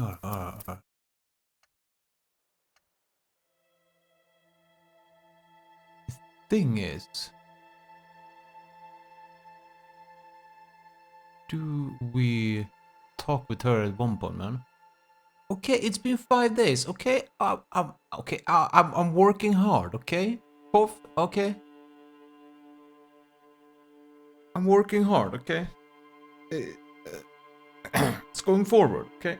Alright. Thing is, do we talk with her at one point, man? Okay, it's been 5 days. Okay, I'm working hard. Okay, both. Okay, I'm working hard. Okay, it's going forward. Okay.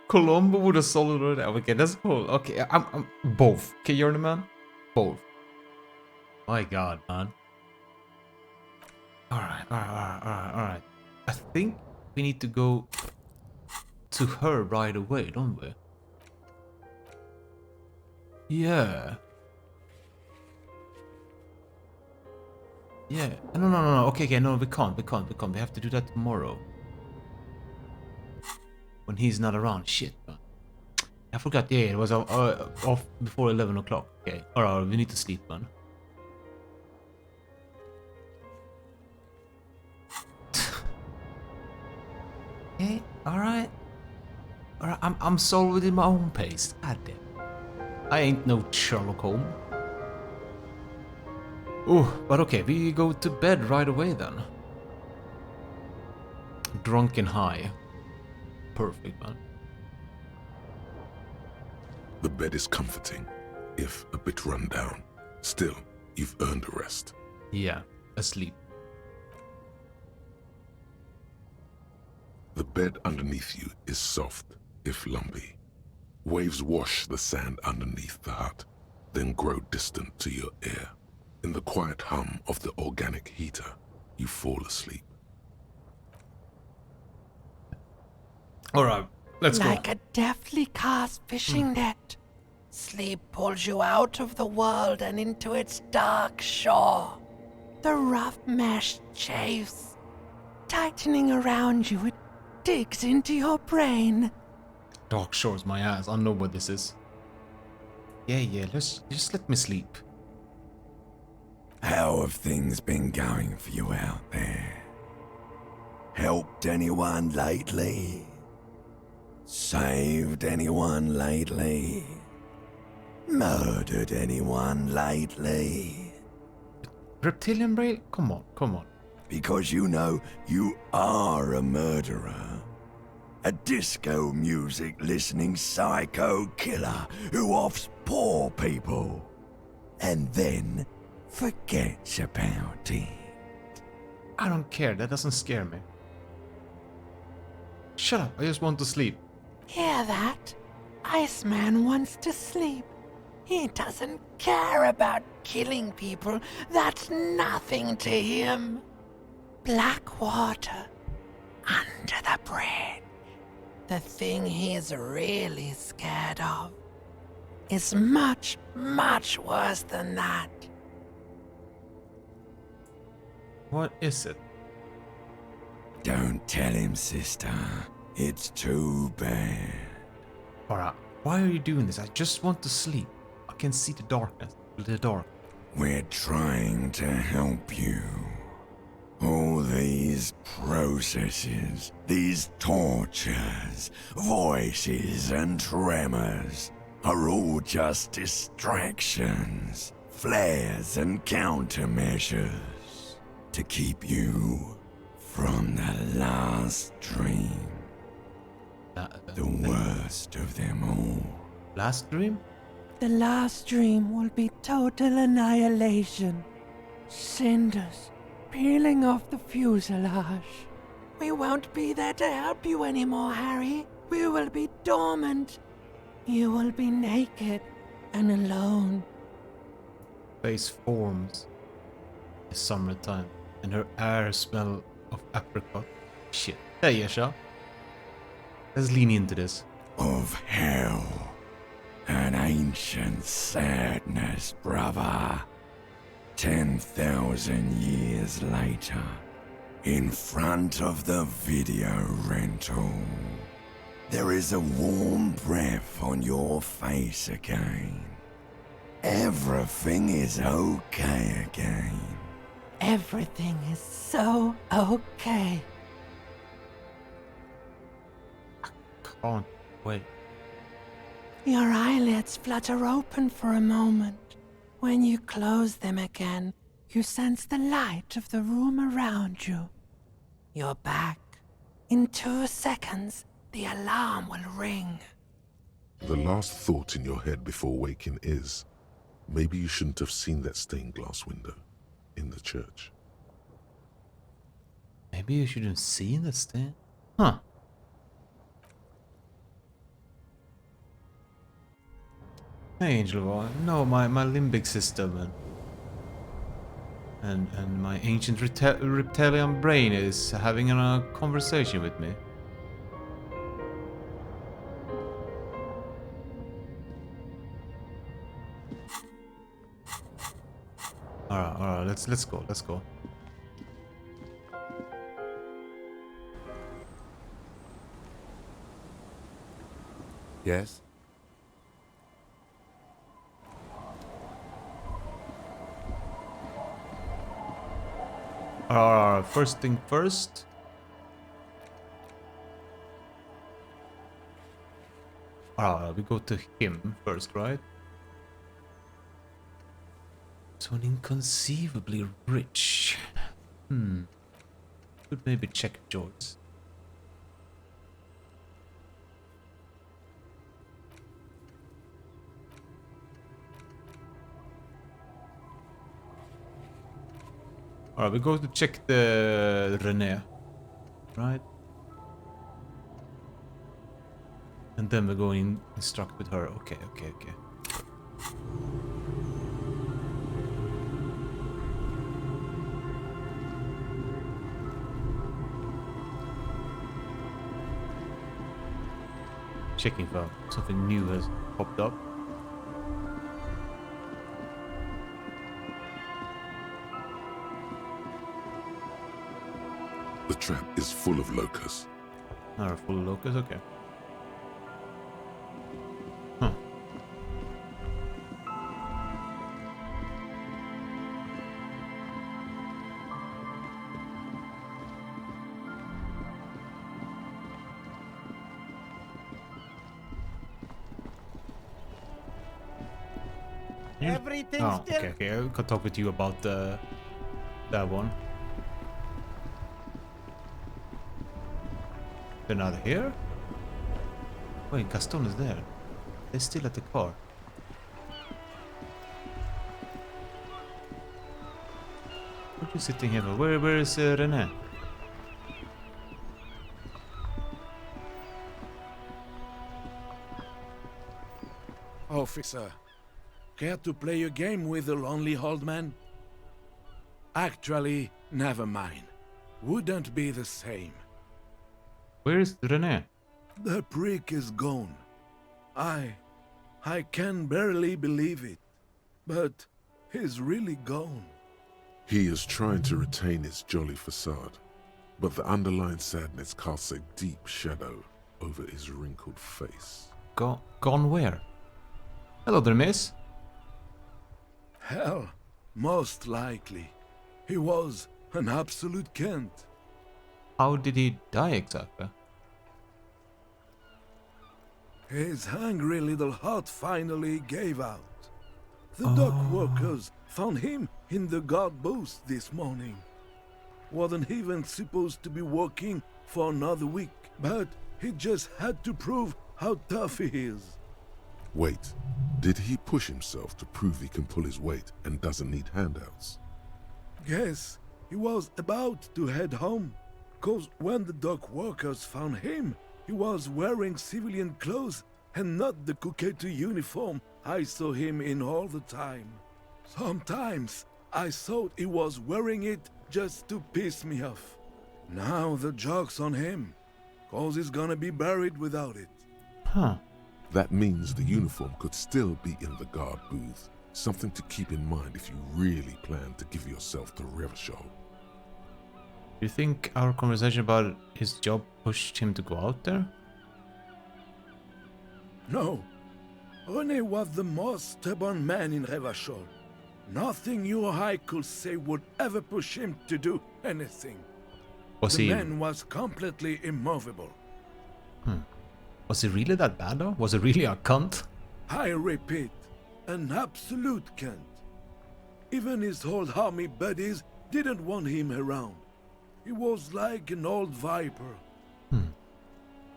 Colombo would have solid. Okay, that's cool. Okay, I'm both. Okay, you're the man. Both. My God, man. All right. I think we need to go to her right away, don't we? Yeah. Yeah. No. Okay, no, we can't. We have to do that tomorrow. When he's not around. Shit, man. I forgot. Yeah, it was off before 11 o'clock. Okay. Alright, we need to sleep, man. Okay, alright. Alright, I'm solid in my own pace. God damn. I ain't no Sherlock Holmes. Oh, but okay, we go to bed right away then. Drunk and high. Perfect, man. The bed is comforting, if a bit run down. Still, you've earned a rest. Yeah, asleep. The bed underneath you is soft, if lumpy. Waves wash the sand underneath the hut, then grow distant to your ear. In the quiet hum of the organic heater, you fall asleep. Alright, let's go. Like a deftly cast fishing net, sleep pulls you out of the world and into its dark shore. The rough mesh chafes, tightening around you, it digs into your brain. Dark Shores, my ass. I know what this is. Yeah, just let me sleep. How have things been going for you out there? Helped anyone lately? Saved anyone lately? Murdered anyone lately? Reptilian brain? Come on. Because you know you are a murderer. A disco music listening psycho killer who offs poor people and then forgets about it. I don't care, that doesn't scare me. Shut up, I just want to sleep. Hear that? Iceman wants to sleep. He doesn't care about killing people. That's nothing to him. Black water under the bridge. The thing he's really scared of is much, much worse than that. What is it? Don't tell him, sister. It's too bad. Alright, why are you doing this? I just want to sleep. I can see the darkness. The dark. We're trying to help you. All these processes, these tortures, voices and tremors are all just distractions, flares and countermeasures to keep you from the last dream. The worst of them all. Last dream? The last dream will be total annihilation. Cinders peeling off the fuselage. We won't be there to help you anymore, Harry. We will be dormant. You will be naked and alone. Face forms. It's summertime, and her air smell of apricot. Shit. Hey, Yasha. Let's lean into this. Of hell. An ancient sadness, brother. 10,000 years later, in front of the video rental, there is a warm breath on your face again. Everything is okay again. Everything is so okay. can't wait. Your eyelids flutter open for a moment. When you close them again, you sense the light of the room around you. You're back. In 2 seconds, the alarm will ring. The last thought in your head before waking is, maybe you shouldn't have seen that stained glass window in the church. Maybe you shouldn't see that thing. Huh. Hey, Angel Boy. No, my limbic system and my ancient reptilian brain is having a conversation with me. Alright, let's go. Yes? Alright, first thing first. Alright, we go to him first, right? So inconceivably rich. Could maybe check George. Alright, we go to check the René, right? And then we're going to instruct with her. Okay. Checking for something new has popped up. The trap is full of locusts. Alright, full of locusts, okay. Huh. Everything's Oh, still... okay. I can talk with you about that one. They're not here? Wait, Gaston is there. They're still at the car. What are you sitting here for? Where is René? Officer, care to play a game with the lonely old man? Actually, never mind. Wouldn't be the same. Where is René? The prick is gone. I can barely believe it. But he's really gone. He is trying to retain his jolly facade, but the underlying sadness casts a deep shadow over his wrinkled face. Gone where? Hello there, miss. Hell, most likely. He was an absolute Kent. How did he die exactly? His hungry little heart finally gave out. The dock workers found him in the guard booth this morning. Wasn't even supposed to be working for another week, but he just had to prove how tough he is. Wait, did he push himself to prove he can pull his weight and doesn't need handouts? Guess he was about to head home, 'cause when the dock workers found him, he was wearing civilian clothes and not the Kuketu uniform I saw him in all the time. Sometimes I thought he was wearing it just to piss me off. Now the joke's on him, 'cause he's gonna be buried without it. Huh. That means the uniform could still be in the guard booth. Something to keep in mind if you really plan to give yourself to Revachol. Do you think our conversation about his job pushed him to go out there? No, René was the most stubborn man in Revachol. Nothing you or I could say would ever push him to do anything. Was The he... man was completely immovable. Was he really that bad though? Was he really a cunt? I repeat, an absolute cunt. Even his old army buddies didn't want him around. He was like an old viper.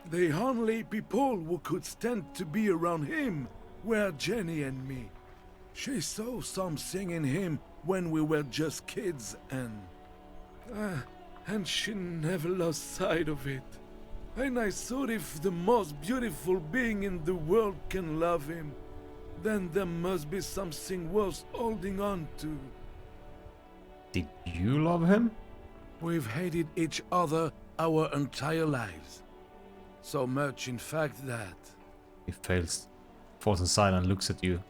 The only people who could stand to be around him were Jenny and me. She saw something in him when we were just kids and she never lost sight of it. And I thought if the most beautiful being in the world can love him, then there must be something worth holding on to. Did you love him? We've hated each other our entire lives. So much, in fact, that... He falls inside and looks at you,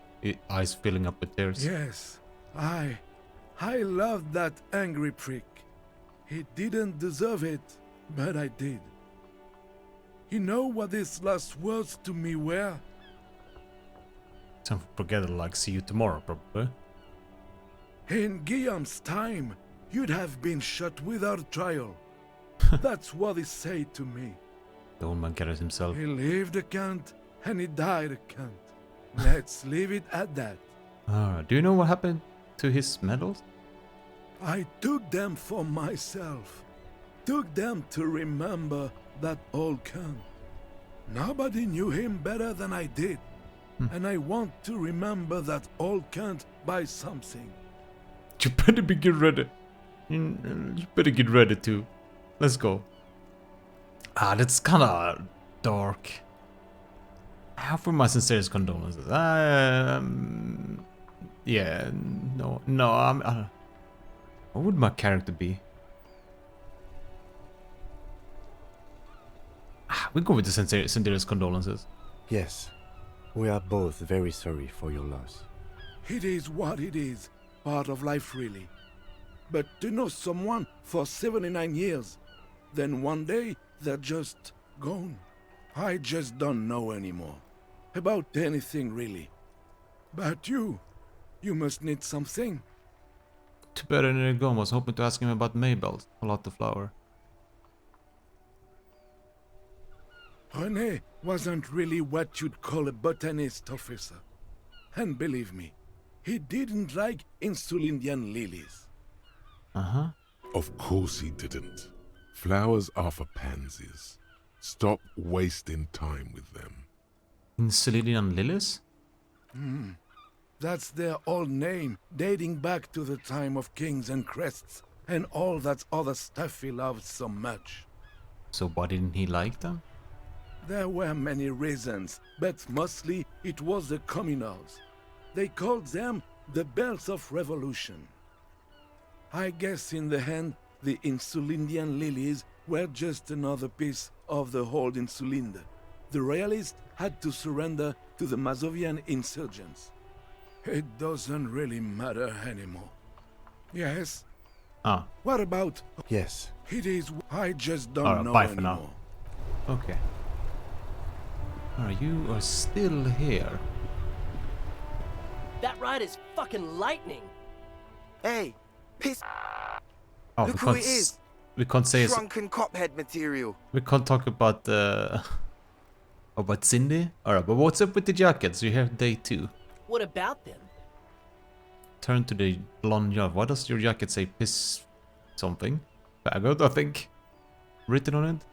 eyes filling up with tears. Yes, I loved that angry prick. He didn't deserve it, but I did. You know what his last words to me were? Some forgettable like see you tomorrow, probably. In Guillaume's time, you'd have been shot without trial. That's what he said to me. The old man carries himself. He lived a cunt, and he died a cunt. Let's leave it at that. Do you know what happened to his medals? I took them for myself. Took them to remember that old cunt. Nobody knew him better than I did. And I want to remember that old cunt by something. You better get ready. You better get ready too. Let's go. That's kind of dark. I offer my sincerest condolences. Yeah, no. What would my character be? We go with the sincerest condolences. Yes. We are both very sorry for your loss. It is what it is. Part of life, really. But to know someone for 79 years, then one day they're just gone. I just don't know anymore. About anything, really. But you must need something. Too bad I didn't go. I was hoping to ask him about Maybells. A lot of flower. René wasn't really what you'd call a botanist, officer. And believe me, he didn't like Insulindian lilies. Of course he didn't. Flowers are for pansies. Stop wasting time with them. Insulidian lilies? That's their old name, dating back to the time of kings and crests, and all that other stuff he loved so much. So why didn't he like them? There were many reasons, but mostly it was the communals. They called them the Bells of Revolution. I guess in the end, the Insulindian lilies were just another piece of the whole Insulinde. The royalists had to surrender to the Mazovian insurgents. It doesn't really matter anymore. Yes? What about... Yes. It is... I just don't Alright, know bye for anymore. now. Okay. You are still here. That ride is fucking lightning. Hey, piss. Oh, Look who it is. We can't say it's, Shrunken cophead material. we can't talk about about Cindy. Alright, but what's up with the jackets? You're here day 2. What about them? Turn to the blonde yacht. Why does your jacket say piss something? Faggot, I think. Written on it?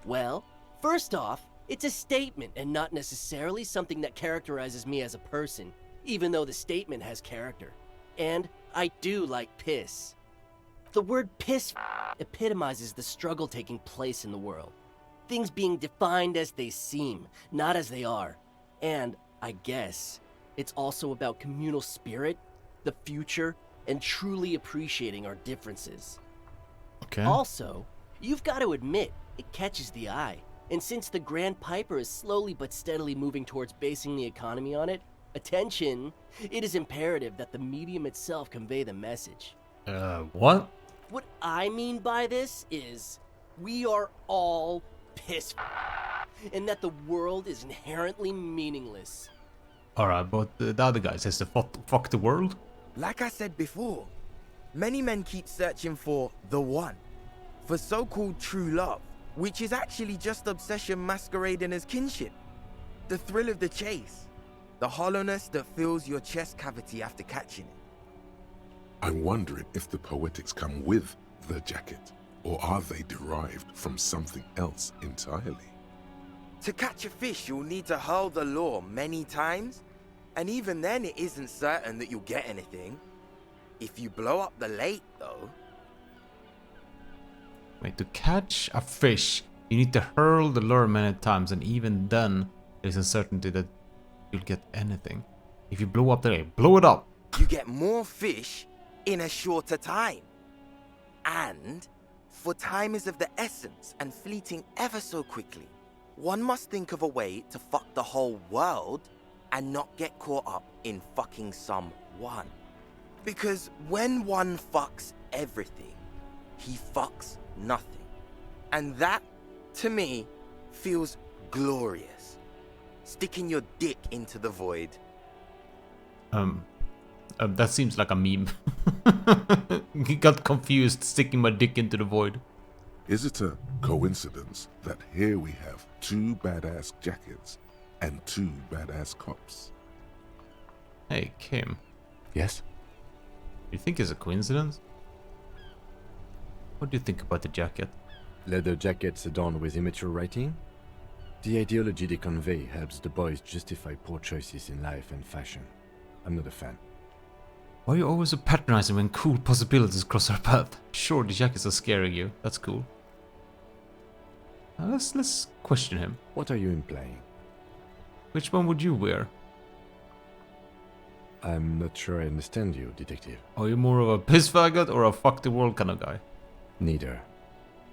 Well, first off, it's a statement and not necessarily something that characterizes me as a person, even though the statement has character. And I do like piss. The word piss epitomizes the struggle taking place in the world. Things being defined as they seem, not as they are. And I guess it's also about communal spirit, the future, and truly appreciating our differences. Okay. Also, you've got to admit, it catches the eye. And since the Grand Piper is slowly but steadily moving towards basing the economy on it, attention, it is imperative that the medium itself convey the message. What? What I mean by this is, we are all piss and that the world is inherently meaningless. Alright, but the other guy says to fuck the world? Like I said before, many men keep searching for the one, for so-called true love. which is actually just obsession masquerading as kinship. The thrill of the chase, the hollowness that fills your chest cavity after catching it. I'm wondering if the poetics come with the jacket, or are they derived from something else entirely? To catch a fish, you'll need to hurl the lure many times, and even then it isn't certain that you'll get anything. If you blow up the lake, though... Wait, to catch a fish, you need to hurl the lure many times, and even then, there's uncertainty that you'll get anything. If you blow up the lake, blow it up! You get more fish in a shorter time. And, for time is of the essence and fleeting ever so quickly, one must think of a way to fuck the whole world and not get caught up in fucking someone. Because when one fucks everything, he fucks nothing. And that, to me, feels glorious. Sticking your dick into the void. That seems like a meme. He got confused, sticking my dick into the void. Is it a coincidence that here we have 2 badass jackets and 2 badass cops? Hey, Kim. Yes? You think it's a coincidence? What do you think about the jacket? Leather jackets adorned with immature writing? The ideology they convey helps the boys justify poor choices in life and fashion. I'm not a fan. Why are you always so patronizing when cool possibilities cross our path? Sure, the jackets are scaring you. That's cool. Let's question him. What are you implying? Which one would you wear? I'm not sure I understand you, detective. Are you more of a piss faggot or a fuck the world kind of guy? Neither.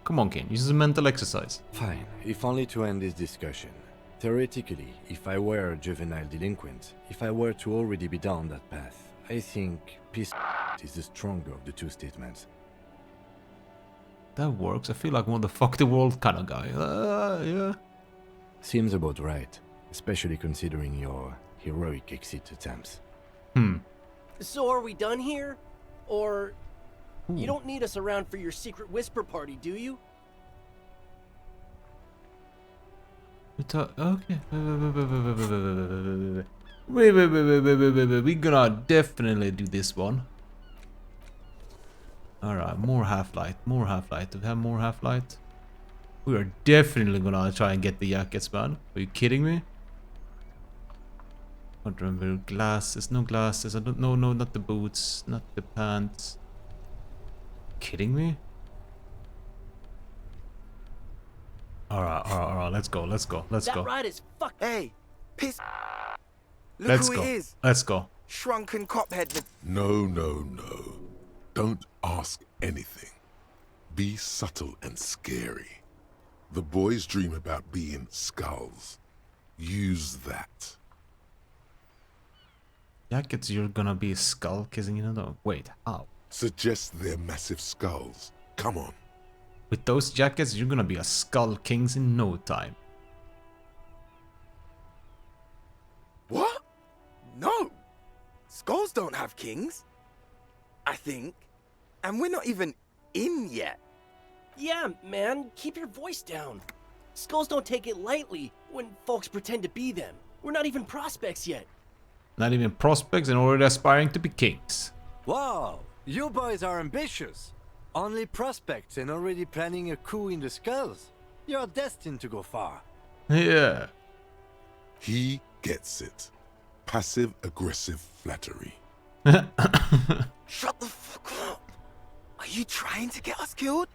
Come on, Ken. This is a mental exercise. Fine, if only to end this discussion. Theoretically, if I were a juvenile delinquent, if I were to already be down that path, I think peace is the stronger of the two statements. That works. I feel like one of the fuck the world kind of guy. Yeah. Seems about right, especially considering your heroic exit attempts. So are we done here? Or... You don't need us around for your secret whisper party, do you? Okay. Wait. We're gonna definitely do this one. Alright, more half-light. Do we have more half-light? We are definitely gonna try and get the jackets, man. Are you kidding me? I don't remember. Glasses. No glasses. I don't know. No, not the boots. Not the pants. Kidding me? Alright. Let's go. That ride is fuck. Hey, piss... Look Let's who go. it is. Let's go. Shrunken cophead. No. Don't ask anything. Be subtle and scary. The boys dream about being skulls. Use that. Jackets, you're gonna be skull kissing in a dog. Wait, how? Suggest they're massive skulls. Come on. With those jackets, you're gonna be a skull kings in no time. What? No. Skulls don't have kings. I think. And we're not even in yet. Yeah, man, keep your voice down. Skulls don't take it lightly when folks pretend to be them. We're not even prospects yet. Not even prospects and already aspiring to be kings. Wow, you boys are ambitious. Only prospects and already planning a coup in the skulls. You're destined to go far. Yeah. He gets it. Passive-aggressive flattery. Shut the fuck up. Are you trying to get us killed?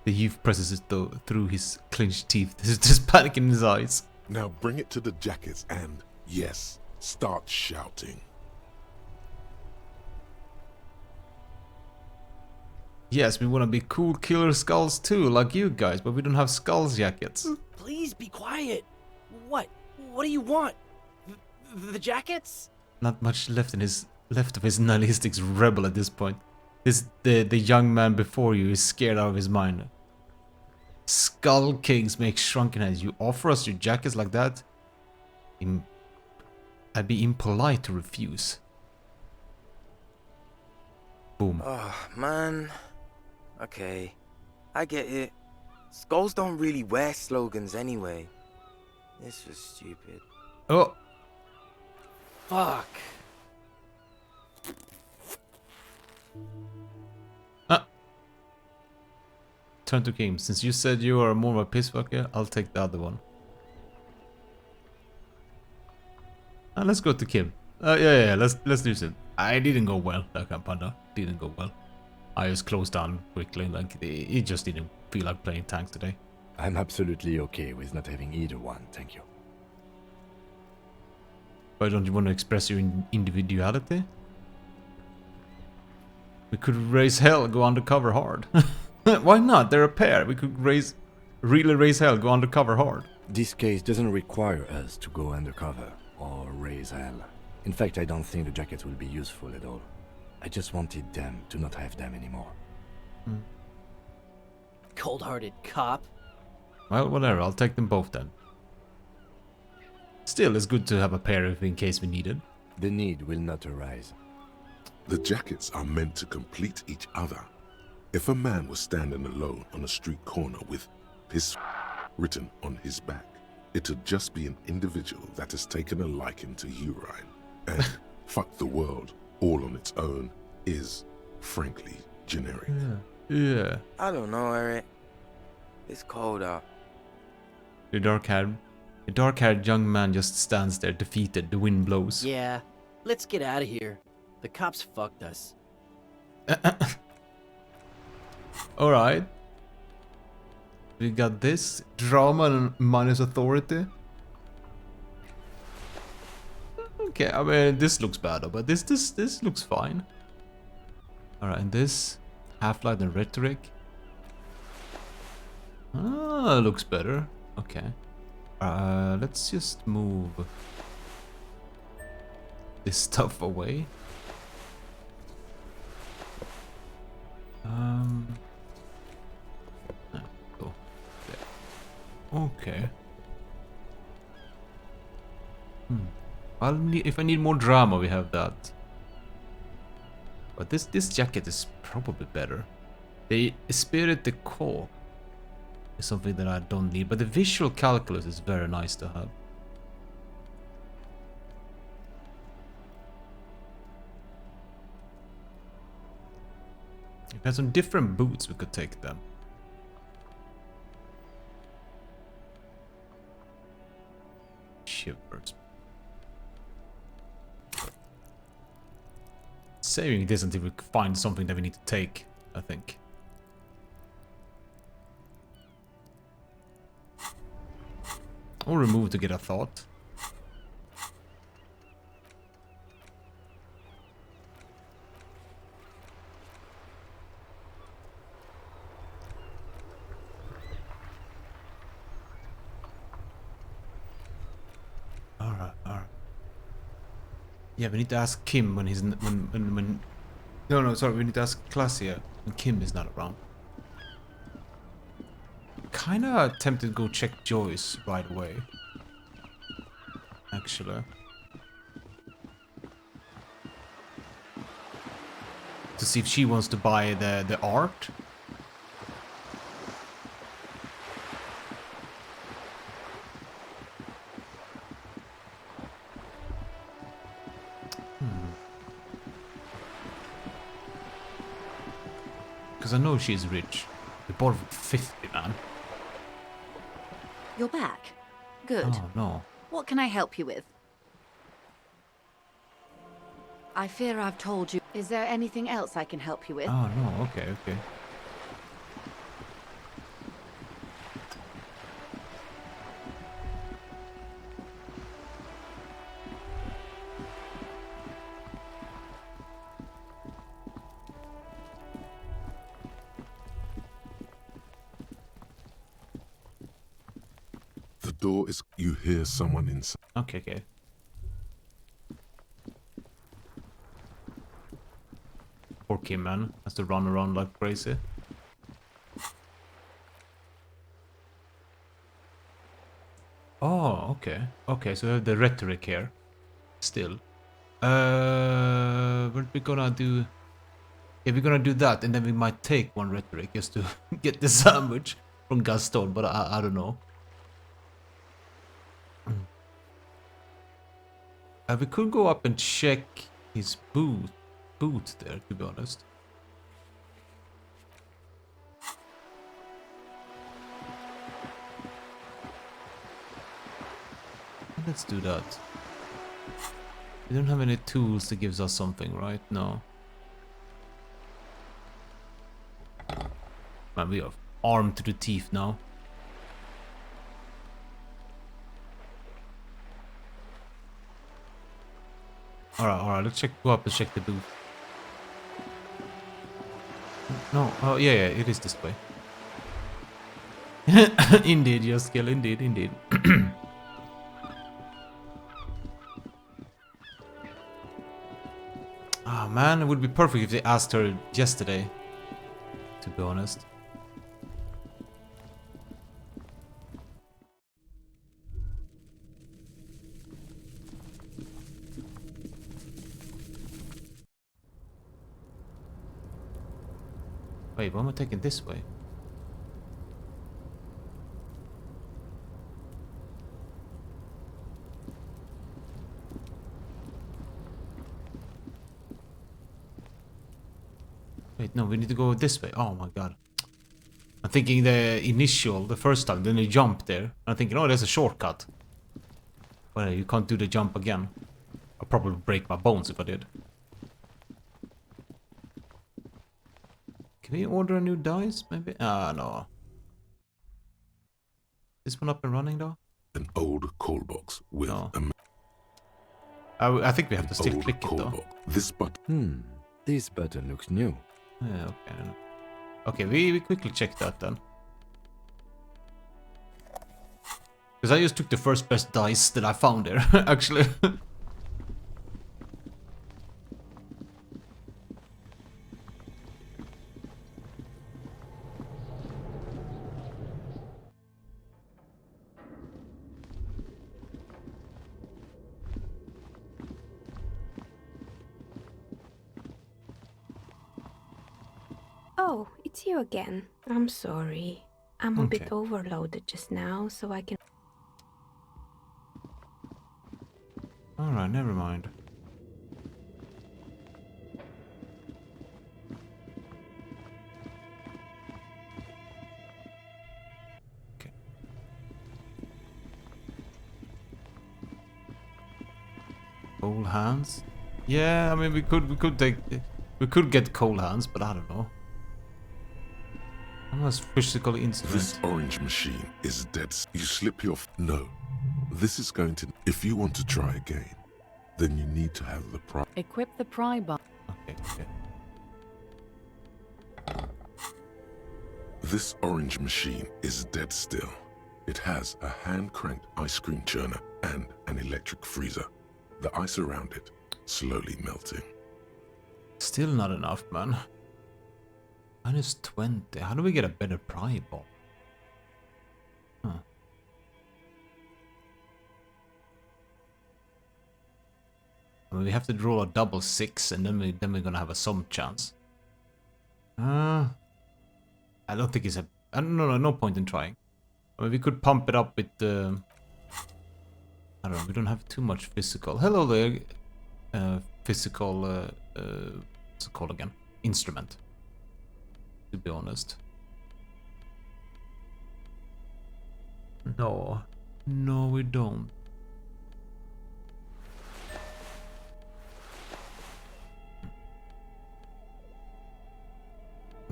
The youth presses it through his clenched teeth. There's just panic in his eyes. Now bring it to the jackets and, yes, start shouting. Yes, we want to be cool killer skulls too, like you guys, but we don't have skulls jackets. Please be quiet. What? What do you want? The jackets? Not much left of his nihilistic rebel at this point. The young man before you is scared out of his mind. Skull kings make shrunken heads. You offer us your jackets like that? I'd be impolite to refuse. Boom. Oh, man. Okay. I get it. Skulls don't really wear slogans anyway. This was stupid. Oh, Fuck. turn to Kim. Since you said you are more of a pissfucker, I'll take the other one. Let's go to Kim. Yeah, let's do it. I didn't go well, that Panda. Didn't go well. I just closed down quickly, like, it just didn't feel like playing tanks today. I'm absolutely okay with not having either one, thank you. Why don't you want to express your individuality? We could raise hell, go undercover hard. Why not? They're a pair. We could really raise hell, go undercover hard. This case doesn't require us to go undercover or raise hell. In fact, I don't think the jackets will be useful at all. I just wanted them to not have them anymore. Cold-hearted cop. Well, whatever. I'll take them both then. Still, it's good to have a pair in case we need it. The need will not arise. The jackets are meant to complete each other. If a man was standing alone on a street corner with his written on his back, it'd just be an individual that has taken a liking to urine. And fuck the world all on its own is, frankly, generic. Yeah. I don't know, Eric. It's cold out. The dark-haired young man just stands there defeated. The wind blows. Yeah, let's get out of here. The cops fucked us. Alright. We got this. Drama minus authority. Okay, I mean, this looks bad, but this looks fine. Alright, and this. Half-light and rhetoric. Ah, looks better. Okay. Let's just move this stuff away. Go there. Okay. If I need more drama, we have that. But this jacket is probably better. The spirit decor is something that I don't need, but the visual calculus is very nice to have. If we had some different boots, we could take them. Shivers. Saving this until we find something that we need to take, I think. Or remove to get a thought. Alright. Yeah, we need to ask Kim when he's when no, sorry, we need to ask Klasia when Kim is not around. Kinda tempted to go check Joyce right away. Actually. To see if she wants to buy the art. Because I know she's rich. We bought it for 50, man. You're back. Good. Oh, no. What can I help you with? I fear I've told you. Is there anything else I can help you with? Oh, no. Okay. The door is... You hear someone inside. Okay. Poor Kim, man. Has to run around like crazy. Oh, okay. Okay, so we have the rhetoric here. Still. What we gonna do? Yeah, we're gonna do that, and then we might take one rhetoric just to get the sandwich. from Gaston, but I don't know. We could go up and check his boot there, to be honest. Let's do that. We don't have any tools that gives us something, right? No. Man, we are armed to the teeth now. Alright, let's go up and check the booth. No, oh yeah, it is this way. Indeed, your skill, indeed. Oh man, it would be perfect if they asked her yesterday, to be honest. Wait, why am I taking this way? Wait, no, we need to go this way. Oh my god. I'm thinking the first time, then you jump there. I'm thinking, oh, there's a shortcut. Well, you can't do the jump again. I'll probably break my bones if I did. Can we order a new dice, maybe? Ah, no. This one up and running, though? An old call box with No. a I think we have to still old click it, call though. box. This button. This button looks new. Yeah, okay. Okay, we quickly check that then. Because I just took the first best dice that I found there, actually. Oh, it's you again. I'm sorry. I'm a bit Okay. overloaded just now, so I can... Alright, never mind. Okay. Cold hands? Yeah, I mean we could get cold hands, but I don't know. Unless physical This instrument. orange machine is dead. You slip your... No. This is going to... If you want to try again, then you need to have the Equip the pry bar. Okay. This orange machine is dead still. It has a hand-cranked ice cream churner and an electric freezer. The ice around it slowly melting. Still not enough, man. Minus 20. How do we get a better pry bar? Huh. I mean, we have to draw a double 6, and then we're gonna have some chance. I don't think it's a. No point in trying. I mean, we could pump it up with the. I don't know. We don't have too much physical. Hello there. Physical. What's it called again? Instrument. To be honest. No, we don't.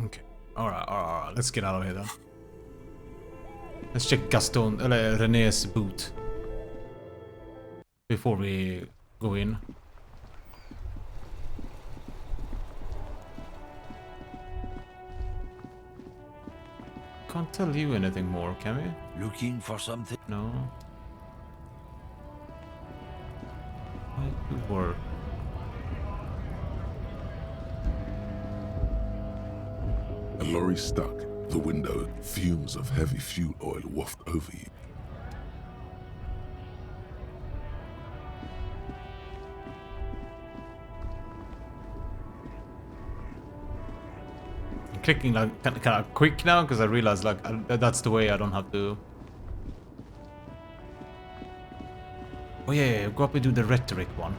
Okay. Alright. Let's get out of here then. Let's check René's boot. Before we go in. Can't tell you anything more, can we? Looking for something? No. Might could work. A lorry stuck. The window, fumes of heavy fuel oil waft over you. clicking like kind of quick now because I realized like that's the way I don't have to. Oh yeah, go up and do the rhetoric one.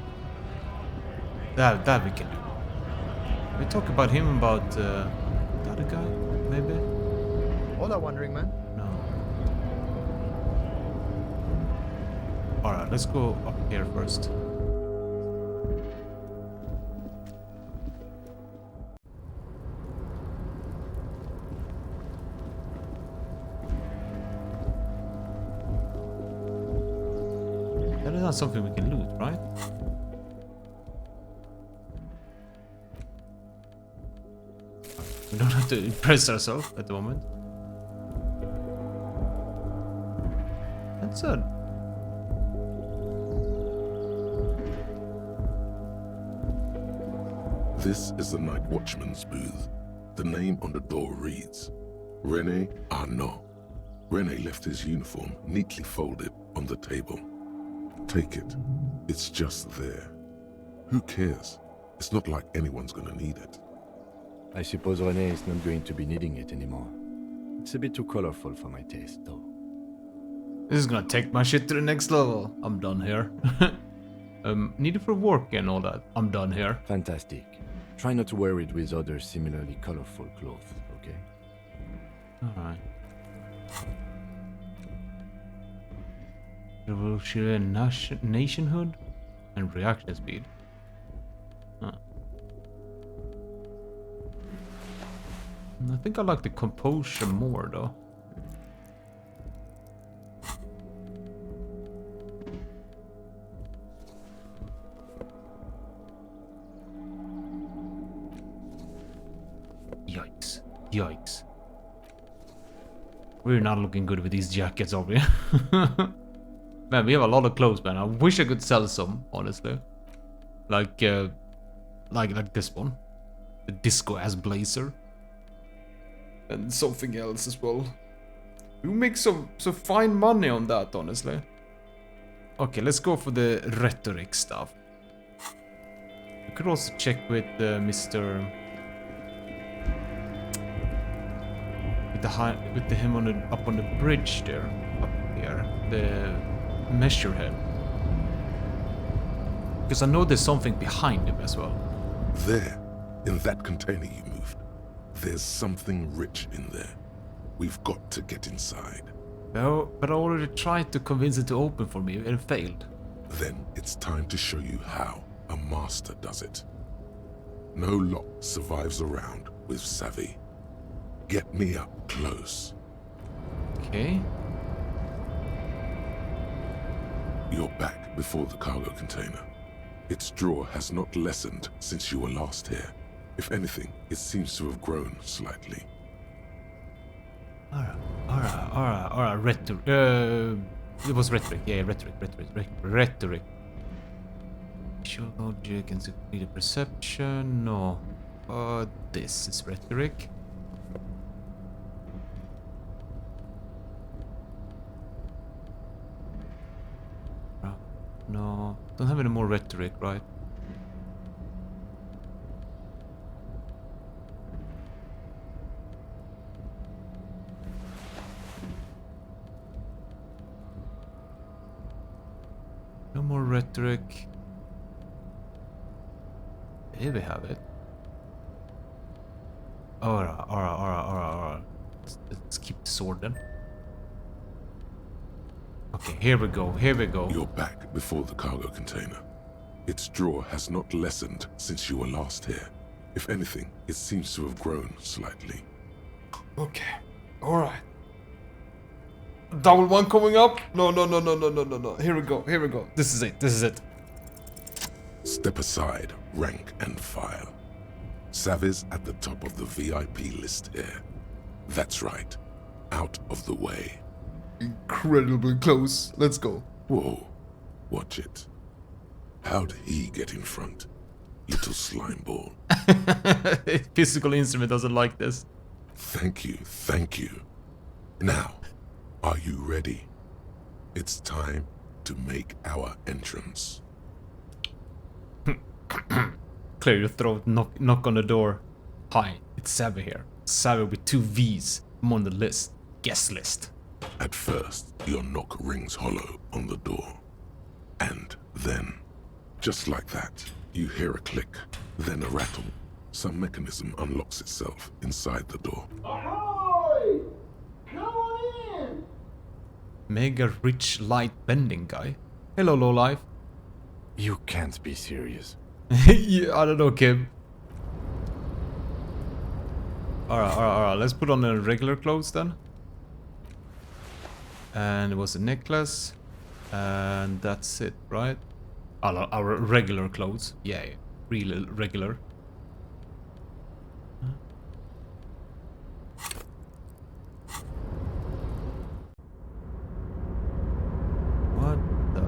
That we can do. We talk about him about the other guy, maybe. Hola, wandering man. No. All right, let's go up here first. That is not something we can loot, right? We don't have to impress ourselves at the moment. That's it. This is the night watchman's booth. The name on the door reads, René Arnaud. René left his uniform neatly folded on the table. Take it. It's just there. Who cares? It's not like anyone's gonna need it. I suppose René is not going to be needing it anymore. It's a bit too colorful for my taste, though. This is gonna take my shit to the next level. I'm done here. Needed for work and all that. I'm done here. Fantastic. Try not to wear it with other similarly colorful clothes, okay? Alright. Revolutionary nationhood and reaction speed. Huh. I think I like the composure more though. Yikes. Yikes. We're not looking good with these jackets, are we? Man, we have a lot of clothes, man. I wish I could sell some, honestly. Like this one. The disco-ass blazer. And something else as well. We make some fine money on that, honestly. Okay, let's go for the rhetoric stuff. We could also check with Mr. With him on up on the bridge there, up here, the measure head. Because I know there's something behind him as well. There, in that container you moved, there's something rich in there. We've got to get inside. But I already tried to convince it to open for me and failed. Then it's time to show you how a master does it. No lock survives around with savvy. Get me up close. Okay. You're back before the cargo container. Its drawer has not lessened since you were last here. If anything, it seems to have grown slightly. Alright. Rhetoric. It was rhetoric. Yeah, rhetoric. Visual logic and superior perception. No. This is rhetoric. No, don't have any more rhetoric, right? No more rhetoric. Here we have it. Alright. Let's keep the sword then. Okay, here we go. You're back before the cargo container. Its drawer has not lessened since you were last here. If anything, it seems to have grown slightly. Okay, alright. Double one coming up? No. Here we go. This is it. Step aside, rank and file. Savvy's at the top of the VIP list here. That's right. Out of the way. Incredibly close. Let's go. Whoa. Watch it. How'd he get in front? Little slime ball. Physical instrument doesn't like this. Thank you. Now, are you ready? It's time to make our entrance. Clear your throat, knock on the door. Hi, it's Savvy here. Savvy with 2 V's. I'm on the list. Guest list. At first, your knock rings hollow on the door. And then, just like that, you hear a click, then a rattle. Some mechanism unlocks itself inside the door. Ahoy! Come on in! Mega rich light bending guy. Hello, lowlife. You can't be serious. Yeah, I don't know, Kim. Alright. Let's put on the regular clothes then. And it was a necklace. And that's it, right? Our regular clothes. Yeah, real regular. What the?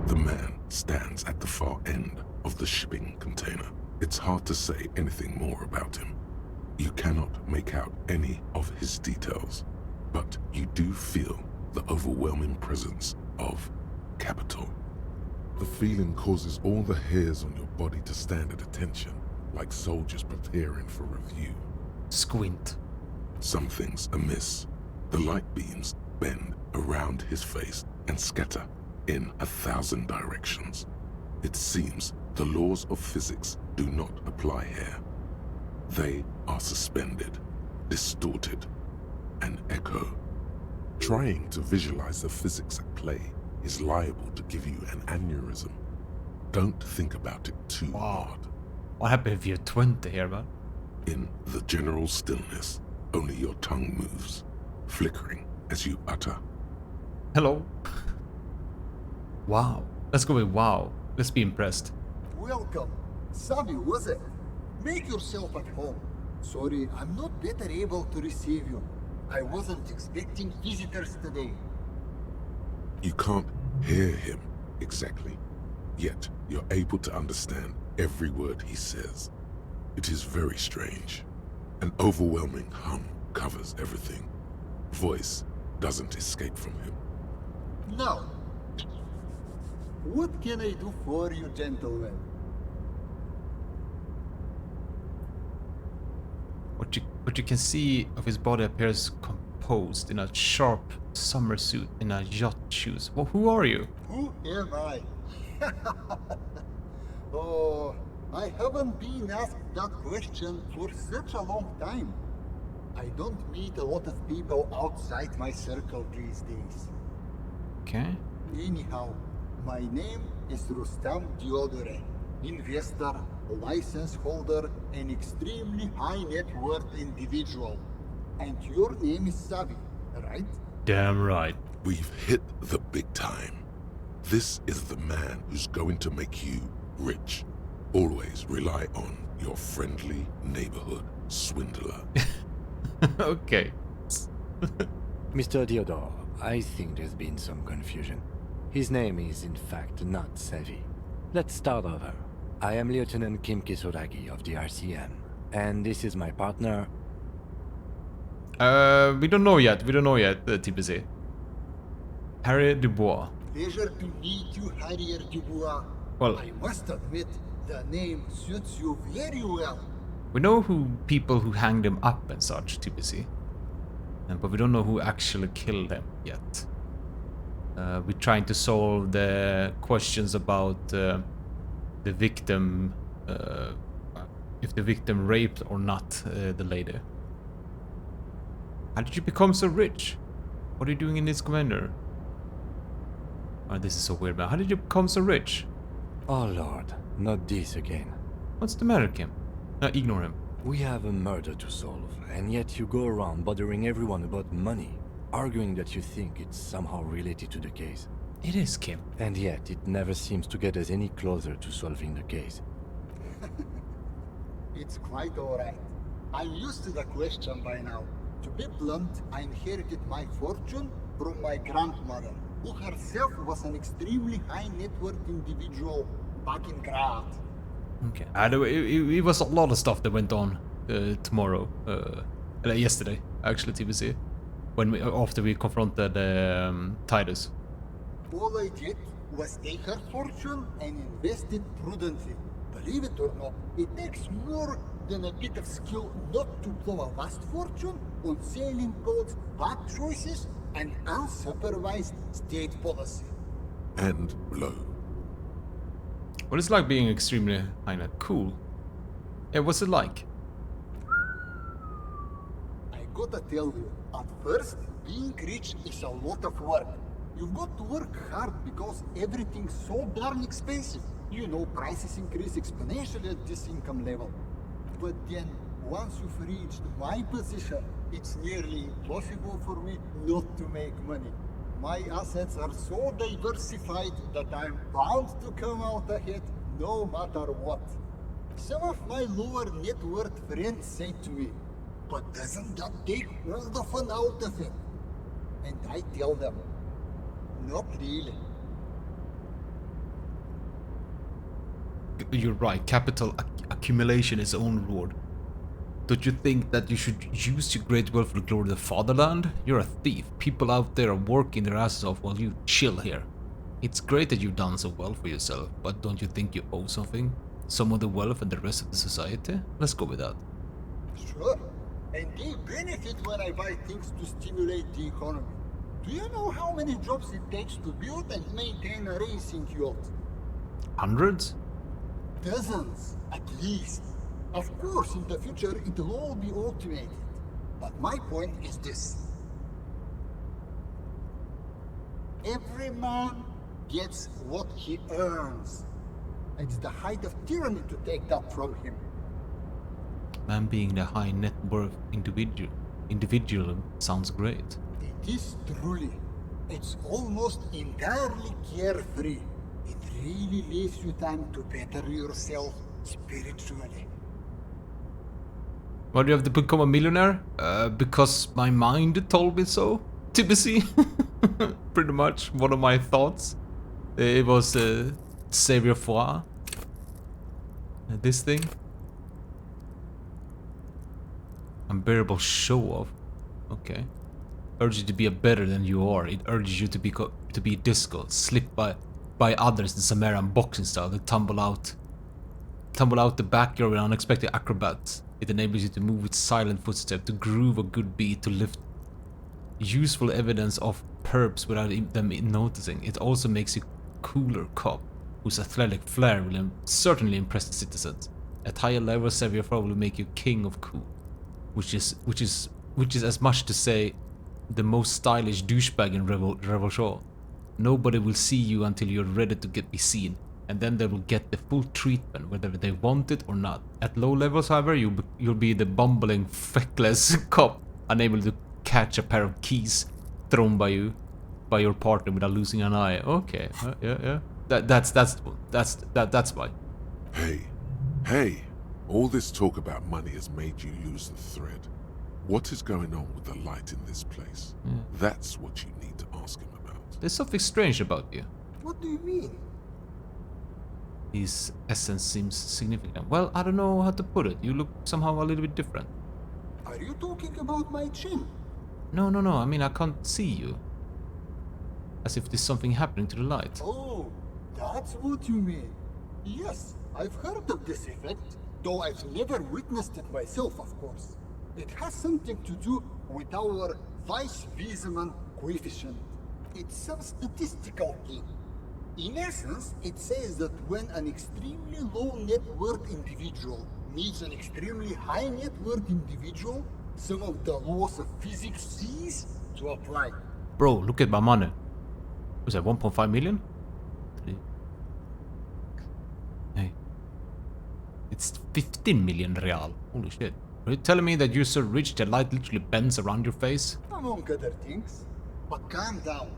The man stands at the far end of the shipping container. It's hard to say anything more about him. You cannot make out any of his details, but you do feel the overwhelming presence of capital. The feeling causes all the hairs on your body to stand at attention, like soldiers preparing for review. Squint. Something's amiss. The light beams bend around his face and scatter in 1,000 directions. It seems the laws of physics do not apply here. They are suspended, distorted, and echo. Trying to visualize the physics at play is liable to give you an aneurysm. Don't think about it too hard. What happened if you're 20 here, man? In the general stillness, only your tongue moves, flickering as you utter. Hello. Wow. Let's go with wow. Let's be impressed. Welcome. Savvy, was it? Make yourself at home. Sorry, I'm not better able to receive you. I wasn't expecting visitors today. You can't hear him exactly, yet you're able to understand every word he says. It is very strange. An overwhelming hum covers everything. Voice doesn't escape from him. Now, what can I do for you, gentlemen? What you can see of his body appears composed in a sharp summer suit in a yacht shoes. Well, who are you? Who am I? Oh, I haven't been asked that question for such a long time. I don't meet a lot of people outside my circle these days. Okay. Anyhow, my name is Rustam Diodore, investor, license holder, an extremely high net worth individual. And your name is Savvy, right? Damn right. We've hit the big time. This is the man who's going to make you rich. Always rely on your friendly neighborhood swindler. Okay. Mr. Diodore, I think there's been some confusion. His name is in fact not Savvy. Let's start over. I am Lieutenant Kim Kisoragi of the RCM, and this is my partner. We don't know yet, TPC. Harry Dubois. Pleasure to meet you, Harrier Dubois. Well, I must admit, the name suits you very well. we know people who hanged him up and such, TPC. But we don't know who actually killed him yet. We're trying to solve the questions about the victim, if the victim raped or not the lady. How did you become so rich? What are you doing in this commander? Oh, this is so weird, man. How did you become so rich? Oh lord, not this again. What's the matter, Kim? No, ignore him. We have a murder to solve, and yet you go around bothering everyone about money, arguing that you think it's somehow related to the case. It is, Kim. And yet it never seems to get us any closer to solving the case. It's quite alright. I'm used to the question by now. To be blunt, I inherited my fortune from my grandmother, who herself was an extremely high net worth individual back in Grad. Okay. It was a lot of stuff that went on yesterday, actually, TBC. After we confronted Titus. All I did was take her fortune and invest it prudently. Believe it or not, it takes more than a bit of skill not to blow a vast fortune on sailing boats, bad choices, and unsupervised state policy. And blow. What is it like being extremely high net? Cool. Yeah, what's it like? I gotta tell you, at first, being rich is a lot of work. You've got to work hard because everything's so darn expensive. You know, prices increase exponentially at this income level. But then, once you've reached my position, it's nearly impossible for me not to make money. My assets are so diversified that I'm bound to come out ahead no matter what. Some of my lower net worth friends say to me, but doesn't that take all the fun out of it? And I tell them, not really. You're right, capital accumulation is own reward. Don't you think that you should use your great wealth for the glory of the fatherland? You're a thief. People out there are working their asses off while you chill here. It's great that you've done so well for yourself, but don't you think you owe something? Some of the wealth and the rest of the society? Let's go with that. Sure, and they benefit when I buy things to stimulate the economy. Do you know how many jobs it takes to build and maintain a racing yacht? Hundreds? Dozens, at least. Of course, in the future, it'll all be automated. But my point is this. Every man gets what he earns. It's the height of tyranny to take that from him. Man being the high net worth individual sounds great. It is truly. It's almost entirely carefree. It really leaves you time to better yourself spiritually. Why do you have to become a millionaire? Because my mind told me so. TBC. Pretty much one of my thoughts. It was Savior Foie. This thing. Unbearable show off. Okay. Urges you to be a better than you are. It urges you to be disco, slipped by others in Samaritan boxing style, to tumble out the backyard with unexpected acrobats. It enables you to move with silent footsteps, to groove a good beat, to lift useful evidence of perps without them noticing. It also makes you a cooler cop whose athletic flair will certainly impress the citizens. At higher levels, Savior Foie will make you king of cool, which is as much to say the most stylish douchebag in Revolution. Nobody will see you until you're ready to be seen, and then they will get the full treatment whether they want it or not. At low levels, however, you'll be the bumbling, feckless cop, unable to catch a pair of keys thrown by your partner without losing an eye. Okay, yeah. That's why. Hey! All this talk about money has made you lose the thread. What is going on with the light in this place? Yeah. That's what you need to ask him about. There's something strange about you. What do you mean? His essence seems significant. Well, I don't know how to put it. You look somehow a little bit different. Are you talking about my chin? No. I mean, I can't see you. As if there's something happening to the light. Oh, that's what you mean. Yes, I've heard of this effect, though I've never witnessed it myself, of course. It has something to do with our Weiss-Wiesemann coefficient. It's some statistical thing. In essence, it says that when an extremely low net worth individual meets an extremely high net worth individual, some of the laws of physics cease to apply. Bro, look at my money. Was that 1.5 million? Hey. It's 15 million real. Holy shit. Are you telling me that you're so rich that light literally bends around your face? Among other things. But calm down.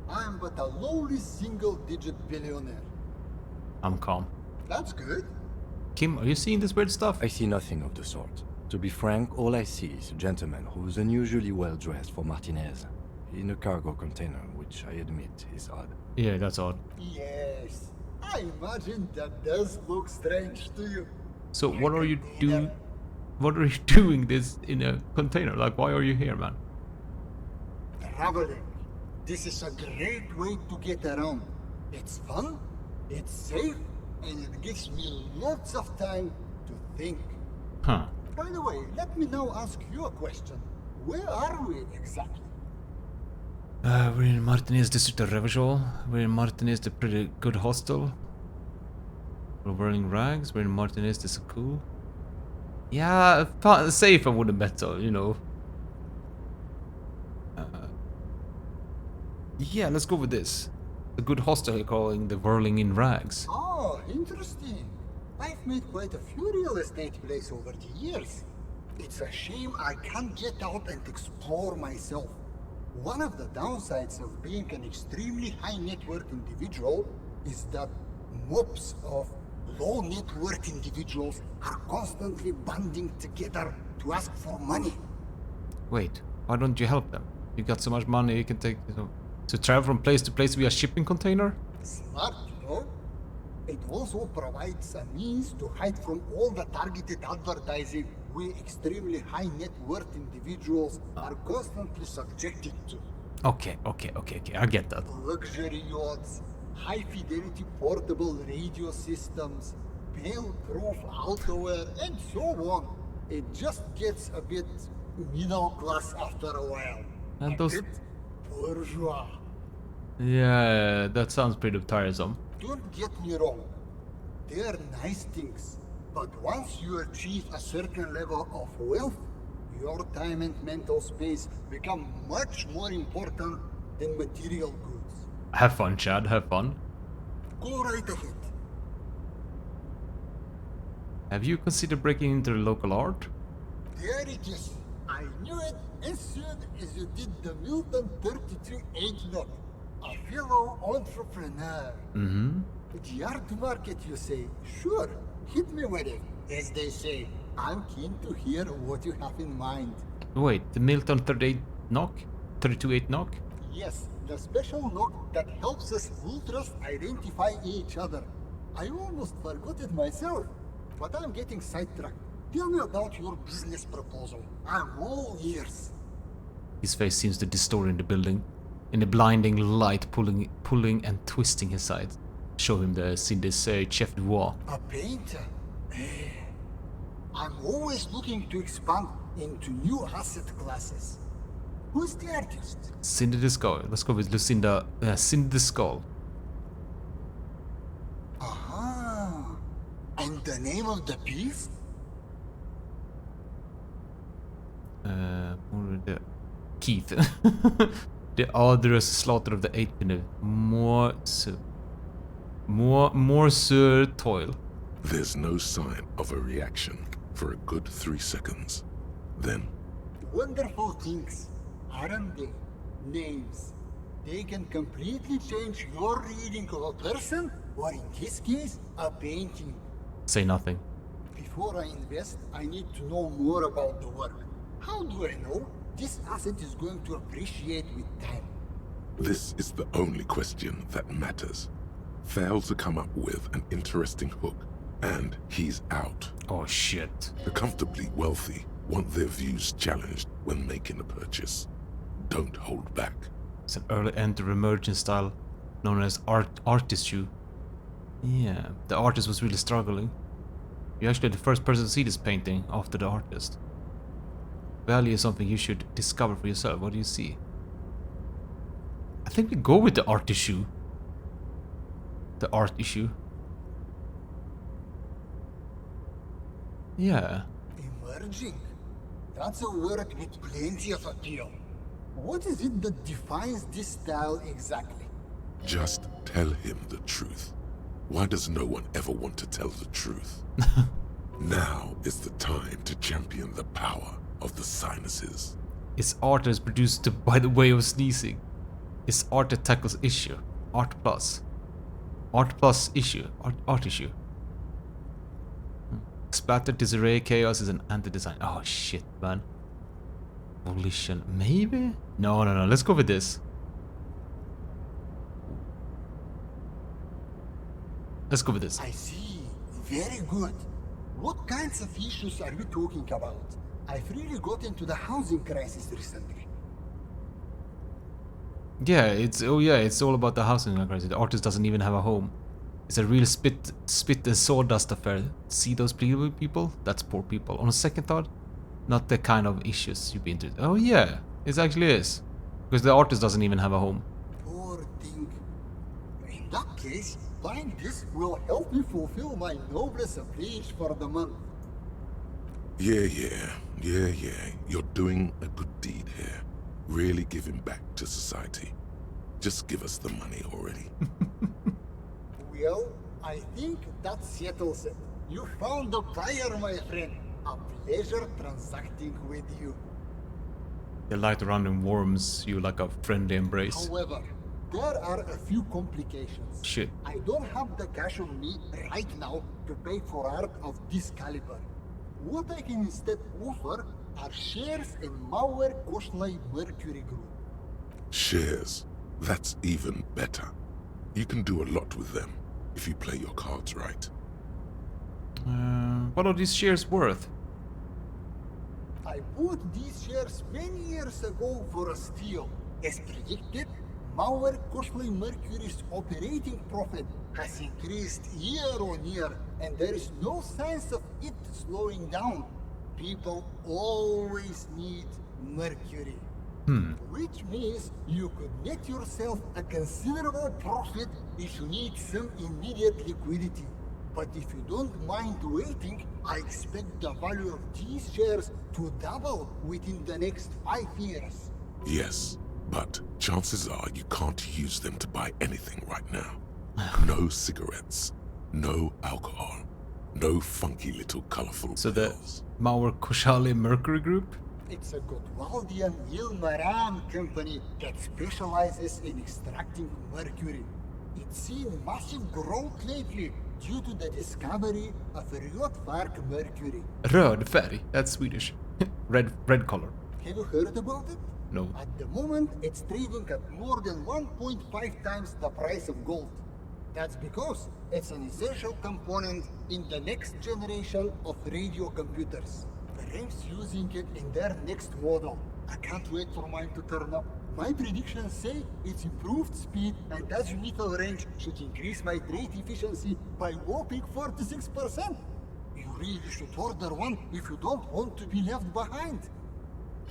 I am but a lowly single-digit billionaire. I'm calm. That's good. Kim, are you seeing this weird stuff? I see nothing of the sort. To be frank, all I see is a gentleman who's unusually well dressed for Martinez, in a cargo container, which I admit is odd. Yeah, that's odd. Yes. I imagine that does look strange to you. So what are you doing? What are you doing this in a container? Like, why are you here, man? Traveling. This is a great way to get around. It's fun, it's safe, and it gives me lots of time to think. Huh. By the way, let me now ask you a question. Where are we exactly? We're in Martinez District of Revachol. We're in Martinez, the pretty good hostel. We're wearing rags. We're in Martinez, this is cool. Yeah, safe I would have bet so, you know. Yeah, let's go with this. The good hostel you're calling the Whirling in Rags. Oh, interesting. I've made quite a few real estate plays over the years. It's a shame I can't get out and explore myself. One of the downsides of being an extremely high net worth individual is that mobs of low net worth individuals are constantly banding together to ask for money. Wait, why don't you help them? You got so much money you can take, you know, to travel from place to place via shipping container? Smart, you know? It also provides a means to hide from all the targeted advertising we extremely high net worth individuals are constantly subjected to. Okay, I get that. Luxury yachts, high fidelity portable radio systems, fail-proof outerwear, and so on. It just gets a bit middle class after a while. And a those... bit bourgeois. Yeah, that sounds pretty tiresome. Don't get me wrong. They are nice things. But once you achieve a certain level of wealth, your time and mental space become much more important than material goods. Have fun, Chad, have fun. Go right ahead. Have you considered breaking into the local art? There it is. I knew it as soon as you did the Milton 32-8 note. A fellow entrepreneur. Mm-hmm. The art market, you say? Sure. Hit me with it, as they say. I'm keen to hear what you have in mind. Wait, the Milton 38 knock? 32-8 knock? Yes, the special knock that helps us ultras identify each other. I almost forgot it myself, but I'm getting sidetracked. Tell me about your business proposal. I'm all ears. His face seems to distort in the building. In the blinding light, pulling and twisting his sides. Show him the Cindy's chef d'oeuvre. A painter? I'm always looking to expand into new asset classes. Who's the artist? Cindy the Skull. Let's go with Lucinda. Cindy the Skull. Aha. And the name of the piece? Keith. The arduous slaughter of the 8th more sur toil. There's no sign of a reaction for a good 3 seconds. Then... Wonderful things, aren't they? Names. They can completely change your reading of a person, or in this case, a painting. Say nothing. Before I invest, I need to know more about the work. How do I know this asset is going to appreciate with time? This is the only question that matters. Fail to come up with an interesting hook, and he's out. Oh shit. The comfortably wealthy want their views challenged when making a purchase. Don't hold back. It's an early enter emergent style known as artist shoe. Yeah, the artist was really struggling. You're actually the first person to see this painting after the artist. Value is something you should discover for yourself. What do you see? I think we go with the art issue. The art issue. Yeah. Emerging? That's a word with plenty of appeal. What is it that defines this style exactly? Just tell him the truth. Why does no one ever want to tell the truth? Now is the time to champion the power of the sinuses. Its art is produced by the way of sneezing. Its art that tackles issue. Art plus. Art plus issue. Art issue. Splatter, disarray, chaos is an anti-design. Oh shit, man. Volition. Maybe? No. Let's go with this. Let's go with this. I see. Very good. What kinds of issues are we talking about? I've really got into the housing crisis recently. Yeah, it's all about the housing crisis. The artist doesn't even have a home. It's a real spit and sawdust affair. See those people? That's poor people. On a second thought, not the kind of issues you've been through. Oh yeah, it actually is. Because the artist doesn't even have a home. Poor thing. In that case, buying this will help me fulfill my noblest pledge for the month. Yeah. You're doing a good deed here. Really giving back to society. Just give us the money already. Well, I think that settles it. You found the buyer, my friend. A pleasure transacting with you. The light around him warms you like a friendly embrace. However, there are a few complications. Shit. I don't have the cash on me right now to pay for art of this caliber. What I can instead offer are shares in Mauer Koslai Mercury Group. Shares. That's even better. You can do a lot with them if you play your cards right. What are these shares worth? I bought these shares many years ago for a steal. As predicted, Mauer Koslai Mercury's operating profit has increased year on year, and there is no signs of it slowing down. People always need Mercury. Which means you could net yourself a considerable profit if you need some immediate liquidity. But if you don't mind waiting, I expect the value of these shares to double within the next 5 years. Yes, but chances are you can't use them to buy anything right now. No cigarettes, no alcohol, no funky little colorful So pills. the Mauer Koshali Mercury Group? It's a Gotwaldian Ilmaran company that specializes in extracting mercury. It's seen massive growth lately due to the discovery of Rödvark mercury. Röd färg. That's Swedish. red color. Have you heard about it? No. At the moment, it's trading at more than 1.5 times the price of gold. That's because it's an essential component in the next generation of radio computers. RAM's using it in their next model. I can't wait for mine to turn up. My predictions say its improved speed and azimuthal range should increase my trade efficiency by whopping 46%. You really should order one if you don't want to be left behind.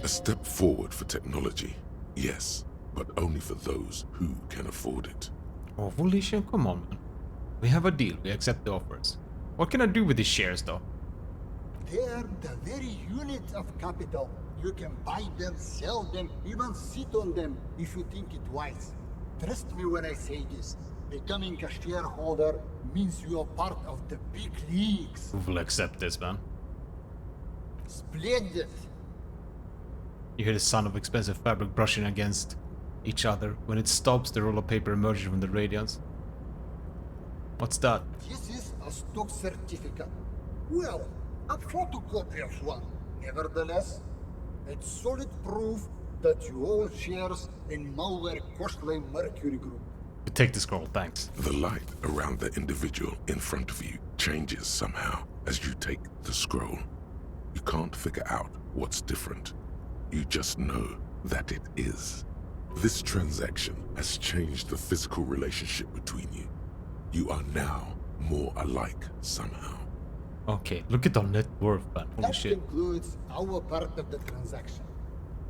A step forward for technology, yes, but only for those who can afford it. Oh, Volition, come on, man. We have a deal. We accept the offers. What can I do with these shares, though? They're the very unit of capital. You can buy them, sell them, even sit on them if you think it wise. Trust me when I say this. Becoming a shareholder means you are part of the big leagues. We'll accept this, man. Splendid. You hear the sound of expensive fabric brushing against each other. When it stops, the roll of paper emerges from the radiance. What's that? This is a stock certificate. Well, a photocopy of one. Nevertheless, it's solid proof that you own shares in Mauer Koslai Mercury Group. Take the scroll, thanks. The light around the individual in front of you changes somehow as you take the scroll. You can't figure out what's different. You just know that it is. This transaction has changed the physical relationship between you. You are now more alike somehow. Okay, look at our net worth, man. Holy That shit. concludes our part of the transaction.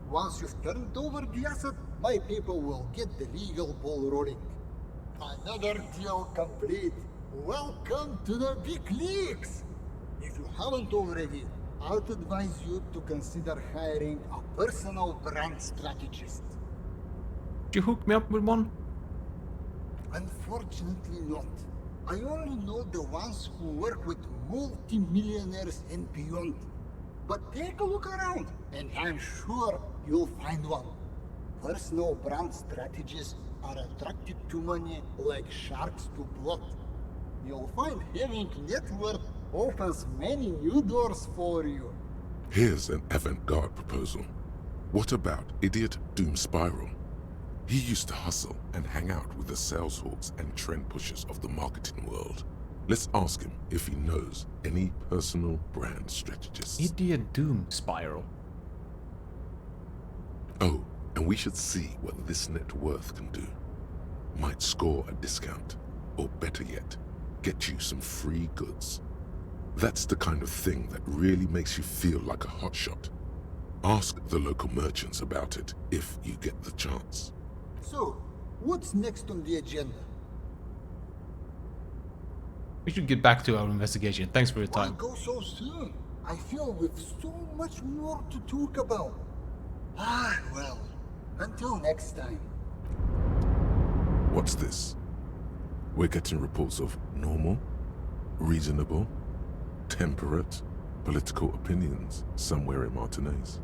Once you've turned over the asset, my people will get the legal ball rolling. Another deal complete. Welcome to the big leagues! If you haven't already, I'd advise you to consider hiring a personal brand strategist. Did you hook me up with one? Unfortunately not. I only know the ones who work with multi-millionaires and beyond. But take a look around, and I'm sure you'll find one. Personal brand strategists are attracted to money like sharks to blood. You'll find having net worth opens many new doors for you. Here's an avant-garde proposal. What about Idiot Doom Spiral? He used to hustle and hang out with the sales hawks and trend pushers of the marketing world. Let's ask him if he knows any personal brand strategists. Idiot Doom Spiral. Oh, And we should see what this net worth can do. Might score a discount, or better yet, get you some free goods. That's the kind of thing that really makes you feel like a hotshot. Ask the local merchants about it if you get the chance. So, what's next on the agenda? We should get back to our investigation. Thanks for your Why time. go so soon? I feel we've so much more to talk about. Ah, well, until next time. What's this? We're getting reports of normal, reasonable, temperate, political opinions somewhere in Martinez.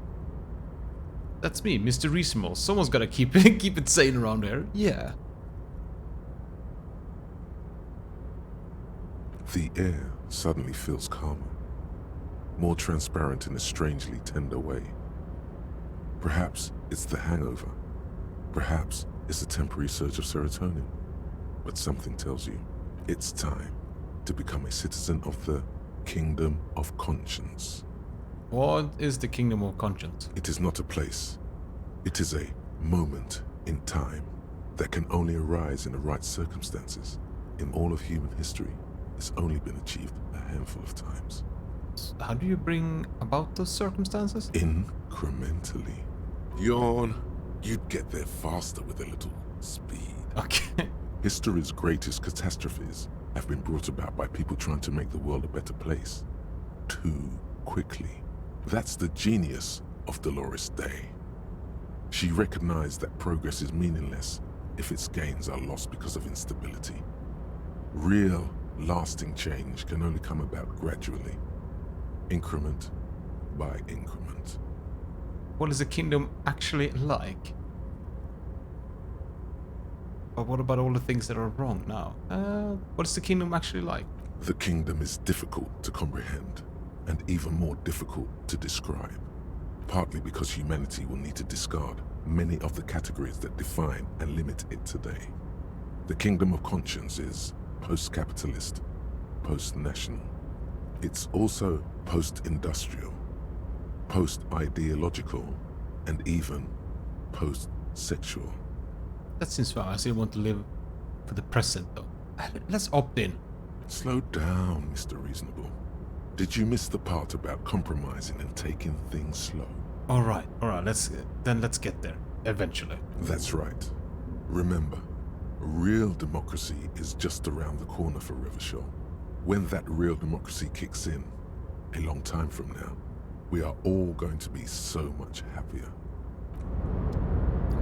That's me, Mr. Reasonable. Someone's gotta keep it sane around here. Yeah. The air suddenly feels calmer, more transparent in a strangely tender way. Perhaps it's the hangover. Perhaps it's a temporary surge of serotonin. But something tells you it's time to become a citizen of the Kingdom of Conscience. What is the Kingdom of Conscience? It is not a place. It is a moment in time that can only arise in the right circumstances. In all of human history, it's only been achieved a handful of times. How do you bring about those circumstances? Incrementally. Yawn. You'd get there faster with a little speed. Okay. History's greatest catastrophes have been brought about by people trying to make the world a better place. Too quickly. That's the genius of Dolores Day. She recognized that progress is meaningless if its gains are lost because of instability. Real, lasting change can only come about gradually, increment by increment. What is the kingdom actually like? But what about all the things that are wrong now? What is the kingdom actually like? The kingdom is difficult to comprehend, and even more difficult to describe, partly because humanity will need to discard many of the categories that define and limit it today. The Kingdom of Conscience is post-capitalist, post-national. It's also post-industrial, post-ideological, and even post-sexual. That seems fine. I still want to live for the present, though. Let's opt in. Slow down, Mr. Reasonable. Did you miss the part about compromising and taking things slow? All right. Let's get there eventually. That's right. Remember, real democracy is just around the corner for Revachol. When that real democracy kicks in, a long time from now, we are all going to be so much happier.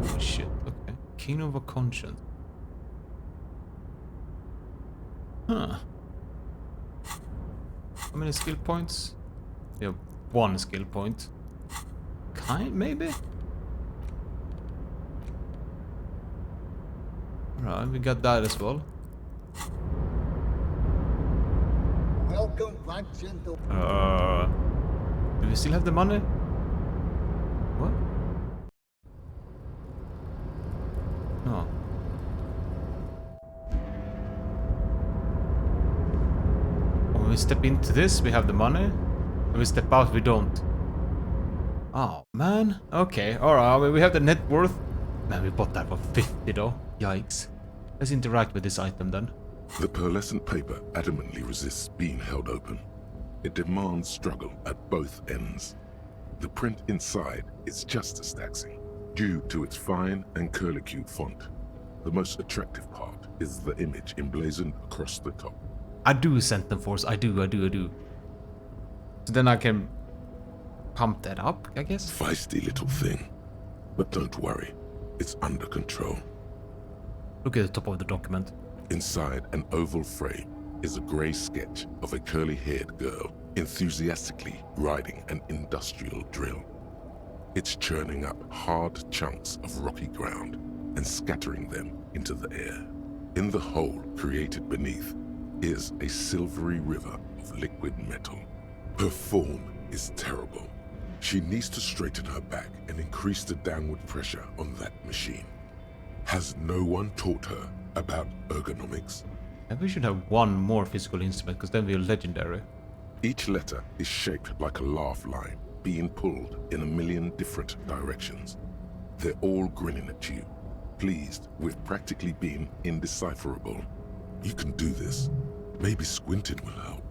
Oh shit. Okay. Kingdom of Conscience. Huh. How many skill points? We have 1 skill point. Maybe? Alright, we got that as well. Welcome back, gentle. Do we still have the money? What? No. When we step into this, we have the money. When we step out, we don't. Oh, man. Okay, alright. We have the net worth. Man, we bought that for 50 though. Yikes. Let's interact with this item then. The pearlescent paper adamantly resists being held open. It demands struggle at both ends. The print inside is just as taxing, due to its fine and curlicue font. The most attractive part is the image emblazoned across the top. I do, Sentinel Force. I do. So then I can pump that up, I guess? Feisty little thing. But don't worry, it's under control. Look at the top of the document. Inside an oval frame is a grey sketch of a curly-haired girl enthusiastically riding an industrial drill. It's churning up hard chunks of rocky ground and scattering them into the air. In the hole created beneath is a silvery river of liquid metal. Her form is terrible. She needs to straighten her back and increase the downward pressure on that machine. Has no one taught her about ergonomics? Maybe we should have 1 more physical instrument, because then we're legendary. Each letter is shaped like a laugh line, being pulled in a million different directions. They're all grinning at you, pleased with practically being indecipherable. You can do this. Maybe squinting will help.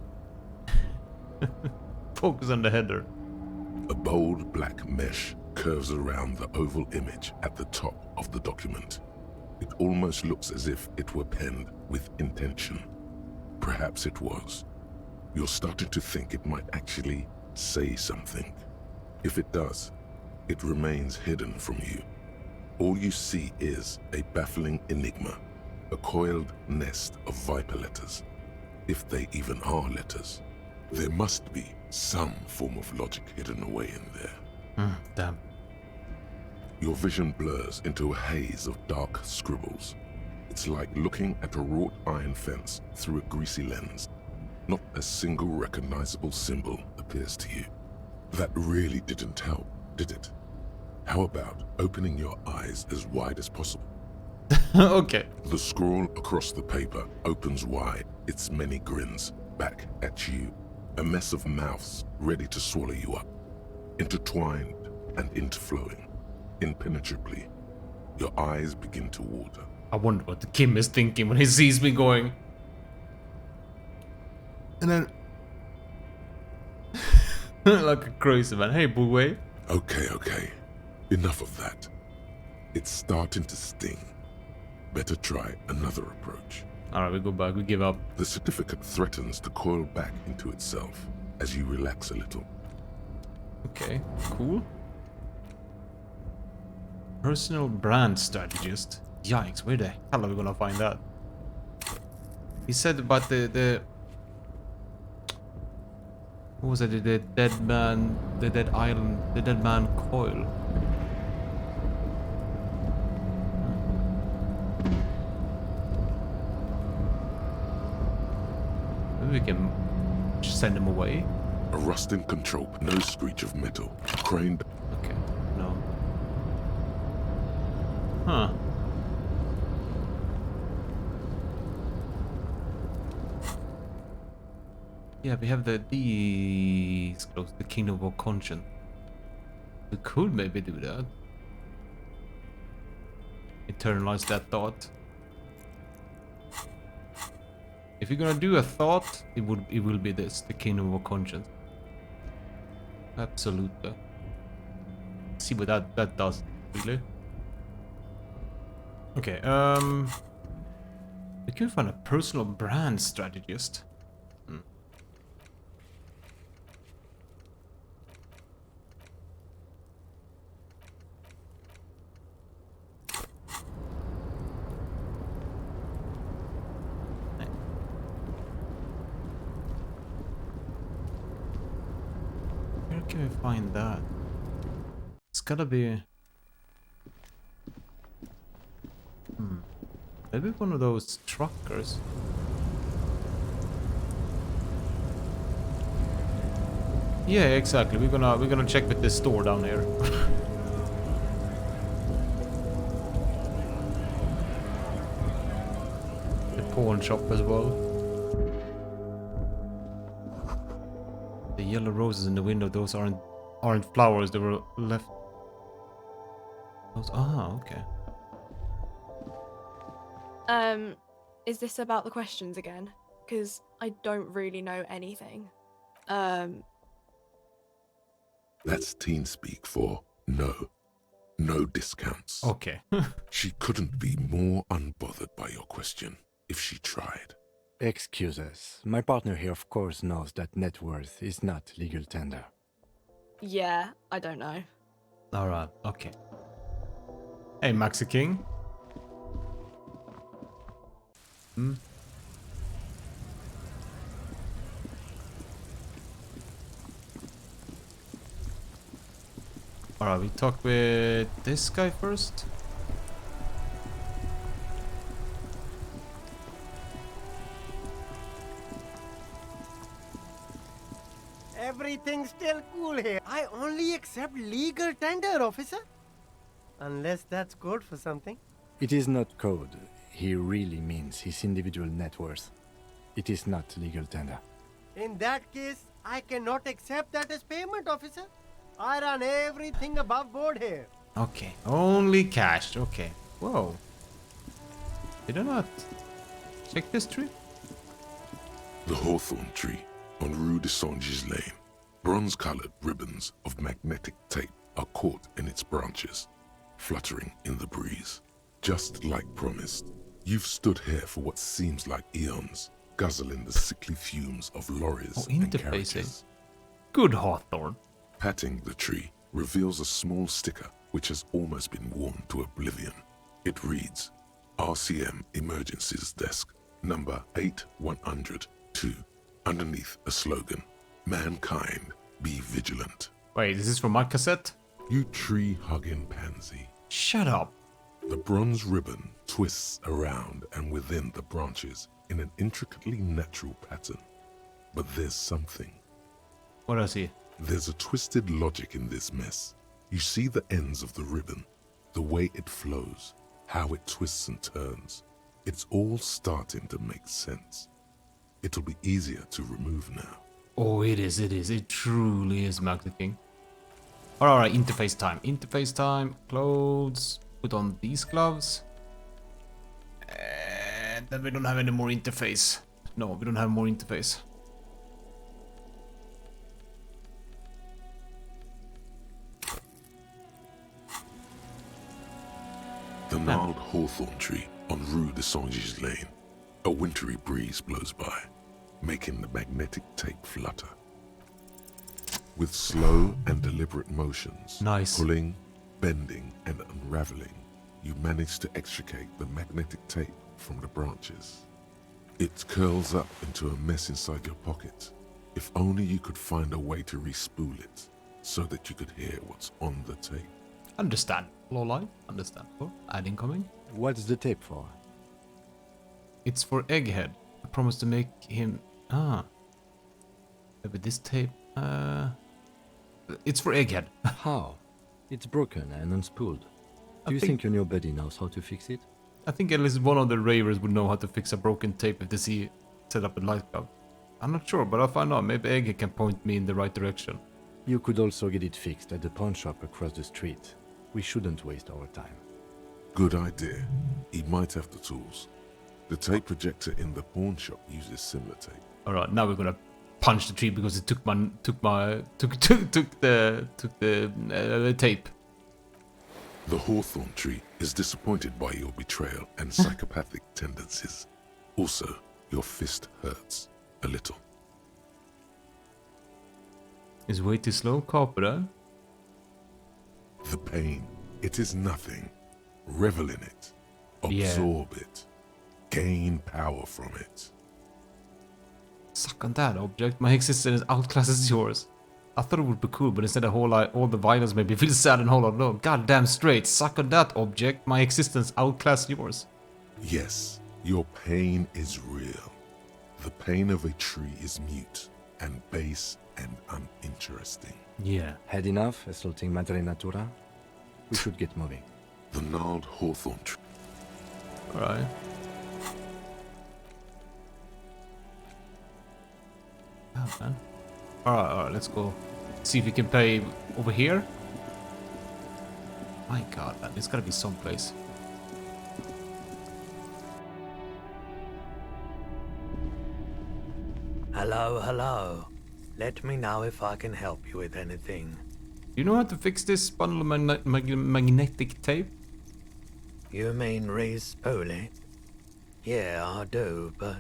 Focus on the header. A bold black mesh curves around the oval image at the top of the document. It almost looks as if it were penned with intention. Perhaps it was. You're starting to think it might actually say something. If it does, it remains hidden from you. All you see is a baffling enigma, a coiled nest of viper letters. If they even are letters. There must be some form of logic hidden away in there. Damn. Your vision blurs into a haze of dark scribbles. It's like looking at a wrought iron fence through a greasy lens. Not a single recognizable symbol appears to you. That really didn't help, did it? How about opening your eyes as wide as possible? Okay. The scroll across the paper opens wide, its many grins, back at you. A mess of mouths ready to swallow you up. Intertwined and interflowing. Impenetrably. Your eyes begin to water. I wonder what the Kim is thinking when he sees me going. And then... like a crazy man. Hey, boy. Okay. Enough of that. It's starting to sting. Better try another approach. Alright, we go back. We give up. The certificate threatens to coil back into itself as you relax a little. Okay, cool. Personal brand strategist. Yikes, where the hell are we gonna find that? He said about the what was it? The dead man, the dead island, the dead man coil. Maybe we can just send him away. A rusting control, no screech of metal. Craned. Okay, no. Huh. Yeah, we have these close, the Kingdom of Conscience. We could maybe do that. Internalize that thought. If you're gonna do a thought, it will be this, the Kingdom of Conscience. Absolutely. See what that does, really. Okay, we can find a personal brand strategist. Where can we find that? It's gotta be... Maybe one of those truckers. Yeah, exactly. We're gonna check with this store down here. The pawn shop as well. The yellow roses in the window, those aren't flowers, they were left. Those, okay. Is this about the questions again? Because I don't really know anything. That's teen speak for no. No discounts. Okay. She couldn't be more unbothered by your question if she tried. Excuse us. My partner here of course knows that net worth is not legal tender. Yeah, I don't know. Alright, okay. Hey, Maxi King. Alright, we talk with this guy first. Everything's still cool here. I only accept legal tender, officer. Unless that's code for something. It is not code. He really means his individual net worth. It is not legal tender. In that case, I cannot accept that as payment, officer. I run everything above board here. Okay, only cash. Okay. Whoa. Did I not check this tree? The hawthorn tree on Rue de Saint-Gilles Lane. Bronze-colored ribbons of magnetic tape are caught in its branches, fluttering in the breeze. Just like promised, you've stood here for what seems like eons, guzzling the sickly fumes of lorries and carriages. Good Hawthorne. Patting the tree reveals a small sticker which has almost been worn to oblivion. It reads, RCM Emergencies Desk, number 8102, underneath a slogan, Mankind, be vigilant. Wait, is this from my cassette? You tree-hugging pansy. Shut up. The bronze ribbon twists around and within the branches in an intricately natural pattern. But there's something. What I see? There's a twisted logic in this mess. You see the ends of the ribbon, the way it flows, how it twists and turns. It's all starting to make sense. It'll be easier to remove now. Oh, it is. It truly is, Mac the King. Alright, interface time. Interface time. Clothes. Put on these gloves. And then we don't have any more interface. No, we don't have more interface. The gnarled hawthorn tree on Rue de Saint-Gilles Lane. A wintry breeze blows by, making the magnetic tape flutter. With slow and deliberate motions, pulling, bending, and unraveling, you manage to extricate the magnetic tape from the branches. It curls up into a mess inside your pocket. If only you could find a way to respool it, so that you could hear what's on the tape. Understand. Lowlight. Understandable. Ad incoming. What's the tape for? It's for Egghead. I promised to make him... With this tape... It's for Egghead. How? It's broken and unspooled. Do you think your new buddy knows how to fix it? I think at least one of the ravers would know how to fix a broken tape if they see set up a light bulb. I'm not sure, but I'll find out. Maybe Egghead can point me in the right direction. You could also get it fixed at the pawn shop across the street. We shouldn't waste our time. Good idea. He might have the tools. The tape projector in the pawn shop uses similar tape. All right, now we're gonna punch the tree because it took the tape. The hawthorn tree is disappointed by your betrayal and psychopathic tendencies. Also, your fist hurts a little. Is way too slow, Copper? The pain, it is nothing. Revel in it. Absorb it. Gain power from it. Suck on that, object. My existence outclasses yours. I thought it would be cool, but instead all the violence made me feel sad and hollow. No, goddamn straight. Suck on that, object. My existence outclasses yours. Yes, your pain is real. The pain of a tree is mute and base and uninteresting. Yeah. Had enough assaulting Madre Natura? We should get moving. The gnarled hawthorn tree. Alright. Oh, man. Alright, let's go. See if we can play over here. My god, man, there's gotta be someplace. Hello, hello. Let me know if I can help you with anything. Do you know how to fix this bundle of magnetic tape? You mean re-spool it? Yeah, I do, but...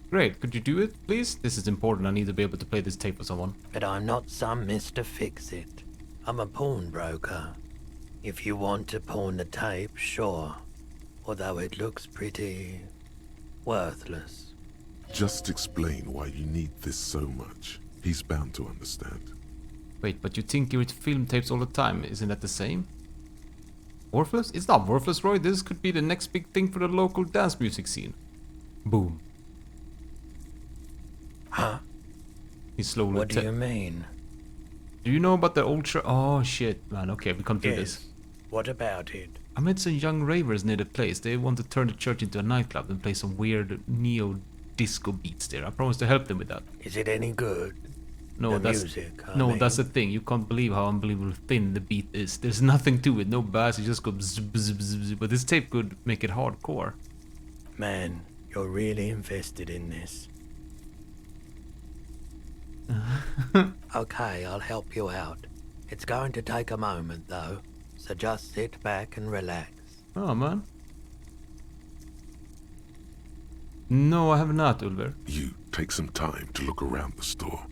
Great, could you do it, please? This is important, I need to be able to play this tape for someone. But I'm not some Mr. Fix-It. I'm a pawnbroker. If you want to pawn the tape, sure. Although it looks pretty... worthless. Just explain why you need this so much. He's bound to understand. Wait, but you tinker with film tapes all the time, isn't that the same? Worthless? It's not worthless, Roy. This could be the next big thing for the local dance music scene. Boom. Huh? He slowly... What do you mean? Do you know about the old church? Oh shit, man. Okay, we can't do this. What about it? I met some young ravers near the place. They want to turn the church into a nightclub and play some weird neo-disco beats there. I promised to help them with that. Is it any good? No, The that's music, I no, mean. that's the thing. You can't believe how unbelievably thin the beat is. There's nothing to it, no bass. You just go bzz, bzz, bzz, bzz. But this tape could make it hardcore. Man, you're really invested in this. Okay, I'll help you out. It's going to take a moment, though, so just sit back and relax. Oh man. No, I have not, Ulver. You take some time to look around the store.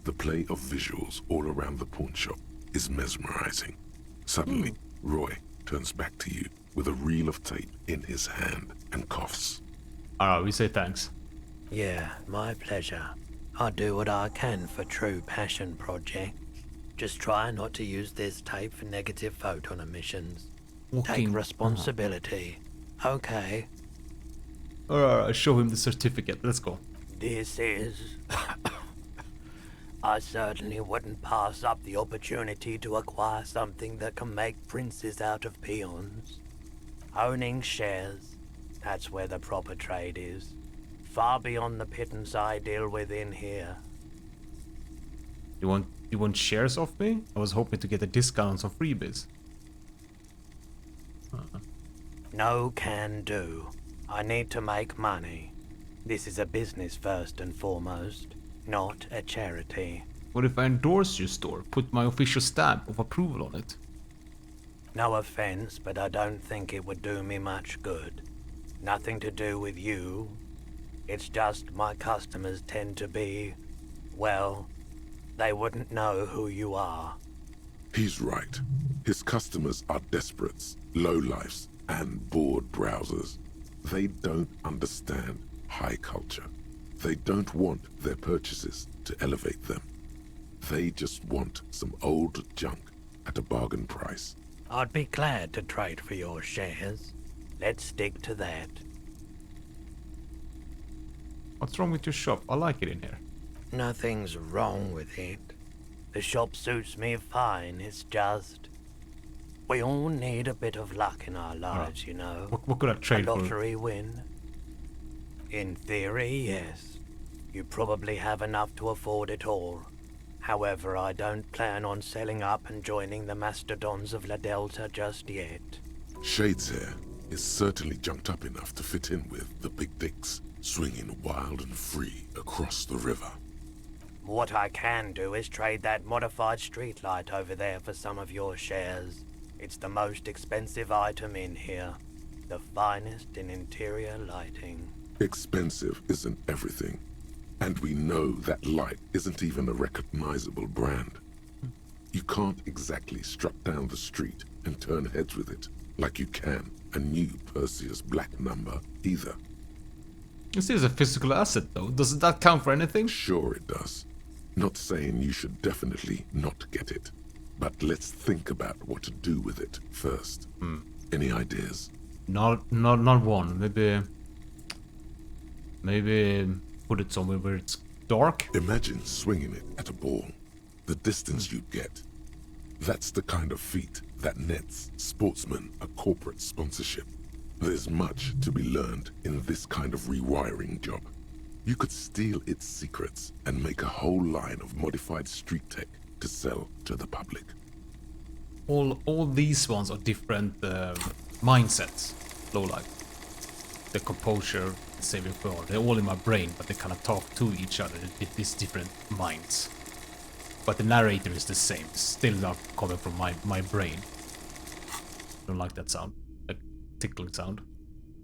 The play of visuals all around the pawn shop is mesmerizing. Suddenly, Roy turns back to you with a reel of tape in his hand and coughs. Alright, we say thanks. Yeah, my pleasure. I'll do what I can for true passion projects. Just try not to use this tape for negative photon emissions. Take responsibility. Okay. Alright, show him the certificate. Let's go. This is... I certainly wouldn't pass up the opportunity to acquire something that can make princes out of peons. Owning shares, that's where the proper trade is. Far beyond the pittance I deal with in here. You want shares off me? I was hoping to get a discount on some freebies. No can do. I need to make money. This is a business first and foremost, not a charity. What if I endorse your store? Put my official stamp of approval on it? No offense, but I don't think it would do me much good. Nothing to do with you. It's just my customers tend to be, well, they wouldn't know who you are. He's right. His customers are desperates, lowlifes, and bored browsers. They don't understand high culture. They don't want their purchases to elevate them. They just want some old junk at a bargain price. I'd be glad to trade for your shares. Let's stick to that. What's wrong with your shop? I like it in here. Nothing's wrong with it. The shop suits me fine, it's just... We all need a bit of luck in our lives, you know. What could I trade a for? lottery win? In theory, yes. You probably have enough to afford it all. However, I don't plan on selling up and joining the mastodons of La Delta just yet. Shade's hair is certainly junked up enough to fit in with the big dicks, swinging wild and free across the river. What I can do is trade that modified streetlight over there for some of your shares. It's the most expensive item in here. The finest in interior lighting. Expensive isn't everything. And we know that light isn't even a recognizable brand. You can't exactly strut down the street and turn heads with it like you can a new Perseus Black number either. This is a physical asset though. Doesn't that count for anything? Sure it does. Not saying you should definitely not get it. But let's think about what to do with it first. Any ideas? Not one. Maybe put it somewhere where it's dark. Imagine swinging it at a ball. The distance you'd get. That's the kind of feat that nets sportsmen a corporate sponsorship. There's much to be learned in this kind of rewiring job. You could steal its secrets and make a whole line of modified street tech to sell to the public. All these ones are different mindsets. Low life. The composure, the saving throw, they're all in my brain, but they kind of talk to each other. These different minds. But the narrator is the same. Still not coming from my brain. Don't like that sound. Like tickling sound.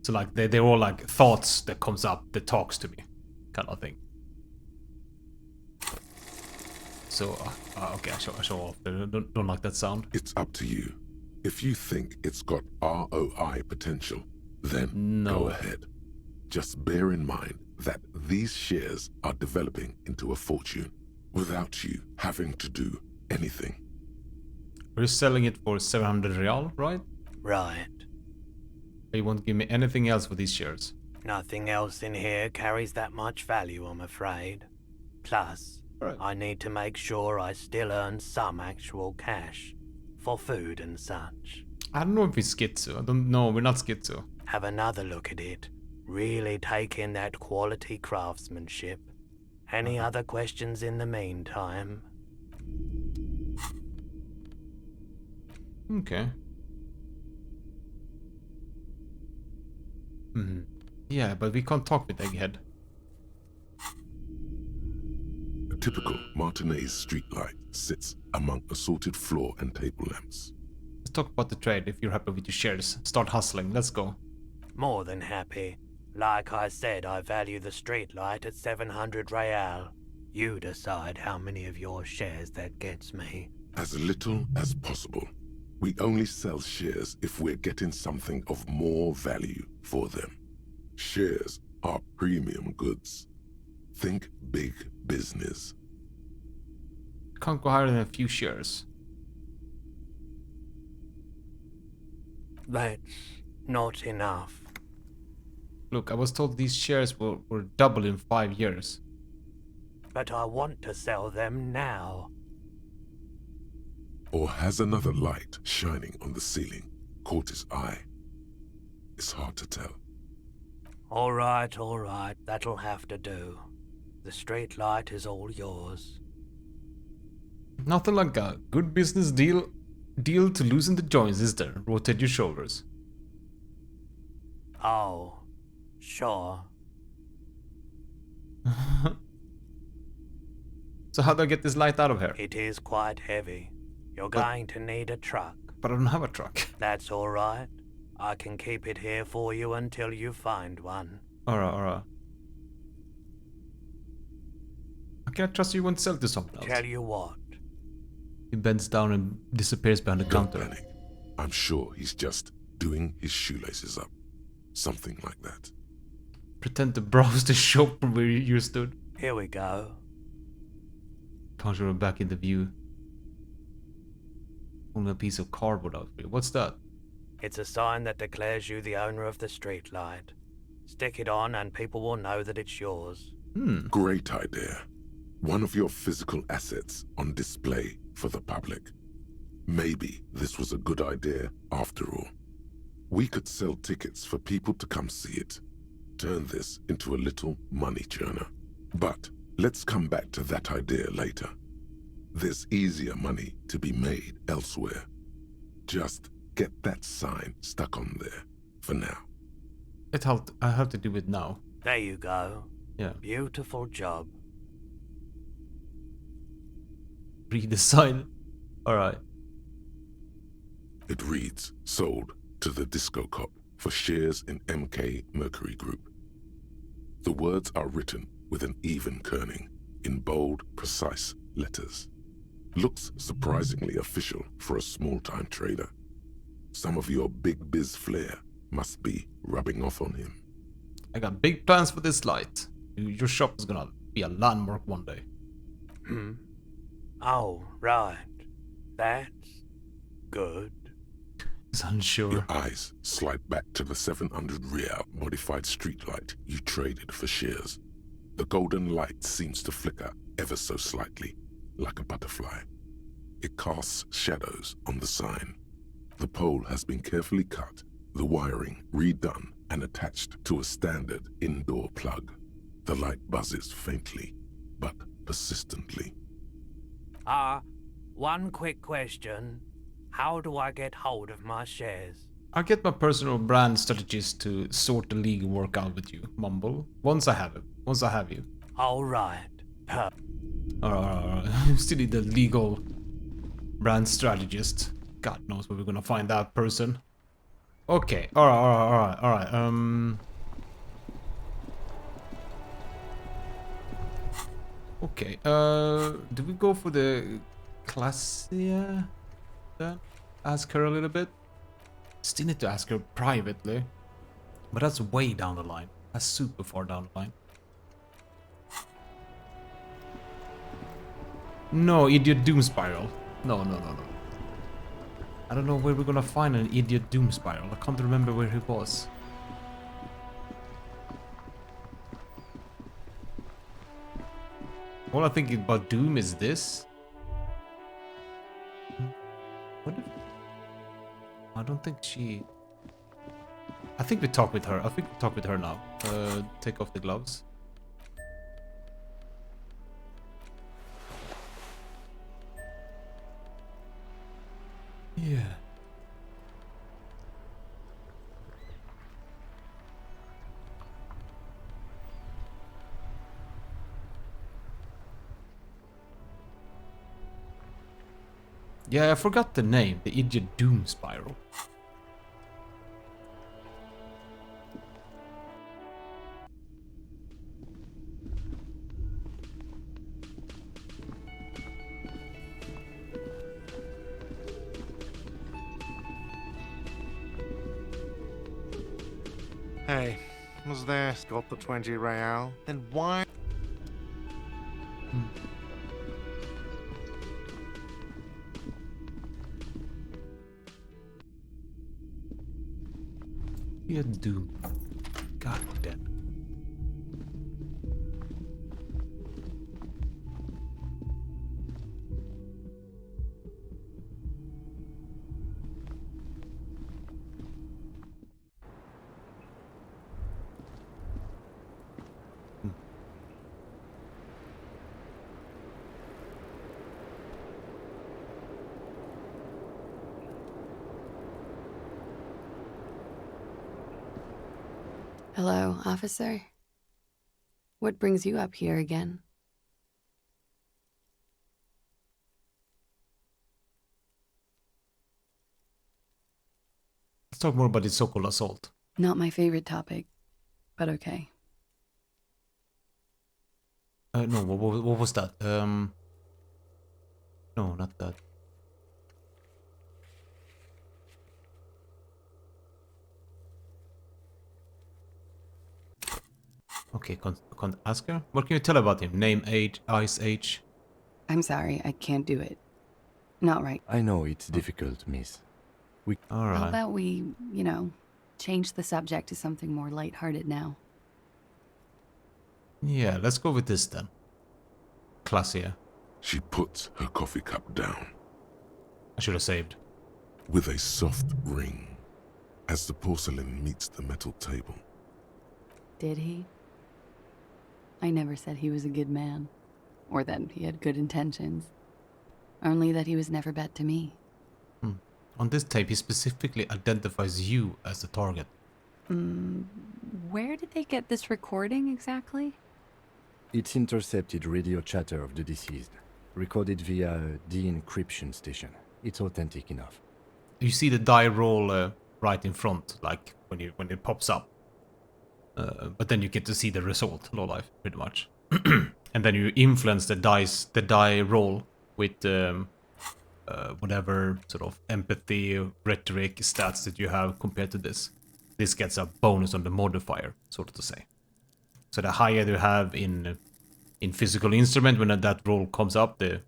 So like they're all like thoughts that comes up that talks to me. Kind of thing. So, okay, I show off. Don't like that sound. It's up to you. If you think it's got ROI potential, then go ahead. Just bear in mind that these shares are developing into a fortune without you having to do anything. We're selling it for 700 real, right? Right. You won't give me anything else for these shares. Nothing else in here carries that much value, I'm afraid. Plus, I need to make sure I still earn some actual cash for food and such. I don't know if it's schizo. I don't know. We're not schizo. Have another look at it. Really take in that quality craftsmanship. Any other questions in the meantime? Okay. Yeah, but we can't talk with Egghead. A typical Martinez streetlight sits among assorted floor and table lamps. Let's talk about the trade if you're happy with your shares. Start hustling, let's go. More than happy. Like I said, I value the streetlight at 700 real. You decide how many of your shares that gets me. As little as possible. We only sell shares if we're getting something of more value for them. Shares are premium goods. Think big business. Can't go higher than a few shares. That's not enough. Look, I was told these shares will double in 5 years. But I want to sell them now. Or has another light shining on the ceiling caught his eye? It's hard to tell. All right, that'll have to do. The street light is all yours. Nothing like a good business deal to loosen the joints, is there? Rotate your shoulders. Oh, sure. So how do I get this light out of here? It is quite heavy. You're going to need a truck. But I don't have a truck. That's all right. I can keep it here for you until you find one. Alright. I can't trust you won't sell to someone else. Tell you what. He bends down and disappears behind the Don't counter. panic. I'm sure he's just doing his shoelaces up. Something like that. Pretend to browse the shop from where you stood. Here we go. Conjure him back into view. Only a piece of cardboard out here. What's that? It's a sign that declares you the owner of the street light. Stick it on and people will know that it's yours. Great idea. One of your physical assets on display for the public. Maybe this was a good idea after all. We could sell tickets for people to come see it. Turn this into a little money churner. But let's come back to that idea later. There's easier money to be made elsewhere. Just get that sign stuck on there for now. I have to do it now. There you go. Yeah. Beautiful job. Read the sign. Alright. It reads, sold to the Disco Cop for shares in MK Mercury Group. The words are written with an even kerning, in bold, precise letters. Looks surprisingly official for a small-time trader. Some of your big biz flair must be rubbing off on him. I got big plans for this light. Your shop is gonna be a landmark one day. Oh, right. That's good. He's unsure. Your eyes slide back to the 700 real modified streetlight you traded for shares. The golden light seems to flicker ever so slightly, like a butterfly. It casts shadows on the sign. The pole has been carefully cut, the wiring redone and attached to a standard indoor plug. The light buzzes faintly, but persistently. One quick question. How do I get hold of my shares? I'll get my personal brand strategist to sort the legal work out with you, Mumble. Once I have it. Once I have you. Alright. Alright. Still need the legal brand strategist. God knows where we're gonna find that person. Okay. Alright. Okay. Do we go for the Classia? Then ask her a little bit. Still need to ask her privately, but that's way down the line. That's super far down the line. No, idiot doom spiral. No. I don't know where we're gonna find an idiot doom spiral. I can't remember where he was. All I think about Doom is this. What if... I don't think she... I think we talk with her. I think we talk with her now. Take off the gloves. Yeah. Yeah, I forgot the name. The Idiot Doom Spiral. Hey, was there got the 20 real? Then why? Idiot Doom. God damn. Hello, officer. What brings you up here again? Let's talk more about this so-called assault. Not my favorite topic, but okay. No, what was that? No, not that. Okay, can't ask her. What can you tell about him? Name, age, eyes, age? I'm sorry, I can't do it. Not right. I know it's difficult, miss. How Alright. about we, change the subject to something more lighthearted now? Yeah, let's go with this then. Classier. She puts her coffee cup down. I should have saved. With a soft ring, as the porcelain meets the metal table. Did he? I never said he was a good man, or that he had good intentions. Only that he was never bad to me. On this tape, he specifically identifies you as the target. Where did they get this recording exactly? It's intercepted radio chatter of the deceased, recorded via a de-encryption station. It's authentic enough. You see the die roll right in front, like when it pops up. But then you get to see the result, low life, pretty much. And then you influence the die roll with whatever sort of empathy, rhetoric, stats that you have compared to this. This gets a bonus on the modifier, sort of to say. So the higher you have in physical instrument, when that roll comes up, the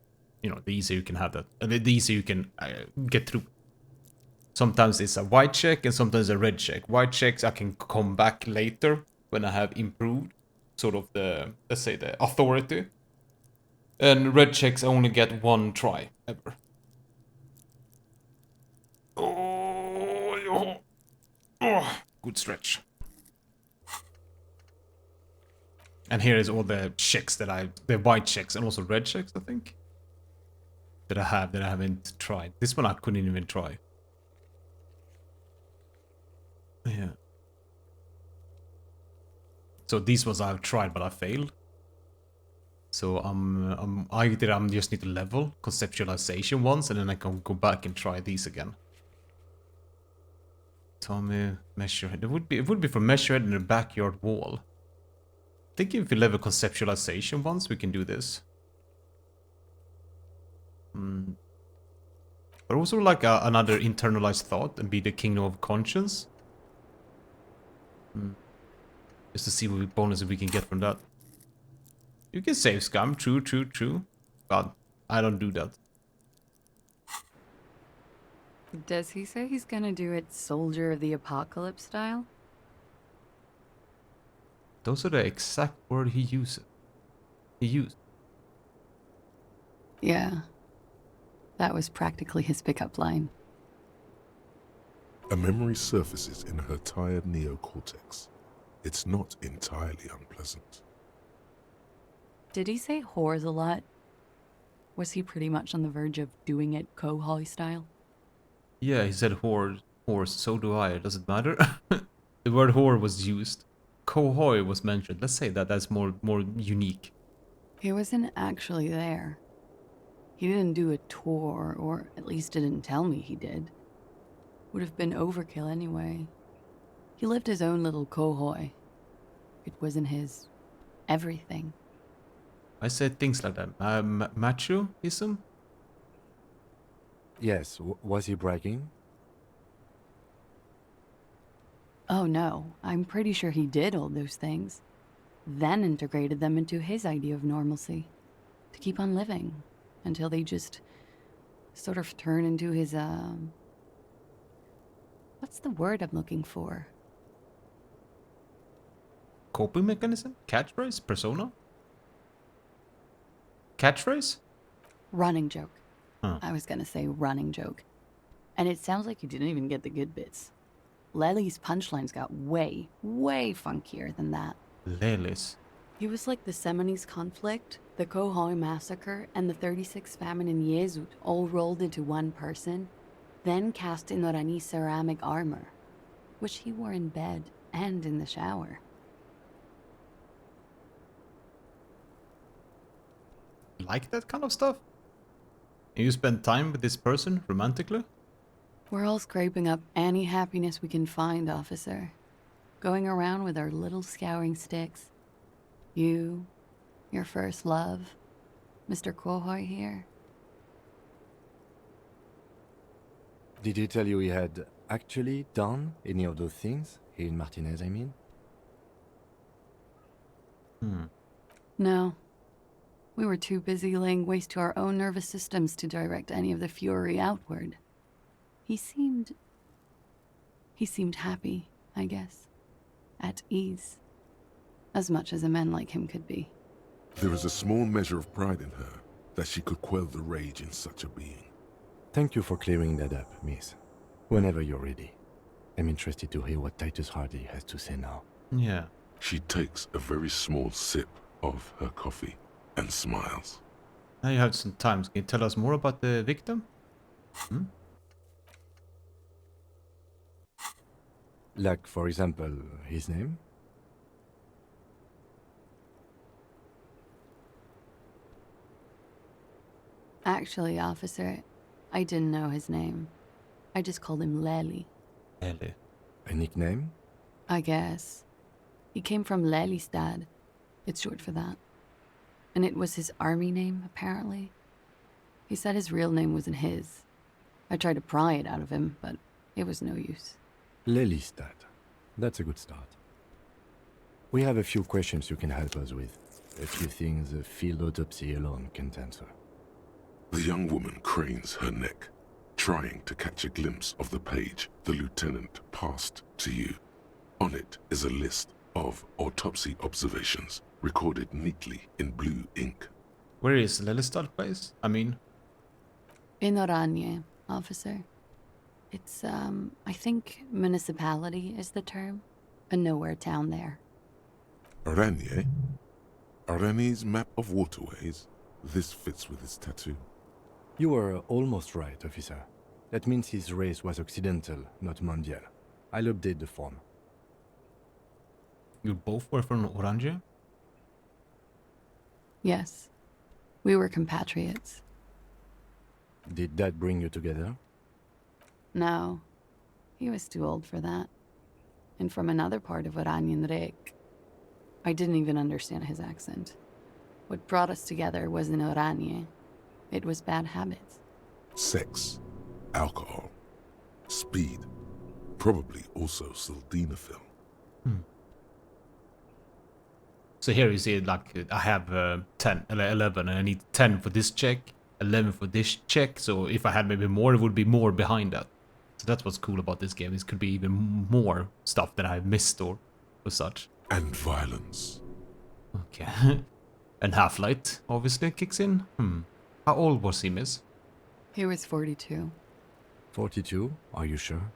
easier you can have that, the easier you can get through. Sometimes it's a white check and sometimes a red check. White checks I can come back later when I have improved sort of the, let's say, the authority. And red checks I only get one try ever. Oh, good stretch. And here is all the checks the white checks and also red checks, I think, that I haven't tried. This one I couldn't even try. Yeah. So these ones I've tried, but I failed. So I'm just need to level conceptualization once, and then I can go back and try these again. Tommy, measure head. It would be for measure head in the backyard wall. I think if we level conceptualization once, we can do this. But also like another internalized thought and be the kingdom of conscience. Just to see what bonuses we can get from that. You can save scum, true. But I don't do that. Does he say he's gonna do it Soldier of the Apocalypse style? Those are the exact word he used. Yeah. That was practically his pickup line. A memory surfaces in her tired neocortex. It's not entirely unpleasant. Did he say whores a lot? Was he pretty much on the verge of doing it Kohoi style? Yeah, he said horse, so do I. Does it matter? The word whore was used. Kohoi was mentioned. Let's say that that's more unique. He wasn't actually there. He didn't do a tour, or at least didn't tell me he did. Would have been overkill anyway. He lived his own little kohoi. It wasn't his everything. I said things like that. Macho-ism? Yes, was he bragging? Oh no, I'm pretty sure he did all those things. Then integrated them into his idea of normalcy. To keep on living. Until they just sort of turn into his, what's the word I'm looking for? Coping mechanism? Catchphrase? Persona? Catchphrase? Running joke. Huh. I was gonna say running joke. And it sounds like you didn't even get the good bits. Lely's punchlines got way, way funkier than that. Lelis. He was like the Seminese conflict, the Kohoi massacre, and the 36 famine in Yezut all rolled into one person, then cast in Orani's ceramic armor, which he wore in bed and in the shower. Like that kind of stuff? You spend time with this person romantically? We're all scraping up any happiness we can find, officer. Going around with our little scouring sticks. You, your first love, Mr. Kohoi here. Did he tell you he had actually done any of those things? He in Martinez, I mean? No. We were too busy laying waste to our own nervous systems to direct any of the fury outward. He seemed happy, I guess. At ease. As much as a man like him could be. There is a small measure of pride in her that she could quell the rage in such a being. Thank you for clearing that up, miss. Whenever you're ready. I'm interested to hear what Titus Hardy has to say now. Yeah. She takes a very small sip of her coffee and smiles. Now you have some time. Can you tell us more about the victim? Like, for example, his name? Actually, officer, I didn't know his name. I just called him Lely. Lely. A nickname? I guess. He came from Lelystad. It's short for that. And it was his army name, apparently. He said his real name wasn't his. I tried to pry it out of him, but it was no use. Lelystad. That's a good start. We have a few questions you can help us with. A few things a field autopsy alone can't answer. The young woman cranes her neck, trying to catch a glimpse of the page the lieutenant passed to you. On it is a list of autopsy observations recorded neatly in blue ink. Where is Lelystad place? I mean... In Oranje, officer. It's, I think municipality is the term. A nowhere town there. Oranje? Oranje's map of waterways? This fits with his tattoo. You were almost right, officer. That means his race was occidental, not mondial. I'll update the form. You both were from Oranje? Yes. We were compatriots. Did that bring you together? No. He was too old for that. And from another part of Oranjenrek. I didn't even understand his accent. What brought us together wasn't Oranje. It was bad habits. Sex, alcohol, speed, probably also sildenafil. So here you see, like, I have 11, and I need 10 for this check, 11 for this check, so if I had maybe more, it would be more behind that. So that's what's cool about this game. This could be even more stuff that I've missed or such. And violence. Okay. And Half-Light, obviously, kicks in. How old was he, miss? He was 42. 42? Are you sure?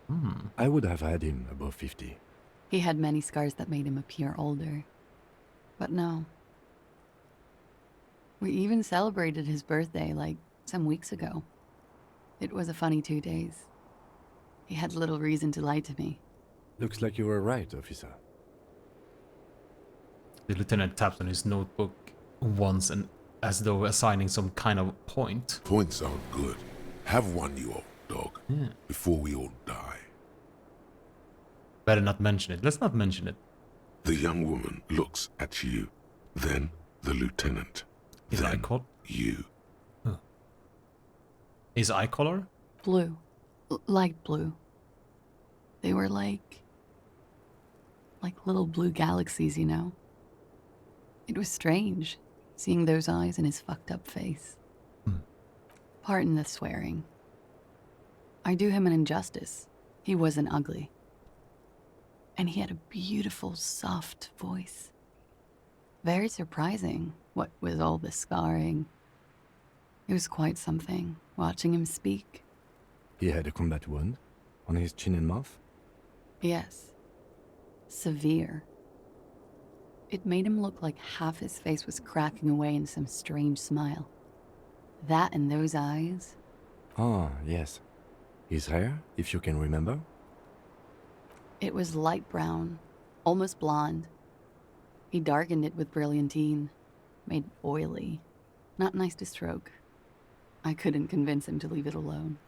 I would have had him above 50. He had many scars that made him appear older. But no. We even celebrated his birthday, like, some weeks ago. It was a funny 2 days. He had little reason to lie to me. Looks like you were right, officer. The lieutenant taps on his notebook once and as though assigning some kind of point. Points aren't good. Have one, you old dog, Yeah. before we all die. Better not mention it. Let's not mention it. The young woman looks at you, then the lieutenant, His eye then color? you. His eye color? Blue. Light blue. They were like little blue galaxies, you know? It was strange, seeing those eyes in his fucked up face. Pardon the swearing. I do him an injustice. He wasn't ugly. And he had a beautiful, soft voice. Very surprising, what with all the scarring. It was quite something, watching him speak. He had a combat wound on his chin and mouth? Yes. Severe. It made him look like half his face was cracking away in some strange smile. That and those eyes. Ah, yes. His hair, if you can remember? It was light brown, almost blonde. He darkened it with brilliantine, made it oily. Not nice to stroke. I couldn't convince him to leave it alone.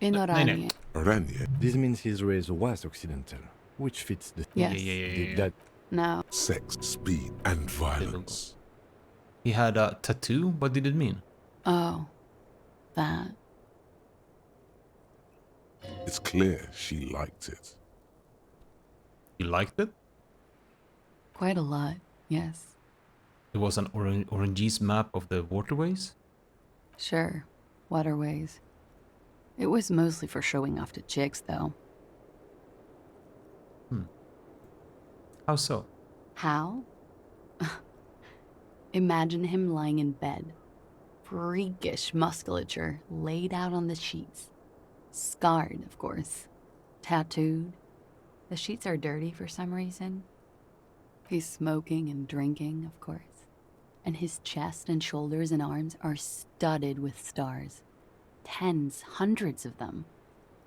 In Oranje. Oranje? This means his race was Occidental, which fits the... Yes. Did that... No. Sex, speed, and violence. He had a tattoo? What did it mean? Oh, that. It's clear she liked it. You liked it? Quite a lot, yes. It was an Orange's map of the waterways? Sure, waterways. It was mostly for showing off to chicks, though. How so? How? Imagine him lying in bed. Freakish musculature laid out on the sheets. Scarred, of course. Tattooed. The sheets are dirty for some reason. He's smoking and drinking, of course. And his chest and shoulders and arms are studded with stars. Tens, hundreds of them.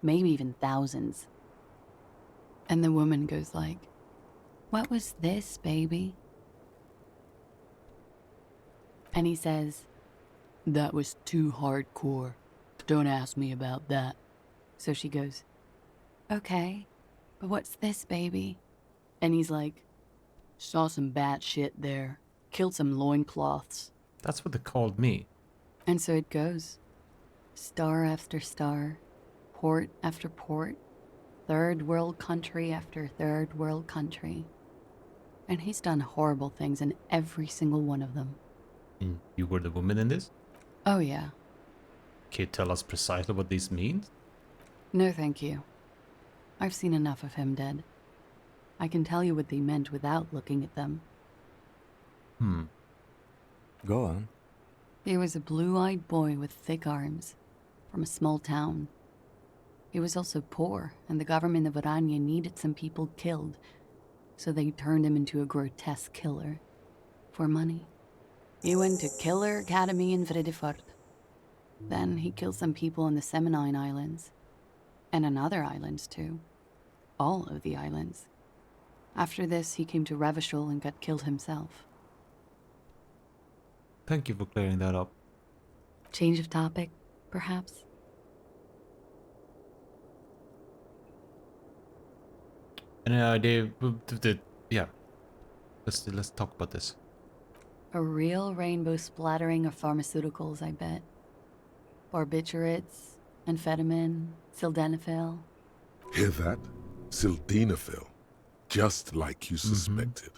Maybe even thousands. And the woman goes like, "What was this, baby?" And he says, "That was too hardcore. Don't ask me about that." So she goes, "Okay, but what's this, baby?" And he's like, "Saw some bat shit there. Killed some loincloths." That's what they called me. And so it goes. Star after star, port after port, third world country after third world country. And he's done horrible things in every single one of them. And you were the woman in this? Oh yeah. Can you tell us precisely what this means? No thank you. I've seen enough of him dead. I can tell you what they meant without looking at them. Go on. He was a blue-eyed boy with thick arms, from a small town. He was also poor, and the government of Oranje needed some people killed, so they turned him into a grotesque killer. For money. He went to Killer Academy in Vredefort. Then he killed some people in the Seminine Islands. And on other islands, too. All of the islands. After this, he came to Revachol and got killed himself. Thank you for clearing that up. Change of topic, perhaps? Any idea? Yeah. Let's talk about this. A real rainbow splattering of pharmaceuticals, I bet. Barbiturates, amphetamine, sildenafil. Hear that? Sildenafil. Just like you suspected.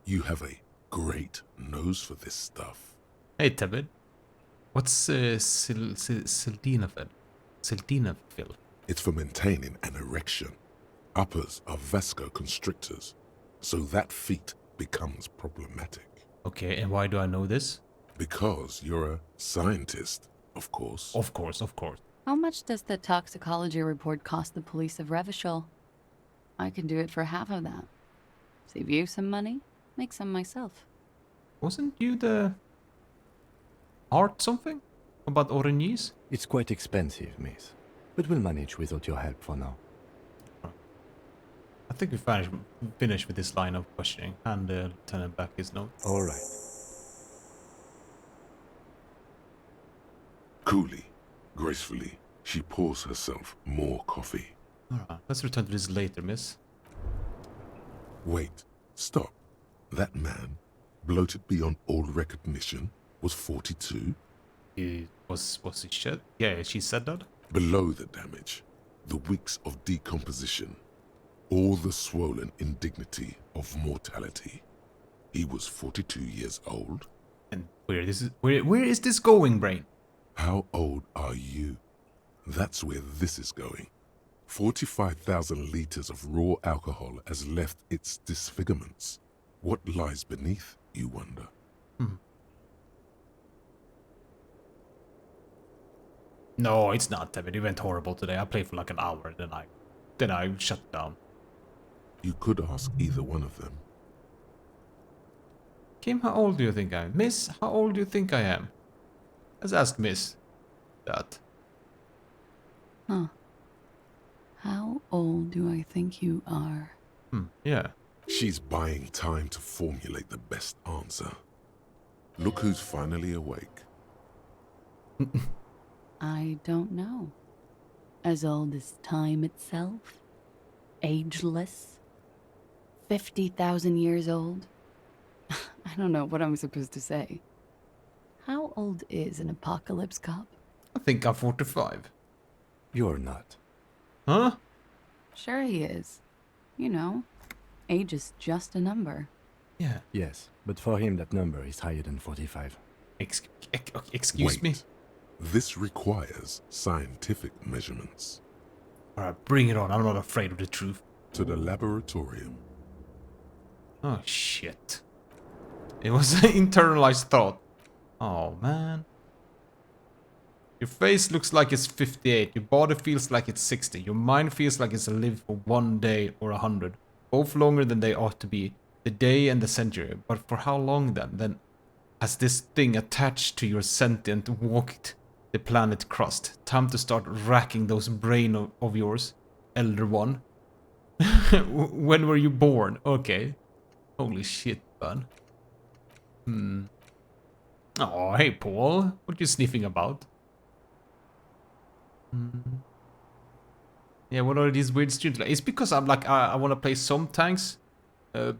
You have a great nose for this stuff. Hey, Tebet. What's sildenafil? Sildenafil. It's for maintaining an erection. Uppers are vasoconstrictors, so that feat becomes problematic. Okay, and why do I know this? Because you're a scientist, of course. Of course, of course. How much does the toxicology report cost the police of Revachol? I can do it for half of that. Save you some money, make some myself. Wasn't you the art something? about oranges? It's quite expensive, miss. But we'll manage without your help for now. I think we finished with this line of questioning. Hand the lieutenant back his note. All right. Coolly, gracefully, she pours herself more coffee. Alright, let's return to this later, miss. Wait, stop. That man, bloated beyond all recognition, was 42? Was he shit? Yeah, she said that? Below the damage, the weeks of decomposition, all the swollen indignity of mortality. He was 42 years old. And where is this going, Brain? How old are you? That's where this is going. 45,000 liters of raw alcohol has left its disfigurements. What lies beneath, you wonder? No, it's not, David. It went horrible today. I played for like an hour, then I shut down. You could ask either one of them. Kim, how old do you think I am? Miss, how old do you think I am? Let's ask Miss that. Huh. How old do I think you are? Yeah. She's buying time to formulate the best answer. Look who's finally awake. I don't know. As old as time itself? Ageless? 50,000 years old? I don't know what I'm supposed to say. How old is an apocalypse cop? I think I'm 45. You're not. Huh? Sure he is. You know, age is just a number. Yeah. Yes, but for him that number is higher than 45. Excuse me? This requires scientific measurements. Alright, bring it on. I'm not afraid of the truth. To the laboratorium. Oh, shit. It was an internalized thought. Oh, man. Your face looks like it's 58. Your body feels like it's 60. Your mind feels like it's lived for 1 day or 100. Both longer than they ought to be. The day and the century. But for how long then? Then has this thing attached to your sentient walked the planet crust? Time to start racking those brain of yours, Elder One. When were you born? Okay. Holy shit, bud. Oh, hey, Paul. What you sniffing about? Yeah, what are these weird streams like? It's because I'm like, I want to play some tanks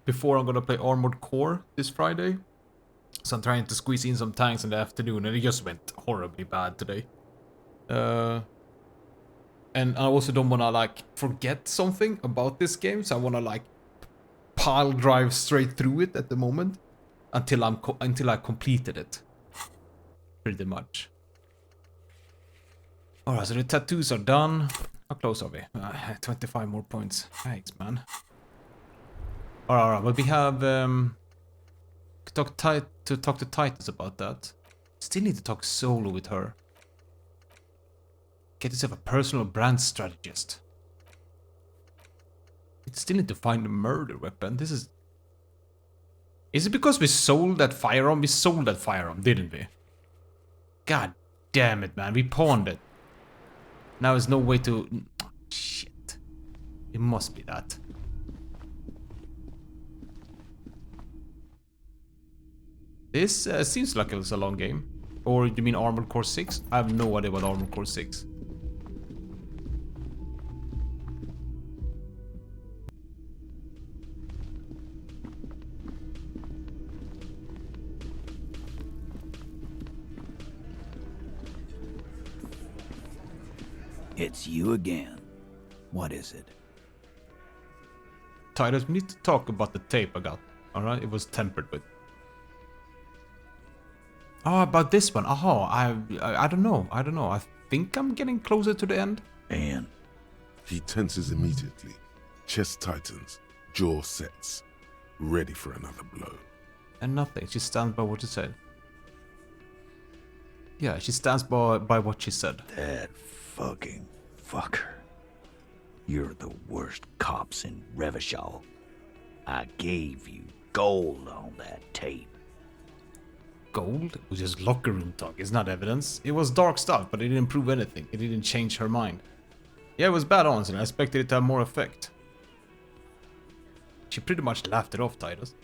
before I'm gonna play Armored Core this Friday. So I'm trying to squeeze in some tanks in the afternoon, and it just went horribly bad today. And I also don't want to like forget something about this game, so I want to like pile drive straight through it at the moment until I completed it. Pretty much. Alright, so the tattoos are done. How close are we? 25 more points. Thanks, man. Alright, but we have to talk to Titus about that. Still need to talk solo with her. Get yourself a personal brand strategist. We still need to find a murder weapon. This is... Is it because we sold that firearm? We sold that firearm, didn't we? God damn it, man. We pawned it. Now there's no way to... Shit. It must be that. This seems like it's a long game. Or you mean Armored Core 6? I have no idea about Armored Core 6. It's you again. What is it? Titus, we need to talk about the tape I got. Alright, it was tampered with. Oh, about this one. Oh, I don't know. I think I'm getting closer to the end. And he tenses immediately. Chest tightens. Jaw sets. Ready for another blow. And nothing. She stands by what she said. Yeah, she stands by what she said. That fucking fucker. You're the worst cops in Revachol. I gave you gold on that tape. gold? It was just locker room talk. It's not evidence. It was dark stuff, but it didn't prove anything. It didn't change her mind. Yeah, it was bad honestly. I expected it to have more effect. She pretty much laughed it off, Titus.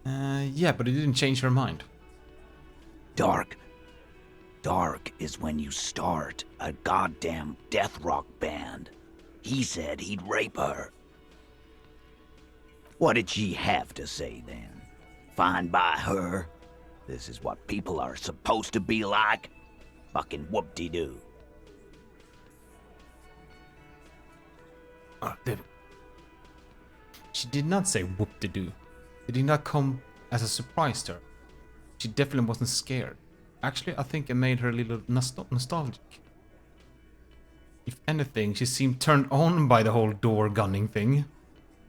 Yeah, but it didn't change her mind. Dark. Dark is when you start a goddamn death rock band. He said he'd rape her. What did she have to say then? Fine by her? This is what people are supposed to be like? Fucking whoop-de-doo. She did not say whoop-de-doo. It did not come as a surprise to her. She definitely wasn't scared. Actually, I think it made her a little nostalgic. If anything, she seemed turned on by the whole door gunning thing.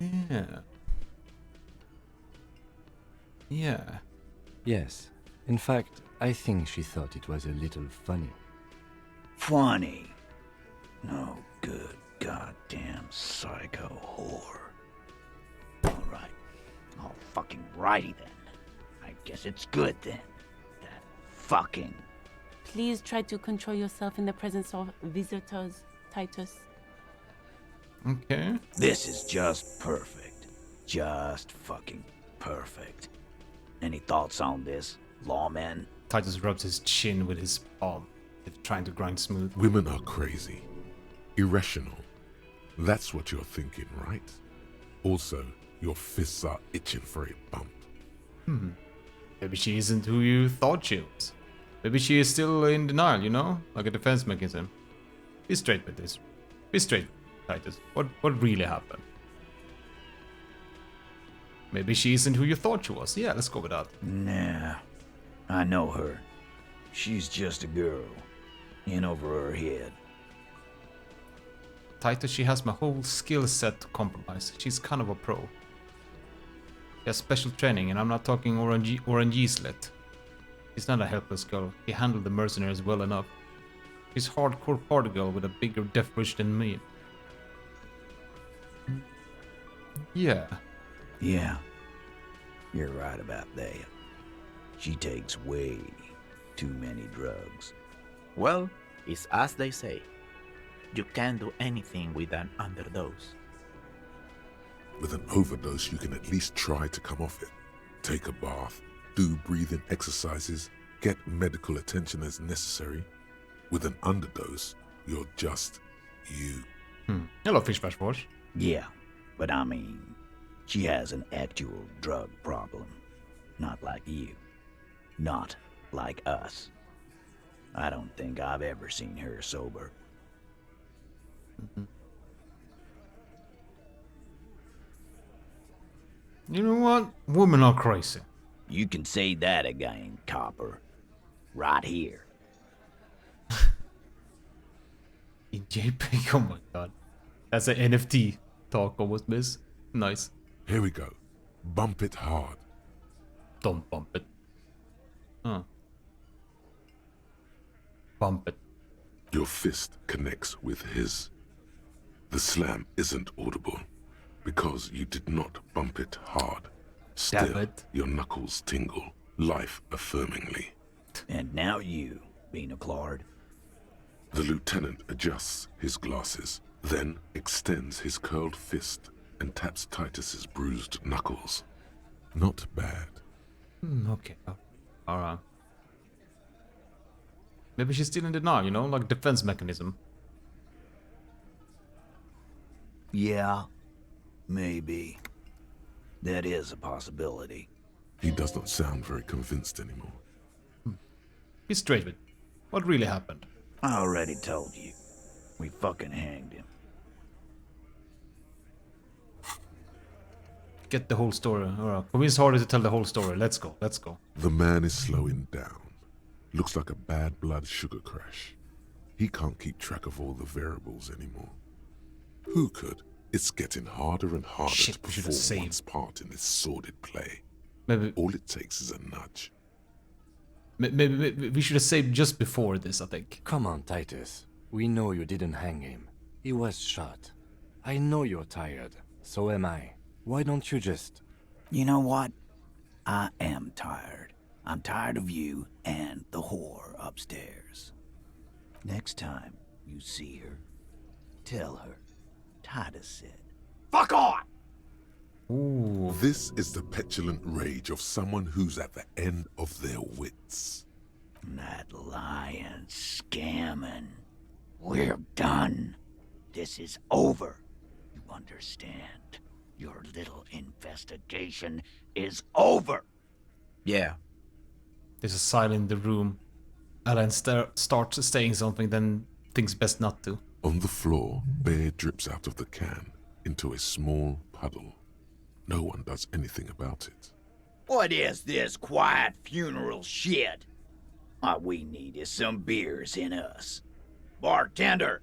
Yeah. Yeah. Yes. In fact, I think she thought it was a little funny. Funny? No good goddamn psycho whore. Alright. All fucking righty then. I guess it's good then. That fucking... Please try to control yourself in the presence of visitors, Titus. Okay. This is just perfect. Just fucking perfect. Any thoughts on this, lawman? Titus rubs his chin with his palm, trying to grind smooth. Women are crazy. Irrational. That's what you're thinking, right? Also, your fists are itching for a bump. Maybe she isn't who you thought she was. Maybe she is still in denial, you know? Like a defense mechanism. Be straight with this. Be straight, Titus. What really happened? Maybe she isn't who you thought she was. Yeah, let's go with that. Nah. I know her. She's just a girl. In over her head. Titus, she has my whole skill set to compromise. She's kind of a pro. She has special training, and I'm not talking orangey slit. She's not a helpless girl. She handled the mercenaries well enough. She's hardcore party girl with a bigger death wish than me. Yeah. Yeah. You're right about that. She takes way too many drugs. Well, it's as they say. You can't do anything with an underdose. With an overdose, you can at least try to come off it. Take a bath, do breathing exercises, get medical attention as necessary. With an underdose, you're just you. Hello, Fish Bash Boys. Yeah, but I mean, she has an actual drug problem. Not like you. Not like us. I don't think I've ever seen her sober. You know what? Women are crazy. You can say that again, copper. Right here. In JPEG, oh my god. That's an NFT talk almost, miss. Nice. Here we go. Bump it hard. Don't bump it. Bump it. Your fist connects with his. The slam isn't audible because you did not bump it hard. Still, your knuckles tingle, life-affirmingly. And now you, Bina Claude. The lieutenant adjusts his glasses, then extends his curled fist and taps Titus's bruised knuckles. Not bad. Okay. Alright. Maybe she's still in denial, you know, like defense mechanism. Yeah, maybe. That is a possibility. He does not sound very convinced anymore. Be straight with what really happened. I already told you. We fucking hanged him. Get the whole story. Alright, convince Hardy to tell the whole story. Let's go, let's go. The man is slowing down. Looks like a bad blood sugar crash. He can't keep track of all the variables anymore. Who could? It's getting harder and harder to perform one's part in this sordid play. Maybe all it takes is a nudge. Maybe we should have saved just before this, I think. Come on, Titus. We know you didn't hang him. He was shot. I know you're tired. So am I. Why don't you just... You know what? I am tired. I'm tired of you and the whore upstairs. Next time you see her, tell her Titus said, "Fuck on!" Ooh. This is the petulant rage of someone who's at the end of their wits. That lying, scamming. We're done. This is over. You understand? Your little investigation is over. Yeah. There's a silence in the room. Alan starts saying something, then thinks best not to. On the floor, beer drips out of the can into a small puddle. No one does anything about it. What is this quiet funeral shit? What we need is some beers in us. Bartender,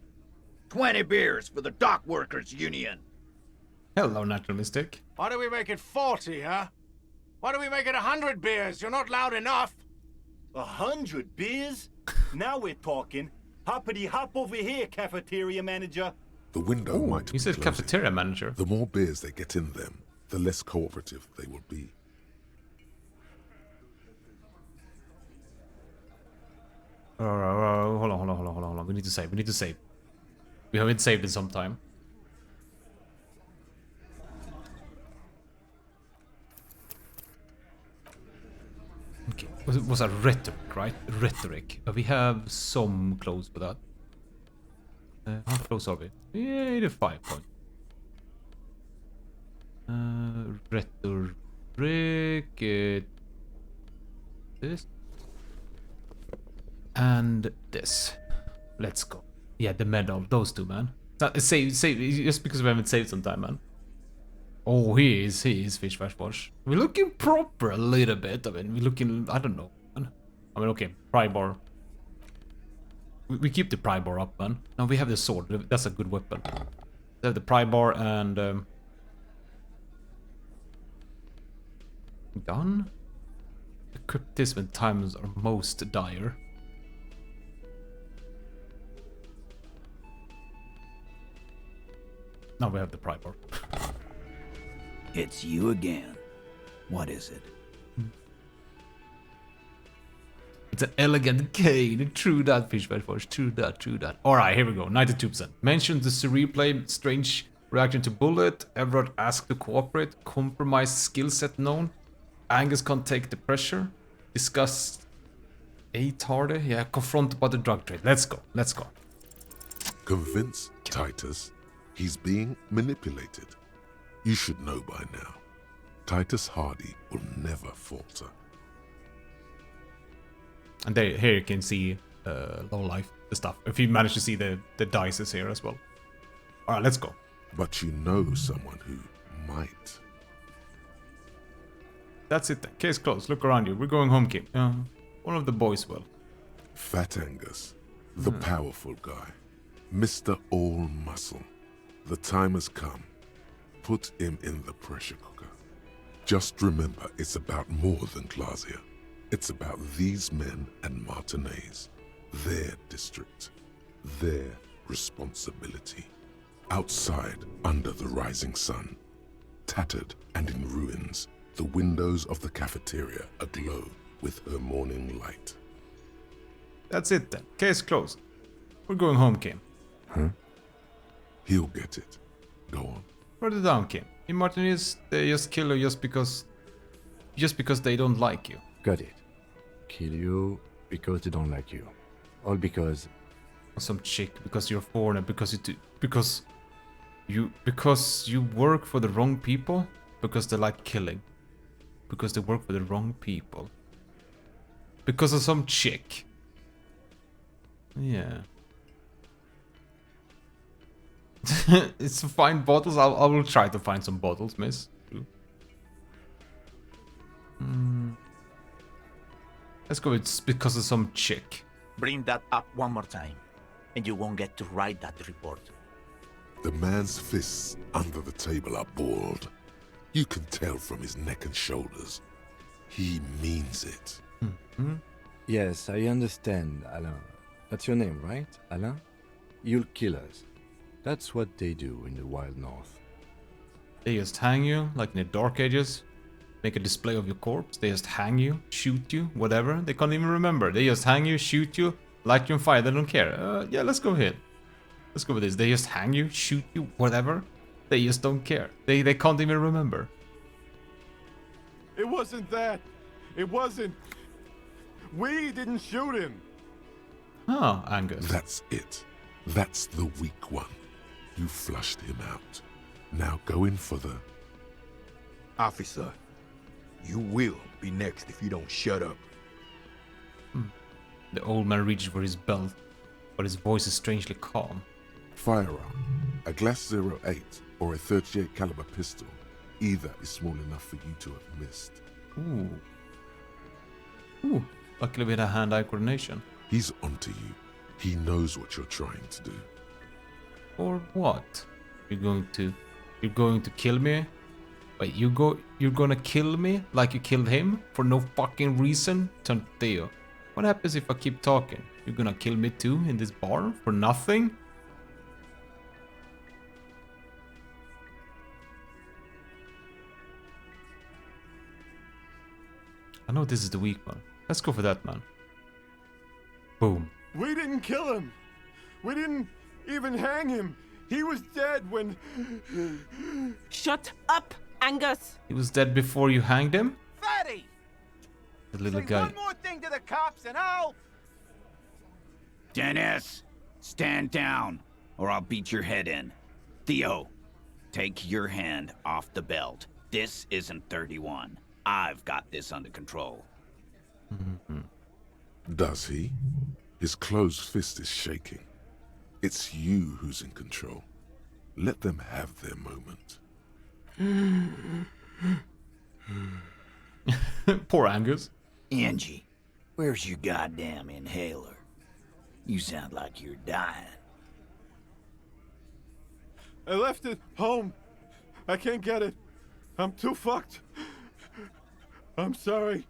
20 beers for the Dock Workers Union. Hello, naturalistic. Why do we make it 40, huh? Why do we make it 100 beers? You're not loud enough. 100 beers? Now we're talking. Hoppity hop over here, cafeteria manager. The window might be You said closing. cafeteria manager. The more beers they get in them, the less cooperative they will be. Hold on. We need to save. We haven't saved in some time. Okay, was that rhetoric, right? Rhetoric. We have some close for that. How close are we? Yeah, 85 point. Rhetoric. This. And this. Let's go. Yeah, the medal. Those two, man. Save. Just because we haven't saved some time, man. Oh, he is Fish Wash Wash. We're looking proper a little bit. I mean, we're looking, I don't know, man. I mean, okay, pry bar. We keep the pry bar up, man. Now we have the sword. That's a good weapon. We have the pry bar and... gun? Equip this when times are most dire. Now we have the pry bar. It's you again. What is it? It's an elegant cane. True that, Fish Force. True that. Alright, here we go. 92%. Mentioned the replay. Strange reaction to bullet. Everard asked to cooperate. Compromised skill set known. Angus can't take the pressure. Discussed 8 harder. Yeah, confronted by the drug trade. Let's go. Convince Titus he's being manipulated. You should know by now. Titus Hardy will never falter. And there, here you can see low life, the stuff. If you manage to see the dices here as well. Alright, let's go. But you know someone who might. That's it then. Case closed. Look around you. We're going home, Kim. One of the boys will. Fat Angus, the powerful guy. Mr. All Muscle. The time has come. Put him in the pressure cooker. Just remember, it's about more than Glasia. It's about these men and Martinez. Their district. Their responsibility. Outside, under the rising sun. Tattered and in ruins, the windows of the cafeteria aglow with her morning light. That's it then. Case closed. We're going home, Kim. Huh? He'll get it. Go on. Further down, Kim. In Martinez, they just kill you just because they don't like you. Got it. Kill you because they don't like you. All because... Some chick, because you're a foreigner, because you work for the wrong people, because they like killing. Because they work for the wrong people. Because of some chick. Yeah. It's to find bottles. I will try to find some bottles, miss. Let's go. It's because of some chick. Bring that up one more time, and you won't get to write that report. The man's fists under the table are balled. You can tell from his neck and shoulders. He means it. Yes, I understand, Alain. That's your name, right, Alain? You'll kill us. That's what they do in the Wild North. They just hang you, like in the Dark Ages. make a display of your corpse. They just hang you, shoot you, whatever. They can't even remember. They just hang you, shoot you, light you on fire. They don't care. Yeah, let's go ahead. Let's go with this. They just hang you, shoot you, whatever. They just don't care. They can't even remember. It wasn't that. It wasn't. We didn't shoot him. Oh, Angus. That's it. That's the weak one. You flushed him out. Now go in for the... Officer, you will be next if you don't shut up. The old man reaches for his belt, but his voice is strangely calm. Firearm, a Glass 08 or a 38 caliber pistol. Either is small enough for you to have missed. Ooh. Ooh. Luckily we had a hand-eye coordination. He's onto you. He knows what you're trying to do. Or what? You're going to kill me? Wait, you're gonna kill me like you killed him for no fucking reason? Tonteo. What happens if I keep talking? You're gonna kill me too in this bar for nothing? I know this is the weak one. Let's go for that, man. Boom. We didn't kill him. We didn't even hang him. He was dead when... Shut up, Angus! He was dead before you hanged him? Fatty! The little Say guy. one more thing to the cops and I'll... Dennis, stand down, or I'll beat your head in. Theo, take your hand off the belt. This isn't 31. I've got this under control. Does he? His closed fist is shaking. It's you who's in control. Let them have their moment. Poor Angus. Angie, where's your goddamn inhaler? You sound like you're dying. I left it home. I can't get it. I'm too fucked. I'm sorry.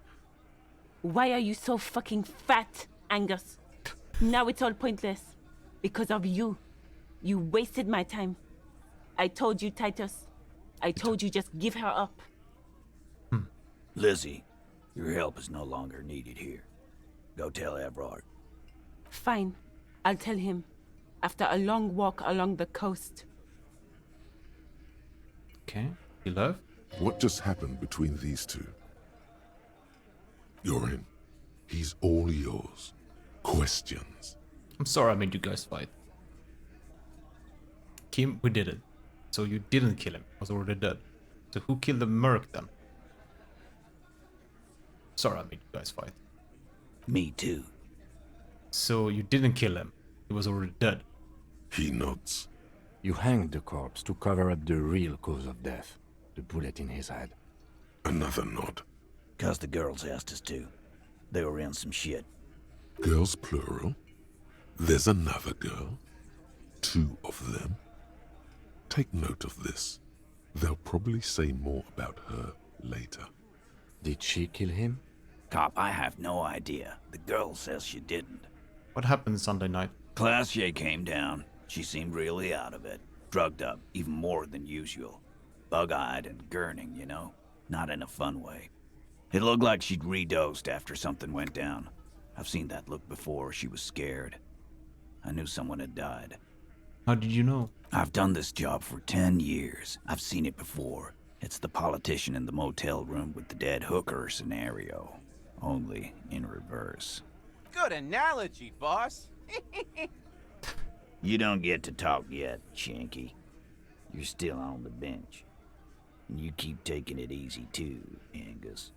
Why are you so fucking fat, Angus? Now it's all pointless. Because of you. You wasted my time. I told you, Titus. I told you just give her up. Lizzie, your help is no longer needed here. Go tell Everard. Fine. I'll tell him. After a long walk along the coast. Okay, he left. What just happened between these two? You're in. He's all yours. Questions. I'm sorry I made you guys fight. Kim, we did it. So you didn't kill him. He was already dead. So who killed the merc then? Sorry I made you guys fight. Me too. So you didn't kill him. He was already dead. He nods. You hanged the corpse to cover up the real cause of death. The bullet in his head. Another nod. 'Cause the girls asked us to. They were in some shit. Girls plural? There's another girl? 2 of them? Take note of this. They'll probably say more about her later. Did she kill him? Cop, I have no idea. The girl says she didn't. What happened Sunday night? Classier came down. She seemed really out of it. Drugged up, even more than usual. Bug-eyed and gurning, you know? Not in a fun way. It looked like she'd redosed after something went down. I've seen that look before. She was scared. I knew someone had died. How did you know? I've done this job for 10 years. I've seen it before. It's the politician in the motel room with the dead hooker scenario. Only in reverse. Good analogy, boss. You don't get to talk yet, Shanky. You're still on the bench. And you keep taking it easy too, Angus.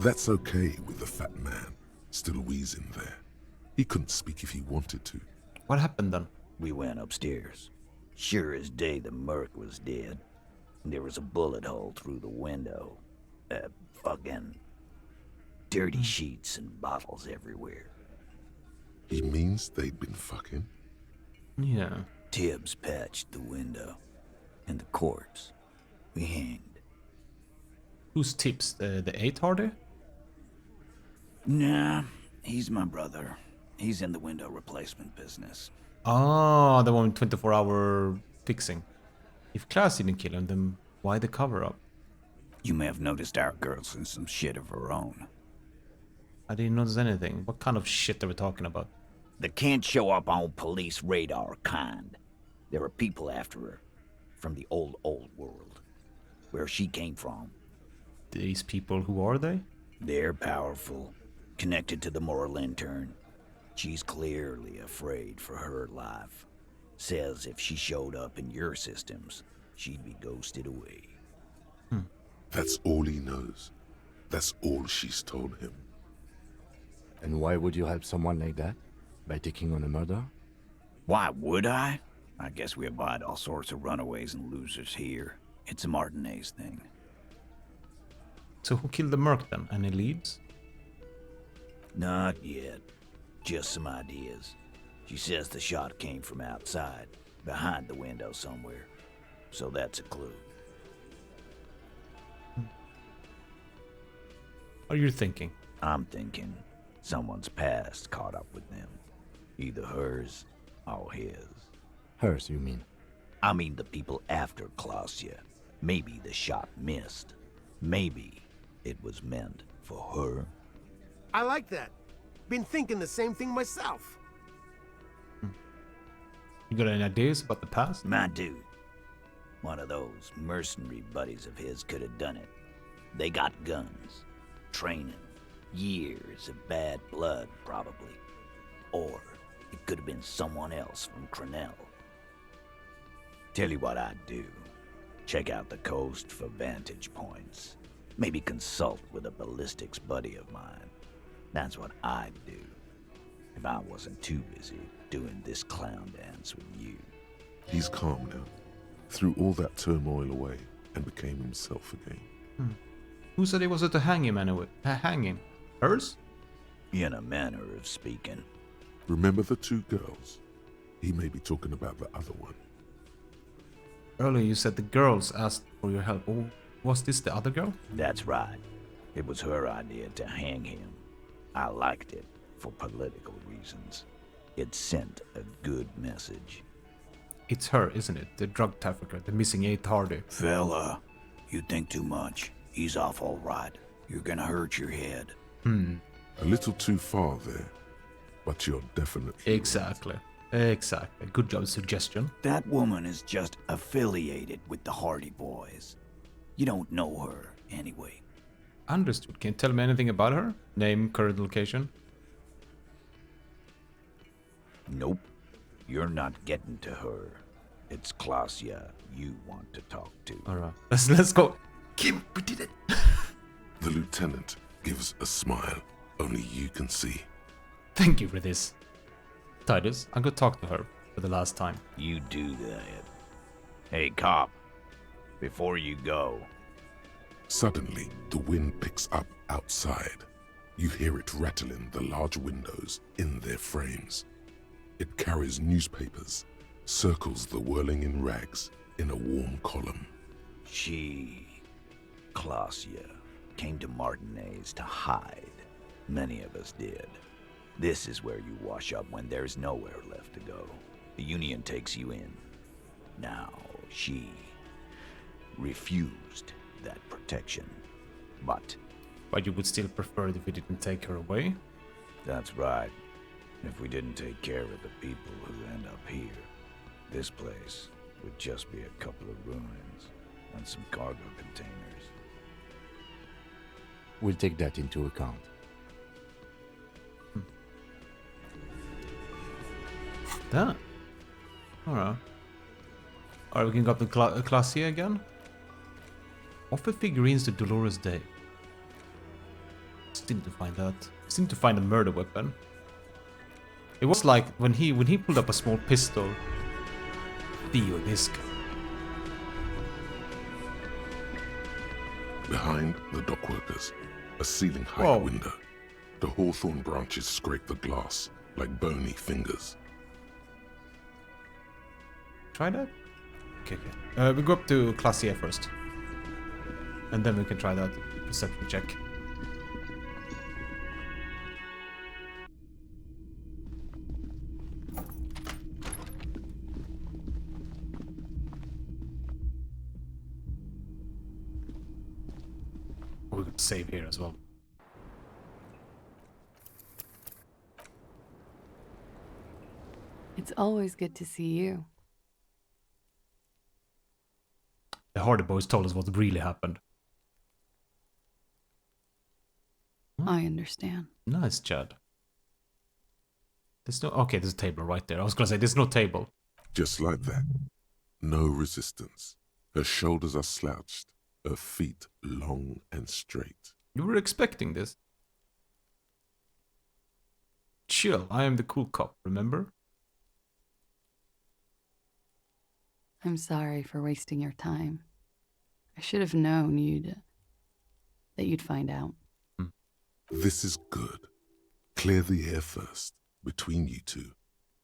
That's okay with the fat man still wheezing there. He couldn't speak if he wanted to. What happened then? We went upstairs. Sure as day the merc was dead. There was a bullet hole through the window. Fucking dirty sheets and bottles everywhere. He means they'd been fucking? Yeah. Tibbs patched the window. And the corpse. We hanged. Whose tips? The 8 hardy? Nah, he's my brother. He's in the window replacement business. Ah, the one with 24-hour fixing. If Klaus didn't kill him, then why the cover-up? You may have noticed our girl's in some shit of her own. I didn't notice anything. What kind of shit are we talking about? The can't show up on police radar kind. There are people after her. From the old world. Where she came from. These people, who are they? They're powerful. Connected to the moral intern. She's clearly afraid for her life. Says if she showed up in your systems, she'd be ghosted away. That's all he knows. That's all she's told him. And why would you help someone like that? By taking on a murder? Why would I? I guess we abide all sorts of runaways and losers here. It's a Martinez thing. So who killed the merc then? Any leads? Not yet. Just some ideas. She says the shot came from outside, behind the window somewhere. So that's a clue. What are you thinking? I'm thinking someone's past caught up with them. Either hers or his. Hers, you mean? I mean the people after Klausya. Maybe the shot missed. Maybe it was meant for her. I like that. Been thinking the same thing myself. You got any ideas about the past? My dude. One of those mercenary buddies of his could have done it. They got guns. Training. Years of bad blood, probably. Or it could have been someone else from Crenell. Tell you what I'd do. Check out the coast for vantage points. Maybe consult with a ballistics buddy of mine. That's what I'd do. If I wasn't too busy doing this clown dance with you. He's calm now. Threw all that turmoil away and became himself again. Who said it was to hang him anyway? Hang him? Hers? In a manner of speaking. Remember the two girls? He may be talking about the other one. Earlier you said the girls asked for your help. Oh, was this the other girl? That's right. It was her idea to hang him. I liked it for political reasons. It sent a good message. It's her, isn't it? The drug trafficker, the missing 8 Hardy. Fella, you think too much. He's off all right. You're gonna hurt your head. A little too far there, but you're definitely Exactly. Exactly. Good job, suggestion. That woman is just affiliated with the Hardy Boys. You don't know her, anyway. Understood. Can you tell me anything about her? Name, current location? Nope. You're not getting to her. It's Klausya you want to talk to. Alright. Let's go. Kim, we did it. The lieutenant gives a smile only you can see. Thank you for this. Titus, I'm gonna talk to her for the last time. You do that. Hey, cop. Before you go. Suddenly, the wind picks up outside. You hear it rattling the large windows in their frames. It carries newspapers, circles the whirling in rags in a warm column. She, Klausya, came to Martinez to hide. Many of us did. This is where you wash up when there's nowhere left to go. The Union takes you in. Now, she refused that protection. But you would still prefer it if we didn't take her away? That's right. If we didn't take care of the people who end up here, this place would just be a couple of ruins and some cargo containers. We'll take that into account. That. Alright. Alright, we can go up to Klausya again. Offer figurines to Dolores Day. Still need to find that. Still need to find a murder weapon. It was like when he pulled up a small pistol. Theo Disc. Behind the dockworkers, a ceiling-height window. The hawthorn branches scrape the glass like bony fingers. Try that? Okay. We go up to Klausya first. And then we can try that perception check. we could save here as well. It's always good to see you. The Hardy Boys told us what really happened. I understand. Nice, Chad. There's no... Okay, there's a table right there. I was gonna say, there's no table. Just like that. No resistance. Her shoulders are slouched, her feet long and straight. You were expecting this. Chill, I am the cool cop, remember? I'm sorry for wasting your time. I should have known that you'd find out. This is good. Clear the air first, between you two.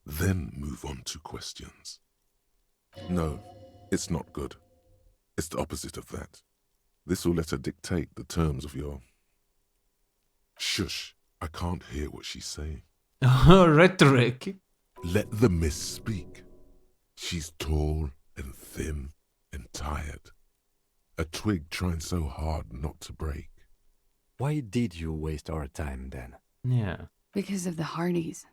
Then move on to questions. No, it's not good. It's the opposite of that. This will let her dictate the terms of your... Shush, I can't hear what she's saying. Rhetoric. Let the miss speak. She's tall and thin and tired. A twig trying so hard not to break. Why did you waste our time then? Yeah. Because of the Hardys.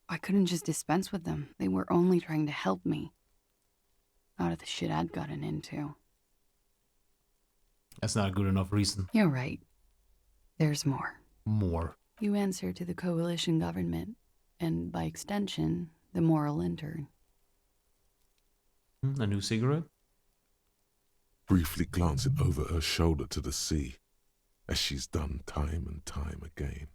I couldn't just dispense with them. They were only trying to help me. Out of the shit I'd gotten into. That's not a good enough reason. You're right. There's more. More. You answer to the coalition government, and by extension, the moral intern. A new cigarette? Briefly glancing over her shoulder to the sea, as she's done time and time again.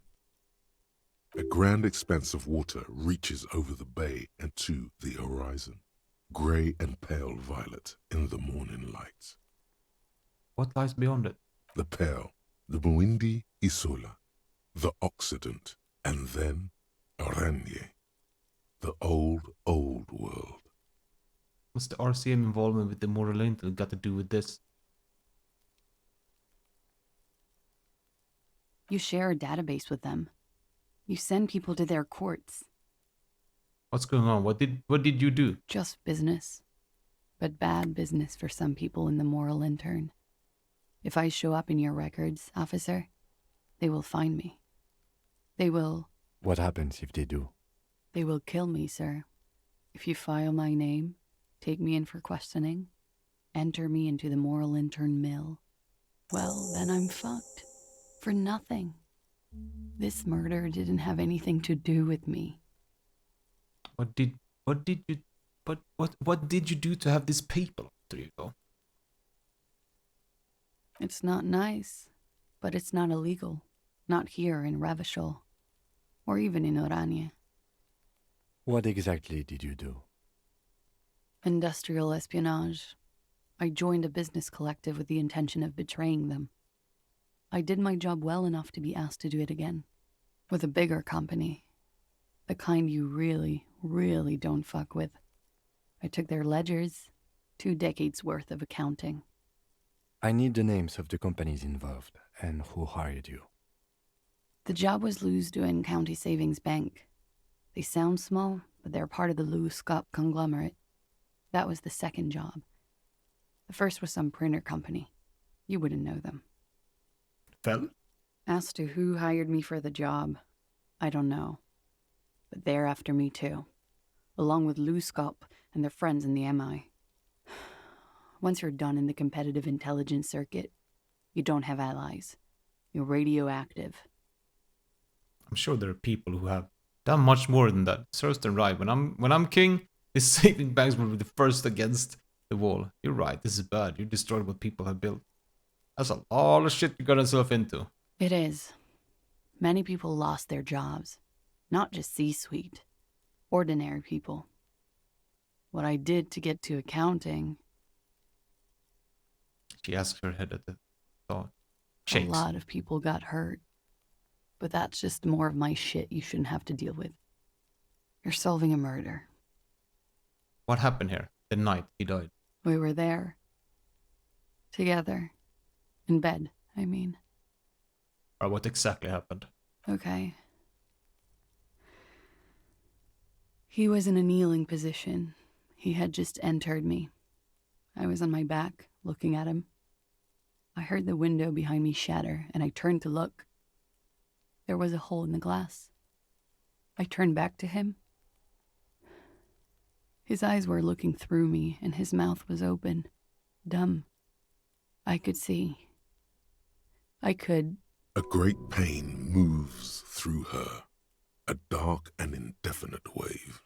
A grand expanse of water reaches over the bay and to the horizon, grey and pale violet in the morning light. What lies beyond it? The pale, the Muindi Isola, the Occident, and then Oranje, the old world. What's the RCM involvement with the moral intern got to do with this? You share a database with them. You send people to their courts. What's going on? What did you do? Just business. But bad business for some people in the moral intern. If I show up in your records, officer, they will find me. They will... What happens if they do? They will kill me, sir. If you file my name, take me in for questioning, enter me into the moral intern mill, well, then I'm fucked. For nothing. This murder didn't have anything to do with me. What did you do to have this paper? There you go. It's not nice, but it's not illegal. Not here in Revachol, or even in Oranje. What exactly did you do? Industrial espionage. I joined a business collective with the intention of betraying them. I did my job well enough to be asked to do it again. With a bigger company. The kind you really, really don't fuck with. I took their ledgers, 2 decades worth of accounting. I need the names of the companies involved and who hired you. The job was Lewes-Duin County Savings Bank. They sound small, but they're part of the Lewes-Scott conglomerate. That was the second job. The first was some printer company. You wouldn't know them. Well? As to who hired me for the job, I don't know. But they're after me too. Along with Lewes-Scott and their friends in the MI. Once you're done in the competitive intelligence circuit, you don't have allies. You're radioactive. I'm sure there are people who have done much more than that. Serves them right. When I'm king, the saving banks will be the first against the wall. You're right, this is bad. You destroyed what people have built. That's a lot of shit you got yourself into. It is. Many people lost their jobs. Not just C-suite. Ordinary people. What I did to get to accounting... She asked her head at the thought. A lot of people got hurt. But that's just more of my shit you shouldn't have to deal with. You're solving a murder. What happened here? The night he died. We were there. Together. In bed, I mean. Or what exactly happened? Okay. He was in a kneeling position. He had just entered me. I was on my back, looking at him. I heard the window behind me shatter, and I turned to look. There was a hole in the glass. I turned back to him. His eyes were looking through me, and his mouth was open, dumb. I could see. I could. A great pain moves through her, a dark and indefinite wave.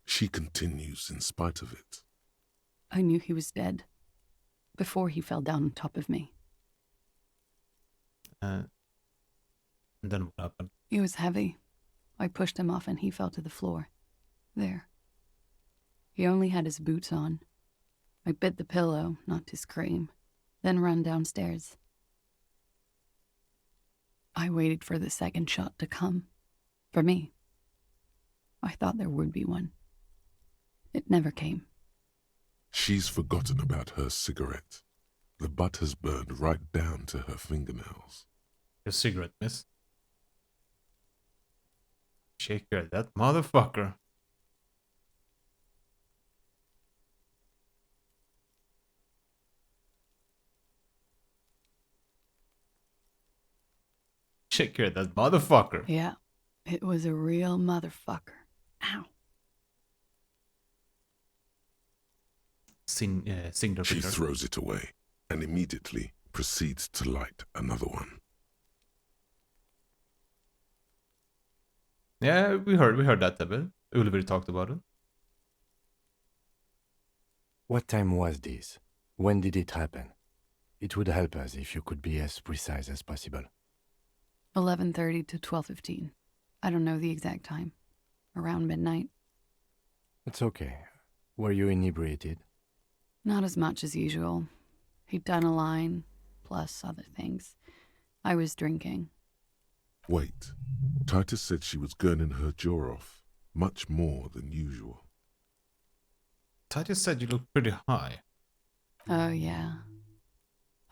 She continues in spite of it. I knew he was dead before he fell down on top of me. And then what happened? He was heavy. I pushed him off and he fell to the floor. There. He only had his boots on. I bit the pillow, not to scream, then ran downstairs. I waited for the second shot to come. For me. I thought there would be one. It never came. She's forgotten about her cigarette. The butt has burned right down to her fingernails. Your cigarette, miss. Shake your that motherfucker. Shake your that motherfucker. Yeah, it was a real motherfucker. Ow. Signal She finger. throws it away and immediately proceeds to light another one. Yeah, we heard that a bit. Oliver talked about it. What time was this? When did it happen? It would help us if you could be as precise as possible. 11:30 to 12:15. I don't know the exact time. Around midnight. It's okay. Were you inebriated? Not as much as usual. He'd done a line, plus other things. I was drinking. Wait. Titus said she was gurning her jaw off, much more than usual. Titus said you looked pretty high. Oh, yeah.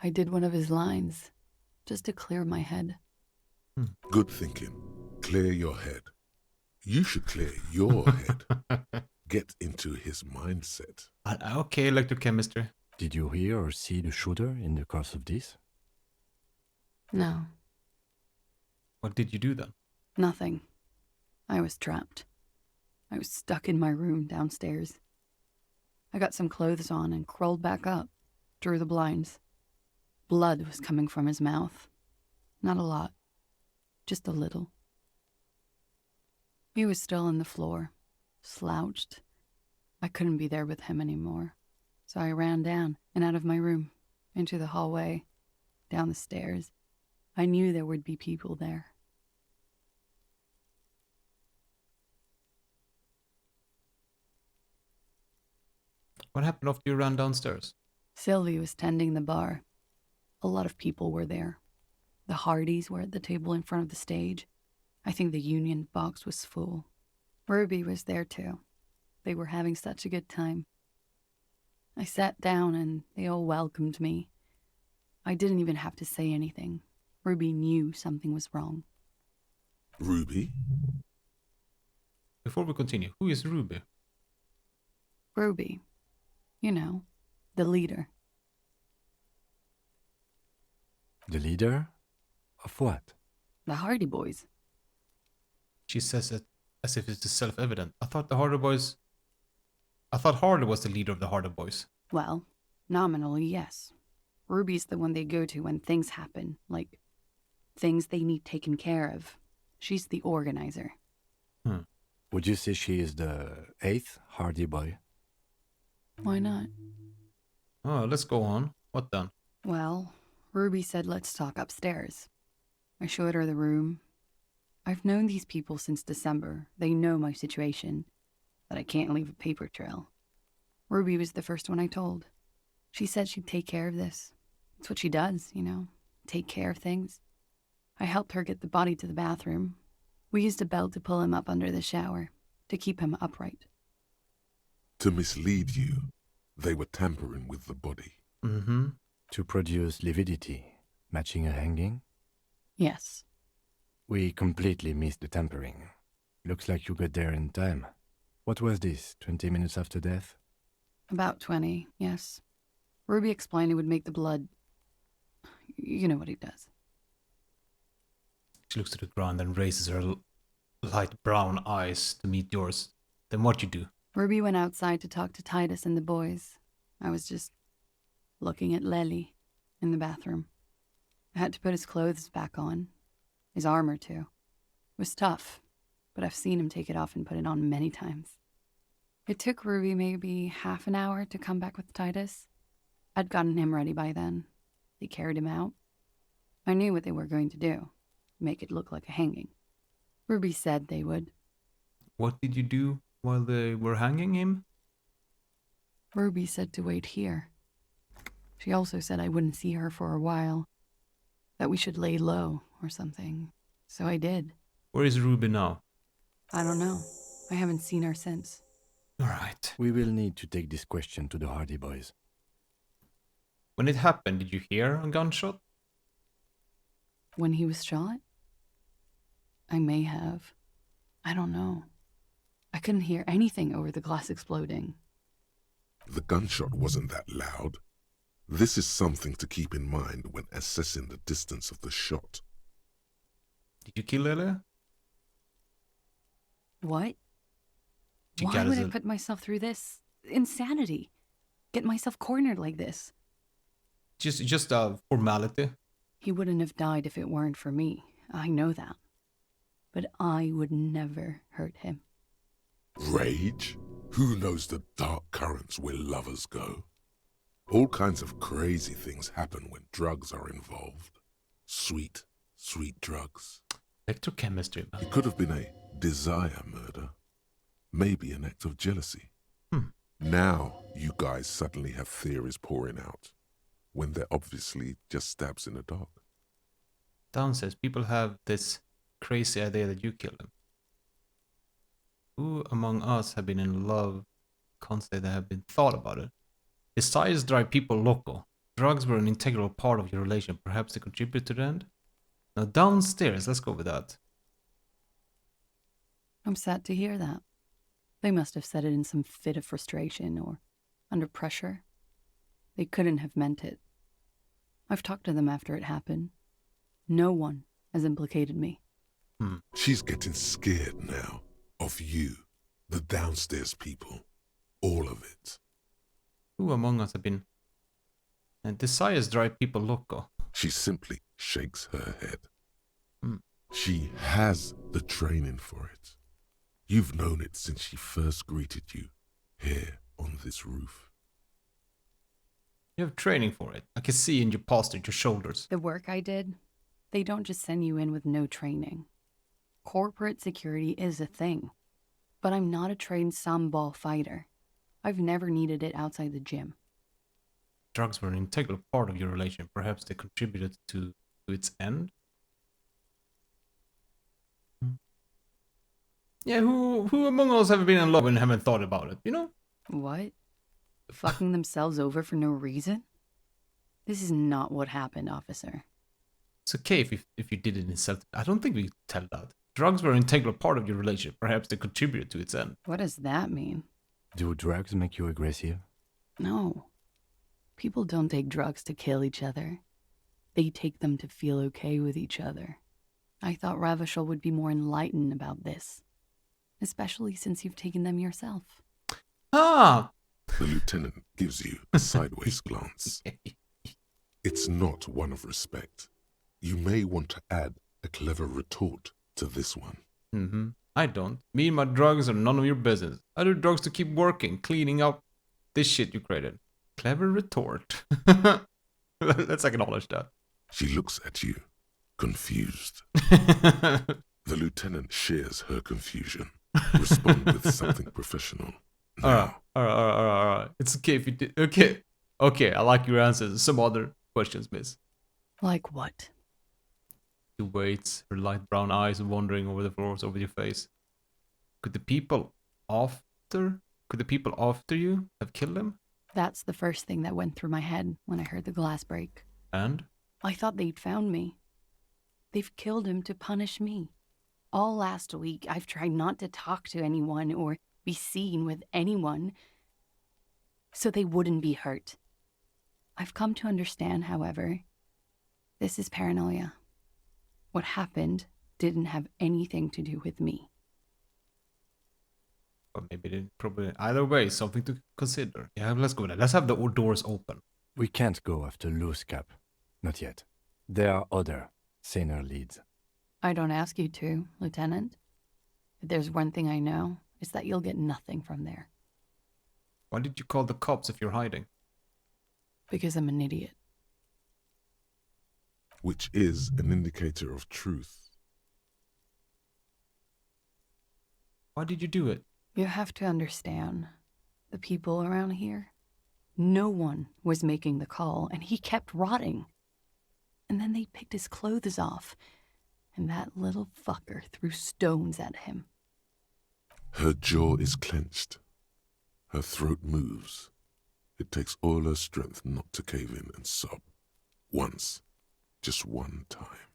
I did one of his lines, just to clear my head. Good thinking. Clear your head. You should clear your head. Get into his mindset. Okay, electrochemistry. Did you hear or see the shooter in the course of this? No, What did you do then? nothing. I was trapped. I was stuck in my room downstairs. I got some clothes on and crawled back up, drew the blinds. Blood was coming from his mouth. Not a lot, just a little. He was still on the floor, slouched. I couldn't be there with him anymore, so I ran down and out of my room, into the hallway, down the stairs. I knew there would be people there. What happened after you ran downstairs? Sylvie was tending the bar. A lot of people were there. The Hardys were at the table in front of the stage. I think the Union box was full. Ruby was there too. They were having such a good time. I sat down and they all welcomed me. I didn't even have to say anything. Ruby knew something was wrong. Ruby? Before we continue, who is Ruby? Ruby. You know, the leader. The leader? Of what? The Hardy Boys. She says it as if it's self-evident. I thought Hardy was the leader of the Hardy Boys. Well, nominally, yes. Ruby's the one they go to when things happen, like things they need taken care of. She's the organizer. Would you say she is the 8th Hardy Boy? Why not? Oh, let's go on. What then? Well, Ruby said let's talk upstairs. I showed her the room. I've known these people since December. They know my situation, that I can't leave a paper trail. Ruby was the first one I told. She said she'd take care of this. It's what she does, you know, take care of things. I helped her get the body to the bathroom. We used a belt to pull him up under the shower, to keep him upright. To mislead you, they were tampering with the body. Mm-hmm. To produce lividity, matching a hanging? Yes. We completely missed the tampering. Looks like you got there in time. What was this, 20 minutes after death? About 20, yes. Ruby explained it would make the blood You know what he does. She looks to the ground and raises her light brown eyes to meet yours. Then what you do? Ruby went outside to talk to Titus and the boys. I was just looking at Lely in the bathroom. I had to put his clothes back on. His armor, too. It was tough, but I've seen him take it off and put it on many times. It took Ruby maybe half an hour to come back with Titus. I'd gotten him ready by then. They carried him out. I knew what they were going to do. Make it look like a hanging. Ruby said they would. What did you do while they were hanging him? Ruby said to wait here. She also said I wouldn't see her for a while. That we should lay low or something. So I did. Where is Ruby now? I don't know. I haven't seen her since. All right. We will need to take this question to the Hardy Boys. When it happened, did you hear a gunshot? When he was shot? I may have. I don't know. I couldn't hear anything over the glass exploding. The gunshot wasn't that loud. This is something to keep in mind when assessing the distance of the shot. Did you kill Lily? What? She Why would I put myself through this? Insanity. Get myself cornered like this. Just a formality. He wouldn't have died if it weren't for me. I know that. But I would never hurt him. Rage? Who knows the dark currents where lovers go? All kinds of crazy things happen when drugs are involved. Sweet, sweet drugs. Electrochemistry, man. It could have been a desire murder. Maybe an act of jealousy. Now you guys suddenly have theories pouring out, when they're obviously just stabs in the dark. Down says people have this crazy idea that you killed him. Who among us have been in love? Can't say they have been thought about it. Desires drive people loco. Drugs were an integral part of your relation. Perhaps they contribute to the end? Now downstairs, let's go with that. I'm sad to hear that. They must have said it in some fit of frustration or under pressure. They couldn't have meant it. I've talked to them after it happened. No one has implicated me. She's getting scared now of you, the downstairs people, all of it. Who among us have been... desires drive people loco. She simply shakes her head. She has the training for it. You've known it since she first greeted you here on this roof. You have training for it. I can see in your posture, your shoulders. The work I did, they don't just send you in with no training. Corporate security is a thing. But I'm not a trained sambal fighter. I've never needed it outside the gym. Drugs were an integral part of your relation. Perhaps they contributed to its end? Yeah, who among us have been in love and haven't thought about it, you know? What? Fucking themselves over for no reason? This is not what happened, officer. It's okay if you did it in self... I don't think we tell that. Drugs were an integral part of your relationship. Perhaps they contributed to its end. What does that mean? Do drugs make you aggressive? No. People don't take drugs to kill each other. They take them to feel okay with each other. I thought Ravishal would be more enlightened about this. Especially since you've taken them yourself. Ah! The lieutenant gives you a sideways glance. It's not one of respect. You may want to add a clever retort to this one. I don't. Me and my drugs are none of your business. I do drugs to keep working, cleaning up this shit you created. Clever retort. Let's acknowledge that. She looks at you, confused. The lieutenant shares her confusion. Respond with something professional. Now. All right. It's okay if you did. Okay, I like your answers. Some other questions, miss. Like what? She waits, her light brown eyes wandering over the floors over your face. Could the people after you have killed him? That's the first thing that went through my head when I heard the glass break. And? I thought they'd found me. They've killed him to punish me. All last week, I've tried not to talk to anyone or be seen with anyone so they wouldn't be hurt. I've come to understand, however, This is paranoia. What happened didn't have anything to do with me. Or maybe they probably... Either way, something to consider. Yeah, let's go there. Let's have the doors open. We can't go after Loose Cap. Not yet. There are other, saner leads. I don't ask you to, Lieutenant. If there's one thing I know, it's that you'll get nothing from there. Why did you call the cops if you're hiding? Because I'm an idiot. Which is an indicator of truth. Why did you do it? You have to understand, the people around here, no one was making the call, and he kept rotting. And then they picked his clothes off, and that little fucker threw stones at him. Her jaw is clenched. Her throat moves. It takes all her strength not to cave in and sob. Once. Just one time.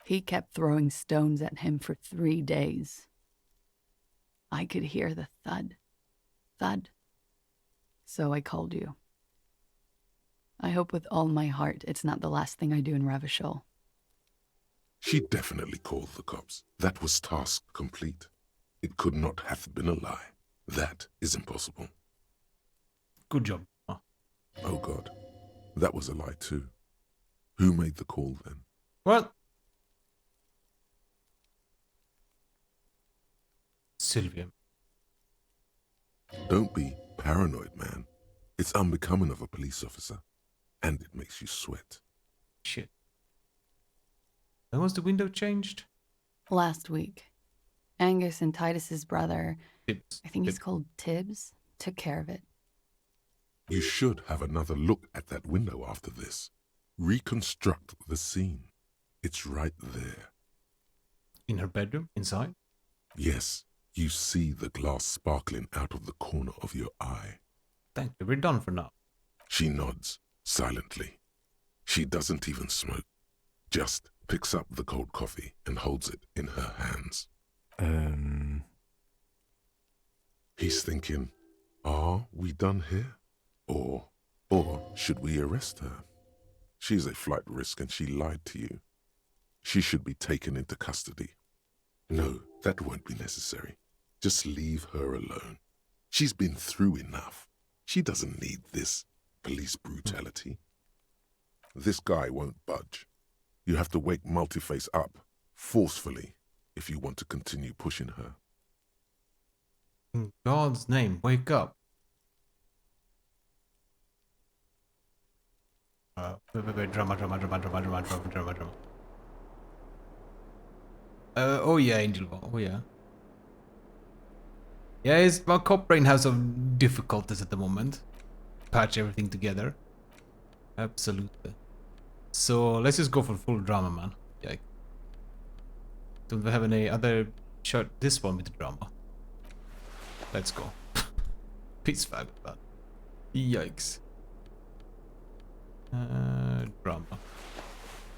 He kept throwing stones at him for 3 days. I could hear the thud. Thud. So I called you. I hope with all my heart it's not the last thing I do in Ravishol. She definitely called the cops. That was task complete. It could not have been a lie. That is impossible. Good job. Oh God. That was a lie too. Who made the call then? What? Sylvia. Don't be paranoid, man. It's unbecoming of a police officer. And it makes you sweat. Shit. When was the window changed? Last week. Angus and Titus's brother, Tibbs. I think he's called Tibbs, took care of it. You should have another look at that window after this. Reconstruct the scene. It's right there. In her bedroom? Inside? Yes, you see the glass sparkling out of the corner of your eye. Thank you, we're done for now. She nods, silently. She doesn't even smoke. Just picks up the cold coffee and holds it in her hands. He's thinking, are we done here? Or should we arrest her? She's a flight risk and she lied to you. She should be taken into custody. No, that won't be necessary. Just leave her alone. She's been through enough. She doesn't need this police brutality. This guy won't budge. You have to wake Multiface up, forcefully, if you want to continue pushing her. In God's name, wake up. Wait, drama. Oh yeah, Angel. Oh yeah. Yeah, my cop brain has some difficulties at the moment. Patch everything together. Absolutely. So let's just go for full drama, man. Yeah. Don't we have any other shot? This one with the drama. Let's go. Peace fag, man. Yikes. Drama. I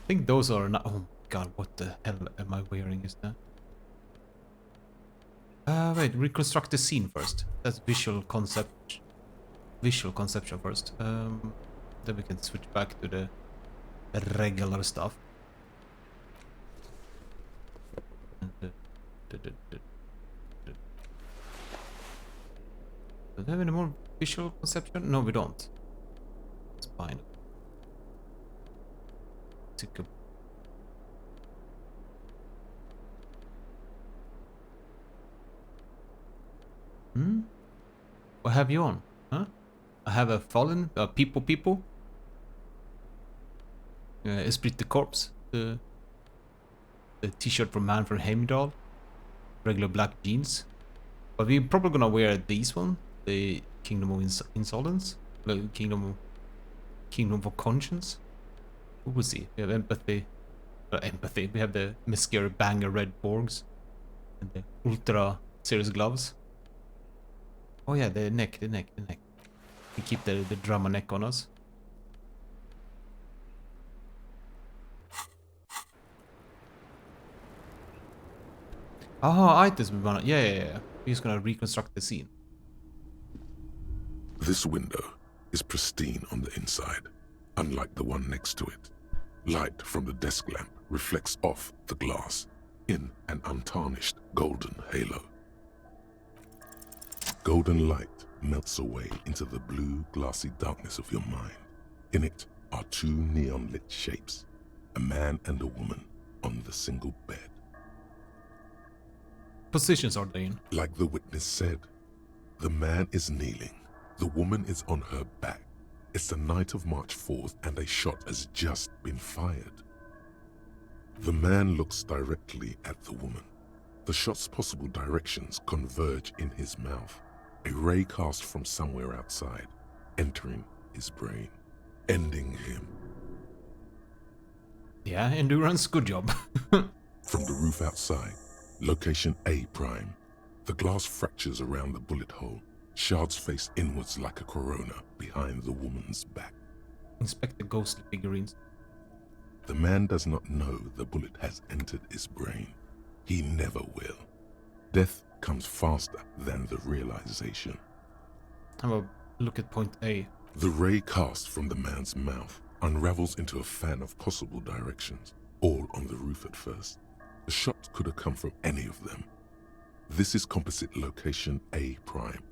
think those are not. Oh God, what the hell am I wearing? Is that? Wait. Reconstruct the scene first. That's visual concept. Visual conception first. Then we can switch back to the regular stuff. Do we have any more visual conception? No, we don't. It's fine. What have you on? Huh? I have a fallen people. Esprit de Corpse, the t-shirt from Man from Heimdall, regular black jeans. But we're probably gonna wear these one, the Kingdom of Insolence, the Kingdom of Conscience. We will see. We have empathy. We have the Mescara Banger Red Borgs and the Ultra Serious Gloves. Oh yeah, the neck. We keep the drama neck on us. Oh, items we wanna. Yeah. We're just gonna reconstruct the scene. This window is pristine on the inside, unlike the one next to it. Light from the desk lamp reflects off the glass in an untarnished golden halo. Golden light melts away into the blue, glassy darkness of your mind. In it are two neon-lit shapes, a man and a woman on the single bed. Positions are they in? Like the witness said, the man is kneeling, the woman is on her back. It's the night of March 4th and a shot has just been fired. The man looks directly at the woman. The shot's possible directions converge in his mouth, a ray cast from somewhere outside, entering his brain, ending him. Yeah, endurance, good job. From the roof outside, location A prime, the glass fractures around the bullet hole. Shards face inwards like a corona behind the woman's back. Inspect the ghostly figurines. The man does not know the bullet has entered his brain. He never will. Death comes faster than the realization. How about look at point A? The ray cast from the man's mouth unravels into a fan of possible directions, all on the roof at first. The shot could have come from any of them. This is composite location A prime,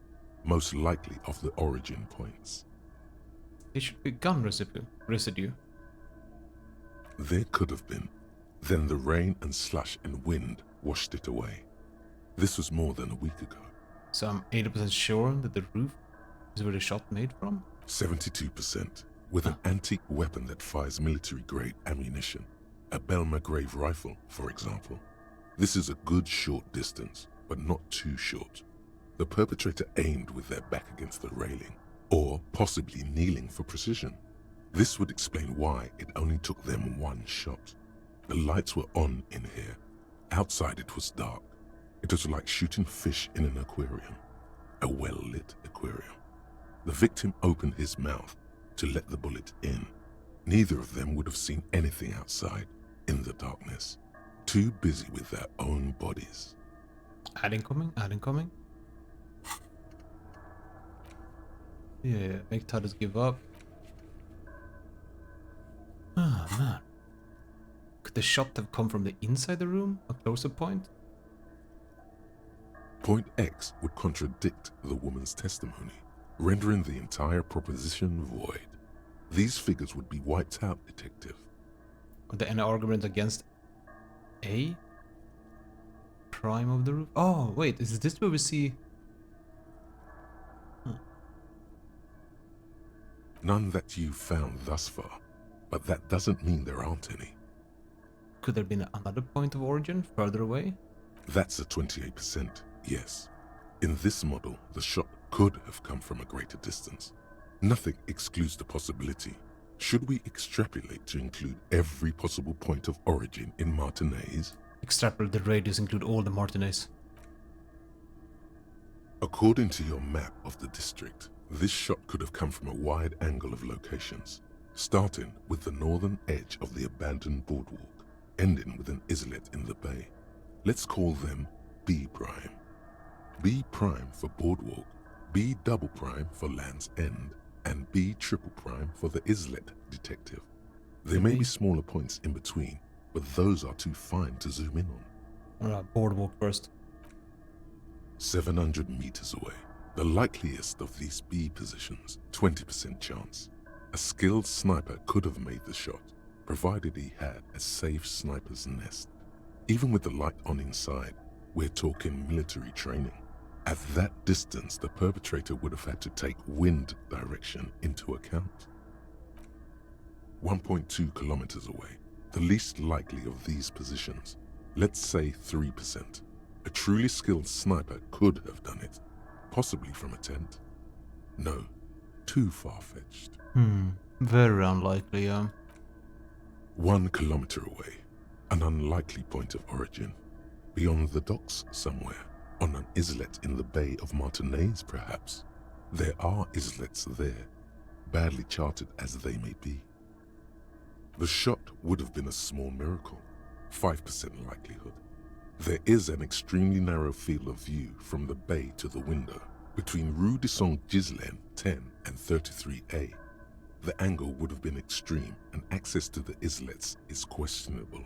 most likely of the origin points. It should be gun residue. There could have been. Then the rain and slush and wind washed it away. This was more than a week ago. So I'm 80% sure that the roof is where the shot made from? 72%, with an antique weapon that fires military-grade ammunition. A Belma-grave rifle, for example. This is a good short distance, but not too short. The perpetrator aimed with their back against the railing, or possibly kneeling for precision. This would explain why it only took them one shot. The lights were on in here. Outside it was dark. It was like shooting fish in an aquarium, a well-lit aquarium. The victim opened his mouth to let the bullet in. Neither of them would have seen anything outside in the darkness, too busy with their own bodies. Ad incoming. Yeah, make Titus give up. Ah, man. Could the shot have come from the inside the room? A closer point? Point X would contradict the woman's testimony, rendering the entire proposition void. These figures would be wiped out, detective. Are there any argument against A? Prime of the roof? Oh, wait, is this where we see... None that you've found thus far, but that doesn't mean there aren't any. Could there have been another point of origin further away? That's a 28%, yes. In this model, the shot could have come from a greater distance. Nothing excludes the possibility. Should we extrapolate to include every possible point of origin in Martinez? Extrapolate the radius, include all the Martinez. According to your map of the district, this shot could have come from a wide angle of locations, starting with the northern edge of the abandoned boardwalk, ending with an islet in the bay. Let's call them B prime. B prime for boardwalk, B double prime for Land's End, and B triple prime for the islet, detective. There may be smaller points in between, but those are too fine to zoom in on. Alright, boardwalk first. 700 meters away. The likeliest of these B positions, 20% chance. A skilled sniper could have made the shot, provided he had a safe sniper's nest. Even with the light on inside, we're talking military training. At that distance, the perpetrator would have had to take wind direction into account. 1.2 kilometers away, the least likely of these positions, let's say 3%. A truly skilled sniper could have done it, possibly from a tent. No, too far-fetched. Very unlikely, 1 kilometer away, an unlikely point of origin. Beyond the docks somewhere, on an islet in the Bay of Martinez perhaps. There are islets there, badly charted as they may be. The shot would have been a small miracle, 5% likelihood. There is an extremely narrow field of view from the bay to the window, between Rue de Saint-Ghislain 10 and 33A. The angle would have been extreme, and access to the islets is questionable.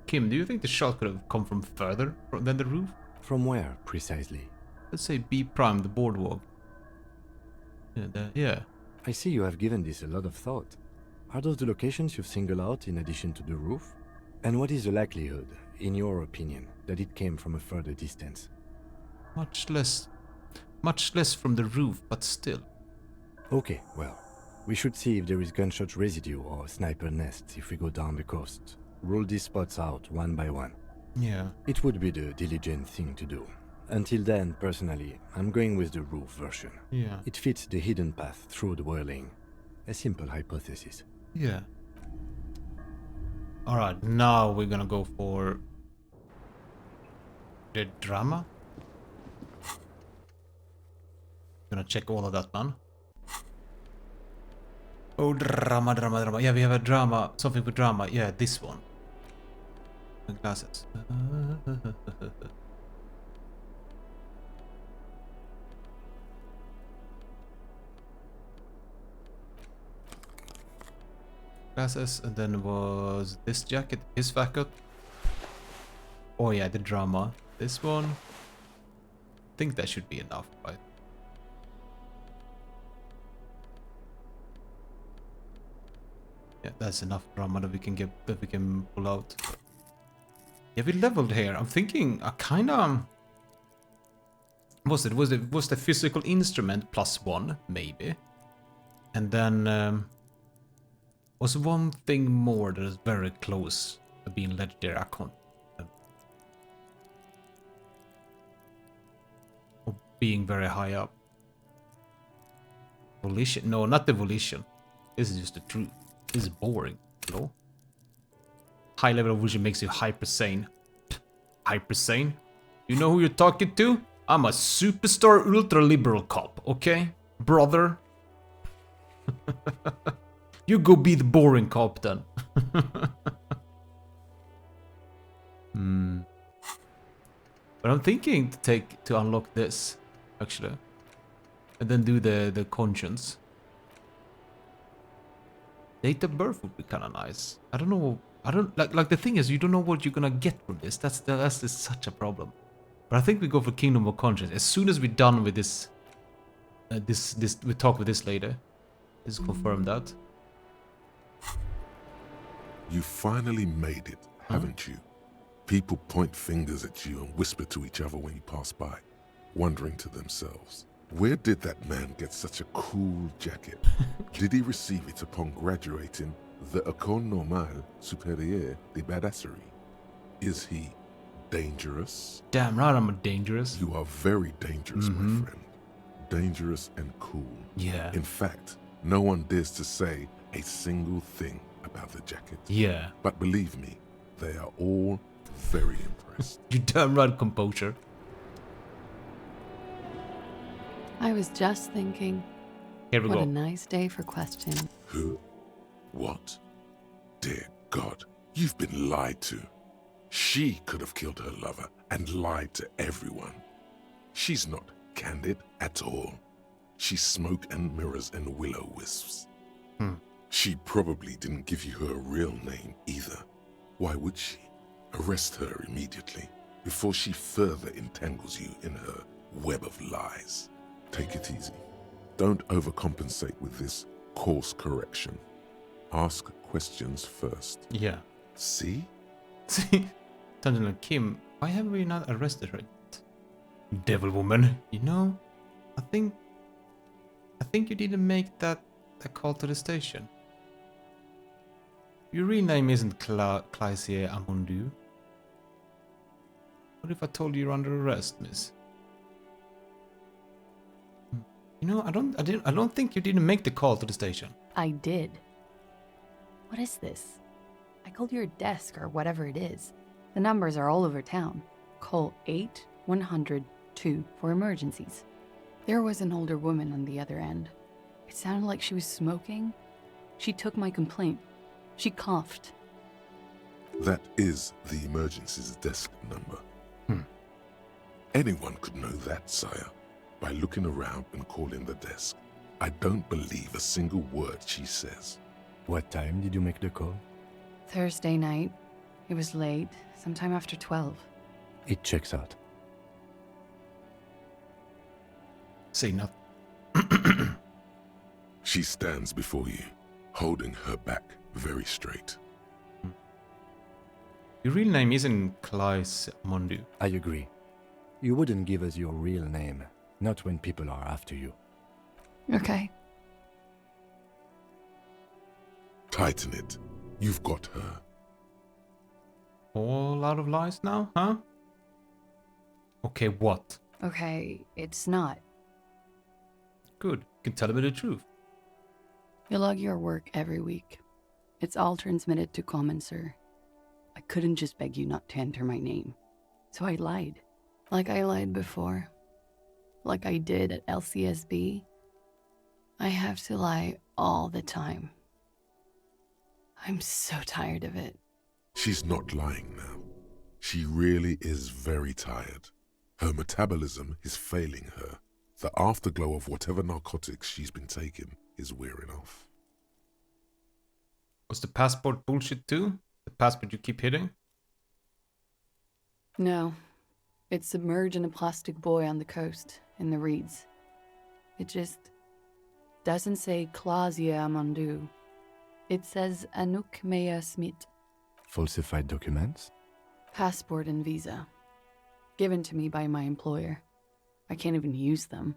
Kim, do you think the shot could have come from further than the roof? From where, precisely? Let's say B prime, the boardwalk. Yeah. I see you have given this a lot of thought. Are those the locations you've singled out in addition to the roof? And what is the likelihood, in your opinion, that it came from a further distance? Much less from the roof, but still. Okay, well, we should see if there is gunshot residue or sniper nests if we go down the coast. Rule these spots out one by one. Yeah. It would be the diligent thing to do. Until then, personally, I'm going with the roof version. Yeah. It fits the hidden path through the whirling. A simple hypothesis. Yeah. Alright, now we're gonna go for the drama. Gonna check all of that, man. Oh, drama. Yeah, we have a drama, something for drama. Yeah, this one. The glasses. Glasses, and then was this jacket, his jacket. Oh yeah, the drama. This one. I think that should be enough, right? Yeah, that's enough drama that we can pull out. Yeah, we leveled here. I'm thinking I kinda was the physical instrument +1, maybe. And then was one thing more that is very close to being legendary. I can't. Or being very high up. Volition? No, not the volition. This is just the truth. This is boring. No? High level of volition makes you hyper sane. Hyper sane? You know who you're talking to? I'm a superstar ultra liberal cop, okay? Brother. You go be the boring cop then. But I'm thinking to unlock this, actually. And then do the conscience. Date of birth would be kinda nice. I don't know. I don't like the thing is you don't know what you're gonna get from this. That's just such a problem. But I think we go for Kingdom of Conscience. As soon as we're done with this we talk with this later. Let's confirm that. You finally made it, haven't you? People point fingers at you and whisper to each other when you pass by, wondering to themselves, where did that man get such a cool jacket? Did he receive it upon graduating the École Normale Supérieure de Badasserie? Is he dangerous? Damn right I'm dangerous. You are very dangerous, my friend. Dangerous and cool. Yeah. In fact, no one dares to say a single thing about the jacket. Yeah. But believe me, they are all very impressed. You damn right, composure. I was just thinking. Here we what go. A nice day for questions. Who? What? Dear God, you've been lied to. She could have killed her lover and lied to everyone. She's not candid at all. She's smoke and mirrors and willow-wisps. She probably didn't give you her real name either. Why would she? Arrest her immediately before she further entangles you in her web of lies. Take it easy. Don't overcompensate with this course correction. Ask questions first. Yeah. See? See? Tanjana Kim, why have we not arrested her yet? Devil woman. You know, I think you didn't make that a call to the station. Your real name isn't Clysier Amundu. What if I told you you're under arrest, miss? You know, I don't think you didn't make the call to the station. I did. What is this? I called your desk or whatever it is. The numbers are all over town. Call 8-100-2 for emergencies. There was an older woman on the other end. It sounded like she was smoking. She took my complaint. She coughed. That is the emergencies desk number. Anyone could know that, sire, by looking around and calling the desk. I don't believe a single word she says. What time did you make the call? Thursday night. It was late, sometime after 12. It checks out. Say nothing. She stands before you, holding her back very straight. Your real name isn't Claes Mondu. I agree. You wouldn't give us your real name, not when people are after you. Okay. Tighten it. You've got her. All out of lies now, huh? Okay, what? Okay, it's not. Good. You can tell me the truth. You log your work every week. It's all transmitted to Common, sir. I couldn't just beg you not to enter my name. So I lied. Like I lied before. Like I did at LCSB. I have to lie all the time. I'm so tired of it. She's not lying now. She really is very tired. Her metabolism is failing her. The afterglow of whatever narcotics she's been taking is wearing off. Was the passport bullshit too? The passport you keep hitting? No. It's submerged in a plastic buoy on the coast, in the reeds. It just doesn't say Clausia Amandu. It says Anouk Mea Smith. Falsified documents? Passport and visa. Given to me by my employer. I can't even use them.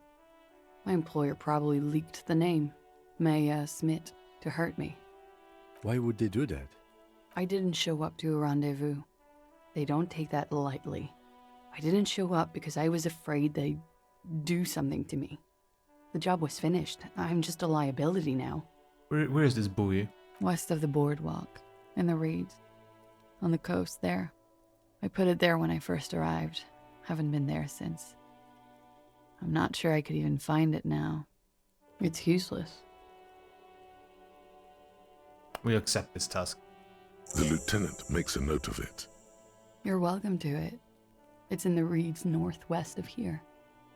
My employer probably leaked the name, Mea Smith, to hurt me. Why would they do that? I didn't show up to a rendezvous. They don't take that lightly. I didn't show up because I was afraid they'd do something to me. The job was finished. I'm just a liability now. Where is this buoy? West of the boardwalk, in the reeds. On the coast there. I put it there when I first arrived. Haven't been there since. I'm not sure I could even find it now. It's useless. We accept this task. The lieutenant makes a note of it. You're welcome to it. It's in the reeds northwest of here,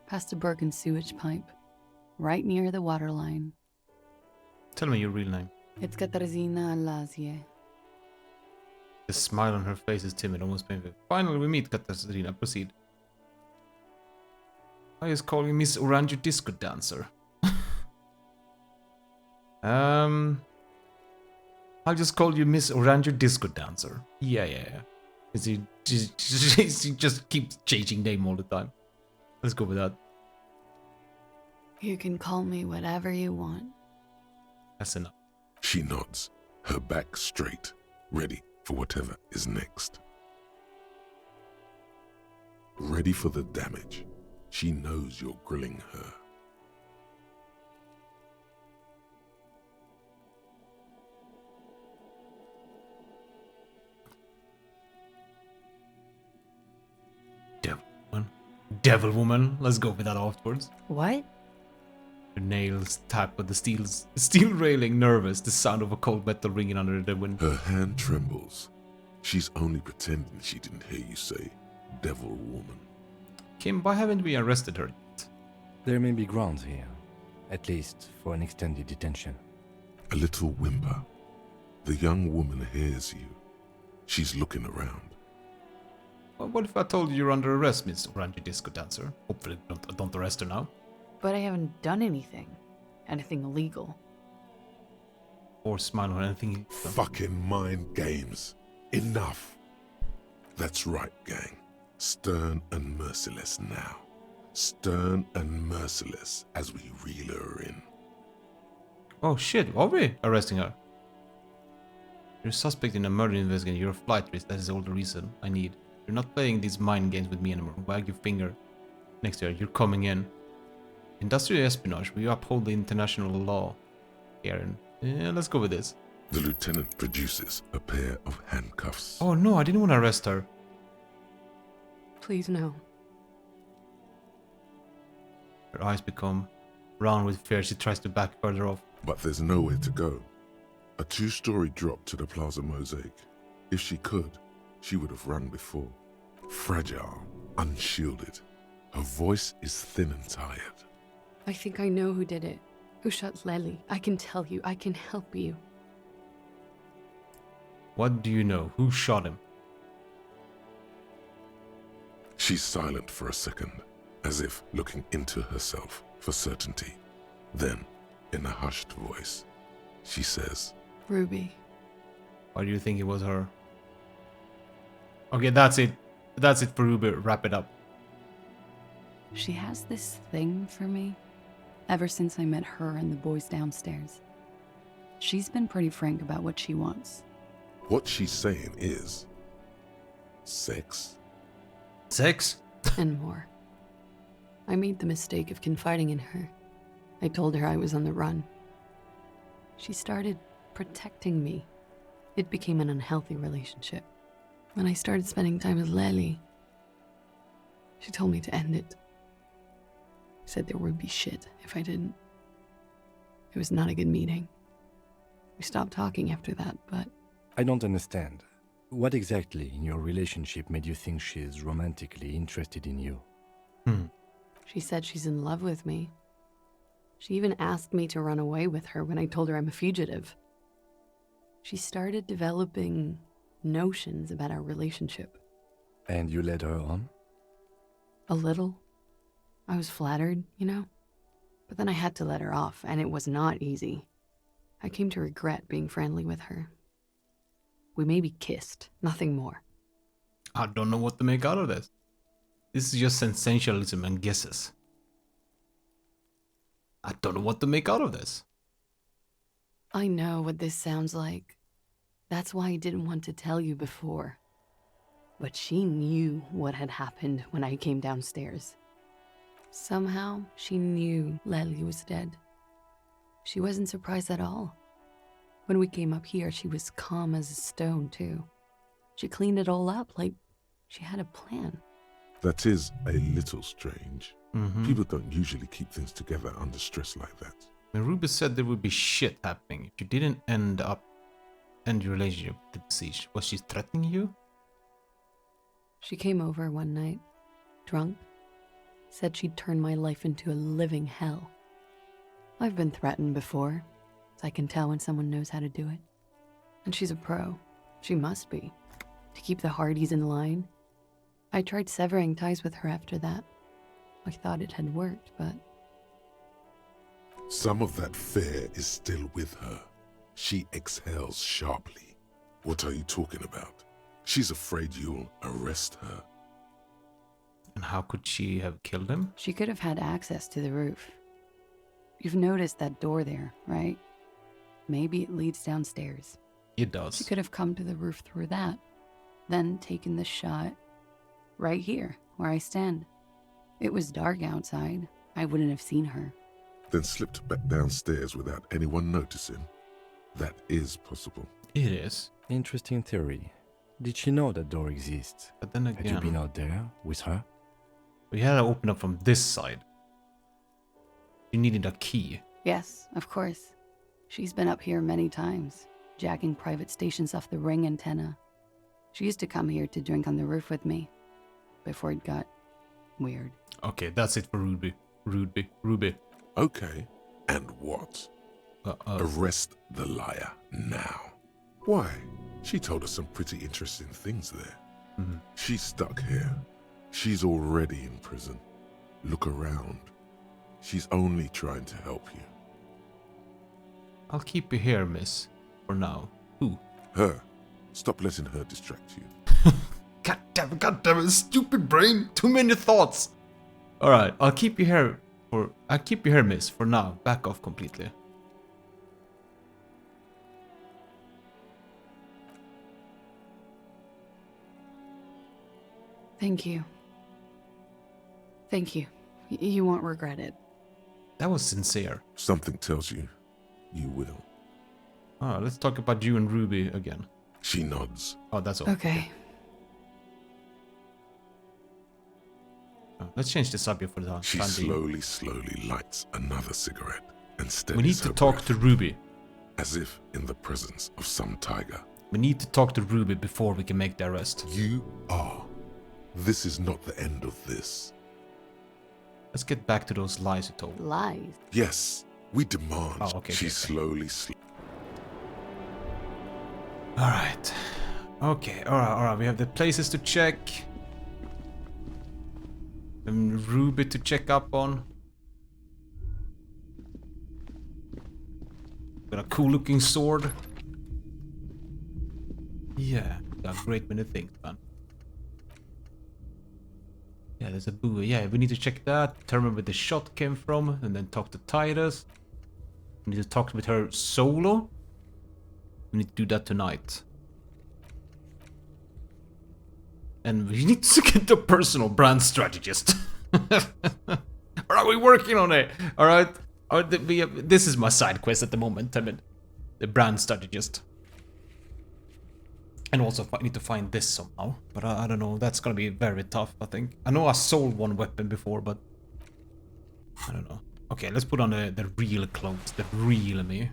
past a broken sewage pipe, right near the waterline. Tell me your real name. It's Katarzyna Lazie. The smile on her face is timid, almost painful. Finally, we meet Katarzyna. Proceed. I is calling Miss Orange Disco Dancer. I'll just call you Miss Orange Disco Dancer. Yeah. Is he just keeps changing name all the time. Let's go with that. You can call me whatever you want. That's enough. She nods, her back straight, ready for whatever is next. Ready for the damage. She knows you're grilling her. Devil woman. Let's go with that afterwards. What? Her nails tap with the steel railing, nervous, the sound of a cold metal ringing under the window. Her hand trembles. She's only pretending she didn't hear you say, devil woman. Kim, why haven't we arrested her yet? There may be grounds here, at least for an extended detention. A little whimper. The young woman hears you. She's looking around. Well, what if I told you you're under arrest, Miss Orange Disco Dancer? Hopefully don't arrest her now. But I haven't done anything. Anything illegal. Or smile or anything. Fucking mind games. Enough. That's right, gang. Stern and merciless now. Stern and merciless as we reel her in. Oh shit, are we arresting her? You're a suspect in a murder investigation. You're a flight risk. That is all the reason I need. You're not playing these mind games with me anymore. Wag your finger next to her. You're coming in. Industrial espionage. We uphold the international law. Aaron. Yeah, let's go with this. The lieutenant produces a pair of handcuffs. Oh no, I didn't want to arrest her. Please no. Her eyes become round with fear. She tries to back further off. But there's nowhere to go. A two-story drop to the Plaza Mosaic. If she could, she would have run before. Fragile, unshielded. Her voice is thin and tired. I think I know who did it. Who shot Lely? I can tell you. I can help you. What do you know? Who shot him? She's silent for a second, as if looking into herself for certainty. Then, in a hushed voice, she says, Ruby. Why do you think it was her? Okay, that's it. That's it for Ruby. Wrap it up. She has this thing for me ever since I met her and the boys downstairs. She's been pretty frank about what she wants. what she's saying is... sex? Sex? And more. I made the mistake of confiding in her. I told her I was on the run. She started protecting me. It became an unhealthy relationship. When I started spending time with Lely, she told me to end it. Said there would be shit if I didn't. It was not a good meeting. We stopped talking after that, but... I don't understand. What exactly in your relationship made you think she's romantically interested in you? She said she's in love with me. She even asked me to run away with her when I told her I'm a fugitive. She started developing notions about our relationship. And you led her on? A little. I was flattered, you know? But then I had to let her off, and it was not easy. I came to regret being friendly with her. We maybe kissed, nothing more. I don't know what to make out of this. This is just sensationalism and guesses. I don't know what to make out of this. I know what this sounds like. That's why I didn't want to tell you before. But she knew what had happened when I came downstairs. Somehow, she knew Lely was dead. She wasn't surprised at all. When we came up here, she was calm as a stone, too. She cleaned it all up like she had a plan. That is a little strange. People don't usually keep things together under stress like that. When Ruby said there would be shit happening if you didn't end your relationship with the Besieged, was she threatening you? She came over one night, drunk, said she'd turn my life into a living hell. I've been threatened before, so I can tell when someone knows how to do it. And she's a pro. She must be. To keep the Hardys in line. I tried severing ties with her after that. I thought it had worked, but... Some of that fear is still with her. She exhales sharply. What are you talking about? She's afraid you'll arrest her. And how could she have killed him? She could have had access to the roof. You've noticed that door there, right? Maybe it leads downstairs. It does. She could have come to the roof through that, then taken the shot right here, where I stand. It was dark outside. I wouldn't have seen her. Then slipped back downstairs without anyone noticing. That is possible. It is. Interesting theory. Did she know that door exists? But then again... Had you been out there with her? We had to open up from this side. You needed a key. Yes, of course. She's been up here many times, jacking private stations off the ring antenna. She used to come here to drink on the roof with me, before it got weird. Okay, that's it for Ruby. Ruby. Okay, and what? Arrest the liar now. Why? She told us some pretty interesting things there. She's stuck here. She's already in prison. Look around. She's only trying to help you. I'll keep you here, miss. For now. Who? Her. Stop letting her distract you. God damn it, stupid brain. Too many thoughts. Alright, I'll keep you here, miss. For now. Back off completely. Thank you. Thank you. You won't regret it. That was sincere. Something tells you, you will. Alright, let's talk about you and Ruby again. She nods. Oh, that's all. Okay. Let's change the subject for the time She slowly lights another cigarette and steadies We need to her talk breath, to Ruby. as if in the presence of some tiger. We need to talk to Ruby before we can make the arrest. You are. This is not the end of this. Let's get back to those lies you told. Lies? Yes, We demand okay, she okay. slowly Alright. Okay, alright. We have the places to check. Ruby to check up on. Got a cool looking sword. Yeah, got a great many things, man. Yeah, there's a buoy. Yeah, we need to check that, determine where the shot came from, and then talk to Titus. We need to talk with her solo. We need to do that tonight. And we need to get the personal brand strategist. Are we working on it? Alright. This is my side quest at the moment. I mean, the brand strategist. And also I need to find this somehow. But I don't know. That's gonna be very tough, I think. I know I sold one weapon before, but I don't know. Okay, let's put on the real clothes. The real me.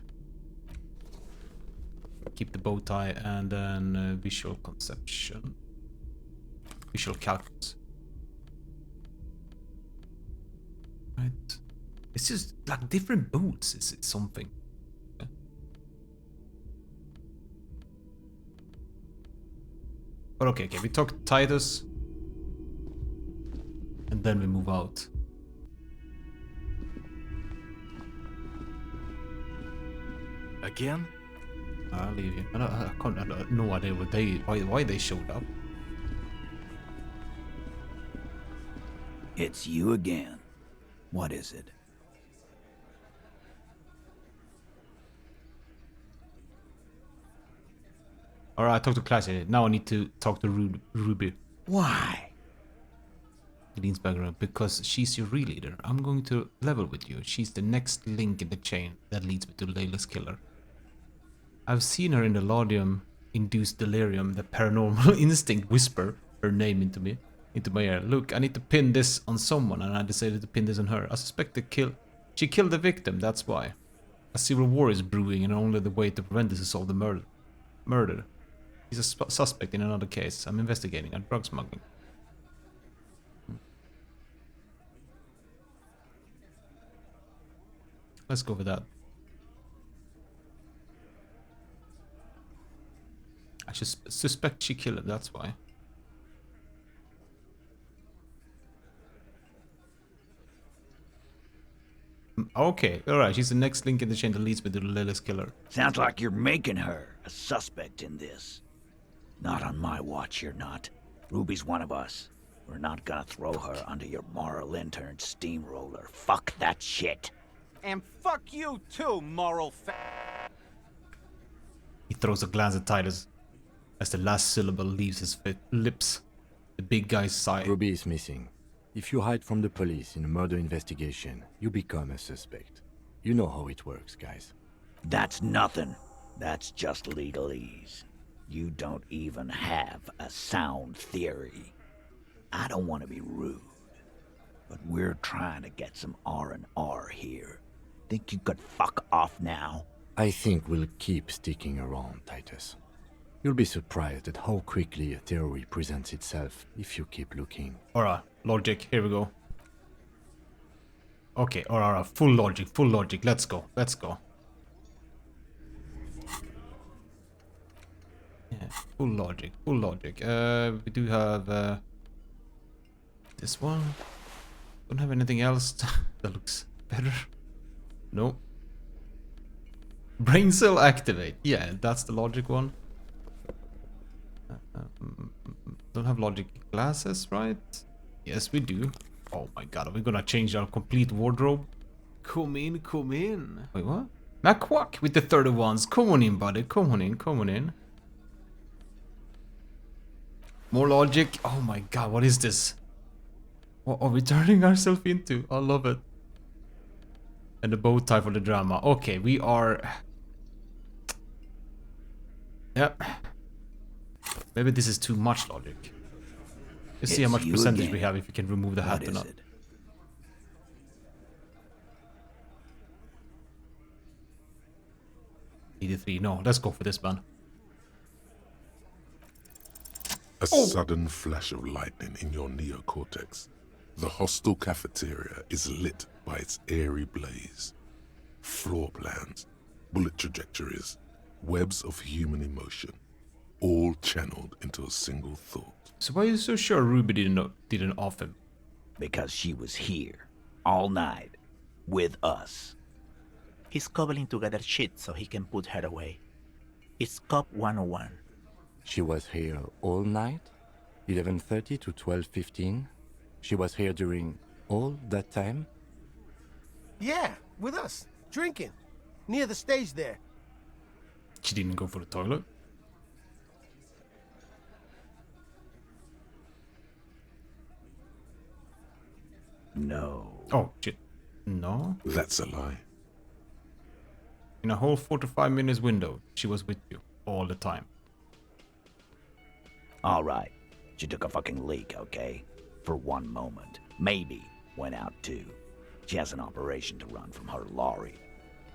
Keep the bow tie and then visual conception. Visual calculus. Right. It's just like different boots. It's something. Okay. But okay, we talk to Titus. And then we move out. Again? I'll leave you. I have no idea why they showed up. It's you again. What is it? Alright, I talked to Classy. Now I need to talk to Ruby. Why? He leans back around. Because she's your real leader. I'm going to level with you. She's the next link in the chain that leads me to Layla's killer. I've seen her in the Laudium-induced delirium. The paranormal instinct whisper her name into my ear. Look, I need to pin this on someone, and I decided to pin this on her. I suspect she killed the victim, that's why. A civil war is brewing, and only the way to prevent this is solve the murder. He's a suspect in another case. I'm investigating a drug smuggling. Let's go with that. I suspect she killed him, that's why. Okay, alright, she's the next link in the chain that leads me to the Layla's killer. Sounds like you're making her a suspect in this. Not on my watch, you're not. Ruby's one of us. We're not gonna throw her under your moral intern steamroller. Fuck that shit. And fuck you too, moral He throws a glance at Titus as the last syllable leaves his lips. The big guy's sigh. Ruby is missing. If you hide from the police in a murder investigation, you become a suspect. You know how it works, guys. That's nothing. That's just legalese. You don't even have a sound theory. I don't want to be rude, but we're trying to get some R&R here. Think you could fuck off now? I think we'll keep sticking around, Titus. You'll be surprised at how quickly a theory presents itself if you keep looking. Alright, logic, here we go. Okay, alright, full logic, let's go. Yeah, full logic. We do have this one. Don't have anything else that looks better. No. Brain cell activate. Yeah, that's the logic one. Don't have logic glasses, right? Yes, we do. Oh my god, are we gonna change our complete wardrobe? Come in. Wait, what? Maquack with the 31s. Come on in, buddy. Come on in. More logic. Oh my god, what is this? What are we turning ourselves into? I love it. And the bow tie for the drama. Okay, we are... Yep. Maybe this is too much logic. Let's see how much percentage we have if we can remove the hat or not. 83. No, let's go for this, man. A sudden flash of lightning in your neocortex. The hostel cafeteria is lit by its airy blaze. floor plans, bullet trajectories, webs of human emotion, all channeled into a single thought. So why are you so sure Ruby didn't off him? Because she was here, all night, with us. He's cobbling together shit so he can put her away. It's Cop 101. She was here all night? 11:30 to 12:15? She was here during all that time? Yeah, with us, drinking, near the stage there. She didn't go for the toilet? No. Oh, shit. No? That's a lie. In a whole 45 minutes window, she was with you all the time. All right. She took a fucking leak, okay? For one moment. Maybe went out too. She has an operation to run from her lorry.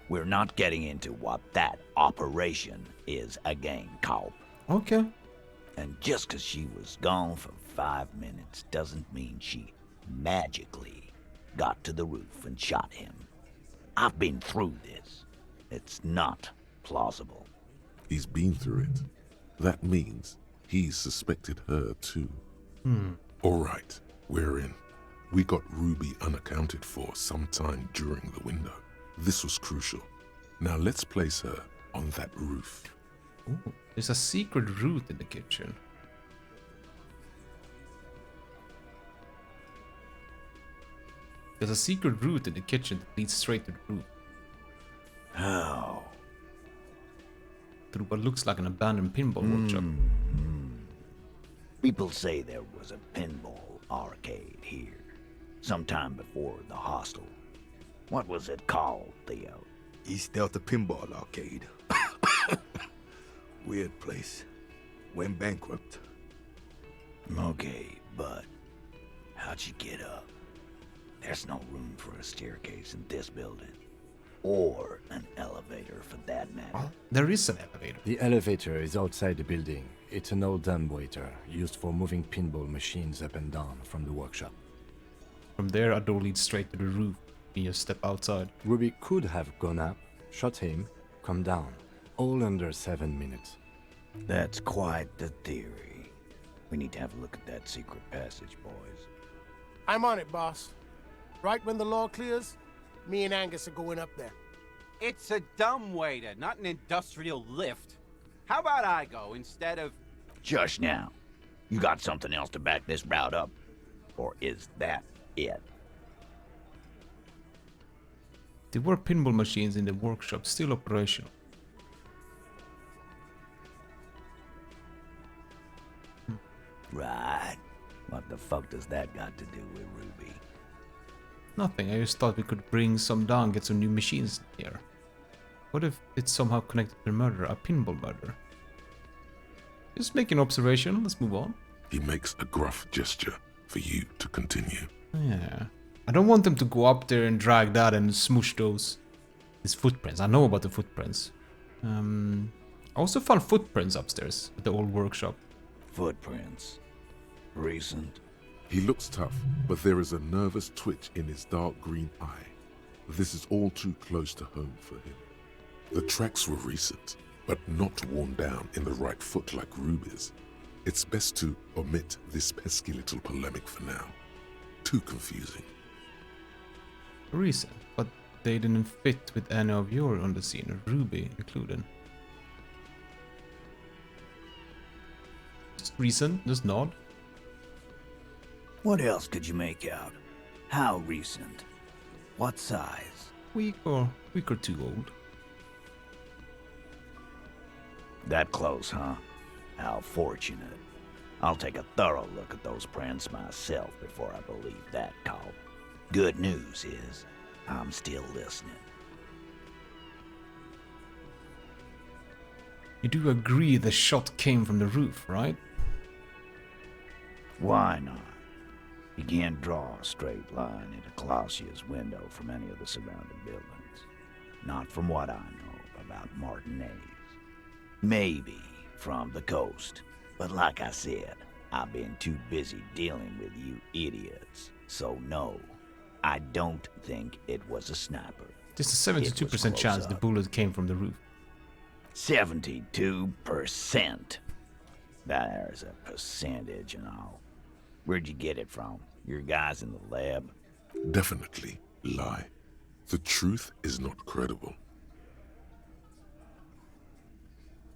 We're not getting into what that operation is again, Cop. Okay. And just 'cause she was gone for 5 minutes doesn't mean she magically got to the roof and shot him. I've been through this. It's not plausible. He's been through it. That means he suspected her too. All right, we're in. We got Ruby unaccounted for sometime during the window. This was crucial. Now let's place her on that roof. Ooh, there's a secret route in the kitchen. There's a secret route in the kitchen that leads straight to the roof. How? Through what looks like an abandoned pinball workshop. People say there was a pinball arcade here, sometime before the hostel. What was it called, Theo? East Delta Pinball Arcade. Weird place. Went bankrupt. Okay, but how'd you get up? There's no room for a staircase in this building. Or an elevator, for that matter. Well, there is an elevator. The elevator is outside the building. It's an old dumbwaiter used for moving pinball machines up and down from the workshop. From there, a door leads straight to the roof. You just step outside. Ruby could have gone up, shot him, come down. All under 7 minutes. That's quite the theory. We need to have a look at that secret passage, boys. I'm on it, boss. Right when the law clears, me and Angus are going up there. It's a dumbwaiter, not an industrial lift. How about I go instead of... Just now. You got something else to back this route up? Or is that it? There were pinball machines in the workshop still operational. Right. What the fuck does that got to do with Ruby? Nothing, I just thought we could bring some down, get some new machines here. What if it's somehow connected to the murder, a pinball murder? Just make an observation, let's move on. He makes a gruff gesture for you to continue. Yeah. I don't want them to go up there and drag that and smoosh his footprints. I know about the footprints. I also found footprints upstairs at the old workshop. Footprints. Recent. He looks tough, but there is a nervous twitch in his dark green eye. This is all too close to home for him. The tracks were recent, but not worn down in the right foot like Ruby's. It's best to omit this pesky little polemic for now. Too confusing. Recent, but they didn't fit with any of your on the scene, Ruby included. Just recent, just nod. What else could you make out? How recent? What size? Week or two old. That close, huh? How fortunate. I'll take a thorough look at those prints myself before I believe that call. Good news is, I'm still listening. You do agree the shot came from the roof, right? Why not? You can't draw a straight line into Clausia's window from any of the surrounding buildings. Not from what I know about Martinez. Maybe from the coast. But like I said, I've been too busy dealing with you idiots. So no, I don't think it was a sniper. Just a 72% chance the bullet came from the roof. 72%. There's a percentage and all. Where'd you get it from? Your guys in the lab? Definitely lie. The truth is not credible.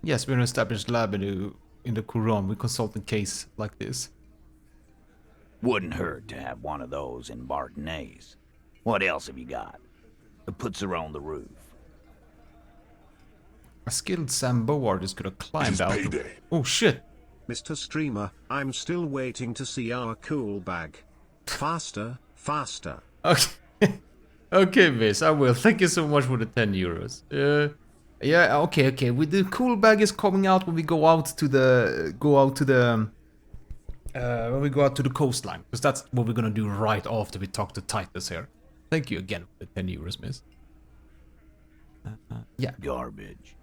Yes, we're an established lab in the Quran. We consult in case like this. Wouldn't hurt to have one of those in Martinez. What else have you got? That puts her on the roof. A skilled Sambo artist could have climbed out. Oh shit! Mr. Streamer, I'm still waiting to see our cool bag. Faster, faster. Okay, okay, miss. I will. Thank you so much for the 10 euros. Yeah. Okay. With the cool bag is coming out when we go out to the when we go out to the coastline, because that's what we're gonna do right after we talk to Titus here. Thank you again for the 10 euros, miss. Yeah. Garbage.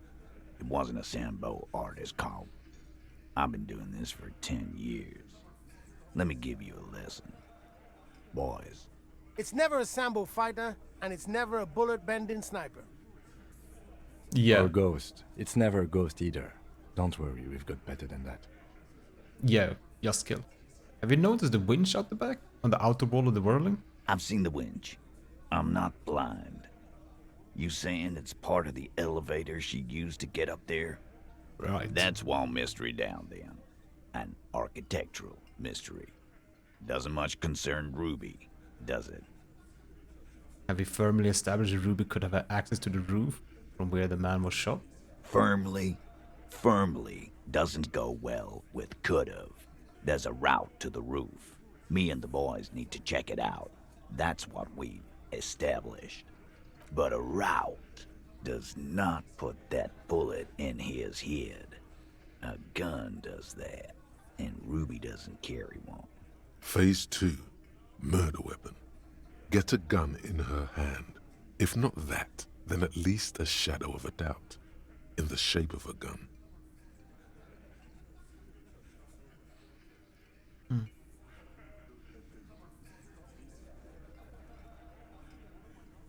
It wasn't a Sambo artist call. I've been doing this for 10 years. Let me give you a lesson. Boys. It's never a Sambo fighter, and it's never a bullet-bending sniper. Yeah. Or ghost. It's never a ghost either. Don't worry, we've got better than that. Yeah, just kill. Have you noticed the winch out the back? On the outer wall of the whirling? I've seen the winch. I'm not blind. You saying it's part of the elevator she used to get up there? Right. That's one mystery down then. An architectural mystery. Doesn't much concern Ruby, does it? Have we firmly established that Ruby could have had access to the roof from where the man was shot? Firmly doesn't go well with could've. There's a route to the roof. Me and the boys need to check it out. That's what we've established. But a route does not put that bullet in his head. A gun does that, and Ruby doesn't carry one. Phase 2. Murder weapon. Get a gun in her hand. If not that, then at least a shadow of a doubt. In the shape of a gun.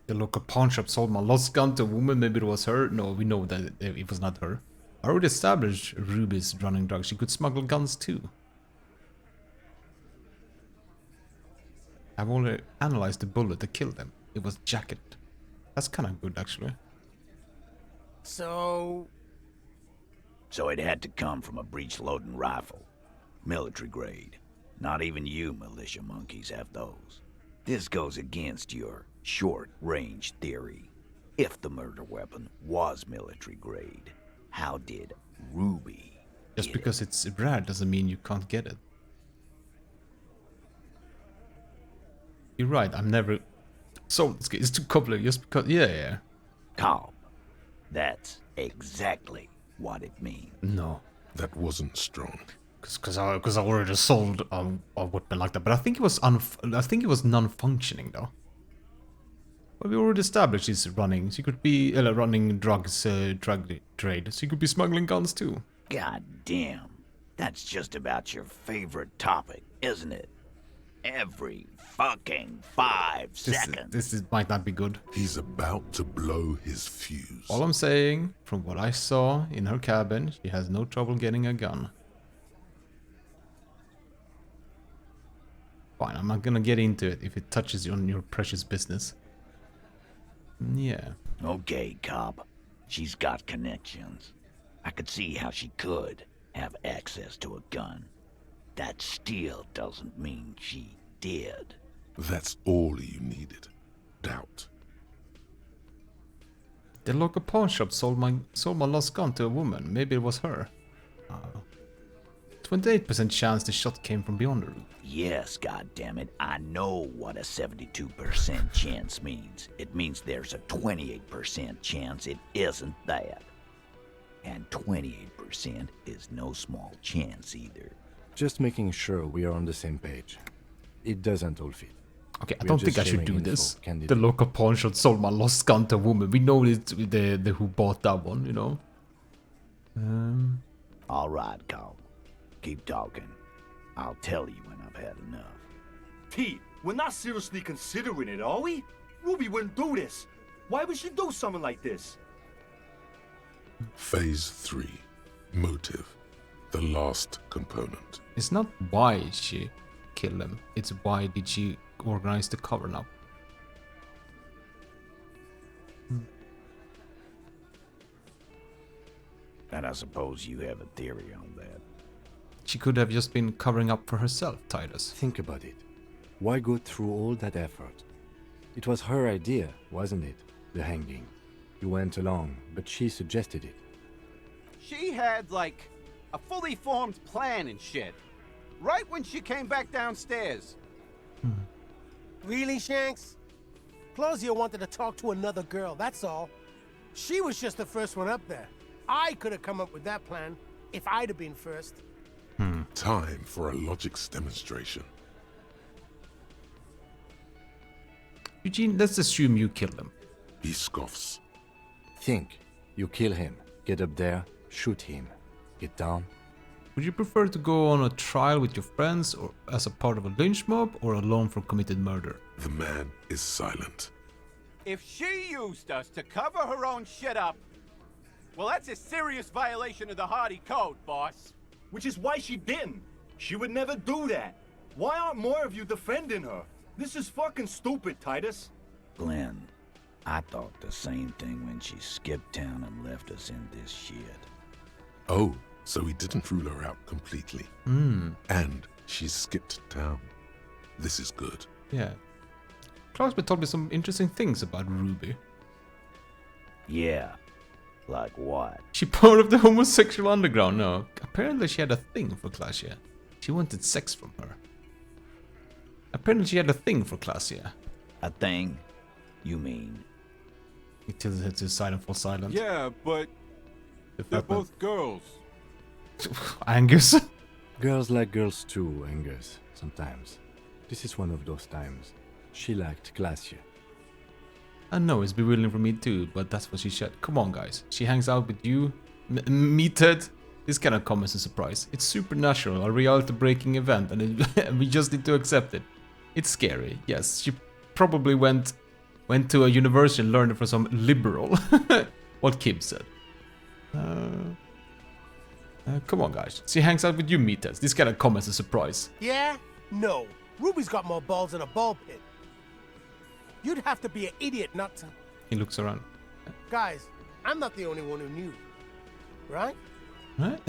The local pawn shop sold my lost gun to a woman. Maybe it was her. No, we know that it was not her. I already established Ruby's running drugs. She could smuggle guns too. I've already analyzed the bullet that killed them. It was jacketed. That's kind of good, actually. So it had to come from a breech-loading rifle. Military grade. Not even you militia monkeys have those. This goes against your short-range theory. If the murder weapon was military grade, how did Ruby Just because it's rare doesn't mean you can't get it. You're right, I'm never... So, it's too complicated just because... Yeah. Calm. That's exactly what it means. No. That wasn't strong. Because I already sold a weapon like that, but I think it was non-functioning though. But we already established he's running. So he could be running drugs, drug trade. So he could be smuggling guns too. God damn, that's just about your favorite topic, isn't it? Every fucking 5 seconds. This might not be good. He's about to blow his fuse. All I'm saying, from what I saw in her cabin, she has no trouble getting a gun. Fine, I'm not gonna get into it if it touches on your precious business. Yeah. Okay, cop. She's got connections. I could see how she could have access to a gun. That still doesn't mean she did. That's all you needed. Doubt. The local pawn shop sold my lost gun to a woman. Maybe it was her. 28% chance the shot came from beyond the roof. Yes, goddammit, I know what a 72% chance means. It means there's a 28% chance it isn't that. And 28% is no small chance either. Just making sure we are on the same page. It doesn't all fit. Okay, I don't think I should do this. The local pawn shop sold my lost gun to a woman. We know it's the who bought that one, you know. All right, Carl. Keep talking. I'll tell you when I've had enough. Pete, we're not seriously considering it, are we? Ruby wouldn't do this. Why would she do something like this? Phase 3. Motive. The last component. It's not why she killed him, it's why did she organize the cover-up. And I suppose you have a theory on that. She could have just been covering up for herself, Titus. Think about it. Why go through all that effort? It was her idea, wasn't it? The hanging. You went along, but she suggested it. She had, like, a fully formed plan and shit. Right when she came back downstairs. Really, Shanks? Claudia wanted to talk to another girl, that's all. She was just the first one up there. I could have come up with that plan if I'd have been first. Time for a logics demonstration. Eugene, let's assume you killed him. He scoffs. Think. You kill him. Get up there. Shoot him. Get down. Would you prefer to go on a trial with your friends or as a part of a lynch mob or alone for committed murder? The man is silent. If she used us to cover her own shit up, well, that's a serious violation of the Hardy Code, boss. Which is why she didn't. She would never do that. Why aren't more of you defending her? This is fucking stupid, Titus. Glenn, I thought the same thing when she skipped town and left us in this shit. Oh, so he didn't rule her out completely. And she skipped town. This is good. Yeah. Clarksby told me some interesting things about Ruby. Yeah. Like what? She part of the homosexual underground? No. Apparently she had a thing for Claudia. She wanted sex from her. Apparently she had a thing for Claudia. A thing? You mean? He tilted his head to the side and falls silent. Yeah, but they're both girls. Angus? Girls like girls too, Angus, sometimes. This is one of those times. She liked Glacier. I know it's bewildering for me too, but that's what she said. Come on, guys. She hangs out with you, Meathead. This cannot come as a surprise. It's supernatural, a reality-breaking event, and we just need to accept it. It's scary, yes. She probably went to a university and learned it from some liberal. What Kim said. Come on, guys. She hangs out with you, Meatheads. This cannot come as a surprise. Yeah? No. Ruby's got more balls than a ball pit. You'd have to be an idiot not to... He looks around. Guys, I'm not the only one who knew. Right? Right?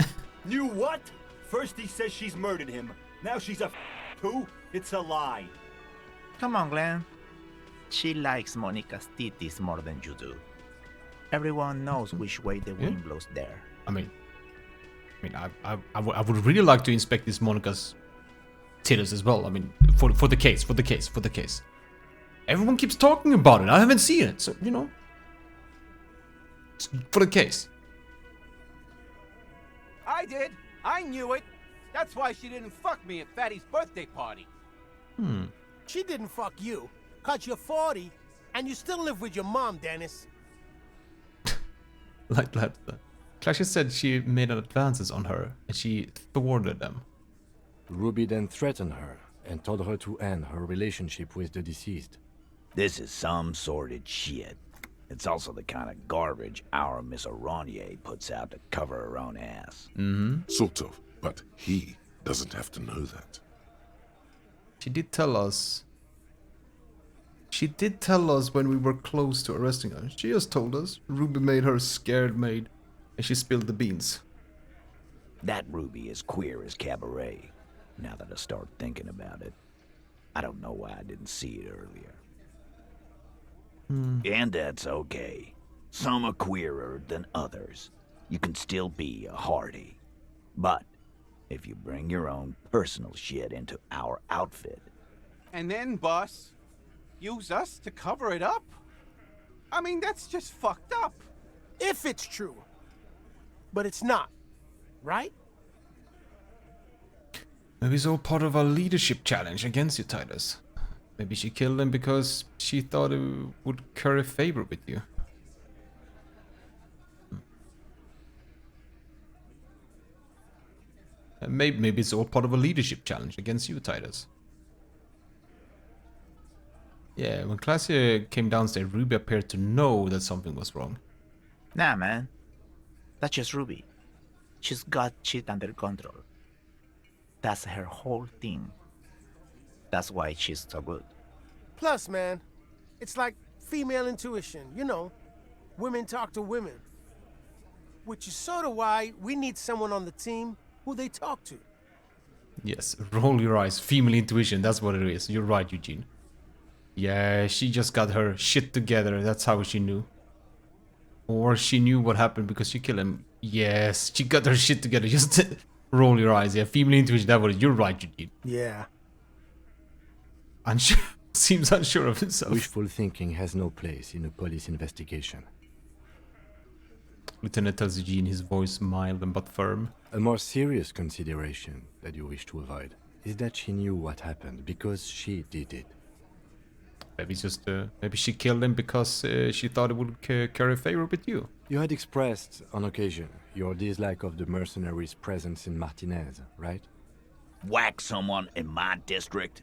Knew what? First he says she's murdered him. Now she's a too? It's a lie. Come on, Glenn. She likes Monica's titties more than you do. Everyone knows which way the wind blows there. I mean, I would really like to inspect this Monica's titties as well. I mean, for the case. Everyone keeps talking about it. I haven't seen it, so you know, it's for the case. I did. I knew it. That's why she didn't fuck me at Fatty's birthday party. She didn't fuck you, 'cause you're 40, and you still live with your mom, Dennis. Like that. Clashia said she made advances on her, and she thwarted them. Ruby then threatened her, and told her to end her relationship with the deceased. This is some sordid shit. It's also the kind of garbage our Miss Aronier puts out to cover her own ass. Sort of, but he doesn't have to know that. She did tell us. She did tell us when we were close to arresting her. She just told us Ruby made her scared maid, and she spilled the beans. That Ruby is queer as cabaret. Now that I start thinking about it, I don't know why I didn't see it earlier. And that's okay. Some are queerer than others. You can still be a Hardy. But if you bring your own personal shit into our outfit... And then, boss, use us to cover it up? I mean, that's just fucked up. If it's true. But it's not. Right? Maybe it's all part of our leadership challenge against you, Titus. Maybe she killed him because she thought it would curry favor with you. Maybe it's all part of a leadership challenge against you, Titus. Yeah, when Claudia came downstairs, Ruby appeared to know that something was wrong. Nah, man. That's just Ruby. She's got shit under control. That's her whole thing. That's why she's so good. Plus, man, it's like female intuition, you know. Women talk to women. Which is sort of why we need someone on the team who they talk to. Yes, roll your eyes. Female intuition, that's what it is. You're right, Eugene. Yeah, she just got her shit together. That's how she knew. Or she knew what happened because she killed him. Yes, she got her shit together. Just roll your eyes. Yeah, female intuition, that was it. You're right, Eugene. Yeah. Unsure, seems unsure of himself. Wishful thinking has no place in a police investigation. Lieutenant tells Eugene, his voice mild but firm. A more serious consideration that you wish to avoid is that she knew what happened because she did it. Maybe just maybe she killed him because she thought it would carry favor with you. You had expressed on occasion your dislike of the mercenaries' presence in Martinez, right? Whack someone in my district?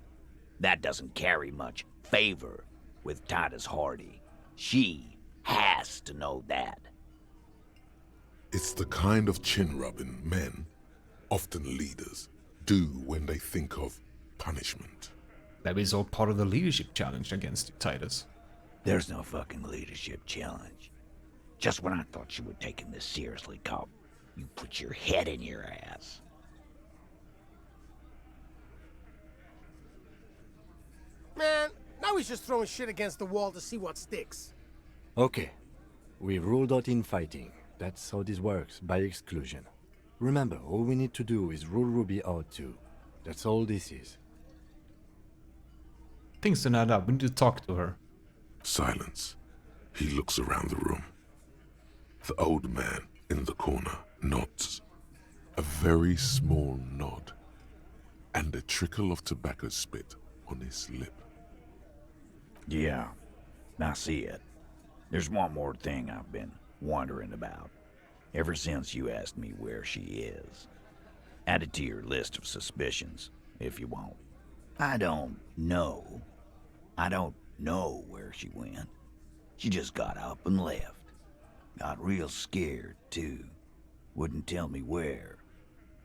That doesn't carry much favor with Titus Hardy. She has to know that. It's the kind of chin-rubbing men, often leaders, do when they think of punishment. Maybe it's all part of the leadership challenge against you, Titus. There's no fucking leadership challenge. Just when I thought you were taking this seriously, cop, you put your head in your ass. Man, now he's just throwing shit against the wall to see what sticks. Okay. We've ruled out infighting. That's how this works, by exclusion. Remember, all we need to do is rule Ruby out too. That's all this is. Things don't add up. We need to talk to her. Silence. He looks around the room. The old man in the corner nods. A very small nod. And a trickle of tobacco spit on his lip. Yeah, I see it. There's one more thing I've been wondering about. Ever since you asked me where she is. Add it to your list of suspicions, if you want. I don't know where she went. She just got up and left. Got real scared, too. Wouldn't tell me where.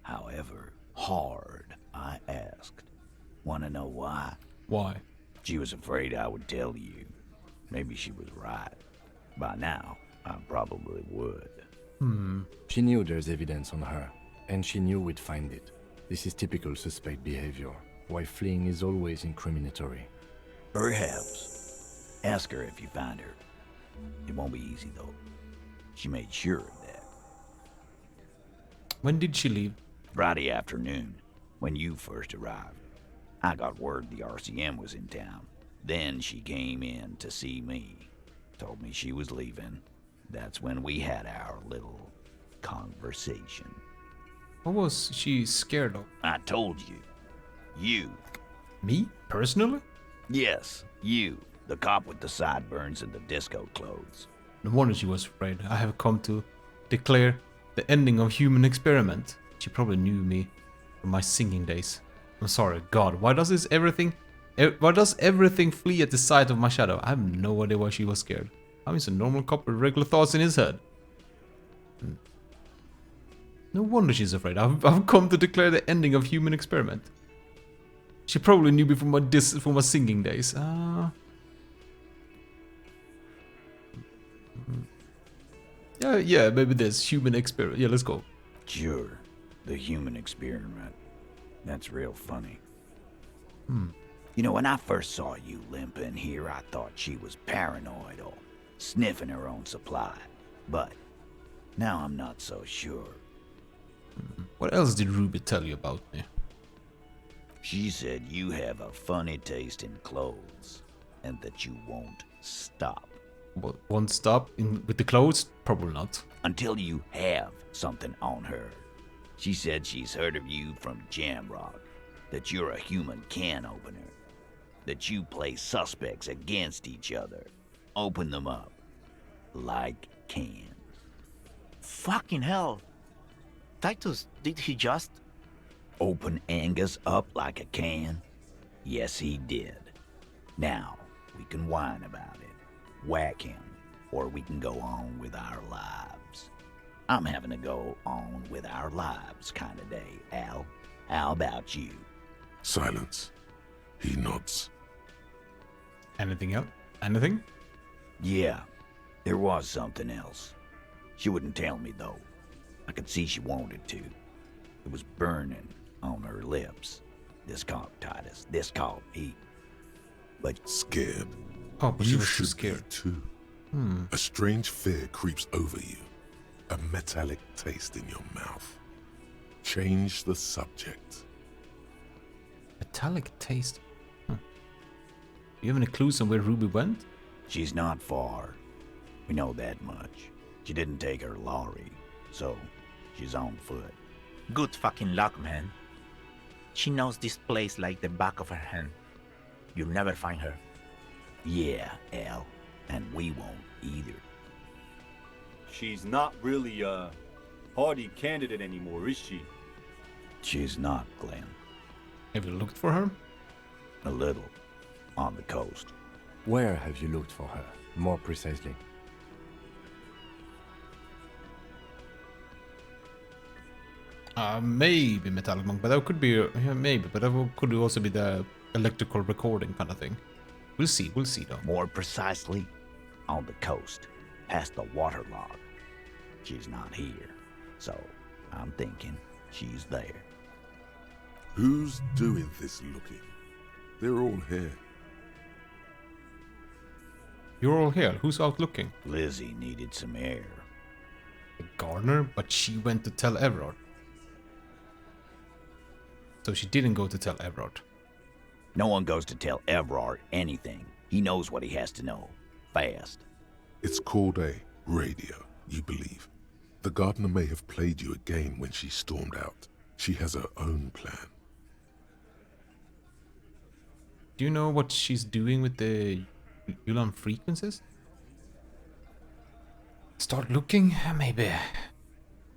However hard I asked. Wanna know why? Why? She was afraid I would tell you. Maybe she was right. By now, I probably would. She knew there's evidence on her, and she knew we'd find it. This is typical suspect behavior, why fleeing is always incriminatory. Perhaps. Ask her if you find her. It won't be easy, though. She made sure of that. When did she leave? Friday afternoon, when you first arrived. I got word the RCM was in town. Then she came in to see me. Told me she was leaving. That's when we had our little conversation. What was she scared of? I told you. You. Me? Personally? Yes, you. The cop with the sideburns and the disco clothes. No wonder she was afraid. I have come to declare the ending of human experiment. She probably knew me from my singing days. I'm sorry, God, why does everything flee at the sight of my shadow? I have no idea why she was scared. I'm just a normal cop with regular thoughts in his head. No wonder she's afraid. I've come to declare the ending of human experiment. She probably knew me from my singing days. Yeah, maybe this human experiment. Yeah, let's go. Sure, the human experiment. That's real funny. You know, when I first saw you limping here, I thought she was paranoid or sniffing her own supply. But now I'm not so sure. What else did Ruby tell you about me? She said you have a funny taste in clothes and that you won't stop. Won't stop with the clothes? Probably not. Until you have something on her. She said she's heard of you from Jamrock, that you're a human can opener, that you play suspects against each other, open them up like cans. Fucking hell. Titus, did he just... Open Angus up like a can? Yes, he did. Now, we can whine about it, whack him, or we can go on with our lives. I'm having a go on with our lives kind of day, Al. How about you? Silence. He nods. Anything else? Anything? Yeah, there was something else. She wouldn't tell me, though. I could see she wanted to. It was burning on her lips. This caught Titus. This caught me. But scared. Oh, but you was should scared be too. Hmm. A strange fear creeps over you. A metallic taste in your mouth. Change the subject. Metallic taste. You have any clues on where Ruby went? she's not far. We know that much. She didn't take her lorry, so she's on foot. Good fucking luck, man. She knows this place like the back of her hand. You'll never find her. Yeah, Al. And we won't either. She's not really a hardy candidate anymore, is she? She's not, Glenn. Have you looked for her? A little. On the coast. Where have you looked for her, more precisely? Maybe Metallic Monk, but that could be, yeah, maybe, but that could also be the electrical recording kind of thing. We'll see though. More precisely, on the coast, past the waterlog. She's not here, so I'm thinking she's there. Who's doing this looking? They're all here. You're all here. Who's out looking? Lizzie needed some air. The gardener, but she went to tell Everard. So she didn't go to tell Everard. No one goes to tell Everard anything. He knows what he has to know. Fast. It's called a radio, you believe. The gardener may have played you a game when she stormed out. She has her own plan. Do you know what she's doing with the Ulan frequencies? Start looking, maybe.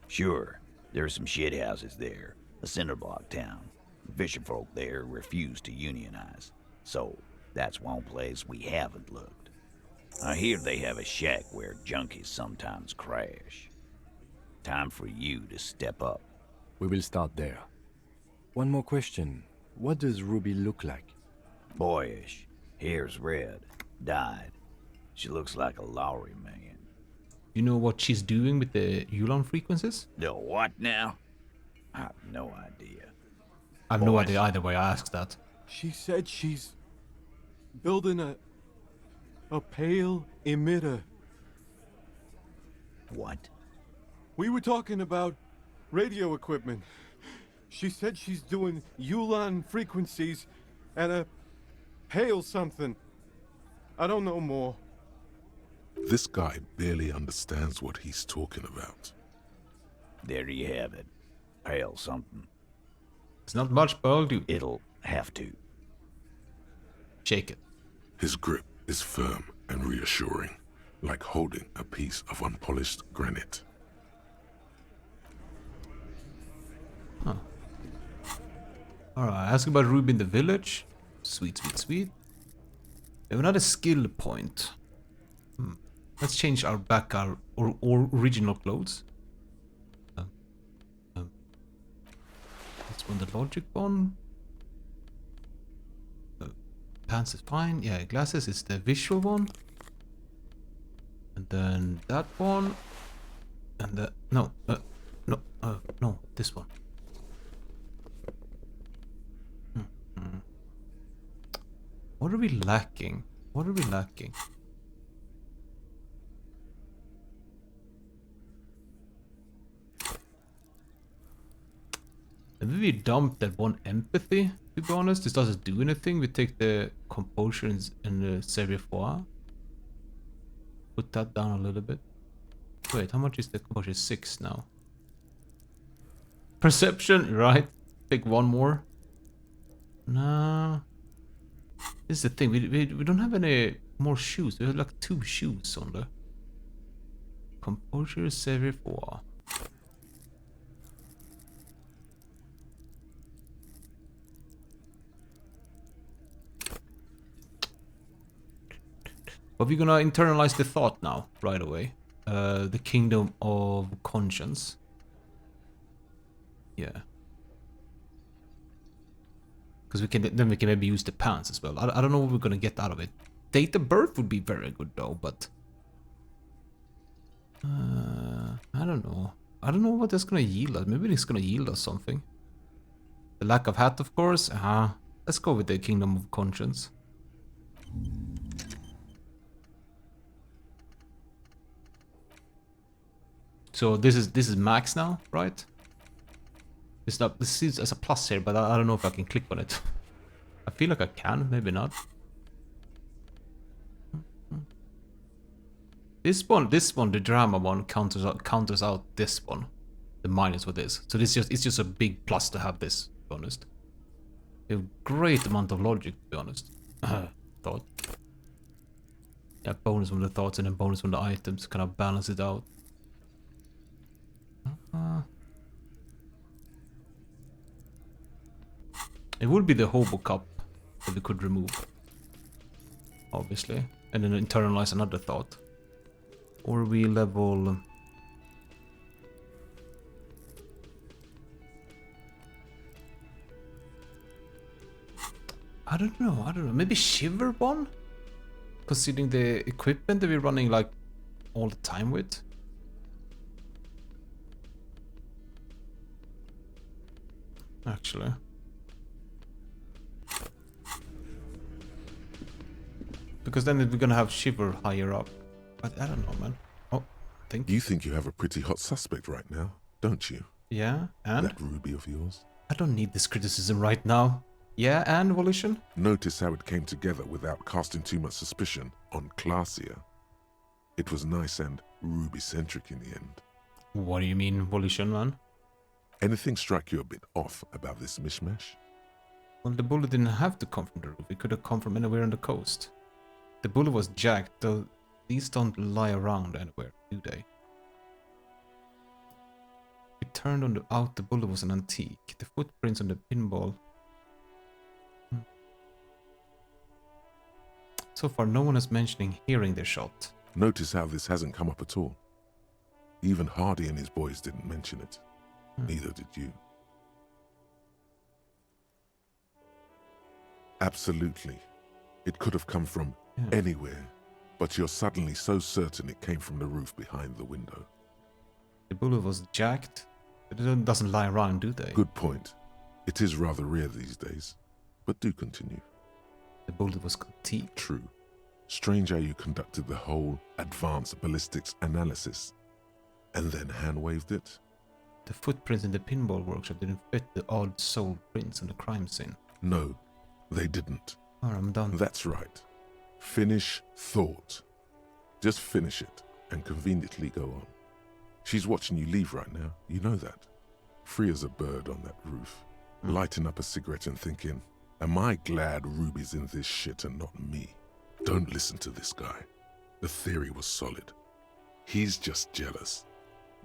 Sure, there's some shit houses there. A cinder block town. Fisherfolk there refuse to unionize. So, that's one place we haven't looked. I hear they have a shack where junkies sometimes crash. Time for you to step up. We will start there. One more question. What does Ruby look like? Boyish. Hair's red. Dyed. She looks like a lorry man. You know what she's doing with the Ulan frequencies? The what now? I have no idea. I have no idea either way I asked that. She said she's building a pale emitter. What? We were talking about radio equipment. She said she's doing Ulan frequencies and a pale something. I don't know more. This guy barely understands what he's talking about. There you have it. Pale something. It's not much, but I'll do. It'll have to. Shake it. His grip is firm and reassuring, like holding a piece of unpolished granite. Huh. Alright, ask about Ruby in the village. Sweet, sweet, sweet. We have another skill point. Let's change our original clothes. That's one, the logic one. Pants is fine. Yeah, glasses is the visual one. And then that one. And the no, this one. What are we lacking? What are we lacking? Maybe we dump that one empathy, to be honest. This doesn't do anything. We take the composure and the service-foi. Put that down a little bit. Wait, how much is the composure? 6 now. Perception, right? Take one more. No. This is the thing. We don't have any more shoes. We have like 2 shoes on the composure, service-foi. But we're gonna internalize the thought now, right away. The kingdom of conscience. Yeah. Because then we can maybe use the pants as well. I don't know what we're gonna get out of it. Date of birth would be very good though, but I don't know. I don't know what that's gonna yield us. Maybe it's gonna yield us something. The lack of hat, of course. Let's go with the kingdom of conscience. So this is max now, right? This is as a plus here, but I don't know if I can click on it. I feel like I can, maybe not. This one, the drama one counters out this one, the minus for this. So it's just a big plus to have this, to be honest. A great amount of logic, to be honest. Thought. Yeah, bonus from the thoughts and then bonus from the items, kind of balance it out. It would be the hobo cup that we could remove, obviously, and then internalize another thought. Or we level... I don't know, maybe Shiver one? Considering the equipment that we're running like all the time with. Actually. Because then we're gonna have Shiver higher up. But I don't know, man. Oh, You think you have a pretty hot suspect right now, don't you? Yeah, and? That Ruby of yours? I don't need this criticism right now. Yeah, and Volition? Notice how it came together without casting too much suspicion on Clasia. It was nice and Ruby-centric in the end. What do you mean, Volition, man? Anything strike you a bit off about this mishmash? Well, the bullet didn't have to come from the roof. It could have come from anywhere on the coast. The bullet was jacked, though these don't lie around anywhere, do they? It turned out the bullet was an antique. The footprints on the pinball... So far, no one is mentioning hearing their shot. Notice how this hasn't come up at all. Even Hardy and his boys didn't mention it. Neither did you. Absolutely. It could have come from anywhere, but you're suddenly so certain it came from the roof behind the window. The bullet was jacked. It doesn't lie around, do they? Good point. It is rather rare these days, but do continue. The bullet was antique. True. Strange how you conducted the whole advanced ballistics analysis and then hand-waved it. The footprints in the pinball workshop didn't fit the odd soul prints on the crime scene. No, they didn't. Alright, I'm done. That's right. Finish thought. Just finish it and conveniently go on. She's watching you leave right now, you know that. Free as a bird on that roof, lighting up a cigarette and thinking, am I glad Ruby's in this shit and not me? Don't listen to this guy. The theory was solid. He's just jealous.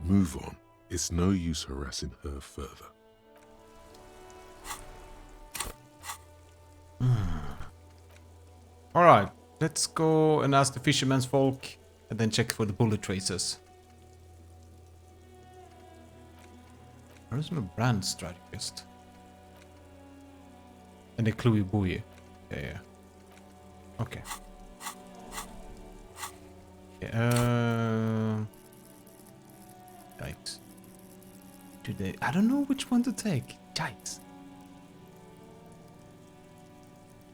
Move on. It's no use harassing her further. Alright, let's go and ask the fisherman's folk and then check for the bullet traces. Where's my brand strategist? And the Cluey Buoy. Yeah. Okay. Yikes. Today, I don't know which one to take. Yikes.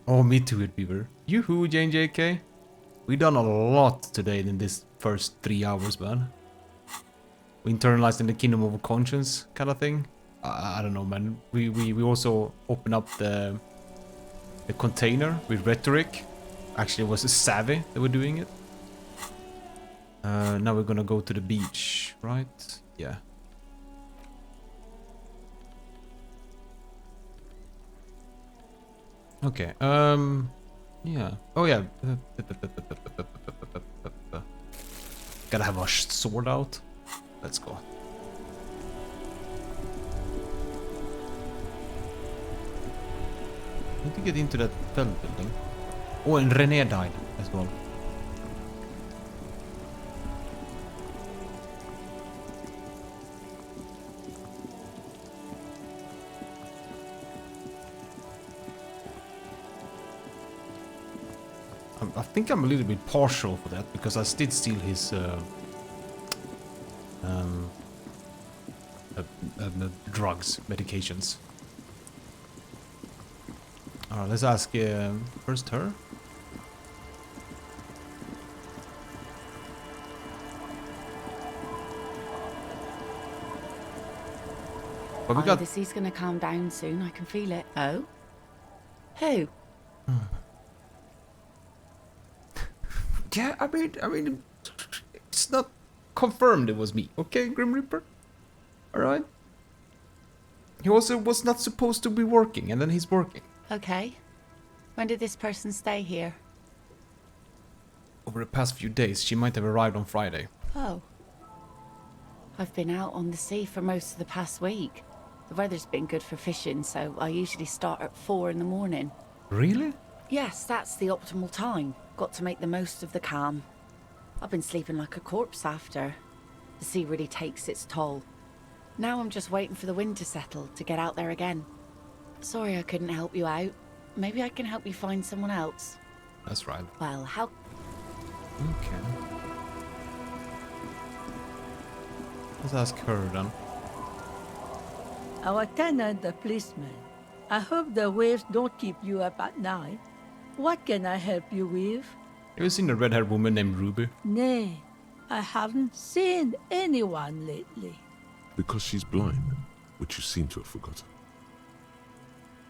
Oh, me too, Beaver. Yoo-hoo, Jane JK. We done a lot today in this first 3 hours, man. We internalized in the kingdom of conscience kind of thing. I don't know, man. We also opened up the container with rhetoric. Actually, it was a Savvy that were doing it. Now we're gonna go to the beach, right? Yeah. Okay, yeah. Oh yeah. Gotta have our sword out. Let's go. Need to get into that fell building. Oh, and René died as well. I think I'm a little bit partial for that because I did steal his drugs, medications. Alright, let's ask first her. But we got... The sea's gonna calm down soon. I can feel it. Oh? Who? Yeah, I mean, it's not confirmed it was me, okay, Grim Reaper? Alright? He also was not supposed to be working, and then he's working. Okay. When did this person stay here? Over the past few days, she might have arrived on Friday. Oh. I've been out on the sea for most of the past week. The weather's been good for fishing, so I usually start at 4 in the morning. Really? Yes, that's the optimal time. Got to make the most of the calm. I've been sleeping like a corpse after. The sea really takes its toll. Now I'm just waiting for the wind to settle to get out there again. Sorry I couldn't help you out. Maybe I can help you find someone else. That's right. Well, how... Okay. Let's ask her then. Our tenant, the policeman. I hope the waves don't keep you up at night. What can I help you with? Have you seen a red-haired woman named Ruby? Nay, I haven't seen anyone lately. Because she's blind, which you seem to have forgotten.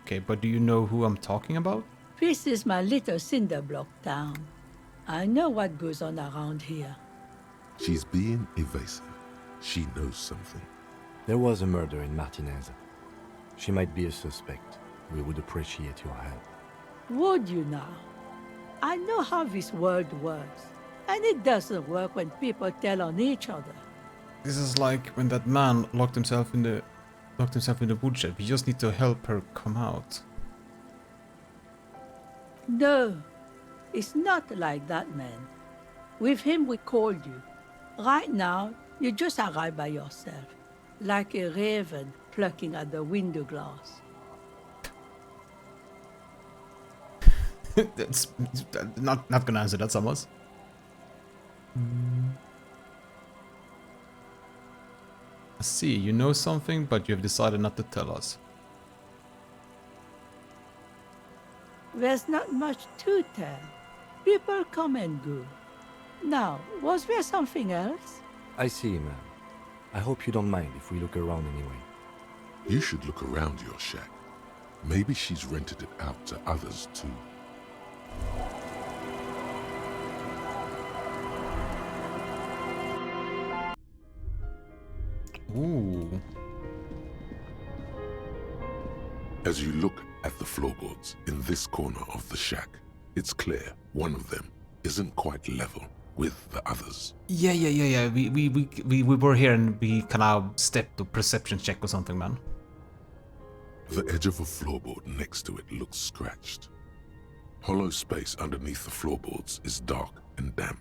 Okay, but do you know who I'm talking about? This is my little cinder block town. I know what goes on around here. She's being evasive. She knows something. There was a murder in Martinez. She might be a suspect. We would appreciate your help. Would you now? I know how this world works. And it doesn't work when people tell on each other. This is like when that man locked himself in the woodshed. We just need to help her come out. No, it's not like that, man. With him we called you. Right now, you just arrive by yourself, like a raven plucking at the window glass. That's not gonna answer that, Samus. I see, you know something, but you have decided not to tell us. There's not much to tell. People come and go. Now, was there something else? I see, ma'am. I hope you don't mind if we look around anyway. You should look around your shack. Maybe she's rented it out to others too. Ooh. As you look at the floorboards in this corner of the shack, it's clear one of them isn't quite level with the others. Yeah. We were here and we kind of stepped a perception check or something, man. The edge of a floorboard next to it looks scratched. Hollow space underneath the floorboards is dark and damp.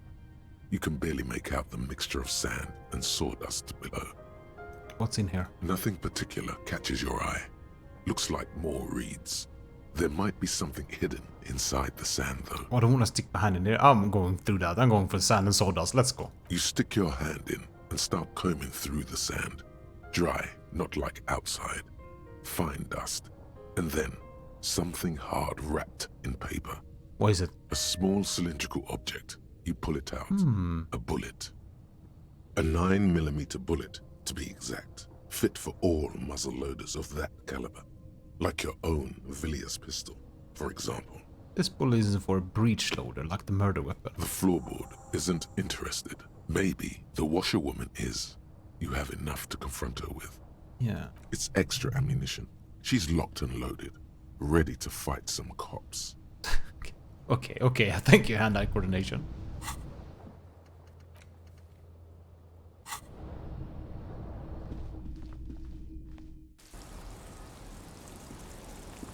You can barely make out the mixture of sand and sawdust below. What's in here? Nothing particular catches your eye. Looks like more reeds. There might be something hidden inside the sand, though. Oh, I don't want to stick my hand in there. I'm going through that. I'm going for sand and sawdust. Let's go. You stick your hand in and start combing through the sand. Dry, not like outside. Fine dust. And then, something hard wrapped in paper. What is it? A small cylindrical object. You pull it out. A bullet. A 9mm bullet, to be exact. Fit for all muzzle loaders of that caliber. Like your own Villiers pistol, for example. This bullet isn't for a breech loader, like the murder weapon. The floorboard isn't interested. Maybe the washerwoman is. You have enough to confront her with. Yeah. It's extra ammunition. She's locked and loaded, ready to fight some cops. Okay. Thank you, hand-eye coordination.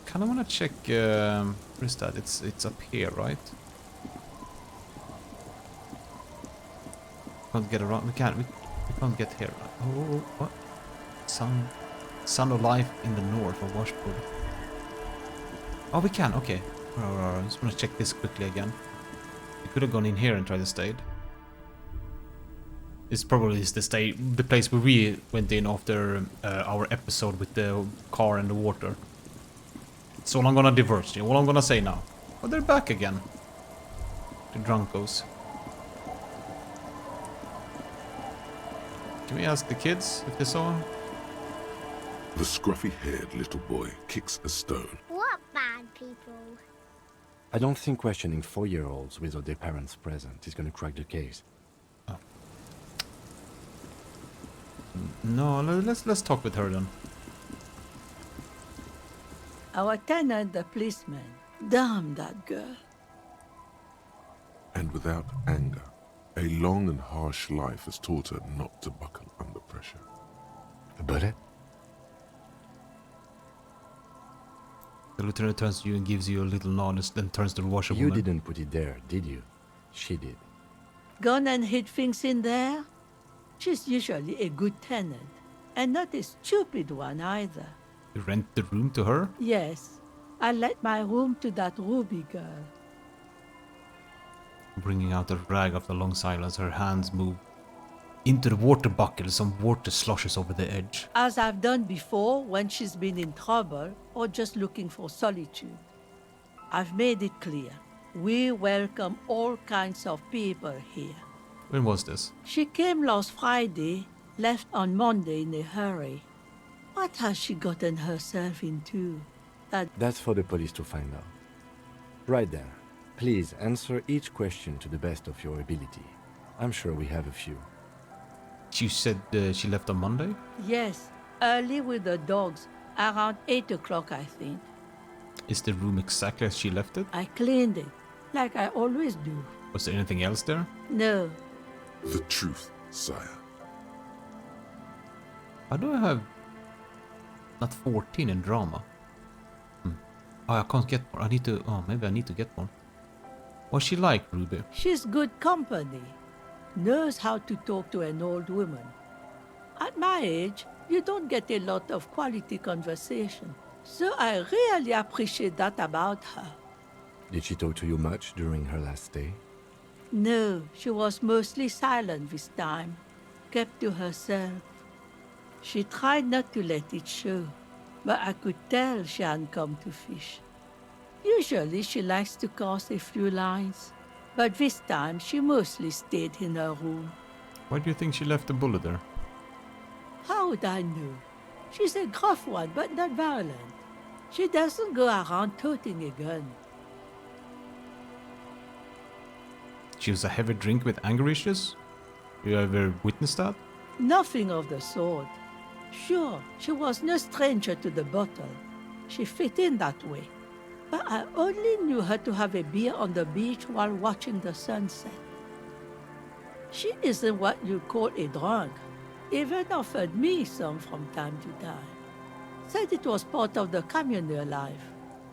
Kinda wanna check, where is that? It's up here, right? Can't get around, we can't get here. Oh, what? Sun of life in the north of Washburn. Oh, we can, okay. Alright, I just wanna check this quickly again. We could have gone in here and tried to stay. This probably is the place where we went in after our episode with the car and the water. That's all I'm gonna diverge. All I'm gonna say now. Oh, they're back again. The drunkos. Can we ask the kids if they saw him? The scruffy-haired little boy kicks a stone. What bad people? I don't think questioning 4-year-olds without their parents present is gonna crack the case. Oh. No, let's talk with her then. Our tenant, the policeman. Damn that girl. And without anger, a long and harsh life has taught her not to buckle under pressure. A bullet? The lieutenant turns to you and gives you a little nod, then turns to the washerwoman. You didn't put it there, did you? She did. Gone and hid things in there? She's usually a good tenant, and not a stupid one either. You rent the room to her? Yes, I let my room to that Ruby girl. Bringing out a rag after a long silence, her hands move into the water bucket. Some water sloshes over the edge. As I've done before when she's been in trouble or just looking for solitude. I've made it clear. We welcome all kinds of people here. When was this? She came last Friday, left on Monday in a hurry. What has she gotten herself into? That's for the police to find out. Right then, please answer each question to the best of your ability. I'm sure we have a few. You said she left on Monday? Yes, early with the dogs, around 8 o'clock I think. Is the room exactly as she left it? I cleaned it, like I always do. Was there anything else there? No. The truth, sire. How do I have not 14 in drama? Oh, I can't get more. I need to... Oh, maybe I need to get more. What's she like, Ruby? She's good company. Knows how to talk to an old woman. At my age, you don't get a lot of quality conversation. So I really appreciate that about her. Did she talk to you much during her last stay? No, she was mostly silent this time. Kept to herself. She tried not to let it show, but I could tell she hadn't come to fish. Usually she likes to cast a few lines, but this time she mostly stayed in her room. Why do you think she left the bullet there? How would I know? She's a gruff one, but not violent. She doesn't go around toting a gun. She was a heavy drink with anger issues? You ever witnessed that? Nothing of the sort. Sure, she was no stranger to the bottle. She fit in that way. But I only knew her to have a beer on the beach while watching the sunset. She isn't what you call a drunk. Even offered me some from time to time. Said it was part of the communal life.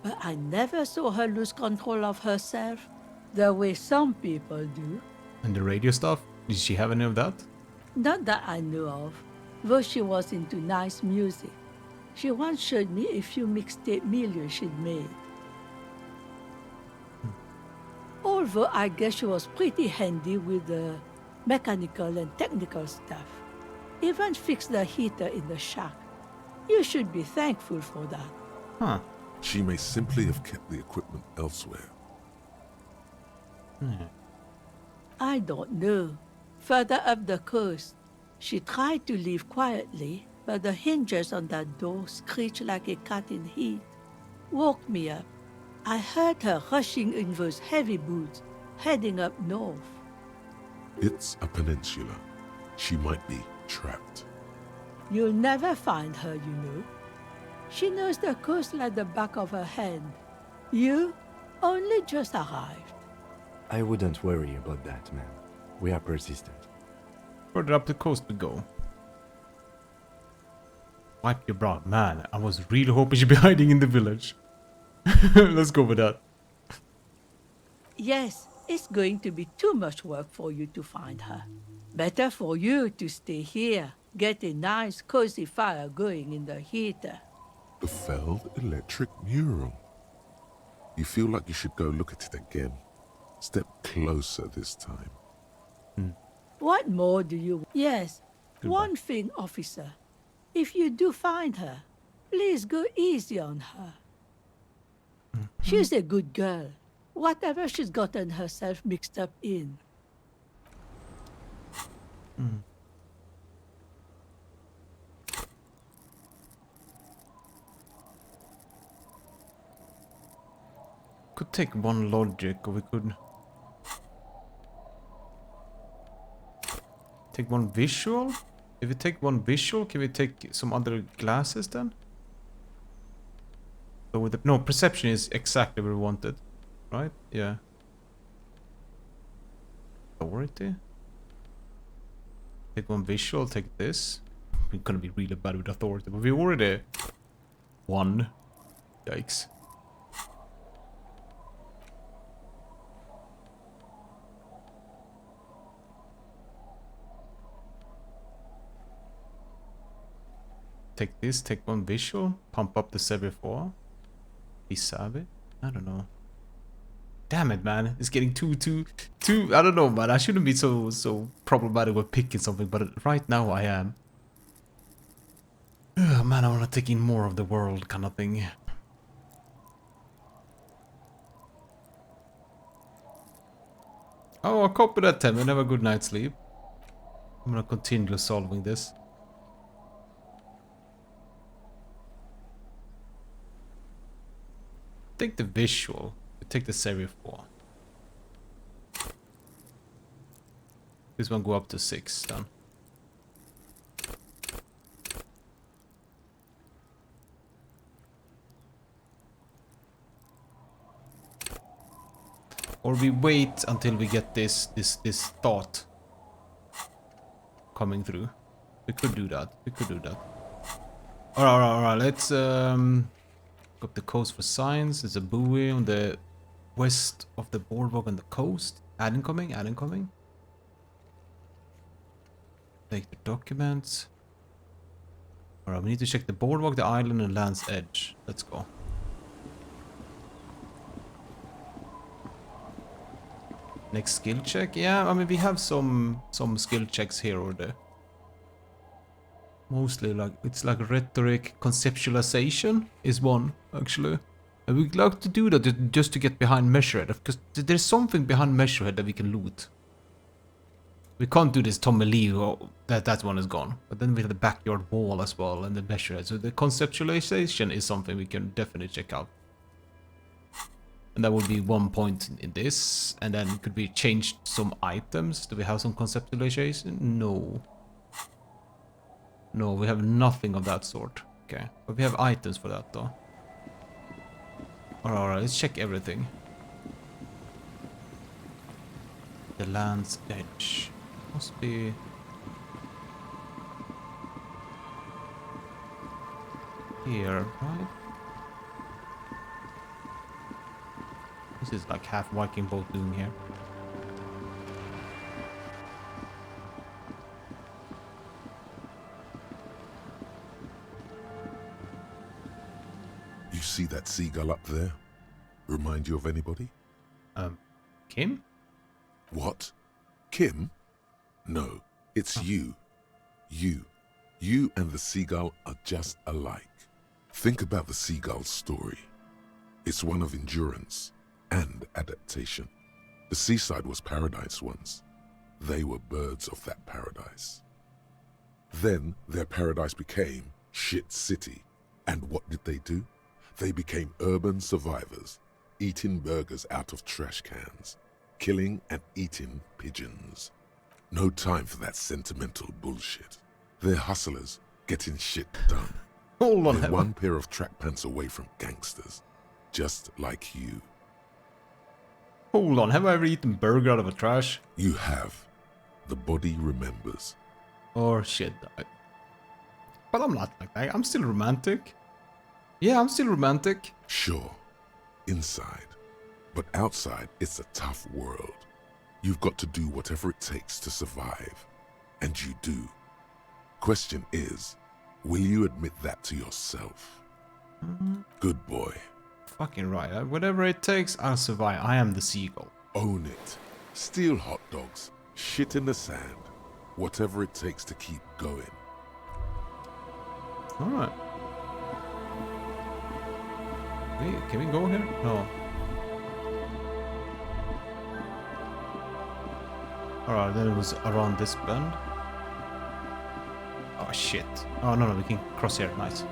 But I never saw her lose control of herself, the way some people do. And the radio stuff? Did she have any of that? Not that I know of, though she was into nice music. She once showed me a few mixtape millions she'd made. Although I guess she was pretty handy with the mechanical and technical stuff. Even fixed the heater in the shack. You should be thankful for that. Huh. She may simply have kept the equipment elsewhere. I don't know. Further up the coast, she tried to leave quietly, but the hinges on that door screeched like a cat in heat. Woke me up. I heard her rushing in those heavy boots, heading up north. It's a peninsula. She might be trapped. You'll never find her, you know. She knows the coast like the back of her hand. You only just arrived. I wouldn't worry about that, man. We are persistent. Further up the coast we go. Wipe your brow. Man, I was really hoping she'd be hiding in the village. Let's go with that. Yes, it's going to be too much work for you to find her. Better for you to stay here. Get a nice cozy fire going in the heater. The failed electric mural. You feel like you should go look at it again. Step closer this time. What more do you... Yes, one thing, officer. If you do find her, please go easy on her. She's a good girl. Whatever she's gotten herself mixed up in. Could take one logic, or we could take one visual. If we take one visual, can we take some other glasses then? So with the, no, perception is exactly where we wanted, right? Yeah. Authority. Take one visual. Take this. We're gonna be really bad with authority, but we already won. Yikes. Take this, take one visual, pump up the Savvy 4. Be savvy? I don't know. Damn it, man. It's getting too, I don't know, man. I shouldn't be so problematic with picking something, but right now I am. Oh, man, I want to take in more of the world kind of thing. Oh, I'll copy that, Tim, and have a good night's sleep. I'm gonna continue solving this. Take the visual. Take the Savvy 4. This one go up to 6 then. Or we wait until we get this thought coming through. We could do that. We could do that. Alright. Let's go up the coast for signs. There's a buoy on the west of the boardwalk on the coast. Add incoming. Take the documents. Alright, we need to check the boardwalk, the island, and land's edge. Let's go. Next skill check. Yeah, I mean we have some skill checks here or there. Mostly like it's like rhetoric, conceptualization is one actually. And we'd like to do that just to get behind Measurehead, because there's something behind Measurehead that we can loot. We can't do this Tommy Lee, that one is gone. But then we have the backyard wall as well and the Measurehead. So the conceptualization is something we can definitely check out. And that would be 1 point in this. And then could we change some items? Do we have some conceptualization? No. No, we have nothing of that sort. Okay, but we have items for that though. Alright, let's check everything. The land's edge. Must be... here, right? This is like half Viking boat doing here. You see that seagull up there? Remind you of anybody? Kim? What? Kim? No, it's you. You and the seagull are just alike. Think about the seagull's story. It's one of endurance and adaptation. The seaside was paradise once. They were birds of that paradise. Then their paradise became Shit City. And what did they do? They became urban survivors, eating burgers out of trash cans, killing and eating pigeons. No time for that sentimental bullshit. They're hustlers, getting shit done. Hold on. They're one pair of track pants away from gangsters, just like you. Hold on, have I ever eaten burger out of a trash? You have. The body remembers. Or shit. But I'm not like that. I'm still romantic. Yeah, I'm still romantic. Sure. Inside. But outside, it's a tough world. You've got to do whatever it takes to survive. And you do. Question is, will you admit that to yourself? Mm-hmm. Good boy. Fucking right. Whatever it takes, I'll survive. I am the seagull. Own it. Steal hot dogs. Shit in the sand. Whatever it takes to keep going. Alright. Can we go here? No. Alright, then it was around this bend. Oh shit. Oh no, we can cross here. Nice.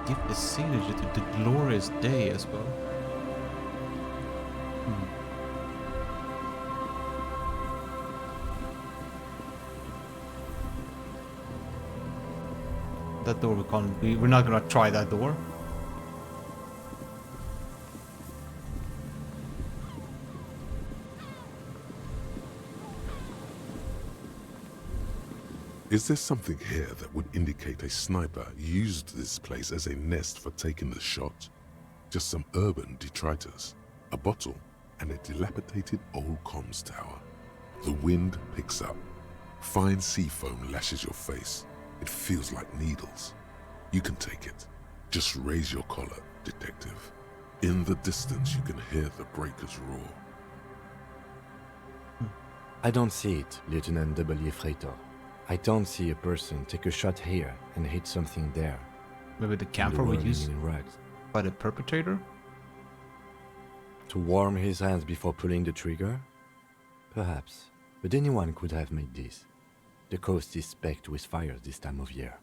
Give the signature to the glorious day as well. That door we can't. We're not gonna try that door. Is there something here that would indicate a sniper used this place as a nest for taking the shot? Just some urban detritus, a bottle, and a dilapidated old comms tower. The wind picks up. Fine sea foam lashes your face. It feels like needles. You can take it. Just raise your collar, detective. In the distance, you can hear the breakers roar. I don't see it, Lieutenant W. Freighter. I don't see a person take a shot here and hit something there. Maybe the camphor we used in rags. by the perpetrator? To warm his hands before pulling the trigger? Perhaps. But anyone could have made this. The coast is specked with fires this time of year.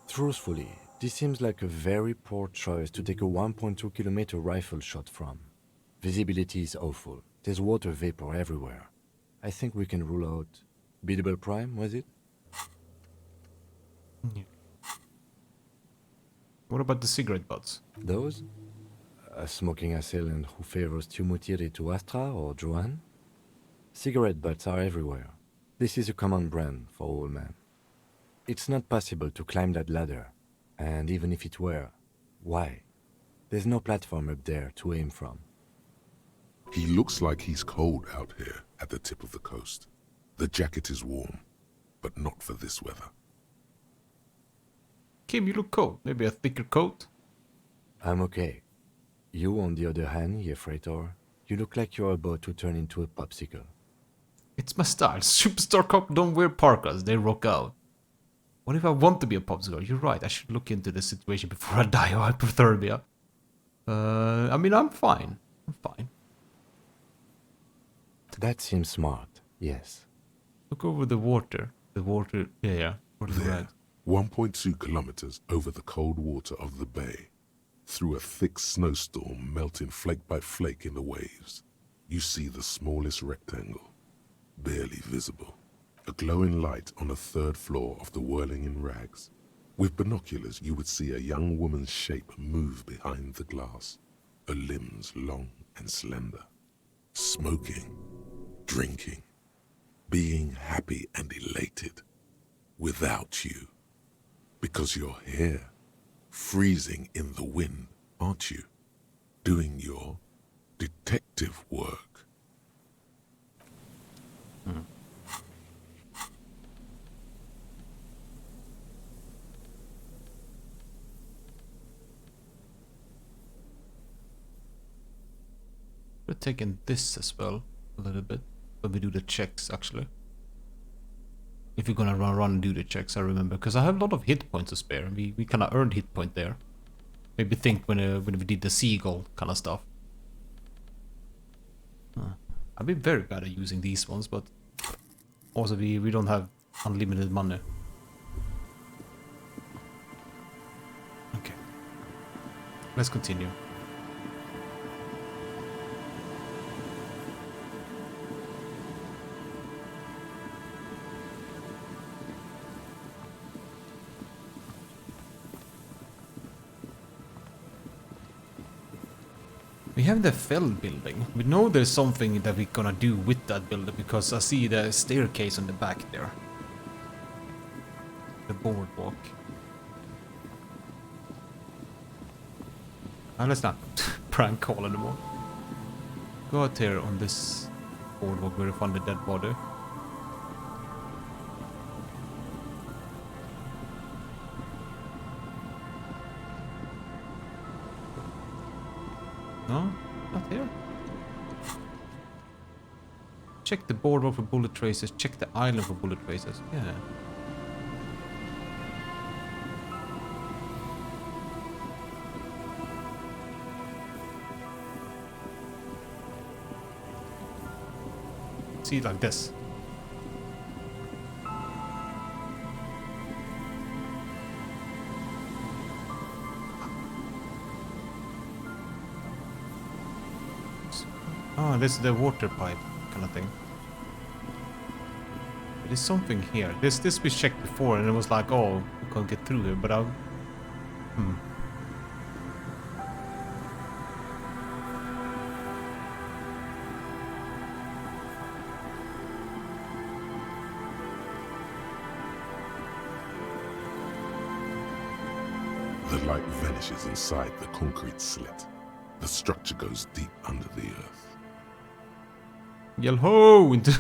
Truthfully, this seems like a very poor choice to take a 1.2 kilometer rifle shot from. Visibility is awful. There's water vapor everywhere. I think we can rule out biddable prime, was it? Yeah. What about the cigarette butts? Those? A smoking assailant who favors Tumutiri to Astra or Joan? Cigarette butts are everywhere. This is a common brand for all men. It's not possible to climb that ladder, and even if it were, why? There's no platform up there to aim from. He looks like he's cold out here at the tip of the coast. The jacket is warm, but not for this weather. Kim, you look cold. Maybe a thicker coat? I'm okay. You, on the other hand, ye freighter, you look like you're about to turn into a popsicle. It's my style. Superstar cop don't wear parkas. They rock out. What if I want to be a popsicle? You're right. I should look into the situation before I die of hypothermia. I mean, I'm fine. I'm fine. That seems smart, yes. Look over the water. The water, yeah. There, 1.2 kilometers over the cold water of the bay, through a thick snowstorm melting flake by flake in the waves, you see the smallest rectangle, barely visible. A glowing light on the third floor of the whirling in rags. With binoculars, you would see a young woman's shape move behind the glass, her limbs long and slender, smoking, drinking, being happy and elated, without you. Because you're here, freezing in the wind, aren't you? Doing your detective work. We're taking this as well, a little bit, when we do the checks, actually. If you're gonna run and do the checks, I remember, because I have a lot of hit points to spare, and we kind of earned hit point there. Maybe think when we did the seagull kind of stuff. I've been very bad at using these ones, but also we don't have unlimited money. Okay, let's continue. We have the Fell building. We know there's something that we're gonna do with that building because I see the staircase on the back there. The boardwalk. Let's not prank call anymore. Go out here on this boardwalk where we found the dead body. No? Not here? Check the boardwalk for bullet traces. Check the island for bullet traces. Yeah. See it like this. Oh, this is the water pipe kind of thing. There's something here. This we checked before and it was like, oh, we can't get through here, but I'll... The light vanishes inside the concrete slit. The structure goes deep under the earth. Yell ho! Into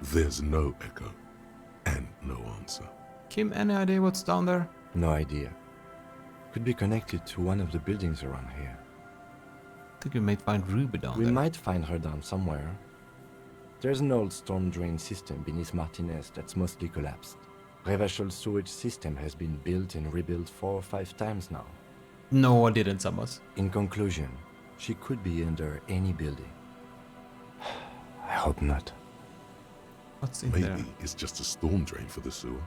There's no echo and no answer. Kim, any idea what's down there? No idea. Could be connected to one of the buildings around here. I think we might find Ruby down there. We might find her down somewhere. There's an old storm drain system beneath Martinez that's mostly collapsed. Revachol sewage system has been built and rebuilt 4 or 5 times now. No, I didn't, Samus. In conclusion, she could be under any building. I hope not. What's in Maybe there? it's just a storm drain for the sewer.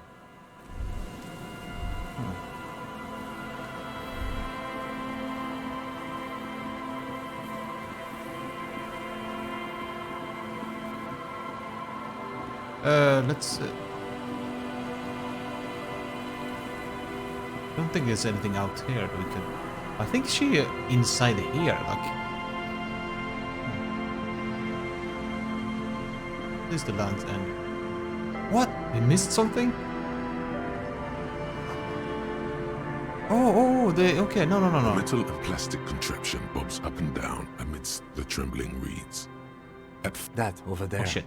Let's... I don't think there's anything out here that we can... I think she inside here, like... This is the land's end. What? We missed something? Oh, okay, no. A metal and plastic contraption bobs up and down amidst the trembling reeds. That over there. Oh shit.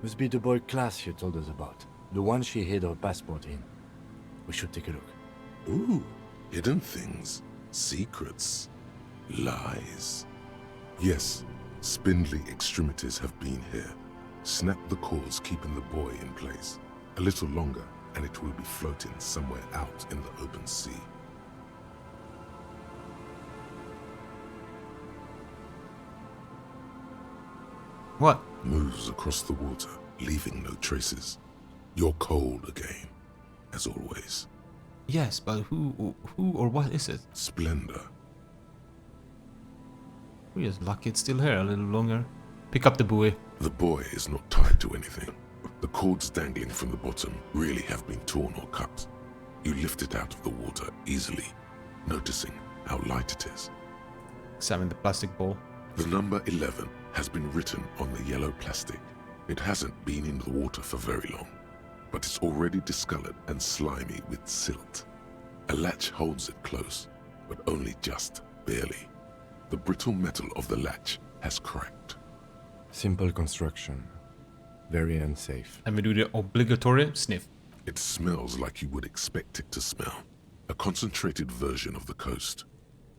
Must be the boy class you told us about. The one she hid her passport in. We should take a look. Ooh, hidden things, secrets, lies. Yes, spindly extremities have been here. Snap the cords keeping the boy in place. A little longer, and it will be floating somewhere out in the open sea. What? Moves across the water, leaving no traces. You're cold again, as always. Yes, but who or what is it? Splendor. We're just lucky it's still here a little longer. Pick up the buoy. The boy is not tied to anything. The cords dangling from the bottom really have been torn or cut. You lift it out of the water easily, noticing how light it is. Examine the plastic ball. The number 11 has been written on the yellow plastic. It hasn't been in the water for very long, but it's already discolored and slimy with silt. A latch holds it close, but only just barely. The brittle metal of the latch has cracked. Simple construction. Very unsafe. And we do the obligatory sniff. It smells like you would expect it to smell. A concentrated version of the coast.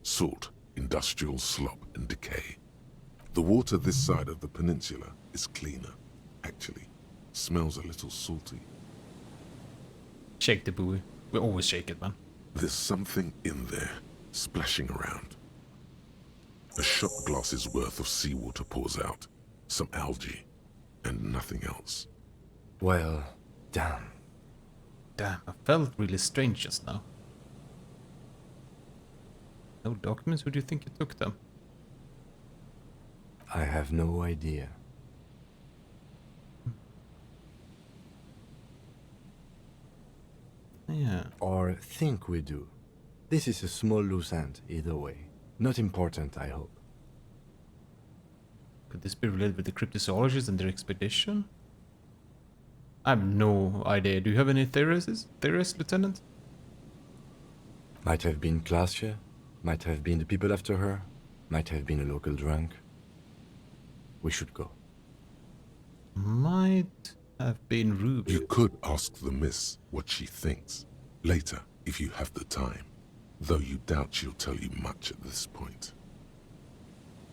Salt, industrial slop and decay. The water this side of the peninsula is cleaner. Actually, smells a little salty. Shake the buoy. We always shake it, man. There's something in there, splashing around. A shot glass's worth of seawater pours out. Some algae, and nothing else. Well, damn. Damn, I felt really strange just now. No documents? Who do you think you took them? I have no idea. Yeah. Or think we do. This is a small loose end, either way. Not important, I hope. Could this be related with the cryptozoologists and their expedition? I have no idea. Do you have any theories, Lieutenant? Might have been Glacia, might have been the people after her, might have been a local drunk. We should go. Might have been Ruby. You could ask the miss what she thinks. Later, if you have the time. Though you doubt she'll tell you much at this point.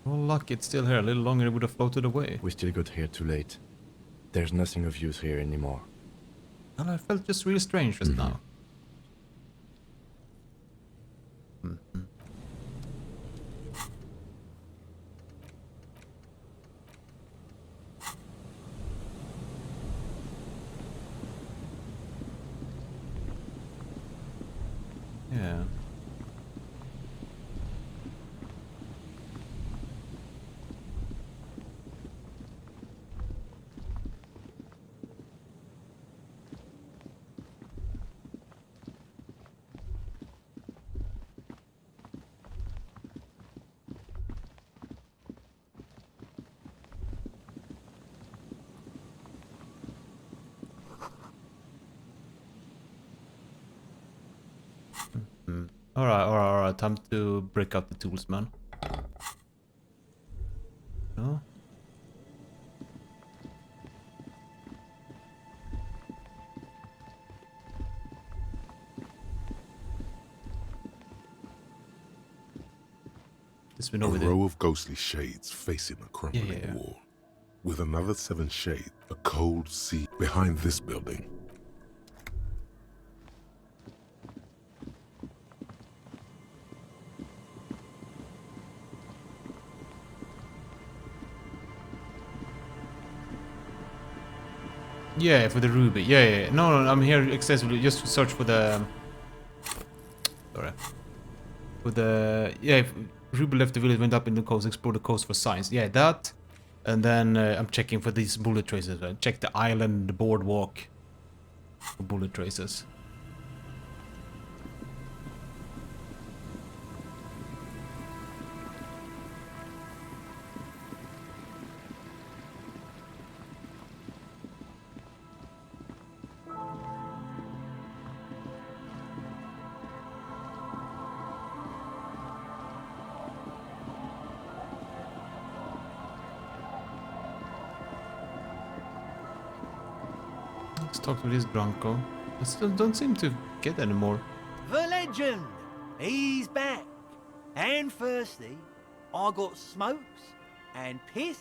Well, luck, it's still here. A little longer, it would have floated away. We still got here too late. There's nothing of use here anymore. And I felt just really strange just now. Yeah. Alright, time to break out the tools, man. No? This we know A with row of ghostly shades facing a crumbling wall. With another 7 shades, a cold sea behind this building. Yeah, for the ruby. Yeah. No, I'm here extensively just to search for the... Sorry. For the... Yeah, if Ruby left the village, went up in the coast, explored the coast for signs. Yeah, that. And then I'm checking for these bullet traces. Check the island, the boardwalk for bullet traces. Let's talk to this Bronco. I still don't seem to get any more. The legend! He's back. And thirsty. I got smokes and piss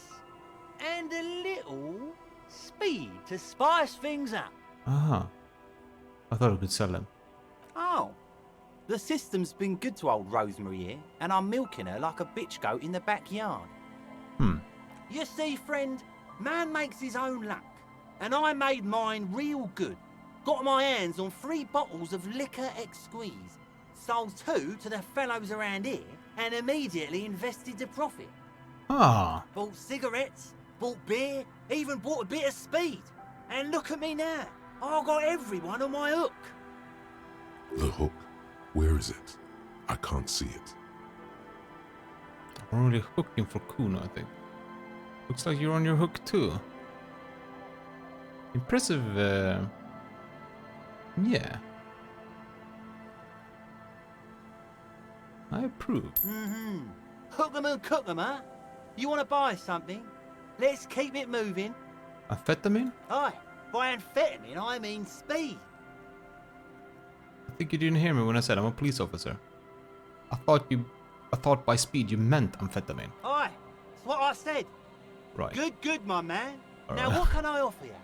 and a little speed to spice things up. Aha. I thought I could sell them. Oh. The system's been good to old Rosemary here, and I'm milking her like a bitch goat in the backyard. You see, friend, man makes his own luck. And I made mine real good. Got my hands on 3 bottles of liquor exquise. Sold 2 to the fellows around here and immediately invested the profit. Ah. Bought cigarettes, bought beer, even bought a bit of speed. And look at me now. I got everyone on my hook. The hook? Where is it? I can't see it. I'm really hooking for Kuno, I think. Looks like you're on your hook too. Impressive, yeah. I approve. Hook 'em and cook 'em, huh? You want to buy something? Let's keep it moving. Amphetamine? Aye, by amphetamine I mean speed. I think you didn't hear me when I said I'm a police officer. I thought by speed you meant amphetamine. Aye, that's what I said. Right. Good, my man. All Now right. what can I offer you?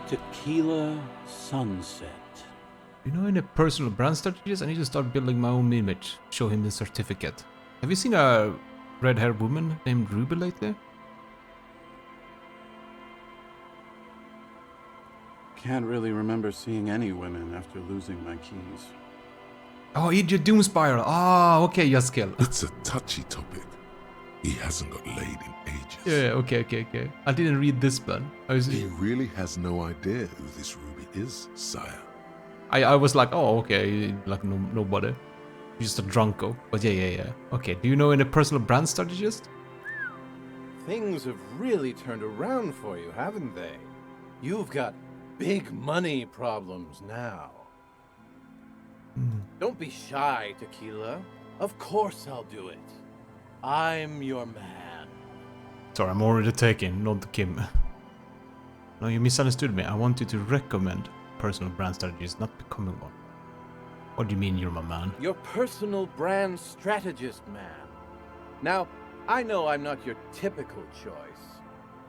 Tequila Sunset. You know, in a personal brand strategist, I need to start building my own image. Show him the certificate. Have you seen a red-haired woman named Ruby lately? Can't really remember seeing any women after losing my keys. Oh, Idiot Doom Spiral. Oh, okay, Yaskill. It's a touchy topic. He hasn't got laid in ages. Yeah, okay. I didn't read this one. He really has no idea who this Ruby is, sire. I was like, oh, okay, like nobody. Just a drunko. But yeah. Okay, do you know any personal brand strategist? Things have really turned around for you, haven't they? You've got big money problems now. Don't be shy, Tequila. Of course I'll do it. I'm your man. Sorry, I'm already taken, not Kim. No, you misunderstood me. I want you to recommend personal brand strategies, not becoming one. What do you mean you're my man? Your personal brand strategist, man. Now, I know I'm not your typical choice.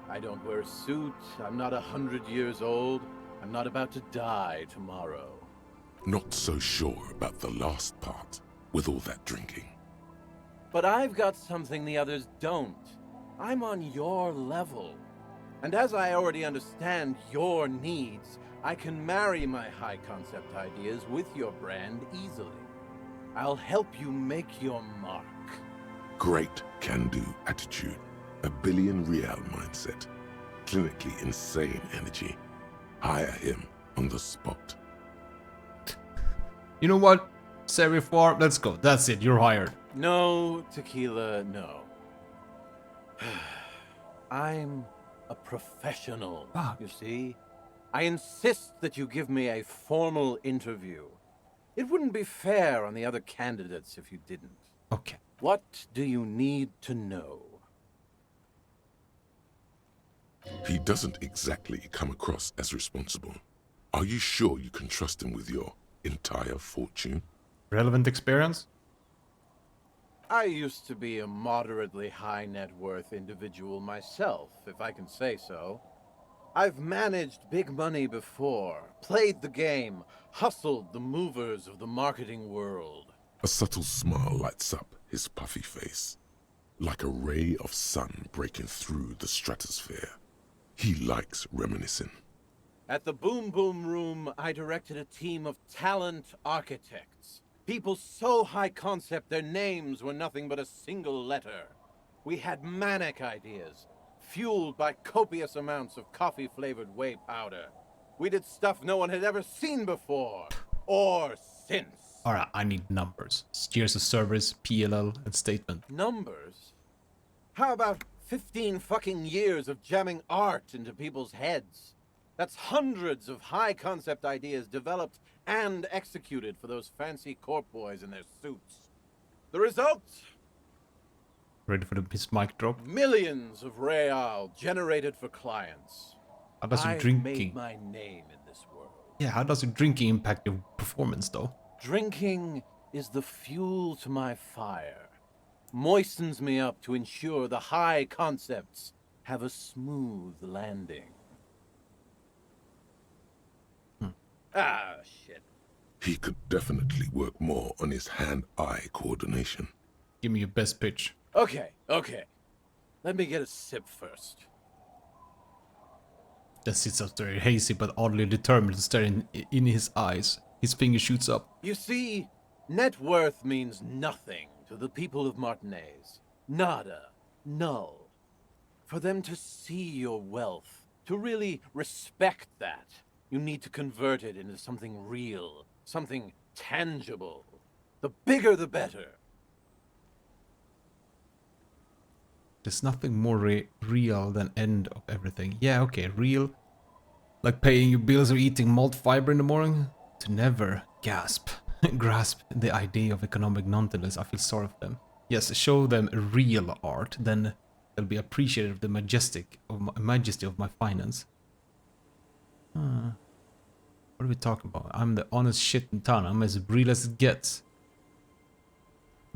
I don't wear a suit, I'm not 100 years old, I'm not about to die tomorrow. Not so sure about the last part, with all that drinking. But I've got something the others don't. I'm on your level. And as I already understand your needs, I can marry my high concept ideas with your brand easily. I'll help you make your mark. Great can-do attitude, a billion real mindset, clinically insane energy. Hire him on the spot. You know what? Serif, let's go. That's it, you're hired. No, Tequila, no. I'm a professional, you see? I insist that you give me a formal interview. It wouldn't be fair on the other candidates if you didn't. Okay. What do you need to know? He doesn't exactly come across as responsible. Are you sure you can trust him with your entire fortune? Relevant experience? I used to be a moderately high net worth individual myself, if I can say so. I've managed big money before, played the game, hustled the movers of the marketing world. A subtle smile lights up his puffy face, like a ray of sun breaking through the stratosphere. He likes reminiscing. At the Boom Boom Room, I directed a team of talent architects. People so high concept their names were nothing but a single letter. We had manic ideas, fueled by copious amounts of coffee-flavored whey powder. We did stuff no one had ever seen before, or since. Alright, I need numbers. Years of service, PLL, and statement. Numbers? How about 15 fucking years of jamming art into people's heads? That's hundreds of high-concept ideas developed and executed for those fancy corp boys in their suits. The result? Ready for his mic drop? Millions of real generated for clients. How does your I've drinking... made my name in this world. Yeah, how does your drinking impact your performance, though? Drinking is the fuel to my fire. Moistens me up to ensure the high concepts have a smooth landing. Ah, shit. He could definitely work more on his hand-eye coordination. Give me your best pitch. Okay. Let me get a sip first. That sits up there, hazy but oddly determined, staring in his eyes. His finger shoots up. You see, net worth means nothing to the people of Martinez. Nada. Null. For them to see your wealth, to really respect that, you need to convert it into something real, something tangible. The bigger the better. There's nothing more real than end of everything. Yeah, okay, real. Like paying your bills or eating malt fiber in the morning. To never grasp the idea of economic nonetheless, I feel sorry for them. Yes, show them real art, then they'll be appreciative of the majesty of my finance. What are we talking about? I'm the honest shit in town. I'm as real as it gets.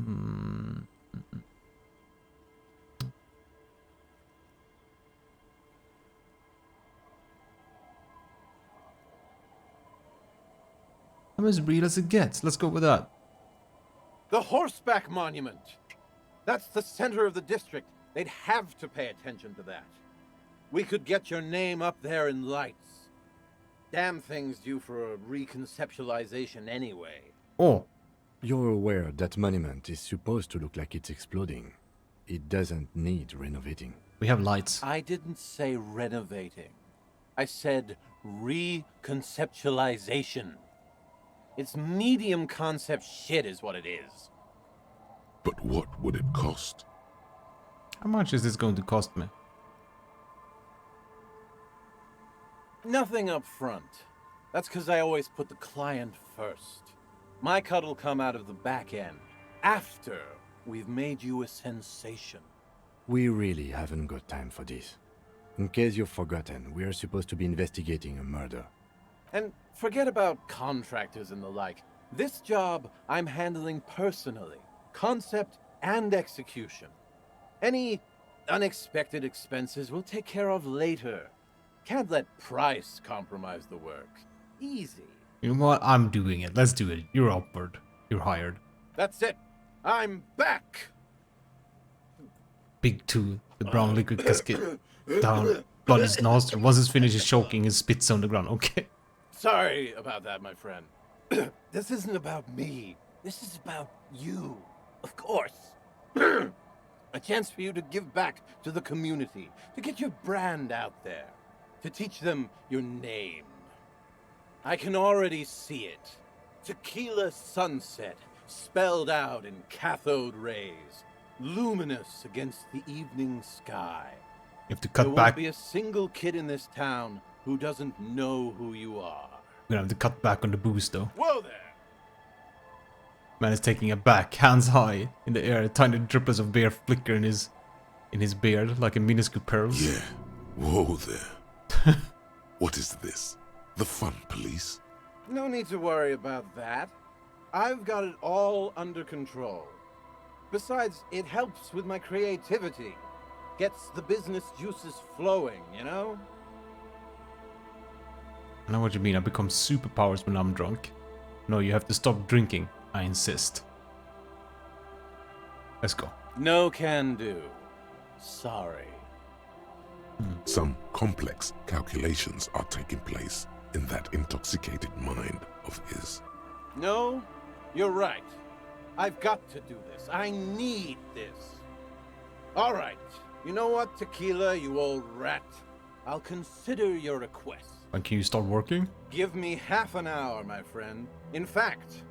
I'm as real as it gets. Let's go with that. The Horseback Monument. That's the center of the district. They'd have to pay attention to that. We could get your name up there in lights. Damn thing's due for a reconceptualization anyway. Oh. You're aware that monument is supposed to look like it's exploding. It doesn't need renovating. We have lights. I didn't say renovating. I said reconceptualization. It's medium concept shit is what it is. But what would it cost? How much is this going to cost me? Nothing up front. That's because I always put the client first. My cut'll come out of the back end, after we've made you a sensation. We really haven't got time for this. In case you've forgotten, we are supposed to be investigating a murder. And forget about contractors and the like. This job I'm handling personally, concept and execution. Any unexpected expenses we'll take care of later. Can't let price compromise the work. Easy. You know what? I'm doing it. Let's do it. You're upward. You're hired. That's it. I'm back. Big 2, the brown liquid cascade down blood his nostril. Once it's finished choking, he spits on the ground. Okay. Sorry about that, my friend. This isn't about me. This is about you. Of course. A chance for you to give back to the community, to get your brand out there, to teach them your name. I can already see it. Tequila sunset, spelled out in cathode rays, luminous against the evening sky. You have to There cut won't back. be a single kid in this town who doesn't know who you are. We're gonna have to cut back on the boost though. Whoa there! Man is taking it back, hands high in the air. Tiny driplets of beer flicker in his beard like a minuscule pearls. Yeah. Whoa there. What is this? The fun police? No need to worry about that. I've got it all under control. Besides, it helps with my creativity. Gets the business juices flowing, you know? I know what you mean. I become superpowers when I'm drunk. No, you have to stop drinking. I insist. Let's go. No can do. Sorry. Some complex calculations are taking place in that intoxicated mind of his. No, you're right. I've got to do this. I need this. All right. You know what, Tequila, you old rat? I'll consider your request. And can you start working? Give me half an hour, my friend. In fact,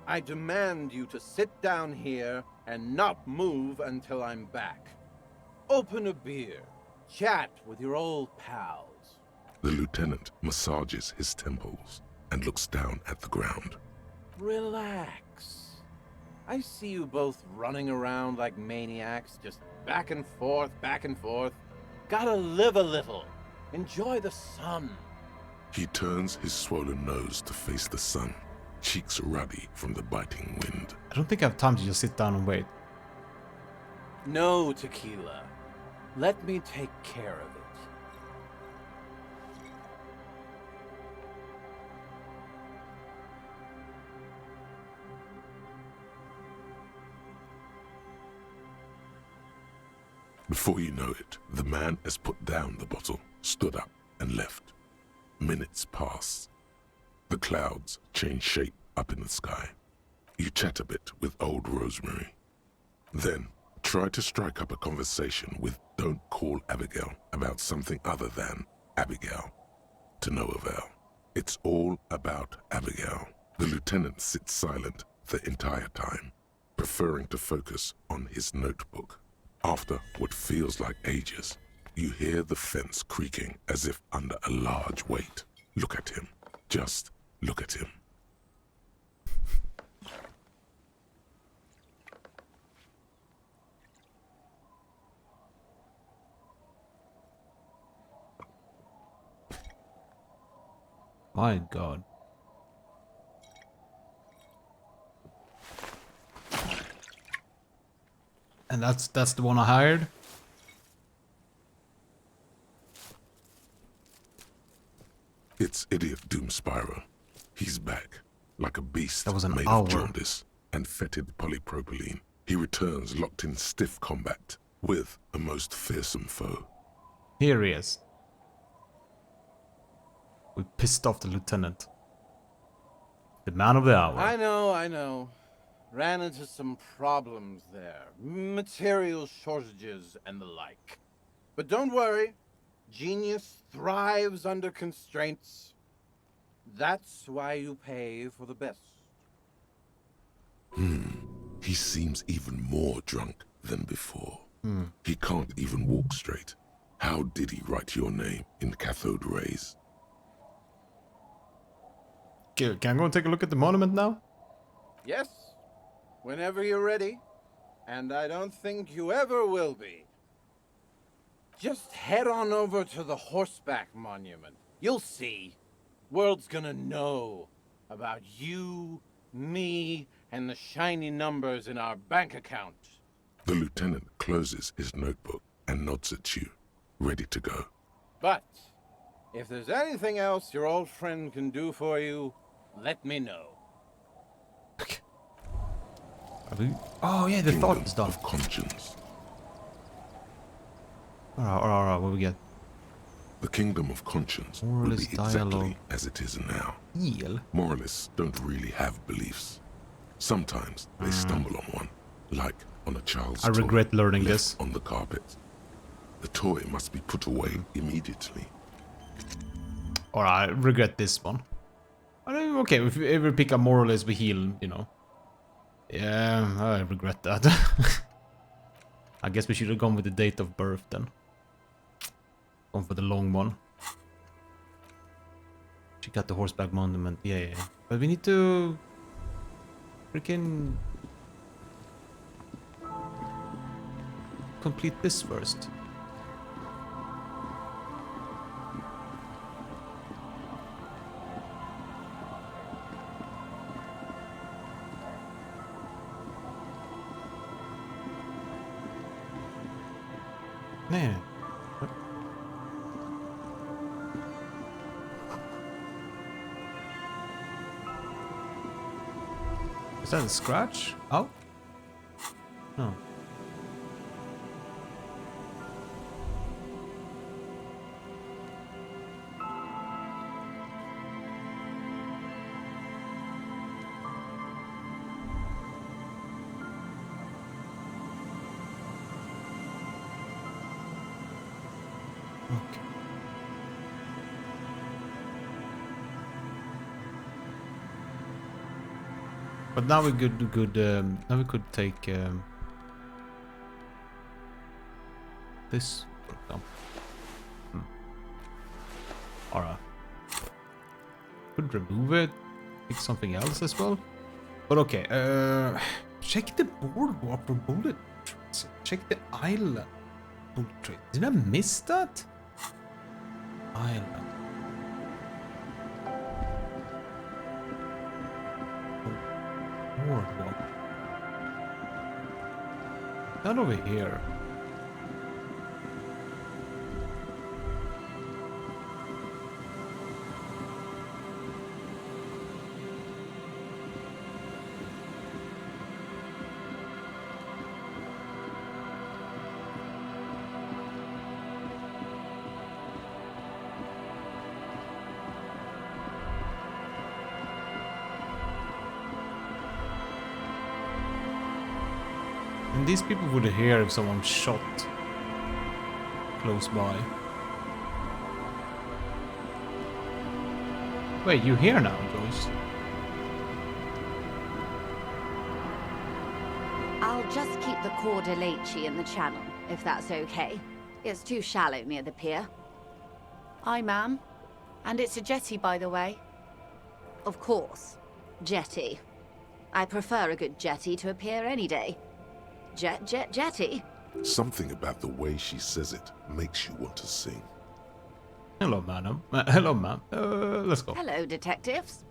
I demand you to sit down here and not move until I'm back. Open a beer. Chat with your old pals. The lieutenant massages his temples and looks down at the ground. Relax. I see you both running around like maniacs, just back and forth, back and forth. Gotta live a little. Enjoy the sun. He turns his swollen nose to face the sun, cheeks ruddy from the biting wind. I don't think I have time to just sit down and wait. No, Tequila. Let me take care of it. Before you know it, the man has put down the bottle, stood up, and left. Minutes pass. The clouds change shape up in the sky. You chat a bit with old Rosemary. Then, try to strike up a conversation with Don't Call Abigail about something other than Abigail. To no avail. It's all about Abigail. The lieutenant sits silent the entire time, preferring to focus on his notebook. After what feels like ages, you hear the fence creaking as if under a large weight. Look at him. Just look at him. My God. And that's the one I hired? It's Idiot Doom Spyro. He's back, like a beast That was an made hour. of jaundice and fetid polypropylene. He returns locked in stiff combat with a most fearsome foe. Here he is. We pissed off the lieutenant. The man of the hour. I know. Ran into some problems there. Material shortages and the like. But don't worry. Genius thrives under constraints. That's why you pay for the best. He seems even more drunk than before. Hmm. He can't even walk straight. How did he write your name in cathode rays? Okay, can I go and take a look at the monument now? Yes, whenever you're ready. And I don't think you ever will be. Just head on over to the Horseback Monument. You'll see. World's gonna know about you Me and the shiny numbers in our bank account. The lieutenant closes his notebook and nods at you, ready to go. But if there's anything else your old friend can do for you, let me know. Oh yeah, the thought is done. Of conscience. Alright, what we get? The kingdom of conscience will be Moralist dialogue. exactly as it is now. Eel? Moralists don't really have beliefs. Sometimes they stumble on one, like on a child's I regret toy learning left this. on the carpet. The toy must be put away immediately. Alright, I regret this one. Okay, if we ever pick a moralist, we heal, you know. Yeah, I regret that. I guess we should have gone with the date of birth then. Gone for the long one. Check out the horseback monument. Yeah. But we need to freaking complete this first. Yeah. What? Is that a scratch? Oh? No. Okay. But now we now we could take this, for example. Alright. Could remove it, pick something else as well. But okay, check the boardwalk for bullet traits. Check the island bullet trait. Did I miss that? Island. Boardwalk. Not over here. And these people would hear if someone shot close by. Wait, you here now, Joyce? I'll just keep the Cordelechi in the channel, if that's okay. It's too shallow near the pier. Aye, ma'am. And it's a jetty, by the way. Of course. Jetty. I prefer a good jetty to a pier any day. Jetty? Something about the way she says it makes you want to sing. Hello, madam. Hello, ma'am. Let's go. Hello, detectives.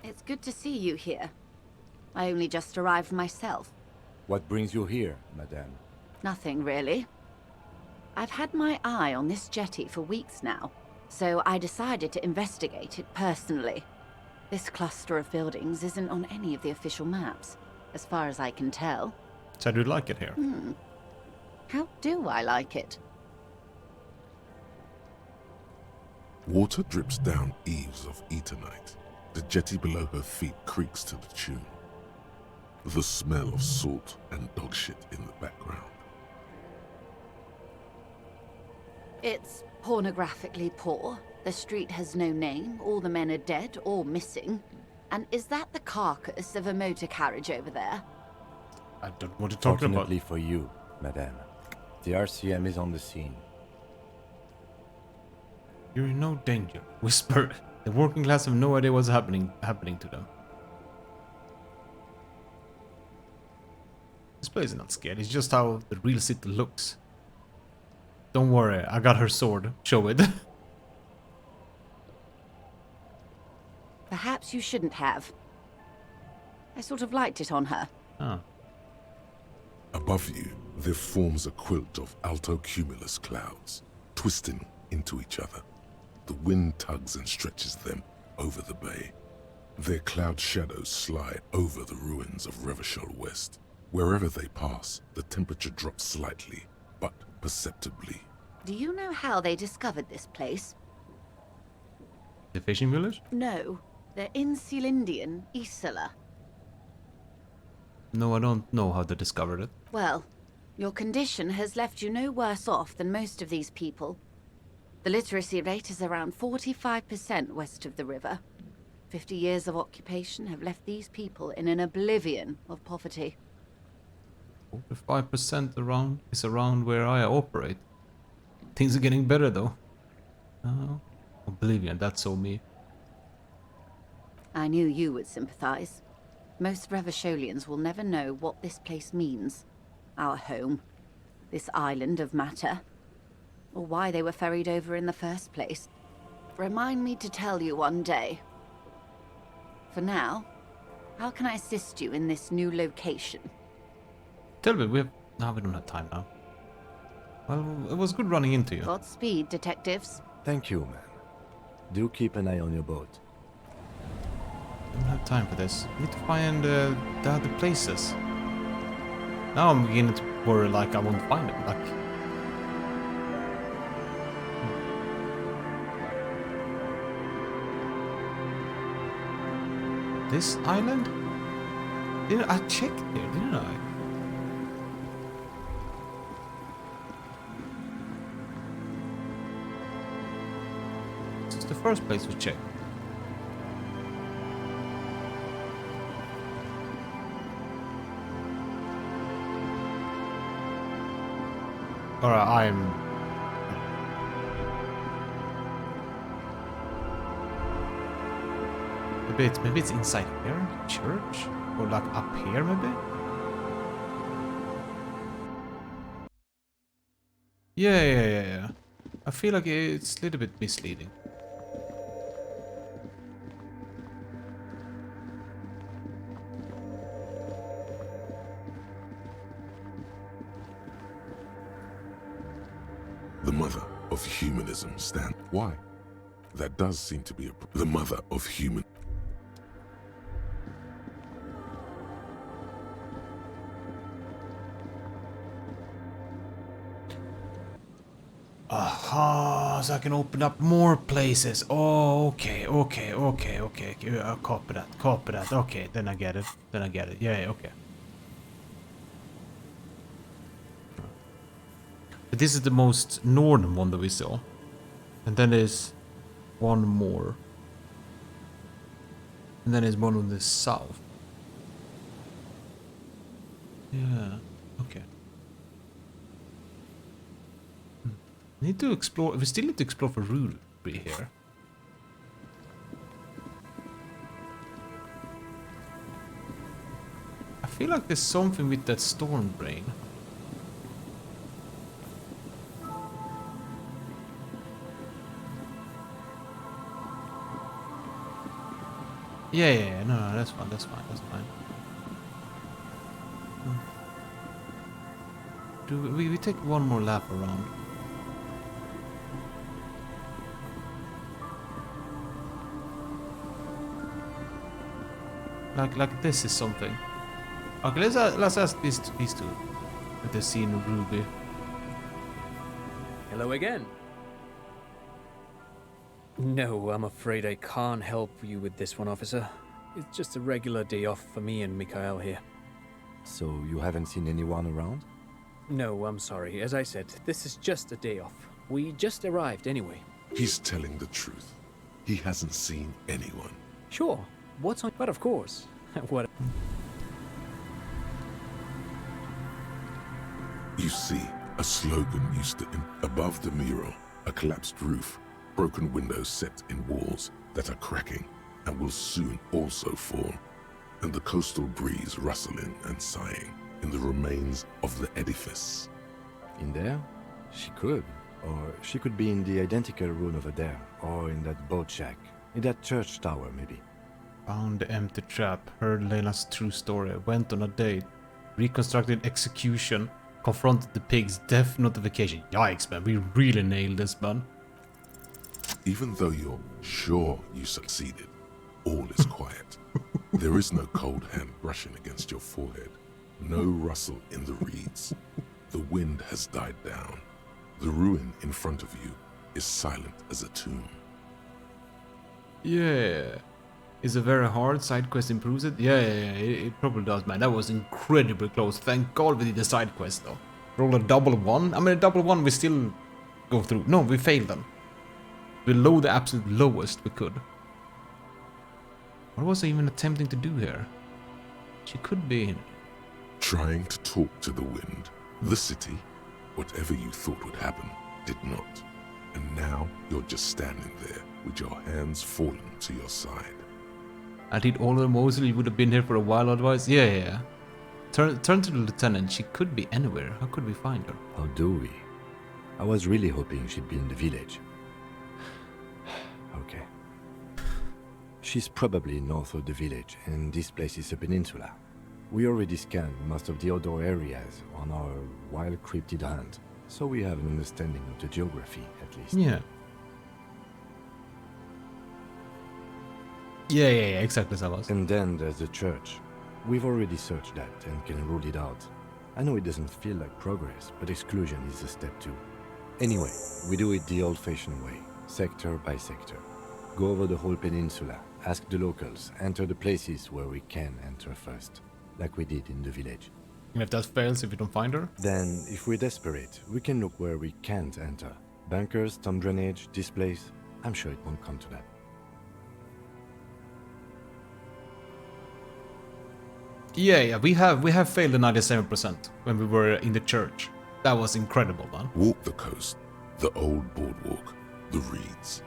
It's good to see you here. I only just arrived myself. What brings you here, madame? Nothing, really. I've had my eye on this jetty for weeks now, so I decided to investigate it personally. This cluster of buildings isn't on any of the official maps, as far as I can tell. So do you like it here? How do I like it? Water drips down eaves of Eternite. The jetty below her feet creaks to the tune. The smell of salt and dog shit in the background. It's pornographically poor. The street has no name, all the men are dead or missing. And is that the carcass of a motor carriage over there? I don't want to talk about. Fortunately for you, madame, the RCM is on the scene. You're in no danger. Whisper. The working class have no idea what's happening to them. This place is not scared. It's just how the real city looks. Don't worry, I got her sword. Show it. Perhaps you shouldn't have. I sort of liked it on her. Oh. Above you, there forms a quilt of altocumulus clouds, twisting into each other. The wind tugs and stretches them over the bay. Their cloud shadows slide over the ruins of Revachol West. Wherever they pass, the temperature drops slightly, but perceptibly. Do you know how they discovered this place? The fishing village? No, they're in Celindian, Isola. No, I don't know how they discovered it. Well, your condition has left you no worse off than most of these people. The literacy rate is around 45% west of the river. 50 years of occupation have left these people in an oblivion of poverty. 45% around is around where I operate. Things are getting better though. Oblivion, that's so me. I knew you would sympathize. Most Revacholians will never know what this place means. Our home. This island of matter. Or why they were ferried over in the first place. Remind me to tell you one day. For now, how can I assist you in this new location? Tell me, we don't have time now. Well, it was good running into you. Godspeed, detectives. Thank you, man. Do keep an eye on your boat. I don't have time for this. I need to find the other places. Now I'm beginning to worry like I won't find them. Like, this island? Didn't I checked there, didn't I? This is the first place we checked. Alright, I'm... Maybe it's inside here? Church? Or like up here maybe? Yeah. I feel like it's a little bit misleading. The mother of humanism stand. Why? That does seem to be the mother of human. Aha, so I can open up more places. Oh, okay. Copy that. Okay, then I get it. Yeah, okay. But this is the most northern one that we saw. And then there's one more. And then there's one on the south. Yeah, okay. Need to explore. We still need to explore for Ruby here. I feel like there's something with that storm brain. Yeah. No, that's fine. Do we take one more lap around? Like this is something. Okay, let's ask these two if they've seen Ruby. Hello again. No, I'm afraid I can't help you with this one, officer. It's just a regular day off for me and Mikhail here. So you haven't seen anyone around? No, I'm sorry. As I said, this is just a day off. We just arrived anyway. He's telling the truth. He hasn't seen anyone. Sure. What's on... But of course. What... You see, a slogan used to... Above the mural, a collapsed roof, broken windows set in walls that are cracking and will soon also fall, and the coastal breeze rustling and sighing in the remains of the edifice. In there? She could. Or she could be in the identical room over there, or in that boat shack, in that church tower maybe. Found the empty trap, heard Layla's true story, went on a date, reconstructed execution, confronted the pigs, death notification. Yikes, man, we really nailed this, man. Even though you're sure you succeeded, all is quiet. There is no cold hand brushing against your forehead, no rustle in the reeds. The wind has died down. The ruin in front of you is silent as a tomb. Yeah. Is a very hard side quest improves it? Yeah, it probably does, man. That was incredibly close. Thank God we did the side quest, though. Roll a double one. I mean, a double one we still go through. No, we failed them. Below the absolute lowest we could. What was I even attempting to do here? She could be Trying to talk to the wind. The city, whatever you thought would happen, did not. And now you're just standing there with your hands fallen to your side. I did all the most. You would have been here for a while otherwise. Yeah. Turn to the lieutenant. She could be anywhere. How could we find her? How do we? I was really hoping she'd be in the village. Okay. She's probably north of the village, and this place is a peninsula. We already scanned most of the outdoor areas on our wild cryptid hunt, so we have an understanding of the geography, at least. Yeah. Yeah, exactly, Savas. And then there's the church. We've already searched that and can rule it out. I know it doesn't feel like progress, but exclusion is a step too. Anyway, we do it the old-fashioned way, sector by sector. Go over the whole peninsula, ask the locals, enter the places where we can enter first, like we did in the village. And if that fails, if we don't find her? Then, if we're desperate, we can look where we can't enter. Bunkers, storm drainage, displays. I'm sure it won't come to that. Yeah, we have failed the 97% when we were in the church. That was incredible, man. Walk the coast, the old boardwalk, the reeds.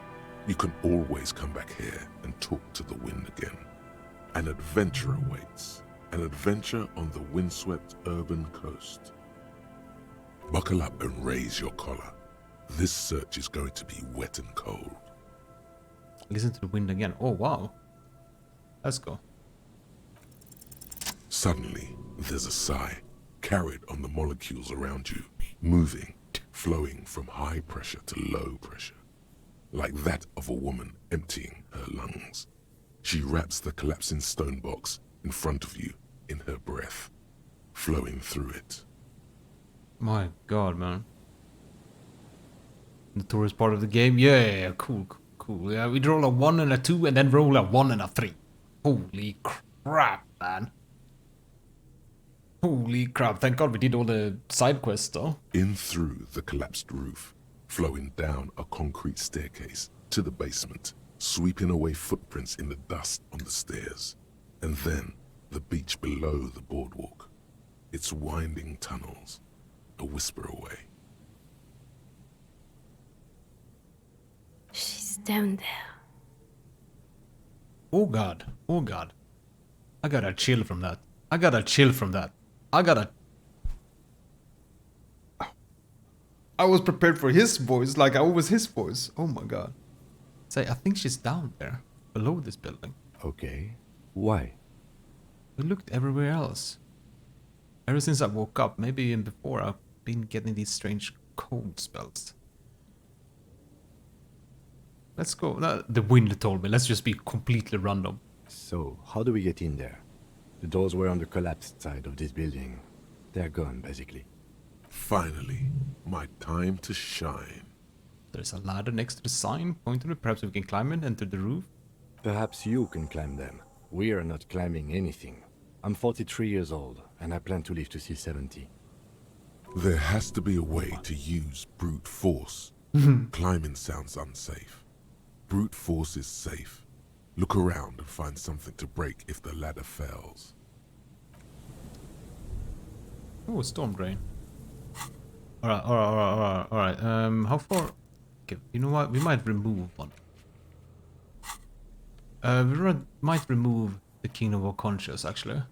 You can always come back here and talk to the wind again. An adventure awaits. An adventure on the windswept urban coast. Buckle up and raise your collar. This search is going to be wet and cold. Listen to the wind again. Oh, wow. Let's go. Suddenly, there's a sigh, carried on the molecules around you, moving, flowing from high pressure to low pressure, like that of a woman emptying her lungs. She wraps the collapsing stone box in front of you in her breath, flowing through it. My God, man. The tourist part of the game? Yeah, cool. Yeah, we'd roll a 1 and a 2 and then roll a 1 and a 3. Holy crap, man. Holy crap, thank God we did all the side quests though. In through the collapsed roof, flowing down a concrete staircase to the basement, sweeping away footprints in the dust on the stairs. And then the beach below the boardwalk, its winding tunnels, a whisper away. She's down there. Oh God. I got a chill from that. I was prepared for his voice, like I was his voice. Oh my God. Say, I think she's down there, below this building. Okay. Why? We looked everywhere else. Ever since I woke up, maybe even before, I've been getting these strange cold spells. Let's go. No, the wind told me. Let's just be completely random. So, how do we get in there? The doors were on the collapsed side of this building. They're gone, basically. Finally, my time to shine. There's a ladder next to the sign, pointing to it. Perhaps we can climb it, enter the roof. Perhaps you can climb them. We are not climbing anything. I'm 43 years old, and I plan to live to see 70. There has to be a way to use brute force. Climbing sounds unsafe. Brute force is safe. Look around and find something to break if the ladder fails. Oh, storm drain. Alright. How far? Okay, you know what? We might remove one. Might remove the Kingdom of Conscious, actually.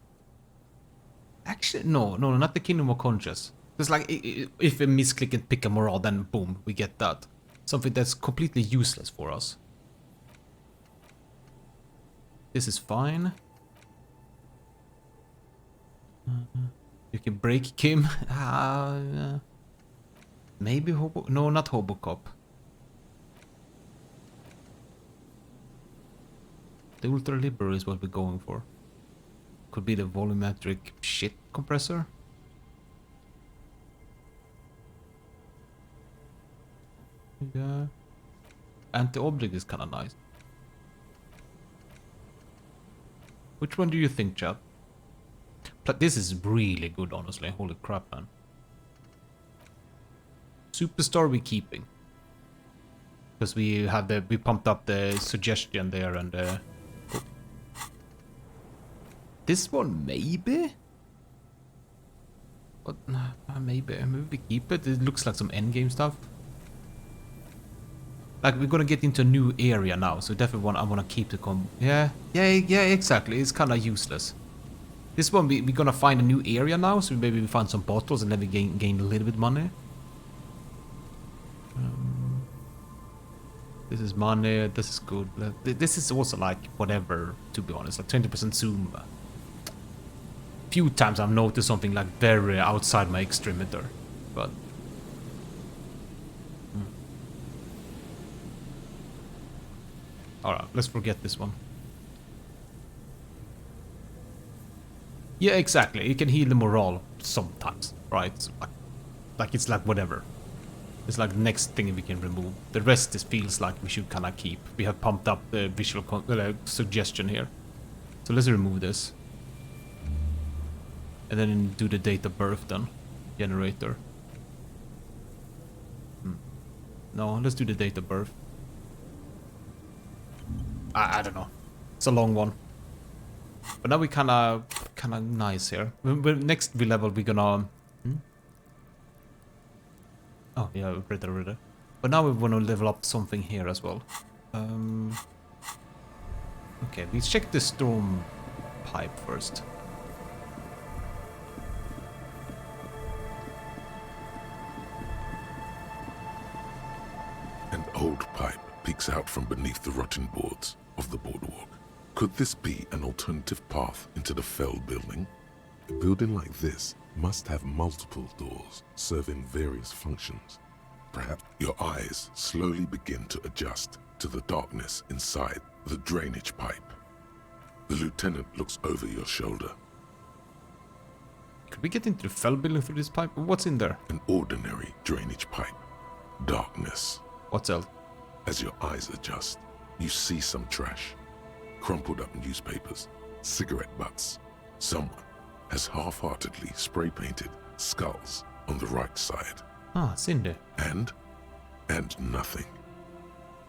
No, not the Kingdom of Conscious. It's like, if we misclick and pick a morale, then boom, we get that. Something that's completely useless for us. This is fine. You can break Kim. Maybe Hobo... No, not Hobocop. The Ultra Libero is what we're going for. Could be the volumetric shit compressor. Yeah. Anti-object is kinda nice. Which one do you think, Chad? This is really good, honestly. Holy crap, man. Superstar we keeping. Because we pumped up the suggestion there and this one maybe? But maybe we keep it. It looks like some endgame stuff. Like we're gonna get into a new area now, so definitely I wanna keep the yeah, exactly. It's kinda useless. This one we're gonna find a new area now, so maybe we find some bottles and then we gain a little bit money. This is money, this is good. This is also like whatever, to be honest, like 20% zoom. Few times I've noticed something like very outside my extremitor, but alright, let's forget this one. Yeah, exactly. You can heal the morale sometimes, right? So like it's like whatever. It's like the next thing we can remove. The rest feels like we should kind of keep. We have pumped up the visual suggestion here. So let's remove this. And then do the date of birth then. Generator. No, let's do the date of birth. I don't know. It's a long one. But now we kind of nice here. Next level we're gonna... Oh, yeah, read. But now we want to level up something here as well. Okay, let's check the storm pipe first. An old pipe peeks out from beneath the rotten boards of the boardwalk. Could this be an alternative path into the Fell building? A building like this must have multiple doors serving various functions. Perhaps your eyes slowly begin to adjust to the darkness inside the drainage pipe. The lieutenant looks over your shoulder. Could we get into the Fell building through this pipe? What's in there? An ordinary drainage pipe. Darkness. What's else? As your eyes adjust, you see some trash. Crumpled up newspapers, cigarette butts. Someone has half-heartedly spray-painted skulls on the right side. Ah, Cindy. And nothing.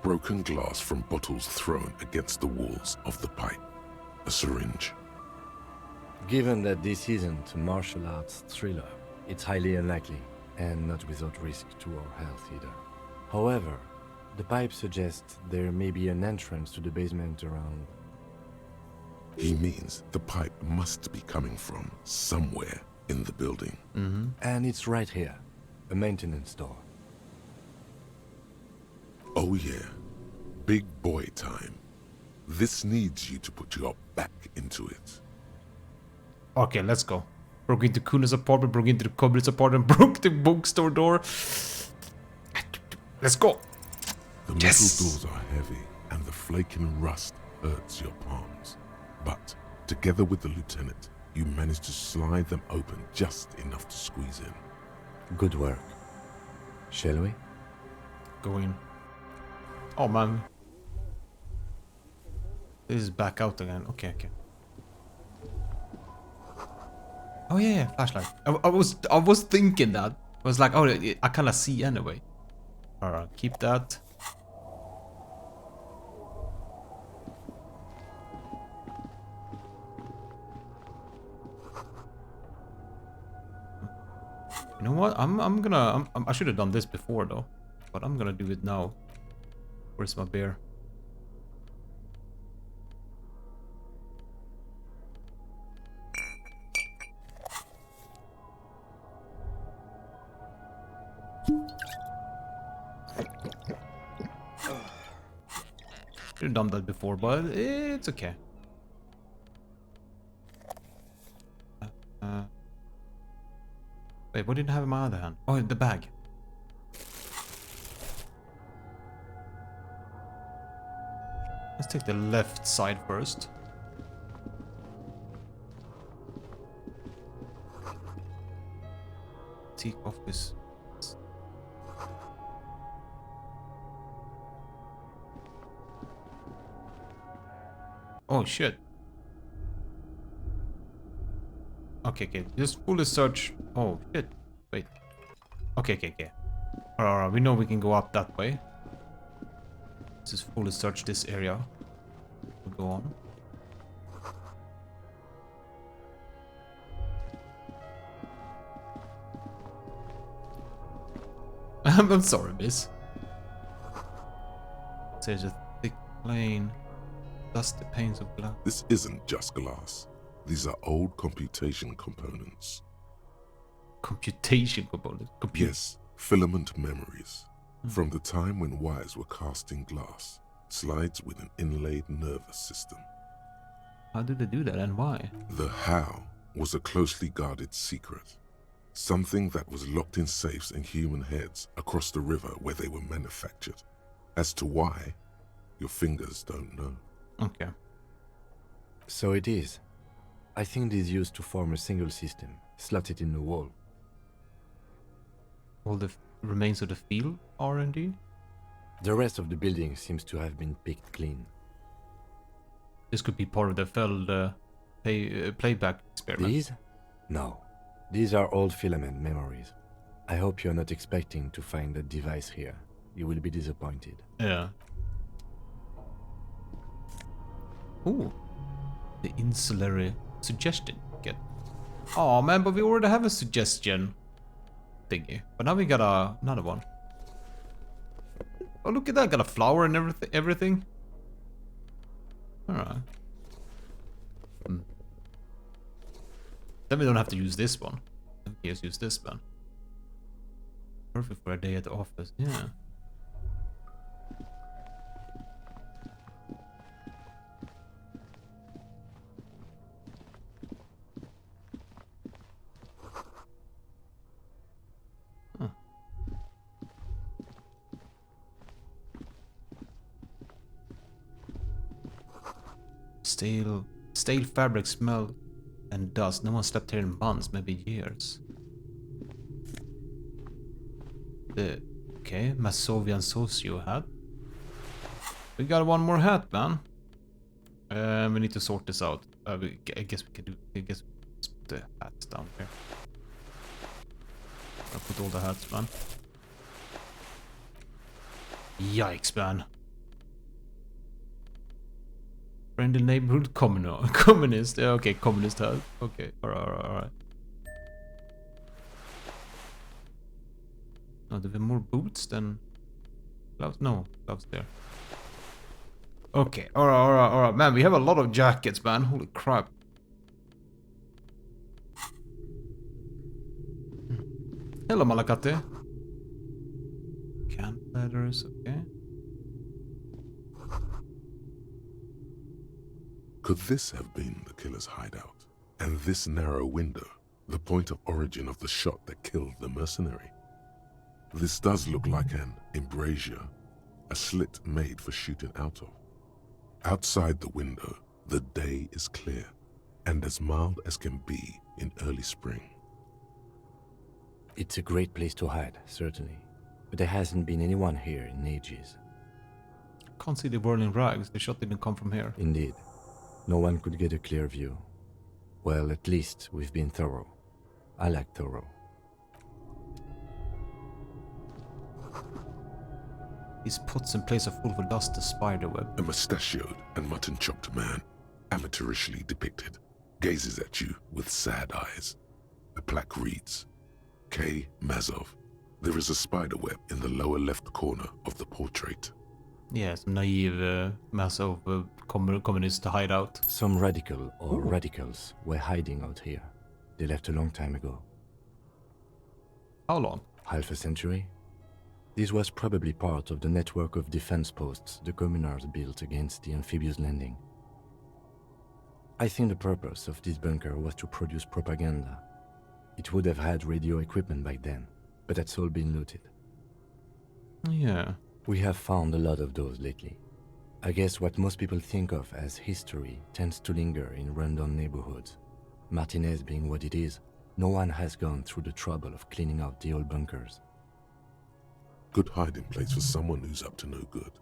Broken glass from bottles thrown against the walls of the pipe. A syringe. Given that this isn't a martial arts thriller, it's highly unlikely, and not without risk to our health either. However, the pipe suggests there may be an entrance to the basement around. He means the pipe must be coming from somewhere in the building. And it's right here, a maintenance door. Oh yeah, big boy time. This needs you to put your back into it. Okay, let's go. Broke into Kuna's apartment, broke into the cupboard's apartment, broke the bookstore door. Let's go. The metal doors are heavy, and the flaking rust hurts your palms. But together with the lieutenant, you manage to slide them open just enough to squeeze in. Good work. Shall we? Go in. Oh man. This is back out again. Okay. Oh yeah, flashlight. I was thinking that. I was like, oh, I kinda see anyway. Alright, keep that. You know what? I should have done this before though, but I'm gonna do it now. Where's my beer? Should have done that before, but it's okay. Wait, what did I have in my other hand? Oh, the bag. Let's take the left side first. Take off this. Oh shit. Okay. Just fully search. Oh shit. Wait. Okay. Alright, we know we can go up that way. Just fully search this area. We'll go on. I'm sorry, miss. There's a thick plane. Dusty panes of glass. This isn't just glass. These are old computation components. Computation components? Yes, filament memories. From the time when wires were cast in glass, slides with an inlaid nervous system. How did they do that and why? The how was a closely guarded secret. Something that was locked in safes in human heads across the river where they were manufactured. As to why, your fingers don't know. Okay. So it is. I think it is used to form a single system, slotted in the wall. All the remains of the field are indeed? The rest of the building seems to have been picked clean. This could be part of the failed playback experiment. These? No. These are old filament memories. I hope you're not expecting to find a device here. You will be disappointed. Yeah. Ooh. The insulary suggestion kit. Oh man, but we already have a suggestion thingy. But now we got another one. Oh, look at that. Got a flower and everything. Alright. Then we don't have to use this one. We just use this one. Perfect for a day at the office. Yeah. Stale fabric smell and dust. No one slept here in months, maybe years. Okay, Masovian socio hat. We got one more hat, man. We need to sort this out. I guess we can do. I guess let's put the hats down here. I'll put all the hats, man. Yikes, man. Friendly neighborhood communist. Yeah, okay, communist hat. Okay, alright. Oh, do we have more boots than gloves? No, gloves there. Okay, alright. Man, we have a lot of jackets, man. Holy crap. Hello, Malakate. Camp ladders, okay. Could this have been the killer's hideout? And this narrow window, the point of origin of the shot that killed the mercenary? This does look like an embrasure, a slit made for shooting out of. Outside the window, the day is clear, and as mild as can be in early spring. It's a great place to hide, certainly. But there hasn't been anyone here in ages. Can't see the whirling rags. The shot didn't come from here. Indeed. No one could get a clear view. Well, at least we've been thorough. I like thorough. These pots in place are full of dust, a spider web. A mustachioed and mutton-chopped man, amateurishly depicted, gazes at you with sad eyes. A plaque reads, K. Mazov. There is a spider web in the lower left corner of the portrait. Yeah, some naive Mazov communist hideout. Some radical or radicals were hiding out here. They left a long time ago. How long? Half a century. This was probably part of the network of defense posts the communards built against the amphibious landing. I think the purpose of this bunker was to produce propaganda. It would have had radio equipment back then, but that's all been looted. Yeah. We have found a lot of those lately. I guess what most people think of as history tends to linger in rundown neighborhoods. Martinez being what it is, no one has gone through the trouble of cleaning out the old bunkers. Good hiding place for someone who's up to no good.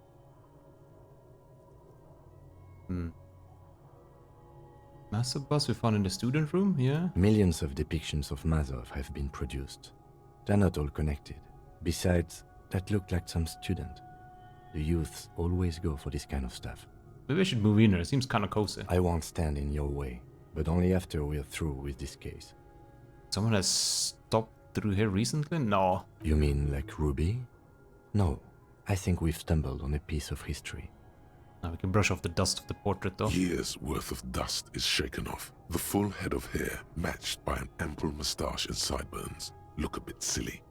Massive bus we found in the student room, yeah? Millions of depictions of Mazov have been produced. They're not all connected. Besides, that looked like some student. The youths always go for this kind of stuff. Maybe I should move in here, it seems kinda cozy. I won't stand in your way, but only after we're through with this case. Someone has stopped through here recently? No. You mean like Ruby? No, I think we've stumbled on a piece of history. Now we can brush off the dust of the portrait though. Years worth of dust is shaken off. The full head of hair, matched by an ample moustache and sideburns, look a bit silly.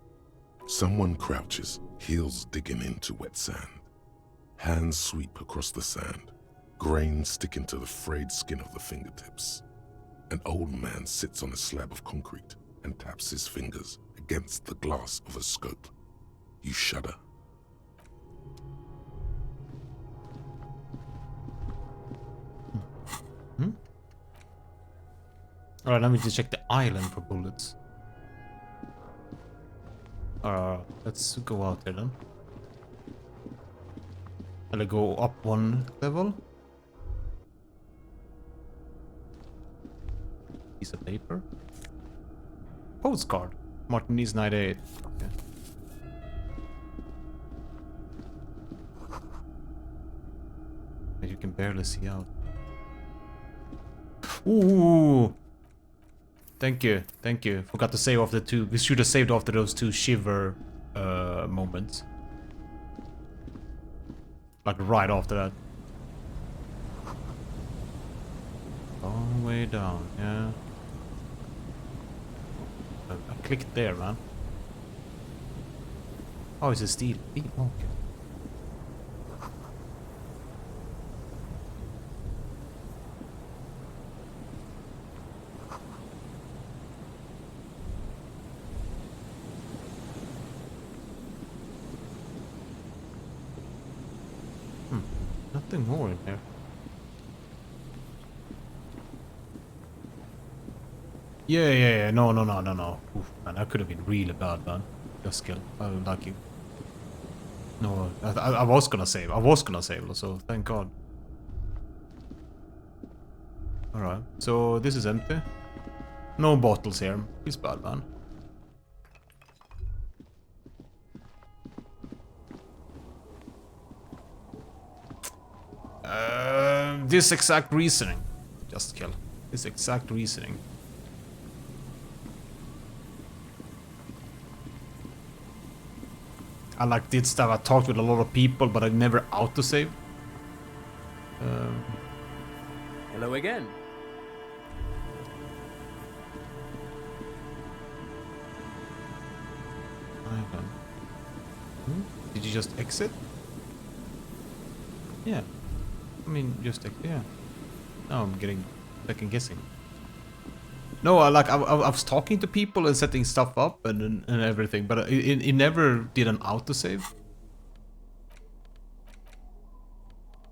Someone crouches, heels digging into wet sand. Hands sweep across the sand, grains sticking to the frayed skin of the fingertips. An old man sits on a slab of concrete and taps his fingers against the glass of a scope. You shudder. Alright, now we just check the island for bullets. Let's go out there then. I'll go up one level. Piece of paper. Postcard. Martinez 98. Okay. And you can barely see out. Ooh! Thank you, thank you. Forgot to save after two. We should have saved after those two shiver moments. Like right after that. Long way down, yeah. I clicked there, man. Oh, it's a steel beam. Okay. Nothing more in here. Yeah. No. Oof, man, that could have been really bad, man. Just kill. I don't like you. No, I was gonna save. So thank God. Alright, so this is empty. No bottles here. He's bad, man. This exact reasoning. Just kill. This exact reasoning. I like did stuff. I talked with a lot of people, but I never autosave. Hello again. Did you just exit? Yeah. I mean, just yeah. Now I'm getting second guessing. No, I was talking to people and setting stuff up and everything, but it never did an autosave.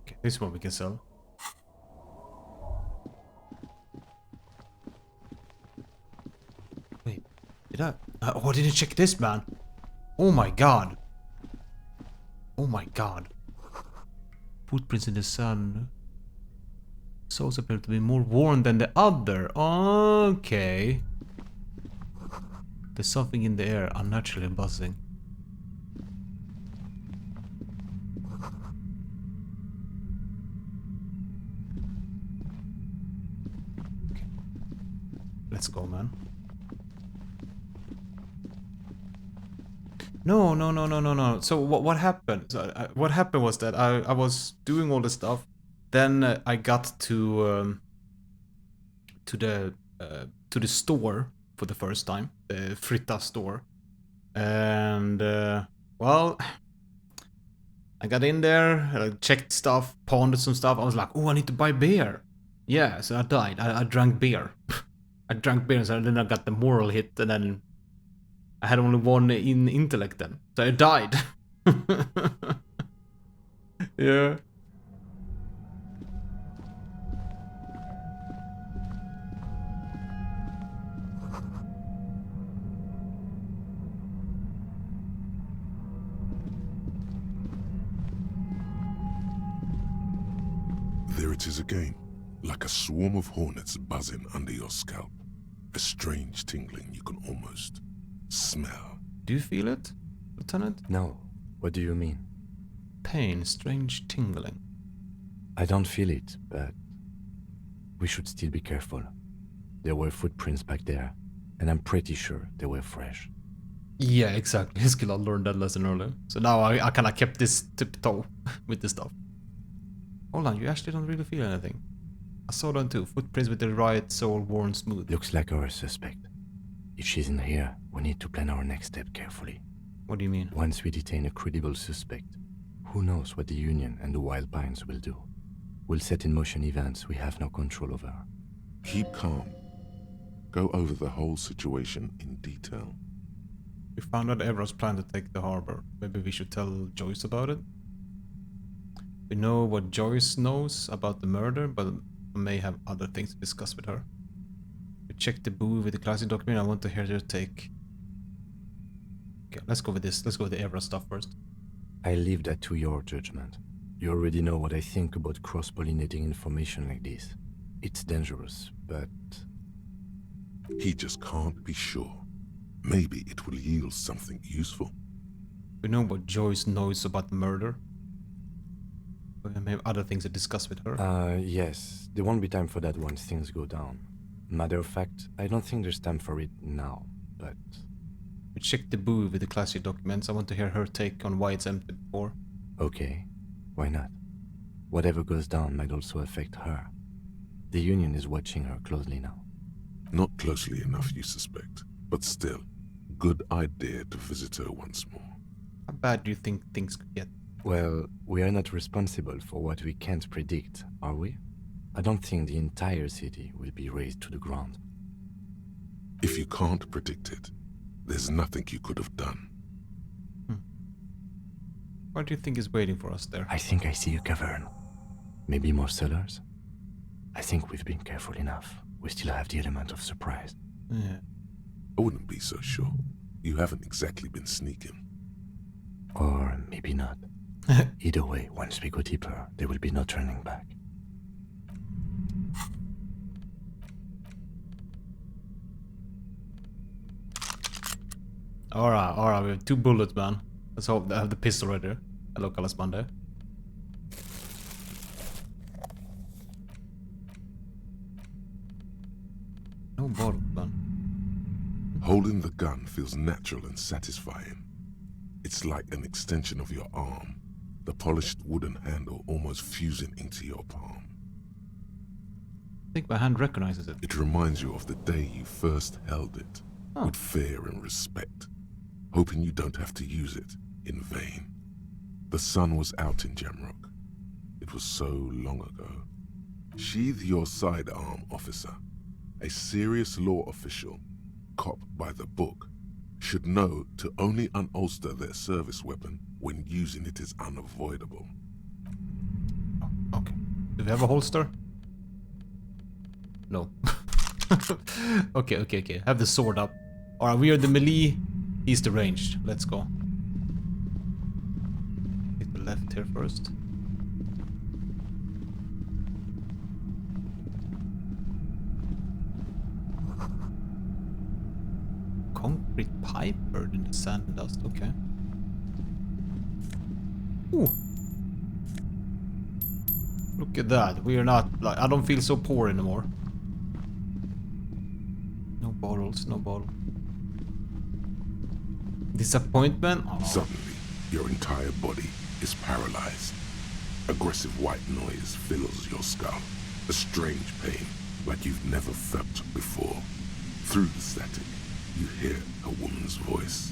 Okay, this one we can sell. Wait, did I? Oh, I didn't check this, man. Oh my god. Oh my god. Footprints in the sun. Souls appear to be more worn than the other. Okay. There's something in the air, unnaturally buzzing. Okay. Let's go, man. No. So what happened? So, what happened was that I was doing all this stuff. Then I got to the store for the first time, the Fritta store, and well, I got in there, I checked stuff, pawned some stuff. I was like, oh, I need to buy beer. Yeah, so I died. I drank beer. I drank beer and then I got the moral hit, and then I had only one in intellect then. So I died. Yeah. There it is again, like a swarm of hornets buzzing under your scalp. A strange tingling you can almost smell. Do you feel it, Lieutenant? No. What do you mean? Pain, strange tingling. I don't feel it, but we should still be careful. There were footprints back there, and I'm pretty sure they were fresh. Yeah, exactly. Eskil learned that lesson earlier. So now I kind of kept this tip-toe with this stuff. Hold on, you actually don't really feel anything. I saw them too. Footprints with the right sole worn smooth. Looks like our suspect. If she's in here, we need to plan our next step carefully. What do you mean? Once we detain a credible suspect, who knows what the Union and the Wild Pines will do? We'll set in motion events we have no control over. Keep calm. Go over the whole situation in detail. We found out Evra's plan to take the harbor. Maybe we should tell Joyce about it? We know what Joyce knows about the murder, but we may have other things to discuss with her. We checked the buoy with the classic document. I want to hear your take. Okay, let's go with this. Let's go with the Evra stuff first. I leave that to your judgment. You already know what I think about cross-pollinating information like this. It's dangerous, but... He just can't be sure. Maybe it will yield something useful. We know what Joyce knows about the murder. We may have other things to discuss with her. Yes. There won't be time for that once things go down. Matter of fact, I don't think there's time for it now, but... We checked the buoy with the classic documents. I want to hear her take on why it's empty before. Okay. Why not? Whatever goes down might also affect her. The Union is watching her closely now. Not closely enough, you suspect. But still, good idea to visit her once more. How bad do you think things could get? Well, we are not responsible for what we can't predict, are we? I don't think the entire city will be razed to the ground. If you can't predict it, there's nothing you could have done. What do you think is waiting for us there? I think I see a cavern. Maybe more cellars? I think we've been careful enough. We still have the element of surprise. Yeah. I wouldn't be so sure. You haven't exactly been sneaking. Or maybe not. Either way, once we go deeper, there will be no turning back. Alright, we have 2 bullets, man. Let's hope I have the pistol right there. Hello, Kalasbande. No bottle, man. Holding the gun feels natural and satisfying. It's like an extension of your arm, the polished wooden handle almost fusing into your palm. I think my hand recognizes it. It reminds you of the day you first held it, with fear and respect, hoping you don't have to use it in vain. The sun was out in Jamrock. It was so long ago. Sheathe your sidearm, officer. A serious law official, cop by the book, should know to only unholster their service weapon when using it is unavoidable. Oh, okay. Do we have a holster? No. Okay. Have the sword up. Alright, we are the melee. He's the ranged. Let's go. Hit the left here first. Concrete pipe buried in the sand and dust. Okay. Ooh. Look at that. We are not like, I don't feel so poor anymore. No bottles, no bottle. Disappointment? Oh. Suddenly, your entire body is paralyzed. Aggressive white noise fills your skull. A strange pain, like you've never felt before. Through the static, you hear a woman's voice.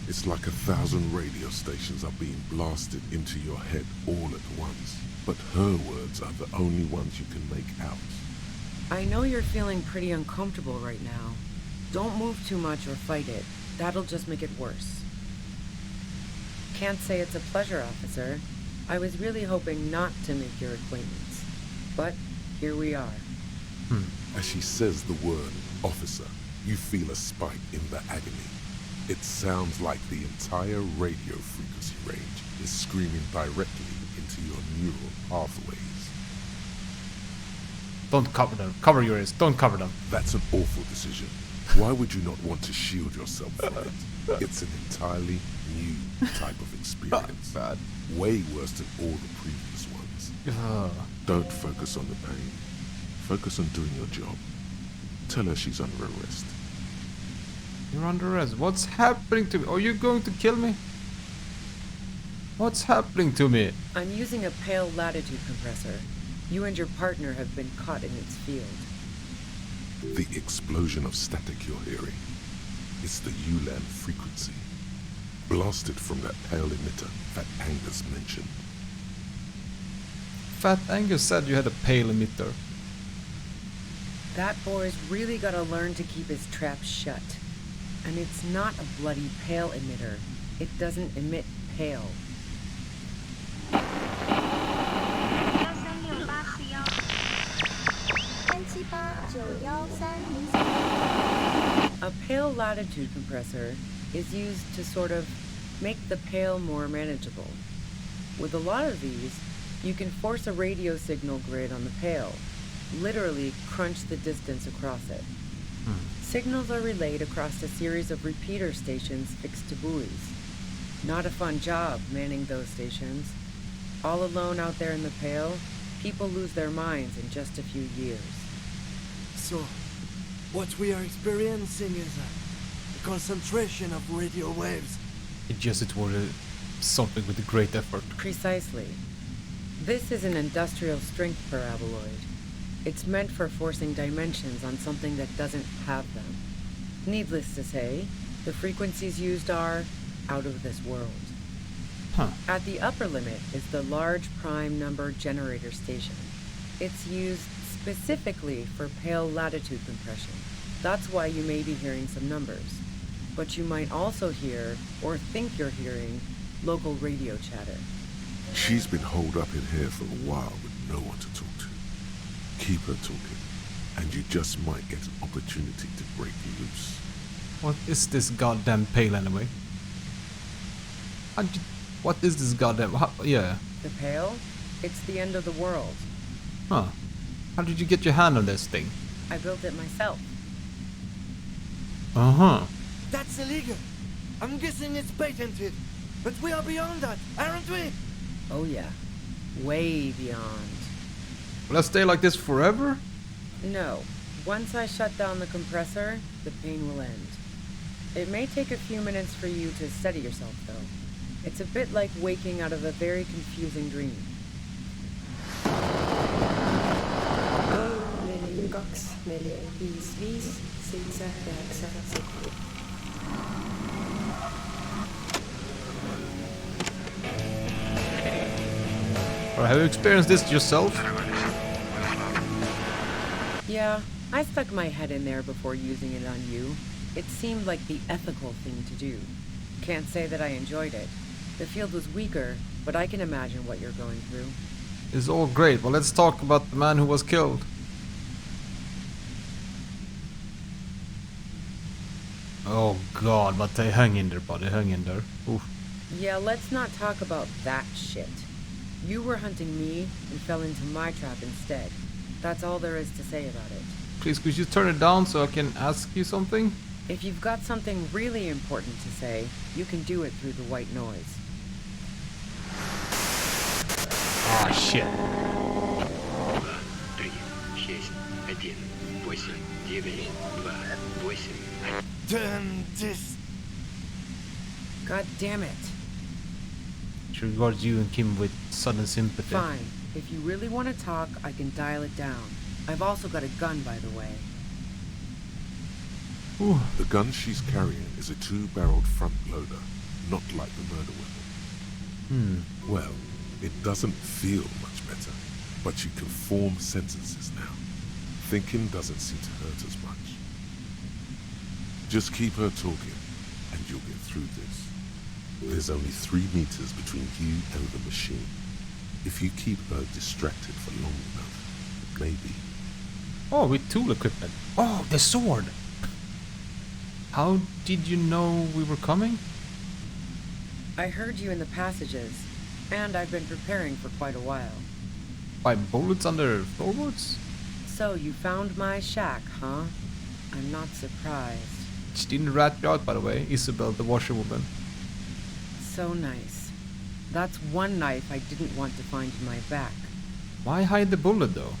It's like 1,000 radio stations are being blasted into your head all at once. But her words are the only ones you can make out. I know you're feeling pretty uncomfortable right now. Don't move too much or fight it. That'll just make it worse. Can't say it's a pleasure, officer. I was really hoping not to make your acquaintance. But here we are. As she says the word officer, you feel a spike in the agony. It sounds like the entire radio frequency range is screaming directly into your neural pathways. Don't cover them. Cover your ears. Don't cover them. That's an awful decision. Why would you not want to shield yourself from it? It's an entirely new type of experience. Bad. Way worse than all the previous ones. Don't focus on the pain. Focus on doing your job. Tell her she's under arrest. You're under arrest. What's happening to me? Are you going to kill me? What's happening to me? I'm using a pale latitude compressor. You and your partner have been caught in its field. The explosion of static you're hearing. It's the ULAN frequency. Blasted from that pale emitter that Angus mentioned. Fat Angus said you had a pale emitter. That boy's really gotta learn to keep his trap shut. And it's not a bloody pale emitter. It doesn't emit pale. A pale latitude compressor is used to sort of make the pale more manageable. With a lot of these, you can force a radio signal grid on the pale, literally crunch the distance across it. Signals are relayed across a series of repeater stations fixed to buoys. Not a fun job manning those stations. All alone out there in the pale, people lose their minds in just a few years. So, what we are experiencing is a concentration of radio waves. It just was something with a great effort. Precisely. This is an industrial strength paraboloid. It's meant for forcing dimensions on something that doesn't have them. Needless to say, the frequencies used are out of this world. At the upper limit is the large prime number generator station. It's used specifically for pale latitude compression. That's why you may be hearing some numbers. But you might also hear, or think you're hearing, local radio chatter. She's been holed up in here for a while with no one to talk to. Keep her talking, and you just might get an opportunity to break loose. What is this goddamn pale anyway? What is this goddamn... yeah. The pale? It's the end of the world. Huh. How did you get your hand on this thing? I built it myself. Uh-huh. That's illegal. I'm guessing it's patented. But we are beyond that, aren't we? Oh yeah. Way beyond. Will I stay like this forever? No. Once I shut down the compressor, the pain will end. It may take a few minutes for you to steady yourself, though. It's a bit like waking out of a very confusing dream. Or have you experienced this yourself? Yeah, I stuck my head in there before using it on you. It seemed like the ethical thing to do. Can't say that I enjoyed it. The field was weaker, but I can imagine what you're going through. It's all great, but let's talk about the man who was killed. Oh god, but they hung in there, buddy, hung in there. Oof. Yeah, let's not talk about that shit. You were hunting me and fell into my trap instead. That's all there is to say about it. Please, could you turn it down so I can ask you something? If you've got something really important to say, you can do it through the white noise. Ah, shit. Damn this. God damn it. She regards you and Kim with sudden sympathy. Fine. If you really want to talk, I can dial it down. I've also got a gun, by the way. Ooh. The gun she's carrying is a 2-barreled front loader, not like the murder weapon. Well, it doesn't feel much better, but you can form sentences now. Thinking doesn't seem to hurt as much. Just keep her talking, and you'll get through this. There's only 3 meters between you and the machine. If you keep her distracted for long enough, maybe. Oh, with tool equipment. Oh, the sword! How did you know we were coming? I heard you in the passages, and I've been preparing for quite a while. By bullets under floorboards? So you found my shack, huh? I'm not surprised. She didn't rat you out, by the way, Isabel, the washerwoman. So nice. That's one knife I didn't want to find in my back. Why hide the bullet, though?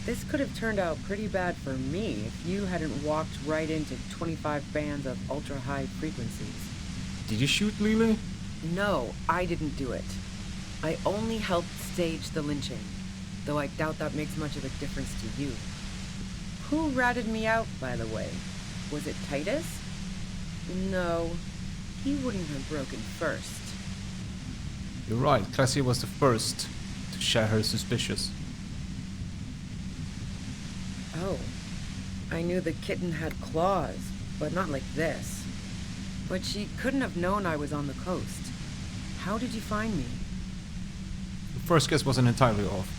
This could have turned out pretty bad for me if you hadn't walked right into 25 bands of ultra-high frequencies. Did you shoot Lily? No, I didn't do it. I only helped stage the lynching, though I doubt that makes much of a difference to you. Who ratted me out, by the way? Was it Titus? No, he wouldn't have broken first. You're right, Classy was the first to share her suspicious. Oh, I knew the kitten had claws, but not like this. But she couldn't have known I was on the coast. How did you find me? The first guess wasn't entirely off.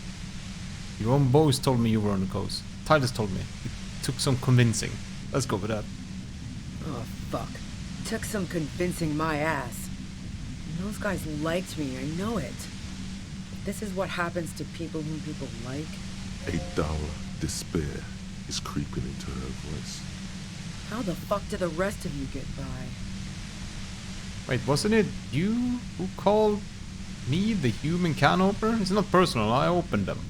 Your own boys told me you were on the coast. Titus told me. It took some convincing. Let's go with that. Oh, fuck. Took some convincing my ass. And those guys liked me, I know it. If this is what happens to people whom people like... A dull despair is creeping into her voice. How the fuck did the rest of you get by? Wait, wasn't it you who called me the human can opener? It's not personal, I opened them.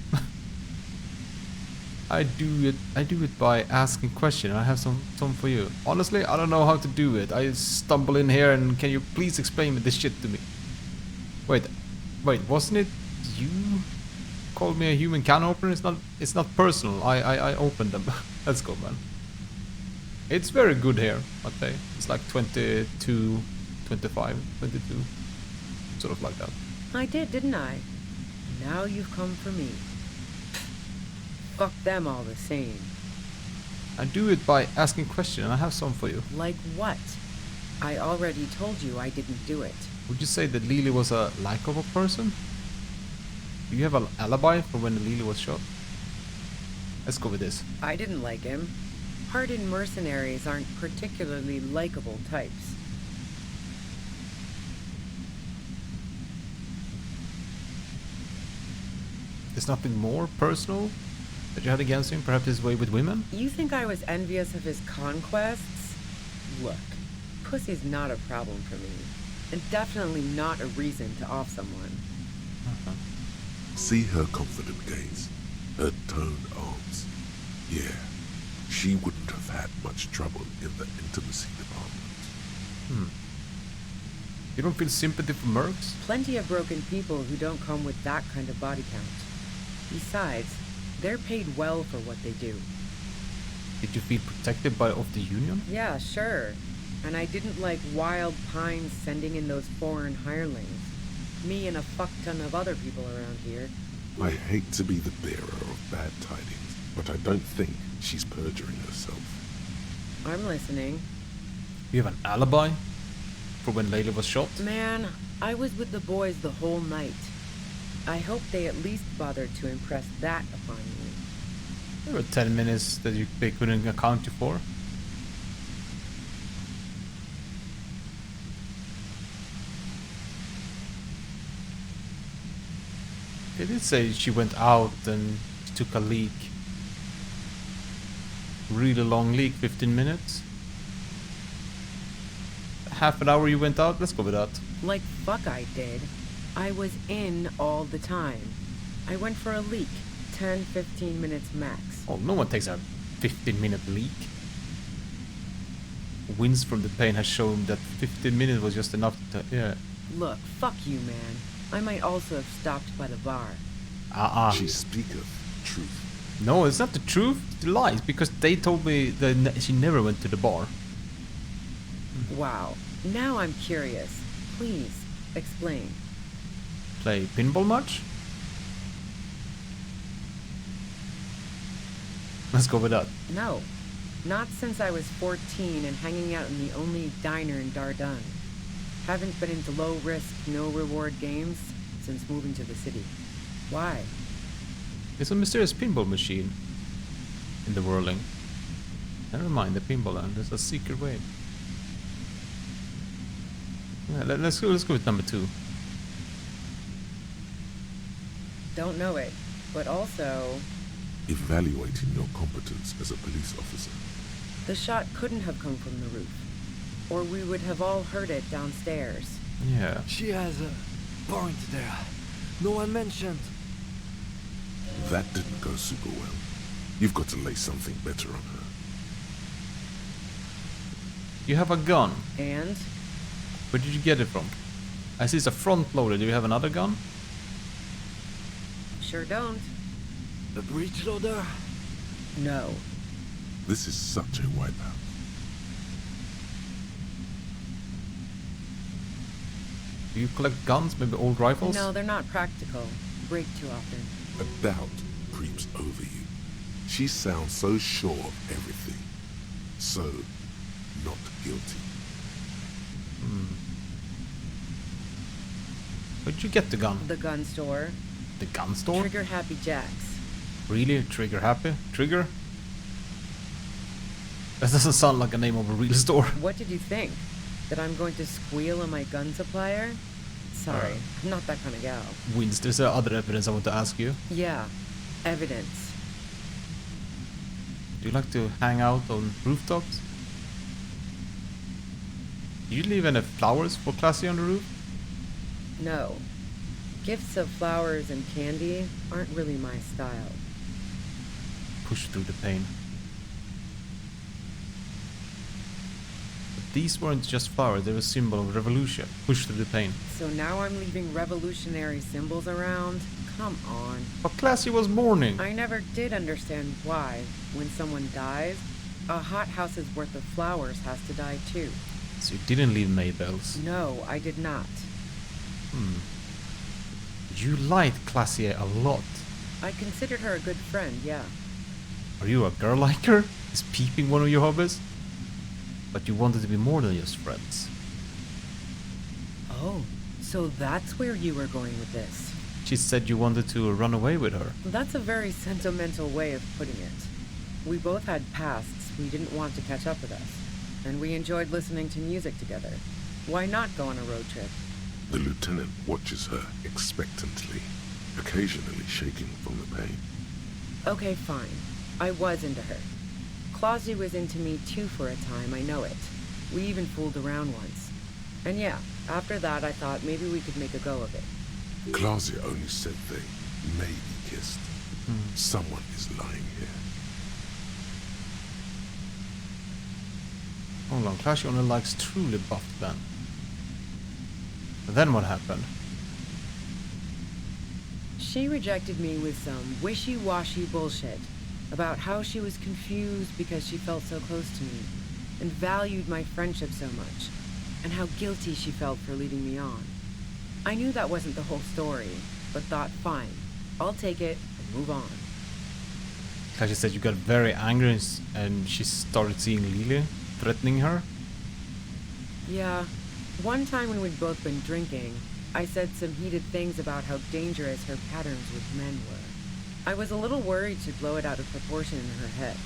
I do it by asking questions. I have some for you. Honestly, I don't know how to do it. I stumble in here and can you please explain this shit to me? Wait, wasn't it you called me a human can opener? It's not personal. I opened them. Let's go, man. It's very good here, I'd say. It's like 22, 25, 22. Sort of like that. I did, didn't I? Now you've come for me. Fuck them all the same. I do it by asking questions and I have some for you. Like what? I already told you I didn't do it. Would you say that Lily was a likable person? Do you have an alibi for when Lily was shot? Let's go with this. I didn't like him. Hardened mercenaries aren't particularly likable types. There's nothing more personal that you had against him? Perhaps his way with women? You think I was envious of his conquests? Look, pussy's not a problem for me. And definitely not a reason to off someone. See her confident gaze, her toned arms. Yeah, she wouldn't have had much trouble in the intimacy department. You don't feel sympathy for mercs? Plenty of broken people who don't come with that kind of body count. Besides, they're paid well for what they do. Did you feel protected of the Union? Yeah, sure. And I didn't like Wild Pines sending in those foreign hirelings. Me and a fuck ton of other people around here. I hate to be the bearer of bad tidings, but I don't think she's perjuring herself. I'm listening. You have an alibi for when Layla was shot? Man, I was with the boys the whole night. I hope they at least bothered to impress that upon me. There were 10 minutes that they couldn't account you for. They did say she went out and took a leak. Really long leak, 15 minutes. Half an hour you went out? Let's go with that. Like fuck I did. I was in all the time. I went for a leak. 10-15 minutes max. Oh, no one takes a 15-minute leak. Winds from the pain has shown that 15 minutes was just enough to... Yeah. Look, fuck you, man. I might also have stopped by the bar. She speaketh truth. No, it's not the truth. It's lies, because they told me that she never went to the bar. Wow. Now I'm curious. Please, explain. Play pinball much? Let's go with that. No. Not since I was 14 and hanging out in the only diner in Dardun. Haven't been into low-risk, no-reward games since moving to the city. Why? There's a mysterious pinball machine in the whirling. Never mind the pinball land. There's a secret way. Yeah, let's go with number 2. Don't know it, but also... Evaluating your competence as a police officer. The shot couldn't have come from the roof, or we would have all heard it downstairs. Yeah. She has a point there. No one mentioned. That didn't go super well. You've got to lay something better on her. You have a gun. And? Where did you get it from? I see it's a front loader. Do you have another gun? Sure don't. A breech loader? No. This is such a wipeout. Do you collect guns? Maybe old rifles? No, they're not practical. Break too often. A doubt creeps over you. She sounds so sure of everything. So, not guilty. Where'd you get the gun? The gun store. The gun store? Trigger Happy Jacks. Really? Trigger Happy? Trigger? That doesn't sound like a name of a real store. What did you think? That I'm going to squeal on my gun supplier? Sorry, I'm not that kind of gal. Wins, there's other evidence I want to ask you. Yeah, evidence. Do you like to hang out on rooftops? Do you leave any flowers for Classy on the roof? No. Gifts of flowers and candy aren't really my style. Push through the pain. But these weren't just flowers, they were a symbol of revolution. Push through the pain. So now I'm leaving revolutionary symbols around? Come on. But Classy was mourning. I never did understand why, when someone dies, a hothouse's worth of flowers has to die too. So you didn't leave Maybells? No, I did not. You liked Classy a lot. I considered her a good friend, yeah. Are you a girl liker? Is peeping one of your hobbies? But you wanted to be more than just friends. Oh, so that's where you were going with this. She said you wanted to run away with her. That's a very sentimental way of putting it. We both had pasts we didn't want to catch up with us, and we enjoyed listening to music together. Why not go on a road trip? The lieutenant watches her expectantly, occasionally shaking from the pain. Okay, fine. I was into her. Clausy was into me too for a time, I know it. We even fooled around once. And yeah, after that I thought maybe we could make a go of it. Clausia only said they maybe kissed. Someone is lying here. Hold on, Classy only likes truly buffed men. But then what happened? She rejected me with some wishy-washy bullshit about how she was confused because she felt so close to me and valued my friendship so much, and how guilty she felt for leading me on. I knew that wasn't the whole story, but thought, fine, I'll take it and move on. Classy said you got very angry and she started seeing Lily threatening her? Yeah, one time when we'd both been drinking, I said some heated things about how dangerous her patterns with men were. I was a little worried she'd blow it out of proportion in her head.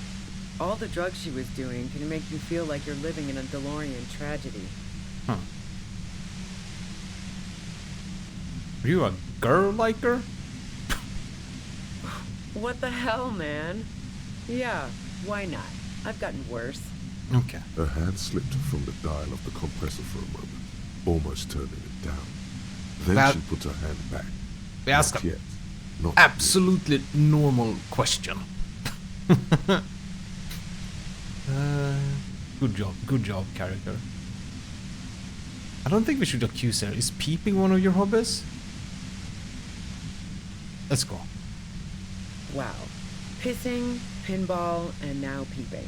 All the drugs she was doing can make you feel like you're living in a DeLorean tragedy. Huh. Are you a girl liker? What the hell, man? Yeah, why not? I've gotten worse. Okay. Her hand slipped from the dial of the compressor for a moment, almost turning it down. Then she put her hand back. Ask Not yet. Not absolutely normal question. Good job, character. I don't think we should accuse her. Is peeping one of your hobbies? Let's go. Wow. Pissing, pinball, and now peeping.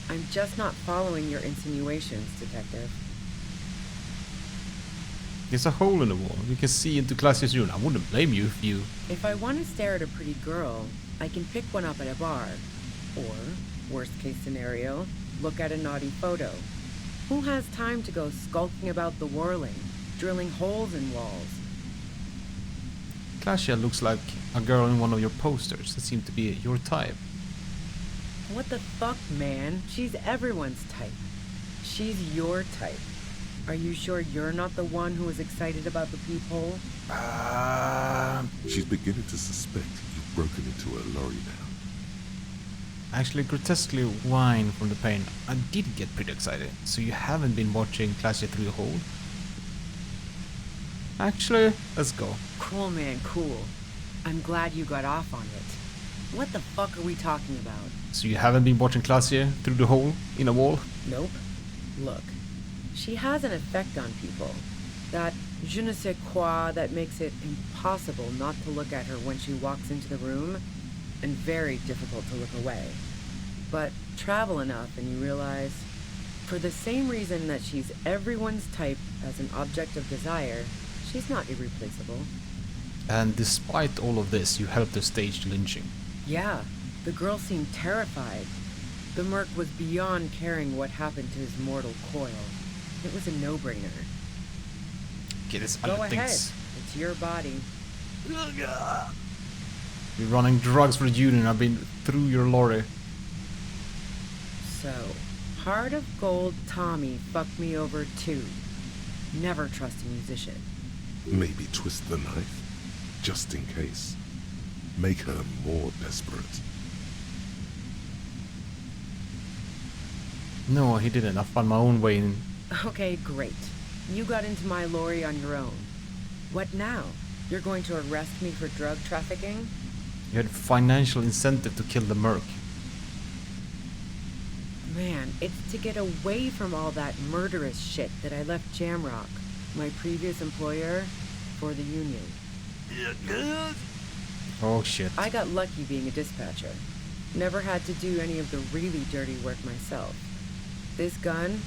I'm just not following your insinuations, Detective. There's a hole in the wall. You can see into Classy's room. I wouldn't blame you if you... If I want to stare at a pretty girl, I can pick one up at a bar. Or, worst case scenario, look at a naughty photo. Who has time to go skulking about the whirling, drilling holes in walls? Kasia looks like a girl in one of your posters that seem to be your type. What the fuck, man? She's everyone's type. She's your type. Are you sure you're not the one who was excited about the peephole? She's beginning to suspect you've broken into her lorry now. Actually, grotesquely whine from the pain. I did get pretty excited. So you haven't been watching Kasia through the hole? Actually, let's go. Cool, man, cool. I'm glad you got off on it. What the fuck are we talking about? So you haven't been watching Kasia through the hole in a wall? Nope. Look, she has an effect on people. That je ne sais quoi that makes it impossible not to look at her when she walks into the room, and very difficult to look away. But travel enough and you realize, for the same reason that she's everyone's type as an object of desire, she's not irreplaceable. And despite all of this, you helped her stage the lynching. Yeah, the girl seemed terrified. The merc was beyond caring what happened to his mortal coil. It was a no-brainer. Okay, this Go other ahead. things. It's your body. You're running drugs for the union. I've been through your lorry. So, Heart of Gold Tommy fucked me over too. Never trust a musician. Maybe twist the knife, just in case. Make her more desperate. No, he didn't. I found my own way in. Okay, great. You got into my lorry on your own. What now? You're going to arrest me for drug trafficking? You had financial incentive to kill the merc. Man, it's to get away from all that murderous shit that I left Jamrock, my previous employer, for the union. Oh shit. I got lucky being a dispatcher. Never had to do any of the really dirty work myself. This gun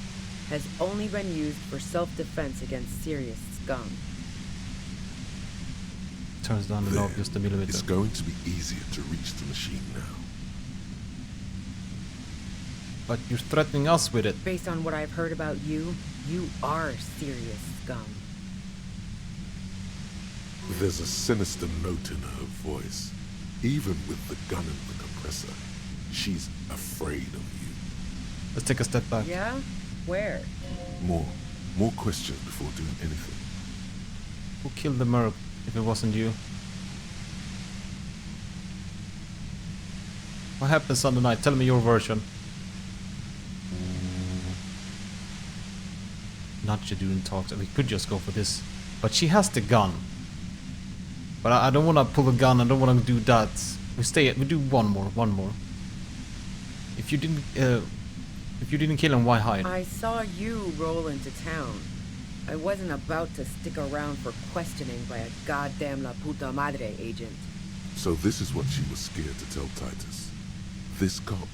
has only been used for self-defense against serious scum. Turns down the knob just a millimeter. It's going to be easier to reach the machine now. But you're threatening us with it. Based on what I've heard about you, you are serious scum. There's a sinister note in her voice. Even with the gun and the compressor, she's afraid of you. Let's take a step back. Yeah? Where? More questions before doing anything. Who killed the merc if it wasn't you? What happens on the night? Tell me your version. Not you doing talks. We could just go for this. But she has the gun. But I don't want to pull a gun. I don't want to do that. We do one more. If you didn't kill him, why hide? I saw you roll into town. I wasn't about to stick around for questioning by a goddamn La Puta Madre agent. So this is what she was scared to tell Titus. This cop,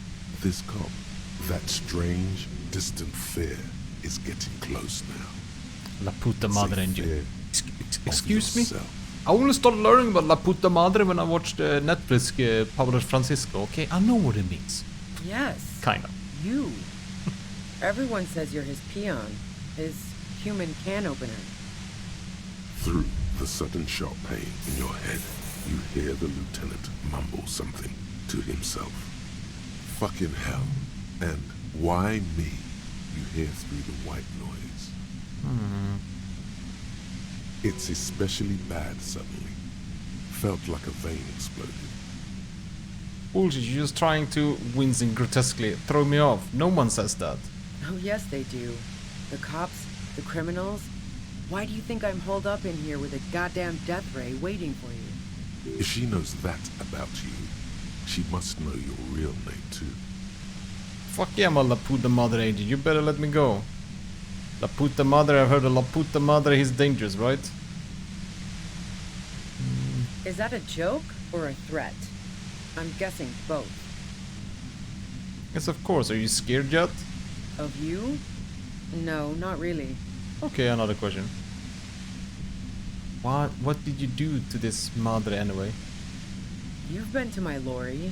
that strange, distant fear is getting close now. La Puta Madre and you. Excuse me? Yourself. I only started learning about La Puta Madre when I watched Netflix Pablo Francisco, okay? I know what it means. Yes. Kinda. You. Everyone says you're his peon. His human can opener. Through the sudden sharp pain in your head, you hear the lieutenant mumble something to himself. Fucking hell. And why me? You hear through the white noise. It's especially bad suddenly. Felt like a vein exploded. Bullshit, you're just trying to wincing grotesquely throw me off. No one says that. Oh yes, they do. The cops, the criminals. Why do you think I'm holed up in here with a goddamn death ray waiting for you? If she knows that about you, she must know your real name too. Fuck yeah, my La Puta Madre agent. You better let me go. La Puta Madre, I've heard of La Puta Madre, he's dangerous, right? Is that a joke or a threat? I'm guessing both. Yes, of course. Are you scared yet? Of you? No, not really. Okay, another question. What did you do to this Madre anyway? You've been to my lorry.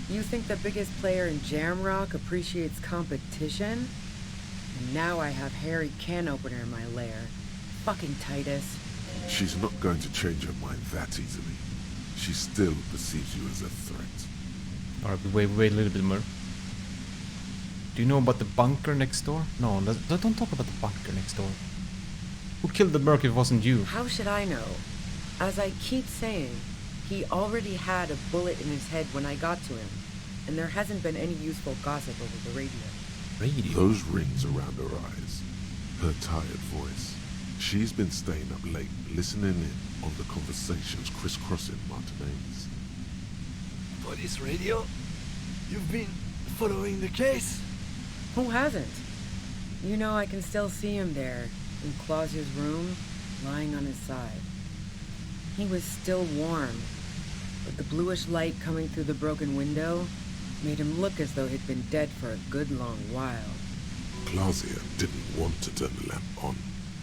You think the biggest player in Jamrock appreciates competition? And now I have Harry Can Opener in my lair. Fucking Titus. She's not going to change her mind that easily. She still perceives you as a threat. Alright, wait a little bit more. Do you know about the bunker next door? No, don't talk about the bunker next door. Who killed the merc if it wasn't you? How should I know? As I keep saying, he already had a bullet in his head when I got to him, and there hasn't been any useful gossip over the radio. Radio? Those rings around her eyes, her tired voice. She's been staying up late, listening in on the conversations crisscrossing Martinez. Police radio? You've been following the case? Who hasn't? You know, I can still see him there, in Clausia's room, lying on his side. He was still warm, but the bluish light coming through the broken window made him look as though he'd been dead for a good long while. Clausia didn't want to turn the lamp on.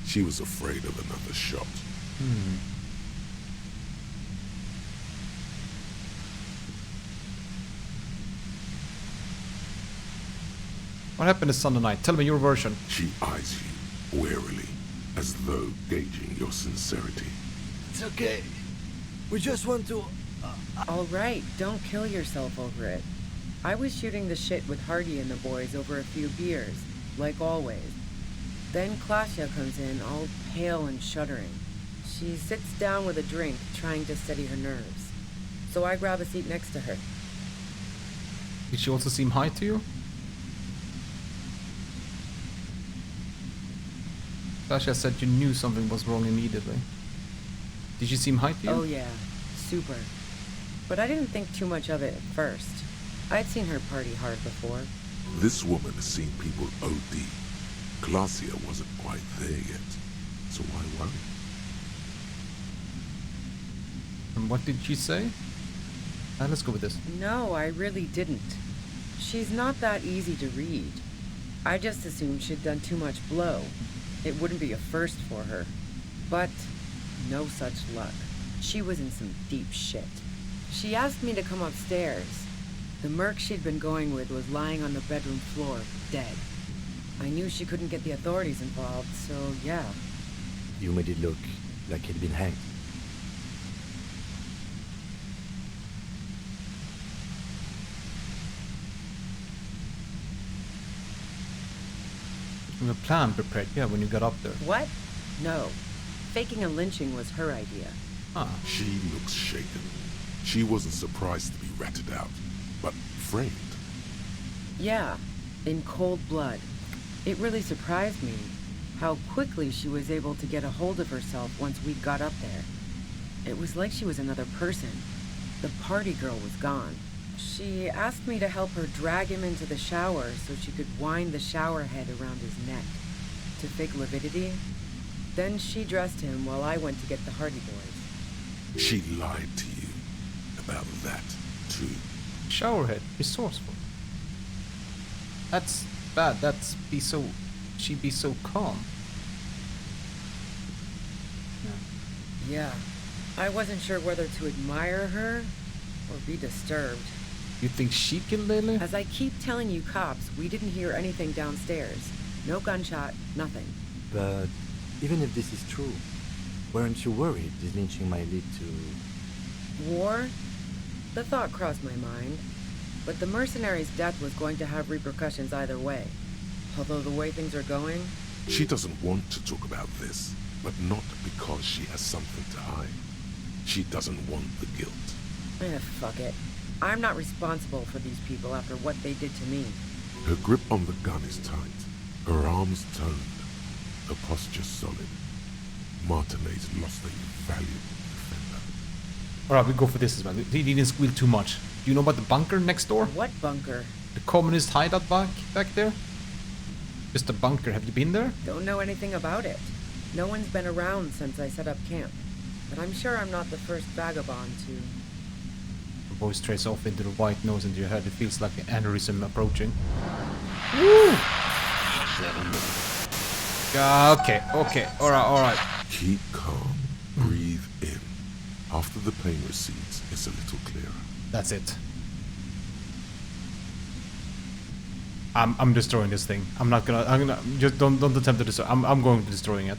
She was afraid of another shot. What happened this Sunday night? Tell me your version. She eyes you warily, as though gauging your sincerity. It's okay. We just want to... Alright, don't kill yourself over it. I was shooting the shit with Hardy and the boys over a few beers, like always. Then Clausia comes in, all pale and shuddering. She sits down with a drink, trying to steady her nerves. So I grab a seat next to her. Did she also seem high to you? Sasha said you knew something was wrong immediately. Did she seem high to you? Oh yeah, super. But I didn't think too much of it at first. I'd seen her party hard before. This woman has seen people OD. Clausia wasn't quite there yet, so why worry? And what did she say? Let's go with this. No, I really didn't. She's not that easy to read. I just assumed she'd done too much blow. It wouldn't be a first for her. But no such luck. She was in some deep shit. She asked me to come upstairs. The merc she'd been going with was lying on the bedroom floor, dead. I knew she couldn't get the authorities involved, so yeah. You made it look like he'd been hanged. You have a plan prepared, yeah, when you got up there. What? No. Faking a lynching was her idea. She looks shaken. She wasn't surprised to be ratted out, but framed. Yeah, in cold blood. It really surprised me how quickly she was able to get a hold of herself once we got up there. It was like she was another person. The party girl was gone. She asked me to help her drag him into the shower so she could wind the shower head around his neck to fake lividity. Then she dressed him while I went to get the Hardy Boys. She lied to you about that, too. Showerhead, resourceful. That's bad. She'd be so calm. Yeah. I wasn't sure whether to admire her or be disturbed. You think she killed Lily? As I keep telling you cops, we didn't hear anything downstairs. No gunshot, nothing. But even if this is true, weren't you worried this lynching might lead to... War? The thought crossed my mind. But the mercenary's death was going to have repercussions either way. Although the way things are going... She doesn't want to talk about this, but not because she has something to hide. She doesn't want the guilt. Fuck it. I'm not responsible for these people after what they did to me. Her grip on the gun is tight, her arms toned, her posture solid. Martinez lost a valuable defender. Alright, we go for this as well. He didn't squeal too much. Do you know about the bunker next door? What bunker? The communist hideout back there? Just a bunker. Have you been there? Don't know anything about it. No one's been around since I set up camp. But I'm sure I'm not the first vagabond to... The voice traces off into the white nose into your head. It feels like an aneurysm approaching. Woo! Okay. Alright. Keep calm. Breathe in. After the pain recedes, it's a little clearer. That's it. I'm destroying this thing. I'm gonna just don't attempt to destroy. I'm going to destroying it.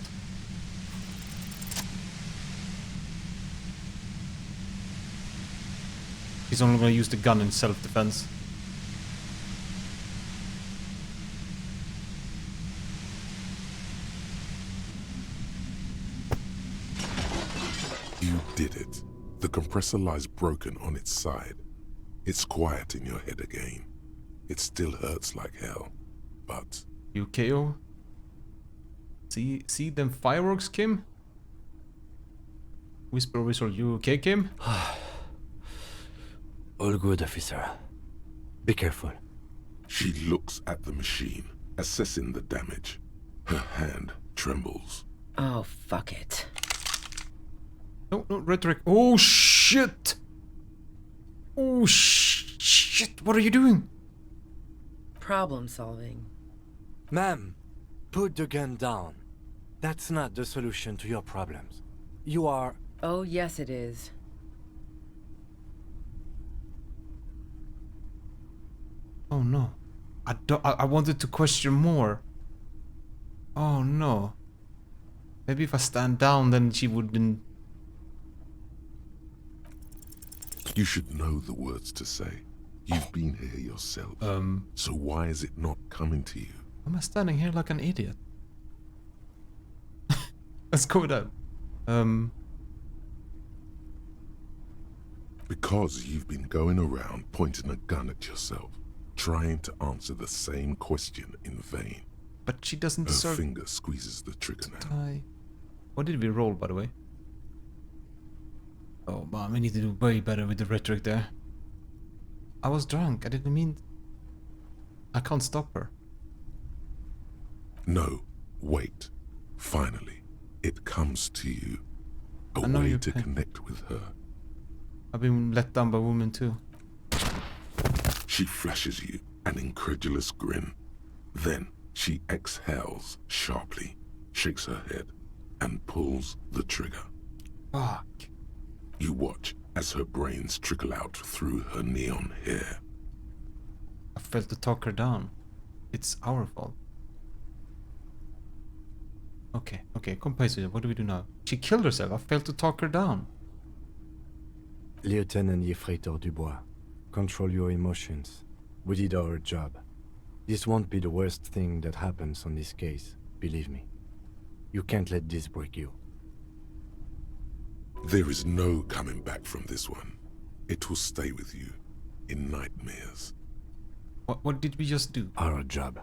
He's only gonna use the gun in self-defense. You did it. The compressor lies broken on its side. It's quiet in your head again. It still hurts like hell, but... You KO? See them fireworks, Kim? Whistle, you okay, Kim? All good, officer. Be careful. She looks at the machine, assessing the damage. Her hand trembles. Oh, fuck it. No, rhetoric. Oh, shit! Oh, shit! What are you doing? Problem solving. Ma'am, put the gun down. That's not the solution to your problems. You are... Oh, yes it is. Oh no. I wanted to question more. Oh no. Maybe if I stand down then she wouldn't... You should know the words to say. You've been here yourself. So why is it not coming to you? Why am I standing here like an idiot? Let's go down. Because you've been going around pointing a gun at yourself, trying to answer the same question in vain. But she doesn't Her deserve... finger squeezes the trigger now. What did we roll, by the way? Oh man, we need to do way better with the rhetoric there. I was drunk, I didn't mean... I can't stop her. No, wait. Finally, it comes to you. A I know way you're to pain. connect with her. I've been let down by women too. She flashes you an incredulous grin. Then she exhales sharply, shakes her head, and pulls the trigger. Fuck. You watch as her brains trickle out through her neon hair. I failed to talk her down. It's our fault. Okay, composure, what do we do now? She killed herself, I failed to talk her down. Lieutenant Yefreitor Dubois, control your emotions. We did our job. This won't be the worst thing that happens on this case, believe me. You can't let this break you. There is no coming back from this one. It will stay with you in nightmares. What did we just do? Our job.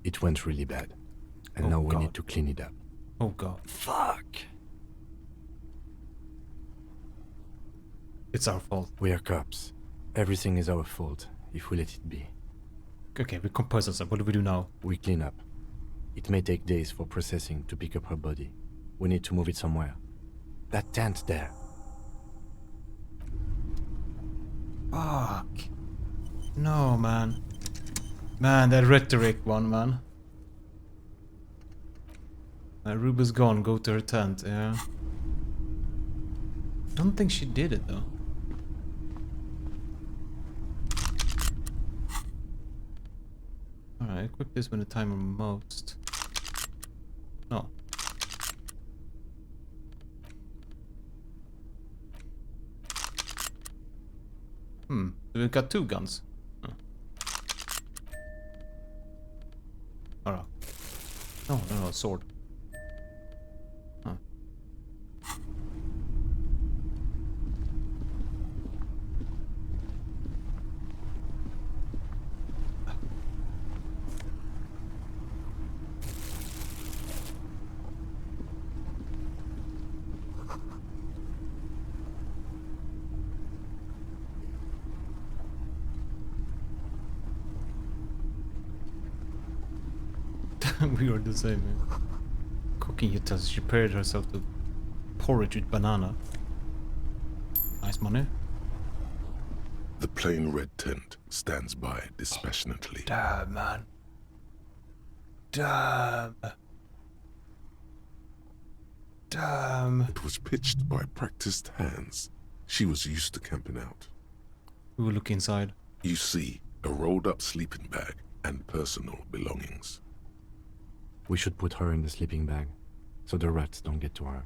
It went really bad. And now we need to clean it up. Oh god. Fuck. It's our fault. We are cops. Everything is our fault if we let it be. Okay, we compose ourselves. What do we do now? We clean up. It may take days for processing to pick up her body. We need to move it somewhere. That tent there. Fuck. No, man. Man, that rhetoric one, man. Ruba's gone, go to her tent, yeah. Don't think she did it, though. Alright, equip this when the timer most. No. So we've got two guns. Oh. Alright. No, sword. Huh. We are the same, man. Cooking utensils. She prepared herself to porridge with banana. Nice money. The plain red tent stands by dispassionately. Damn, man. Damn. Damn. It was pitched by practiced hands. She was used to camping out. We will look inside. You see a rolled up sleeping bag and personal belongings. We should put her in the sleeping bag, so the rats don't get to her.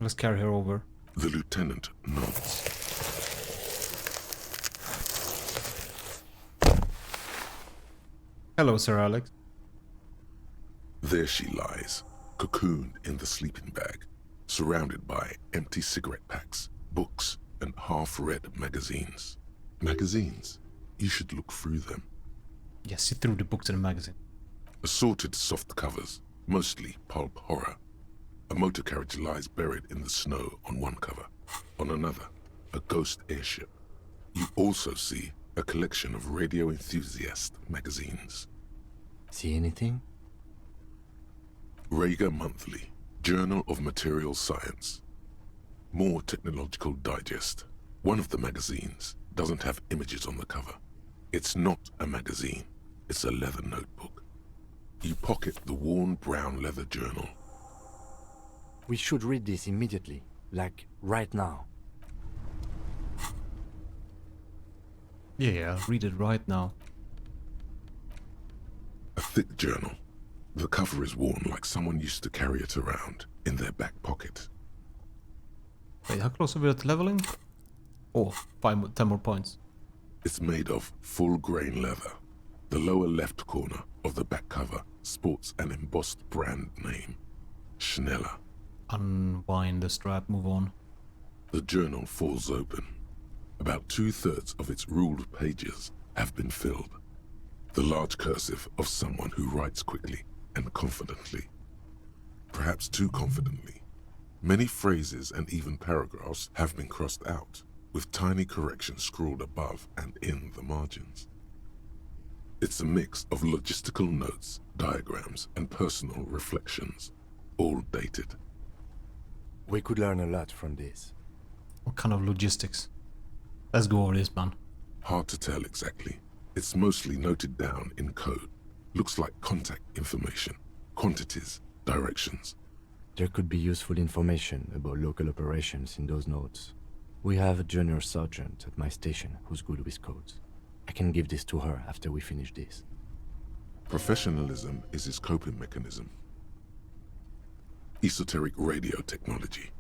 Let's carry her over. The lieutenant nods. Hello, Sir Alex. There she lies, cocooned in the sleeping bag, surrounded by empty cigarette packs, books, and half-read magazines. Magazines? You should look through them. Yes, he threw the books in the magazine. Assorted soft covers, mostly pulp horror. A motor carriage lies buried in the snow on one cover. On another, a ghost airship. You also see a collection of radio enthusiast magazines. See anything? Rager Monthly, Journal of Material Science. More Technological Digest. One of the magazines doesn't have images on the cover. It's not a magazine, it's a leather notebook. You pocket the worn brown leather journal. We should read this immediately, like right now. Yeah, read it right now. A thick journal. The cover is worn like someone used to carry it around in their back pocket. Wait, how close are we at leveling? Oh, 10 more points. It's made of full-grain leather. The lower left corner of the back cover sports an embossed brand name, Schneller. Unwind the strap, move on. The journal falls open. About 2/3 of its ruled pages have been filled. The large cursive of someone who writes quickly and confidently. Perhaps too confidently. Many phrases and even paragraphs have been crossed out, with tiny corrections scrawled above and in the margins. It's a mix of logistical notes, diagrams, and personal reflections, all dated. We could learn a lot from this. What kind of logistics? Let's go over this, man. Hard to tell exactly. It's mostly noted down in code. Looks like contact information, quantities, directions. There could be useful information about local operations in those notes. We have a junior sergeant at my station who's good with codes. I can give this to her after we finish this. Professionalism is his coping mechanism. Esoteric radio technology.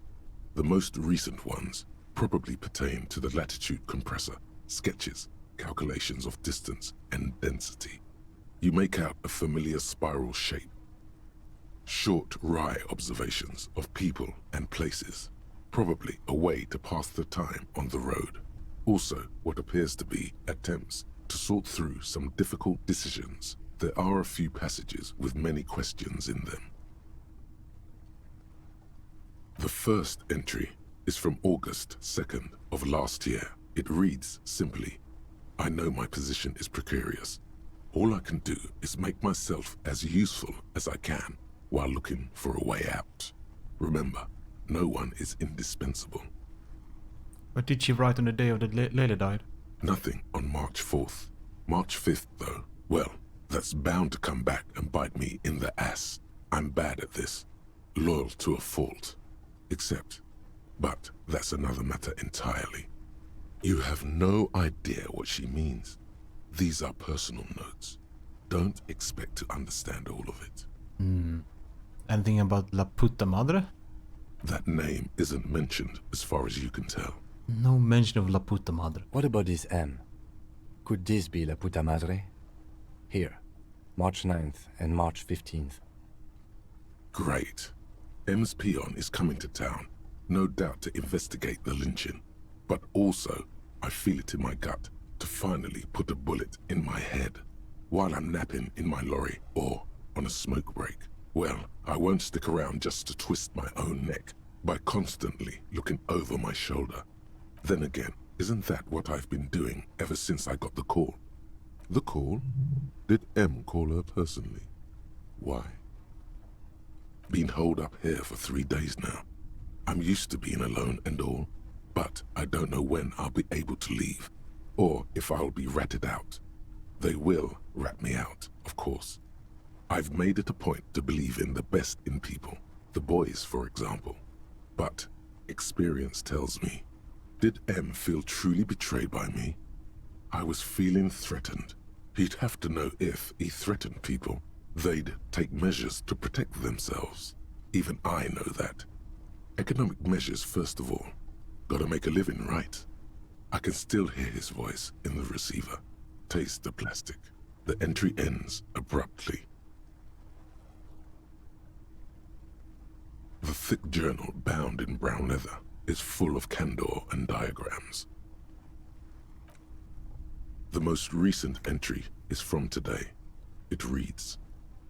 The most recent ones probably pertain to the latitude compressor, sketches, calculations of distance and density. You make out a familiar spiral shape. Short, wry observations of people and places. Probably a way to pass the time on the road. Also, what appears to be attempts to sort through some difficult decisions. There are a few passages with many questions in them. The first entry is from August 2nd of last year. It reads simply, I know my position is precarious. All I can do is make myself as useful as I can while looking for a way out. Remember, no one is indispensable. What did she write on the day of the lady died? Nothing on March 4th. March 5th, though, well, that's bound to come back and bite me in the ass. I'm bad at this. Loyal to a fault. But that's another matter entirely. You have no idea what she means. These are personal notes. Don't expect to understand all of it. Anything about La Puta Madre? That name isn't mentioned as far as you can tell. No mention of La Puta Madre. What about this M? Could this be La Puta Madre? Here, March 9th and March 15th. Great. M's peon is coming to town, no doubt to investigate the lynching. But also, I feel it in my gut to finally put a bullet in my head while I'm napping in my lorry or on a smoke break. Well, I won't stick around just to twist my own neck by constantly looking over my shoulder. Then again, isn't that what I've been doing ever since I got the call? The call? Did M call her personally? Why? Been holed up here for 3 days now. I'm used to being alone and all, but I don't know when I'll be able to leave, or if I'll be ratted out. They will rat me out, of course. I've made it a point to believe in the best in people, the boys, for example. But experience tells me, did M feel truly betrayed by me? I was feeling threatened. He'd have to know if he threatened people. They'd take measures to protect themselves. Even I know that. Economic measures first of all. Gotta make a living, right? I can still hear his voice in the receiver. Taste the plastic. The entry ends abruptly. The thick journal, bound in brown leather, is full of candor and diagrams. The most recent entry is from today. It reads,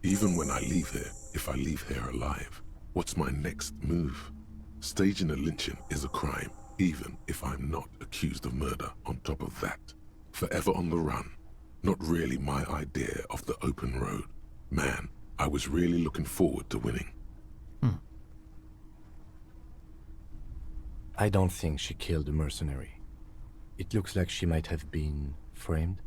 "Even when I leave here, if I leave here alive, what's my next move? Staging a lynching is a crime, even if I'm not accused of murder on top of that. Forever on the run. Not really my idea of the open road. Man, I was really looking forward to winning." I don't think she killed the mercenary. It looks like she might have been framed.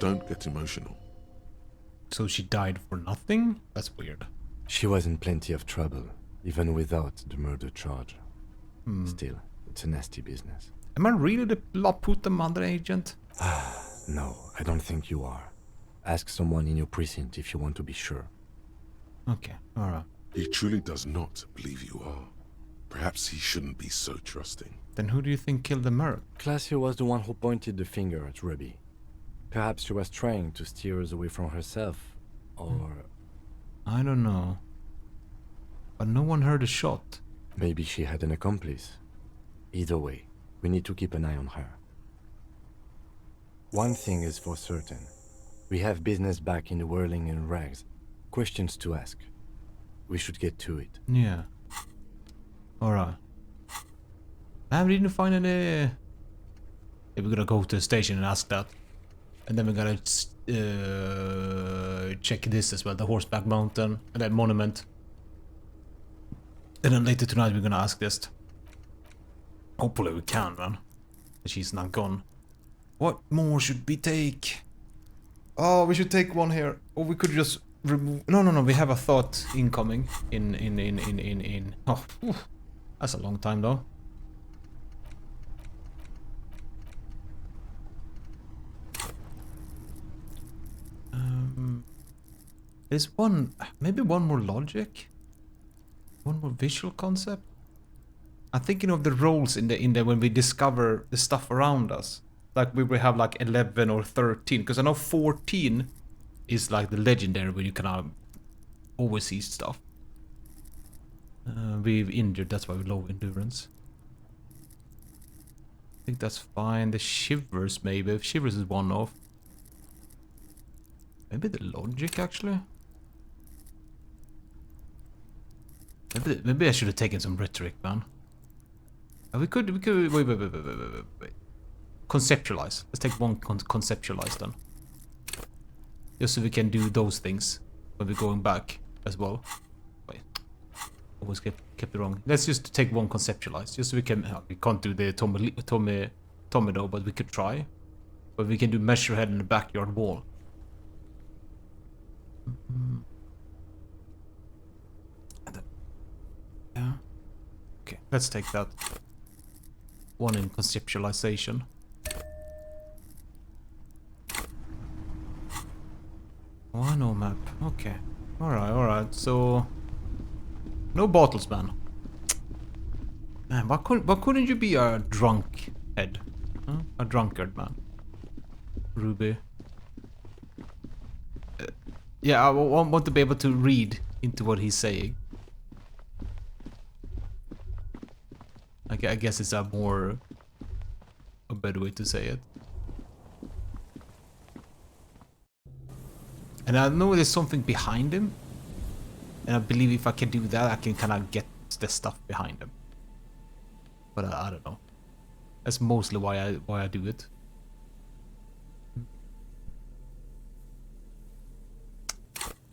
Don't get emotional. So she died for nothing? That's weird. She was in plenty of trouble, even without the murder charge. Still, it's a nasty business. Am I really the Laputa mother agent? No, I don't think you are. Ask someone in your precinct if you want to be sure. Okay, alright. He truly does not believe you are. Perhaps he shouldn't be so trusting. Then who do you think killed the merc? Classio was the one who pointed the finger at Ruby. Perhaps she was trying to steer us away from herself, or... I don't know. But no one heard a shot. Maybe she had an accomplice. Either way, we need to keep an eye on her. One thing is for certain. We have business back in the whirling and rags. Questions to ask. We should get to it. Yeah. Alright. I didn't find any... We're gonna go to the station and ask that. And then we're gonna check this as well. The Horseback Mountain and that monument. And then later tonight we're gonna ask this. Hopefully we can, man. She's not gone. What more should we take? Oh, we should take one here. Or we could just remove... No, we have a thought incoming. In... Oh, whew. That's a long time though. There's one... Maybe one more logic? One more visual concept? I'm thinking of the roles in the when we discover the stuff around us. Like we will have like 11 or 13. Because I know 14 is like the legendary where you can always see stuff. We've injured, that's why we're low endurance. I think that's fine. The shivers maybe. If shivers is one off. Maybe the logic actually. Maybe I should have taken some rhetoric, man. We could wait. Conceptualize. Let's take one conceptualize then. Just so we can do those things when we're going back as well. Wait. Always kept it wrong. Let's just take one conceptualize. Just so we can... we can't do the Tomido, but we could try. But we can do measure head in the backyard wall. Yeah. Okay, let's take that. One in conceptualization. Oh, I know map. Okay. Alright. So... No bottles, man. Man, why couldn't you be a drunk head? Huh? A drunkard, man. Ruby. Yeah, I want to be able to read into what he's saying. I guess it's a better way to say it. And I know there's something behind him. And I believe if I can do that, I can kind of get the stuff behind him. But I don't know. That's mostly why I do it.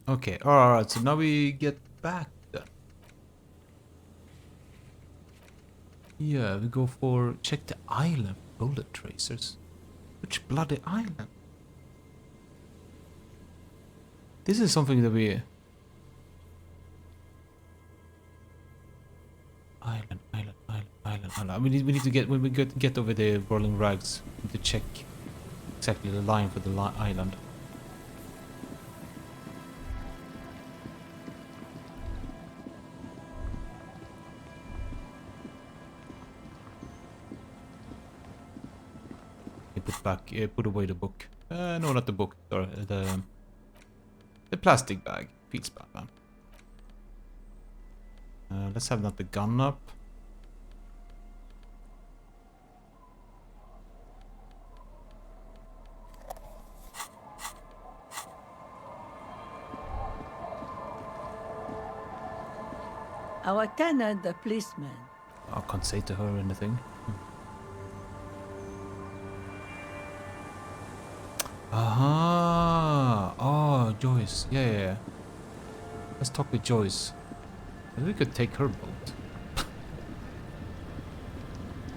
Okay, alright, so now we get back then. Yeah, we go for... Check the island. Bullet tracers. Which bloody island? This is something that we... Island. We need to get, when we get over the Whirling Rags, we need to check exactly the line for the island. Put away the book. No, not the book. Sorry, the plastic bag. Feels bad, man. Let's have not the gun up. Our tenant, the policeman. I can't say to her anything. Aha! Oh, Joyce. Yeah. Let's talk with Joyce. Maybe we could take her boat.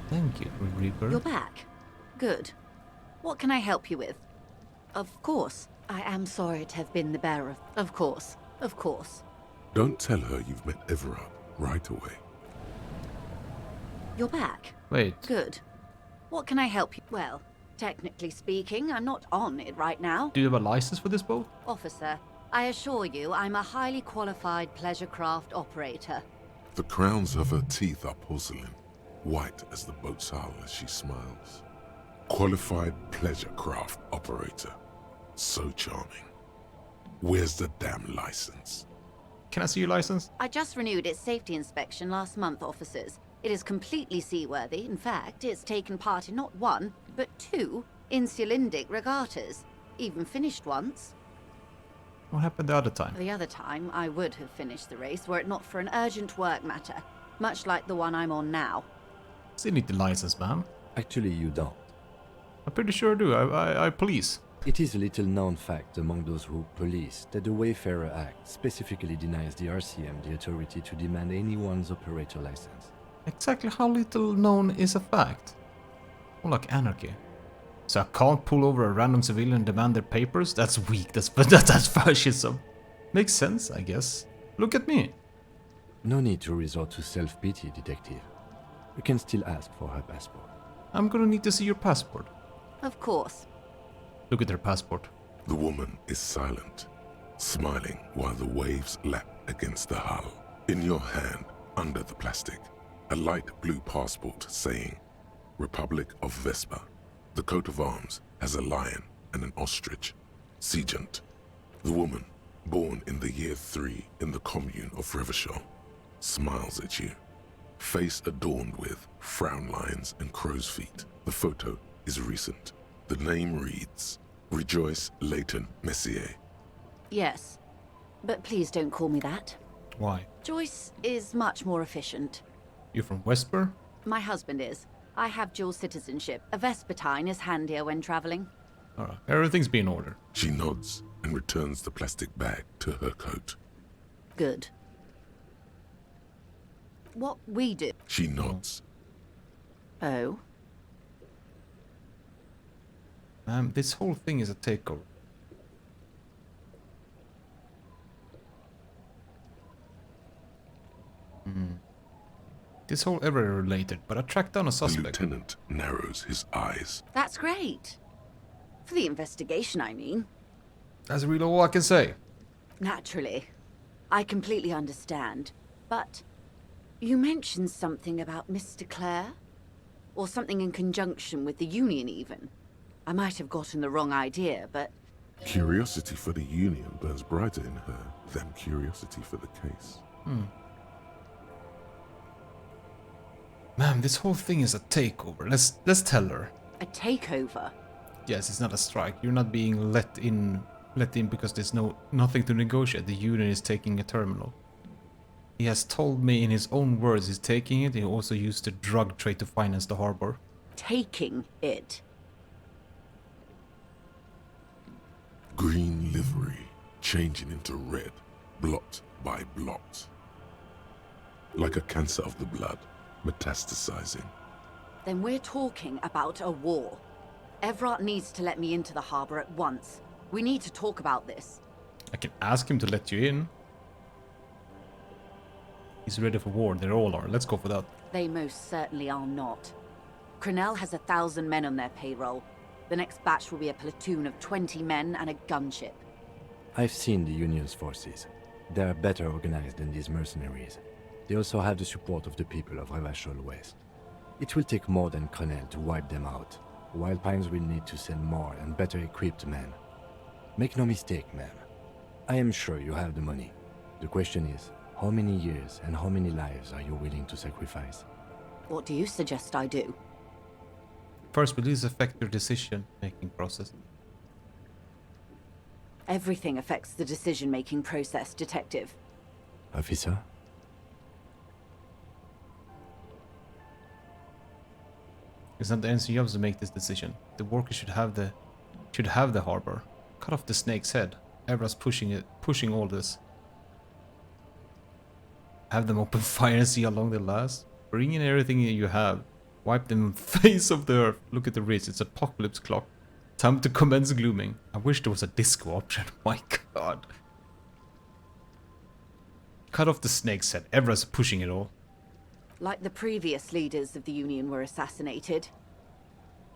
Thank you, Reaper. You're back. Good. What can I help you with? Of course. I am sorry to have been the bearer of... Of course. Don't tell her you've met Everard right away. You're back. Wait. Good. What can I help you? Well, technically speaking, I'm not on it right now. Do you have a license for this boat? Officer, I assure you I'm a highly qualified pleasure craft operator. The crowns of her teeth are porcelain, white as the boat's hull as she smiles. Qualified pleasure craft operator. So charming. Where's the damn license? Can I see your license? I just renewed its safety inspection last month, officers. It is completely seaworthy. In fact, it's taken part in not one, but two Insulindic regattas. Even finished once. What happened the other time? The other time, I would have finished the race were it not for an urgent work matter, much like the one I'm on now. Still need the license, ma'am. Actually, you don't. I'm pretty sure I do. I police. It is a little known fact among those who police that the Wayfarer Act specifically denies the RCM the authority to demand anyone's operator license. Exactly how little known is a fact? More like anarchy. So I can't pull over a random civilian and demand their papers? That's weak, that's fascism. Makes sense, I guess. Look at me. No need to resort to self-pity, detective. You can still ask for her passport. I'm gonna need to see your passport. Of course. Look at her passport. The woman is silent, smiling while the waves lap against the hull. In your hand, under the plastic, a light blue passport saying, Republic of Vespa. The coat of arms has a lion and an ostrich. Seigent. The woman, born in the year 3 in the commune of Revershaw, smiles at you. Face adorned with frown lines and crow's feet. The photo is recent. The name reads, Rejoice Leighton Messier. Yes, but please don't call me that. Why? Joyce is much more efficient. You're from Westbur? My husband is. I have dual citizenship. A Vespertine is handier when traveling. Alright, everything's being ordered. She nods and returns the plastic bag to her coat. Good. What we do... She nods. Oh? This whole thing is a takeover. This whole area related, but I tracked down a suspect. The lieutenant narrows his eyes. That's great. For the investigation, I mean. That's really all I can say. Naturally. I completely understand. But you mentioned something about Mr. Clare? Or something in conjunction with the Union, even. I might have gotten the wrong idea, but... Curiosity for the Union burns brighter in her than curiosity for the case. Ma'am, this whole thing is a takeover. Let's tell her. A takeover? Yes, it's not a strike. You're not being let in because there's nothing to negotiate. The Union is taking a terminal. He has told me in his own words he's taking it. He also used the drug trade to finance the harbor. Taking it? Green livery changing into red, blot by blot. Like a cancer of the blood, metastasizing. Then we're talking about a war. Everard needs to let me into the harbor at once. We need to talk about this. I can ask him to let you in. He's ready for war. They all are. Let's go for that. They most certainly are not. Crenell has 1,000 men on their payroll. The next batch will be a platoon of 20 men and a gunship. I've seen the Union's forces. They are better organized than these mercenaries. They also have the support of the people of Revachol West. It will take more than Crenell to wipe them out. Wild Pines will need to send more and better equipped men. Make no mistake, ma'am. I am sure you have the money. The question is, how many years and how many lives are you willing to sacrifice? What do you suggest I do? First, will this affect your decision-making process? Everything affects the decision-making process, Detective. Officer? It's not the NC jobs to make this decision. The workers should have the harbor. Cut off the snake's head. Evra's pushing all this. Have them open fire and see how long they last. Bring in everything you have. Wipe them face of the earth. Look at the wrist. It's apocalypse clock. Time to commence glooming. I wish there was a disco option. My god. Cut off the snake's head. Evra's pushing it all. Like the previous leaders of the Union were assassinated.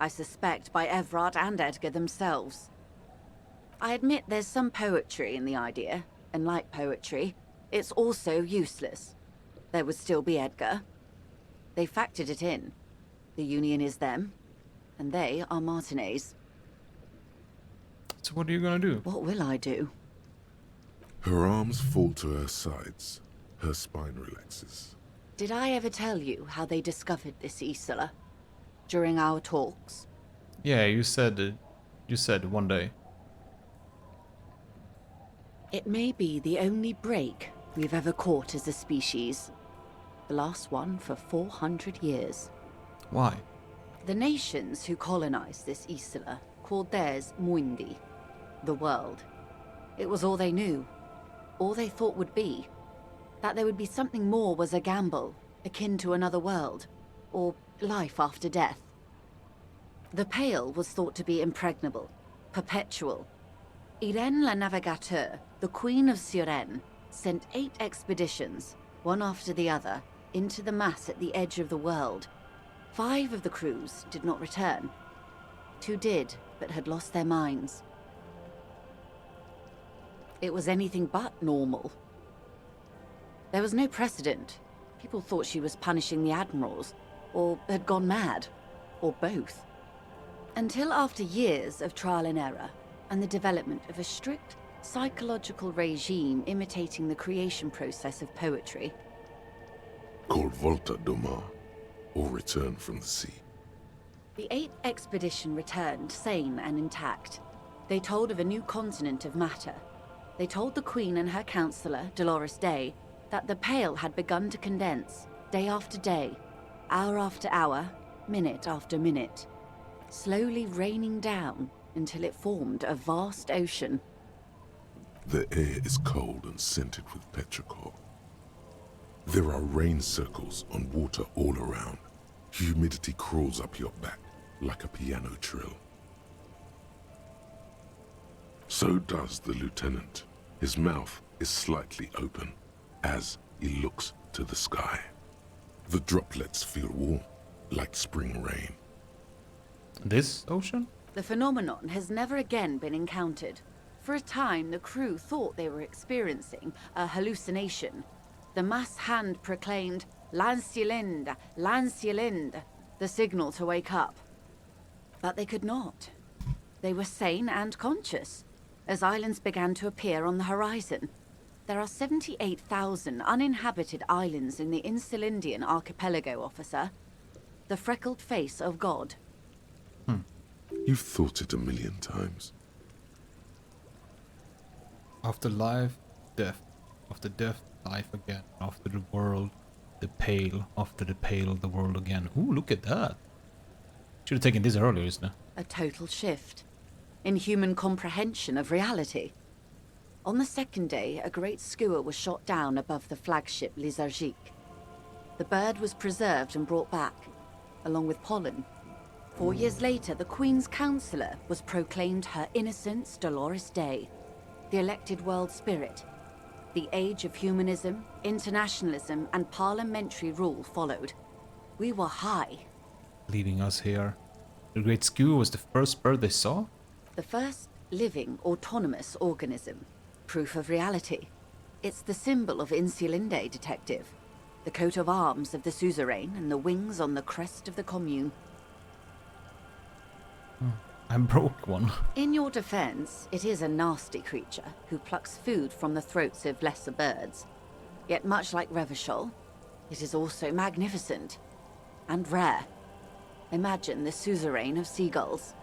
I suspect by Evrard and Edgar themselves. I admit there's some poetry in the idea, and like poetry, it's also useless. There would still be Edgar. They factored it in. The Union is them, and they are Martinez. So what are you gonna do? What will I do? Her arms fall to her sides. Her spine relaxes. Did I ever tell you how they discovered this Isola? During our talks? Yeah, you said one day. It may be the only break we've ever caught as a species. The last one for 400 years. Why? The nations who colonized this Isola called theirs Muindi, the world. It was all they knew, all they thought would be. That there would be something more was a gamble, akin to another world, or life after death. The Pale was thought to be impregnable, perpetual. Irene la Navigateur, the Queen of Suren, sent 8 expeditions, one after the other, into the mass at the edge of the world. 5 of the crews did not return. 2 did, but had lost their minds. It was anything but normal. There was no precedent. People thought she was punishing the admirals, or had gone mad, or both. Until after years of trial and error, and the development of a strict psychological regime imitating the creation process of poetry. Called Volta Doma, or Return from the Sea. The 8th expedition returned sane and intact. They told of a new continent of matter. They told the Queen and her counselor, Dolores Day, that the Pale had begun to condense, day after day, hour after hour, minute after minute, slowly raining down until it formed a vast ocean. The air is cold and scented with petrichor. There are rain circles on water all around. Humidity crawls up your back like a piano trill. So does the lieutenant. His mouth is slightly open as he looks to the sky. The droplets feel warm, like spring rain. This ocean? The phenomenon has never again been encountered. For a time, the crew thought they were experiencing a hallucination. The mass hand proclaimed, "Lancielinde, Lancielinde," the signal to wake up. But they could not. They were sane and conscious, as islands began to appear on the horizon. There are 78,000 uninhabited islands in the Insulindian archipelago, officer. The freckled face of God. You've thought it 1,000,000 times. After life, death. After death, life again. After the world, the Pale. After the Pale, the world again. Ooh, look at that. Should have taken this earlier, isn't it? A total shift in human comprehension of reality. On the second day, a great skua was shot down above the flagship Lysergique. The bird was preserved and brought back, along with pollen. 4 years later, the Queen's counselor was proclaimed Her Innocence Dolores Day. the elected world spirit. The age of humanism, internationalism, and parliamentary rule followed. We were high. Leaving us here. The Great Skua was the first bird they saw? The first living, autonomous organism. Proof of reality. It's the symbol of Insulinde, detective. The coat of arms of the suzerain and the wings on the crest of the commune. I broke one. In your defense, it is a nasty creature who plucks food from the throats of lesser birds. Yet much like Revachol, it is also magnificent and rare. Imagine the suzerain of seagulls.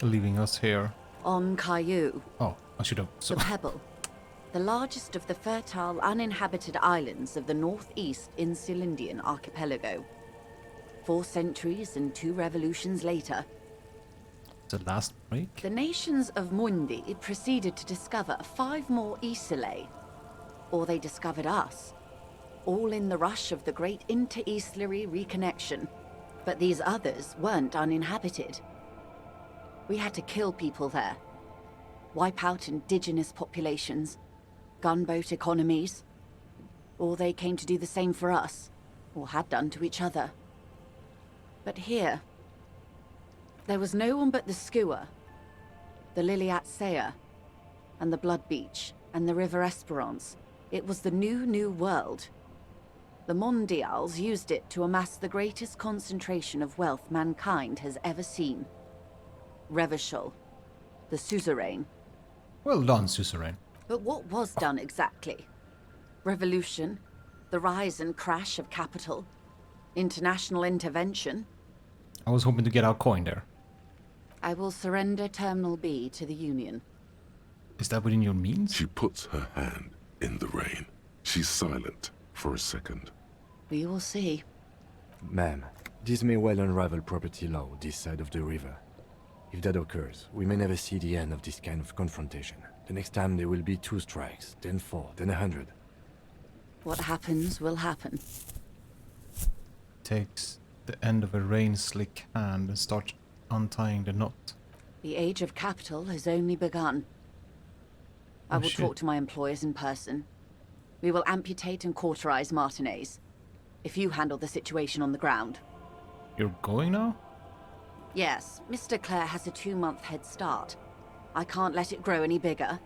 Leaving us here. On Caillou. Oh, I should have... The Pebble. The largest of the fertile, uninhabited islands of the northeast Insulindian archipelago. 4 centuries and 2 revolutions later, the last break? the nations of Mundi proceeded to discover 5 more Isolae. Or they discovered us. All in the rush of the great inter-Islary reconnection. But these others weren't uninhabited. We had to kill people there. Wipe out indigenous populations. Gunboat economies. Or they came to do the same for us. Or had done to each other. But here, there was no one but the Skua, the Liliat Sea, and the Blood Beach, and the River Esperance. It was the new world. The Mondials used it to amass the greatest concentration of wealth mankind has ever seen. Revachol, the suzerain. Well done, suzerain. But what was done exactly? Revolution, the rise and crash of capital, international intervention. I was hoping to get our coin there. I will surrender Terminal B to the Union. Is that within your means? She puts her hand in the rain. She's silent for a second. We will see. Ma'am, this may well unravel property law this side of the river. If that occurs, we may never see the end of this kind of confrontation. The next time there will be 2 strikes, then 4, then 100. What happens will happen. Takes the end of a rain-slick hand and starts untying the knot. The age of capital has only begun. I will talk to my employers in person. We will amputate and cauterize Martinez. If you handle the situation on the ground. You're going now? Yes, Mr. Clare has a 2-month head start. I can't let it grow any bigger.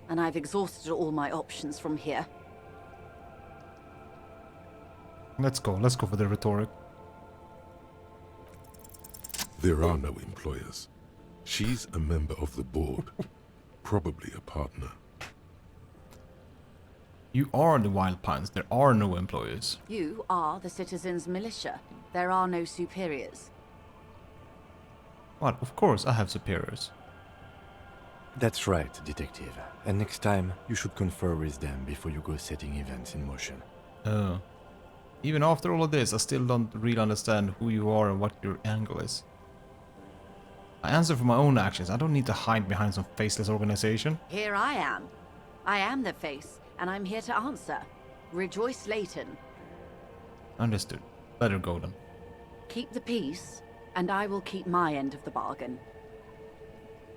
And I've exhausted all my options from here. Let's go for the rhetoric. There are no employers. She's a member of the board. Probably a partner. You are the Wild Pines. There are no employees. You are the citizens' militia. There are no superiors. What? Of course I have superiors. That's right, detective. And next time, you should confer with them before you go setting events in motion. Even after all of this, I still don't really understand who you are and what your angle is. I answer for my own actions. I don't need to hide behind some faceless organization. Here I am. I am the face, and I'm here to answer. Rejoice Layton. Understood. Let her go then. Keep the peace, and I will keep my end of the bargain.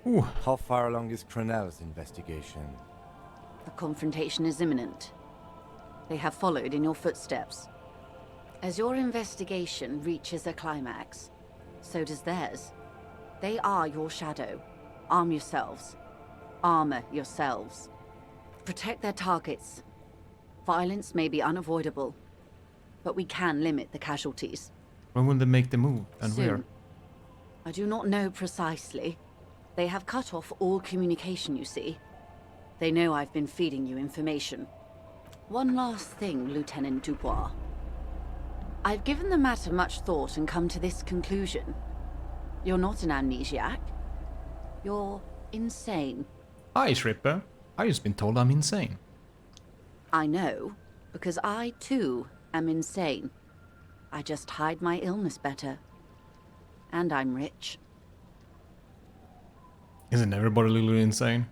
Ooh. How far along is Cronell's investigation? The confrontation is imminent. They have followed in your footsteps. As your investigation reaches a climax, so does theirs. They are your shadow. Arm yourselves. Armor yourselves. Protect their targets. Violence may be unavoidable, but we can limit the casualties. When will they make the move, and Soon. where? I do not know precisely. They have cut off all communication, you see. They know I've been feeding you information. One last thing, Lieutenant Dubois. I've given the matter much thought and come to this conclusion. You're not an amnesiac. You're insane. Hi, Shripper. I've just been told I'm insane. I know, because I too am insane. I just hide my illness better. And I'm rich. Isn't everybody a little insane?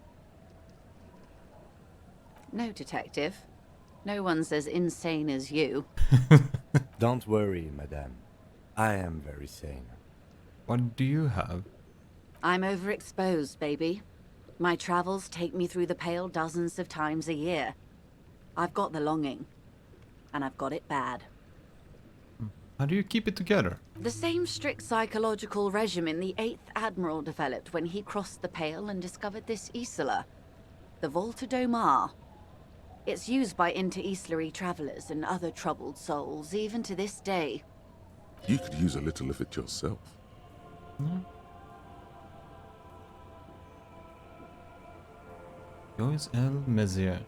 No, detective. No one's as insane as you. Don't worry, madame. I am very sane. What do you have? I'm overexposed, baby. My travels take me through the Pale dozens of times a year. I've got the longing, and I've got it bad. How do you keep it together? The same strict psychological regimen the 8th Admiral developed when he crossed the Pale and discovered this Isola, the Volta do Mar. It's used by inter-Easlary travelers and other troubled souls, even to this day. You could use a little of it yourself. Joyce L. Mezier.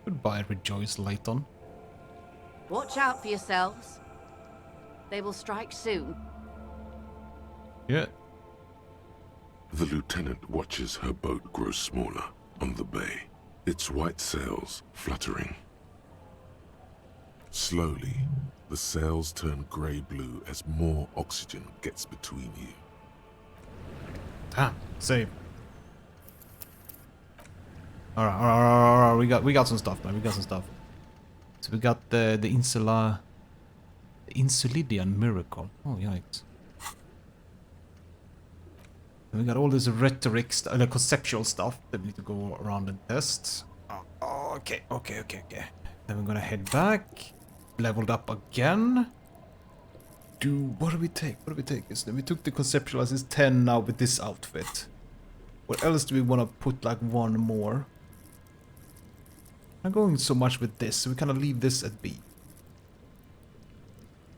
Goodbye, Rejoice Layton. Watch out for yourselves. They will strike soon. Yeah. The lieutenant watches her boat grow smaller on the bay, its white sails fluttering. Slowly, the sails turn grey-blue as more oxygen gets between you. Damn, save. Alright, we got some stuff, man. We got some stuff. So we got the Insulidian miracle. Oh yikes. And we got all this rhetoric, the conceptual stuff that we need to go around and test. Oh, okay. Then we're gonna head back. Leveled up again. What do we take? Then we took the conceptualize is 10 now with this outfit. What else do we want to put like one more? I'm going so much with this, so we kind of leave this at B.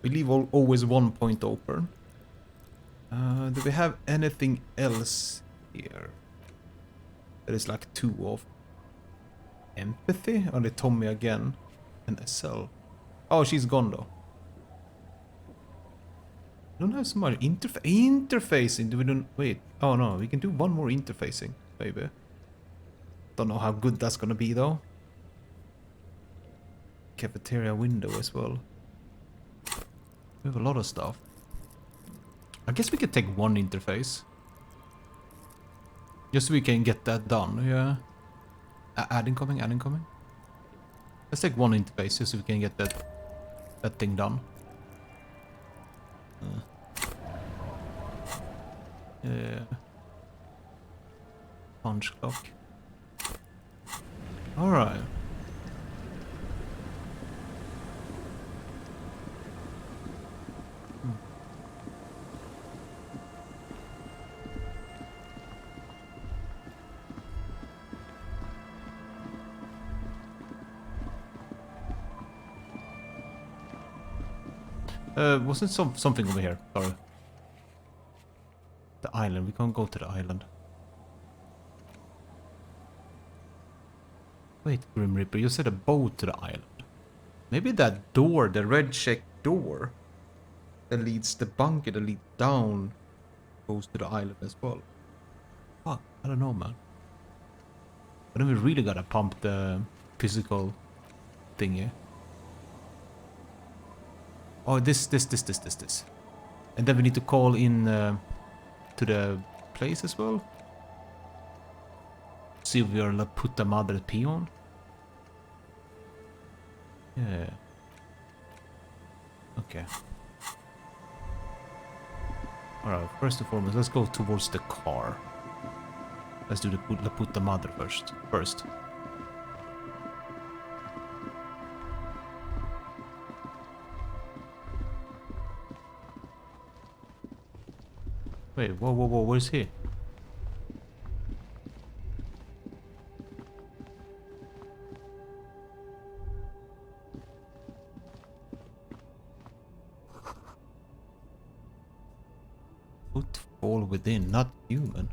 We leave always 1 point open. Do we have anything else here? That is like 2 of empathy? Only Tommy again. And SL. Oh, she's gone though. Don't have so much interfacing. Do we don't wait? Oh no, we can do one more interfacing, maybe. Don't know how good that's gonna be though. Cafeteria window as well. We have a lot of stuff. I guess we could take one interface. Just so we can get that done, yeah. Add incoming. Let's take one interface just so we can get that thing done. Yeah. Punch clock. Alright. Wasn't something over here? Sorry. The island. We can't go to the island. Wait, Grim Reaper, you said a boat to the island. Maybe that door, the red check door, that leads the bunker that leads down, goes to the island as well. Fuck, I don't know, man. But then we really gotta pump the physical thingy. Oh, this. And then we need to call in to the place as well. See if we are La Puta Madre Peon. Yeah. Okay. Alright, first and foremost, let's go towards the car. Let's do the La Puta Madre first. Wait, whoa, where's he? Footfall within, not human.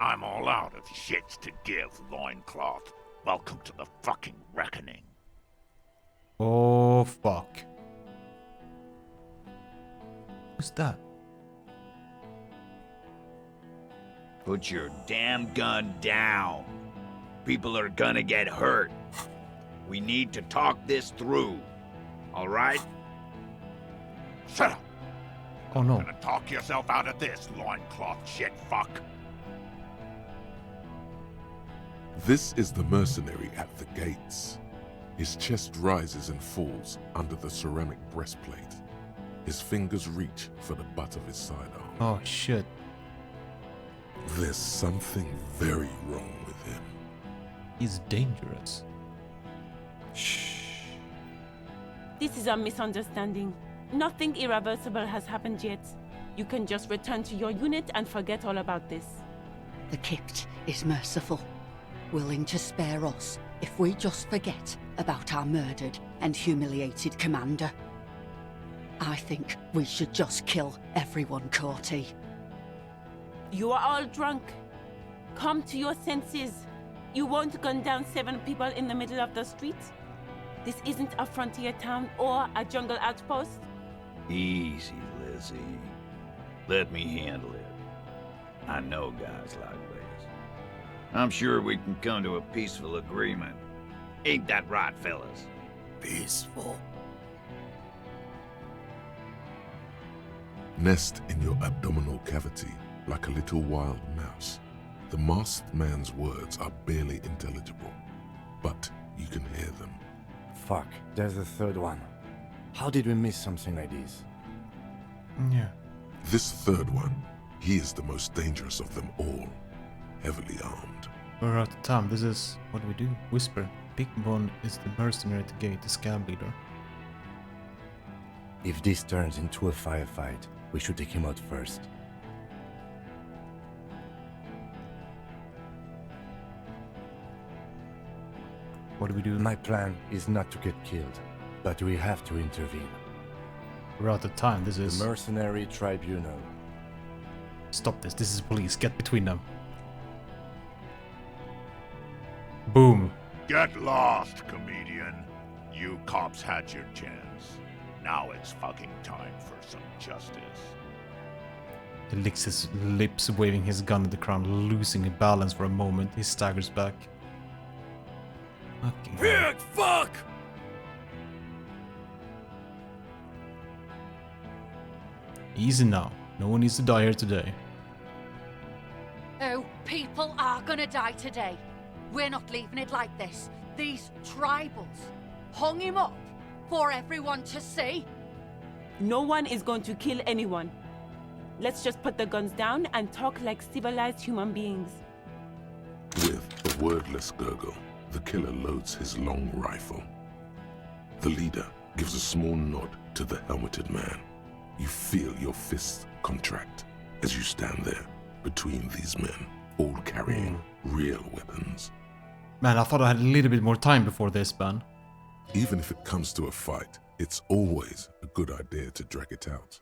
I'm all out of shits to give, loincloth. Welcome to the fucking reckoning. Oh, fuck. Who's that? Put your damn gun down. People are gonna get hurt. We need to talk this through. All right? Shut up. Oh no. Gonna talk yourself out of this, loincloth shit fuck. This is the mercenary at the gates. His chest rises and falls under the ceramic breastplate. His fingers reach for the butt of his sidearm. Oh shit. There's something very wrong with him. He's dangerous. This is a misunderstanding. Nothing irreversible has happened yet. You can just return to your unit and forget all about this. The Kipt is merciful, willing to spare us if we just forget about our murdered and humiliated commander. I think we should just kill everyone, Corty. You are all drunk. Come to your senses. You won't gun down 7 people in the middle of the street. This isn't a frontier town or a jungle outpost. Easy, Lizzie. Let me handle it. I know guys like this. I'm sure we can come to a peaceful agreement. Ain't that right, fellas? Peaceful. Nest in your abdominal cavity like a little wild mouse. The masked man's words are barely intelligible, but you can hear them. Fuck, there's a third one. How did we miss something like this? Yeah. This third one, he is the most dangerous of them all. Heavily armed. We're out of time. This is... what do we do? Whisper. Pickbone is the mercenary at the gate, the scab leader. If this turns into a firefight, we should take him out first. What do we do? My plan is not to get killed, but we have to intervene. We're out of time. This is... the Mercenary Tribunal. Stop this. This is police. Get between them. Boom. Get lost, comedian. You cops had your chance. Now it's fucking time for some justice. He licks his lips, waving his gun at the ground, losing balance for a moment. He staggers back. Fucking hell. Fuck! Easy now. No one needs to die here today. Oh, people are gonna die today. We're not leaving it like this. These tribals hung him up for everyone to see. No one is going to kill anyone. Let's just put the guns down and talk like civilized human beings. With a wordless gurgle, the killer loads his long rifle. The leader gives a small nod to the helmeted man. You feel your fists contract as you stand there between these men, all carrying real weapons. Man, I thought I had a little bit more time before this, man. Even if it comes to a fight, it's always a good idea to drag it out.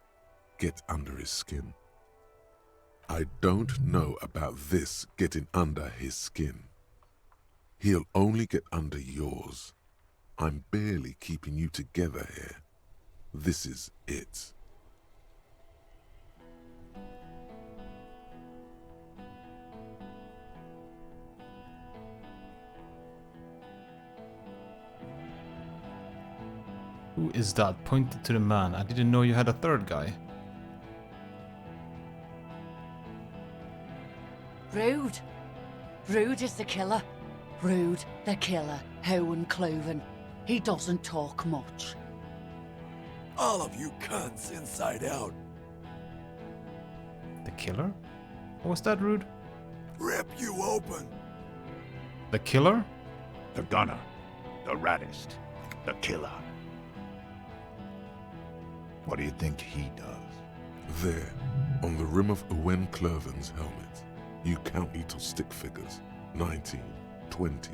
Get under his skin. I don't know about this getting under his skin. He'll only get under yours. I'm barely keeping you together here. This is it. Who is that? Pointed to the man. I didn't know you had a third guy. Rude. Rude is the killer. Rude, the killer. Owen Cloven. He doesn't talk much. All of you cunts inside out. The killer? What was that, Rude? Rip you open. The killer? The gunner. The raddest. The killer. What do you think he does? There, on the rim of Owen Cloven's helmet, you count little stick figures. 19, 20,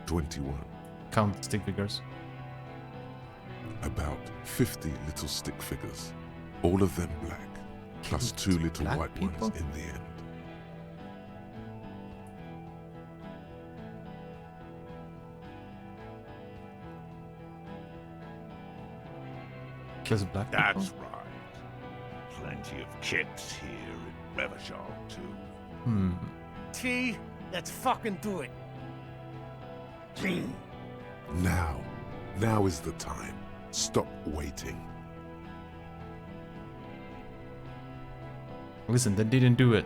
21. Count stick figures. About 50 little stick figures. All of them black, plus 2 little black white people? ones in the end. Kills black That's people? right. Plenty of kids here in Revachol, too. T, let's fucking do it. Now is the time. Stop waiting. Listen, they didn't do it.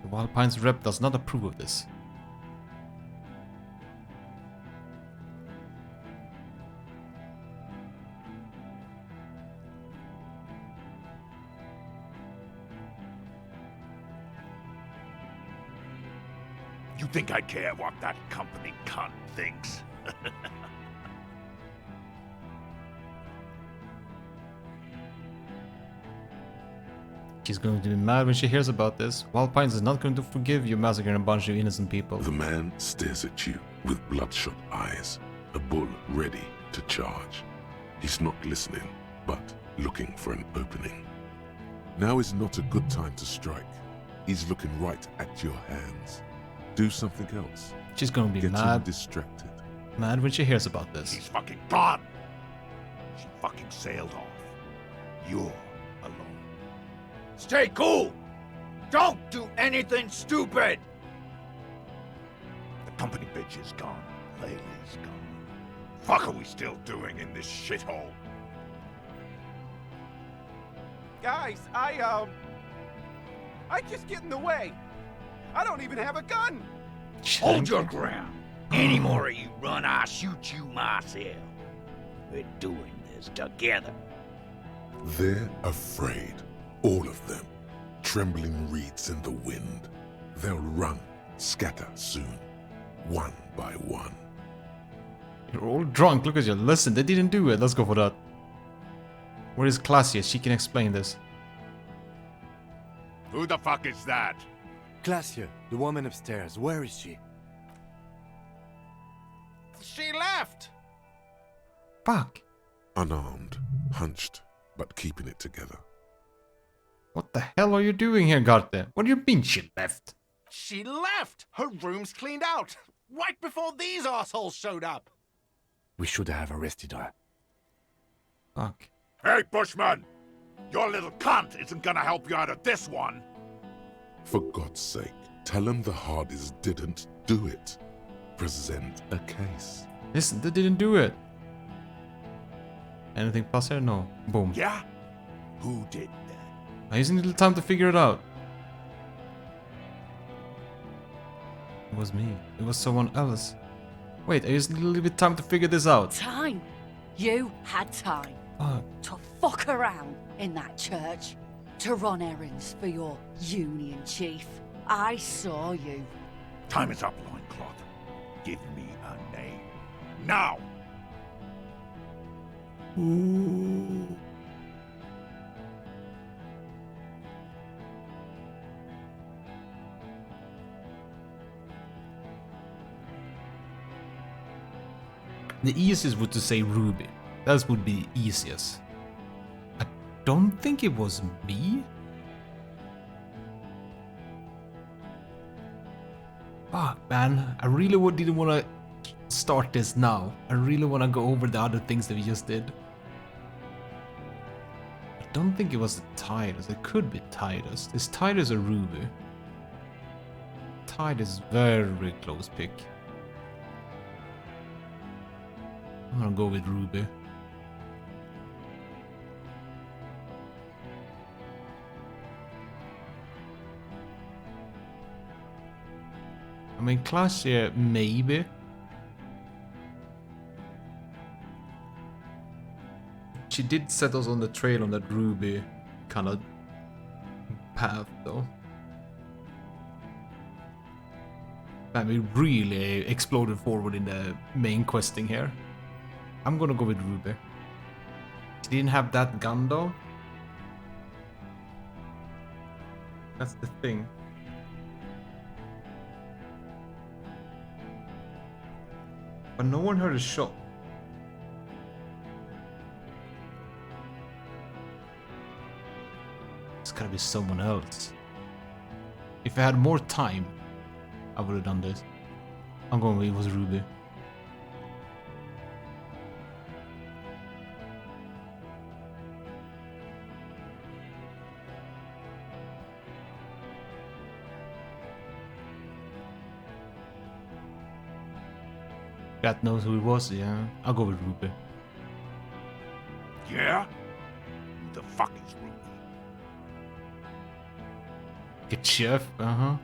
The Wild Pines rep does not approve of this. You think I care what that company cunt thinks? She's going to be mad when she hears about this. Wild Pines is not going to forgive you massacring a bunch of innocent people. The man stares at you with bloodshot eyes, a bull ready to charge. He's not listening, but looking for an opening. Now is not a good time to strike. He's looking right at your hands. Do something else. She's going to be Get mad. him distracted. Mad when she hears about this. He's fucking gone. She fucking sailed off. You're alone. Stay cool! Don't do anything stupid! The company bitch is gone. Layla's gone. Fuck are we still doing in this shithole? Guys, I just get in the way. I don't even have a gun. Hold your ground. Any more of you run, I'll shoot you myself. We're doing this together. They're afraid. All of them. Trembling reeds in the wind. They'll run, scatter soon. One by one. You're all drunk. Look at you. Listen, they didn't do it. Let's go for that. Where is Classius? She can explain this. Who the fuck is that? Glacia, the woman upstairs. Where is she? She left! Fuck. Unarmed, hunched, but keeping it together. What the hell are you doing here, Garte? What do you mean she left? She left! Her room's cleaned out! Right before these assholes showed up! We should have arrested her. Fuck. Hey, Bushman! Your little cunt isn't gonna help you out of this one! For God's sake, tell him the Hardys didn't do it. Present a case. Listen, they didn't do it. Anything plus here? No. Boom. Yeah? Who did that? I just need a little time to figure it out. It was me. It was someone else. Wait, I just need a little bit time to figure this out. Time? You had time. Fuck. To fuck around in that church. To run errands for your union chief. I saw you. Time is up, Loincloth. Give me a name. Now! Ooh. The easiest would to say Ruby. That would be easiest. I don't think it was me. Fuck, man. I really didn't want to start this now. I really want to go over the other things that we just did. I don't think it was the Titus. It could be Titus. Is Titus or Ruby? Titus, very close pick. I'm gonna go with Ruby. I mean, Classier, maybe. She did set us on the trail on that Ruby kind of path, though. And we really exploded forward in the main questing here. I'm gonna go with Ruby. She didn't have that gun, though. That's the thing. But no one heard a shot. It's gotta be someone else. If I had more time, I would have done this. I'm going with it was Ruby. God knows who it was, yeah. I'll go with Ruby. Yeah? Who the fuck is Ruby? Good chef, uh-huh.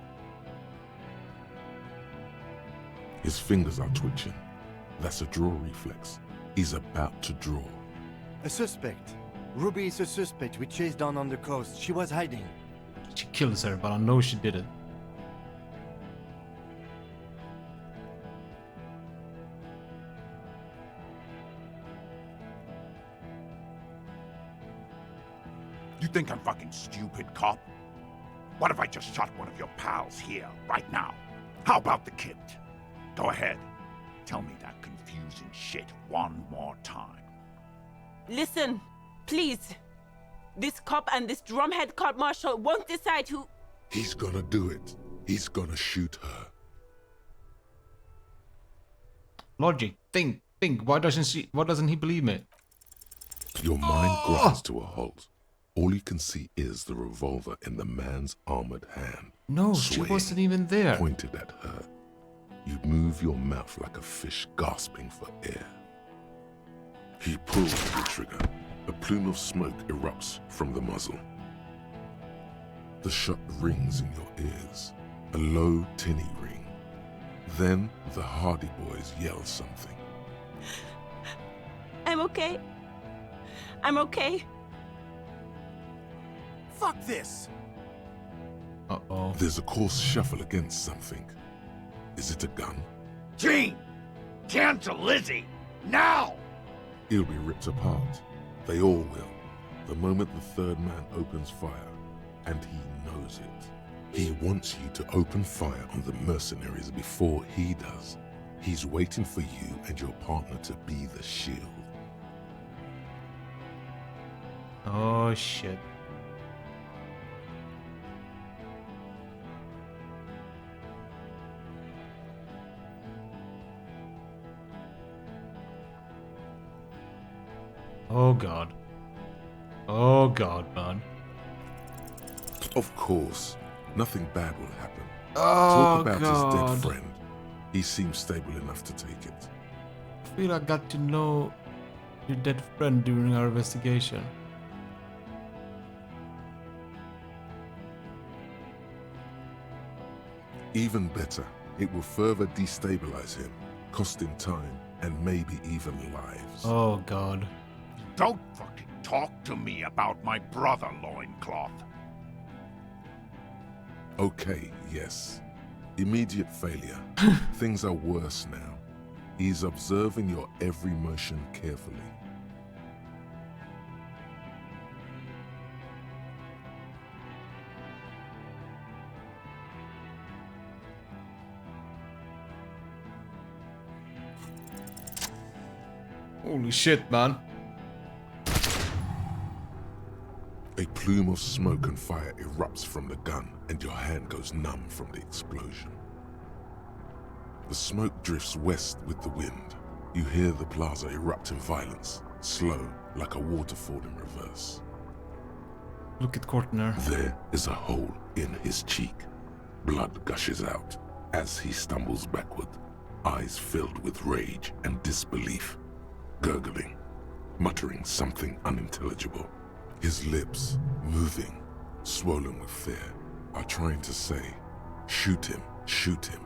His fingers are twitching. That's a draw reflex. He's about to draw. A suspect. Ruby is a suspect we chased down on the coast. She was hiding. She kills her, but I know she did it. You think I'm fucking stupid, cop? What if I just shot one of your pals here, right now? How about the kid? Go ahead. Tell me that confusing shit one more time. Listen, please. This cop and this drumhead cop marshal won't decide who... He's gonna do it. He's gonna shoot her. Logic. Think. Why doesn't he believe me? Your mind grinds to a halt. All you can see is the revolver in the man's armored hand. No, she wasn't even there. Pointed at her. You move your mouth like a fish gasping for air. He pulls the trigger. A plume of smoke erupts from the muzzle. The shot rings in your ears. A low, tinny ring. Then the Hardy Boys yell something. I'm okay. I'm okay. Fuck this! Uh-oh. There's a coarse shuffle against something. Is it a gun? Gene! Cancel Lizzie! Now! He'll be ripped apart. They all will. The moment the third man opens fire. And he knows it. He wants you to open fire on the mercenaries before he does. He's waiting for you and your partner to be the shield. Oh shit. Oh god. Oh god, man. Of course, nothing bad will happen. Oh, Talk about God. his dead friend. He seems stable enough to take it. I feel I got to know your dead friend during our investigation. Even better, it will further destabilize him, costing time and maybe even lives. Oh god. Don't fucking talk to me about my brother, Loincloth. Okay, yes. Immediate failure. Things are worse now. He's observing your every motion carefully. Holy shit, man. A plume of smoke and fire erupts from the gun, and your hand goes numb from the explosion. The smoke drifts west with the wind. You hear the plaza erupt in violence, slow, like a waterfall in reverse. Look at Courtner. There is a hole in his cheek. Blood gushes out as he stumbles backward, eyes filled with rage and disbelief, gurgling, muttering something unintelligible. His lips, moving, swollen with fear, are trying to say, shoot him,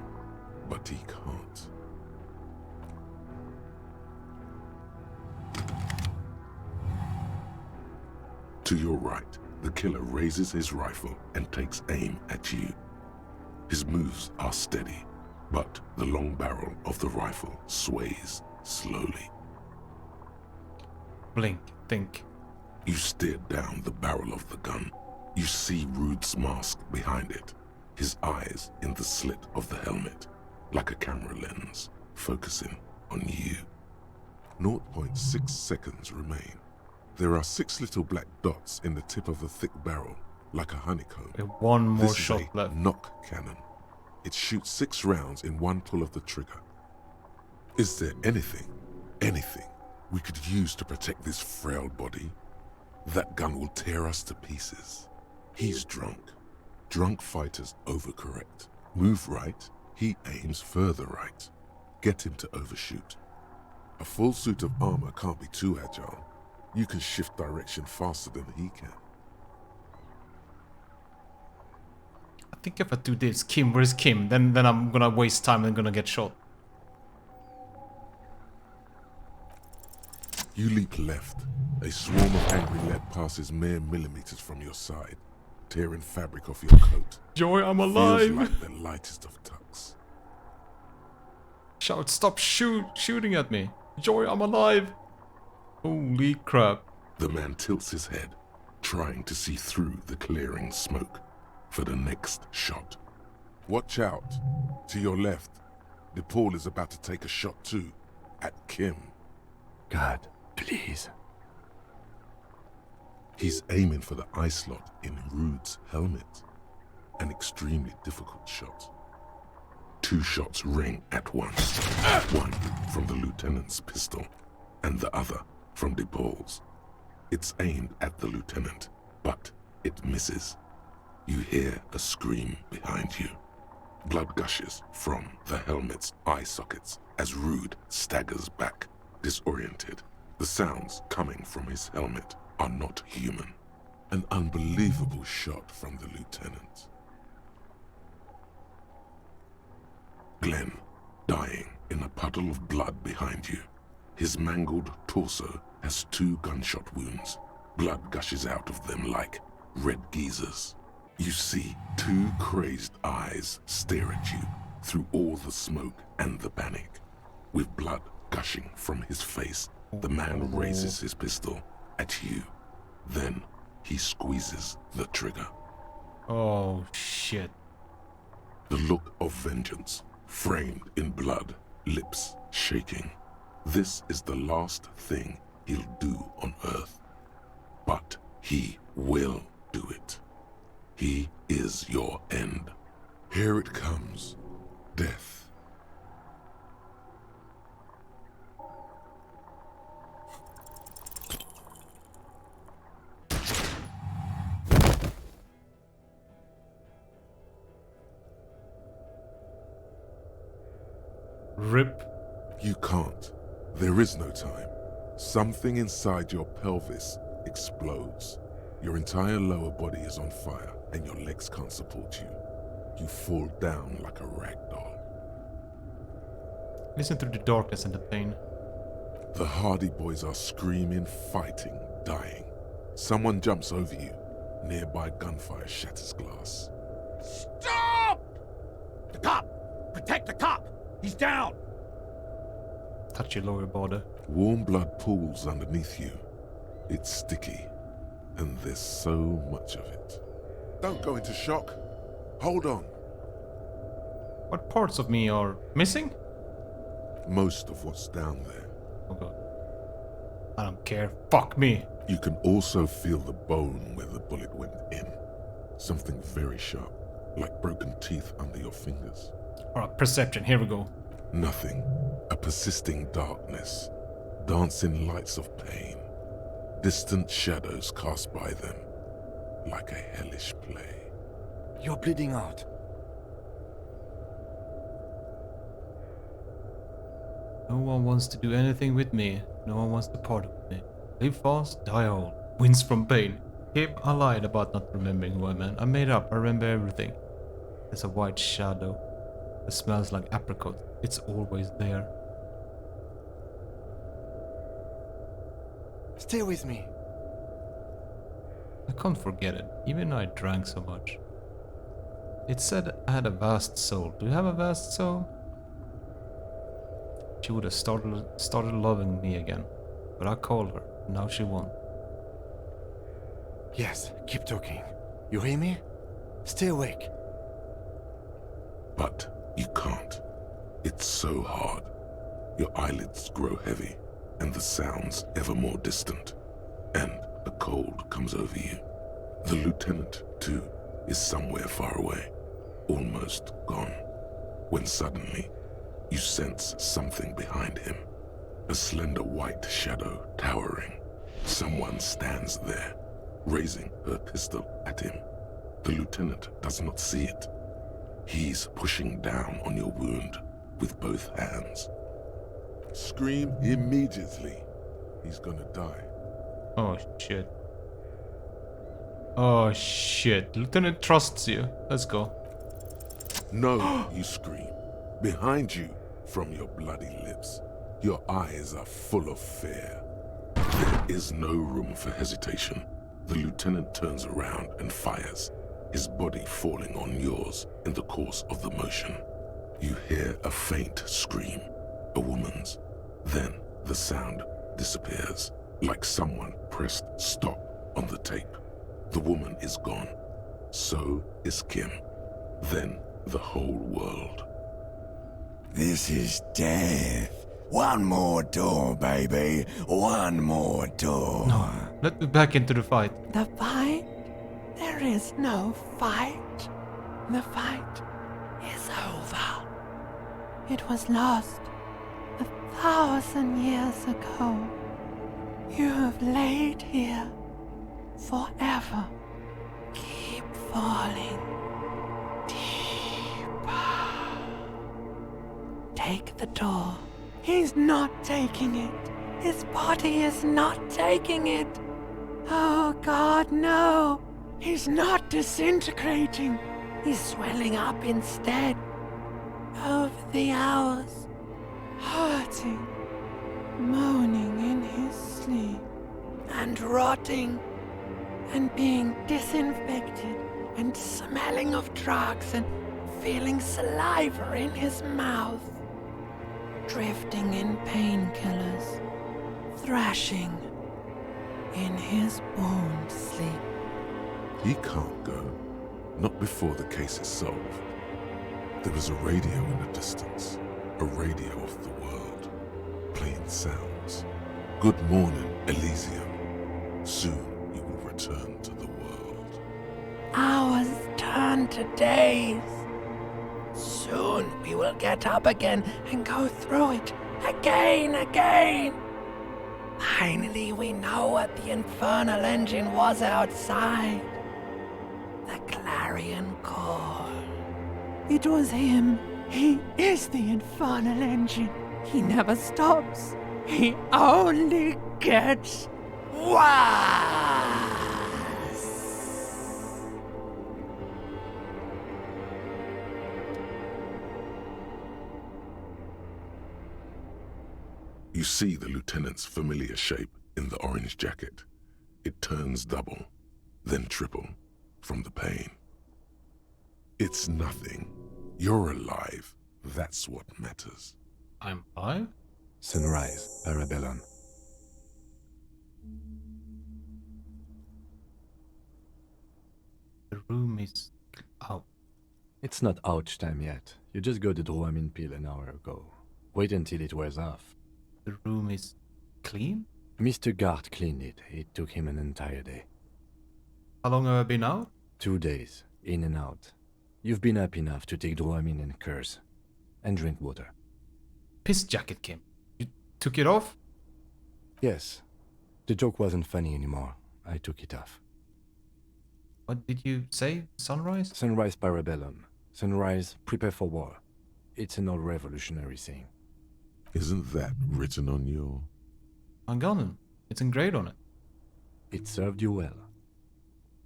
but he can't. To your right, the killer raises his rifle and takes aim at you. His moves are steady, but the long barrel of the rifle sways slowly. Blink, think. You stare down the barrel of the gun. You see Rude's mask behind it, his eyes in the slit of the helmet, like a camera lens, focusing on you. 0.6 seconds remain. There are 6 little black dots in the tip of the thick barrel, like a honeycomb. One more This shot is a left. knock cannon. It shoots 6 rounds in one pull of the trigger. Is there anything we could use to protect this frail body? That gun will tear us to pieces. He's drunk. Drunk fighters overcorrect. Move right, he aims further right. Get him to overshoot. A full suit of armor can't be too agile. You can shift direction faster than he can. I think if I do this, Kim, where's Kim? Then I'm gonna waste time and gonna get shot. You leap left. A swarm of angry lead passes mere millimeters from your side, tearing fabric off your coat. Joy, I'm Feels alive. like the lightest of tucks. Shout, stop shooting at me. Joy, I'm alive. Holy crap. The man tilts his head, trying to see through the clearing smoke for the next shot. Watch out. To your left, DePaul is about to take a shot too, at Kim. God, please. He's aiming for the eye slot in Rude's helmet. An extremely difficult shot. 2 shots ring at once. One from the lieutenant's pistol, and the other from DePaul's. It's aimed at the lieutenant, but it misses. You hear a scream behind you. Blood gushes from the helmet's eye sockets as Rude staggers back, disoriented. The sounds coming from his helmet are not human. An unbelievable shot from the lieutenant. Glenn, dying in a puddle of blood behind you. His mangled torso has 2 gunshot wounds. Blood gushes out of them like red geysers. You see 2 crazed eyes stare at you through all the smoke and the panic. With blood gushing from his face, the man raises his pistol at you. Then he squeezes the trigger. Oh, shit. The look of vengeance, framed in blood, lips shaking. This is the last thing he'll do on Earth. But he will do it. He is your end. Here it comes. Death. Rip. You can't. There is no time. Something inside your pelvis explodes. Your entire lower body is on fire, and your legs can't support you. You fall down like a rag doll. Listen to the darkness and the pain. The Hardy Boys are screaming, fighting, dying. Someone jumps over you. Nearby gunfire shatters glass. Stop! The cop! Protect the cop! He's down! Touch your lower border. Warm blood pools underneath you. It's sticky, and there's so much of it. Don't go into shock. Hold on. What parts of me are missing? Most of what's down there. Oh god. I don't care. Fuck me. You can also feel the bone where the bullet went in. Something very sharp, like broken teeth under your fingers. Alright, perception. Here we go. Nothing. A persisting darkness. Dancing lights of pain. Distant shadows cast by them. Like a hellish play. You're bleeding out. No one wants to do anything with me. No one wants to part with me. Live fast, die old. Wins from pain. Yep, I lied about not remembering who I am. I made up. I remember everything. There's a white shadow. It smells like apricot. It's always there. Stay with me. I can't forget it, even though I drank so much. It said I had a vast soul. Do you have a vast soul? She would have started loving me again. But I called her. Now she won't. Yes, keep talking. You hear me? Stay awake. But you can't. It's so hard. Your eyelids grow heavy, and the sounds ever more distant. And a cold comes over you. The lieutenant, too, is somewhere far away, almost gone, when suddenly you sense something behind him. A slender white shadow towering. Someone stands there, raising her pistol at him. The lieutenant does not see it. He's pushing down on your wound with both hands. Scream immediately. He's gonna die. Oh shit. Oh shit. Lieutenant trusts you. Let's go. No, you scream. Behind you, from your bloody lips. Your eyes are full of fear. There is no room for hesitation. The lieutenant turns around and fires, his body falling on yours in the course of the motion. You hear a faint scream, a woman's. Then the sound disappears, like someone pressed stop on the tape. The woman is gone. So is Kim. Then the whole world. This is death. One more door, baby. One more door. No, let me back into the fight. The fight? There is no fight. The fight is over. It was lost 1,000 years ago. You have laid here forever. Keep falling deeper. Take the door. He's not taking it. His body is not taking it. Oh God, no. He's not disintegrating. He's swelling up instead. Over the hours, hurting, moaning in his sleep, and rotting, and being disinfected, and smelling of drugs, and feeling saliva in his mouth, drifting in painkillers, thrashing in his wound sleep. He can't go. Not before the case is solved. There is a radio in the distance. A radio of the world. Playing sounds. Good morning, Elysium. Soon you will return to the world. Hours turn to days. Soon we will get up again and go through it again. Finally we know what the infernal engine was outside. The clarion call. It was him. He is the infernal engine. He never stops. He only gets worse. You see the lieutenant's familiar shape in the orange jacket. It turns double, then triple, from the pain. It's nothing. You're alive. That's what matters. I'm alive? Sunrise, Parabellum. The room is out. It's not ouch time yet. You just got the Dramamine pill an hour ago. Wait until it wears off. The room is clean? Mr. Gart cleaned it. It took him an entire day. How long have I been out? 2 days, in and out. You've been up enough to take Dramamine and curse. And drink water. Piss jacket, Kim. You took it off? Yes. The joke wasn't funny anymore. I took it off. What did you say? Sunrise? Sunrise Parabellum. Sunrise, prepare for war. It's an old revolutionary saying. Isn't that written on your... On gun. It's engraved on it. It served you well.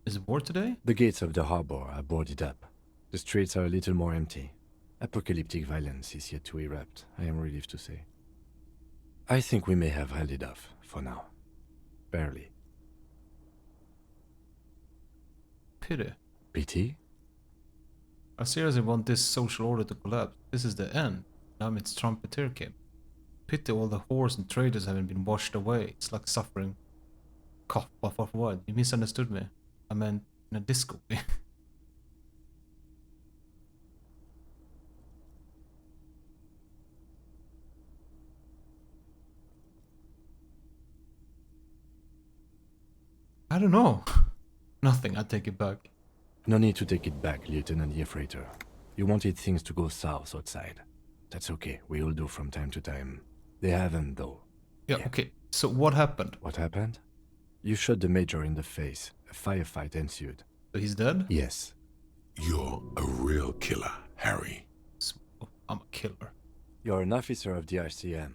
Is it war today? The gates of the harbor are boarded up. The streets are a little more empty. Apocalyptic violence is yet to erupt, I am relieved to say. I think we may have held it off, for now. Barely. Pity. Pity? I seriously want this social order to collapse. This is the end. Now it's trumpeter, Kim. Pity all the whores and traitors haven't been washed away. It's like suffering. Cough off what? You misunderstood me. I meant in a disco. I don't know. Nothing, I take it back. No need to take it back, Lieutenant Yefreighter. You wanted things to go south outside. That's okay, we all do from time to time. They haven't, though. Yeah, okay. So what happened? What happened? You shot the Major in the face. A firefight ensued. So he's dead? Yes. You're a real killer, Harry. I'm a killer. You're an officer of the RCM.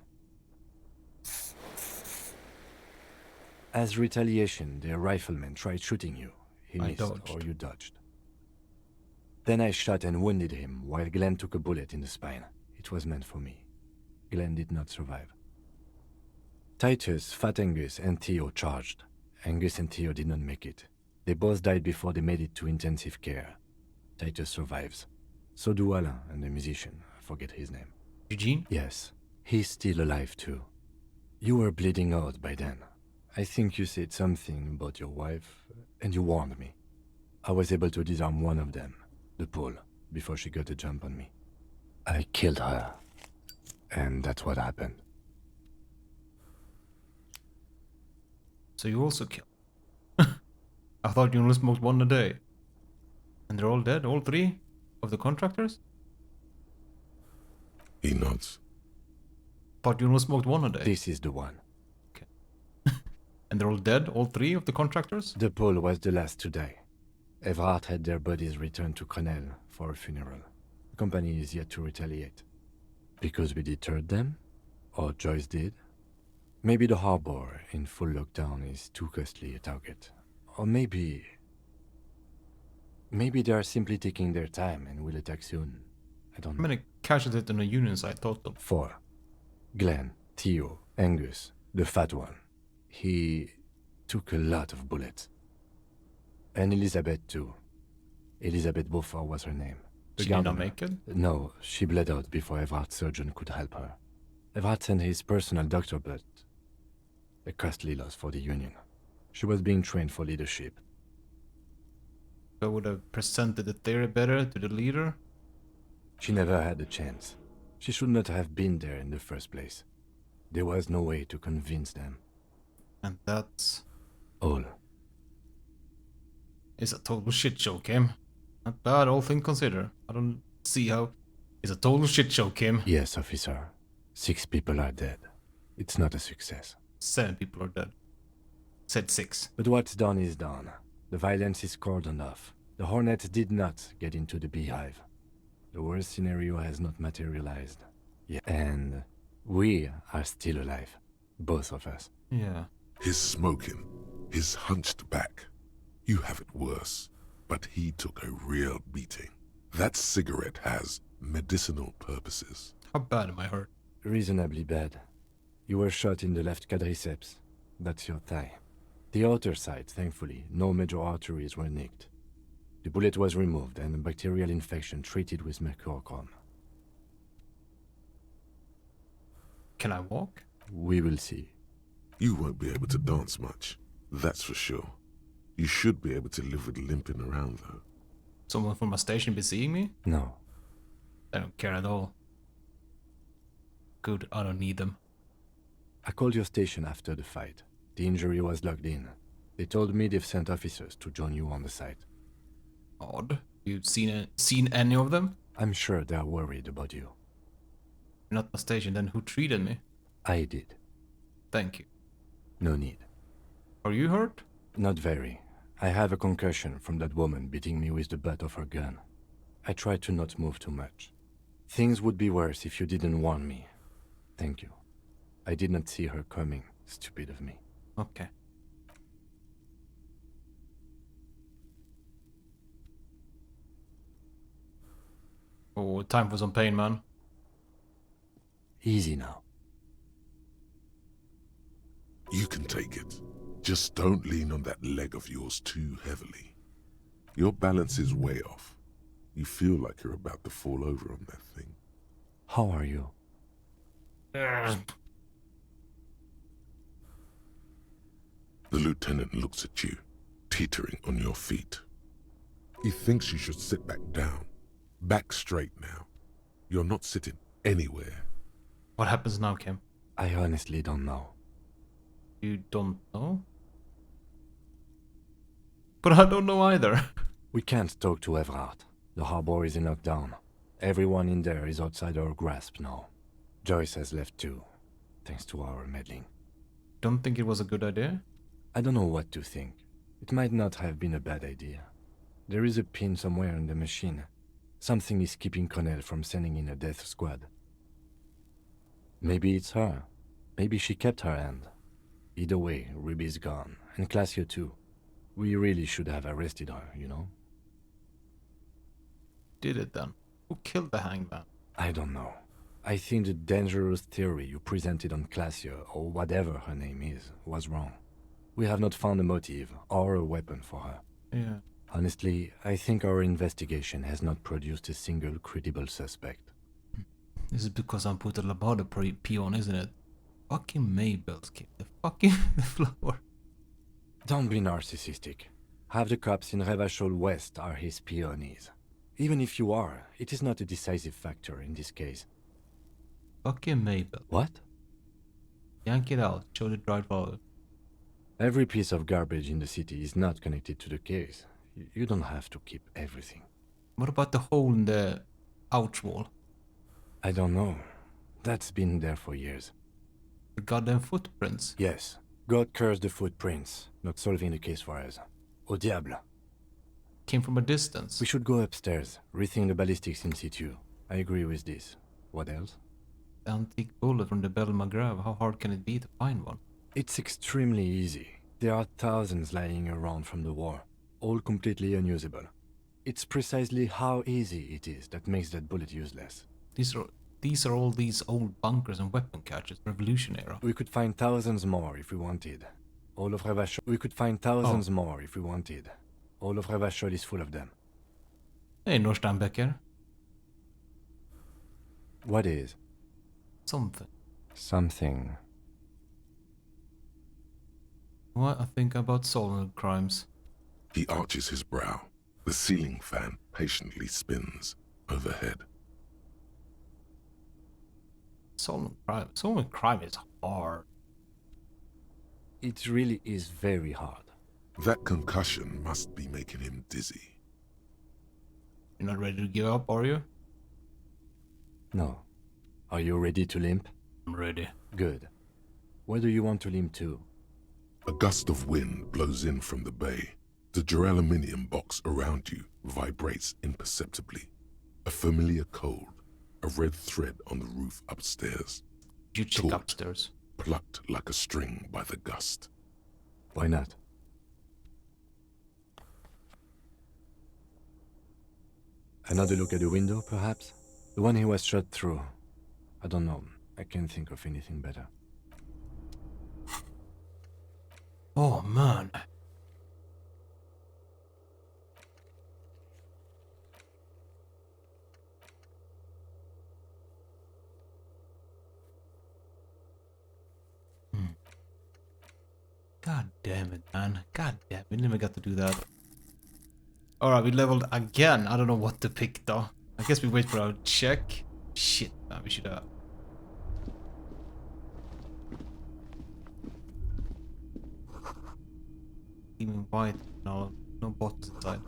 As retaliation, the rifleman tried shooting you. He missed, or you dodged. Then I shot and wounded him, while Glenn took a bullet in the spine. It was meant for me. Glenn did not survive. Titus, Fat Angus, and Theo charged. Angus and Theo did not make it. They both died before they made it to intensive care. Titus survives. So do Alain and the musician. I forget his name. Eugene? Yes. He's still alive too. You were bleeding out by then. I think you said something about your wife, and you warned me. I was able to disarm one of them, the Pole, before she got a jump on me. I killed her, and that's what happened. So you also killed. I thought you only smoked one a day. And they're all dead? All three of the contractors? He nods. Thought you only smoked one a day. This is the one. Okay. And they're all dead? All three of the contractors? The Pole was the last to die. Everard had their bodies returned to Cronel for a funeral. The company is yet to retaliate. Because we deterred them? Or Joyce did? Maybe the harbor in full lockdown is too costly a target. Or maybe they are simply taking their time and will attack soon. I don't know. How many casualties on the Union side total? 4. Glenn, Theo, Angus, the fat one. He took a lot of bullets. And Elizabeth too. Elizabeth Beaufort was her name. She did not make it? No, she bled out before Everard's surgeon could help her. Everard sent his personal doctor, but a costly loss for the Union. She was being trained for leadership. I would have presented the theory better to the leader? She never had a chance. She should not have been there in the first place. There was no way to convince them. And that's... all. It's a total shit show, Kim. Not bad, all things considered. I don't see how... It's a total shit show, Kim. Yes, officer. 6 people are dead. It's not a success. 7 people are dead. Said 6. But what's done is done. The violence is cordoned off. The Hornets did not get into the beehive. The worst scenario has not materialized. Yeah. And we are still alive. Both of us. Yeah. His smoking, his hunched back. You have it worse, but he took a real beating. That cigarette has medicinal purposes. How bad am I hurt? Reasonably bad. You were shot in the left quadriceps. That's your thigh. The outer side, thankfully, no major arteries were nicked. The bullet was removed and a bacterial infection treated with mercurochrome. Can I walk? We will see. You won't be able to dance much, that's for sure. You should be able to live with limping around, though. Someone from my station be seeing me? No. I don't care at all. Good, I don't need them. I called your station after the fight. The injury was logged in. They told me they've sent officers to join you on the site. Odd. You've seen any of them? I'm sure they're worried about you. You're not my station, then who treated me? I did. Thank you. No need. Are you hurt? Not very. I have a concussion from that woman beating me with the butt of her gun. I tried to not move too much. Things would be worse if you didn't warn me. Thank you. I did not see her coming. Stupid of me. Okay. Oh, time for some pain, man. Easy now. You can take it. Just don't lean on that leg of yours too heavily. Your balance is way off. You feel like you're about to fall over on that thing. How are you? The lieutenant looks at you, teetering on your feet. He thinks you should sit back down. Back straight now. You're not sitting anywhere. What happens now, Kim? I honestly don't know. You don't know? But I don't know either. We can't talk to Everard. The harbor is in lockdown. Everyone in there is outside our grasp now. Joyce has left too, thanks to our meddling. Don't think it was a good idea? I don't know what to think. It might not have been a bad idea. There is a pin somewhere in the machine. Something is keeping Connell from sending in a death squad. Maybe it's her. Maybe she kept her hand. Either way, Ruby's gone, and Classio too. We really should have arrested her, you know? Did it then? Who killed the hangman? I don't know. I think the dangerous theory you presented on Classio, or whatever her name is, was wrong. We have not found a motive or a weapon for her. Yeah. Honestly, I think our investigation has not produced a single credible suspect. This is because I'm put a Labada peon, isn't it? Fucking Mabel's kid. The fucking the flower. Don't be narcissistic. Half the cops in Revachol West are his peonies. Even if you are, it is not a decisive factor in this case. Fucking Mabel. What? Yank it out. Show the dried flower. Every piece of garbage in the city is not connected to the case. You don't have to keep everything. What about the hole in the ouch wall? I don't know. That's been there for years. The goddamn footprints. Yes. God cursed the footprints, not solving the case for us. Au diable. Came from a distance. We should go upstairs, rethink the ballistics in situ. I agree with this. What else? The antique bullet from the Belma grave. How hard can it be to find one? It's extremely easy. There are thousands lying around from the war, all completely unusable. It's precisely how easy it is that makes that bullet useless. These are all these old bunkers and weapon caches, Revolution era. We could find thousands more if we wanted. All of Revachol. We could find thousands more if we wanted. All of Revachol is full of them. Hey, Norsteinbecker. What is? Something. Something. What I think about solving crimes. He arches his brow. The ceiling fan patiently spins overhead. Solving crime is hard. It really is very hard. That concussion must be making him dizzy. You're not ready to give up, are you? No. Are you ready to limp? I'm ready. Good. Where do you want to limp to? A gust of wind blows in from the bay. The duraluminum box around you vibrates imperceptibly. A familiar cold, a red thread on the roof upstairs. You check upstairs. Plucked like a string by the gust. Why not? Another look at the window, perhaps? The one he was shot through. I don't know. I can't think of anything better. Oh, man. God damn it, man. God damn it. We never got to do that. Alright, we leveled again. I don't know what to pick, though. I guess we wait for our check. Shit, man. We should have... Even white. No bottles inside.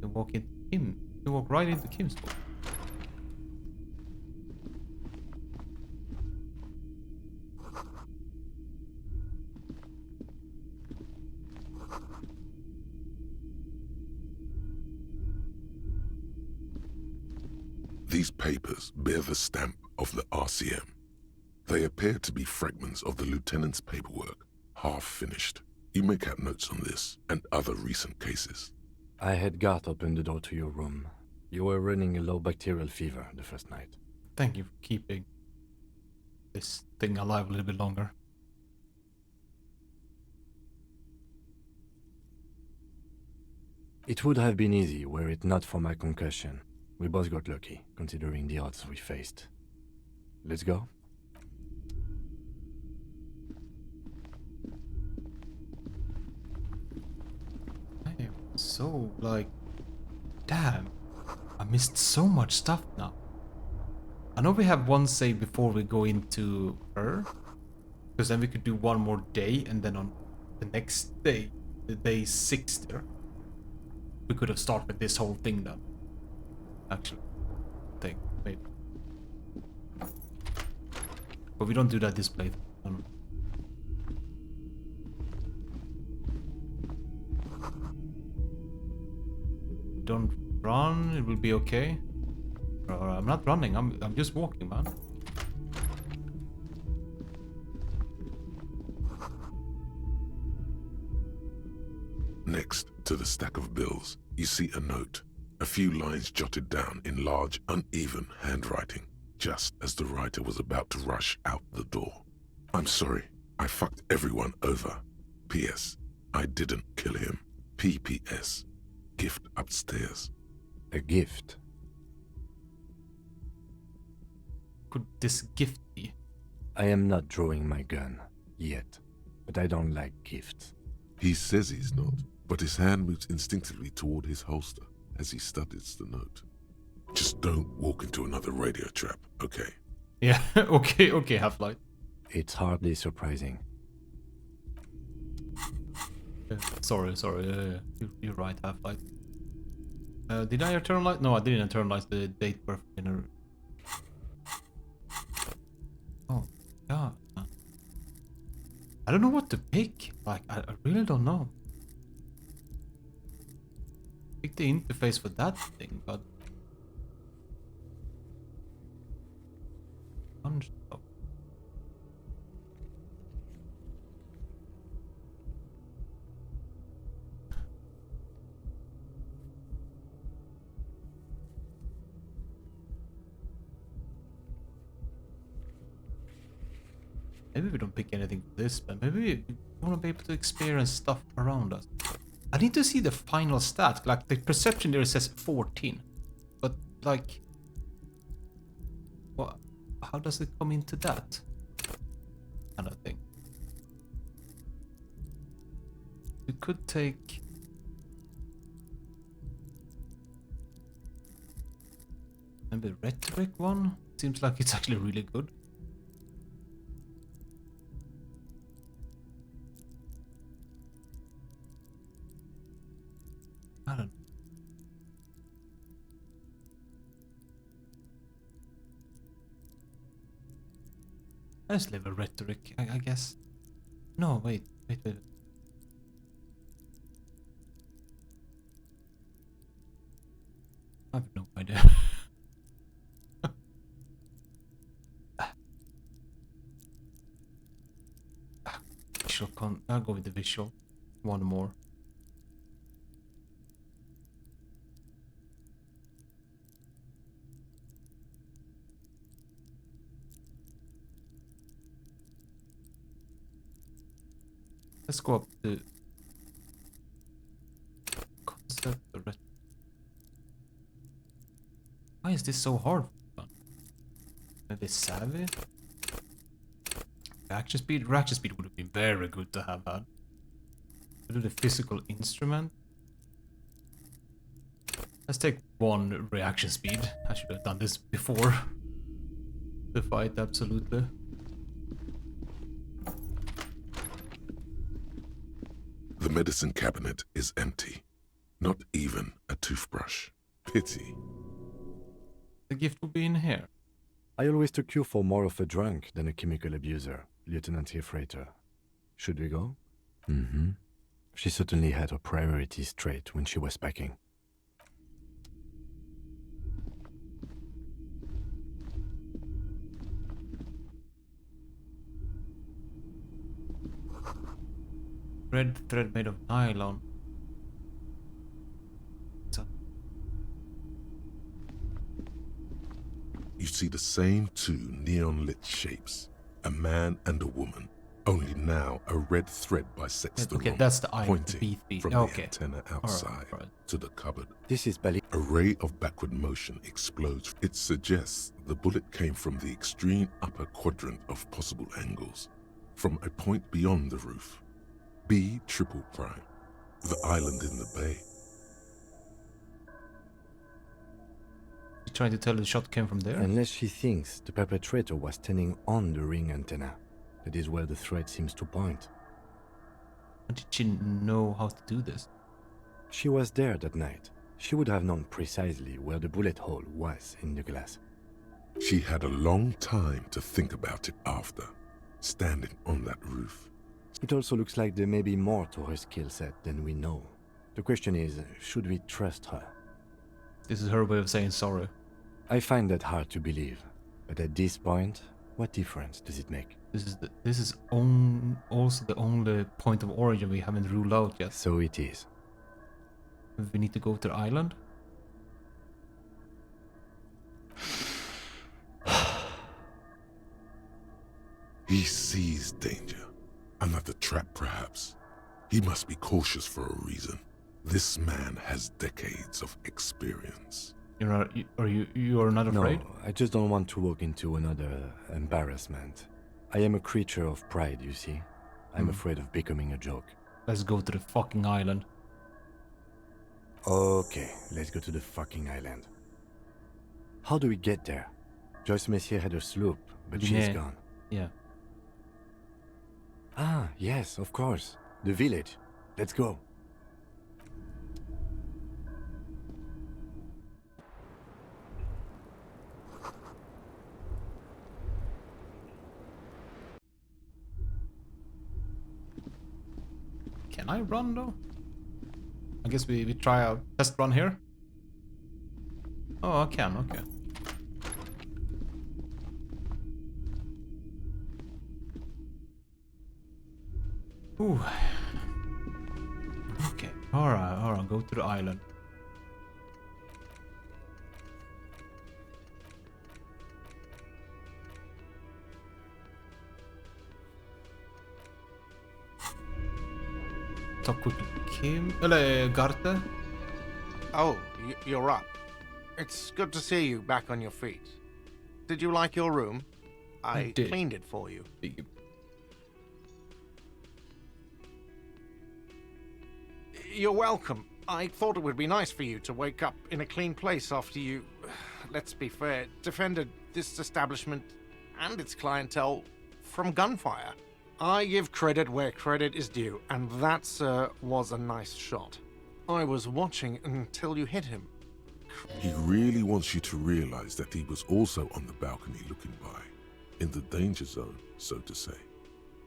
You walk into Kim. You walk right into Kim's spot. These papers bear the stamp of the RCM. They appear to be fragments of the lieutenant's paperwork, half finished. You make out notes on this and other recent cases. I had Garth open the door to your room. You were running a low bacterial fever the first night. Thank you for keeping this thing alive a little bit longer. It would have been easy were it not for my concussion. We both got lucky, considering the odds we faced. Let's go? I am so, like... Damn. I missed so much stuff now. I know we have one save before we go into her. Because then we could do one more day, and then on the next day, the day 6 there, we could have started this whole thing then. Actually, I think, maybe. But we don't do that this playthrough. Don't run, it will be okay. I'm not running, I'm just walking, man. Next to the stack of bills, you see a note. A few lines jotted down in large, uneven handwriting, just as the writer was about to rush out the door. I'm sorry, I fucked everyone over. P.S. I didn't kill him. P.P.S. Gift upstairs. A gift? Could this gift be? I am not drawing my gun, yet, but I don't like gifts. He says he's not, but his hand moves instinctively toward his holster as he studies the note. Just don't walk into another radio trap, okay? Yeah, okay, Half-Light. It's hardly surprising. Sorry, you're right, Half-Light. Did I internalize? No, I didn't internalize the date birth dinner. Oh, yeah. I don't know what to pick. Like, I really don't know. Pick the interface for that thing, but... Stop. Maybe we don't pick anything for this, but maybe we want to be able to experience stuff around us. I need to see the final stat. Like, the perception there says 14. But, like... what? How does it come into that kind of thing? We could take... maybe rhetoric one? Seems like it's actually really good. I don't know. Let's leave a rhetoric, I guess. No, wait. I have no idea. Visual I'll go with the visual. One more. Let's go up to concept. Why is this so hard? Maybe savvy? Reaction speed? Reaction speed would have been very good to have had. Do the physical instrument. Let's take one reaction speed. I should have done this before the fight, absolutely. The medicine cabinet is empty. Not even a toothbrush. Pity. The gift will be in here. I always took you for more of a drunk than a chemical abuser, Lieutenant Freighter. Should we go? Mm-hmm. She certainly had her priorities straight when she was packing. Red thread made of nylon. You see the same two neon-lit shapes. A man and a woman. Only now a red thread bisects the room, that's the eye, pointing the from the antenna outside to the cupboard. This is Bali. A ray of backward motion explodes. It suggests the bullet came from the extreme upper quadrant of possible angles, from a point beyond the roof. B triple prime, the island in the bay. You trying to tell the shot came from there? Unless she thinks the perpetrator was standing on the ring antenna. That is where the thread seems to point. How did she know how to do this? She was there that night. She would have known precisely where the bullet hole was in the glass. She had a long time to think about it after, standing on that roof. It also looks like there may be more to her skill set than we know. The question is, should we trust her? This is her way of saying sorry. I find that hard to believe. But at this point, what difference does it make? This is also the only point of origin we haven't ruled out yet. So it is. We need to go to the island? He sees danger. Another trap, perhaps. He must be cautious for a reason. This man has decades of experience. You are not afraid? No, I just don't want to walk into another embarrassment. I am a creature of pride, you see. I'm afraid of becoming a joke. Let's go to the fucking island. Okay, let's go to the fucking island. How do we get there? Joyce Messier had a sloop, but she's gone. Yeah. Ah, yes, of course. The village. Let's go. Can I run though? I guess we try a test run here. Oh, I can, okay. Ooh. Okay, alright, go to the island. Talk quickly. Kim? Eller Garte? Oh, you're up. It's good to see you back on your feet. Did you like your room? I did. Cleaned it for you. You're welcome. I thought it would be nice for you to wake up in a clean place after you, let's be fair, defended this establishment and its clientele from gunfire. I give credit where credit is due, and that, sir, was a nice shot. I was watching until you hit him. He really wants you to realize that he was also on the balcony looking by, in the danger zone, so to say.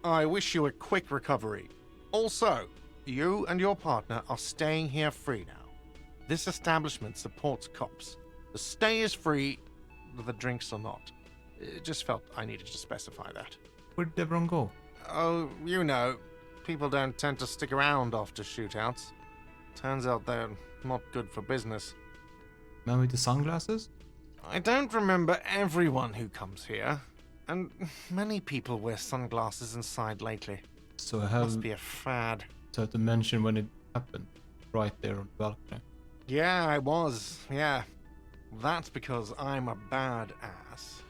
I wish you a quick recovery. Also, you and your partner are staying here free now. This establishment supports cops. The stay is free, the drinks are not. It just felt I needed to specify that. Where did everyone go? Oh, you know, people don't tend to stick around after shootouts. Turns out they're not good for business. Man with the sunglasses? I don't remember everyone who comes here, and many people wear sunglasses inside lately. So I have Must be a fad. to have to mention when it happened, right there on the balcony. Yeah, I was, yeah. That's because I'm a badass.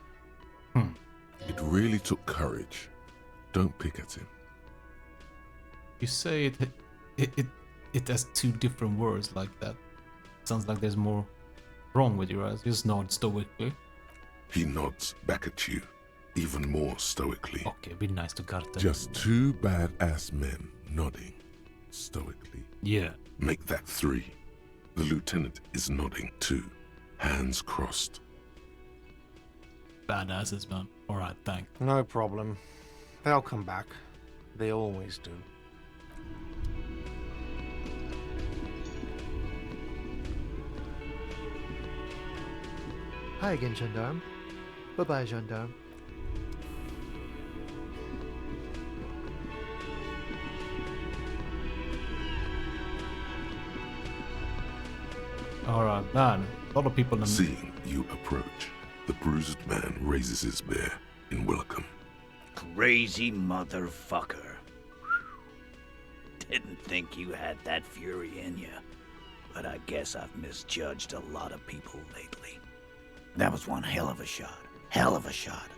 It really took courage. Don't pick at him. You say it has two different words like that. Sounds like there's more wrong with your eyes. Just nod stoically. He nods back at you, even more stoically. Okay, be nice to Garte. Just two badass men nodding stoically. Yeah. Make that three. The lieutenant is nodding too, hands crossed. Badasses, man. Alright, thanks. No problem. They'll come back. They always do. Hi again, Gendarme. Bye-bye, Gendarme. Alright, man. A lot of people in the... Seeing you approach, the bruised man raises his bear in welcome. Crazy motherfucker. Didn't think you had that fury in you, but I guess I've misjudged a lot of people lately. That was one hell of a shot. Hell of a shot.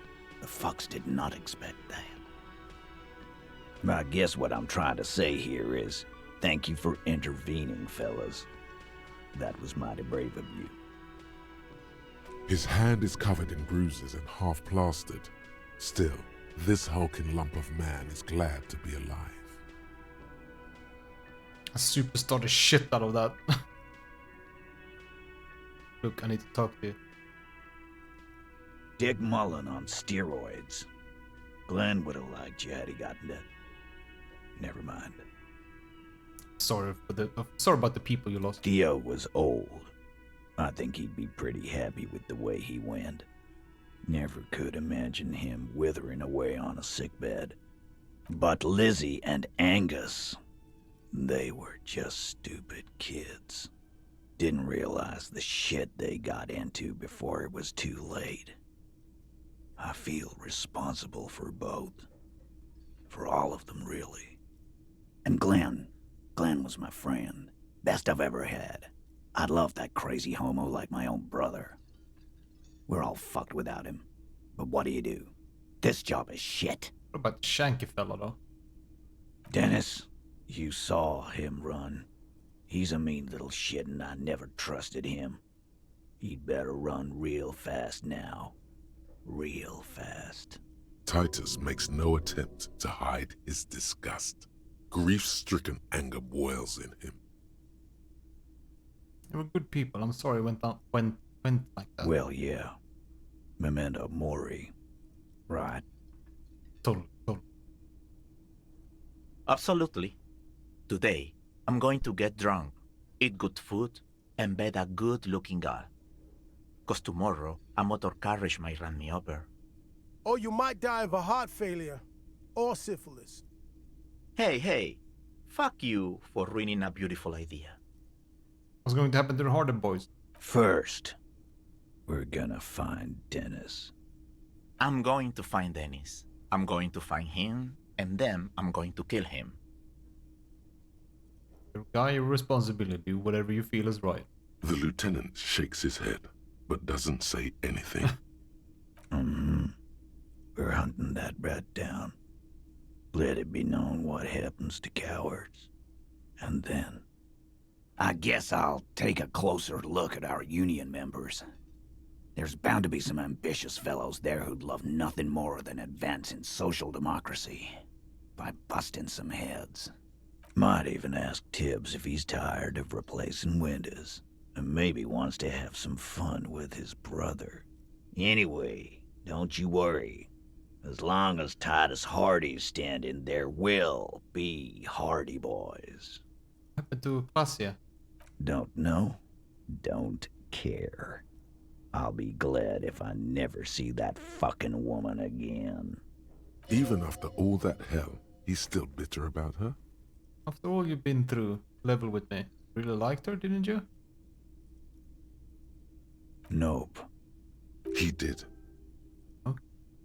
The fucks did not expect that. I guess what I'm trying to say here is, thank you for intervening, fellas. That was mighty brave of you. His hand is covered in bruises and half plastered. Still, this hulking lump of man is glad to be alive. I superstar the shit out of that. Look, I need to talk to you. Dick Mullen on steroids. Glenn would have liked you had he gotten it. Never mind. Sorry about the people you lost. Dio was old. I think he'd be pretty happy with the way he went. Never could imagine him withering away on a sickbed. But Lizzie and Angus, they were just stupid kids. Didn't realize the shit they got into before it was too late. I feel responsible for both. For all of them, really. And Glenn was my friend. Best I've ever had. I'd love that crazy homo like my own brother. We're all fucked without him. But what do? This job is shit. What about the Shanky fella, though? Dennis, you saw him run. He's a mean little shit and I never trusted him. He'd better run real fast now. Real fast. Titus makes no attempt to hide his disgust. Grief-stricken anger boils in him. They were good people. I'm sorry it went like that. Well, yeah. Memento mori. Right. Totally. Absolutely. Today, I'm going to get drunk, eat good food, and bed a good-looking girl. 'Cause tomorrow, a motor carriage might run me over. Or you might die of a heart failure. Or syphilis. Hey. Fuck you for ruining a beautiful idea. What's going to happen to the Harden boys? First, we're gonna find Dennis. I'm going to find Dennis. I'm going to find him, and then I'm going to kill him. Your guy, your responsibility. Do whatever you feel is right. The lieutenant shakes his head, but doesn't say anything. We're hunting that rat down. Let it be known what happens to cowards. And then, I guess I'll take a closer look at our union members. There's bound to be some ambitious fellows there who'd love nothing more than advancing social democracy by busting some heads. Might even ask Tibbs if he's tired of replacing windows, and maybe wants to have some fun with his brother. Anyway, don't you worry. As long as Titus Hardy's standing, there will be Hardy boys. What happened to Klasia? Don't know. Don't care. I'll be glad if I never see that fucking woman again. Even after all that hell, he's still bitter about her? After all you've been through, level with me. Really liked her, didn't you? Nope. He did. Oh,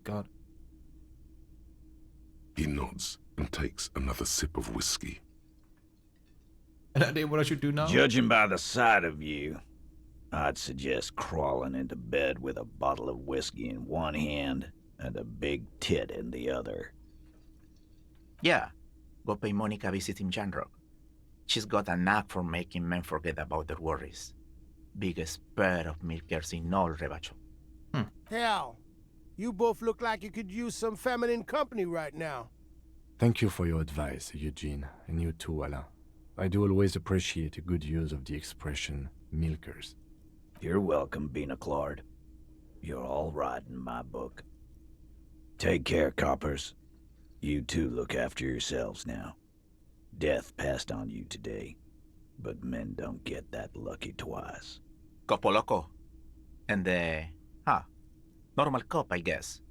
God. He nods and takes another sip of whiskey. Any idea what I should do now? Judging by the sight of you, I'd suggest crawling into bed with a bottle of whiskey in one hand and a big tit in the other. Yeah, go pay Monica a visit in Janrock. She's got a knack for making men forget about their worries. Biggest pair of milkers in all Rebacho. Hell, you both look like you could use some feminine company right now. Thank you for your advice, Eugene, and you too, Alain. I do always appreciate a good use of the expression milkers. You're welcome, Bina Claude. You're all right in my book. Take care, coppers. You two look after yourselves now. Death passed on you today, but men don't get that lucky twice. Copo loco. And normal cop, I guess.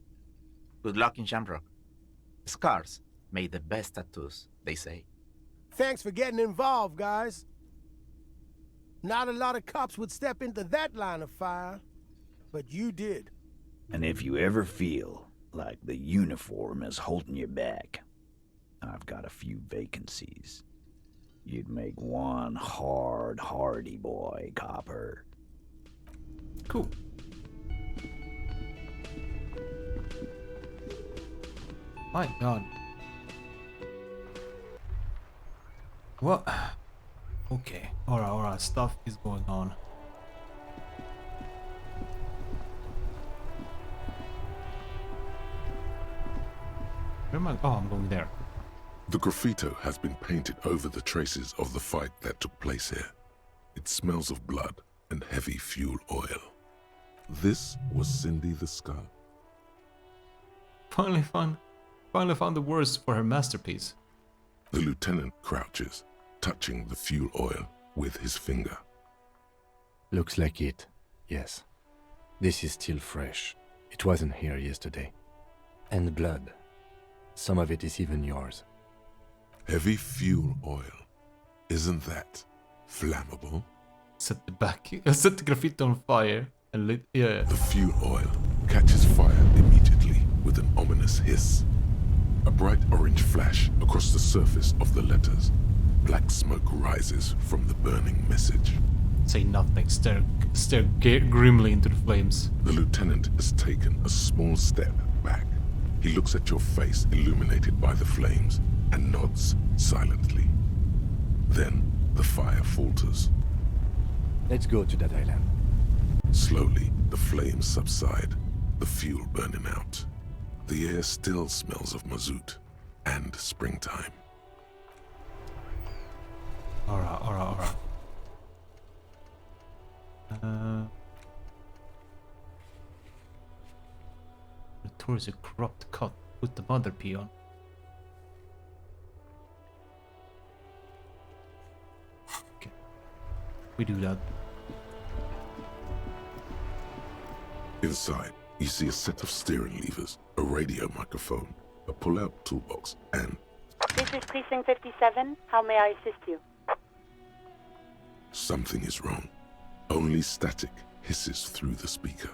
Good luck in Shamrock. Scars made the best tattoos, they say. Thanks for getting involved, guys. Not a lot of cops would step into that line of fire, but you did. And if you ever feel like the uniform is holding you back, I've got a few vacancies. You'd make one hardy boy, copper. Cool. My God. What? Okay. Alright. Stuff is going on. Where am I? Oh, I'm going there. The graffito has been painted over the traces of the fight that took place here. It smells of blood and heavy fuel oil. This was Cindy the Scar. Finally found the words for her masterpiece. The lieutenant crouches, touching the fuel oil with his finger. Looks like it, yes. This is still fresh. It wasn't here yesterday. And blood. Some of it is even yours. Heavy fuel oil. Isn't that flammable? Set the graffiti on fire and lit. Yeah. The fuel oil catches fire immediately with an ominous hiss. A bright orange flash across the surface of the letters. Black smoke rises from the burning message. Say nothing. Stare grimly into the flames. The lieutenant has taken a small step back. He looks at your face illuminated by the flames and nods silently. Then the fire falters. Let's go to that island. Slowly, the flames subside, the fuel burning out. The air still smells of mazout and springtime. Alright. Notorious corrupt cut with the mother peon. Okay. We do that. Inside, you see a set of steering levers, a radio microphone, a pull-out toolbox, and... This is Precinct 57. How may I assist you? Something is wrong. Only static hisses through the speaker.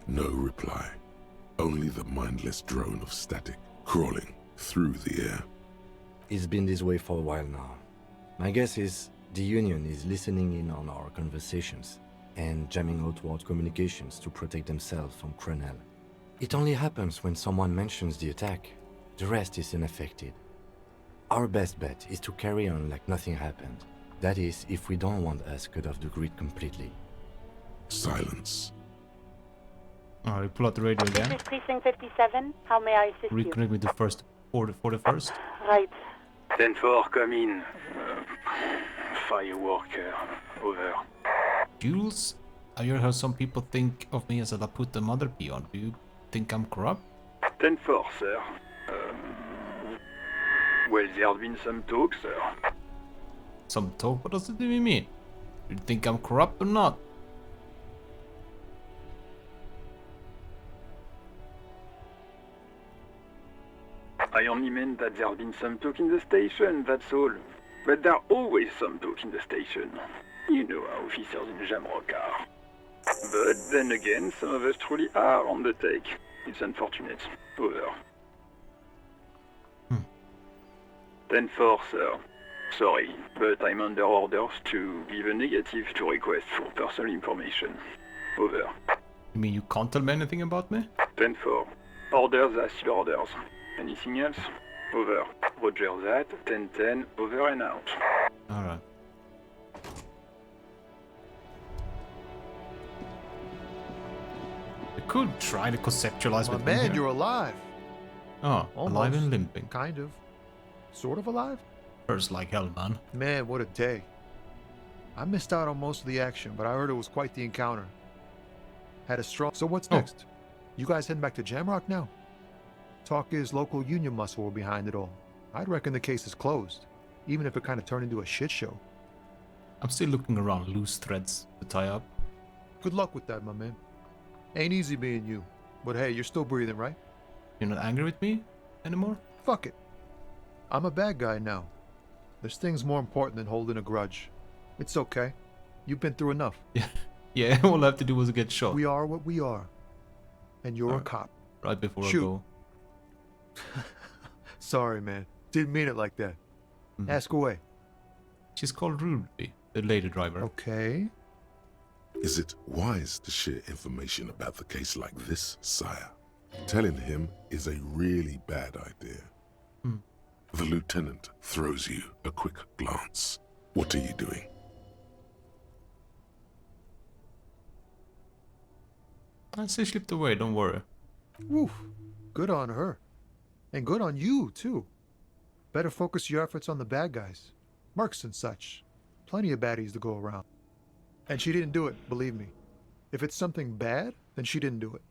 No reply. Only the mindless drone of static crawling through the air. It's been this way for a while now. My guess is the Union is listening in on our conversations and jamming outward communications to protect themselves from Cronel. It only happens when someone mentions the attack. The rest is unaffected. Our best bet is to carry on like nothing happened. That is, if we don't want us cut off the grid completely. Silence. Alright, pull out the radio again. This is Precinct 57. How may I assist you? Reconnect with the first, for the first. Right. 10-4, come in. Fireworker, over. Jules, I heard how some people think of me as a Laputa mother peon. Do you think I'm corrupt? 10-4, sir. Well, there have been some talk, sir. Some talk? What does it even mean? Do you think I'm corrupt or not? I only meant that there have been some talk in the station, that's all. But there are always some talk in the station. You know how officers in Jamrock are. But then again, some of us truly are on the take. It's unfortunate. Over. 10-4, sir. Sorry, but I'm under orders to give a negative to request for personal information. Over. You mean you can't tell me anything about me? 10-4. Orders are still orders. Anything else? Over. Roger that. 10-10. Over and out. Alright. I could try to conceptualize My with man, here. you're alive. Oh, Almost. alive and limping. Kind of. Sort of alive? Hurts like hell, man. Man, what a day. I missed out on most of the action, but I heard it was quite the encounter. Had a strong... So what's next? You guys heading back to Jamrock now? Talk is local Union muscle were behind it all. I'd reckon the case is closed, even if it kind of turned into a shit show. I'm still looking around loose threads to tie up. Good luck with that, my man. Ain't easy being you, but hey, you're still breathing, right? You're not angry with me anymore? Fuck it. I'm a bad guy now. There's things more important than holding a grudge. It's okay. You've been through enough. Yeah, all I have to do was get shot. We are what we are. And you're a cop. Right before Shoot. I go. Sorry, man. Didn't mean it like that. Ask away. She's called Ruby, the lady driver. Okay. Is it wise to share information about the case like this, sire? Telling him is a really bad idea. The lieutenant throws you a quick glance. What are you doing? I say slipped away, don't worry. Woof. Good on her. And good on you, too. Better focus your efforts on the bad guys. Mercs and such. Plenty of baddies to go around. And she didn't do it, believe me. If it's something bad, then she didn't do it.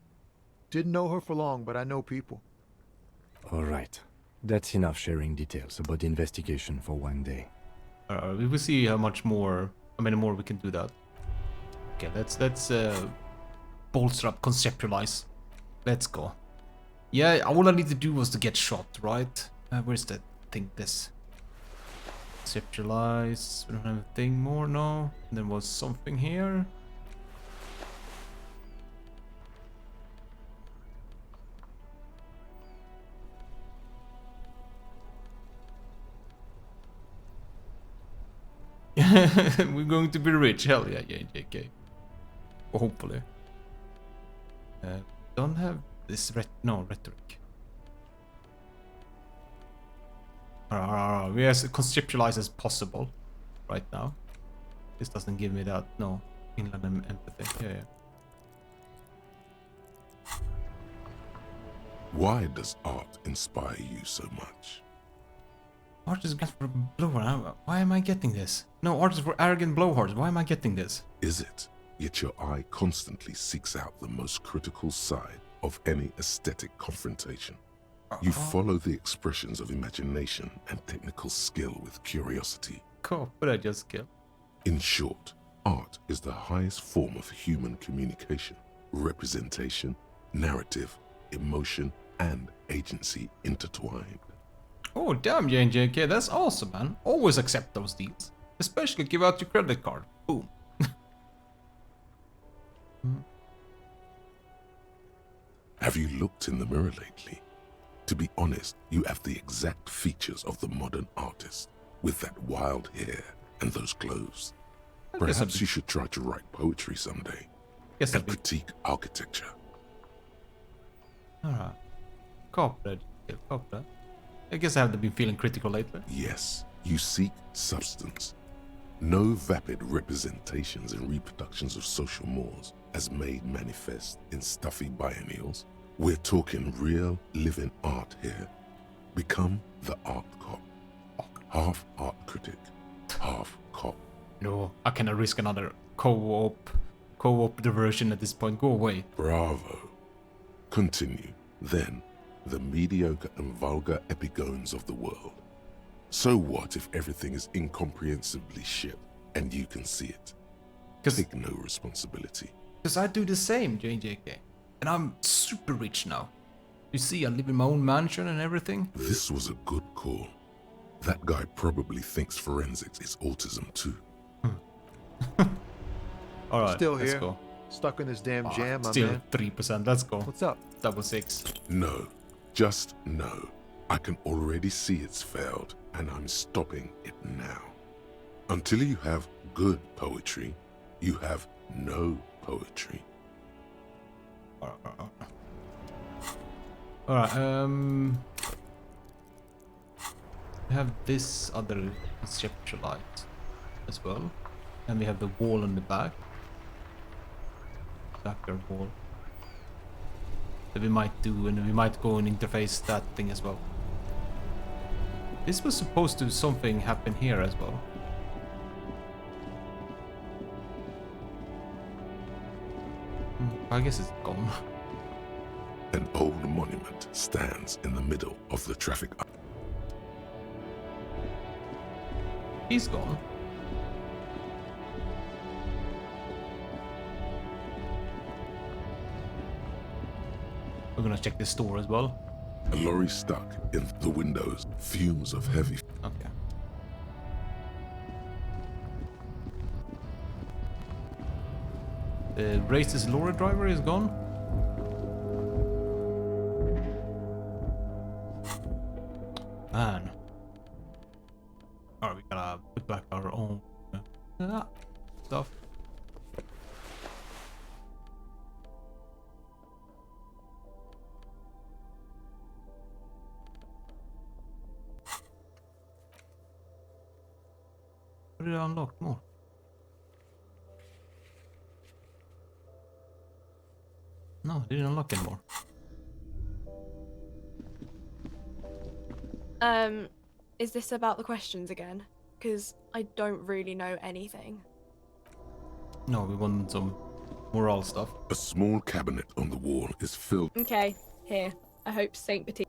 Didn't know her for long, but I know people. All right. That's enough sharing details about the investigation for one day. We will see how many more we can do that. Okay, let's bolster up, conceptualize. Let's go. Yeah, all I need to do was to get shot, right? Where's that thing? This. Conceptualize. We don't have a thing more, no. There was something here. We're going to be rich. Hell yeah, JK. Hopefully. Don't have this rhetoric. We're as conceptualized as possible right now. This doesn't give me that. No. Inland empathy. Yeah. Why does art inspire you so much? Art is good for blowhard. Why am I getting this? No, art is for arrogant blowhards. Why am I getting this? Is it? Yet your eye constantly seeks out the most critical side of any aesthetic confrontation. You follow the expressions of imagination and technical skill with curiosity. Cool, but I just skill. In short, art is the highest form of human communication, representation, narrative, emotion, and agency intertwined. Oh, damn, JNJK, that's awesome, man. Always accept those deals. Especially give out your credit card. Boom. Have you looked in the mirror lately? To be honest, you have the exact features of the modern artist, with that wild hair and those clothes. Perhaps you should try to write poetry someday. Yes, and critique architecture. Alright. Copper. I guess I haven't been feeling critical lately. Yes, you seek substance. No vapid representations and reproductions of social mores as made manifest in stuffy biennials. We're talking real, living art here. Become the art cop. Half art critic, half cop. No, I cannot risk another co-op diversion at this point. Go away. Bravo. Continue, then, the mediocre and vulgar epigones of the world. So what if everything is incomprehensibly shit and you can see it? Take no responsibility. Because I do the same, JJK. And I'm super rich now. You see, I live in my own mansion and everything. This was a good call. That guy probably thinks forensics is autism too. Alright, Still let's here. go. Stuck in this damn jam, my Still man. 3%, let's go. What's up? Double 6. No, just no. I can already see it's failed, and I'm stopping it now. Until you have good poetry, you have no poetry. Alright, we have this other conceptualized as well. And we have the wall on the back. Backyard wall. That we might do, and we might go and interface that thing as well. This was supposed to something happen here as well. I guess it's gone. An old monument stands in the middle of the traffic. He's gone. We're gonna check this door as well. A lorry stuck in the windows, fumes of heavy. Okay. The racist lorry driver is gone. Man. Alright, we gotta put back our own stuff. What did I unlock more? No, I didn't unlock anymore. Is this about the questions again? Because I don't really know anything. No, we want some moral stuff. A small cabinet on the wall is filled. Okay, here. I hope Saint Petit.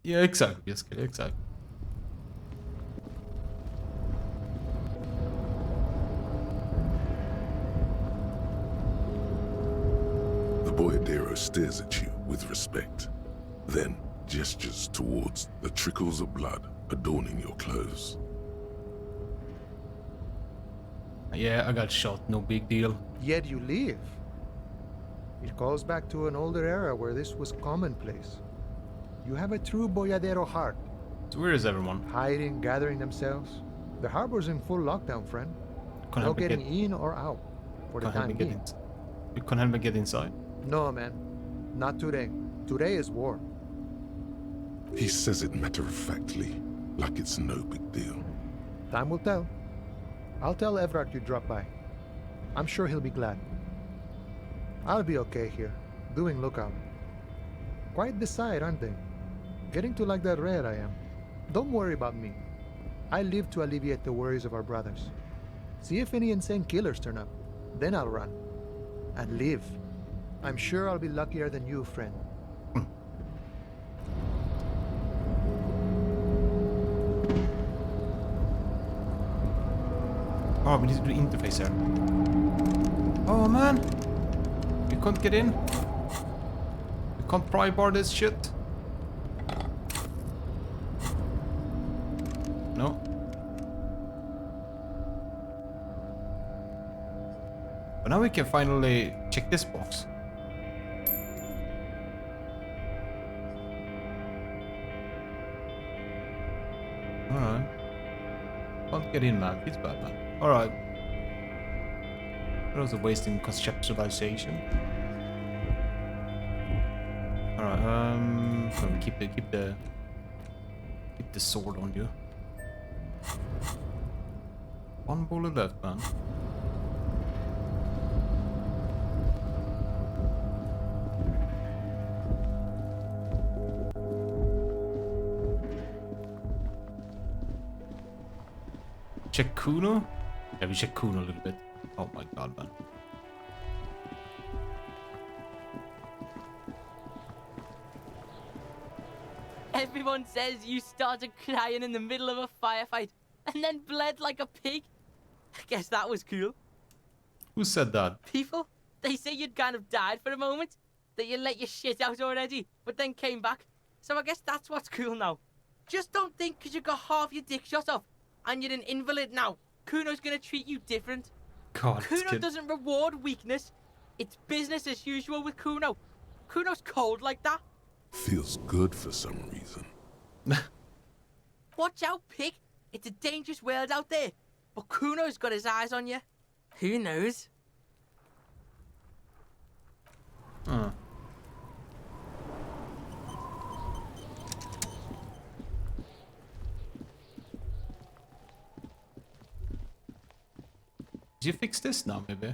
Yeah, exactly. Yes, exactly. The boyadero stares at you with respect, then gestures towards the trickles of blood adorning your clothes. Yeah, I got shot. No big deal. Yet you live. It calls back to an older era where this was commonplace. You have a true boyadero heart. So where is everyone? Hiding, gathering themselves. The harbor's in full lockdown, friend. No getting in or out for the time being. You can't help me get inside. No, man. Not today. Today is war. He says it matter-of-factly, like it's no big deal. Time will tell. I'll tell Everard you dropped by. I'm sure he'll be glad. I'll be okay here, doing lookout. Quite the sight, aren't they? Getting to like that red I am. Don't worry about me. I live to alleviate the worries of our brothers. See if any insane killers turn up. Then I'll run. And live. I'm sure I'll be luckier than you, friend. Oh, we need to do interface here. Oh man! You can't get in. You can't pry bar this shit. No. But now we can finally check this box. Alright. Can't get in, man. It's bad, man. Alright. That was a wasting conceptualization. Alright, so keep the sword on you. One bullet left, man. Check Kuno? Yeah, we check Kuno a little bit. Oh my god, man. Everyone says you started crying in the middle of a firefight and then bled like a pig. I guess that was cool. Who said that? People, they say you'd kind of died for a moment, that you let your shit out already, but then came back. So I guess that's what's cool now. Just don't think because you got half your dick shot off and you're an invalid now, Kuno's gonna treat you different. God, Kuno doesn't reward weakness. It's business as usual with Kuno. Kuno's cold like that. Feels good for some reason. Watch out, pig. It's a dangerous world out there. But Kuno's got his eyes on you. Who knows? Huh. Did you fix this now, maybe?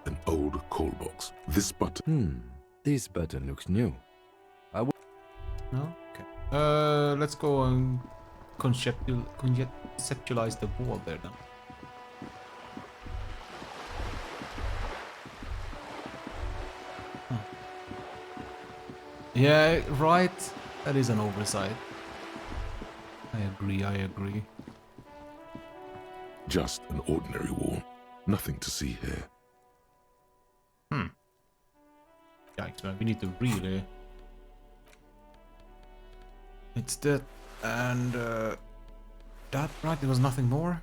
An old call box. This button. This button looks new. No? Okay. Let's go and conceptualize the wall there then. Huh. Yeah, right. That is an oversight. I agree. Just an ordinary wall. Nothing to see here. Yikes, man. We need to really... It's that... And... that, right? There was nothing more?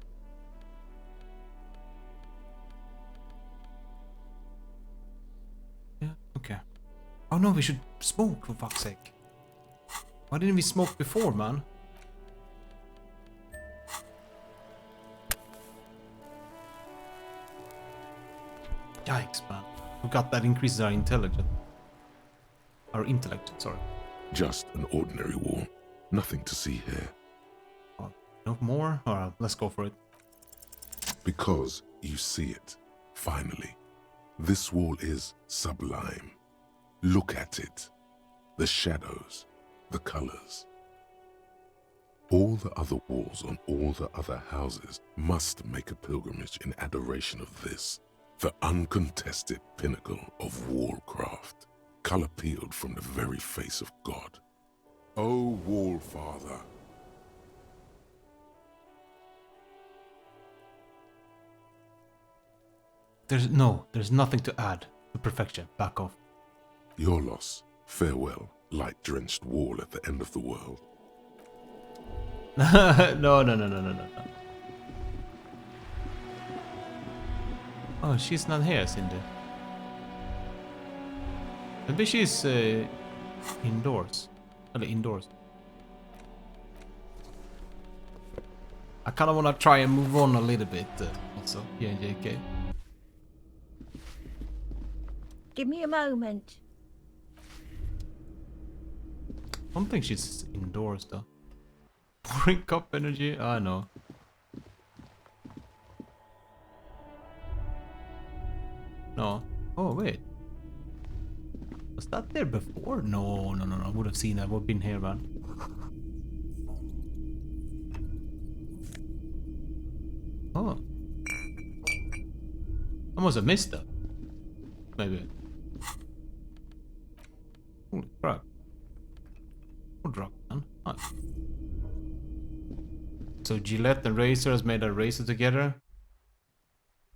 Yeah, okay. Oh no, we should smoke, for fuck's sake. Why didn't we smoke before, man? Yikes, man. Forgot that increases our intelligence. Our intellect, sorry. Just an ordinary wall. Nothing to see here. Oh, no more? Alright, let's go for it. Because you see it, finally. This wall is sublime. Look at it. The shadows, the colors. All the other walls on all the other houses must make a pilgrimage in adoration of this, the uncontested pinnacle of wallcraft, color peeled from the very face of God. O Wall Father. There's nothing to add to perfection. Back off. Your loss. Farewell, light-drenched wall at the end of the world. No. Oh, she's not here, Cindy. Maybe she's indoors. Indoors. I kind of want to try and move on a little bit also. Yeah, JK. Give me a moment. I don't think she's indoors though. Pouring cup energy? I know. No. Oh, wait. Was that there before? No. I would have seen that. We've been here, man. Oh. I must have missed that. Maybe. Holy crap. Good drug, man. Nice. So Gillette and Razer has made a razor together.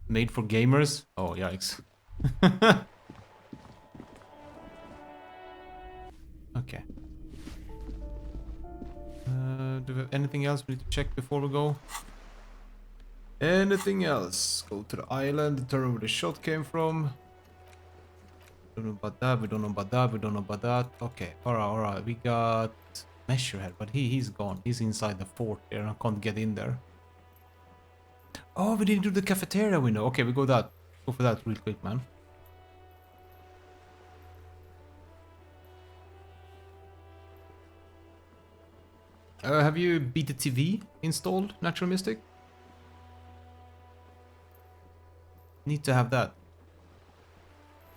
Made for gamers? Oh, yikes. Okay. Do we have anything else we need to check before we go? Anything else? Go to the island, determine where the shot came from. Don't know about that, we don't know about that, we don't know about that. Okay, alright, we got Measurehead, but he's gone. He's inside the fort there, I can't get in there. Oh, we didn't do the cafeteria window. Okay, we go for that real quick, man. Have you Beta TV installed, Natural Mystic? Need to have that.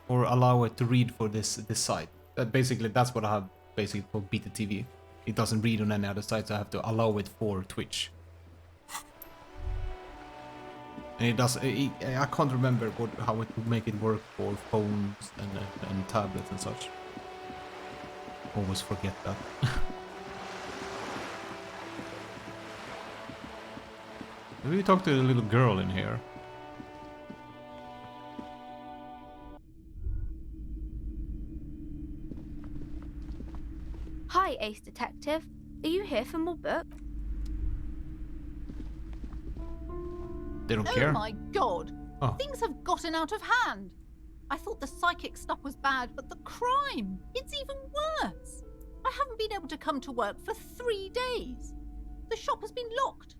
Or allow it to read for this site. Basically, that's what I have basically for Beta TV. It doesn't read on any other site, so I have to allow it for Twitch. And it does. I can't remember how it would make it work for phones and tablets and such. Always forget that. Maybe we talk to the little girl in here. Hi, Ace Detective. Are you here for more book? They don't care. Oh my god! Oh. Things have gotten out of hand! I thought the psychic stuff was bad, but the crime! It's even worse! I haven't been able to come to work for 3 days. The shop has been locked.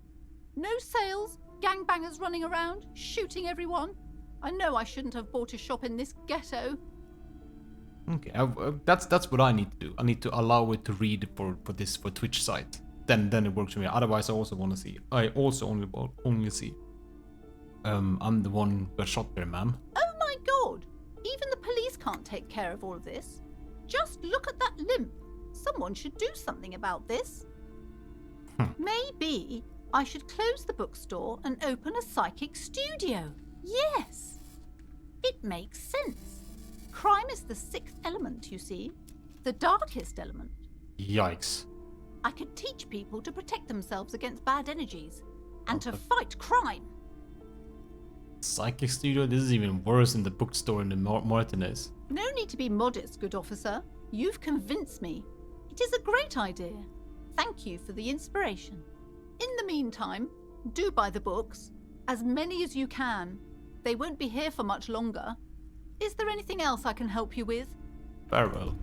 No sales, gangbangers running around, shooting everyone. I know I shouldn't have bought a shop in this ghetto. Okay, that's what I need to do. I need to allow it to read for Twitch site. Then it works for me. Otherwise, I also want to see. I also only see. I'm the one who got shot there, ma'am. Oh my god! Even the police can't take care of all of this. Just look at that limp. Someone should do something about this. Maybe I should close the bookstore and open a psychic studio. Yes! It makes sense. Crime is the 6th element, you see. The darkest element. Yikes. I could teach people to protect themselves against bad energies and to fight crime. Psychic studio? This is even worse than the bookstore in the Martinez. No need to be modest, good officer. You've convinced me. It is a great idea. Thank you for the inspiration. In the meantime, do buy the books. As many as you can. They won't be here for much longer. Is there anything else I can help you with? Very well.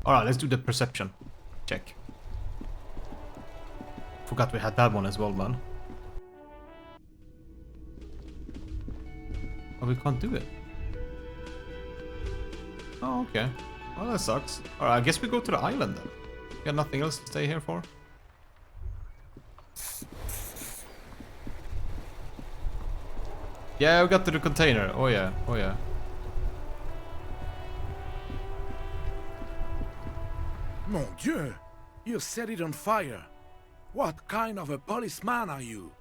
Alright, let's do the perception check. Forgot we had that one as well, man. Oh, we can't do it. Oh, okay. Well, that sucks. Alright, I guess we go to the island then. Got nothing else to stay here for? Yeah, we got to the container. Oh yeah, oh yeah. Mon Dieu! You set it on fire. What kind of a policeman are you?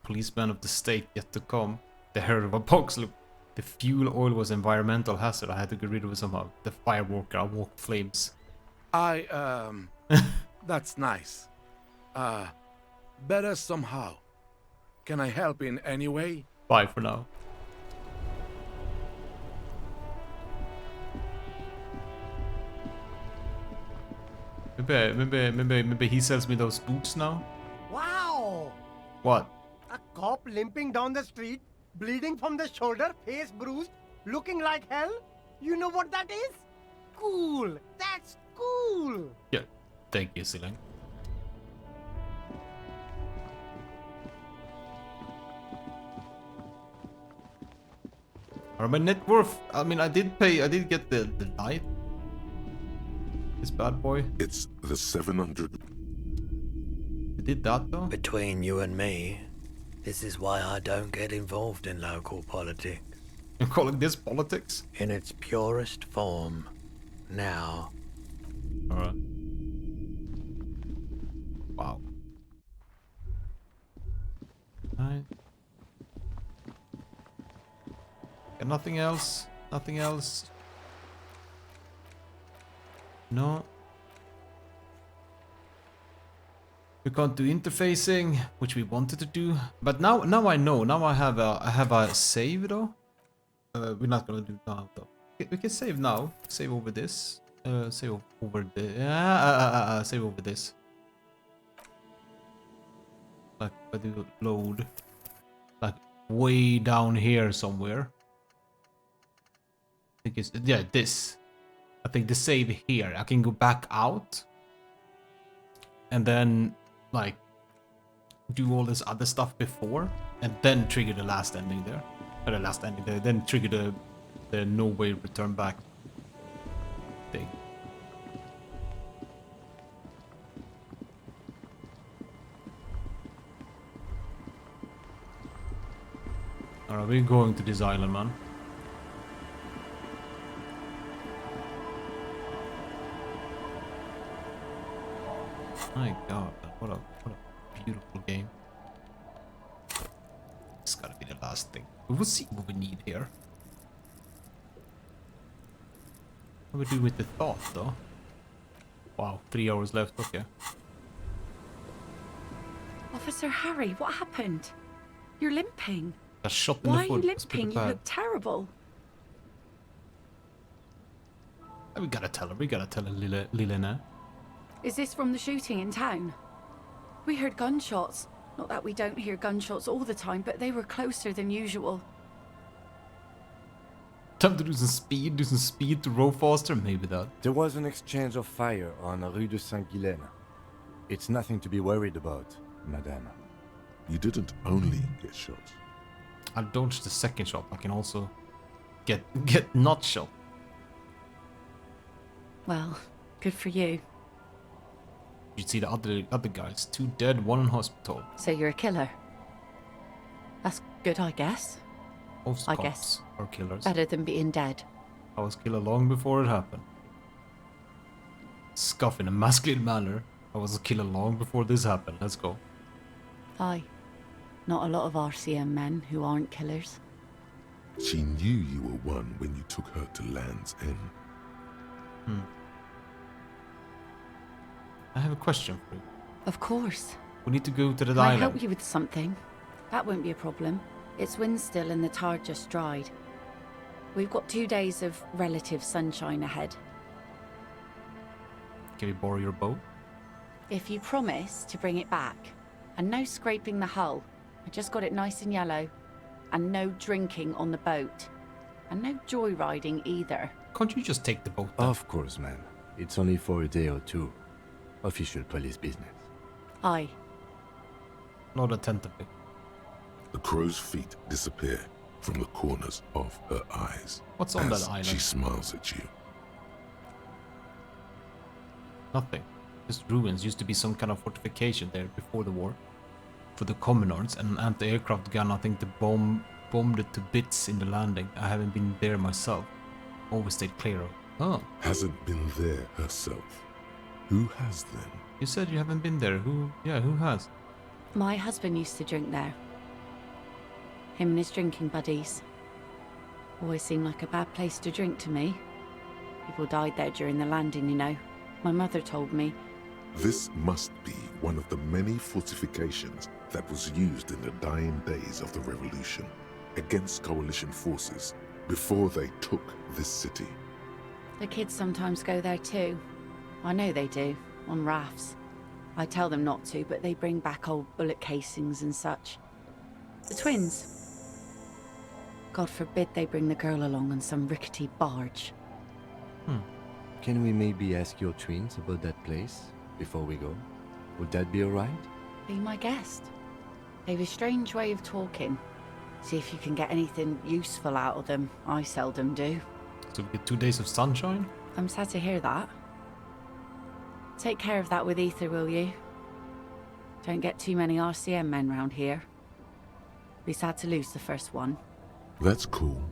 Policeman of the state yet to come. The herald of a box. Look, the fuel oil was environmental hazard. I had to get rid of it somehow. The firewalker, I walked flames. That's nice. Better somehow. Can I help in any way? Bye for now. Maybe he sells me those boots now? Wow! What? A cop limping down the street, bleeding from the shoulder, face bruised, looking like hell? You know what that is? Cool! That's cool! Yeah, thank you, Silang. Or my net worth. I mean, I did get the light. This bad boy. It's the 700. I did that though. Between you and me, this is why I don't get involved in local politics. You're calling this politics? In its purest form. Now. Alright. Wow. Alright. Got nothing else? Nothing else? No. We can't do interfacing, which we wanted to do, but now I know. Now I have a save though. We're not gonna do it now though. We can save now. Save over this. Save over the. Save over this. Like I do load. Like way down here somewhere. I think it's this. I think the save here. I can go back out. And then like do all this other stuff before and then trigger the last ending there. Or the last ending there, then trigger the no way return back thing. Alright, we're going to this island, man. My god, what a beautiful game. It's gotta be the last thing. We'll see what we need here. What do we do with the thought, though? Wow, 3 hours left, okay. Officer Harry, what happened? You're limping. Got shot in Why the are foot. you It's pretty limping? You bad. look terrible. We gotta tell her, Lilena. Is this from the shooting in town? We heard gunshots. Not that we don't hear gunshots all the time, but they were closer than usual. Time to do some speed to row faster, maybe that. There was an exchange of fire on Rue de Saint-Guylaine. It's nothing to be worried about, madame. You didn't only get shot. I dodged the second shot. I can also get not shot. Well, good for you. You'd see the other guys, 2 dead, 1 in hospital. So you're a killer. That's good, I guess. Most I cops guess. are killers. Better than being dead. I was killer long before it happened. Scuff in a masculine manner. I was a killer long before this happened. Let's go. Aye. Not a lot of RCM men who aren't killers. She knew you were one when you took her to Land's End. I have a question for you. Of course. We need to go to the Can I island. help you with something? That won't be a problem. It's wind still and the tar just dried. We've got 2 days of relative sunshine ahead. Can we borrow your boat? If you promise to bring it back, and no scraping the hull, I just got it nice and yellow, and no drinking on the boat, and no joyriding either. Can't you just take the boat? Of course, ma'am. It's only for a day or two. Official police business. Aye. Not attentively. The crow's feet disappear from the corners of her eyes. What's on as that island? She smiles at you. Nothing. Just ruins. Used to be some kind of fortification there before the war. For the commoners and an anti-aircraft gun, I think the bombed it to bits in the landing. I haven't been there myself. Always stayed clear of. Oh. Hasn't been there herself. Who has then? You said you haven't been there. Who has? My husband used to drink there. Him and his drinking buddies. Always seemed like a bad place to drink to me. People died there during the landing, you know. My mother told me. This must be one of the many fortifications that was used in the dying days of the revolution against coalition forces before they took this city. The kids sometimes go there too. I know they do, on rafts. I tell them not to, but they bring back old bullet casings and such. The twins. God forbid they bring the girl along on some rickety barge. Can we maybe ask your twins about that place before we go? Would that be alright? Be my guest. They've a strange way of talking. See if you can get anything useful out of them. I seldom do. So we get 2 days of sunshine? I'm sad to hear that. Take care of that with Ether, will you? Don't get too many RCM men round here. Be sad to lose the first one. That's cool.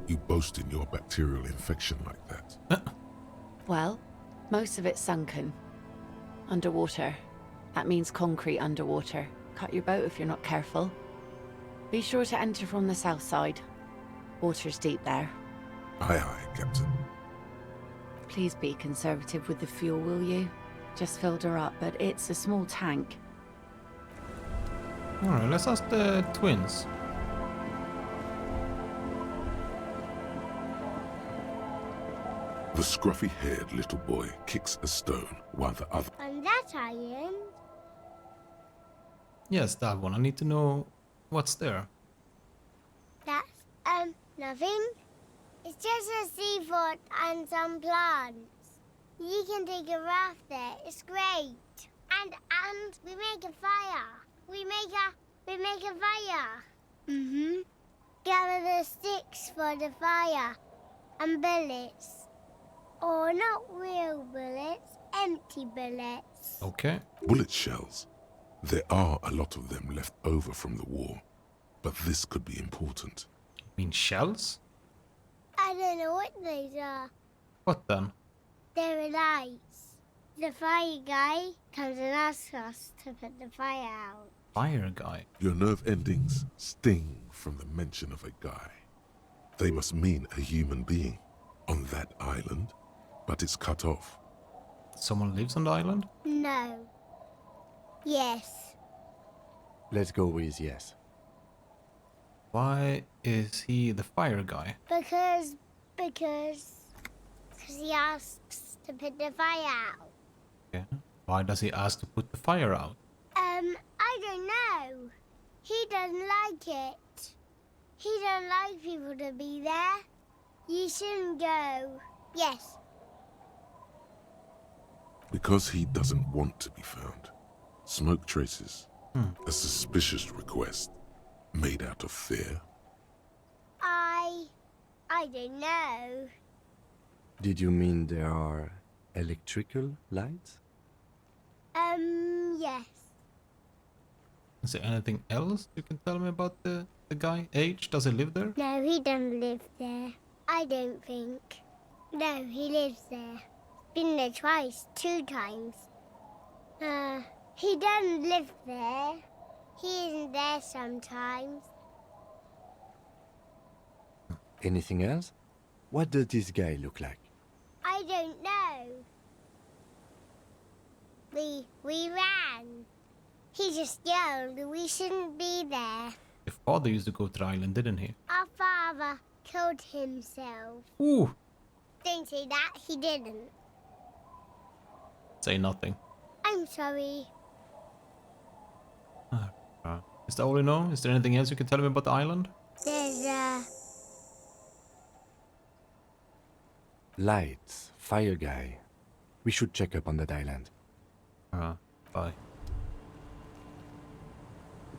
You boast in your bacterial infection like that. Well, most of it's sunken. Underwater. That means concrete underwater. Cut your boat if you're not careful. Be sure to enter from the south side. Water's deep there. Aye, aye, Captain. Please be conservative with the fuel, will you? Just filled her up, but it's a small tank. Alright, let's ask the twins. The scruffy-haired little boy kicks a stone while the other... On that island? Yes, that one. I need to know what's there. That's, nothing. It's just a seafort and some plants. You can take a raft there. It's great. And we make a fire. We make a fire. Mm-hmm. Gather the sticks for the fire. And bullets. Or not real bullets, empty bullets. Okay. Bullet shells. There are a lot of them left over from the war. But this could be important. You mean shells? I don't know what these are. What then? They're lights. The fire guy comes and asks us to put the fire out. Fire guy? Your nerve endings sting from the mention of a guy. They must mean a human being on that island, but it's cut off. Someone lives on the island? No. Yes. Let's go with yes. Why is he the fire guy? Because he asks to put the fire out. Yeah. Why does he ask to put the fire out? I don't know. He doesn't like it. He doesn't like people to be there. You shouldn't go. Yes. Because he doesn't want to be found. Smoke traces. A suspicious request. Made out of fear. I don't know. Did you mean there are electrical lights? Yes. Is there anything else you can tell me about the guy? Age? Does he live there? No, he doesn't live there. I don't think. No, he lives there. Been there twice, 2 times. He doesn't live there. He isn't there sometimes. Anything else? What does this guy look like? I don't know. We ran. He just yelled we shouldn't be there. Your father used to go to the island, didn't he? Our father killed himself. Ooh. Don't say that, he didn't. Say nothing. I'm sorry. Is that all you know? Is there anything else you can tell me about the island? There's Lights, fire guy. We should check up on that island. Bye.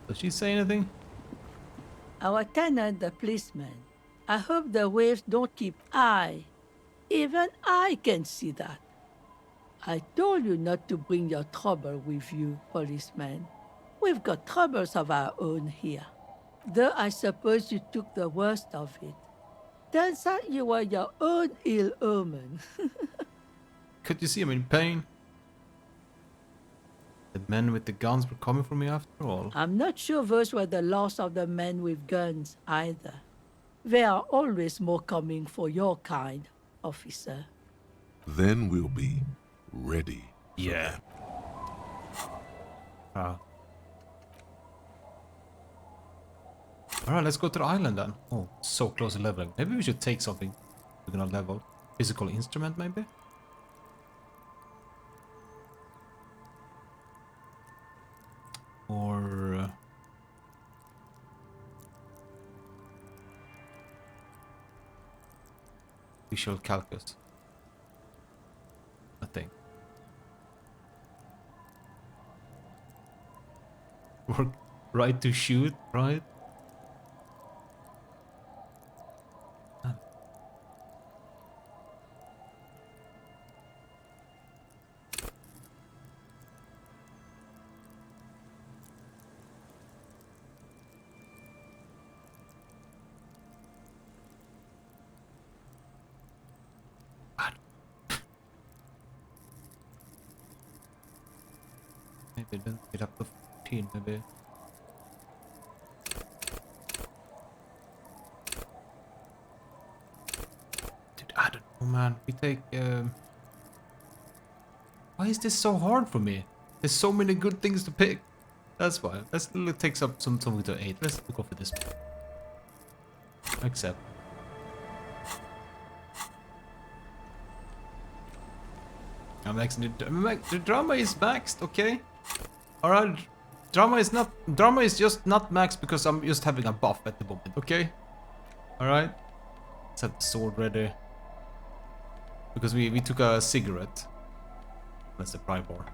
Does she say anything? Our tenant, the policeman. I hope the waves don't keep high. Even I can see that. I told you not to bring your trouble with you, policeman. We've got troubles of our own here. Though I suppose you took the worst of it. Turns out you were your own ill omen. Could you see him in pain? The men with the guns were coming for me after all. I'm not sure those were the last of the men with guns either. There are always more coming for your kind, officer. Then we'll be ready. Yeah. Alright, let's go to the island then. Oh, so close to leveling. Maybe we should take something we're gonna level. Physical instrument, maybe? Or... visual calculus. I think. Work right to shoot, right? Maybe then get up to 14, maybe. Dude, I don't know, man. We take. Why is this so hard for me? There's so many good things to pick. That's why. Let's take up something to 8. Let's go for this. Accept. I'm maxing the drama is maxed, okay? Alright. Drama is just not maxed because I'm just having a buff at the moment, okay? Alright. Let's have the sword ready. Because we took a cigarette. That's the pry bar.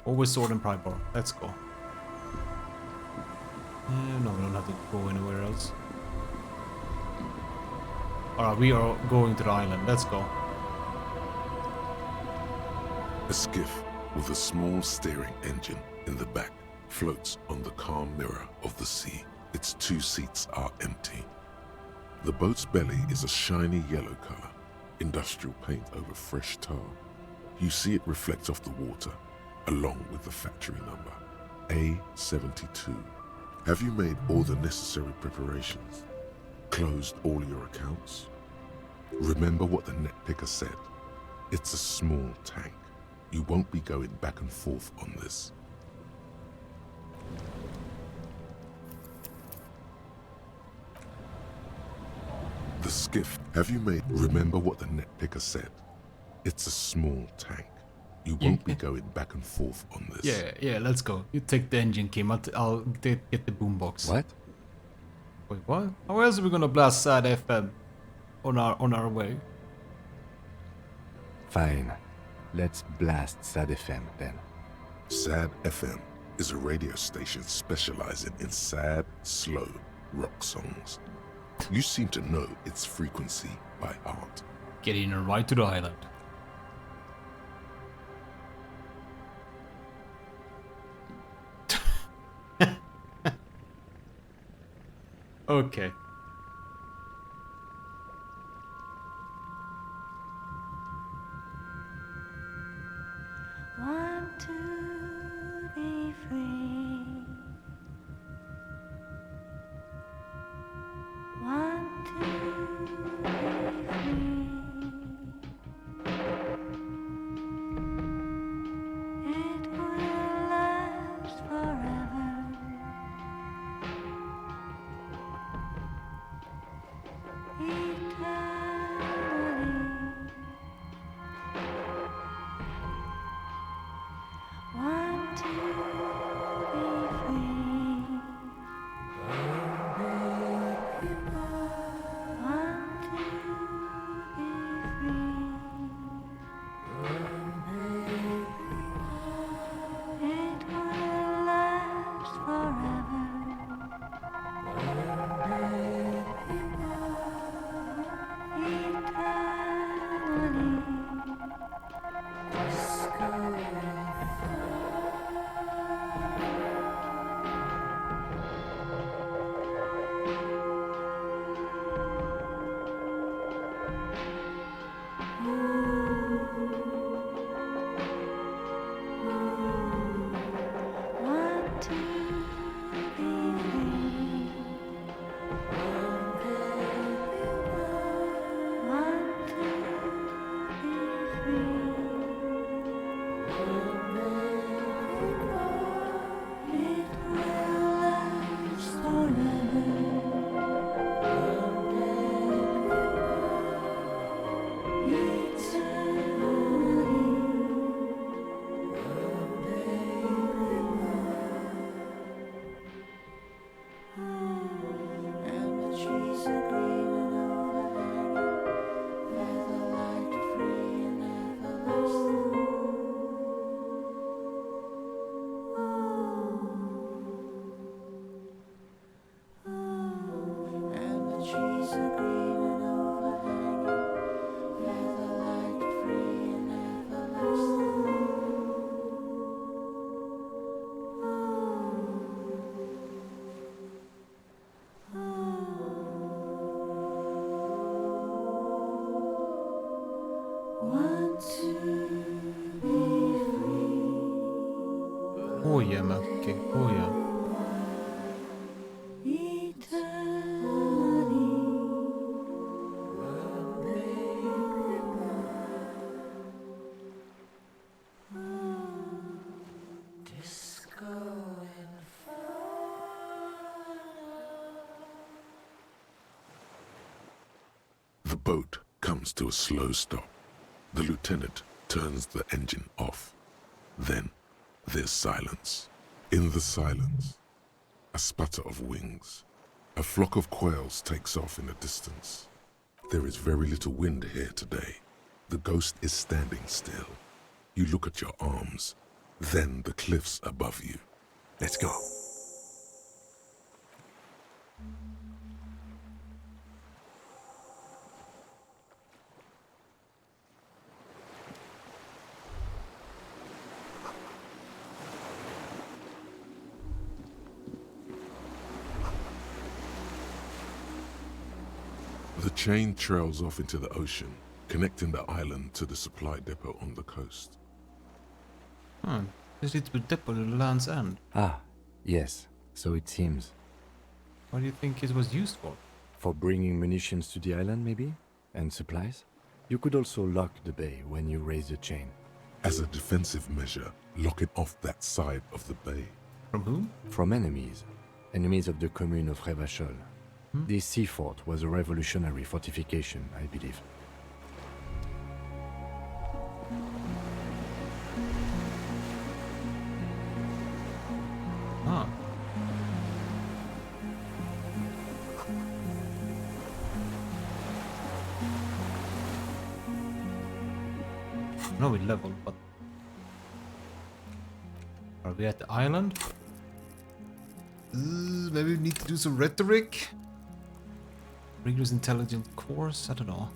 Always sword and pry bar. Let's go. No, we don't have to go anywhere else. Alright, we are going to the island. Let's go. A skiff with a small steering engine in the back floats on the calm mirror of the sea. Its 2 seats are empty. The boat's belly is a shiny yellow color, industrial paint over fresh tar. You see it reflect off the water, along with the factory number, A72. Have you made all the necessary preparations? Closed all your accounts? Remember what the net picker said. It's a small tank. You won't be going back and forth on this. The skiff. Have you made... Remember what the net picker said. It's a small tank. You won't be going back and forth on this. Yeah, let's go. You take the engine, Kim. I'll get the boombox. What? Wait, what? How else are we gonna blast SAD FM on our way? Fine. Let's blast SAD FM then. SAD FM is a radio station specializing in sad, slow rock songs. You seem to know its frequency by heart. Getting right to the island. Okay. Want to be free. Want to be free. It will last forever. Eternally. Want to be free. Want to be free. It will last forever. Want to be free. Want to be free. Pohjamäki, pohja. The boat comes to a slow stop. The lieutenant turns the engine off. Then there's silence. In the silence, a sputter of wings. A flock of quails takes off in the distance. There is very little wind here today. The ghost is standing still. You look at your arms, then the cliffs above you. Let's go. The chain trails off into the ocean, connecting the island to the supply depot on the coast. Is it the depot to the land's end? Ah, yes, so it seems. What do you think it was used for? For bringing munitions to the island, maybe? And supplies? You could also lock the bay when you raise the chain. As a defensive measure, lock it off that side of the bay. From whom? From enemies. Enemies of the commune of Revachol. This sea fort was a revolutionary fortification, I believe. Ah. No, we leveled, but are we at the island? Maybe we need to do some rhetoric. Rigorous intelligent course, I don't know.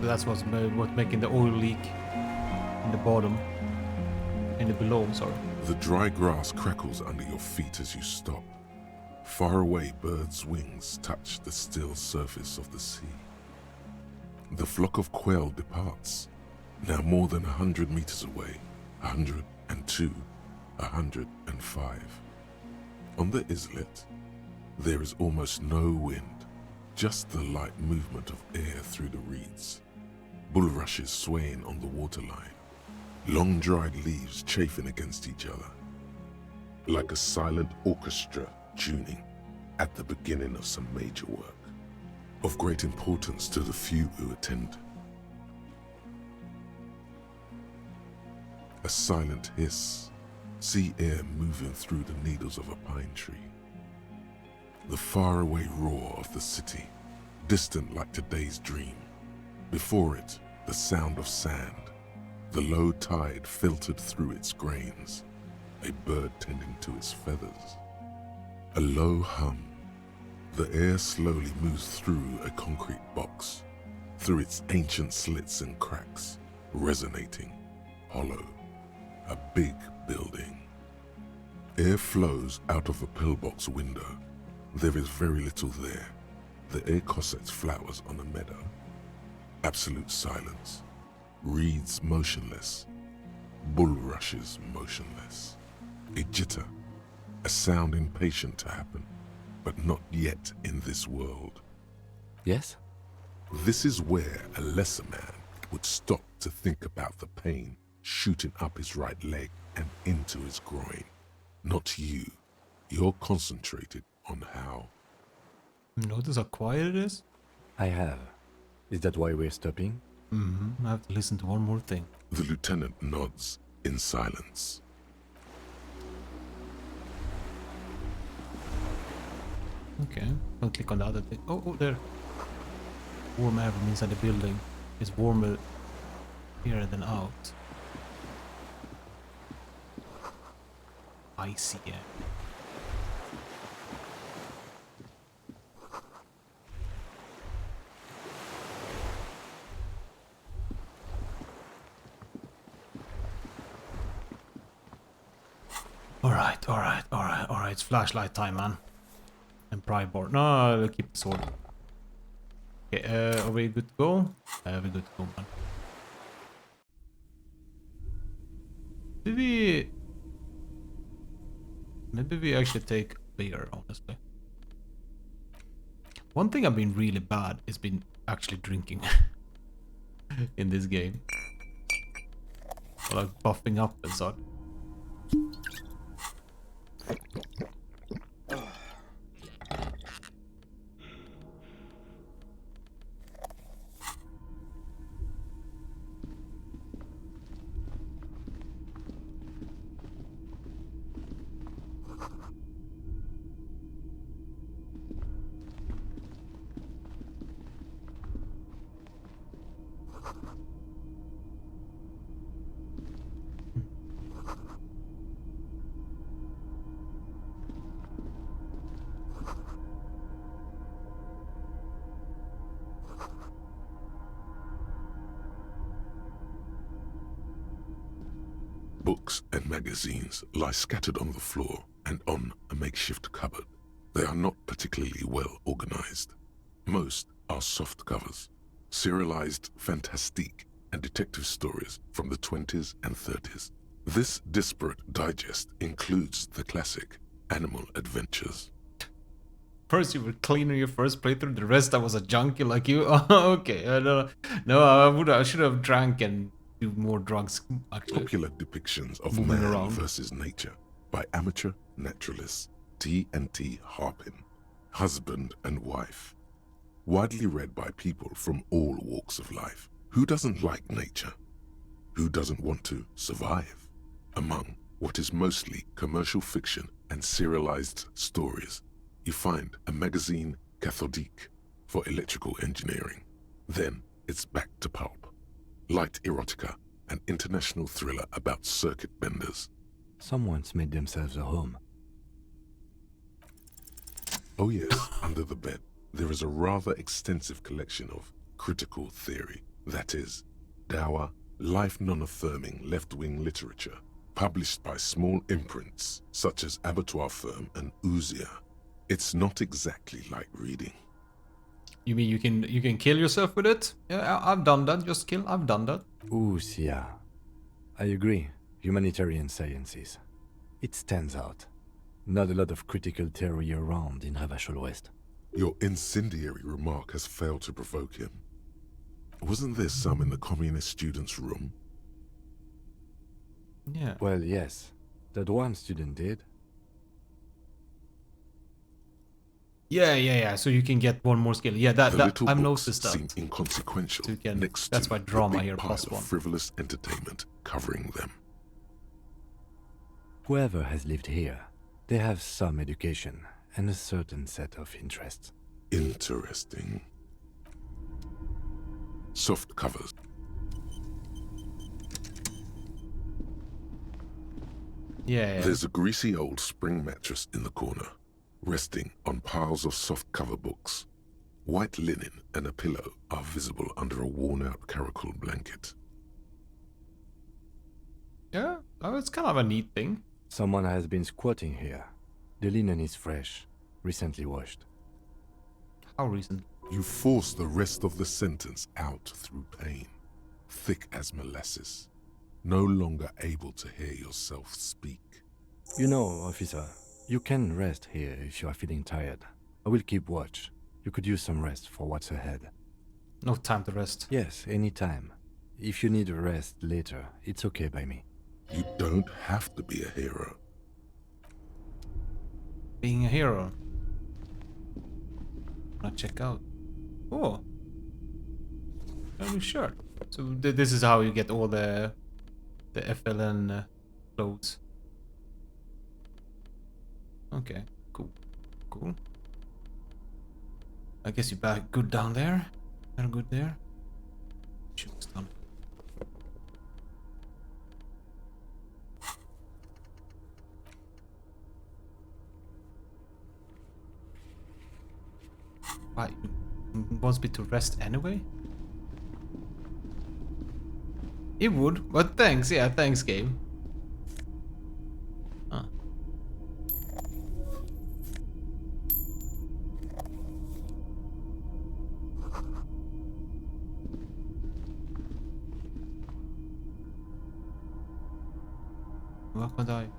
That's what's making the oil leak in the bottom, in the below, sorry. The dry grass crackles under your feet as you stop. Far away, birds' wings touch the still surface of the sea. The flock of quail departs, now more than 100 meters away, 102, 105. On the islet, there is almost no wind, just the light movement of air through the reeds. Bulrushes swaying on the waterline, long dried leaves chafing against each other, like a silent orchestra tuning at the beginning of some major work, of great importance to the few who attend. A silent hiss, sea air moving through the needles of a pine tree. The faraway roar of the city, distant like today's dream. Before it, the sound of sand, the low tide filtered through its grains, a bird tending to its feathers. A low hum. The air slowly moves through a concrete box, through its ancient slits and cracks, resonating, hollow. A big building. Air flows out of a pillbox window. There is very little there. The air cossets flowers on a meadow. Absolute silence. Reeds motionless. Bulrushes motionless. A jitter. A sound impatient to happen, but not yet in this world. Yes? This is where a lesser man would stop to think about the pain shooting up his right leg and into his groin. Not you. You're concentrated on how. Notice how quiet it is? I have. Is that why we're stopping? I have to listen to one more thing. The lieutenant nods in silence. Okay, I'll click on the other thing. Oh, there. Warm air from inside the building is warmer here than out. icy. Yeah. Alright. It's flashlight time, man. And pry board. No, I'll keep the sword. Okay, are we good to go? We're good to go, man. Maybe we actually take beer, honestly. One thing I've been really bad is been actually drinking in this game. Or like buffing up and such. Books and magazines lie scattered on the floor and on a makeshift cupboard. They are not particularly well organized. Most are soft covers, serialized fantastique and detective stories from the 20s and 30s. This disparate digest includes the classic Animal Adventures. First you were clean on your first playthrough, the rest I was a junkie like you. Oh, okay, I should have drank and do more drugs, actually. Popular depictions of Moving man around. versus nature by amateur naturalists T&T Harpin, husband and wife. Widely read by people from all walks of life. Who doesn't like nature? Who doesn't want to survive? Among what is mostly commercial fiction and serialized stories, you find a magazine cathodique for electrical engineering. Then it's back to pulp. Light erotica, an international thriller about circuit benders. Someone's made themselves a home. Oh yes, under the bed, there is a rather extensive collection of critical theory, that is, dour, life non-affirming left-wing literature, published by small imprints such as Abattoir Firm and Ouzia. It's not exactly like reading. You mean you can kill yourself with it? Yeah, I've done that. Just kill. I've done that. Ouzia. I agree. Humanitarian sciences. It stands out. Not a lot of critical theory around in Ravachol West. Your incendiary remark has failed to provoke him. Wasn't there some in the communist students' room? Yeah. Well, yes. That one student did. Yeah. So you can get one more skill. Yeah, that little I've books noticed that. seem inconsequential So you can, next that's to why the drama big here pile plus of one. frivolous entertainment covering them. Whoever has lived here, they have some education and a certain set of interests. Interesting. Soft covers. Yeah. There's a greasy old spring mattress in the corner, resting on piles of soft cover books. White linen and a pillow are visible under a worn-out caracol blanket. Yeah, oh, it's kind of a neat thing. Someone has been squatting here. The linen is fresh, recently washed. How recent? You force the rest of the sentence out through pain, thick as molasses, no longer able to hear yourself speak. You know, officer, you can rest here if you are feeling tired. I will keep watch. You could use some rest for what's ahead. No time to rest. Yes, any time. If you need a rest later, it's okay by me. You don't have to be a hero. Being a hero. I'll check out. Oh. A new shirt. So this is how you get all the FLN clothes. Okay, cool. I guess you're back good down there. You're good there. Shoot's done. Why? Wants me to rest anyway? It would, but thanks, yeah, thanks, game. Huh. Vad kan jag?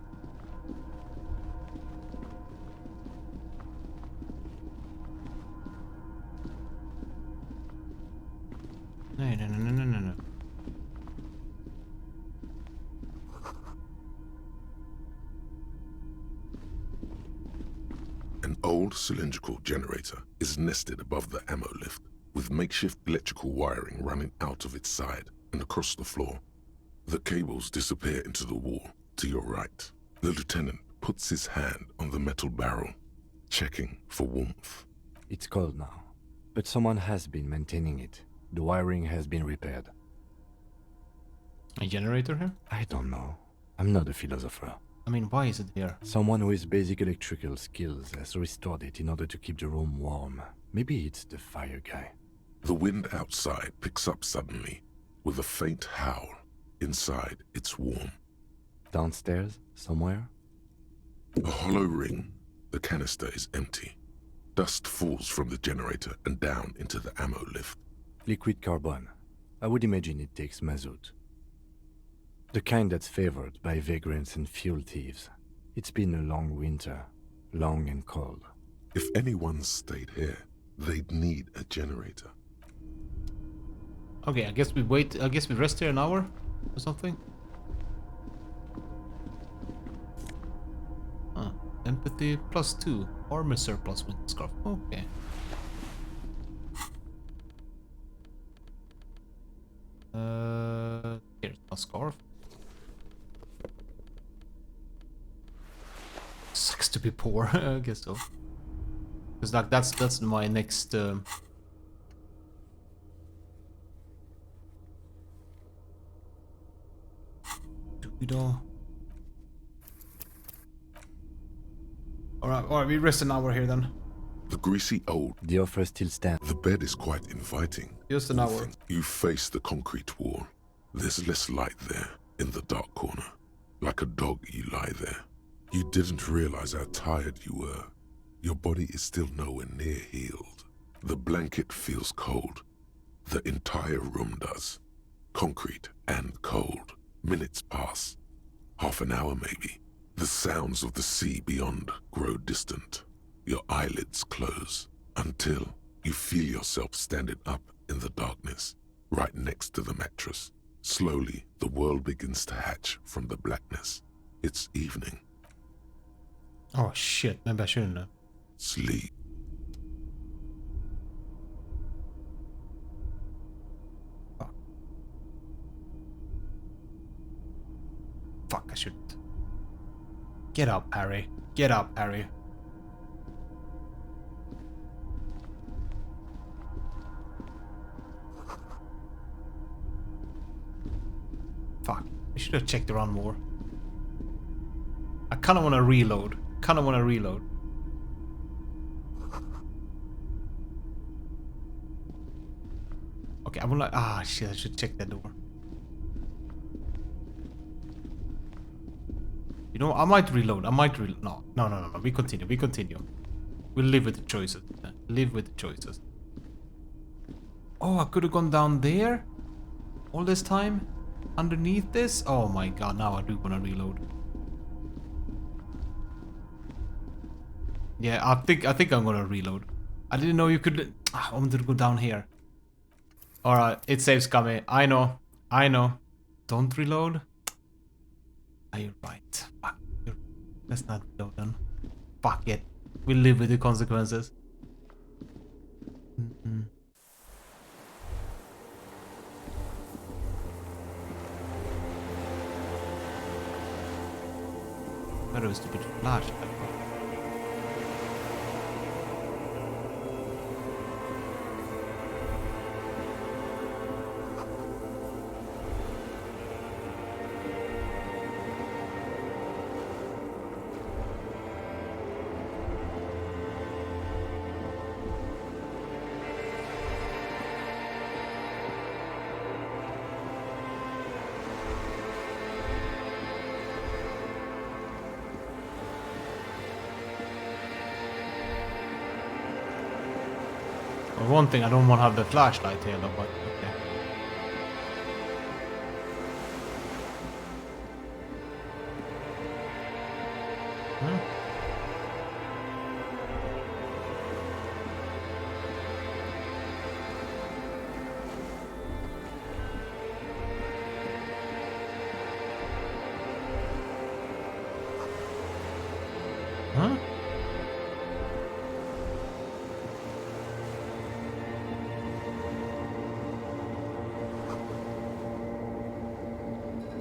Nej, nej, nej, nej, nej, nej. An old cylindrical generator is nested above the ammo lift, with makeshift electrical wiring running out of its side and across the floor. The cables disappear into the wall to your right. The lieutenant puts his hand on the metal barrel, checking for warmth. It's cold now, but someone has been maintaining it. The wiring has been repaired. A generator here? I don't know. I'm not a philosopher. I mean, why is it here? Someone with basic electrical skills has restored it in order to keep the room warm. Maybe it's the fire guy. The wind outside picks up suddenly, with a faint howl. Inside, it's warm. Downstairs, somewhere? A hollow ring. The canister is empty. Dust falls from the generator and down into the ammo lift. Liquid carbon. I would imagine it takes mazout. The kind that's favored by vagrants and fuel thieves. It's been a long winter, long and cold. If anyone stayed here, they'd need a generator. Okay, I guess we wait. I guess we rest here an hour or something. Empathy +2. Armor surplus with scarf. Okay. Here's a scarf. Sucks to be poor, I guess so. Because like that's my next. Doodle. Alright, we rest an hour here then. The greasy old. The offer still stands. The bed is quite inviting. Just an hour. You face the concrete wall. There's less light there, in the dark corner. Like a dog, you lie there. You didn't realize how tired you were. Your body is still nowhere near healed. The blanket feels cold. The entire room does. Concrete and cold. Minutes pass. Half an hour maybe. The sounds of the sea beyond grow distant. Your eyelids close until you feel yourself standing up in the darkness, right next to the mattress. Slowly, the world begins to hatch from the blackness. It's evening. Oh shit, maybe I shouldn't have. Sleep. Fuck, I shouldn't. Get up, Harry. Get up, Harry. Fuck, I should have checked around more. I kinda wanna reload. Okay, I wanna. Ah, shit, I should check that door. You know, I might reload. No. We continue. We'll live with the choices. Oh, I could have gone down there all this time? Underneath this? Oh my god, now I do want to reload. Yeah, I think I'm gonna reload. I didn't know you could. I wanted to go down here. Alright, it saves Kami. I know. Don't reload. Are you right? Fuck. Let's not reload then. Fuck it. We'll live with the consequences. That was a stupid flash. For one thing, I don't want to have the flashlight here, though, but okay. Huh? Huh?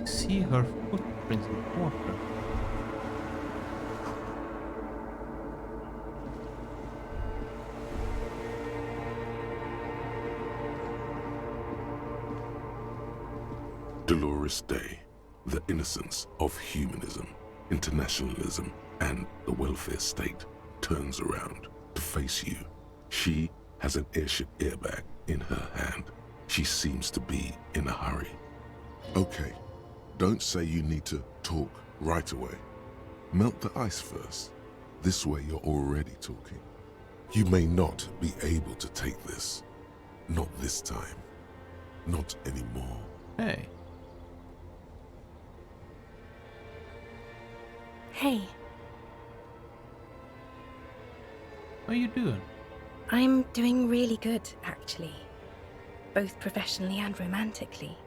See her footprints in the water. Dolores Day, the innocence of humanism, internationalism, and the welfare state turns around to face you. She has an airship airbag in her hand. She seems to be in a hurry. Okay, don't say you need to talk right away. Melt the ice first. This way you're already talking. You may not be able to take this. Not this time. Not anymore. Hey. Hey, How you doing? I'm doing really good, actually. Both professionally and romantically.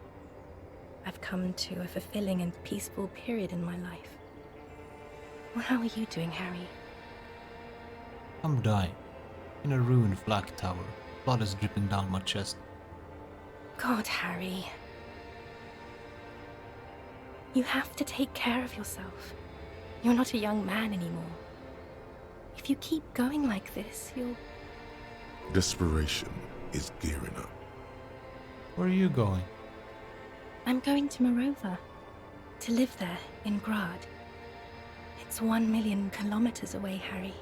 I've come to a fulfilling and peaceful period in my life. Well, how are you doing, Harry? I'm dying. In a ruined flak tower. Blood is dripping down my chest. God, Harry. You have to take care of yourself. You're not a young man anymore. If you keep going like this, you'll... Desperation is gearing up. Where are you going? I'm going to Morova. To live there, in Grad. It's 1 million kilometers away, Harry.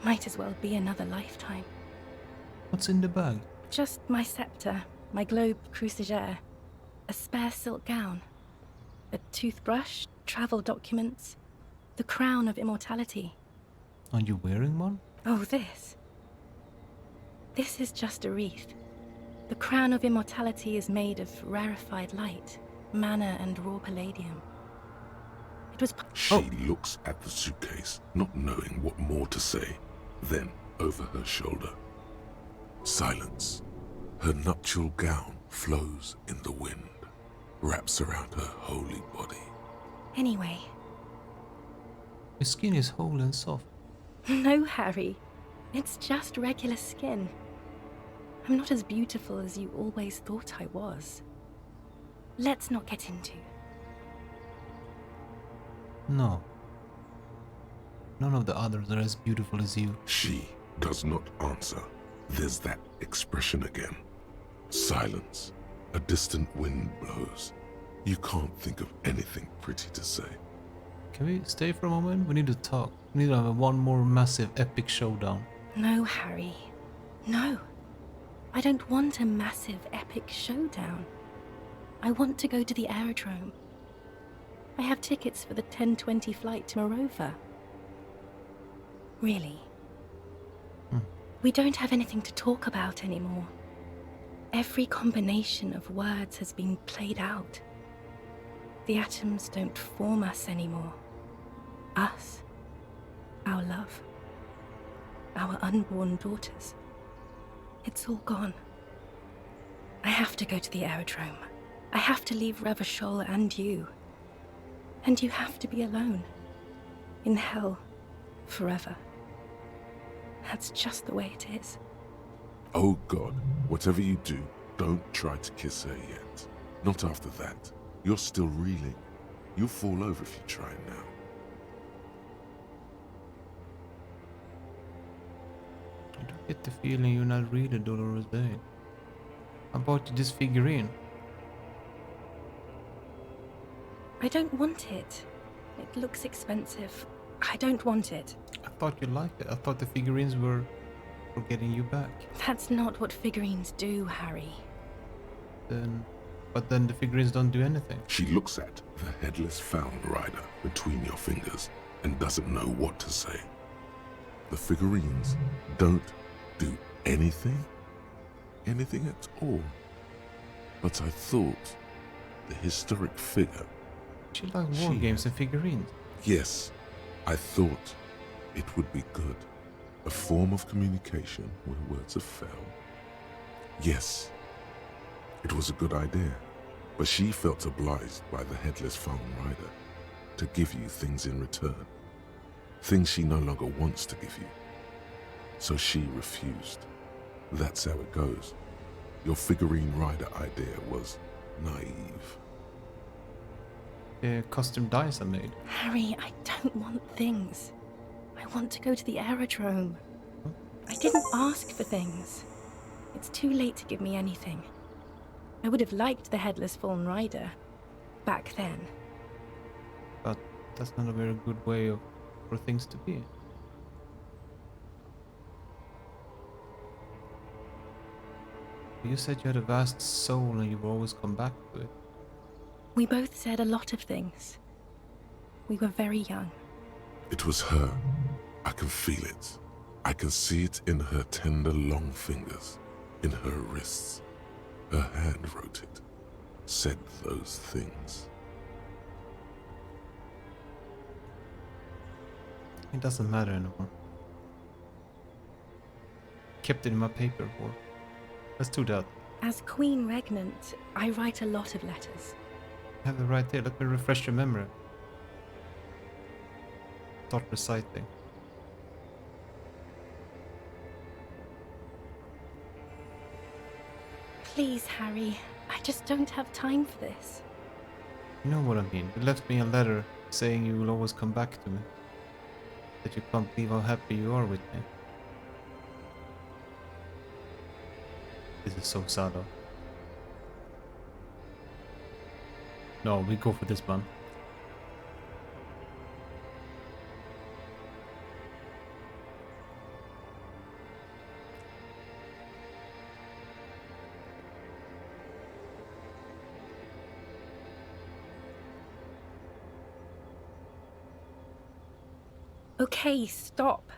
Might as well be another lifetime. What's in the bag? Just my scepter, my globe cruciger, a spare silk gown, a toothbrush, travel documents, the crown of immortality. Are you wearing one? Oh, this. This is just a wreath. The crown of immortality is made of rarefied light, mana and raw palladium. It was... She looks at the suitcase, not knowing what more to say. Then, over her shoulder. Silence. Her nuptial gown flows in the wind, wraps around her holy body. Anyway. Your skin is whole and soft. No, Harry. It's just regular skin. I'm not as beautiful as you always thought I was. Let's not get into... No. None of the others are as beautiful as you. She does not answer. There's that expression again. Silence. A distant wind blows. You can't think of anything pretty to say. Can we stay for a moment? We need to talk. We need to have one more massive epic showdown. No, Harry. No. I don't want a massive epic showdown. I want to go to the aerodrome. I have tickets for the 10:20 flight to Morova. Really. We don't have anything to talk about anymore. Every combination of words has been played out. The atoms don't form us anymore. Us. Our love. Our unborn daughters. It's all gone. I have to go to the aerodrome. I have to leave Revachol and you. And you have to be alone. In hell. Forever. That's just the way it is. Oh God, whatever you do, don't try to kiss her yet. Not after that. You're still reeling. You'll fall over if you try now. I don't get the feeling you're not really Dolores Day. How about this figurine? I don't want it. It looks expensive. I don't want it. I thought you liked it. I thought the figurines were for getting you back. That's not what figurines do, Harry. But then the figurines don't do anything. She looks at the headless found rider between your fingers and doesn't know what to say. The figurines don't do anything? anything at all. But I thought the historic figure. She likes war games and figurines. Yes, I thought it would be good. A form of communication where words have failed. Yes, it was a good idea. But she felt obliged by the headless fallen rider to give you things in return. Things she no longer wants to give you. So she refused. That's how it goes. Your figurine rider idea was naive. The custom dice I made. Harry, I don't want things. I want to go to the aerodrome. I didn't ask for things. It's too late to give me anything. I would have liked the headless fallen rider back then. But that's not a very good way for things to be. You said you had a vast soul and you would always come back to it. We both said a lot of things. We were very young. It was her. I can feel it. I can see it in her tender long fingers, in her wrists. Her hand wrote it, said those things. It doesn't matter anymore. Kept it in my paperwork. Let's do that. As Queen Regnant, I write a lot of letters. I have it right there. Let me refresh your memory. Start reciting. Please, Harry, I just don't have time for this. You know what I mean. You left me a letter saying you will always come back to me. That you can't believe how happy you are with me. This is so sad though. No, we go for this one. Okay, stop.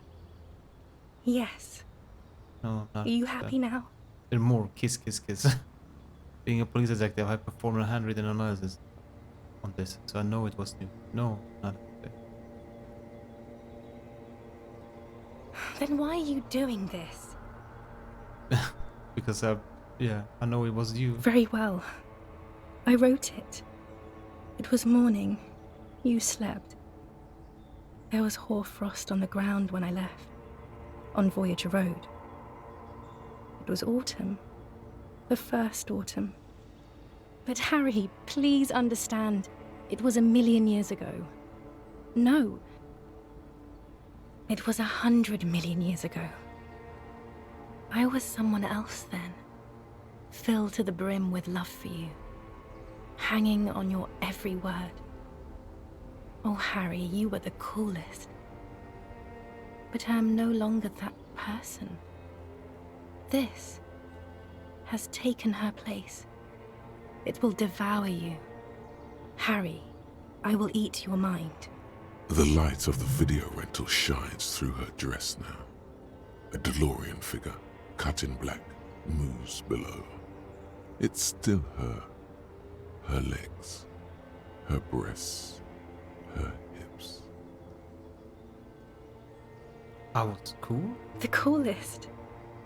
Yes. No, not Are you happy now? There are more. Kiss, kiss, kiss. Being a police detective, I performed a handwritten analysis on this, so I know it was new. No, not okay. Then why are you doing this? Because yeah, I know it was you. Very well. I wrote it. It was morning. You slept. There was hoarfrost on the ground when I left, on Voyager Road. It was autumn. The first autumn. But Harry, please understand, it was 1,000,000 years ago. No. It was 100 million years ago. I was someone else then, filled to the brim with love for you, hanging on your every word. Oh, Harry, you were the coolest. But I am no longer that person. This has taken her place. It will devour you. Harry, I will eat your mind. The light of the video rental shines through her dress now. A DeLorean figure, cut in black, moves below. It's still her. Her legs, her breasts, her hips. I was cool? The coolest.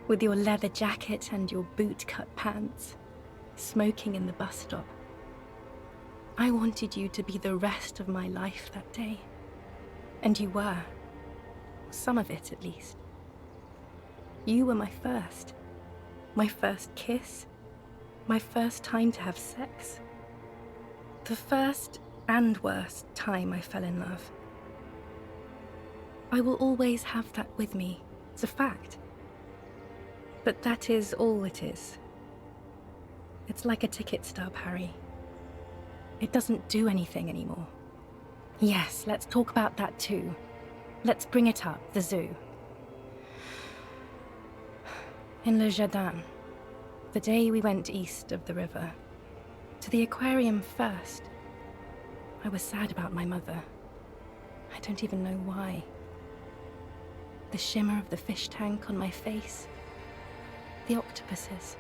With your leather jacket and your boot-cut pants, smoking in the bus stop. I wanted you to be the rest of my life that day. And you were. Some of it, at least. You were my first kiss, my first time to have sex. The first and worst time I fell in love. I will always have that with me. It's a fact. But that is all it is. It's like a ticket stub, Harry. It doesn't do anything anymore. Yes, let's talk about that too. Let's bring it up, the zoo. In Le Jardin, the day we went east of the river, to the aquarium first, I was sad about my mother. I don't even know why. The shimmer of the fish tank on my face, the octopuses,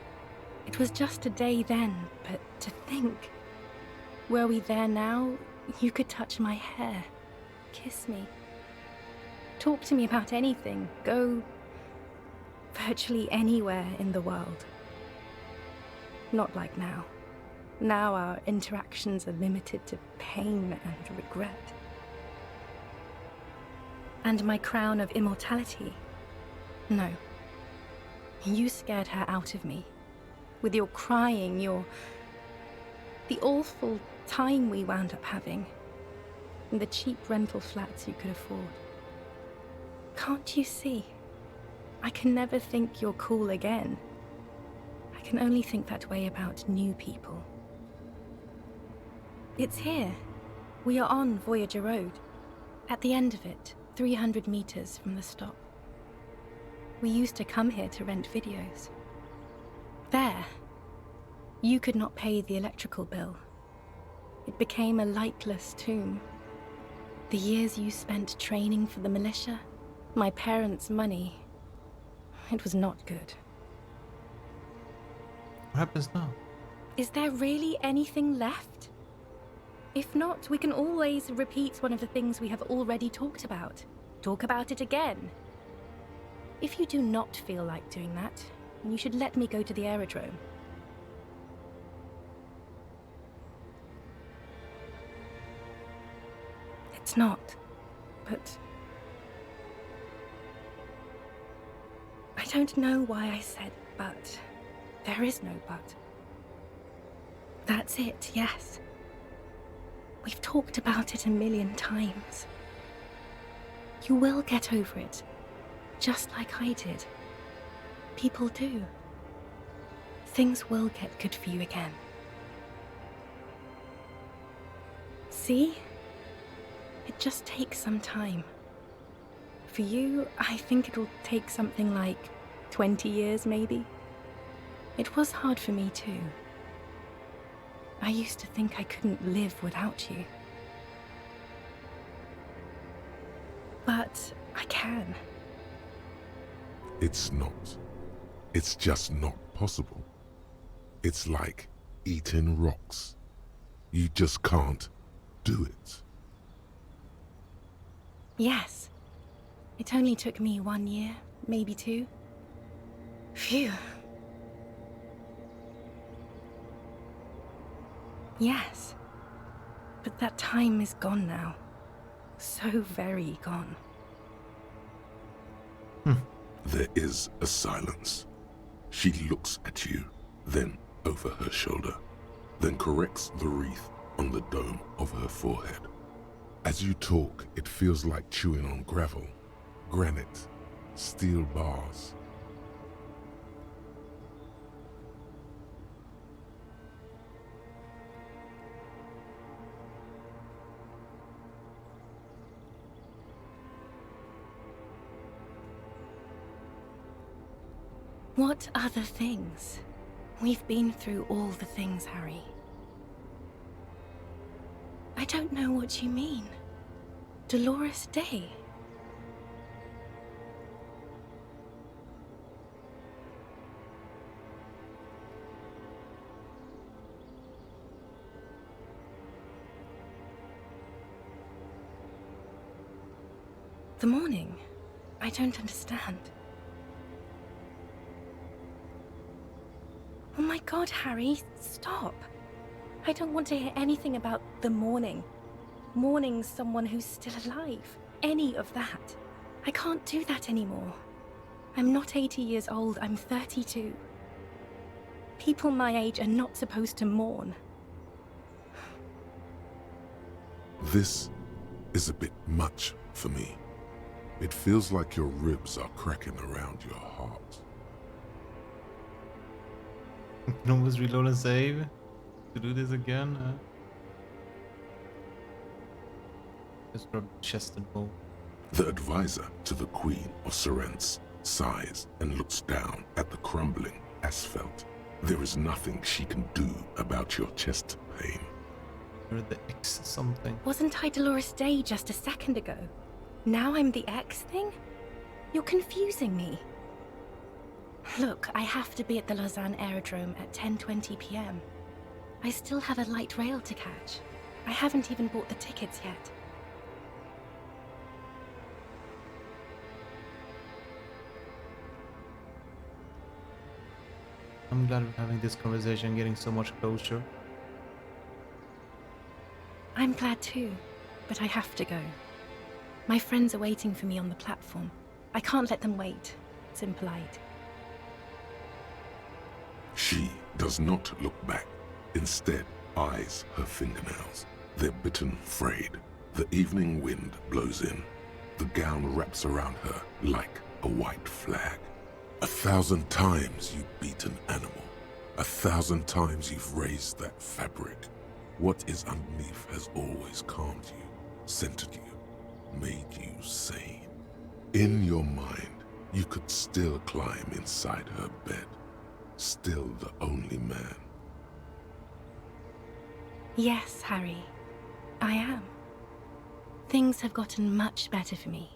It was just a day then, but to think. Were we there now, you could touch my hair, kiss me, talk to me about anything, go virtually anywhere in the world. Not like now. Now our interactions are limited to pain and regret. And my crown of immortality? No. You scared her out of me. With your crying, the awful time we wound up having. And the cheap rental flats you could afford. Can't you see? I can never think you're cool again. I can only think that way about new people. It's here. We are on Voyager Road. At the end of it, 300 meters from the stop. We used to come here to rent videos. There. You could not pay the electrical bill. It became a lightless tomb. The years you spent training for the militia, my parents' money, it was not good. What happens now? Is there really anything left? If not, we can always repeat one of the things we have already talked about. Talk about it again. If you do not feel like doing that, you should let me go to the aerodrome. It's not, but... I don't know why I said but. There is no but. That's it, yes. We've talked about it a million times. You will get over it, just like I did. People do. Things will get good for you again. See? It just takes some time. For you, I think it'll take something like 20 years, maybe. It was hard for me too. I used to think I couldn't live without you. But I can. It's not. It's just not possible. It's like eating rocks. You just can't do it. Yes. It only took me 1 year, maybe 2. Phew. Yes. But that time is gone now. So very gone. There is a silence. She looks at you, then over her shoulder, then corrects the wreath on the dome of her forehead. As you talk, it feels like chewing on gravel, granite, steel bars. What other things? We've been through all the things, Harry. I don't know what you mean. Dolores Day. The morning? I don't understand. Oh my God, Harry, stop. I don't want to hear anything about the morning. Mourning someone who's still alive. Any of that. I can't do that anymore. I'm not 80 years old, I'm 32. People my age are not supposed to mourn. This is a bit much for me. It feels like your ribs are cracking around your heart. Can always reload and save to do this again. Just rub chest and bow. The advisor to the Queen of Sorrents sighs and looks down at the crumbling asphalt. There is nothing she can do about your chest pain. You're the X something. Wasn't I Dolores Day just a second ago? Now I'm the X thing? You're confusing me. Look, I have to be at the Lausanne Aerodrome at 10:20 p.m. I still have a light rail to catch. I haven't even bought the tickets yet. I'm glad we're having this conversation, getting so much closer. I'm glad too, but I have to go. My friends are waiting for me on the platform. I can't let them wait. It's impolite. She does not look back. Instead, eyes her fingernails. They're bitten frayed. The evening wind blows in. The gown wraps around her like a white flag. 1,000 times you've beaten animal. 1,000 times you've raised that fabric. What is underneath has always calmed you, centered you, made you sane. In your mind, you could still climb inside her bed. Still the only man. Yes, Harry. I am. Things have gotten much better for me,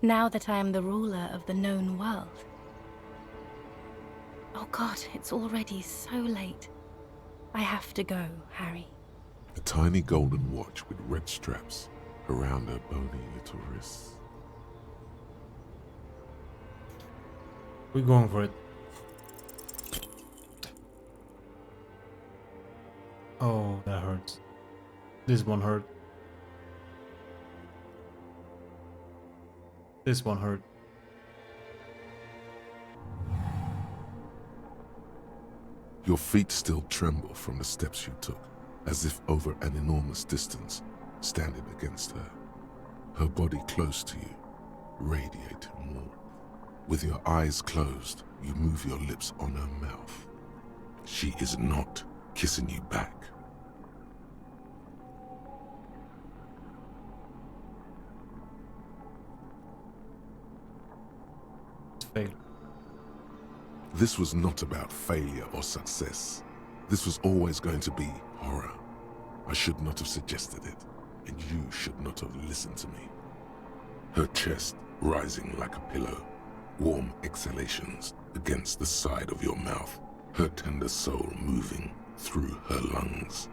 now that I am the ruler of the known world. Oh God, it's already so late. I have to go, Harry. A tiny golden watch with red straps around her bony little wrists. We're going for it. Oh, that hurts. This one hurt. This one hurt. Your feet still tremble from the steps you took, as if over an enormous distance, standing against her. Her body close to you, radiating warmth. With your eyes closed, you move your lips on her mouth. She is not kissing you back. Fail. This was not about failure or success. This was always going to be horror. I should not have suggested it, and you should not have listened to me. Her chest rising like a pillow, warm exhalations against the side of your mouth, her tender soul moving through her lungs.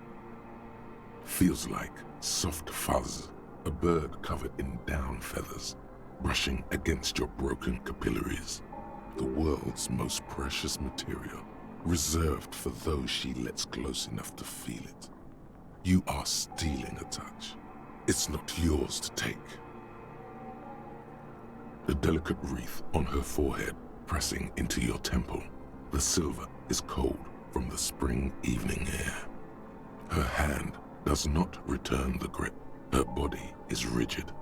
Feels like soft fuzz, a bird covered in down feathers, brushing against your broken capillaries. The world's most precious material, reserved for those she lets close enough to feel it. You are stealing a touch. It's not yours to take. The delicate wreath on her forehead pressing into your temple. The silver is cold from the spring evening air. Her hand does not return the grip. Her body is rigid.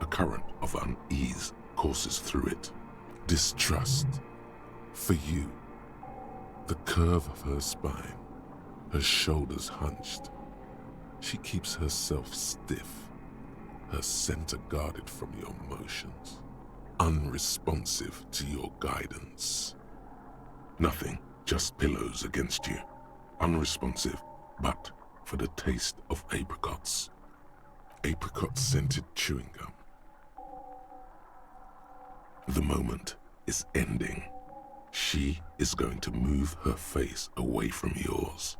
A current of unease courses through it. Distrust. For you. The curve of her spine. Her shoulders hunched. She keeps herself stiff. Her center guarded from your motions. Unresponsive to your guidance. Nothing, just pillows against you. Unresponsive, but for the taste of apricots. Apricot-scented chewing gum. The moment is ending. She is going to move her face away from yours.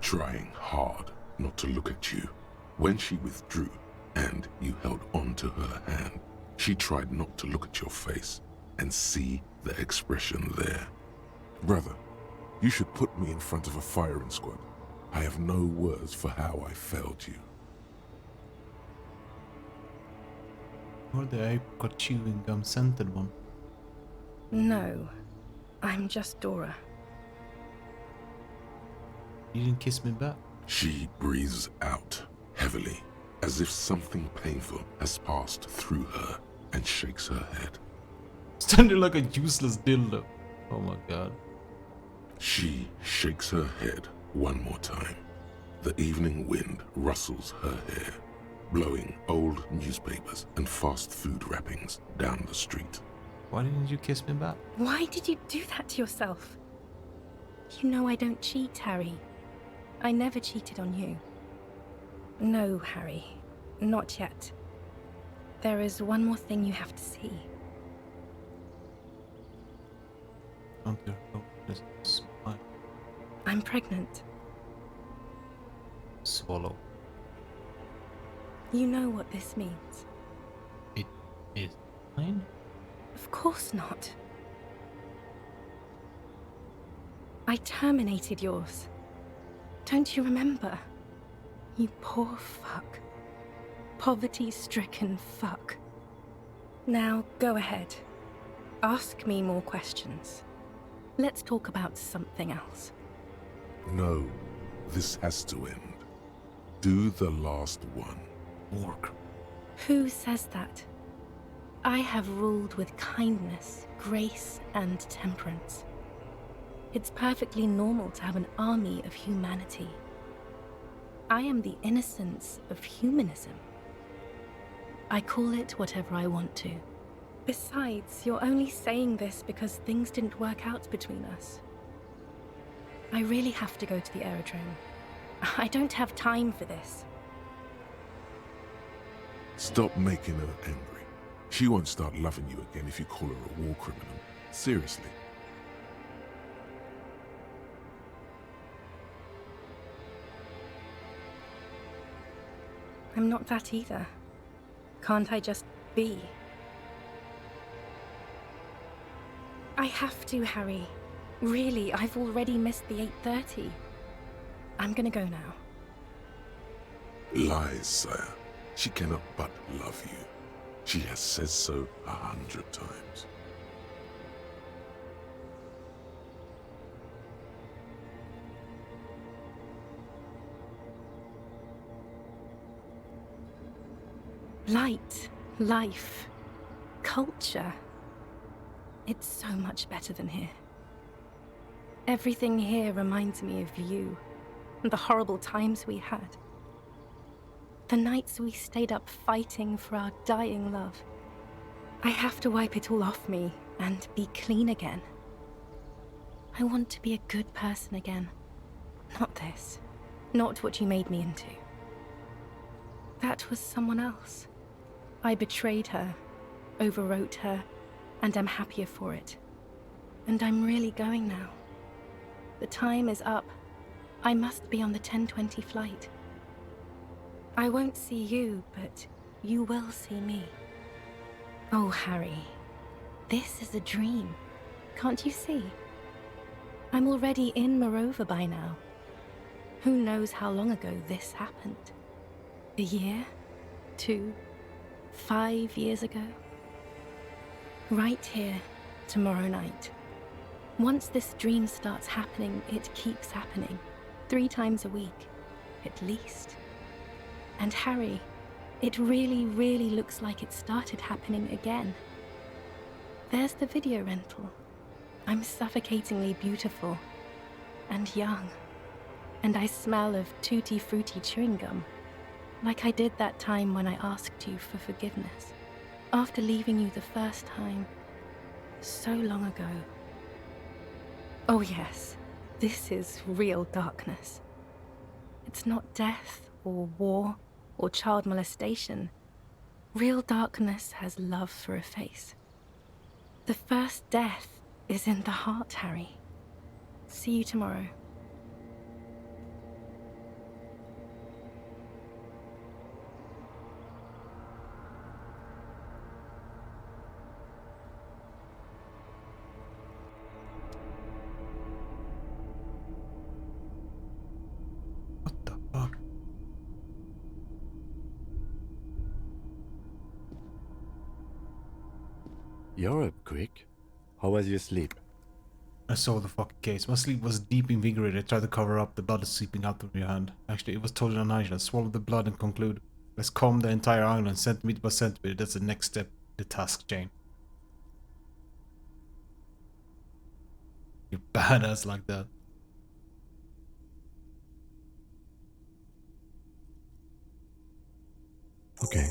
Trying hard not to look at you. When she withdrew and you held on to her hand, she tried not to look at your face and see the expression there. Brother, you should put me in front of a firing squad. I have no words for how I failed you. Or the apricot chewing gum scented one. No, I'm just Dora. You didn't kiss me back. She breathes out heavily, as if something painful has passed through her, and shakes her head. Standing like a useless dildo. Oh my god. She shakes her head one more time. The evening wind rustles her hair, blowing old newspapers and fast food wrappings down the street. Why didn't you kiss me back? Why did you do that to yourself? You know I don't cheat, Harry. I never cheated on you. No, Harry. Not yet. There is one more thing you have to see. I'm pregnant. Swallow. You know what this means. It is mine? Of course not. I terminated yours. Don't you remember? You poor fuck. Poverty-stricken fuck. Now, go ahead. Ask me more questions. Let's talk about something else. No, this has to end. Do the last one. Work. Who says that? I have ruled with kindness, grace, and temperance. It's perfectly normal to have an army of humanity. I am the innocence of humanism. I call it whatever I want to. Besides, you're only saying this because things didn't work out between us. I really have to go to the aerodrome. I don't have time for this. Stop making her angry. She won't start loving you again if you call her a war criminal. Seriously. I'm not that either. Can't I just be? I have to, Harry. Really, I've already missed the 8:30. I'm gonna go now. Lies, sire. She cannot but love you. She has said so 100 times. Light, life, culture. It's so much better than here. Everything here reminds me of you and the horrible times we had. The nights we stayed up fighting for our dying love. I have to wipe it all off me and be clean again. I want to be a good person again. Not this. Not what you made me into. That was someone else. I betrayed her, overwrote her, and I'm happier for it. And I'm really going now. The time is up. I must be on the 10:20 flight. I won't see you, but you will see me. Oh, Harry, this is a dream. Can't you see? I'm already in Morova by now. Who knows how long ago this happened? A year? 2? 5 years ago? Right here, tomorrow night. Once this dream starts happening, it keeps happening. 3 times a week, at least. And Harry, it really, really looks like it started happening again. There's the video rental. I'm suffocatingly beautiful and young. And I smell of tutti frutti chewing gum. Like I did that time when I asked you for forgiveness. After leaving you the first time, so long ago. Oh yes, this is real darkness. It's not death or war or child molestation. Real darkness has love for a face. The first death is in the heart, Harry. See you tomorrow. You're up quick. How was your sleep? I saw the fucking case. My sleep was deep invigorated. I tried to cover up the blood is seeping out of your hand. Actually, it was totally unnatural. Swallow the blood and conclude. Let's comb the entire island centimeter by centimeter. That's the next step in the task chain. You're badass like that. Okay.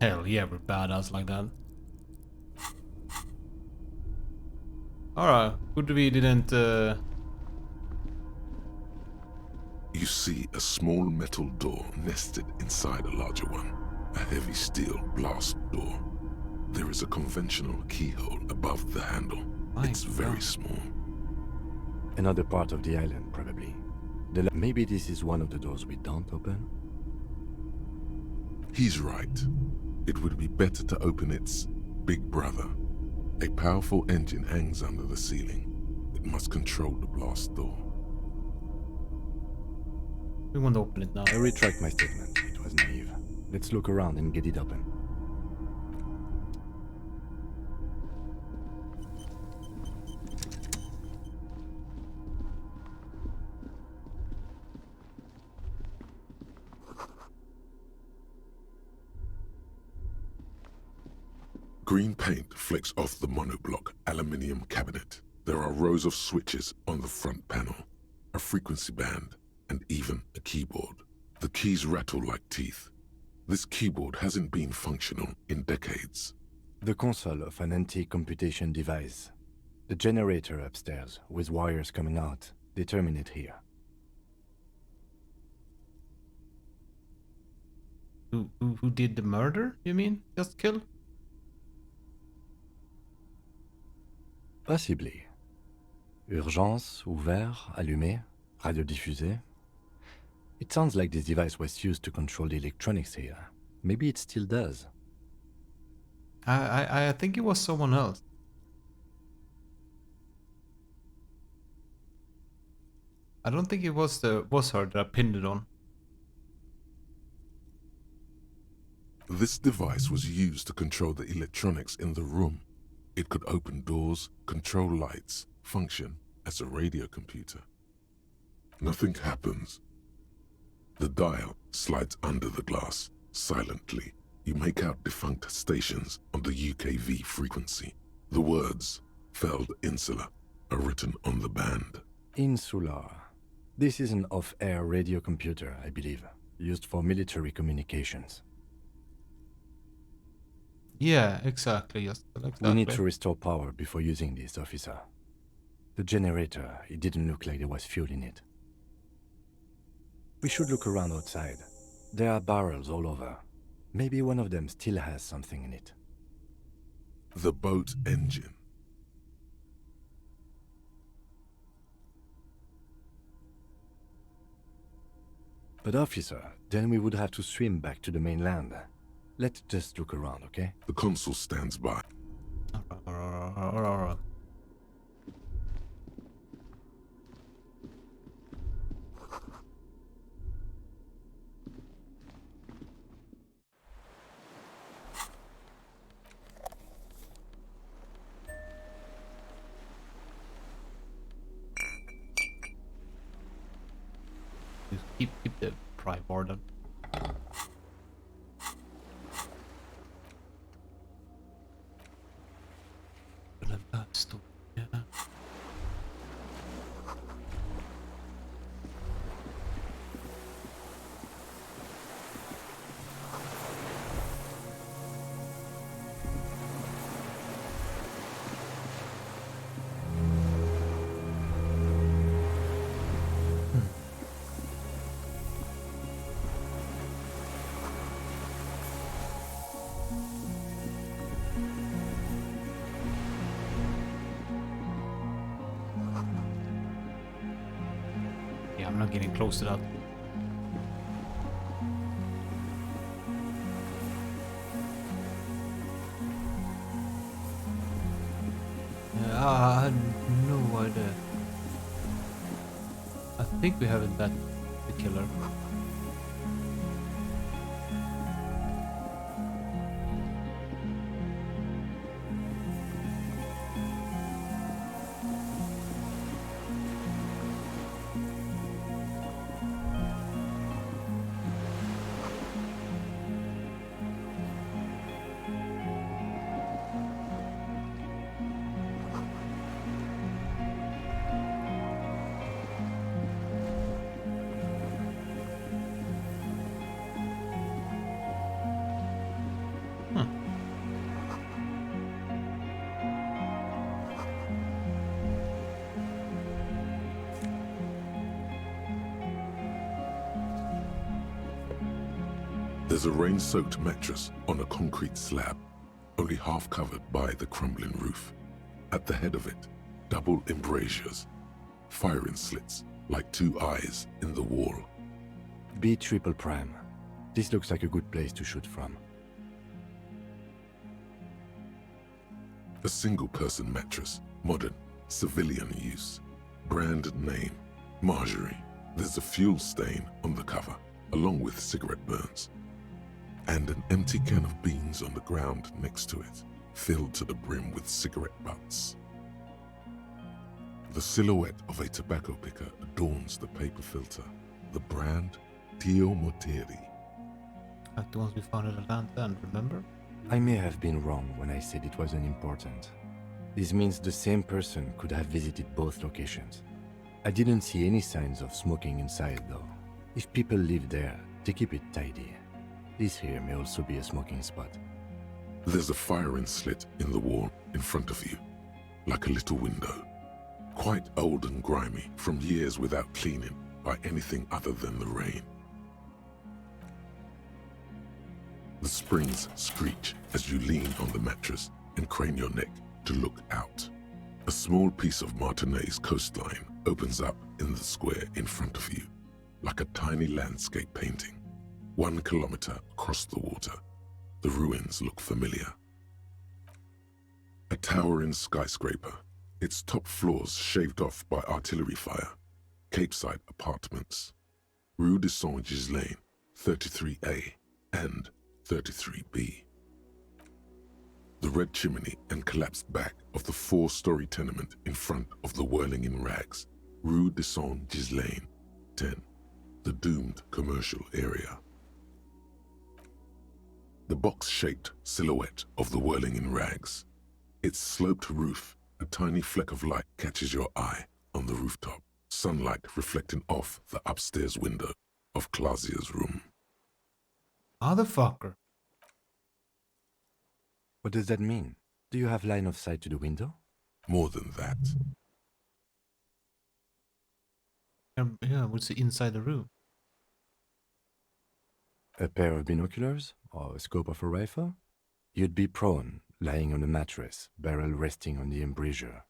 Hell yeah, we're badass like that. Alright, good we didn't... You see a small metal door nested inside a larger one. A heavy steel blast door. There is a conventional keyhole above the handle. It's very small. Another part of the island, probably. Maybe this is one of the doors we don't open? He's right. It would be better to open its big brother. A powerful engine hangs under the ceiling. It must control the blast door. We want to open it now. I retract my statement. It was naive. Let's look around and get it open. Green paint flecks off the monoblock aluminium cabinet. There are rows of switches on the front panel, a frequency band, and even a keyboard. The keys rattle like teeth. This keyboard hasn't been functional in decades. The console of an anti-computation device. The generator upstairs, with wires coming out. They terminate here. Who did the murder, you mean? Just kill? Possibly. Urgence, ouvert, allumé, radiodiffusé. It sounds like this device was used to control the electronics here. Maybe it still does. I think it was someone else. I don't think it was her that I pinned it on. This device was used to control the electronics in the room. It could open doors, control lights, function as a radio computer. Nothing happens. The dial slides under the glass. Silently, you make out defunct stations on the UKV frequency. The words, Feld Insula, are written on the band. Insular. This is an off-air radio computer, I believe, used for military communications. Yeah, exactly, yes. Exactly. We need to restore power before using this, officer. The generator, it didn't look like there was fuel in it. We should look around outside. There are barrels all over. Maybe one of them still has something in it. The boat engine. But officer, then we would have to swim back to the mainland. Let's just look around, okay? The consul stands by. Alright. Keep the pry warden. Yeah, I'm not getting close to that. I had no idea. I think we haven't met the killer. There's a rain-soaked mattress on a concrete slab, only half covered by the crumbling roof. At the head of it, double embrasures, firing slits like two eyes in the wall. B triple prime. This looks like a good place to shoot from. A single-person mattress, modern, civilian use. Brand name, Marjorie. There's a fuel stain on the cover, along with cigarette burns. And an empty can of beans on the ground next to it, filled to the brim with cigarette butts. The silhouette of a tobacco picker adorns the paper filter. The brand, Tio Moteri. Like the ones we found at Atlanta, remember? I may have been wrong when I said it wasn't important. This means the same person could have visited both locations. I didn't see any signs of smoking inside though. If people live there, they keep it tidy. This here may also be a smoking spot. There's a firing slit in the wall in front of you, like a little window. Quite old and grimy from years without cleaning by anything other than the rain. The springs screech as you lean on the mattress and crane your neck to look out. A small piece of Martinez coastline opens up in the square in front of you, like a tiny landscape painting. 1 kilometer across the water, the ruins look familiar. A towering skyscraper, its top floors shaved off by artillery fire. Capeside apartments. Rue de Saint-Ghislain, 33A and 33B. The red chimney and collapsed back of the 4-story tenement in front of the whirling in rags. Rue de Saint-Ghislain, 10. The doomed commercial area. The box-shaped silhouette of the whirling in rags. Its sloped roof, a tiny fleck of light catches your eye on the rooftop. Sunlight reflecting off the upstairs window of Clausia's room. Motherfucker. What does that mean? Do you have line of sight to the window? More than that. Yeah, what's inside the room? A pair of binoculars? Or a scope of a rifle? You'd be prone, lying on a mattress, barrel resting on the embrasure.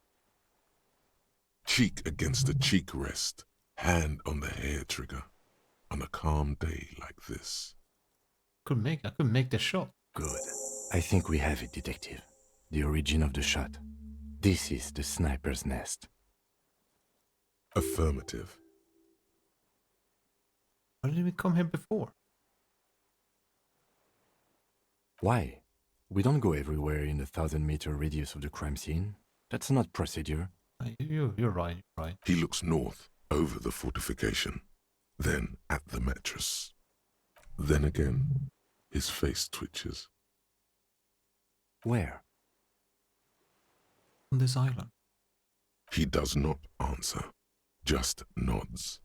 Cheek against a cheek rest, hand on the hair trigger, on a calm day like this. I could make the shot. Good. I think we have it, detective. The origin of the shot. This is the sniper's nest. Affirmative. Why didn't we come here before? Why? We don't go everywhere in a 1,000-meter radius of the crime scene. That's not procedure. You're right, right. He looks north, over the fortification, then at the mattress. Then again, his face twitches. Where? On this island. He does not answer, just nods.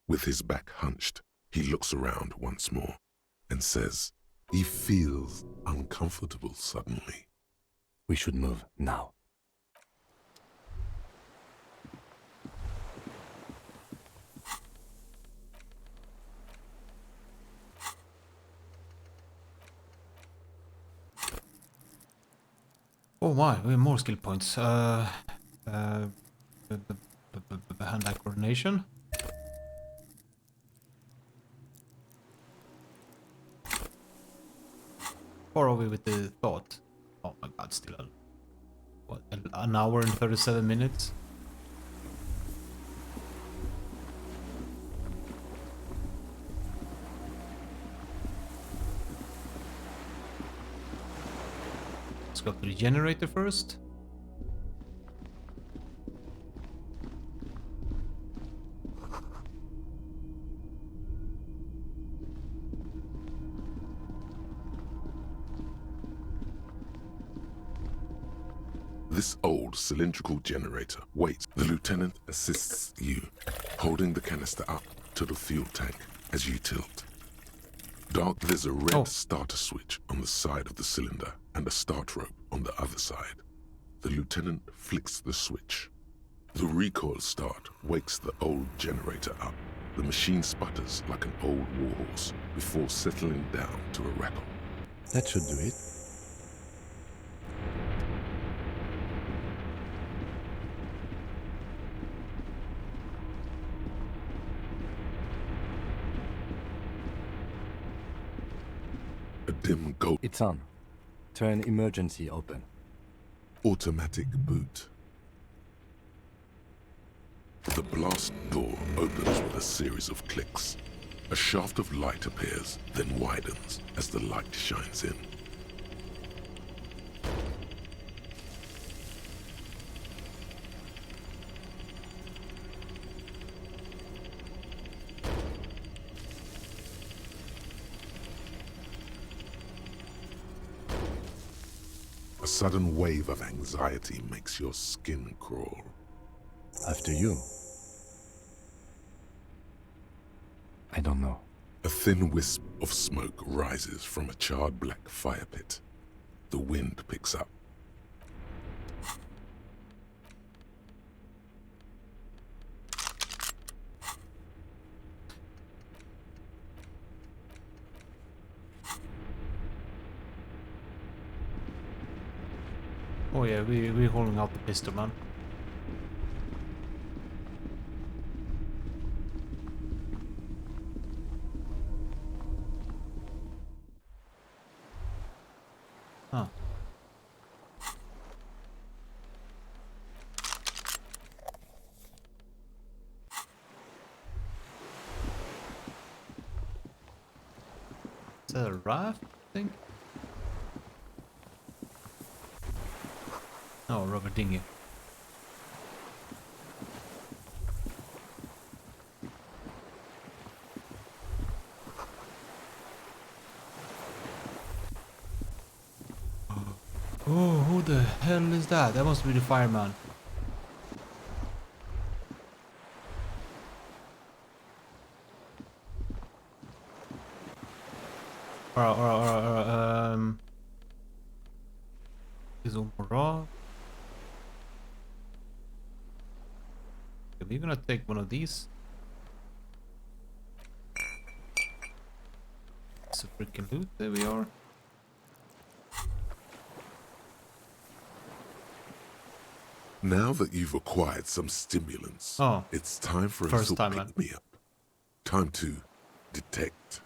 With his back hunched, he looks around once more and says he feels uncomfortable suddenly. We should move now. Oh my, we have more skill points. Hand-eye coordination. Far away with the thought. Oh my god, still what, an hour and 37 minutes? Let's go to the generator first. This old cylindrical generator waits. The lieutenant assists you, holding the canister up to the fuel tank as you tilt. Dark, there's a red starter switch on the side of the cylinder and a start rope on the other side. The lieutenant flicks the switch. The recoil start wakes the old generator up, The machine sputters like an old warhorse before settling down to a rattle. That should do it. A dim gold. It's on. Turn emergency open. Automatic boot. The blast door opens with a series of clicks. A shaft of light appears, then widens as the light shines in. A sudden wave of anxiety makes your skin crawl. After you. I don't know. A thin wisp of smoke rises from a charred black fire pit. The wind picks up. Oh yeah, we're holding out the pistol, man. Huh. Is that a raft, I think? Oh, rubber dinghy. Oh, who the hell is that? That must be the fireman. Alright. Is on raw. We're gonna take one of these. It's a freaking loot. There we are. Now that you've acquired some stimulants, it's time for a First little time, man. pick-me-up. Time to detect.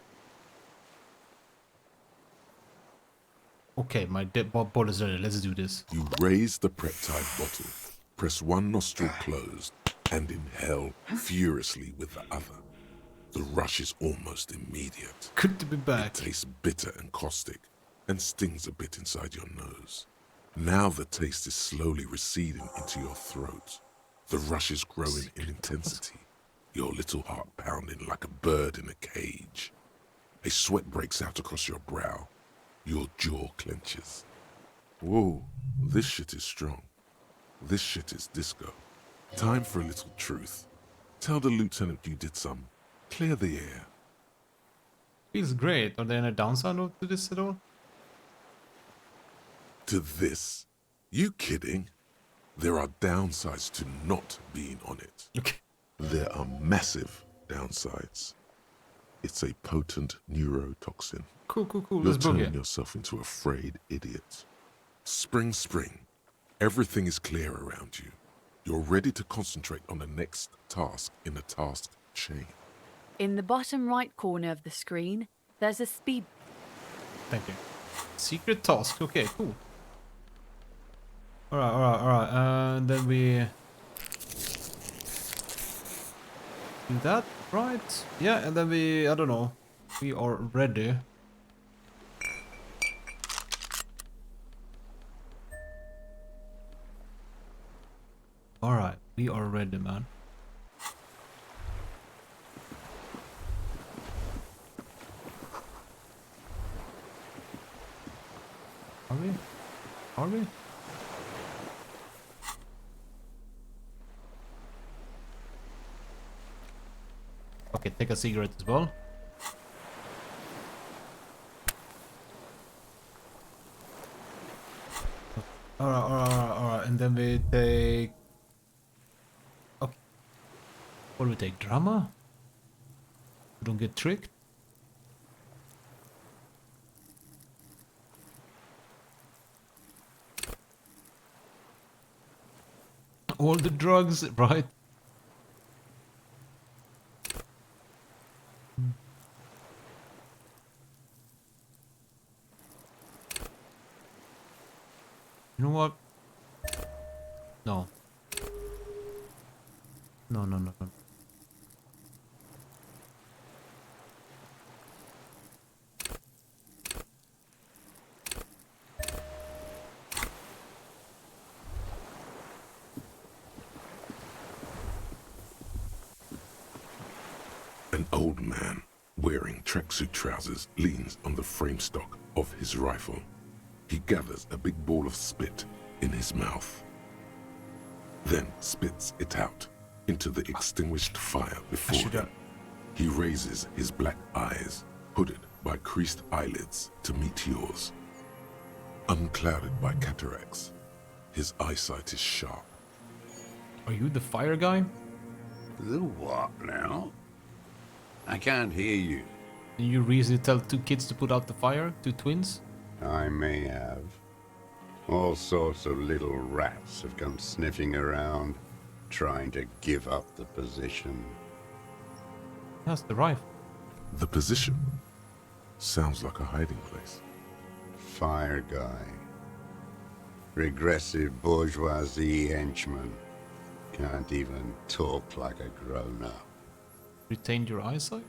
Okay, my bottle is ready. Let's do this. You raise the Preptide bottle, press one nostril closed, and inhale furiously with the other. The rush is almost immediate. Good to be back. It tastes bitter and caustic, and stings a bit inside your nose. Now the taste is slowly receding into your throat. The rush is growing in intensity, your little heart pounding like a bird in a cage. A sweat breaks out across your brow. Your jaw clenches. Whoa, this shit is strong. This shit is disco. Time for a little truth. Tell the lieutenant you did some. Clear the air. Feels great. Are there any downside to this at all? To this? You kidding? There are downsides to not being on it. Okay. There are massive downsides. It's a potent neurotoxin. Cool. You're Let's book turning it. yourself into a frayed idiot. Spring. Everything is clear around you. You're ready to concentrate on the next task in the task chain. In the bottom right corner of the screen, there's a speed. Thank you. Secret task. Okay, cool. Alright. And then we do that, right? Yeah, and then I don't know. We are ready. Alright, we are ready, man. Are we? Okay, take a cigarette as well. Alright. And then we take... Okay. What do we take? Drama? Don't get tricked. All the drugs, right? You know what? No. No, no, no, no. An old man wearing tracksuit trousers leans on the frame stock of his rifle. He gathers a big ball of spit in his mouth, then spits it out into the extinguished fire before him. He raises his black eyes, hooded by creased eyelids, to meet yours. Unclouded by cataracts, his eyesight is sharp. Are you the fire guy? The what now? I can't hear you. Did you recently tell two kids to put out the fire? Two twins? I may have. All sorts of little rats have come sniffing around, trying to give up the position. That's the rifle. The position sounds like a hiding place. Fire guy. Regressive bourgeoisie henchman. Can't even talk like a grown-up. Retained your eyesight?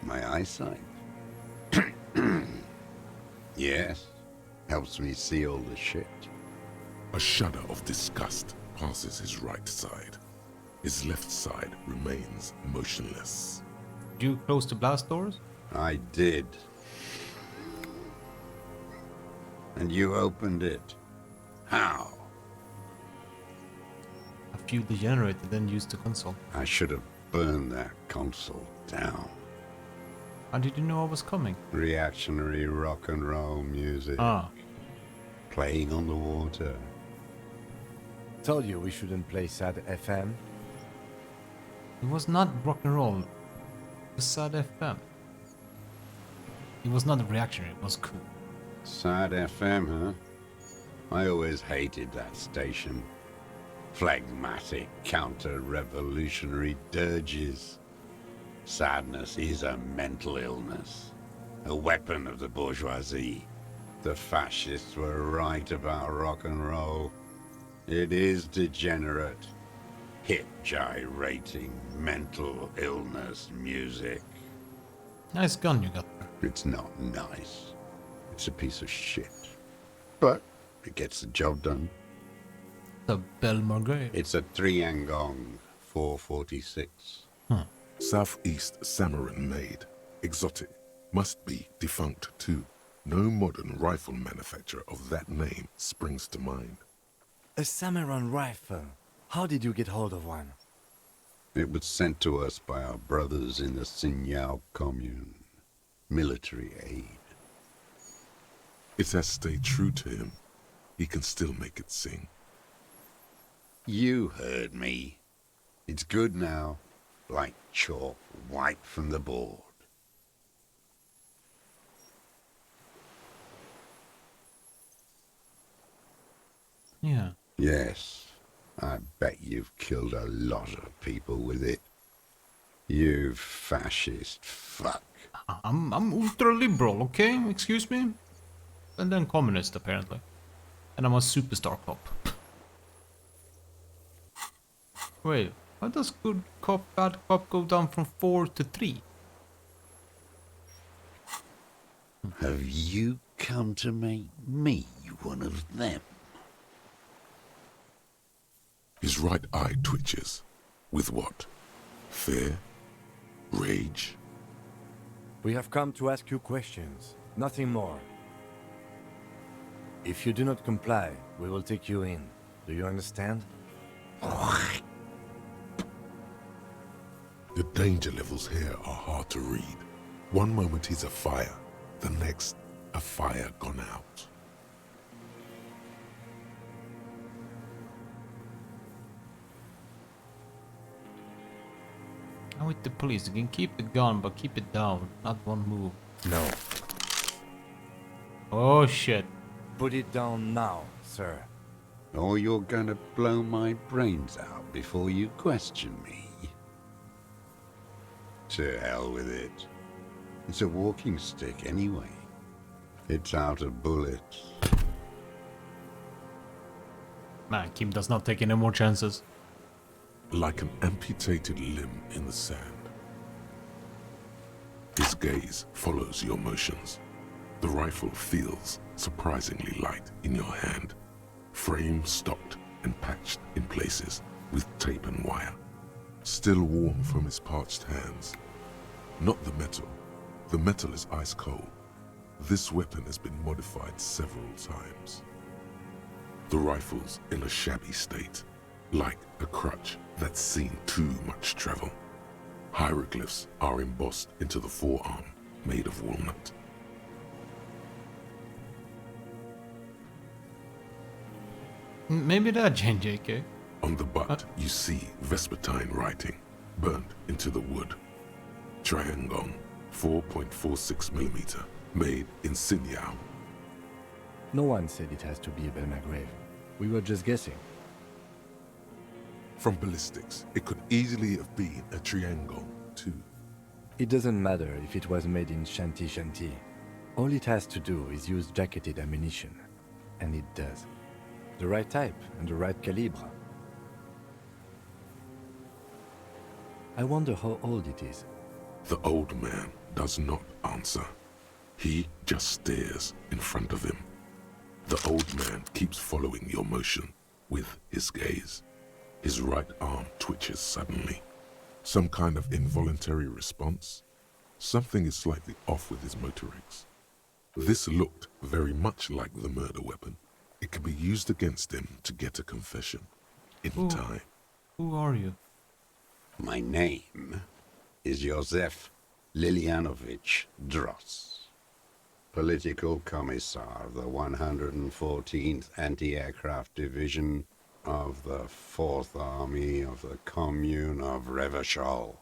My eyesight? Yes. Helps me see all the shit. A shudder of disgust passes his right side. His left side remains motionless. Did you close the blast doors? I did. And you opened it. How? A few degenerated, then used the console. I should have burned that console down. How did you know I was coming? Reactionary rock and roll music. Ah. Playing on the water. Told you we shouldn't play sad FM. It was not rock and roll. It was sad FM. It was not a reactionary, it was cool. Sad FM, huh? I always hated that station. Phlegmatic, counter-revolutionary dirges. Sadness is a mental illness. A weapon of the bourgeoisie. The fascists were right about rock and roll. It is degenerate. Hip gyrating, mental illness music. Nice gun you got there. It's not nice. It's a piece of shit. But it gets the job done. The Belle Marguerite. It's a Triangong 446. Southeast Samaran made. Exotic. Must be defunct too. No modern rifle manufacturer of that name springs to mind. A Samaran rifle. How did you get hold of one? It was sent to us by our brothers in the Sinyao commune. Military aid. It has stayed true to him. He can still make it sing. You heard me. It's good now. Like chalk wiped from the board. Yeah. Yes. I bet you've killed a lot of people with it. You fascist fuck. I'm ultra liberal, okay? Excuse me? And then communist, apparently. And I'm a superstar cop. Wait, how does good cop, bad cop go down from 4 to 3? Have you come to make me one of them? His right eye twitches. With what? Fear? Rage? We have come to ask you questions, nothing more. If you do not comply, we will take you in. Do you understand? The danger levels here are hard to read. One moment he's a fire, the next a fire gone out. I'm with the police. You can keep the gun, but keep it down. Not one move. No. Oh shit. Put it down now, sir. Or you're gonna blow my brains out before you question me. To hell with it. It's a walking stick anyway. It's out of bullets. Man, Kim does not take any more chances. Like an amputated limb in the sand. His gaze follows your motions. The rifle feels surprisingly light in your hand. Frame stocked and patched in places with tape and wire. Still warm from his parched hands. Not the metal. The metal is ice cold. This weapon has been modified several times. The rifle's in a shabby state, like a crutch that's seen too much travel. Hieroglyphs are embossed into the forearm, made of walnut. Maybe that Jane JK. On the butt, you see Vespertine writing, burnt into the wood. Triangon, 4.46mm, made in Sinyao. No one said it has to be a Belma grave. We were just guessing. From ballistics, it could easily have been a triangle, too. It doesn't matter if it was made in Shanti Shanti. All it has to do is use jacketed ammunition. And it does. The right type and the right calibre. I wonder how old it is. The old man does not answer. He just stares in front of him. The old man keeps following your motion with his gaze. His right arm twitches suddenly. Some kind of involuntary response. Something is slightly off with his motorics. This looked very much like the murder weapon. It could be used against him to get a confession. In time. Who are you? My name is Josef Lilianovich Dross, Political Commissar of the 114th Anti-Aircraft Division of the 4th Army of the Commune of Revachol.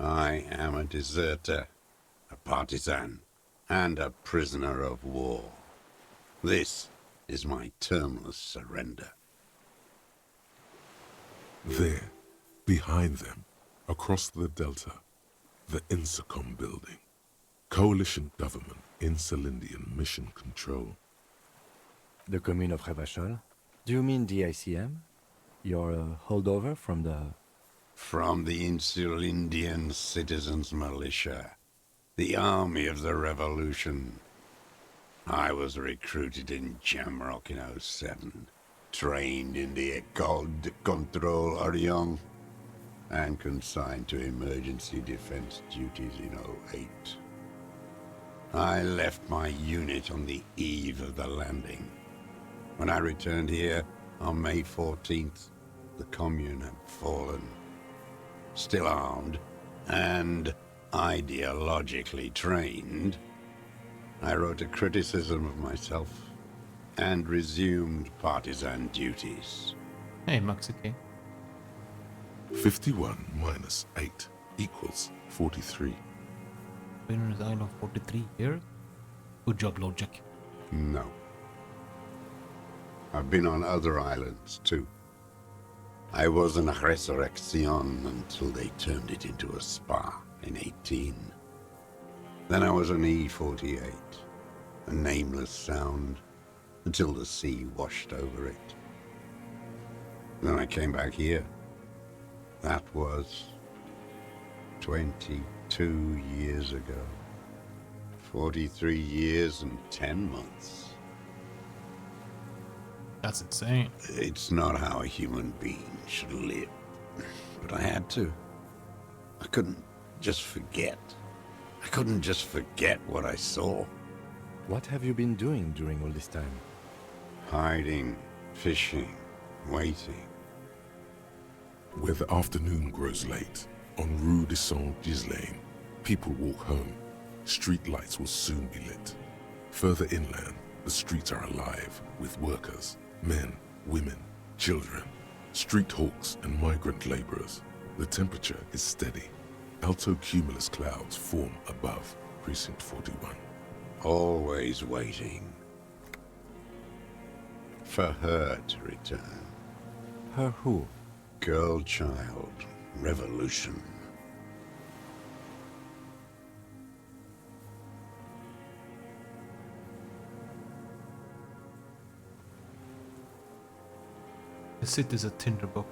I am a deserter, a partisan, and a prisoner of war. This is my termless surrender. There, behind them, across the delta, the Insacom building. Coalition government in Celindian mission control. The commune of Revachol? Do you mean the ICM? You're a holdover from the... From the Insulindian Citizens Militia, the army of the revolution. I was recruited in Jamrock in 07, trained in the École de Contrôle Orient, and consigned to emergency defense duties in 08. I left my unit on the eve of the landing. When I returned here on May 14th, the commune had fallen. Still armed and ideologically trained, I wrote a criticism of myself and resumed partisan duties. Hey, Maxi. 51 minus 8 equals 43. Winner's Island 43 here? Good job, logic. No. I've been on other islands, too. I was in a resurrection until they turned it into a spa in 18. Then I was on E48, a nameless sound, until the sea washed over it. Then I came back here. That was 22 years ago. 43 years and 10 months. That's insane. It's not how a human being should live. But I had to. I couldn't just forget. I couldn't just forget what I saw. What have you been doing during all this time? Hiding, fishing, waiting. Where the afternoon grows late, on Rue de Saint-Ghislain, people walk home. Street lights will soon be lit. Further inland, the streets are alive with workers, men, women, children, street hawks and migrant laborers. The temperature is steady. Alto cumulus clouds form above Precinct 41. Always waiting for her to return. Her who? Girl child. Revolution. The city's a tinderbox.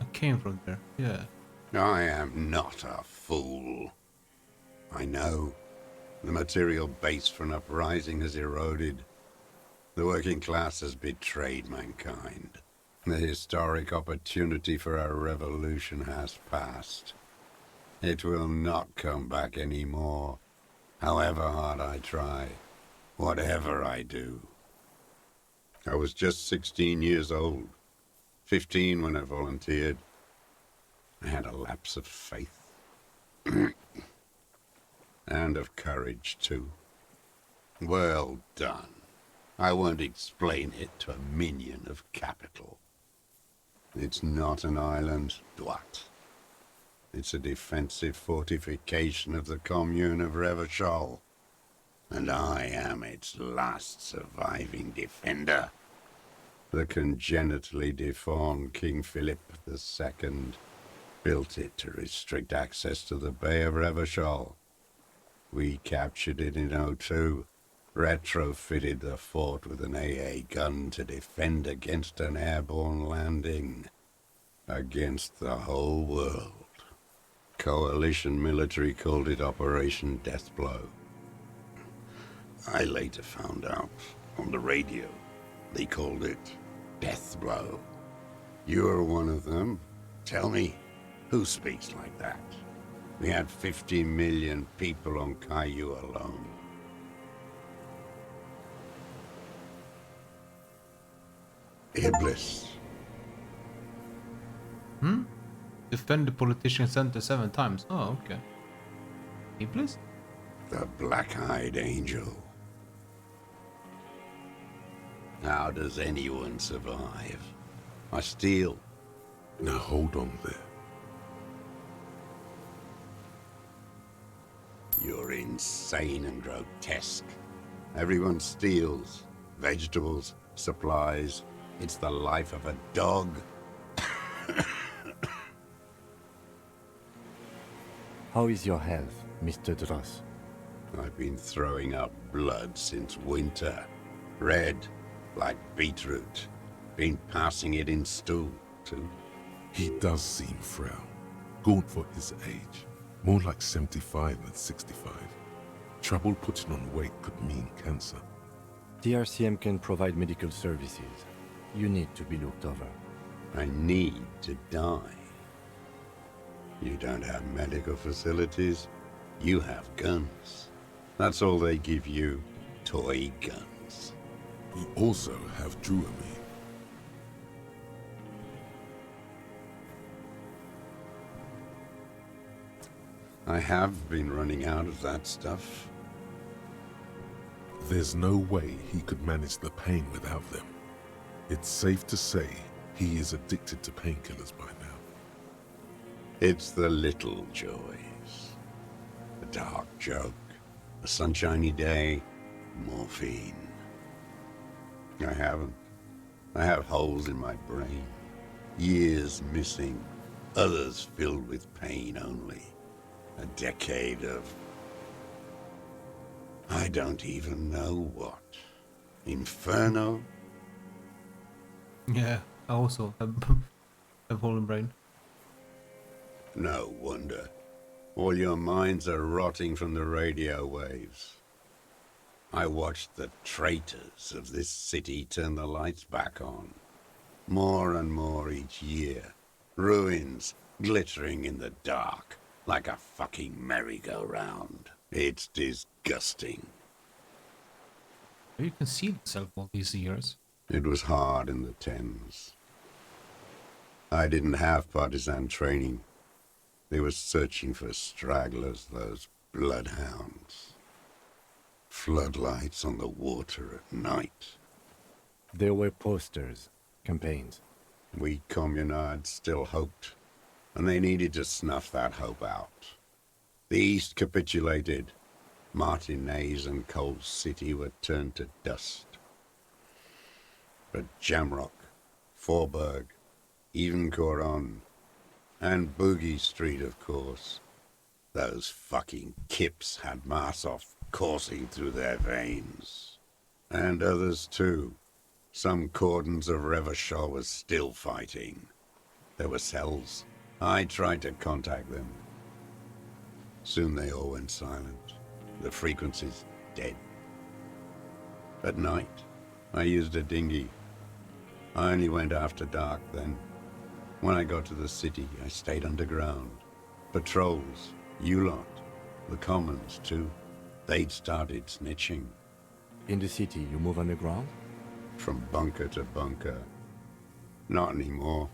I came from there, yeah. I am not a fool. I know. The material base for an uprising has eroded. The working class has betrayed mankind. The historic opportunity for a revolution has passed. It will not come back anymore, however hard I try, whatever I do. I was just 16 years old, 15 when I volunteered. I had a lapse of faith. And of courage, too. Well done. I won't explain it to a minion of capital. It's not an island, Dwat. It's a defensive fortification of the commune of Revachol. And I am its last surviving defender. The congenitally deformed King Philip II built it to restrict access to the Bay of Revachol. We captured it in '02, retrofitted the fort with an AA gun to defend against an airborne landing. Against the whole world. Coalition military called it Operation Deathblow. I later found out on the radio they called it Deathblow. You're one of them. Tell me, who speaks like that? We had 50 million people on Caillou alone. Iblis. Defend the politician center 7 times. Oh, okay. Iblis? The black-eyed angel. How does anyone survive? I steal. Now hold on there. You're insane and grotesque. Everyone steals. Vegetables, supplies. It's the life of a dog. How is your health, Mr. Dross? I've been throwing up blood since winter. Red, like beetroot. Been passing it in stool, too. He does seem frail. Gaunt for his age. More like 75 than 65. Trouble putting on weight could mean cancer. The RCM can provide medical services. You need to be looked over. I need to die. You don't have medical facilities. You have guns. That's all they give you. Toy guns. We also have Druamine. I have been running out of that stuff. There's no way he could manage the pain without them. It's safe to say he is addicted to painkillers by now. It's the little joys. A dark joke, a sunshiny day, morphine. I haven't. I have holes in my brain. Years missing. Others filled with pain only. A decade of... I don't even know what. Inferno? Yeah, I also have hole in brain. No wonder. All your minds are rotting from the radio waves. I watched the traitors of this city turn the lights back on. More and more each year. Ruins glittering in the dark, like a fucking merry-go-round. It's disgusting. You concealed yourself all these years. It was hard in the Thames. I didn't have partisan training. They were searching for stragglers, those bloodhounds. Floodlights on the water at night. There were posters, campaigns. We communards still hoped, and they needed to snuff that hope out. The East capitulated. Martinez and Cold City were turned to dust. But Jamrock, Forburg, even Coron, and Boogie Street, of course. Those fucking kips had Marsov coursing through their veins. And others too. Some cordons of Revachol was still fighting. There were cells. I tried to contact them. Soon they all went silent. The frequencies dead. At night, I used a dinghy. I only went after dark then. When I got to the city, I stayed underground. Patrols, you lot, the commons too. They'd started snitching. In the city, you move underground? From bunker to bunker. Not anymore.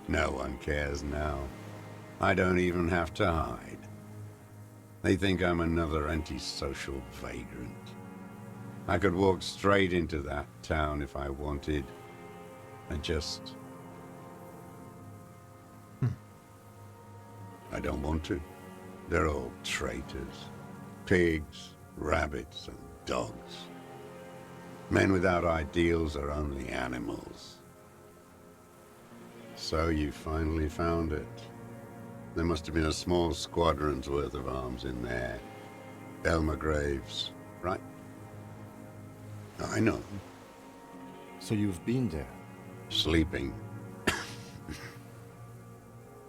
No one cares now. I don't even have to hide. They think I'm another antisocial vagrant. I could walk straight into that town if I wanted. I don't want to. They're all traitors. Pigs, rabbits, and dogs. Men without ideals are only animals. So you finally found it. There must have been a small squadron's worth of arms in there. Elmer Graves, right? I know. So you've been there? Sleeping.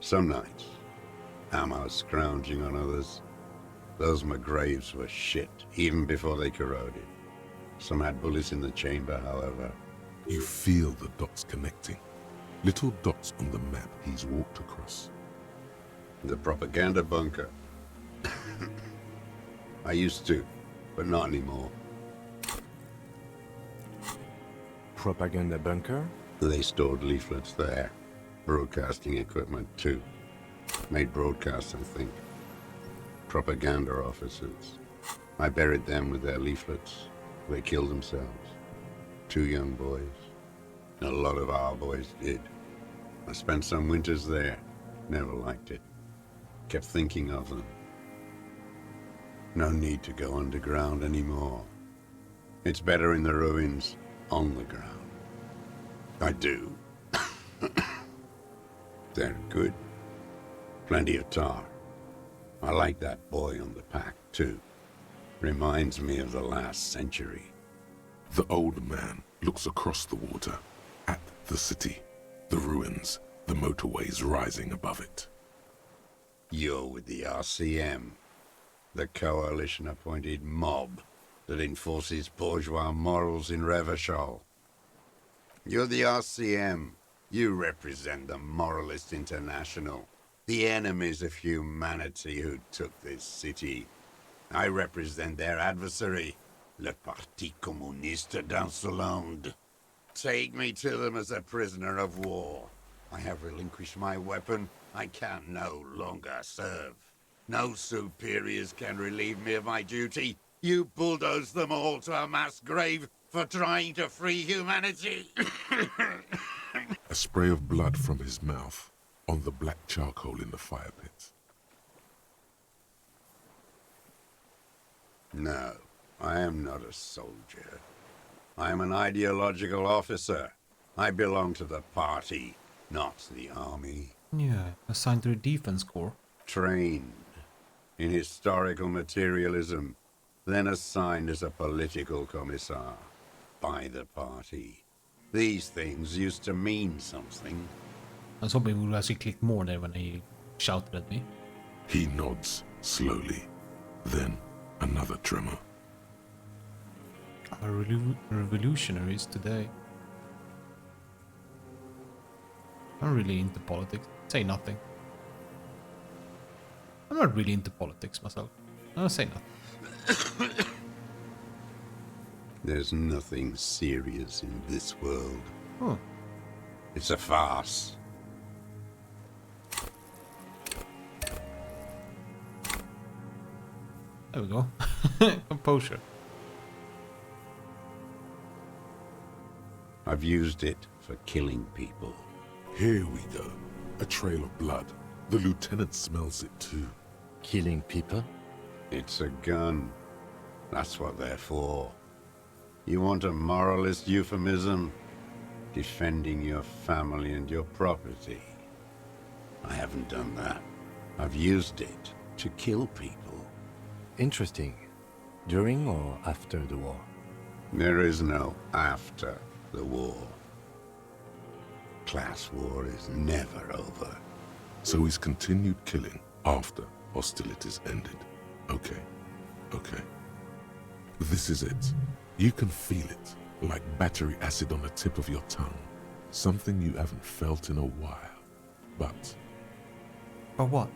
Some nights. Ammo scrounging on others. Those McGraves were shit, even before they corroded. Some had bullets in the chamber, however. You feel the dots connecting. Little dots on the map he's walked across. The propaganda bunker. I used to, but not anymore. Propaganda bunker? They stored leaflets there. Broadcasting equipment, too. Made broadcasts, I think. Propaganda officers. I buried them with their leaflets. They killed themselves. 2 young boys. A lot of our boys did. I spent some winters there. Never liked it. Kept thinking of them. No need to go underground anymore. It's better in the ruins, on the ground. I do. They're good. Plenty of tar. I like that boy on the pack, too. Reminds me of the last century. The old man looks across the water, at the city, the ruins, the motorways rising above it. You're with the RCM, the coalition-appointed mob that enforces bourgeois morals in Revachol. You're the RCM. You represent the Moralist International, the enemies of humanity who took this city. I represent their adversary, le Parti Communiste d'Insolande. Take me to them as a prisoner of war. I have relinquished my weapon. I can no longer serve. No superiors can relieve me of my duty. You bulldoze them all to a mass grave for trying to free humanity. A spray of blood from his mouth on the black charcoal in the fire pit. No, I am not a soldier. I am an ideological officer. I belong to the party, not the army. Yeah, assigned to the defense corps. Trained in historical materialism, then assigned as a political commissar by the party. These things used to mean something. I was hoping we would actually click more there when he shouted at me. He nods slowly, then another tremor. I'm a revolutionaries today. I'm really into politics. Say nothing. I'm not really into politics myself. I'll say nothing. There's nothing serious in this world. Huh. It's a farce. There we go. Composure. I've used it for killing people. Here we go. A trail of blood. The lieutenant smells it too. Killing people? It's a gun. That's what they're for. You want a moralist euphemism? Defending your family and your property. I haven't done that. I've used it to kill people. Interesting. During or after the war? There is no after the war. Class war is never over. So he's continued killing after hostilities ended. Okay. Okay. This is it. You can feel it, like battery acid on the tip of your tongue. Something you haven't felt in a while. But... For what?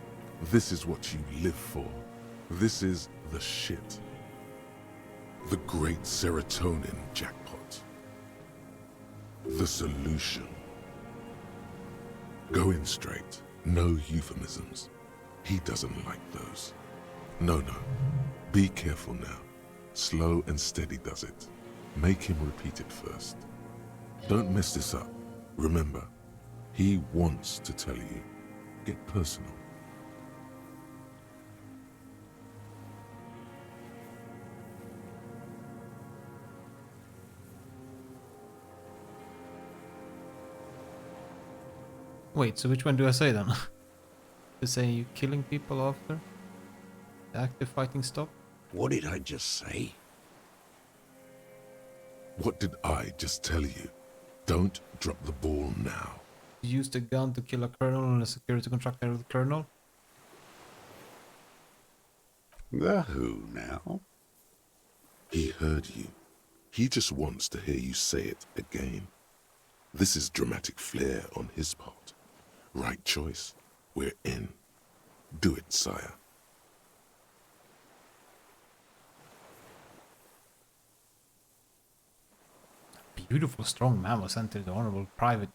This is what you live for. This is the shit. The great serotonin jackpot. The solution. Go in straight. No euphemisms. He doesn't like those. No. Be careful now. Slow and steady does it. Make him repeat it first. Don't mess this up. Remember, he wants to tell you. Get personal. Wait, so which one do I say then? To say you killing people after the active fighting stop? What did I just say? What did I just tell you? Don't drop the ball now. You used a gun to kill a colonel and a security contractor with the colonel? The who now? He heard you. He just wants to hear you say it again. This is dramatic flair on his part. Right choice. We're in. Do it, sire. Beautiful, strong man was sent to the honorable private.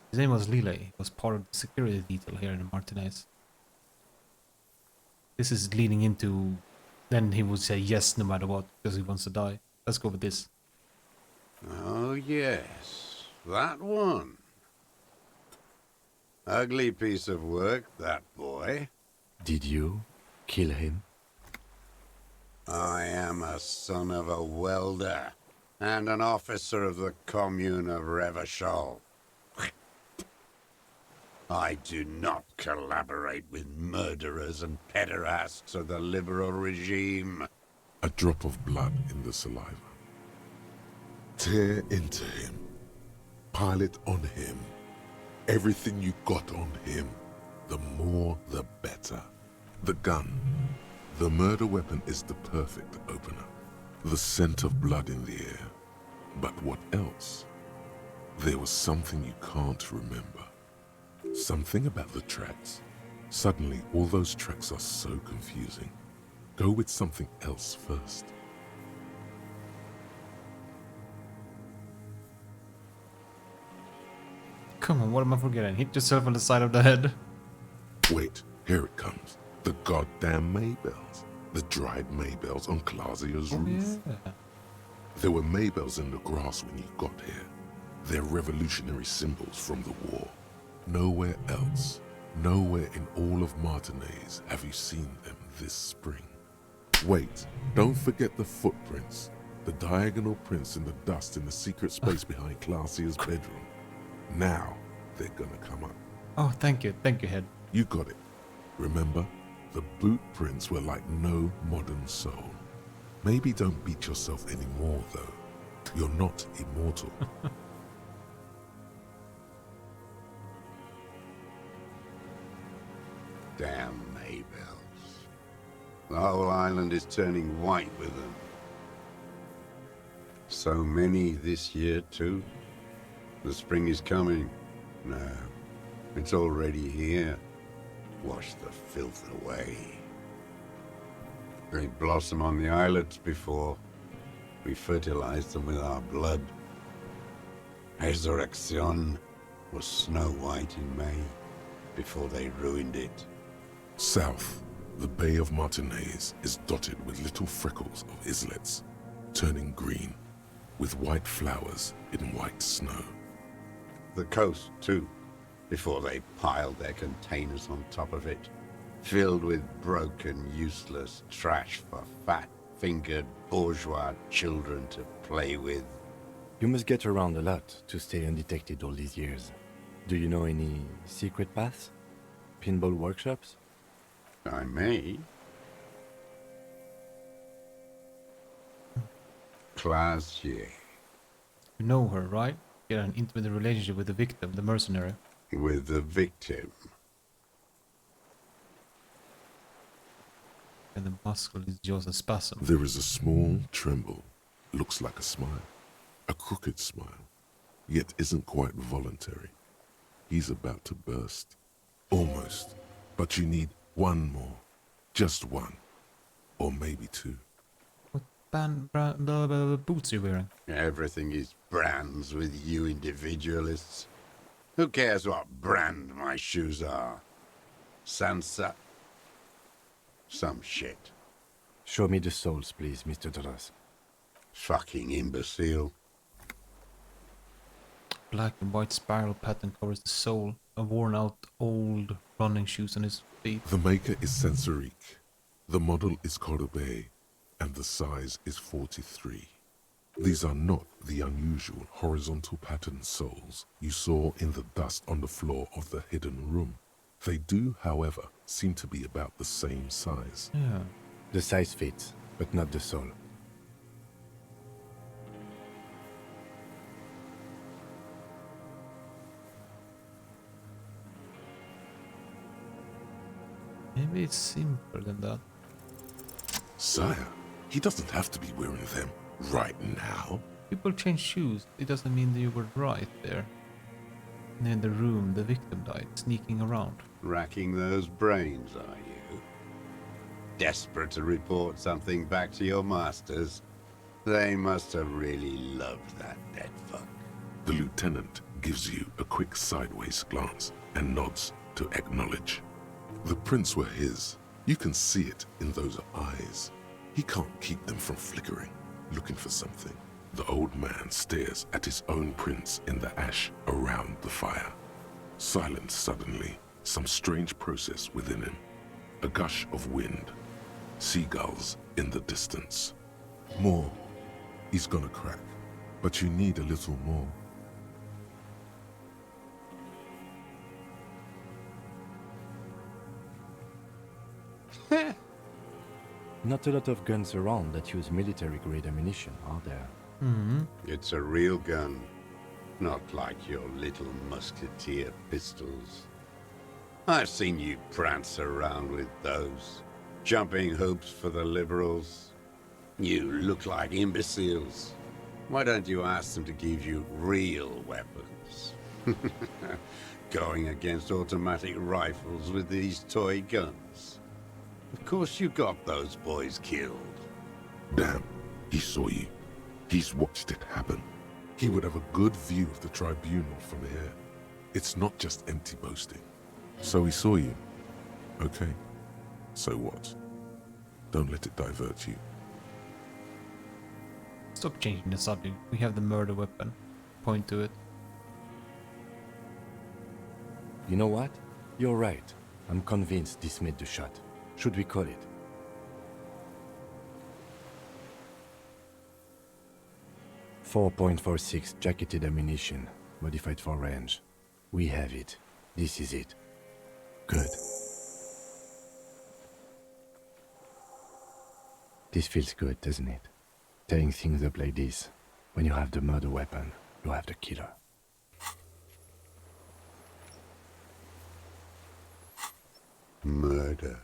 His name was Lile. He was part of the security detail here in Martinez. This is leading into... Then he would say yes no matter what, because he wants to die. Let's go with this. Oh yes, that one. Ugly piece of work, that boy. Did you kill him? I am a son of a welder and an officer of the commune of Revachol. I do not collaborate with murderers and pederasts of the liberal regime. A drop of blood in the saliva. Tear into him. Pile it on him. Everything you got on him. The more, the better. The gun. The murder weapon is the perfect opener. The scent of blood in the air. But what else? There was something you can't remember. Something about the tracks. Suddenly, all those tracks are so confusing. Go with something else first. Come on, what am I forgetting? Hit yourself on the side of the head. Wait, here it comes. The goddamn Maybells. The dried Maybells on Clausia's roof. Yeah. There were Maybells in the grass when you got here. They're revolutionary symbols from the war. Nowhere else, nowhere in all of Martinez have you seen them this spring. Wait, don't forget the footprints. The diagonal prints in the dust in the secret space behind Clausia's bedroom. Now, they're gonna come up. Oh, thank you, Head. You got it. Remember, the boot prints were like no modern soul. Maybe don't beat yourself anymore, though. You're not immortal. Damn Maybells. The whole island is turning white with them. So many this year, too. The spring is coming. No, it's already here. Wash the filth away. They blossom on the islets before we fertilize them with our blood. Resurrection was snow white in May before they ruined it. South, the Bay of Martinez is dotted with little freckles of islets, turning green. with white flowers in white snow. The coast, too, before they piled their containers on top of it, filled with broken, useless trash for fat-fingered bourgeois children to play with. You must get around a lot to stay undetected all these years. Do you know any secret paths? Pinball workshops? I may. Classier. You know her, right? You had an intimate relationship with the victim, the mercenary. With the victim. And the muscle is just a spasm. There is a small tremble, looks like a smile, a crooked smile, yet isn't quite voluntary. He's about to burst. Almost. But you need one more. Just one. Or maybe two. What boots are you wearing? Everything is brands with you individualists. Who cares what brand my shoes are? Sansa? Some shit. Show me the soles, please, Mr. Doras. Fucking imbecile. Black and white spiral pattern covers the sole. A worn out old running shoes on his feet. The maker is Sensorique. The model is Corbeil, and the size is 43. These are not the unusual horizontal pattern soles you saw in the dust on the floor of the hidden room. They do, however, seem to be about the same size. Yeah. The size fits, but not the sole. Maybe it's simpler than that. Sire, he doesn't have to be wearing them right now. People change shoes. It doesn't mean that you were right there. In the room, the victim died, sneaking around. Racking those brains, are you? Desperate to report something back to your masters? They must have really loved that dead fuck. The lieutenant gives you a quick sideways glance and nods to acknowledge. The prints were his. You can see it in those eyes. He can't keep them from flickering, looking for something. The old man stares at his own prints in the ash around the fire. Silent suddenly, some strange process within him. A gush of wind. Seagulls in the distance. More. He's gonna crack. But you need a little more. Not a lot of guns around that use military-grade ammunition, are there? It's a real gun. Not like your little musketeer pistols. I've seen you prance around with those. Jumping hoops for the liberals. You look like imbeciles. Why don't you ask them to give you real weapons? Going against automatic rifles with these toy guns. Of course you got those boys killed. Damn, he saw you. He's watched it happen. He would have a good view of the tribunal from here. It's not just empty boasting. So he saw you. Okay. So what? Don't let it divert you. Stop changing the subject. We have the murder weapon. Point to it. You know what? You're right. I'm convinced this made the shot. Should we call it? .46 jacketed ammunition, modified for range. We have it. This is it. Good. This feels good, doesn't it? Tearing things up like this. When you have the murder weapon, you have the killer. Murder.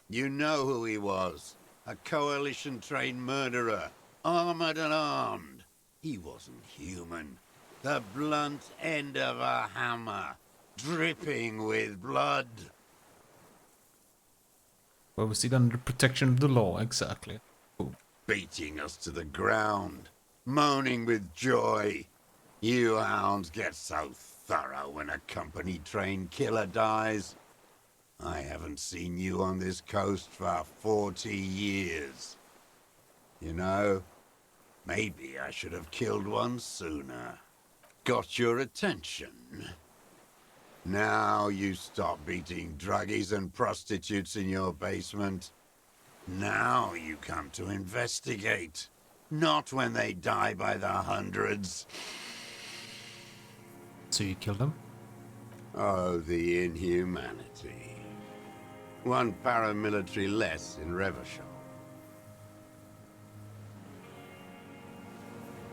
You know who he was. A coalition-trained murderer. Armored and armed. He wasn't human. The blunt end of a hammer. Dripping with blood. Well, was he under protection of the law? Exactly. Ooh. Beating us to the ground. Moaning with joy. You hounds get so thorough when a company-trained killer dies. I haven't seen you on this coast for 40 years. You know, maybe I should have killed one sooner. Got your attention. Now you stop beating druggies and prostitutes in your basement. Now you come to investigate. Not when they die by the hundreds. So you killed him? Oh, the inhumanity. One paramilitary less in Revachol.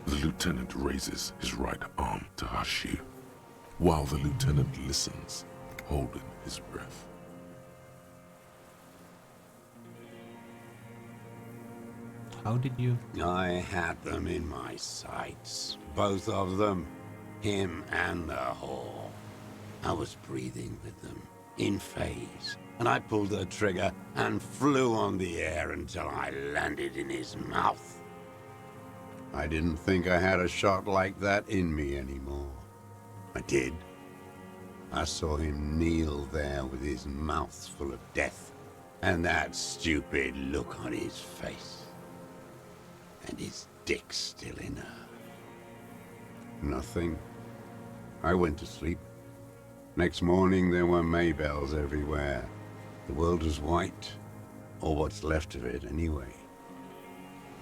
The lieutenant raises his right arm to hush you, while the lieutenant listens, holding his breath. How did you? I had them in my sights. Both of them. Him and the whore. I was breathing with them, in phase, and I pulled the trigger and flew on the air until I landed in his mouth. I didn't think I had a shot like that in me anymore. I did. I saw him kneel there with his mouth full of death, and that stupid look on his face. And his dick still in her. Nothing. I went to sleep. Next morning there were Maybells everywhere. The world was white, or what's left of it anyway.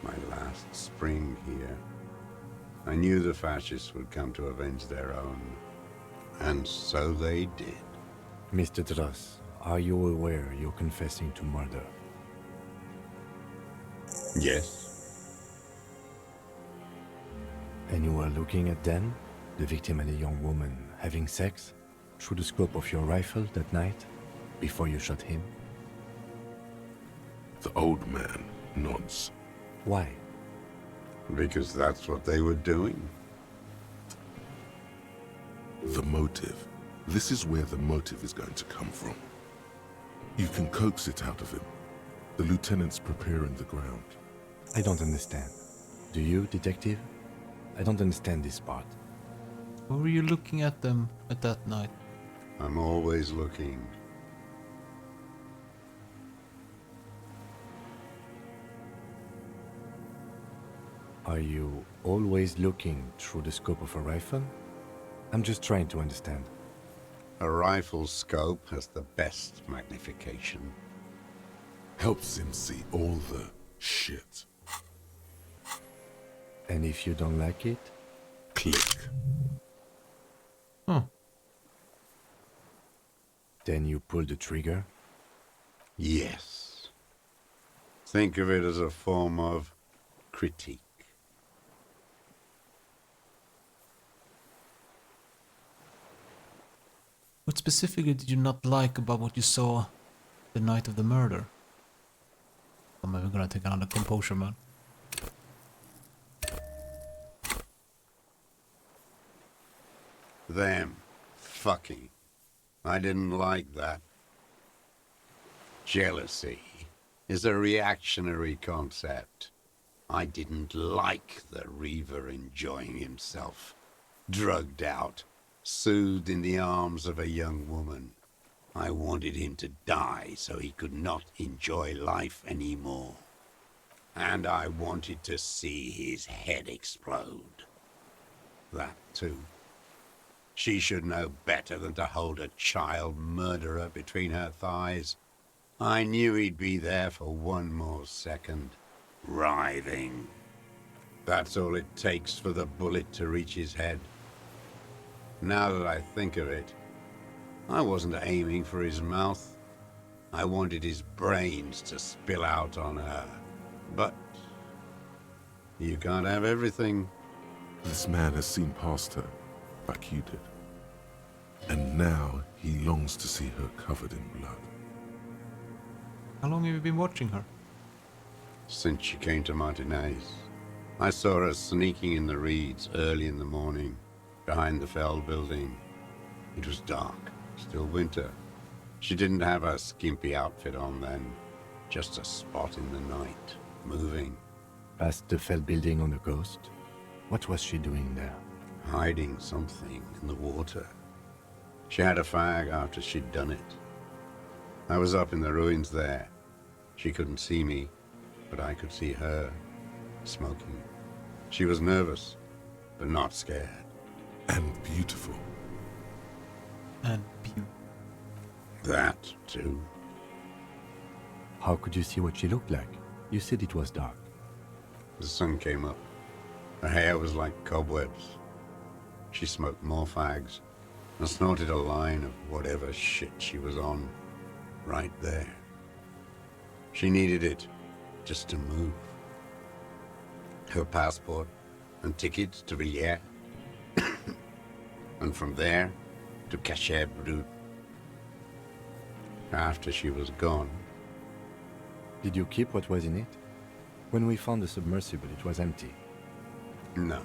My last spring here. I knew the fascists would come to avenge their own. And so they did. Mr. Dross, are you aware you're confessing to murder? Yes. And you were looking at Dan, the victim and a young woman, having sex, through the scope of your rifle that night, before you shot him? The old man nods. Why? Because that's what they were doing. The motive. This is where the motive is going to come from. You can coax it out of him. The lieutenant's preparing the ground. I don't understand. Do you, detective? I don't understand this part. Why were you looking at them at that night? I'm always looking. Are you always looking through the scope of a rifle? I'm just trying to understand. A rifle scope has the best magnification. Helps him see all the shit. And if you don't like it? Click. Huh. Then you pull the trigger? Yes. Think of it as a form of critique. What specifically did you not like about what you saw the night of the murder? I'm even gonna take another composure, man. Them fucking. I didn't like that. Jealousy is a reactionary concept. I didn't like the Reaver enjoying himself, drugged out, soothed in the arms of a young woman. I wanted him to die so he could not enjoy life anymore. And I wanted to see his head explode. That too. She should know better than to hold a child murderer between her thighs. I knew he'd be there for one more second, writhing. That's all it takes for the bullet to reach his head. Now that I think of it, I wasn't aiming for his mouth. I wanted his brains to spill out on her. But you can't have everything. This man has seen past her, like you did. And now he longs to see her covered in blood. How long have you been watching her? Since she came to Martinez. I saw her sneaking in the reeds early in the morning, behind the Fell building. It was dark, still winter. She didn't have her skimpy outfit on then, just a spot in the night, moving. Past the Fell building on the coast? What was she doing there? Hiding something in the water. She had a fag after she'd done it. I was up in the ruins there. She couldn't see me, but I could see her. smoking. She was nervous, but not scared. And beautiful. And beautiful. That, too. How could you see what she looked like? You said it was dark. The sun came up. Her hair was like cobwebs. She smoked more fags and snorted a line of whatever shit she was on right there. She needed it just to move. Her passport and tickets to Villiers. And from there to Cachet Brut. After she was gone. Did you keep what was in it? When we found the submersible, it was empty. No.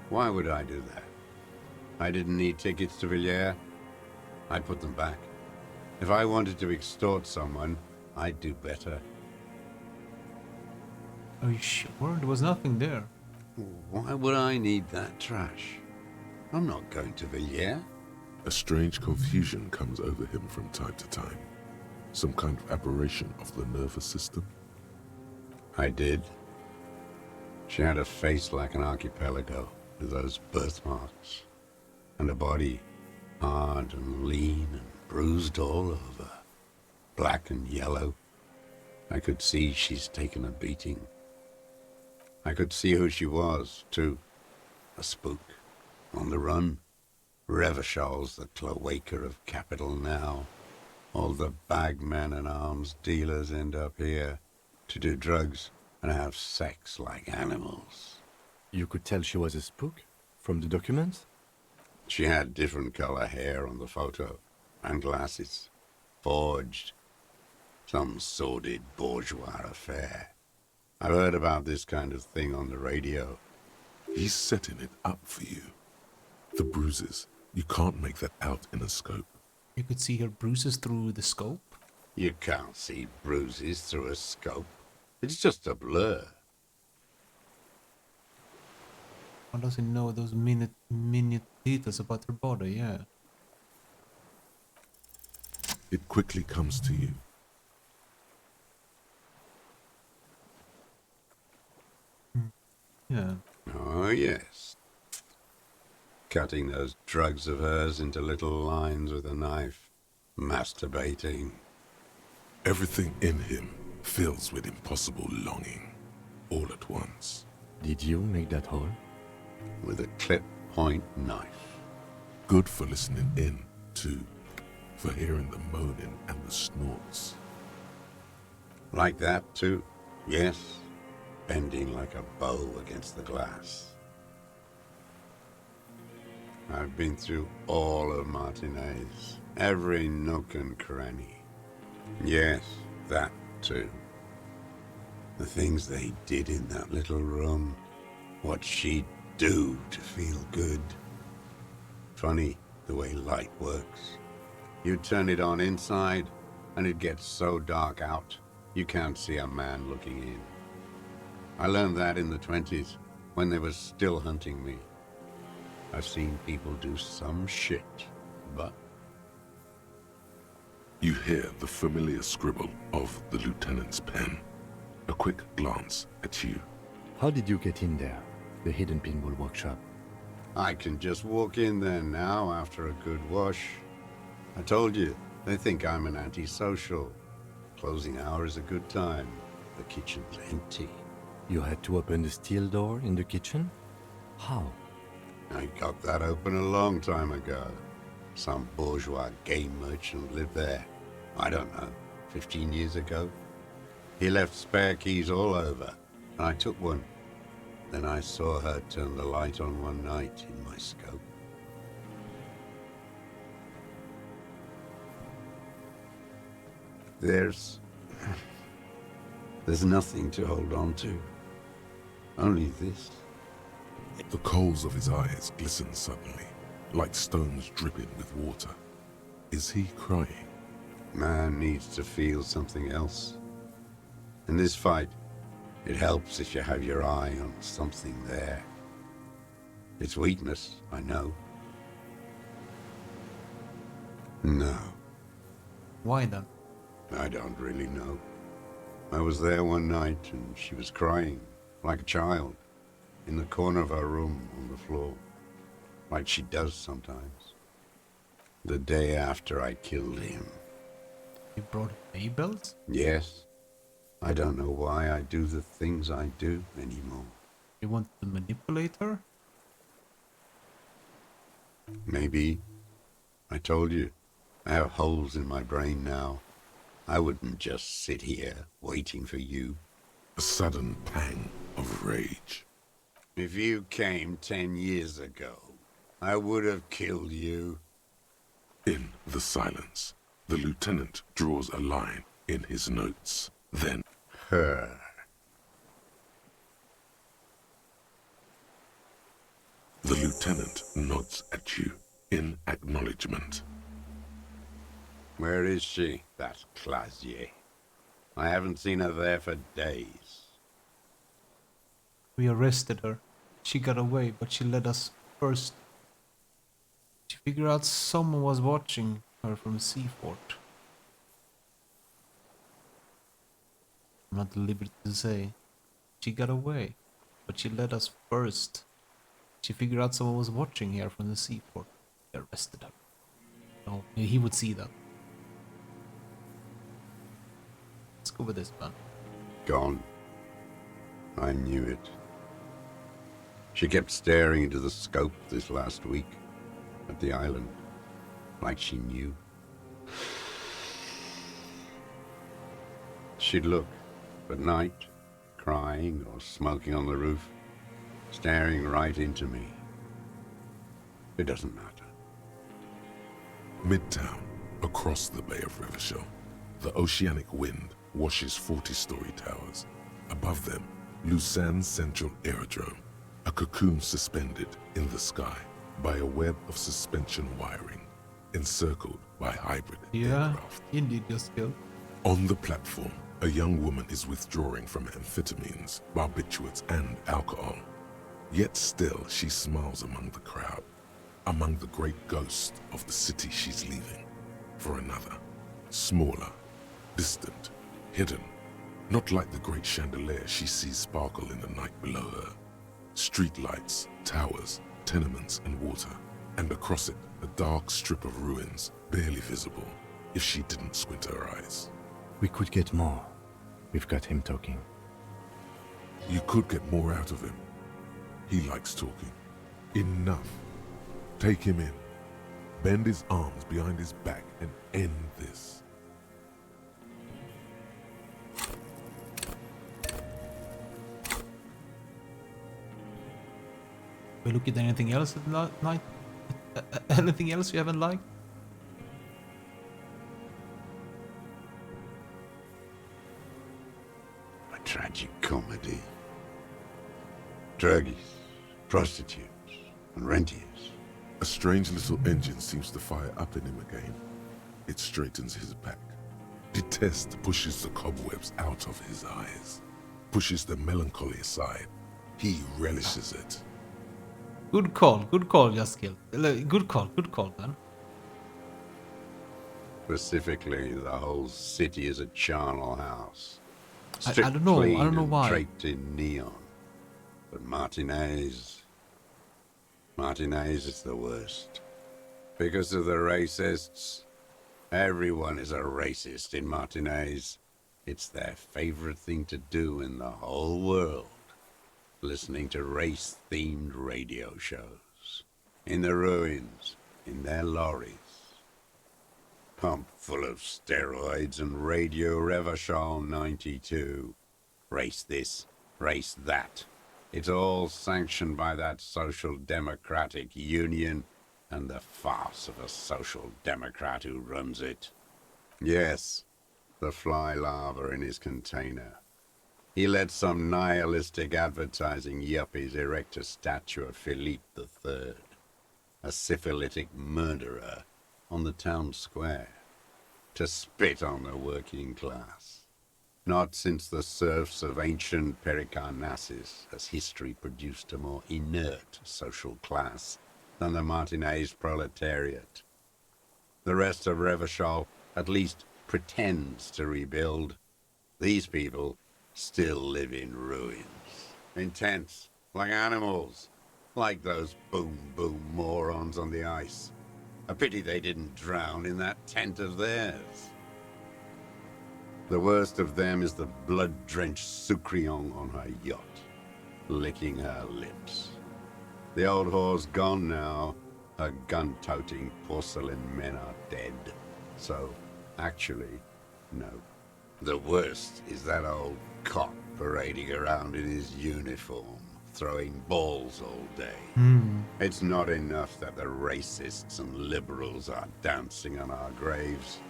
Why would I do that? I didn't need tickets to Villiers. I'd put them back. If I wanted to extort someone, I'd do better. Are you sure? There was nothing there. Why would I need that trash? I'm not going to Villiers. A strange confusion comes over him from time to time. Some kind of aberration of the nervous system. I did. She had a face like an archipelago, with those birthmarks. And a body, hard and lean and bruised all over. Black and yellow. I could see she's taken a beating. I could see who she was, too. A spook. On the run. Revershal's the cloaca of capital now. All the bagmen and arms dealers end up here to do drugs and have sex like animals. You could tell she was a spook? From the documents? She had different color hair on the photo, and glasses. Forged. Some sordid bourgeois affair. I've heard about this kind of thing on the radio. He's setting it up for you. The bruises. You can't make that out in a scope. You could see her bruises through the scope? You can't see bruises through a scope. It's just a blur. How does he know those minute details about her body? Yeah. It quickly comes to you. Yeah. Oh, yes. Cutting those drugs of hers into little lines with a knife. Masturbating. Everything in him fills with impossible longing, all at once. Did you make that hole? With a clip-point knife. Good for listening in, too. For hearing the moaning and the snorts. Like that, too? Yes. Bending like a bow against the glass. I've been through all of Martinez. Every nook and cranny. Yes, that too. The things they did in that little room. What she'd do to feel good. Funny the way light works. You turn it on inside, and it gets so dark out, you can't see a man looking in. I learned that in the 20s, when they were still hunting me. I've seen people do some shit, but... You hear the familiar scribble of the lieutenant's pen. A quick glance at you. How did you get in there? The hidden pinball workshop. I can just walk in there now after a good wash. I told you, they think I'm an antisocial. Closing hour is a good time. The kitchen's empty. You had to open the steel door in the kitchen? How? I got that open a long time ago. Some bourgeois game merchant lived there. I don't know, 15 years ago. He left spare keys all over, and I took one. Then I saw her turn the light on one night in my scope. There's nothing to hold on to. Only this. The coals of his eyes glisten suddenly, like stones dripping with water. Is he crying? Man needs to feel something else. In this fight, it helps if you have your eye on something there. It's weakness, I know. No. Why then? I don't really know. I was there one night and she was crying. like a child, in the corner of her room on the floor, like she does sometimes. The day after I killed him. You brought Mabel's? Yes. I don't know why I do the things I do anymore. You want to manipulate her? Maybe. I told you, I have holes in my brain now. I wouldn't just sit here waiting for you. A sudden pang of rage. If you came 10 years ago, I would have killed you. In the silence, the lieutenant draws a line in his notes. Then, her. The lieutenant nods at you in acknowledgement. Where is she, that Clasier? I haven't seen her there for days. We arrested her. She got away, but she let us first. She figured out someone was watching her from Seafort. I'm not at liberty to say. She got away, but she let us first. She figured out someone was watching here from the Seafort. They arrested her. No, he would see that. Let's go with this, man. Gone. I knew it. She kept staring into the scope this last week at the island, like she knew. She'd look at night, crying or smoking on the roof, staring right into me. It doesn't matter. Midtown, across the Bay of Revachol, the oceanic wind washes 40-story towers. Above them, Lausanne Central Aerodrome, a cocoon suspended in the sky by a web of suspension wiring, encircled by hybrid aircraft. Indeed, just killed. On the platform, a young woman is withdrawing from amphetamines, barbiturates, and alcohol. Yet still, she smiles among the crowd, among the great ghosts of the city she's leaving, for another, smaller, distant, hidden, not like the great chandelier she sees sparkle in the night below her. Streetlights, towers, tenements, and water, and across it, a dark strip of ruins, barely visible, if she didn't squint her eyes. We could get more. We've got him talking. You could get more out of him. He likes talking. Enough. Take him in. Bend his arms behind his back and end this. We look at anything else at night? Anything else you haven't liked? A tragic comedy. Druggies, prostitutes, and rentiers. A strange little engine seems to fire up in him again. It straightens his back. Detest pushes the cobwebs out of his eyes. Pushes the melancholy aside. He relishes it. Good call, just killed. Good call, man. Specifically, the whole city is a charnel house. I don't know and why. Draped in neon. But Martinez is the worst. Because of the racists. Everyone is a racist in Martinez. It's their favorite thing to do in the whole world. Listening to race-themed radio shows. In the ruins, in their lorries. Pumped full of steroids and Radio Revachol 92. Race this, race that. It's all sanctioned by that Social Democratic Union and the farce of a Social Democrat who runs it. Yes, the fly larva in his container. He let some nihilistic advertising yuppies erect a statue of Philippe III, a syphilitic murderer, on the town square, to spit on the working class. Not since the serfs of ancient Pericarnassus has history produced a more inert social class than the Martinez proletariat. The rest of Revachol at least pretends to rebuild. These people still live in ruins. Intense, like animals. Like those boom-boom morons on the ice. A pity they didn't drown in that tent of theirs. The worst of them is the blood-drenched Sucrion on her yacht, licking her lips. The old whore's gone now. Her gun-toting porcelain men are dead. So, actually, no. The worst is that old cop parading around in his uniform, throwing balls all day. It's not enough that the racists and liberals are dancing on our graves.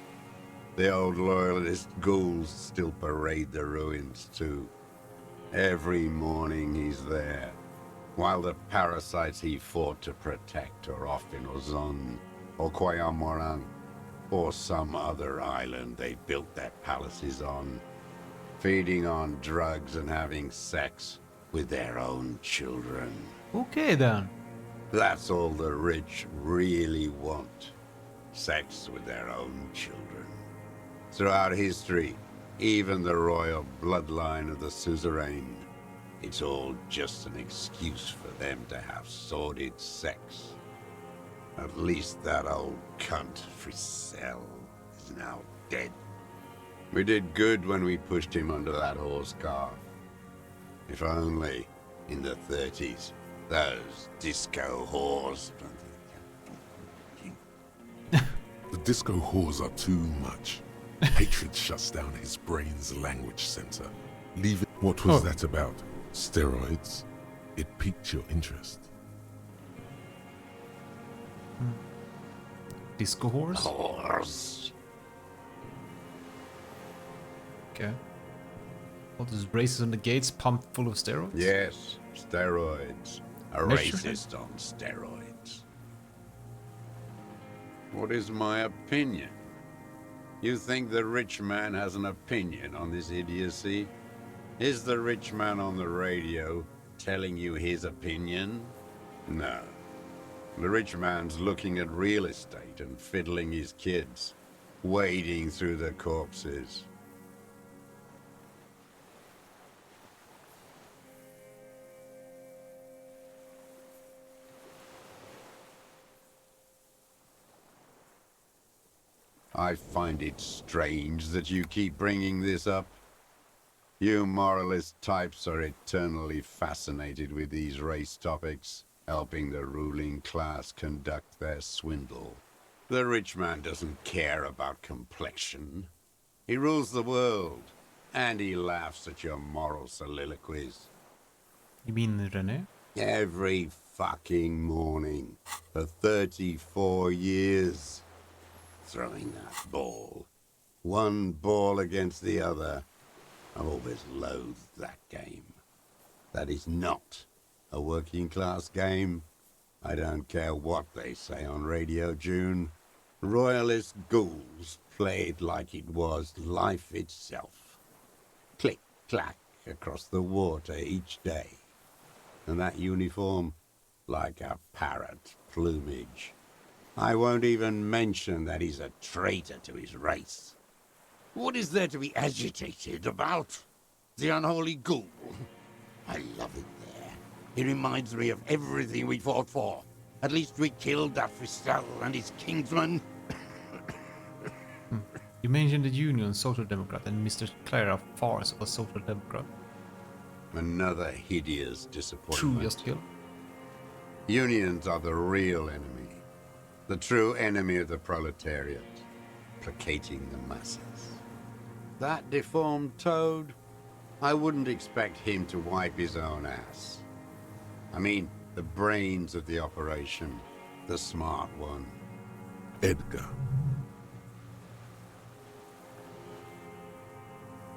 The old loyalist ghouls still parade the ruins too. Every morning he's there, while the parasites he fought to protect are off in Ozon, or Koyamoran, or some other island they built their palaces on, feeding on drugs and having sex with their own children. Okay then. That's all the rich really want. Sex with their own children. Throughout history, even the royal bloodline of the suzerain, it's all just an excuse for them to have sordid sex. At least that old cunt, Frisell, is now dead. We did good when we pushed him under that horse car. If only, in the 30s, those disco whores... The disco whores are too much. Hatred shuts down his brain's language center. Leave it. What was that about? Steroids? It piqued your interest. Disco horse? Horse. Okay. All those races on the gates pumped full of steroids? Yes, steroids. A Measure racist on steroids. What is my opinion? You think the rich man has an opinion on this idiocy? Is the rich man on the radio telling you his opinion? No. The rich man's looking at real estate and fiddling his kids, wading through the corpses. I find it strange that you keep bringing this up. You moralist types are eternally fascinated with these race topics, helping the ruling class conduct their swindle. The rich man doesn't care about complexion. He rules the world, and he laughs at your moral soliloquies. You mean René? Every fucking morning, for 34 years. Throwing that ball. One ball against the other. I've always loathed that game. That is not a working class game. I don't care what they say on Radio June. Royalist ghouls played like it was life itself. Click, clack across the water each day. And that uniform, like a parrot plumage. I won't even mention that he's a traitor to his race. What is there to be agitated about? The unholy ghoul? I love it there. It reminds me of everything we fought for. At least we killed that Frisell and his kingsman. You mentioned the Union Social Democrat and Mr. Clara Farce was Social Democrat. Another hideous disappointment. True, just kill. Unions are the real enemy. The true enemy of the proletariat, placating the masses. That deformed toad, I wouldn't expect him to wipe his own ass. I mean, the brains of the operation, the smart one. Edgar.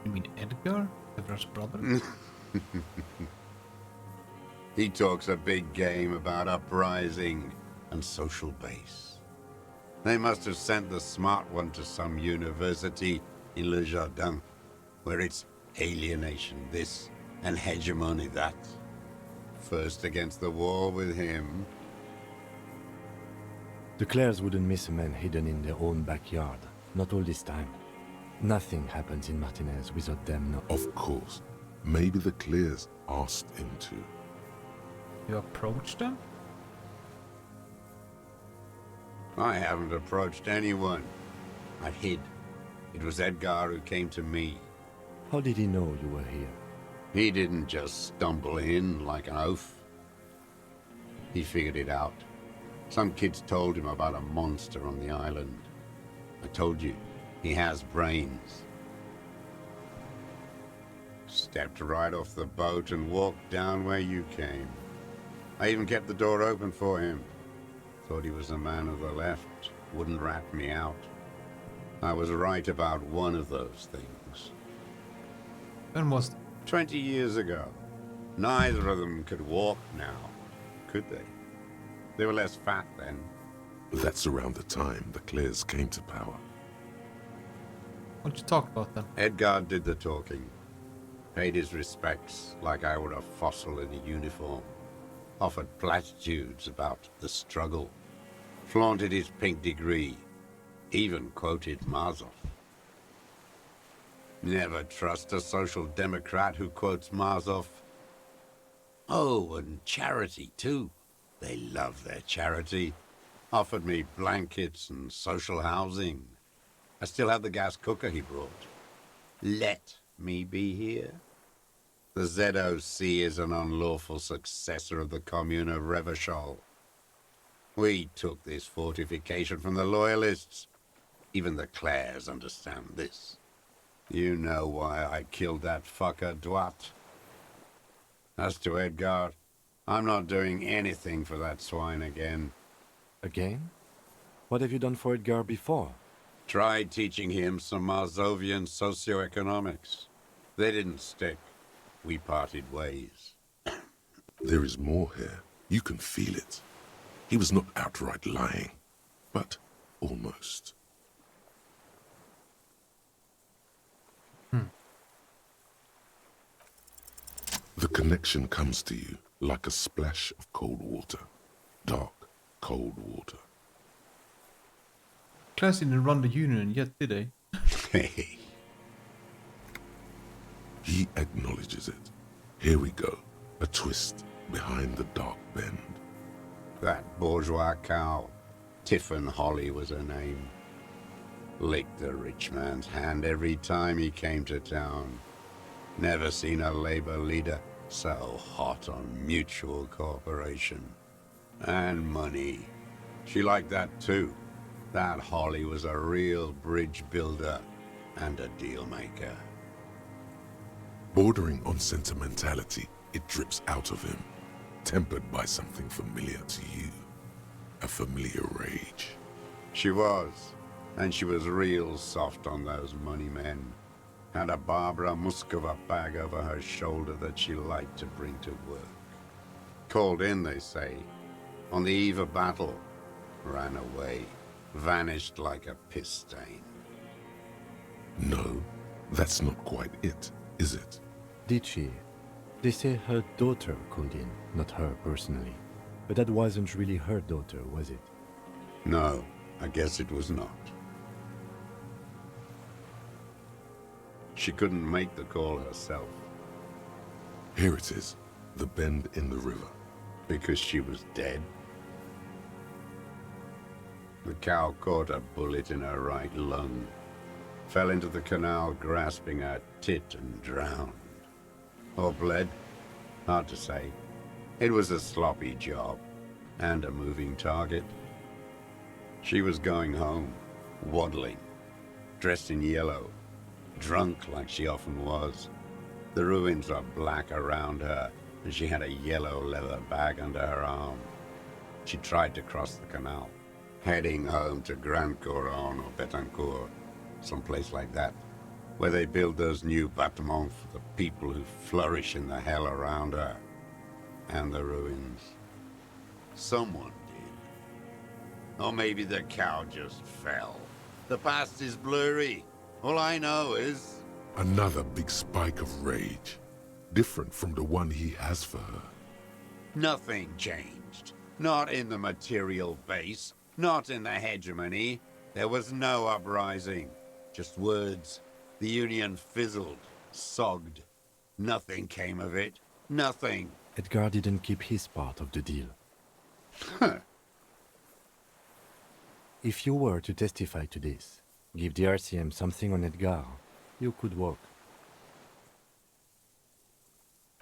You mean Edgar? Edgar's brother? He talks a big game about uprising and social base. They must have sent the smart one to some university in Le Jardin, where it's alienation this and hegemony that. First against the wall with him. The Clares wouldn't miss a man hidden in their own backyard. Not all this time. Nothing happens in Martinez without them. Of course. Maybe the Clears asked him to. You approached them? I haven't approached anyone. I hid. It was Edgar who came to me. How did he know you were here? He didn't just stumble in like an oaf. He figured it out. Some kids told him about a monster on the island. I told you, he has brains. Stepped right off the boat and walked down where you came. I even kept the door open for him. Thought he was a man of the left, wouldn't rat me out. I was right about one of those things. When was 20 years ago. Neither of them could walk now, could they? They were less fat then. That's around the time the Clears came to power. What'd you talk about them? Edgar did the talking. Paid his respects like I were a fossil in a uniform. Offered platitudes about the struggle. Flaunted his pink degree. Even quoted Marzoff. Never trust a social democrat who quotes Marzoff. Oh, and charity too. They love their charity. Offered me blankets and social housing. I still have the gas cooker he brought. Let me be here. The ZOC is an unlawful successor of the Commune of Revachol. We took this fortification from the Loyalists. Even the Clares understand this. You know why I killed that fucker, Dwat. As to Edgar, I'm not doing anything for that swine again. Again? What have you done for Edgar before? Tried teaching him some Marzovian socioeconomics. They didn't stick. We parted ways. There is more here. You can feel it. He was not outright lying, but almost. The connection comes to you like a splash of cold water. Dark, cold water. Class didn't run the union yet, did they? Hey. He acknowledges it. Here we go. A twist behind the dark bend. That bourgeois cow, Tiffin Holly was her name. Licked the rich man's hand every time he came to town. Never seen a labor leader so hot on mutual cooperation. And money. She liked that too. That Holly was a real bridge builder and a deal maker. Bordering on sentimentality, it drips out of him, tempered by something familiar to you. A familiar rage. She was. And she was real soft on those money men. Had a Barbara Muskova bag over her shoulder that she liked to bring to work. Called in, they say. On the eve of battle. Ran away. Vanished like a piss stain. No, that's not quite it, is it? Did she? They say her daughter called in, not her personally. But that wasn't really her daughter, was it? No, I guess it was not. She couldn't make the call herself. Here it is, the bend in the river. Because she was dead. The cow caught a bullet in her right lung. Fell into the canal grasping her tit and drowned. Or bled? Hard to say. It was a sloppy job. And a moving target. She was going home, waddling, dressed in yellow, drunk like she often was. The ruins are black around her, and she had a yellow leather bag under her arm. She tried to cross the canal, heading home to Grand Couronne or Betancourt, someplace like that, where they build those new bâtiments for the people who flourish in the hell around her, and the ruins. Someone did. Or maybe the cow just fell. The past is blurry. All I know is... Another big spike of rage. Different from the one he has for her. Nothing changed. Not in the material base. Not in the hegemony. There was no uprising. Just words. The Union fizzled. Sogged. Nothing came of it. Nothing. Edgar didn't keep his part of the deal. Huh. If you were to testify to this, give the RCM something on Edgar, you could walk.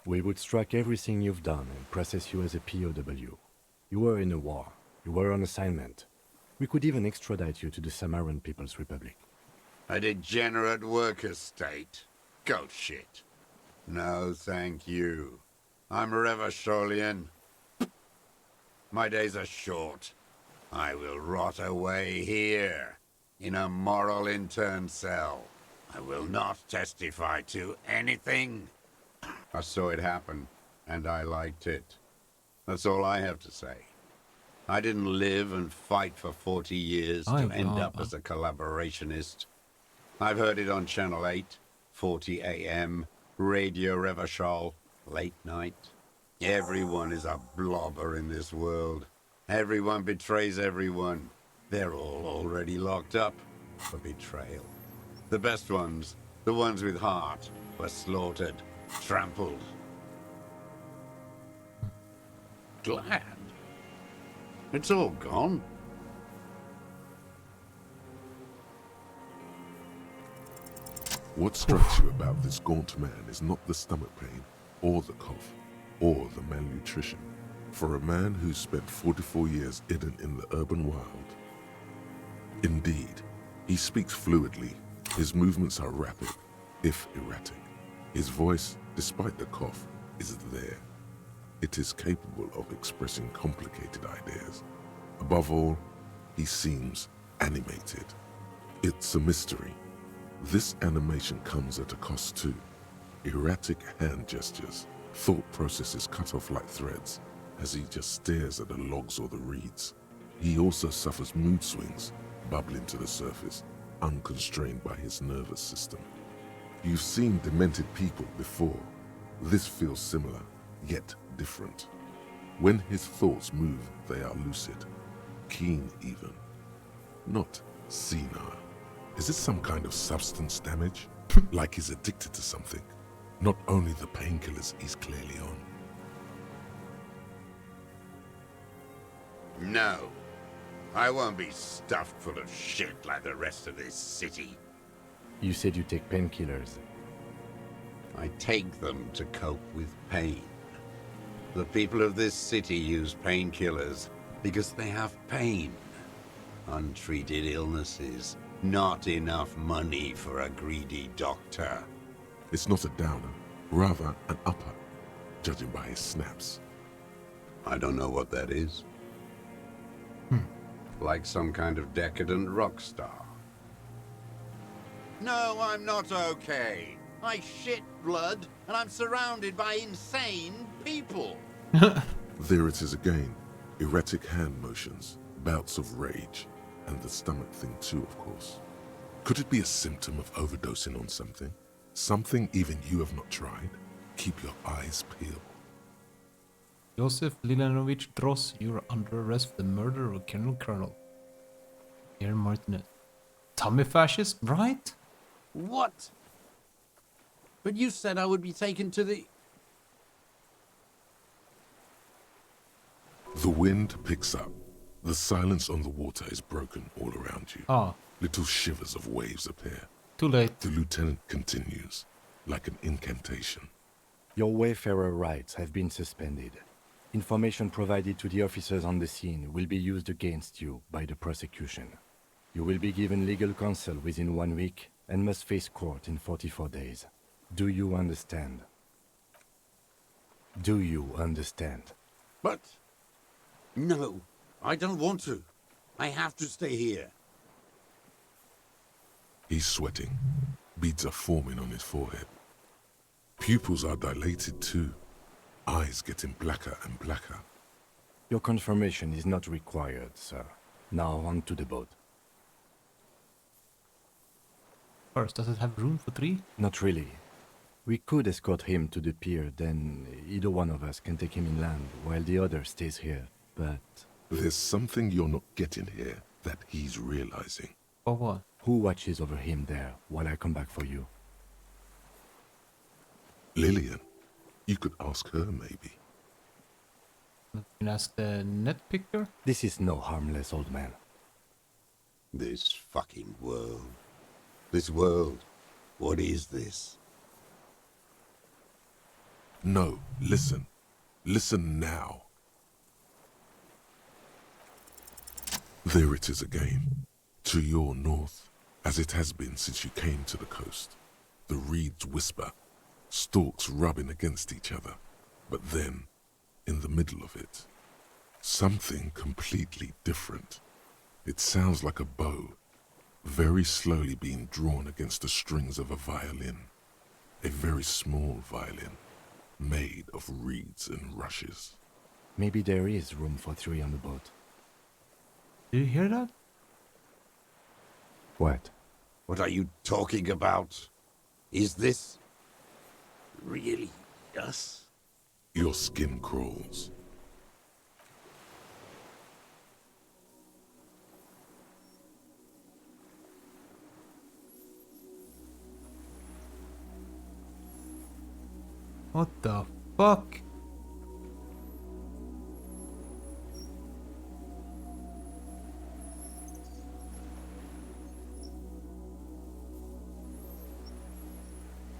We would strike everything you've done and process you as a POW. You were in a war. You were on assignment. We could even extradite you to the Samaran People's Republic. A degenerate worker state. Go shit. No, thank you. I'm Revacholian. My days are short. I will rot away here, in a moral intern cell. I will not testify to anything. I saw it happen, and I liked it. That's all I have to say. I didn't live and fight for 40 years to end up as a collaborationist. I've heard it on Channel 8, 40 AM, Radio Revachol, late night. Everyone is a blobber in this world. Everyone betrays everyone. They're all already locked up for betrayal. The best ones, the ones with heart, were slaughtered, trampled. Glad. It's all gone. What strikes you about this gaunt man is not the stomach pain, or the cough, or the malnutrition. For a man who's spent 44 years hidden in the urban wild. Indeed, he speaks fluidly. His movements are rapid, if erratic. His voice, despite the cough, is there. It is capable of expressing complicated ideas. Above all, he seems animated. It's a mystery. This animation comes at a cost too. Erratic hand gestures, thought processes cut off like threads, as he just stares at the logs or the reeds. He also suffers mood swings, bubbling to the surface, unconstrained by his nervous system. You've seen demented people before. This feels similar, yet different. When his thoughts move, they are lucid, keen even. Not senile. Is it some kind of substance damage? Like he's addicted to something? Not only the painkillers he's clearly on. No. I won't be stuffed full of shit like the rest of this city. You said you take painkillers. I take them to cope with pain. The people of this city use painkillers because they have pain. Untreated illnesses. Not enough money for a greedy doctor. It's not a downer, rather an upper, judging by his snaps. I don't know what that is. Like some kind of decadent rock star. No, I'm not okay. I shit blood, and I'm surrounded by insane people. There it is again. Erratic hand motions, bouts of rage, and the stomach thing too, of course. Could it be a symptom of overdosing on something? Something even you have not tried? Keep your eyes peeled. Joseph Lilanovich Dross, you're under arrest for the murder of Colonel Pierre Martinet. Tommy fascist, right? What? But you said I would be taken to the... The wind picks up. The silence on the water is broken all around you. Ah. Little shivers of waves appear. Too late. The lieutenant continues, like an incantation. Your wayfarer rights have been suspended. Information provided to the officers on the scene will be used against you by the prosecution. You will be given legal counsel within 1 week and must face court in 44 days. Do you understand? Do you understand? But... No, I don't want to. I have to stay here. He's sweating. Beads are forming on his forehead. Pupils are dilated too. Eyes getting blacker and blacker. Your confirmation is not required, sir. Now on to the boat. First, does it have room for 3? Not really. We could escort him to the pier, then either one of us can take him inland while the other stays here, but... There's something you're not getting here that he's realizing. Or what? Who watches over him there while I come back for you? Lillian. You could ask her, maybe. You can ask the net picker. This is no harmless old man. This fucking world. This world. What is this? No, listen. Listen now. There it is again. To your north, as it has been since you came to the coast. The reeds whisper, stalks rubbing against each other. But then, in the middle of it, something completely different. It sounds like a bow, very slowly being drawn against the strings of a violin. A very small violin, made of reeds and rushes. Maybe there is room for 3 on the boat. Do you hear that? What? What are you talking about? Is this really us? Your skin crawls. What the fuck?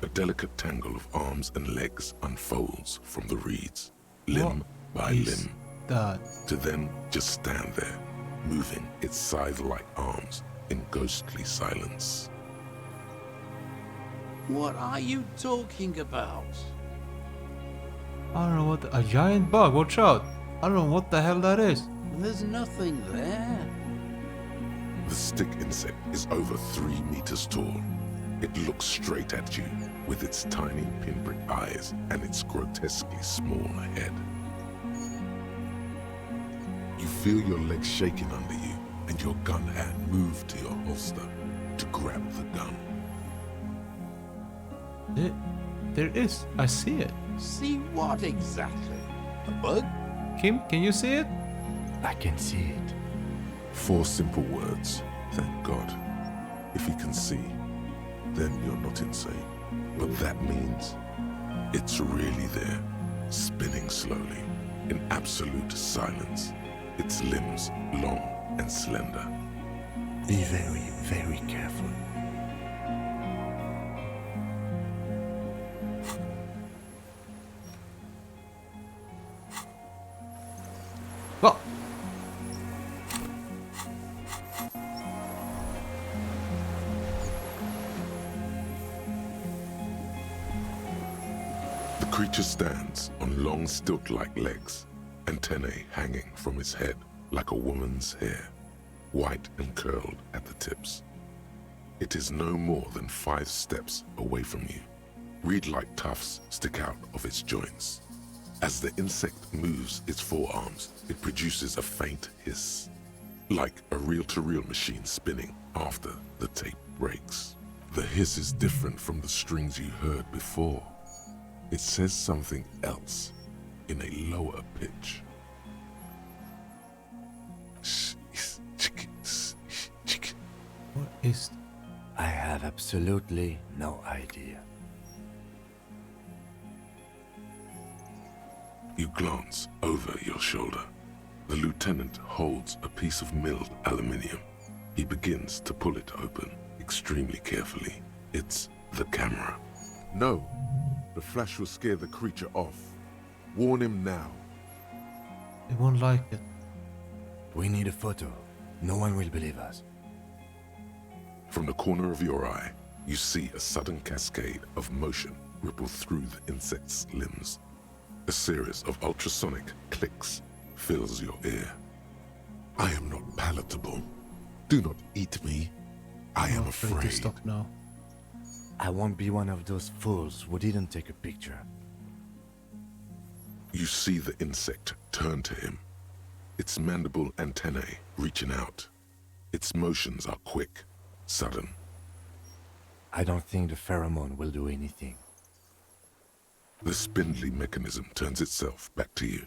A delicate tangle of arms and legs unfolds from the reeds, limb by limb, to then just stand there, moving its scythe-like arms in ghostly silence. What are you talking about? I don't know what a giant bug, watch out! I don't know what the hell that is. There's nothing there. The stick insect is over 3 meters tall. It looks straight at you with its tiny pinprick eyes and its grotesquely small head. You feel your legs shaking under you and your gun hand move to your holster to grab the gun. There is. I see it. See what exactly? A bug? Kim, can you see it? I can see it. 4 simple words, thank God. If you can see, then you're not insane. But that means it's really there, spinning slowly, in absolute silence, its limbs long and slender. Be very, very careful. Well. The creature stands on long stilt-like legs, antennae hanging from its head like a woman's hair, white and curled at the tips. It is no more than 5 steps away from you. Reed-like tufts stick out of its joints. As the insect moves its forearms, it produces a faint hiss, like a reel-to-reel machine spinning after the tape breaks. The hiss is different from the strings you heard before. It says something else in a lower pitch. What is... I have absolutely no idea. You glance over your shoulder. The lieutenant holds a piece of milled aluminium. He begins to pull it open, extremely carefully. It's the camera. No, the flash will scare the creature off. Warn him now. They won't like it. We need a photo. No one will believe us. From the corner of your eye, you see a sudden cascade of motion ripple through the insect's limbs. A series of ultrasonic clicks fills your ear. I am not palatable. Do not eat me. I am afraid. To stop now. I won't be one of those fools who didn't take a picture. You see the insect turn to him, its mandible antennae reaching out. Its motions are quick, sudden. I don't think the pheromone will do anything. The spindly mechanism turns itself back to you,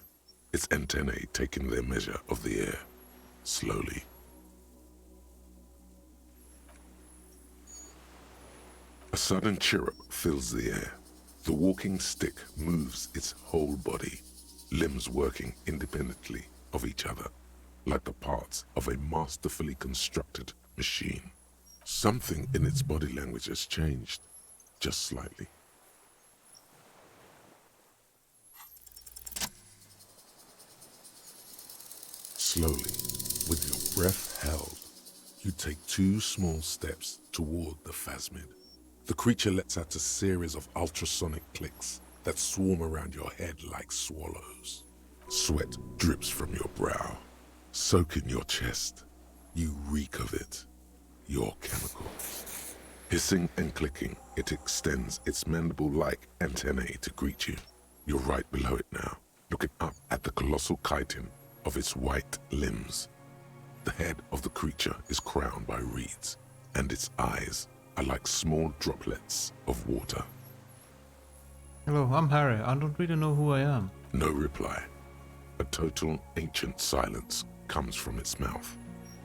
its antennae taking their measure of the air, slowly. A sudden chirrup fills the air. The walking stick moves its whole body, limbs working independently of each other, like the parts of a masterfully constructed machine. Something in its body language has changed, just slightly. Slowly, with your breath held, you take 2 small steps toward the phasmid. The creature lets out a series of ultrasonic clicks that swarm around your head like swallows. Sweat drips from your brow, soak in your chest. You reek of it, your chemical. Hissing and clicking, it extends its mandible-like antennae to greet you. You're right below it now, looking up at the colossal chitin of its white limbs. The head of the creature is crowned by reeds, and its eyes are like small droplets of water. Hello, I'm Harry. I don't really know who I am. No reply. A total ancient silence comes from its mouth,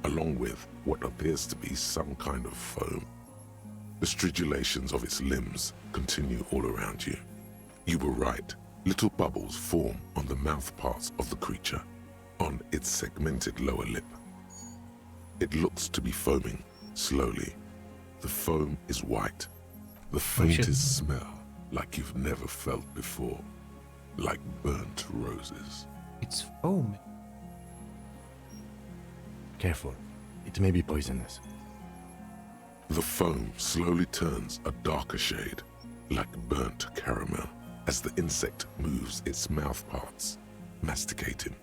along with what appears to be some kind of foam. The stridulations of its limbs continue all around you. You were right. Little bubbles form on the mouth parts of the creature, on its segmented lower lip. It looks to be foaming slowly. The foam is white. The faintest smell like you've never felt before. Like burnt roses. It's foaming. Careful. It may be poisonous. The foam slowly turns a darker shade, like burnt caramel, as the insect moves its mouth parts, masticating.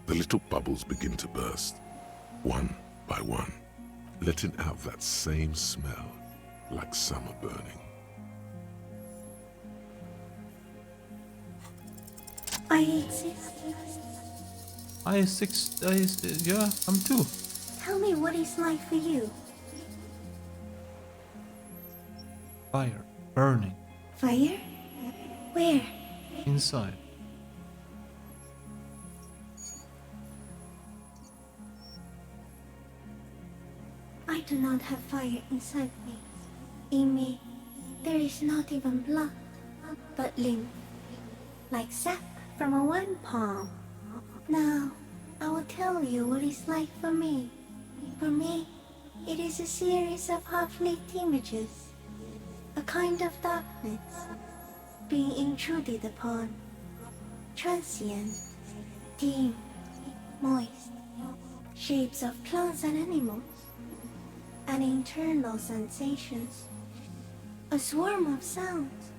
The little bubbles begin to burst, one by one, letting out that same smell, like summer burning. Yeah, I'm 2. Tell me what it's like for you. Fire. Burning. Fire? Where? Inside. I do not have fire inside me. In me, there is not even blood, but lymph, like sap from a wine palm. Now, I will tell you what it's like for me. For me, it is a series of half-lit images, a kind of darkness, being intruded upon, transient, dim, moist, shapes of plants and animals, and internal sensations, a swarm of sounds,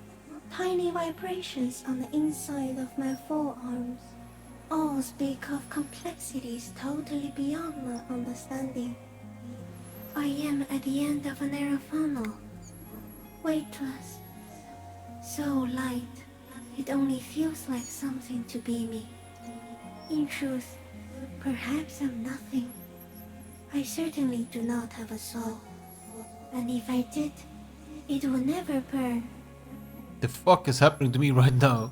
tiny vibrations on the inside of my forearms, all speak of complexities totally beyond my understanding. I am at the end of a narrow funnel, weightless, so light, it only feels like something to be me. In truth, perhaps I'm nothing. I certainly do not have a soul, and if I did, it would never burn. The fuck is happening to me right now?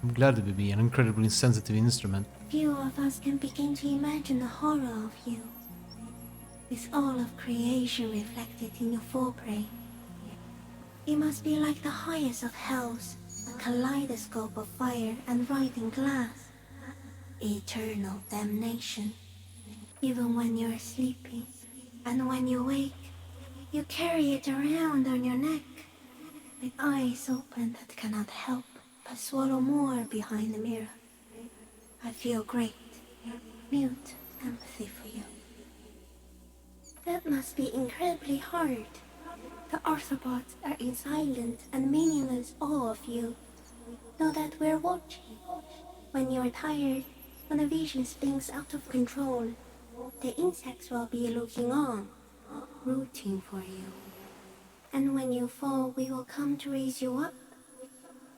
I'm glad to be an incredibly sensitive instrument. Few of us can begin to imagine the horror of you, with all of creation reflected in your forebrain. It must be like the highest of hells, a kaleidoscope of fire and writhing glass. Eternal damnation. Even when you're sleeping, and when you wake, you carry it around on your neck, with eyes open that cannot help but swallow more behind the mirror. I feel great, mute empathy for you. That must be incredibly hard. The arthropods are in silent and meaningless awe of you. Know that we're watching. When you're tired, when the vision spins out of control, the insects will be looking on, rooting for you. And when you fall, we will come to raise you up.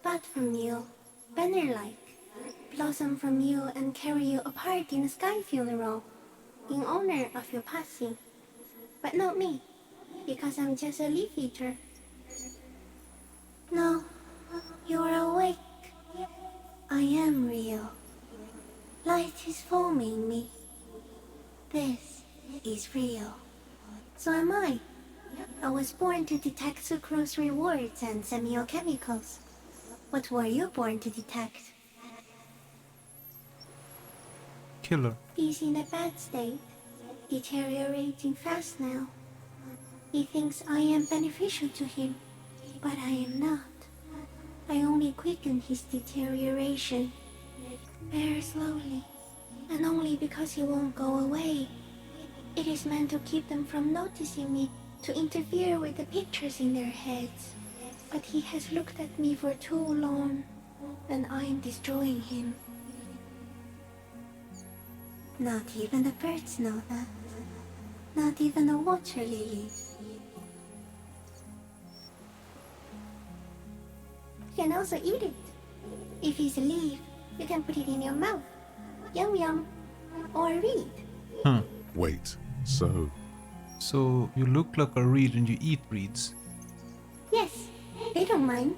Bud from you, banner-like, blossom from you and carry you apart in a sky funeral, in honor of your passing. But not me, because I'm just a leaf eater. No, you're awake. I am real. Light is forming me. This is real. So am I. I was born to detect sucrose rewards and semiochemicals. What were you born to detect? Killer. He's in a bad state, deteriorating fast now. He thinks I am beneficial to him, but I am not. I only quicken his deterioration, very slowly, and only because he won't go away. It is meant to keep them from noticing me, to interfere with the pictures in their heads. But he has looked at me for too long, and I am destroying him. Not even the birds know that. Not even the water lilies. You can also eat it. If it's a leaf, you can put it in your mouth. Yum yum. Or read. Wait, so... So you look like a reed and you eat reeds. Yes, they don't mind.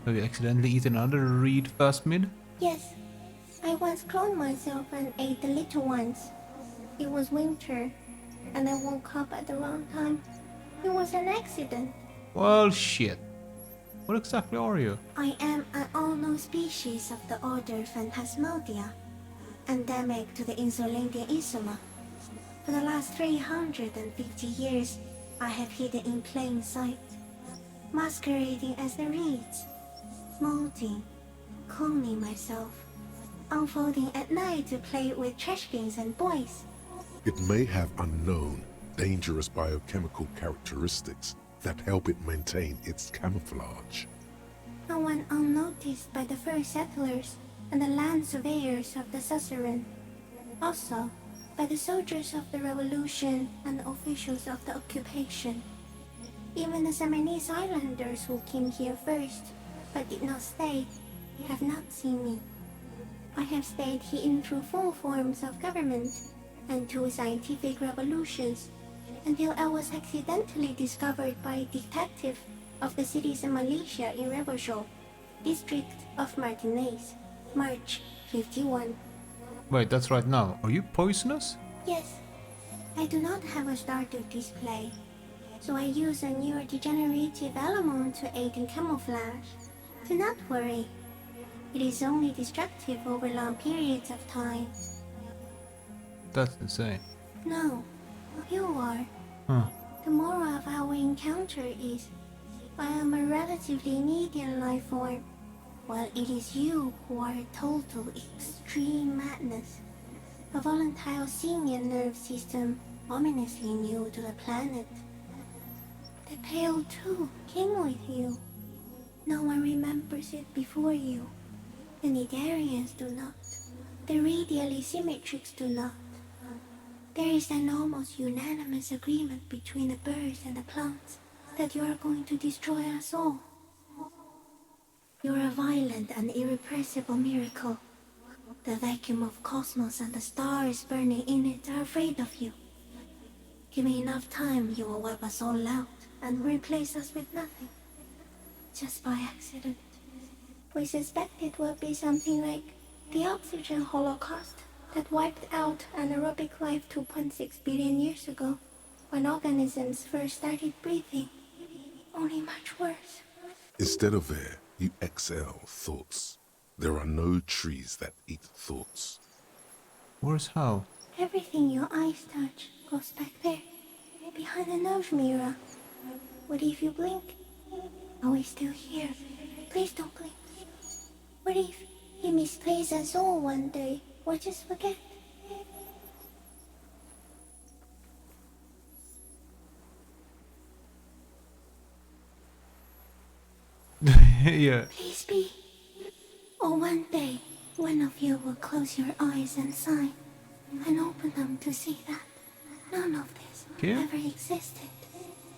Have you accidentally eaten another reed fast mid? Yes, I once cloned myself and ate the little ones. It was winter, and I woke up at the wrong time. It was an accident. Well, shit. What exactly are you? I am an unknown species of the order Phantasmodia, endemic to the Insulandian Isoma. For the last 350 years, I have hidden in plain sight, masquerading as the reeds, molting, cloning myself, unfolding at night to play with trash bins and boys. It may have unknown, dangerous biochemical characteristics that help it maintain its camouflage. No one unnoticed by the first settlers and the land surveyors of the suzerain. Also, by the soldiers of the revolution and officials of the occupation. Even the Samanese islanders who came here first, but did not stay, have not seen me. I have stayed hidden through 4 forms of government and 2 scientific revolutions, until I was accidentally discovered by a detective of the citizen militia in Revachol, district of Martinez, March 51. Wait, that's right now. Are you poisonous? Yes, I do not have a starter display, so I use a neurodegenerative element to aid in camouflage. Do not worry, it is only destructive over long periods of time. That's insane. No, you are. Huh. The moral of our encounter is, I am a relatively medium life form, while it is you who are a total extreme madness. A volatile senior nerve system ominously new to the planet. The Pale too came with you. No one remembers it before you. The Nidarians do not. The radially symmetrics do not. There is an almost unanimous agreement between the birds and the plants that you are going to destroy us all. You are a violent and irrepressible miracle. The vacuum of cosmos and the stars burning in it are afraid of you. Give me enough time, you will wipe us all out and replace us with nothing. Just by accident. We suspect it will be something like the oxygen holocaust that wiped out anaerobic life 2.6 billion years ago, when organisms first started breathing. Only much worse. Instead of air, you exhale thoughts. There are no trees that eat thoughts. Worse how? Everything your eyes touch goes back there, behind the nose mirror. What if you blink? Are we still here? Please don't blink. What if he misplaces us all one day, or just forget? Yeah. Please be. Or one day, one of you will close your eyes and sign, and open them to see that none of this Kim? ever existed.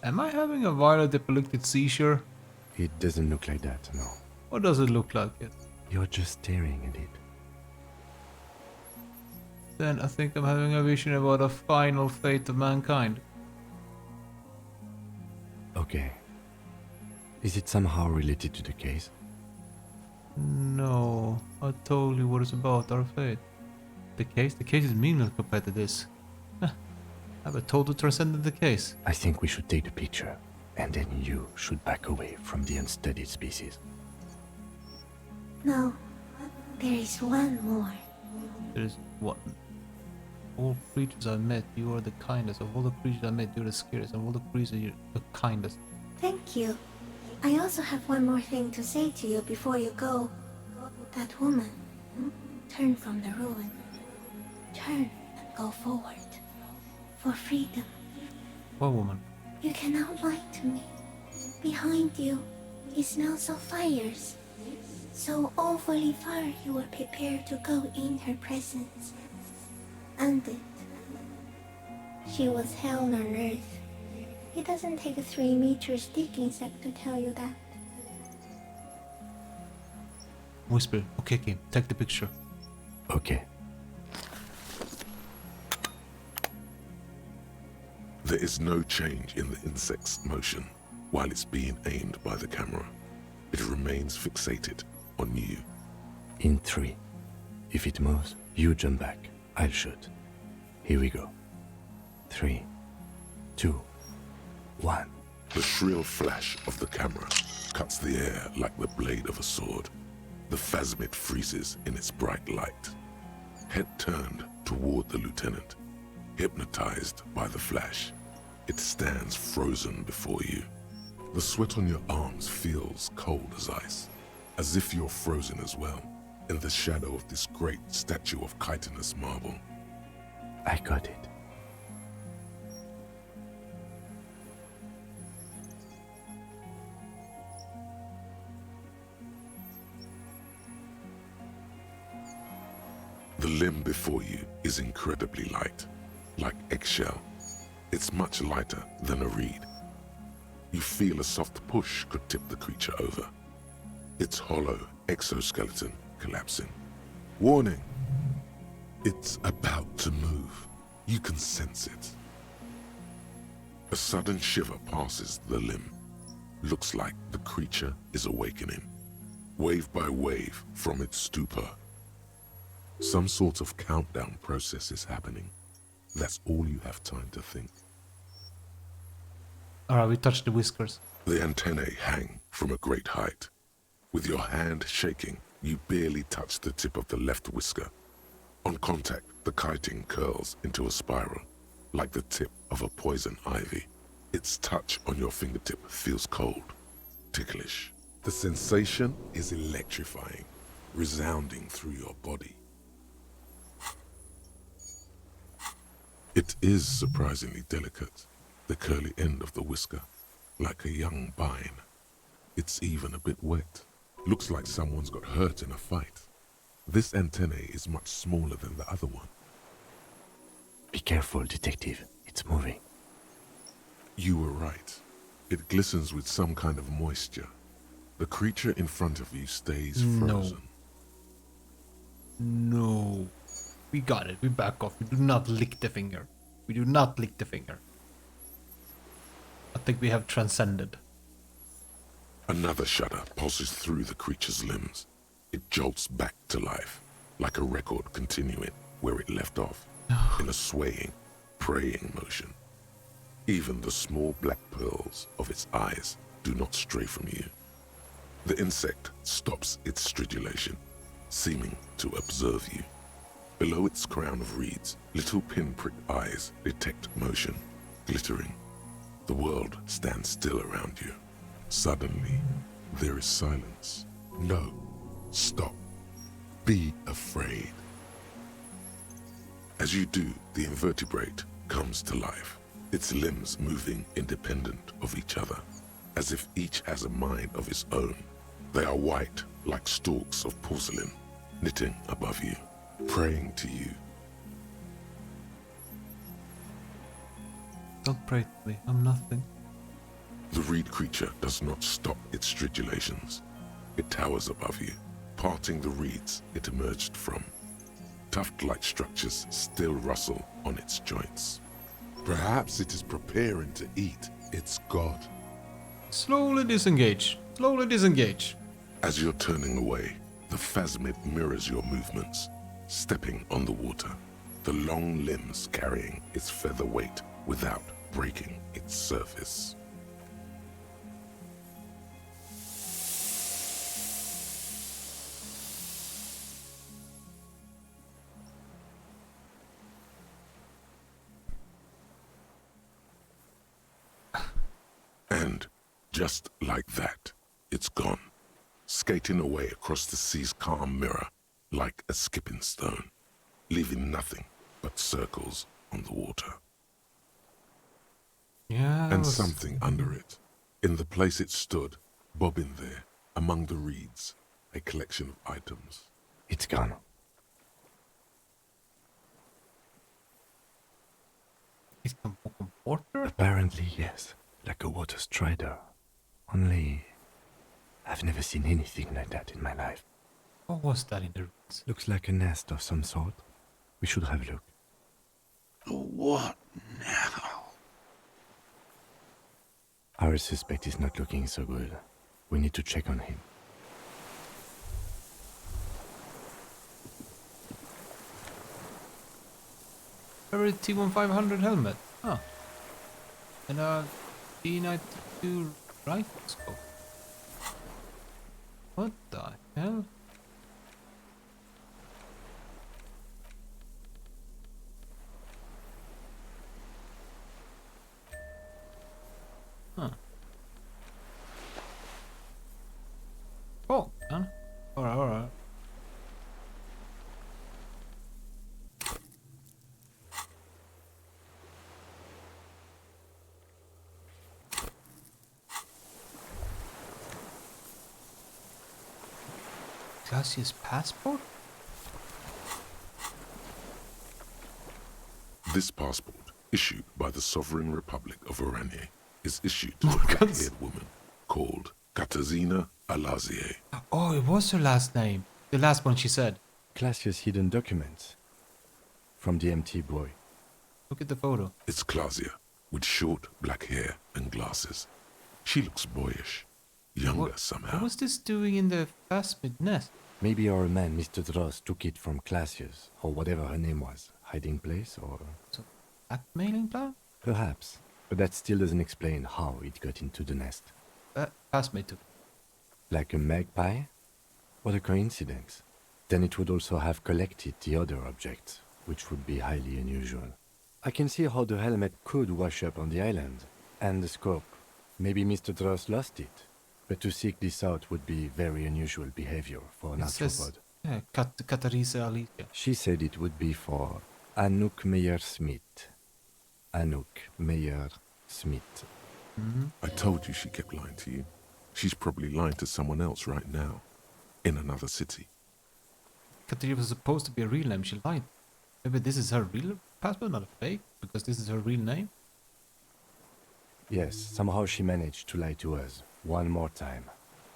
Am I having a violent epileptic seizure? It doesn't look like that, no. What does it look like it? You're just staring at it. Then I think I'm having a vision about a final fate of mankind. Okay. Is it somehow related to the case? No, I told you what it's about, our fate. The case is meaningless compared to this. have a total transcendent case. I think we should take the picture, and then you should back away from the unstudied species. No, there is one more. There is one. All creatures I met, you are the kindest. Of all the creatures I met, you're the scariest. Of all the creatures, you're the kindest. Thank you. I also have one more thing to say to you before you go. That woman, turn from the ruin. Turn and go forward. For freedom. What woman? You cannot lie to me. Behind you, it smells of fires. So awfully far you were prepared to go in her presence. And it. She was hell on earth. It doesn't take a 3-meter stick insect to tell you that. Whisper. Okay, Kim, take the picture. Okay. There is no change in the insect's motion while it's being aimed by the camera. It remains fixated on you. In 3. If it moves, you jump back. I'll shoot. Here we go. 3, 2, 1. The shrill flash of the camera cuts the air like the blade of a sword. The phasmid freezes in its bright light. Head turned toward the lieutenant, hypnotized by the flash. It stands frozen before you. The sweat on your arms feels cold as ice, as if you're frozen as well, in the shadow of this great statue of chitinous marble. I got it. The limb before you is incredibly light, like eggshell. It's much lighter than a reed. You feel a soft push could tip the creature over. Its hollow exoskeleton collapsing. Warning! It's about to move. You can sense it. A sudden shiver passes the limb. Looks like the creature is awakening, wave by wave from its stupor. Some sort of countdown process is happening. That's all you have time to think. Alright, we touched the whiskers. The antennae hang from a great height. With your hand shaking, you barely touch the tip of the left whisker. On contact, the chitin curls into a spiral, like the tip of a poison ivy. Its touch on your fingertip feels cold, ticklish. The sensation is electrifying, resounding through your body. It is surprisingly delicate, the curly end of the whisker, like a young vine. It's even a bit wet. Looks like someone's got hurt in a fight. This antennae is much smaller than the other one. Be careful, detective. It's moving. You were right. It glistens with some kind of moisture. The creature in front of you stays frozen. No. We got it. We back off. We do not lick the finger. We do not lick the finger. I think we have transcended. Another shudder pulses through the creature's limbs. It jolts back to life, like a record continuing where it left off, in a swaying, praying motion. Even the small black pearls of its eyes do not stray from you. The insect stops its stridulation, seeming to observe you. Below its crown of reeds, little pinprick eyes detect motion, glittering. The world stands still around you. Suddenly, there is silence. No. Stop. Be afraid. As you do, the invertebrate comes to life, its limbs moving independent of each other, as if each has a mind of its own. They are white, like stalks of porcelain, knitting above you, praying to you. Don't pray to me. I'm nothing. The reed creature does not stop its stridulations. It towers above you, parting the reeds it emerged from. Tuft-like structures still rustle on its joints. Perhaps it is preparing to eat its god. Slowly disengage. Slowly disengage. As you're turning away, the phasmid mirrors your movements, stepping on the water, the long limbs carrying its feather weight without breaking its surface. And just like that, it's gone, skating away across the sea's calm mirror like a skipping stone, leaving nothing but circles on the water. Yeah, And something under it, in the place it stood, bobbing there, among the reeds, a collection of items. It's gone. Water? Apparently, yes. Like a water strider. Only, I've never seen anything like that in my life. What was that in the reeds? Looks like a nest of some sort. We should have a look. What now? Our suspect is not looking so good. We need to check on him. Very T-1500 helmet. Huh. And a T-92 rifle scope. What the hell? Huh. Oh, huh? Alright. Classia's passport? This passport, issued by the Sovereign Republic of Oranje, is issued to a black-haired woman called Katarzyna Alazie. Oh, it was her last name. The last one she said. Classia's hidden documents. From the MT boy. Look at the photo. It's Klasia, with short black hair and glasses. She looks boyish, younger somehow. What was this doing in the Phasmid nest? Maybe our man, Mr. Dross, took it from Classia's, or whatever her name was. Hiding place, or... So, blackmailing plan? Perhaps. But that still doesn't explain how it got into the nest. Phasmid took it. Like a magpie? What a coincidence. Then it would also have collected the other objects, which would be highly unusual. I can see how the helmet could wash up on the island. And the scope. Maybe Mr. Dross lost it. But to seek this out would be very unusual behavior for an arthropod. Yeah, Katarzyna Alicia. She said it would be for Anouk Meyer-Smith. Anouk Meyer-Smith. I told you she kept lying to you. She's probably lying to someone else right now, in another city. Katarzyna was supposed to be a real name. She lied. Maybe this is her real passport, not a fake, because this is her real name. Yes, somehow she managed to lie to us one more time.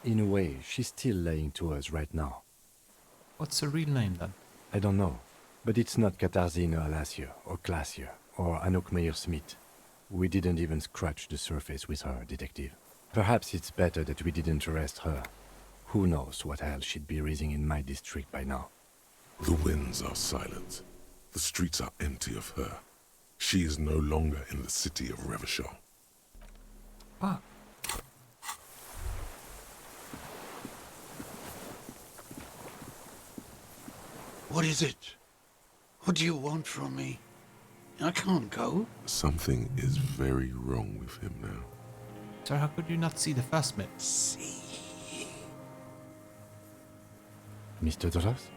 In a way, she's still lying to us right now. What's her real name then? I don't know, but it's not Katarzyna Alazie or Klasia or Anouk Meyer-Smith. We didn't even scratch the surface with her, detective. Perhaps it's better that we didn't arrest her. Who knows what hell she'd be raising in my district by now. The winds are silent. The streets are empty of her. She is no longer in the city of Revachol. Ah. What is it? What do you want from me? I can't go. Something is very wrong with him now. Sir, how could you not see the Phasmid? See. Mr. Dross?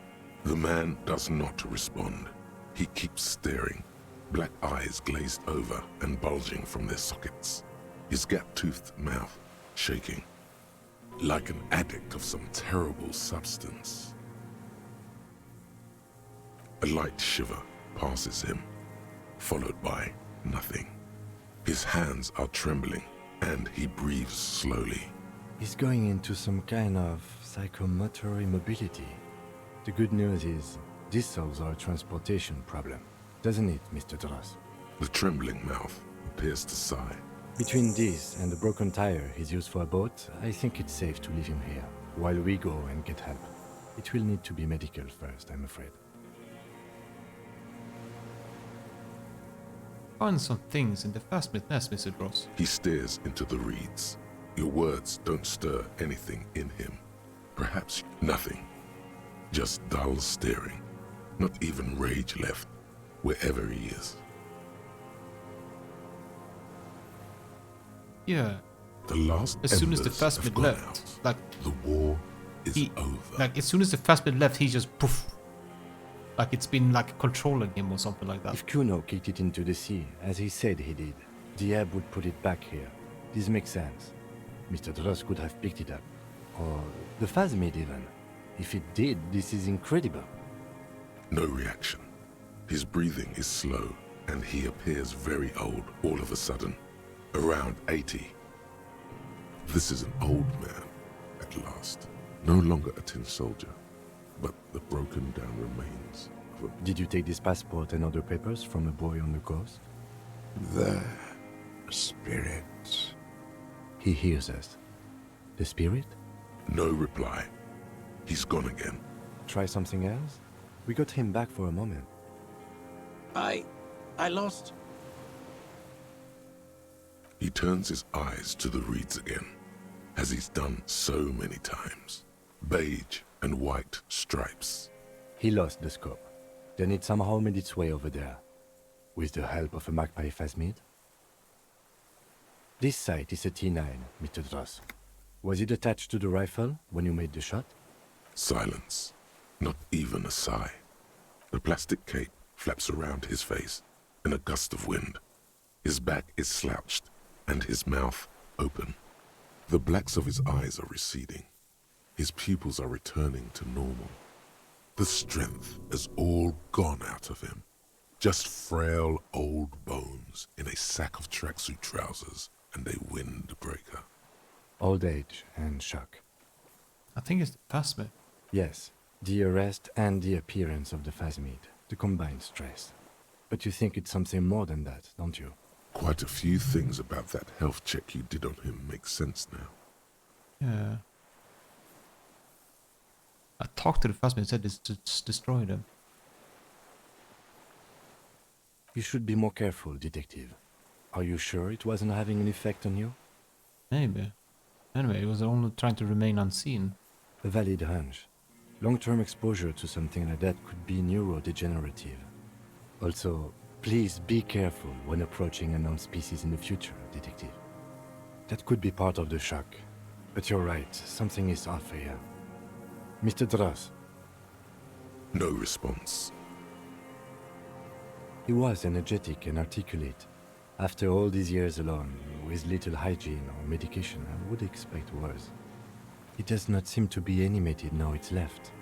The man does not respond. He keeps staring, black eyes glazed over and bulging from their sockets. His gap-toothed mouth shaking, like an addict of some terrible substance. A light shiver passes him, followed by nothing. His hands are trembling, and he breathes slowly. He's going into some kind of psychomotor immobility. The good news is, this solves our transportation problem, doesn't it, Mr. Dross? The trembling mouth appears to sigh. Between this and the broken tire he's used for a boat, I think it's safe to leave him here, while we go and get help. It will need to be medical first, I'm afraid. Find some things in the Phasmid nest, Mr. Dross. He stares into the reeds. Your words don't stir anything in him. Perhaps nothing. Just dull staring. Not even rage left, wherever he is. Yeah. The last as soon as the embers have Phasmid gone left, out. like the war is over. Like as soon as the Phasmid left, he just poof. Like it's been like controlling him or something like that. If Kuno kicked it into the sea, as he said he did, the ebb would put it back here. This makes sense. Mr. Dross could have picked it up. Or the Phasmid even. If it did, this is incredible. No reaction. His breathing is slow, and he appears very old all of a sudden. Around 80. This is an old man, at last. No longer a tin soldier, but the broken down remains of a... Did you take this passport and other papers from a boy on the coast? The spirit. He hears us. The spirit? No reply. He's gone again. Try something else? We got him back for a moment. I lost... He turns his eyes to the reeds again, as he's done so many times. Beige and white stripes. He lost the scope. Then it somehow made its way over there. With the help of a magpie Phasmid. This sight is a T9, Mr. Dross. Was it attached to the rifle when you made the shot? Silence. Not even a sigh. The plastic cape flaps around his face in a gust of wind. His back is slouched and his mouth open. The blacks of his eyes are receding. His pupils are returning to normal. The strength has all gone out of him. Just frail old bones in a sack of tracksuit trousers and a windbreaker. Old age and shock. I think it's the Phasmid. Yes, the arrest and the appearance of the Phasmid. The combined stress. But you think it's something more than that, don't you? Quite a few things about that health check you did on him make sense now. Yeah. I talked to the Phasmid and said it's to destroy them. You should be more careful, Detective. Are you sure it wasn't having an effect on you? Maybe. Anyway, it was only trying to remain unseen. A valid hunch. Long-term exposure to something like that could be neurodegenerative. Also, please be careful when approaching unknown species in the future, Detective. That could be part of the shock. But you're right, something is off here. Mr. Dross. No response. He was energetic and articulate. After all these years alone, with little hygiene or medication, I would expect worse. He does not seem to be animated now it's left.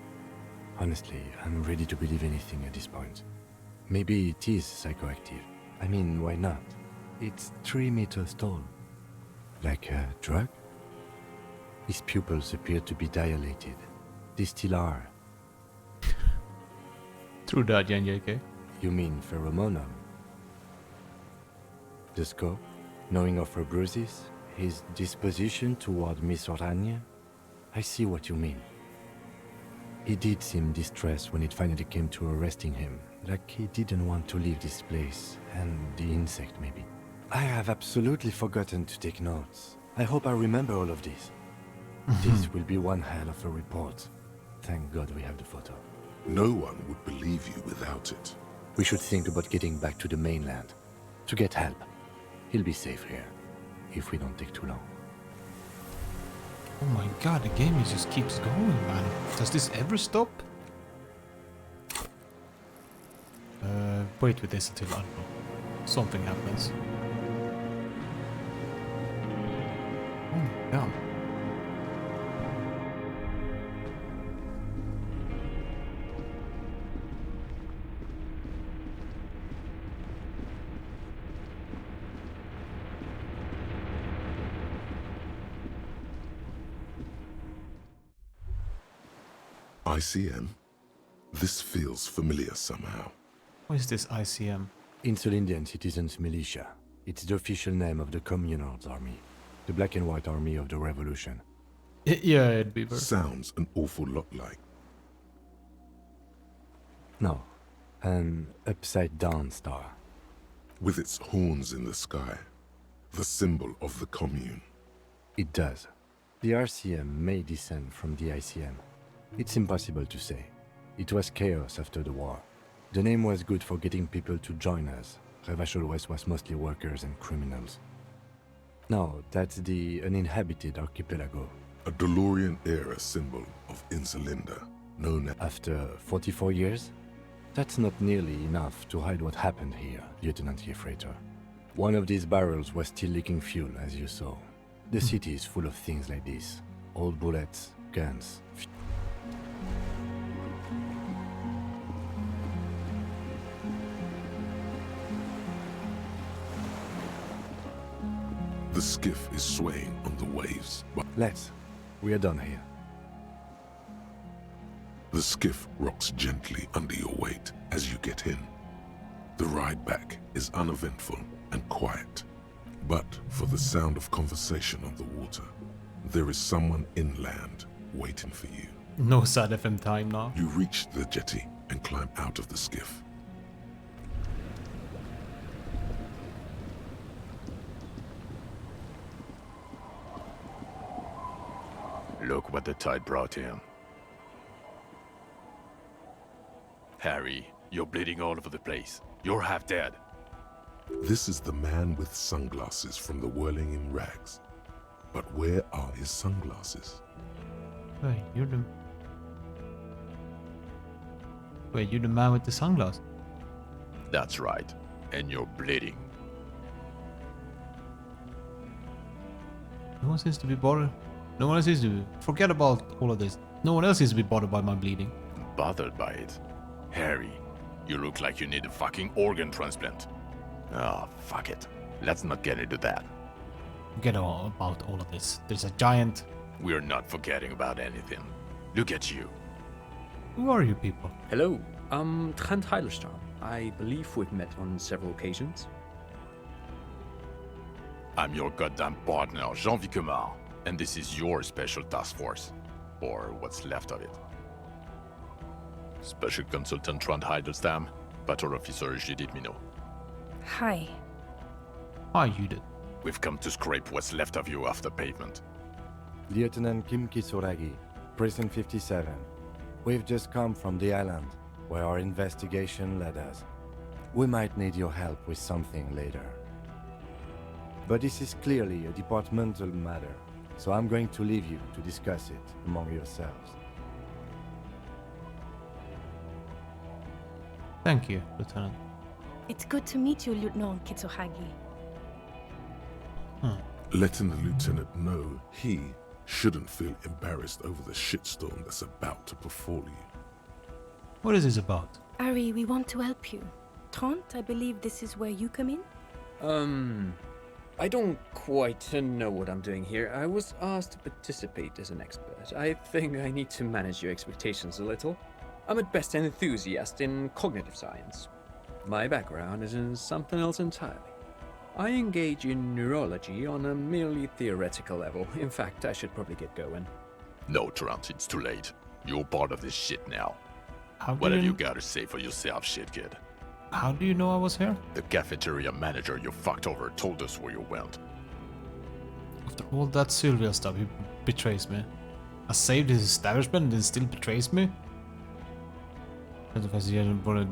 Honestly, I'm ready to believe anything at this point. Maybe it is psychoactive. I mean, why not? It's 3 meters tall. Like a drug? His pupils appear to be dilated. They still are. True that, Jan JK. You mean pheromonal? The scope, knowing of her bruises, his disposition toward Miss Orania? I see what you mean. He did seem distressed when it finally came to arresting him, like he didn't want to leave this place, and the insect maybe. I have absolutely forgotten to take notes. I hope I remember all of this. This will be one hell of a report. Thank God we have the photo. No one would believe you without it. We should think about getting back to the mainland. To get help. He'll be safe here, if we don't take too long. Oh my god, the game just keeps going, man. Does this ever stop? Wait with this until, I don't know, something happens. Oh my god. ICM? This feels familiar somehow. What is this ICM? Insulindian Citizens Militia. It's the official name of the Communards Army. The Black and White Army of the Revolution. Yeah, it'd be very... Sounds an awful lot like... No. An upside-down star. with its horns in the sky, the symbol of the commune. It does. The RCM may descend from the ICM. It's impossible to say. It was chaos after the war. The name was good for getting people to join us. Revachol West was mostly workers and criminals. No, that's the uninhabited archipelago. A DeLorean-era symbol of Insulinda, known as... After 44 years? That's not nearly enough to hide what happened here, Lieutenant Yefreitor. One of these barrels was still leaking fuel, as you saw. The city is full of things like this. Old bullets, guns. The skiff is swaying on the waves, but... We are done here. The skiff rocks gently under your weight as you get in. The ride back is uneventful and quiet. But for the sound of conversation on the water, there is someone inland waiting for you. No sad FM time now. You reach the jetty and climb out of the skiff. Look what the tide brought in. Harry, you're bleeding all over the place. You're half dead. This is the man with sunglasses from the Whirling in Rags. But where are his sunglasses? Wait, you're the man with the sunglasses? That's right. And you're bleeding. No one seems to be bothered. No one else seems to be. Forget about all of this. No one else seems to be bothered by my bleeding. Bothered by it? Harry, you look like you need a fucking organ transplant. Oh, fuck it. Let's not get into that. Forget about all of this. There's a giant... We're not forgetting about anything. Look at you. Who are you people? Hello, I'm Trent Heilerstorm. I believe we've met on several occasions. I'm your goddamn partner, Jean Vicomar, and this is your special task force. Or what's left of it. Special Consultant Trent Heilerstorm, Patrol Officer Judith Minot. Hi. Hi, Judith. We've come to scrape what's left of you off the pavement. Lieutenant Kim Kisuragi, Prison 57. We've just come from the island, where our investigation led us. We might need your help with something later. But this is clearly a departmental matter, so I'm going to leave you to discuss it among yourselves. Thank you, Lieutenant. It's good to meet you, Lieutenant Kitsuhagi. Letting the lieutenant know he shouldn't feel embarrassed over the shitstorm that's about to befall you. What is this about? Ari, we want to help you. Trent, I believe this is where you come in? I don't quite know what I'm doing here. I was asked to participate as an expert. I think I need to manage your expectations a little. I'm at best an enthusiast in cognitive science. My background is in something else entirely. I engage in neurology on a merely theoretical level. In fact, I should probably get going. No, Trent, it's too late. You're part of this shit now. How What have you got to say for yourself, shit kid? How do you know I was here? The cafeteria manager you fucked over told us where you went. After all that Sylvia stuff, he betrays me. I saved his establishment and he still betrays me?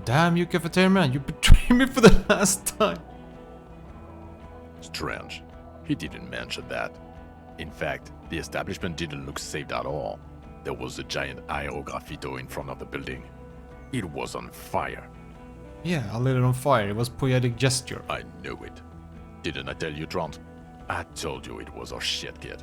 Damn you, cafeteria man, you betrayed me for the last time. Strange. He didn't mention that. In fact, the establishment didn't look saved at all. There was a giant aerograffito in front of the building. It was on fire. Yeah, I lit it on fire. It was poetic gesture. I knew it. Didn't I tell you, Trant? I told you it was our shit, kid.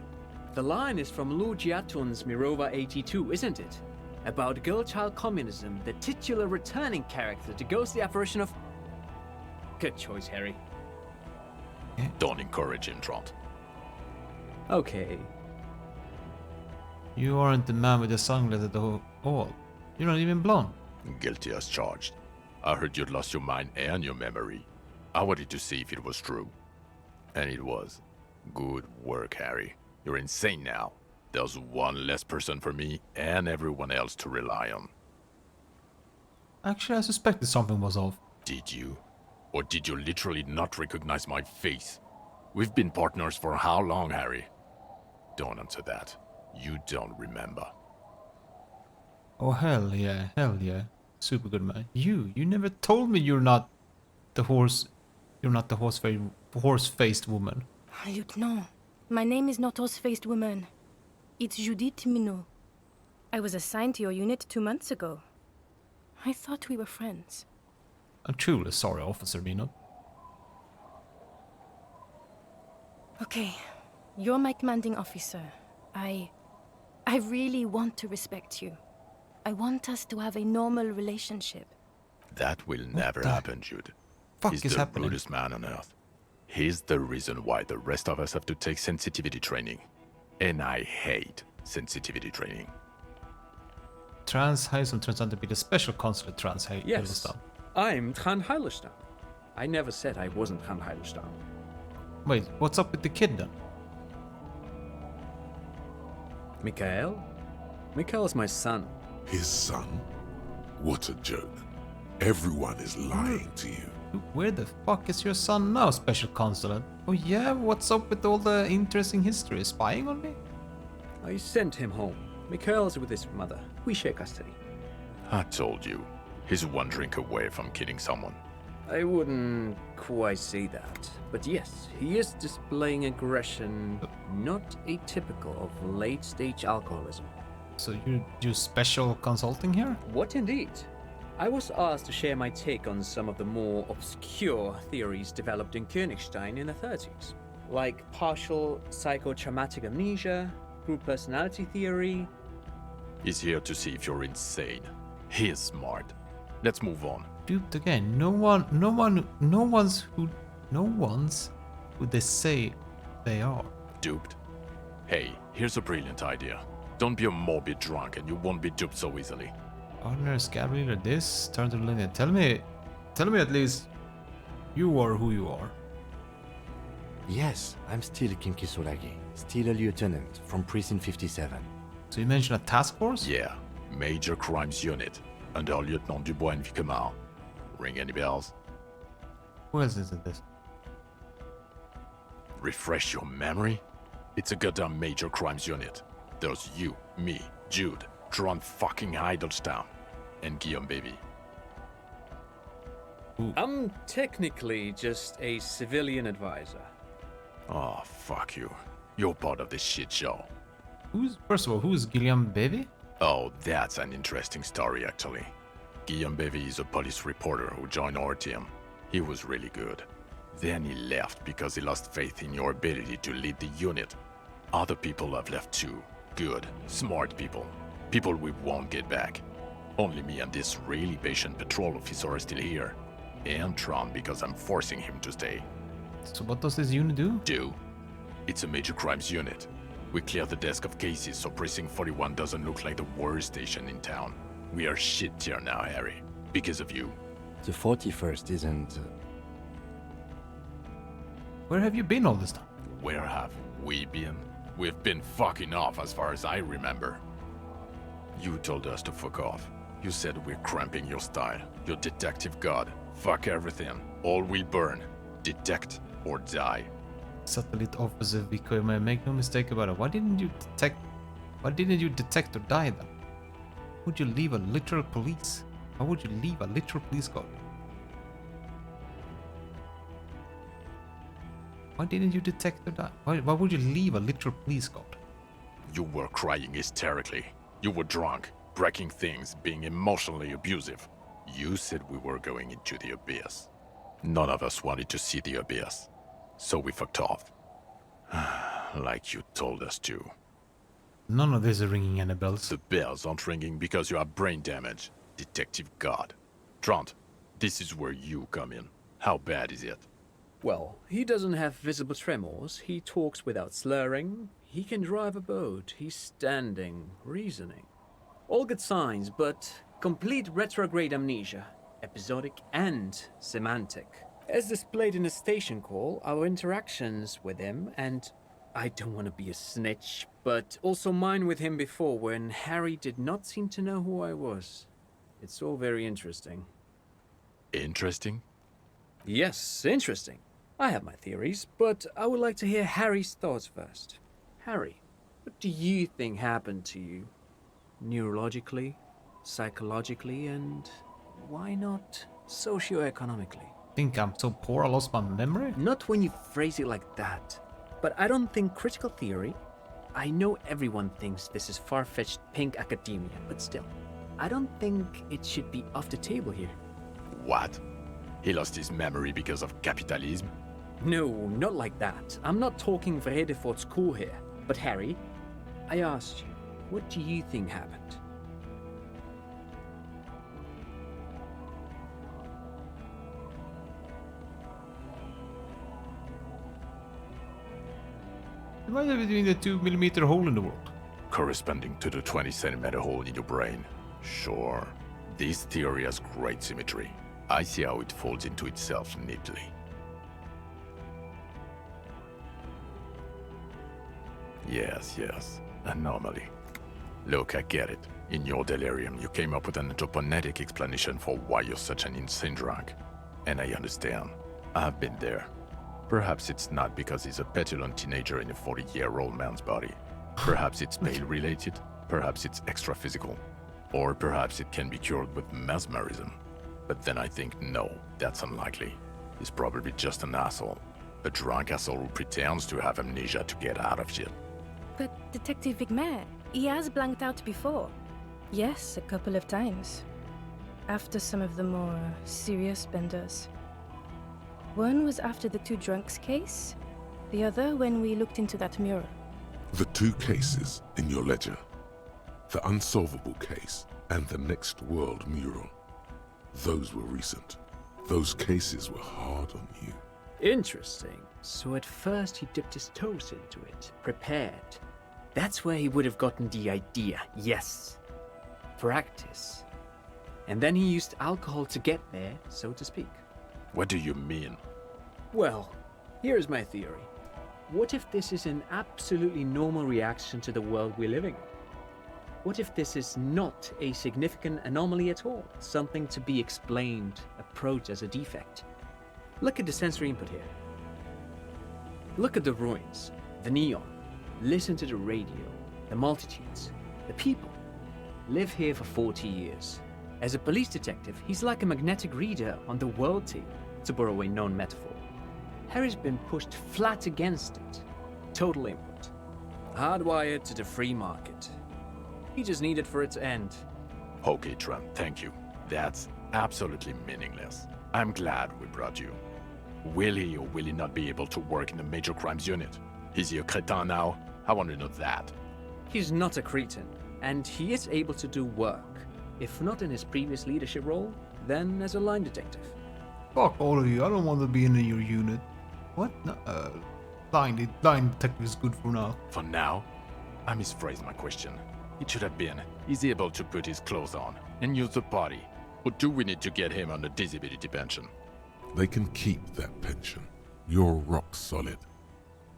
The line is from Lu Jiatun's Mirova 82, isn't it? About girl-child communism, the titular returning character to ghost the apparition of... Good choice, Harry. Don't encourage him, Trant. Okay. You aren't the man with the sunglasses at all. You're not even blonde. Guilty as charged. I heard you'd lost your mind and your memory. I wanted to see if it was true. And it was. Good work, Harry. You're insane now. There's one less person for me and everyone else to rely on. Actually, I suspected something was off. Did you? Or did you literally not recognize my face? We've been partners for how long, Harry? Don't answer that. You don't remember. Oh, hell yeah, hell yeah. Super good, man. You never told me you're not the horse-faced woman. Lieutenant, my name is not horse-faced woman. It's Judith Minot. I was assigned to your unit 2 months ago. I thought we were friends. I'm truly sorry, Officer Minot. Okay, you're my commanding officer. I really want to respect you. I want us to have a normal relationship. That will never happen, Jude. Fuck He's is the happening? rudest man on earth. He's the reason why the rest of us have to take sensitivity training. And I hate sensitivity training. Trans Heilstam turns out to be the special consulate Trans Yes, Heilstam. I'm Tran Heilestam. I never said I wasn't Tran Heilestam. Wait, what's up with the kid then? Mikael? Mikael is my son. His son? What a joke. Everyone is lying to you. Where the fuck is your son now, special consulate? Oh yeah, what's up with all the interesting history? Spying on me? I sent him home. Mikael's with his mother. We share custody. I told you. He's one drink away from killing someone. I wouldn't quite say that. But yes, he is displaying aggression not atypical of late-stage alcoholism. So you do special consulting here? What indeed? I was asked to share my take on some of the more obscure theories developed in Königstein in the 30s, like partial psychotraumatic amnesia, group personality theory. He's here to see if you're insane. He is smart. Let's move on. Duped again. No one's who they say they are. Duped? Hey, here's a brilliant idea. Don't be a morbid drunk and you won't be duped so easily. Ordinary scab leader this, turn to Linda. Tell me at least you are who you are. Yes, I'm still Kim Kisolagi, still a lieutenant from Precinct 57. So you mentioned a task force? Yeah, Major Crimes Unit, under Lieutenant Dubois and Vicomar. Ring any bells? Who else is in this? Refresh your memory? It's a goddamn Major Crimes Unit. There's you, me, Jude, Tron fucking Heidelstown, and Guillaume Baby. I'm technically just a civilian advisor. Oh, fuck you. You're part of this shit show. First of all, who's Guillaume Baby? Oh, that's an interesting story, actually. Guillaume Baby is a police reporter who joined our team. He was really good. Then he left because he lost faith in your ability to lead the unit. Other people have left too. Good, smart people. People we won't get back. Only me and this really patient patrol officer are still here. And Tron because I'm forcing him to stay. So what does this unit do? It's a major crimes unit. We clear the desk of cases so Precinct 41 doesn't look like the worst station in town. We are shit tier now, Harry. Because of you. The 41st isn't... Where have you been all this time? Where have we been? We've been fucking off as far as I remember. You told us to fuck off. You said we're cramping your style. Your detective god. Fuck everything. All will burn. Detect or die. Satellite officer Vico, make no mistake about it. Why didn't you detect or die then? Would you leave a literal police? Why would you leave a literal police guard? Why didn't you detect or die? Why would you leave a literal police guard? You were crying hysterically. You were drunk, breaking things, being emotionally abusive. You said we were going into the abyss. None of us wanted to see the abyss. So we fucked off. Like you told us to. None of this is ringing any bells. The bells aren't ringing because you have brain damage. Detective God. Trant, this is where you come in. How bad is it? Well, he doesn't have visible tremors, he talks without slurring, he can drive a boat, he's standing, reasoning. All good signs, but complete retrograde amnesia, episodic and semantic. As displayed in the station call, our interactions with him, and I don't want to be a snitch, but also mine with him before when Harry did not seem to know who I was. It's all very interesting. Interesting? Yes, interesting. I have my theories, but I would like to hear Harry's thoughts first. Harry, what do you think happened to you? Neurologically, psychologically, and why not socioeconomically? Think I'm so poor I lost my memory? Not when you phrase it like that. But I don't think critical theory. I know everyone thinks this is far-fetched pink academia, but still, I don't think it should be off the table here. What? He lost his memory because of capitalism? No, not like that. I'm not talking Vrede for school here. But Harry, I asked you, what do you think happened? Divided between the 2mm hole in the world. Corresponding to the 20cm hole in your brain. Sure. This theory has great symmetry. I see how it folds into itself neatly. Yes, anomaly. Look, I get it. In your delirium, you came up with an anthroponetic explanation for why you're such an insane drunk. And I understand. I've been there. Perhaps it's not because he's a petulant teenager in a 40-year-old man's body. Perhaps it's pain-related. Perhaps it's extra-physical. Or perhaps it can be cured with mesmerism. But then I think, no, that's unlikely. He's probably just an asshole. A drunk asshole who pretends to have amnesia to get out of shit. But Detective Vigmer, he has blanked out before. Yes, a couple of times. After some of the more serious benders. One was after the two drunks case, the other when we looked into that mirror. The two cases in your ledger, the unsolvable case and the Next World mural, those were recent. Those cases were hard on you. Interesting. So at first he dipped his toes into it, prepared. That's where he would have gotten the idea, yes. Practice. And then he used alcohol to get there, so to speak. What do you mean? Well, here's my theory. What if this is an absolutely normal reaction to the world we're living in? What if this is not a significant anomaly at all? Something to be explained, approached as a defect? Look at the sensory input here. Look at the ruins, the neon. Listen to the radio, the multitudes, the people. Live here for 40 years. As a police detective, he's like a magnetic reader on the world tape, to borrow a known metaphor. Harry's been pushed flat against it. Total input. Hardwired to the free market. He just needed for it to end. Okay, Trent, thank you. That's absolutely meaningless. I'm glad we brought you. Will he or will he not be able to work in the major crimes unit? Is he a cretin now? I want to know that. He's not a cretin, and he is able to do work. If not in his previous leadership role, then as a line detective. Fuck all of you, I don't want to be in your unit. What? No, line detective is good for now. For now? I misphrased my question. It should have been, is he able to put his clothes on and use the party? Or do we need to get him on a disability pension? They can keep that pension. You're rock solid.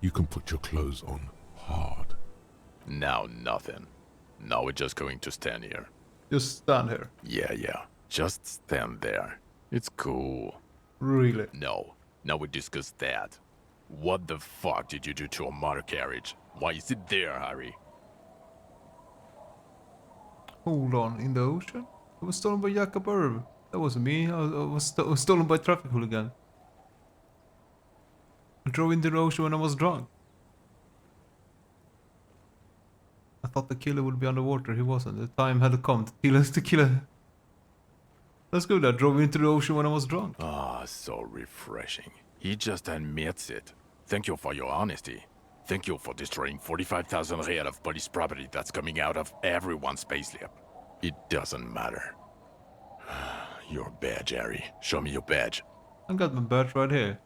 You can put your clothes on hard. Now nothing. Now we're just going to stand here. Just stand here. Yeah. Just stand there. It's cool. Really? No. Now we discuss that. What the fuck did you do to a motor carriage? Why is it there, Harry? Hold on, in the ocean? It was stolen by Jacob Erb. That wasn't me. I was stolen by traffic hooligan. I drove into the ocean when I was drunk. I thought the killer would be underwater. He wasn't. The time had come to kill us. That's good. I drove into the ocean when I was drunk. Ah, so refreshing. He just admits it. Thank you for your honesty. Thank you for destroying 45,000 real of police property that's coming out of everyone's payslip. It doesn't matter. Your badge, Harry. Show me your badge. I got my badge right here.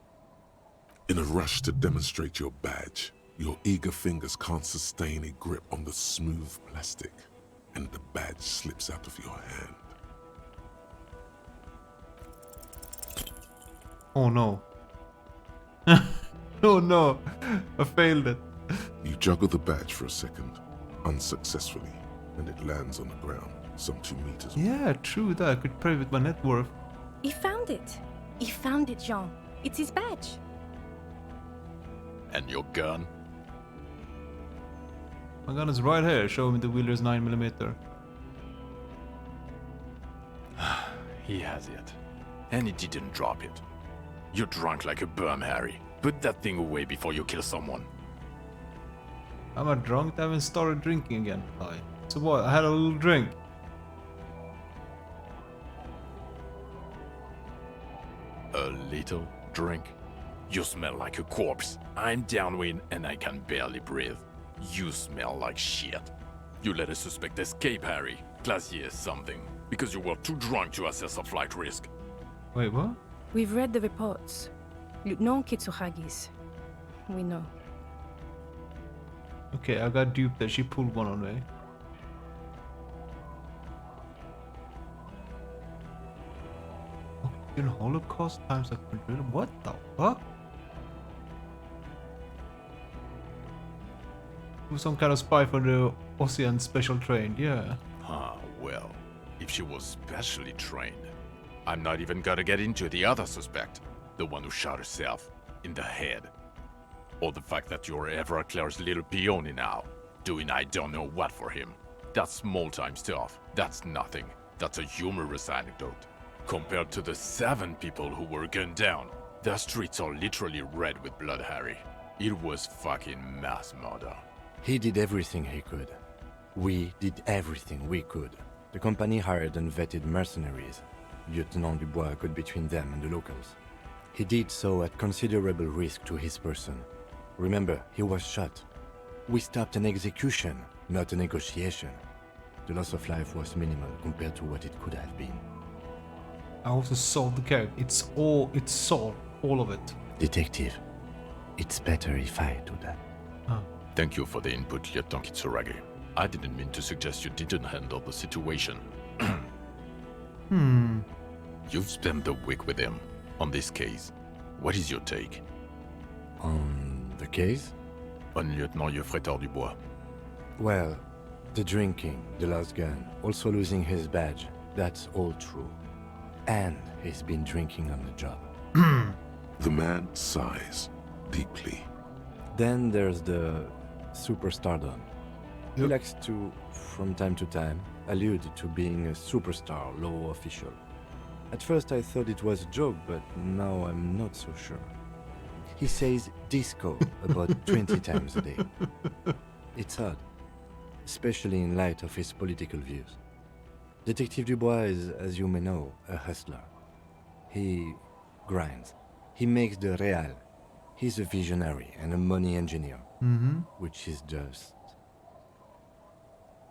In a rush to demonstrate your badge, your eager fingers can't sustain a grip on the smooth plastic, and the badge slips out of your hand. Oh no. Oh no. I failed it. You juggle the badge for a second, unsuccessfully, and it lands on the ground, some 2 meters away. Yeah, true that. I could pray with my net worth. He found it. He found it, Jean. It's his badge. And your gun? My gun is right here. Show me the Wheeler's 9mm. He has it. And he didn't drop it. You're drunk like a bum, Harry. Put that thing away before you kill someone. I'm not drunk. I haven't started drinking again. Hi. So what? I had a little drink. A little drink? You smell like a corpse. I'm downwind and I can barely breathe. You smell like shit. You let a suspect escape, Harry. Glacier something. Because you were too drunk to assess a flight risk. Wait, what? We've read the reports. Lieutenant Kitsuhagi's. We know. Okay, I got duped that she pulled one on me. In Holocaust times a quadrillion? What the fuck? Who's some kind of spy for the Ocean Special Trained, yeah. Ah, well, if she was specially trained. I'm not even gonna get into the other suspect. The one who shot herself in the head. Or the fact that you're Everclear's little peony now, doing I don't know what for him. That's small-time stuff. That's nothing. That's a humorous anecdote. Compared to the 7 people who were gunned down, the streets are literally red with blood, Harry. It was fucking mass murder. He did everything he could. We did everything we could. The company hired and vetted mercenaries. Lieutenant Dubois got between them and the locals. He did so at considerable risk to his person. Remember, he was shot. We stopped an execution, not a negotiation. The loss of life was minimal compared to what it could have been. I also solved the character. It's solved. All of it. Detective, it's better if I do that. Thank you for the input, Lieutenant Kitsuragi. I didn't mean to suggest you didn't handle the situation. You've spent the week with him on this case. What is your take? On the case? On Lieutenant Geoffrey Dubois. Well, the drinking, the lost gun, also losing his badge, that's all true. And he's been drinking on the job. The man sighs deeply. Then there's the superstardom. He likes to, from time to time, allude to being a superstar law official. At first I thought it was a joke, but now I'm not so sure. He says disco about 20 times a day. It's odd, especially in light of his political views. Detective Dubois is, as you may know, a hustler. He grinds. He makes the real. He's a visionary and a money engineer, which is just...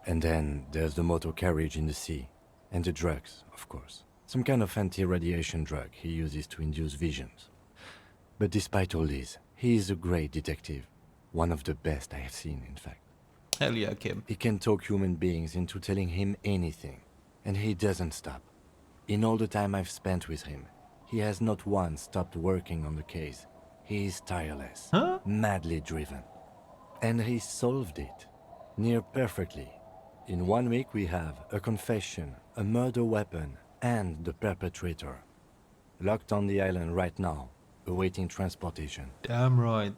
And then there's the motor carriage in the sea, and the drugs, of course. Some kind of anti-radiation drug he uses to induce visions. But despite all this, he is a great detective. One of the best I have seen, in fact. Hell yeah, Kim. He can talk human beings into telling him anything, and he doesn't stop. In all the time I've spent with him, he has not once stopped working on the case. He is tireless, madly driven. And he solved it, near perfectly. In 1 week we have a confession, a murder weapon, and the perpetrator. Locked on the island right now, awaiting transportation. Damn right.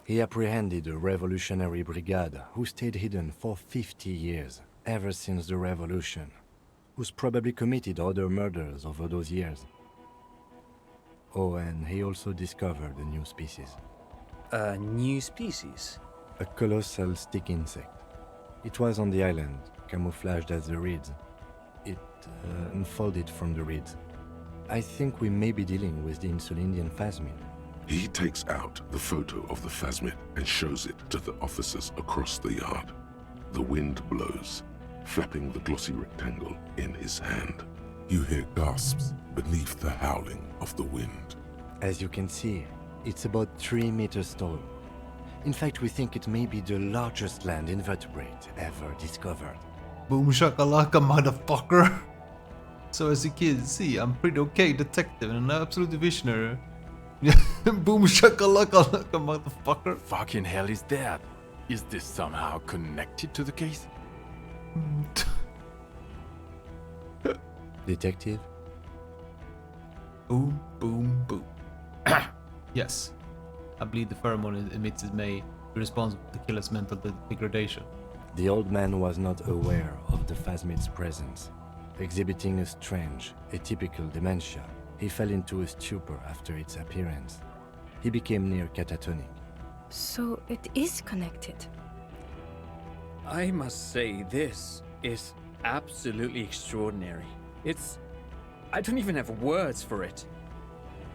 He apprehended a revolutionary brigade who stayed hidden for 50 years, ever since the revolution, who's probably committed other murders over those years. Oh, and he also discovered a new species. A new species? A colossal stick insect. It was on the island, camouflaged as the reeds. It unfolded from the reeds. I think we may be dealing with the Insulindian phasmid. He takes out the photo of the phasmid and shows it to the officers across the yard. The wind blows, flapping the glossy rectangle in his hand. You hear gasps beneath the howling of the wind. As you can see, it's about 3 meters tall. In fact, we think it may be the largest land invertebrate ever discovered. Boom shakalaka, motherfucker. So as you can see, I'm pretty okay detective and an absolute visionary. Boom shakalaka, motherfucker. Fucking hell is that? Is this somehow connected to the case? Detective? Boom, boom, boom. Yes. I believe the pheromone it emits may be responsible for the killer's mental degradation. The old man was not aware of the phasmid's presence. Exhibiting a strange, atypical dementia, he fell into a stupor after its appearance. He became near catatonic. So it is connected. I must say, this is absolutely extraordinary. I don't even have words for it.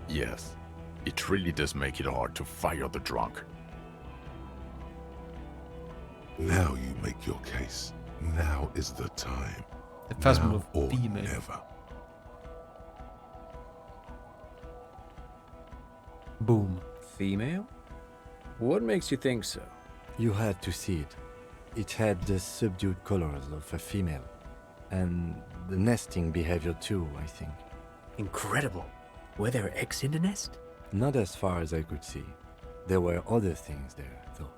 Yes, it really does make it hard to fire the drunk. Now you make your case. Now is the time. The phasmid Now of or female. never. Boom. Female? What makes you think so? You had to see it. It had the subdued colors of a female. And the nesting behavior too, I think. Incredible. Were there eggs in the nest? Not as far as I could see. There were other things there, though.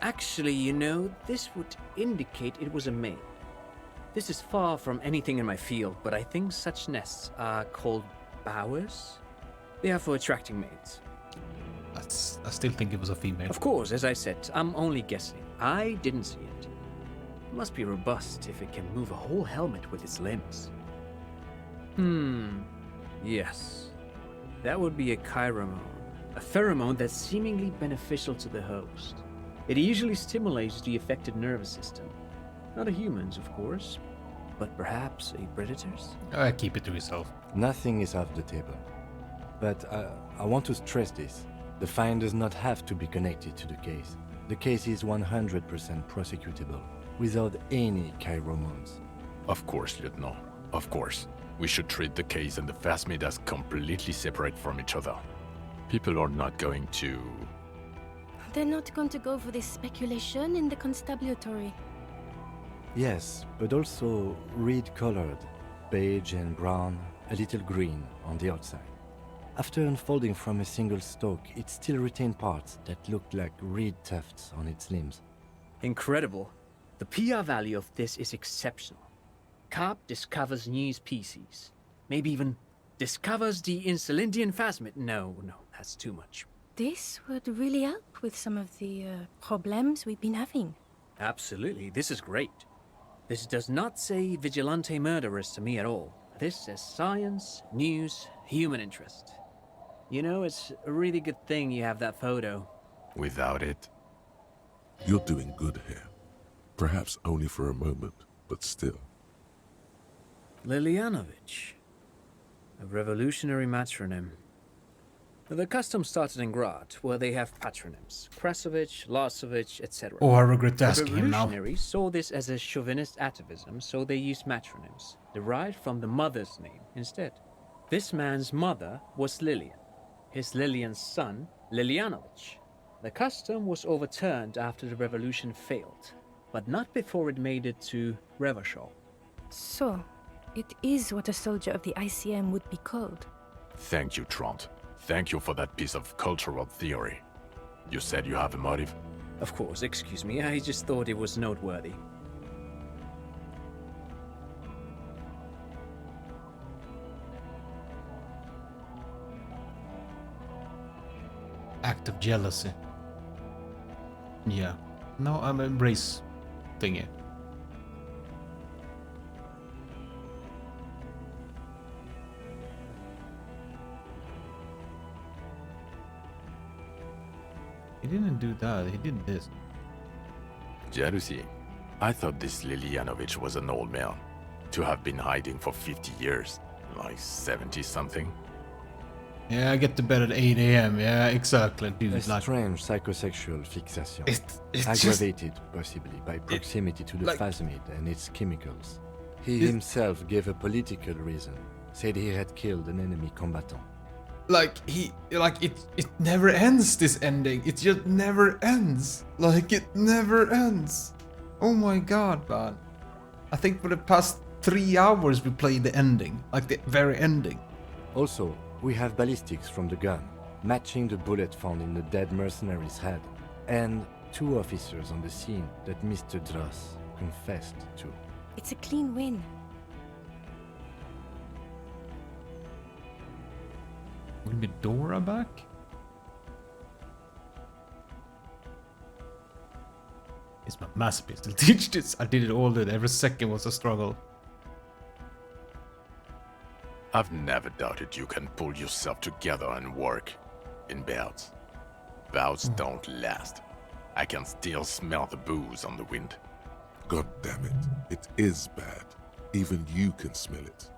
Actually, you know, this would indicate it was a male. This is far from anything in my field, but I think such nests are called bowers. They are for attracting mates. I still think it was a female. Of course, as I said, I'm only guessing. I didn't see it. It must be robust if it can move a whole helmet with its limbs. Yes. That would be a chiromone. A pheromone that's seemingly beneficial to the host. It usually stimulates the affected nervous system. Not a human's, of course, but perhaps a predator's? Keep it to yourself. Nothing is off the table. But I want to stress this. The find does not have to be connected to the case. The case is 100% prosecutable, without any chiromones. Of course, Lieutenant. Of course. We should treat the case and the phasmid as completely separate from each other. People are not going to... They're not going to go for this speculation in the constabulary. Yes, but also reed-colored, beige and brown, a little green on the outside. After unfolding from a single stalk, it still retained parts that looked like reed tufts on its limbs. Incredible. The PR value of this is exceptional. Carp discovers new species. Maybe even discovers the Insulindian phasmid. No, that's too much. This would really help with some of the problems we've been having. Absolutely, this is great. This does not say vigilante murderers to me at all. This says science, news, human interest. You know, it's a really good thing you have that photo. Without it... You're doing good here. Perhaps only for a moment, but still. Lilianovich. A revolutionary matronym. The custom started in Grad, where they have patronyms. Krasovich, Lasovich, etc. Oh, I regret The asking him now. revolutionaries saw this as a chauvinist atavism, so they used matronyms, derived from the mother's name instead. This man's mother was Lilian. His Lilian's son, Lilianovich. The custom was overturned after the revolution failed, but not before it made it to Revachol. So, it is what a soldier of the ICM would be called. Thank you, Trant. Thank you for that piece of cultural theory. You said you have a motive? Of course, excuse me, I just thought it was noteworthy. Act of jealousy. Yeah. No, I'm embrace thingy. He didn't do that, he did this. Jealousy? I thought this Lilianovich was an old man. To have been hiding for 50 years. Like 70-something. Yeah, I get to bed at 8 a.m. Yeah, exactly, dude. A strange psychosexual fixation. It's aggravated, possibly, by proximity to the phasmid and its chemicals. He himself gave a political reason. Said he had killed an enemy combatant. It never ends, this ending. It just never ends. Like, it never ends. Oh my god, man. I think for the past 3 hours we played the ending. Like, the very ending. Also, we have ballistics from the gun, matching the bullet found in the dead mercenary's head, and 2 officers on the scene that Mr. Dross confessed to. It's a clean win. Will be Dora back? It's my masterpiece. I'll teach this. I did it all day. Every second was a struggle. I've never doubted you can pull yourself together and work in bouts. Bouts don't last. I can still smell the booze on the wind. God damn it. It is bad. Even you can smell it.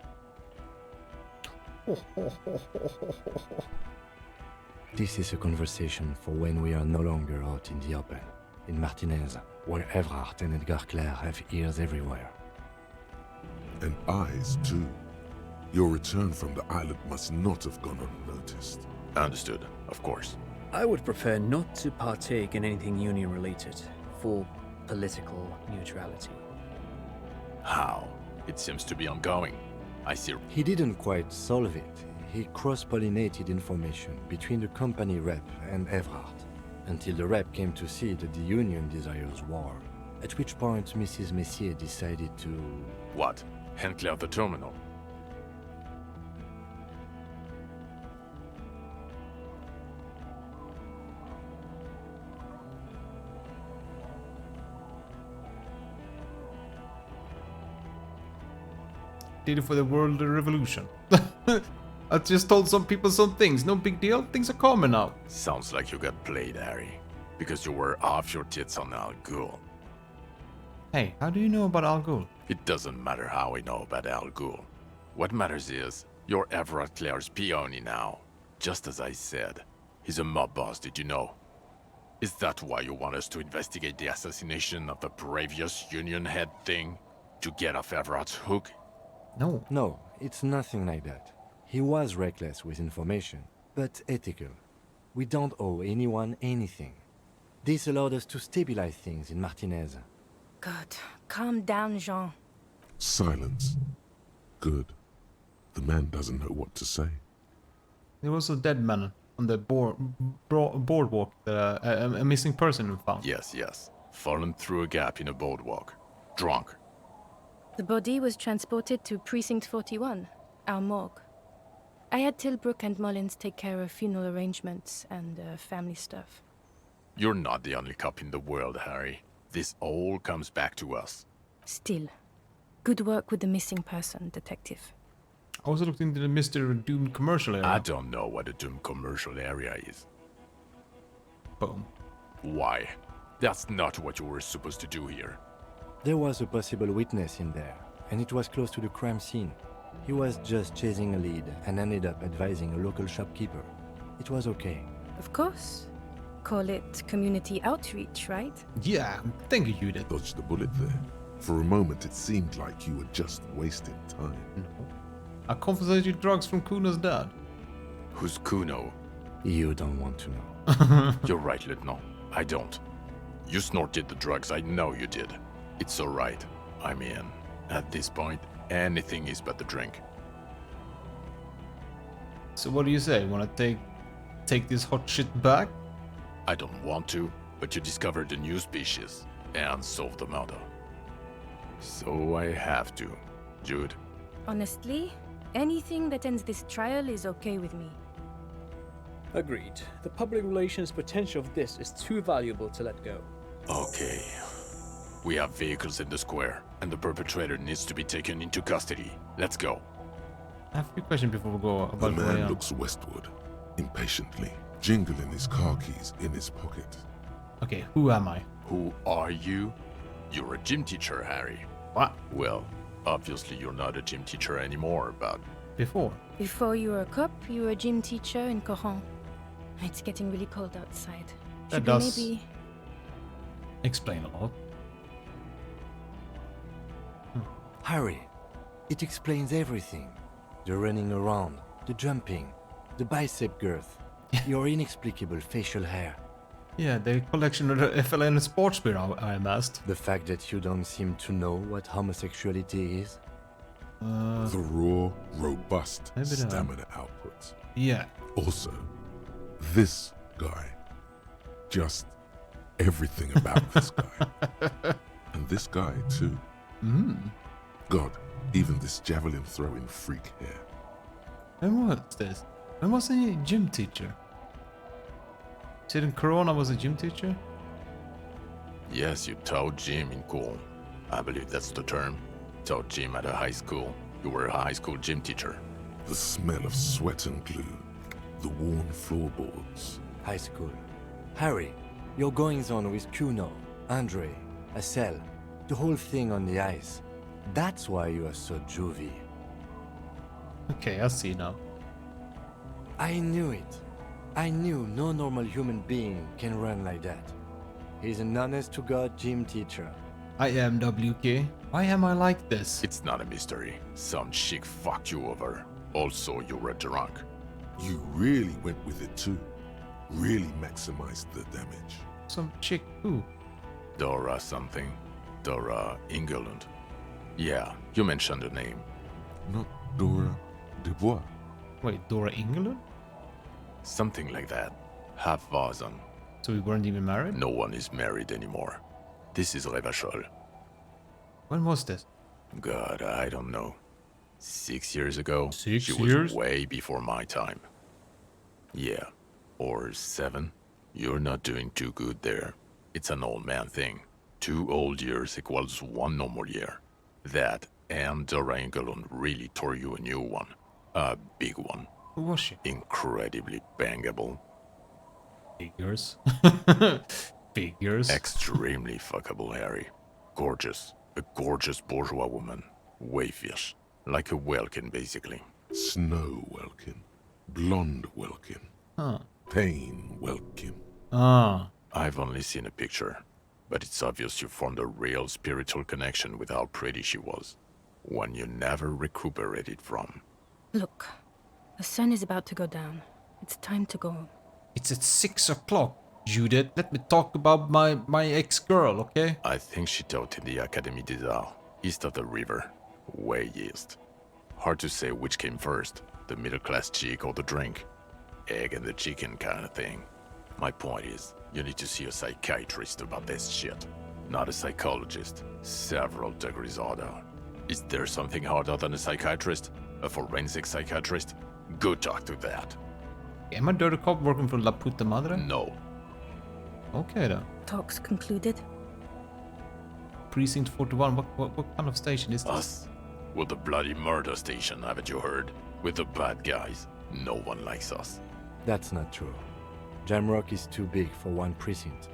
This is a conversation for when we are no longer out in the open. In Martinez, where Evrart and Edgar Clare have ears everywhere. And eyes, too. Your return from the island must not have gone unnoticed. Understood, of course. I would prefer not to partake in anything union-related, for political neutrality. How? It seems to be ongoing. I see. He didn't quite solve it. He cross-pollinated information between the company rep and Evrart, until the rep came to see that the Union desires war, at which point Mrs. Messier decided to... What? Hand clear the terminal? Did it for the world revolution. I just told some people some things. No big deal. Things are common now. Sounds like you got played, Harry. Because you were off your tits on Al Ghul. Hey, how do you know about Al Ghul? It doesn't matter how I know about Al Ghul. What matters is, you're Everett Clare's peony now. Just as I said. He's a mob boss, did you know? Is that why you want us to investigate the assassination of the previous Union head thing? To get off Everett's hook? No. No, it's nothing like that. He was reckless with information, but ethical. We don't owe anyone anything. This allowed us to stabilize things in Martinez. God, calm down, Jean. Silence. Good. The man doesn't know what to say. There was a dead man on the boardwalk that a missing person found. Yes, yes. Fallen through a gap in a boardwalk. Drunk. The body was transported to Precinct 41, our morgue. I had Tilbrook and Mullins take care of funeral arrangements and family stuff. You're not the only cop in the world, Harry. This all comes back to us. Still, good work with the missing person, detective. I also looked into the Mr. Doom commercial area. I don't know what a Doom commercial area is. Boom. Why? That's not what you were supposed to do here. There was a possible witness in there, and it was close to the crime scene. He was just chasing a lead and ended up advising a local shopkeeper. It was okay. Of course. Call it community outreach, right? Yeah, thank you, Judith. Dodged the bullet there. For a moment, it seemed like you were just wasting time. No. I confiscated drugs from Kuno's dad. Who's Kuno? You don't want to know. You're right, Lieutenant. I don't. You snorted the drugs, I know you did. It's alright. I'm in. At this point, anything is but the drink. So what do you say? Wanna take this hot shit back? I don't want to, but you discovered a new species and solved the murder. So I have to. Jude. Honestly, anything that ends this trial is okay with me. Agreed. The public relations potential of this is too valuable to let go. Okay. We have vehicles in the square, and the perpetrator needs to be taken into custody. Let's go. I have a few questions before we go about The man looks westward, impatiently, jingling his car keys in his pocket. Okay, who am I? Who are you? You're a gym teacher, Harry. What? Well, obviously you're not a gym teacher anymore, but... Before? Before you were a cop, you were a gym teacher in Coron. It's getting really cold outside. That Should does we maybe... explain a lot. Harry, it explains everything. The running around, the jumping, the bicep girth, your inexplicable facial hair. Yeah, the collection of the FLN sports beer I amassed. The fact that you don't seem to know what homosexuality is. The raw, robust maybe that. stamina output. Yeah. Also, this guy. Just everything about this guy. And this guy, too. God, even this javelin throwing freak here. And what's this? When was he a gym teacher? Said in Corona was a gym teacher? Yes, you taught gym in school. I believe that's the term. Taught gym at a high school. You were a high school gym teacher. The smell of sweat and glue. The worn floorboards. High school. Harry, your goings-on with Kuno, Andre, Acel, the whole thing on the ice. That's why you are so juvie. Okay, I see now. I knew it. I knew no normal human being can run like that. He's an honest-to-God gym teacher. I am WK. Why am I like this? It's not a mystery. Some chick fucked you over. Also, you were drunk. You really went with it too. Really maximized the damage. Some chick who? Dora something. Dora England. Yeah, you mentioned the name. Not Dora Dubois. Wait, Dora England? Something like that. Half Vazan. So we weren't even married? No one is married anymore. This is Revachol. When was this? God, I don't know. 6 years ago? 6 she years? was way before my time. Yeah. Or 7. You're not doing too good there. It's an old man thing. 2 old years equals 1 normal year. That and Dora Engelund really tore you a new one. A big one. Who was she? Incredibly bangable. Figures. Figures. Extremely fuckable, Harry. Gorgeous. A gorgeous bourgeois woman. Wayfish. Like a Welkin, basically. Snow Welkin. Blonde Welkin. Huh. Pain Welkin. Ah. I've only seen a picture, but it's obvious you formed a real spiritual connection with how pretty she was. One you never recuperated from. Look, the sun is about to go down. It's time to go. It's at 6 o'clock, Judith. Let me talk about my ex-girl, okay? I think she taught in the Académie des Arts, east of the river. Way east. Hard to say which came first, the middle-class chick or the drink. Egg and the chicken kind of thing. My point is, you need to see a psychiatrist about this shit. Not a psychologist. Several degrees harder. Is there something harder than a psychiatrist? A forensic psychiatrist? Go talk to that. Am I dirty cop working for La Puta Madre? No. Okay then. Talks concluded. Precinct 41, what kind of station is this? Us? We're the bloody murder station, haven't you heard? We're the bad guys. No one likes us. That's not true. Jamrock is too big for one precinct.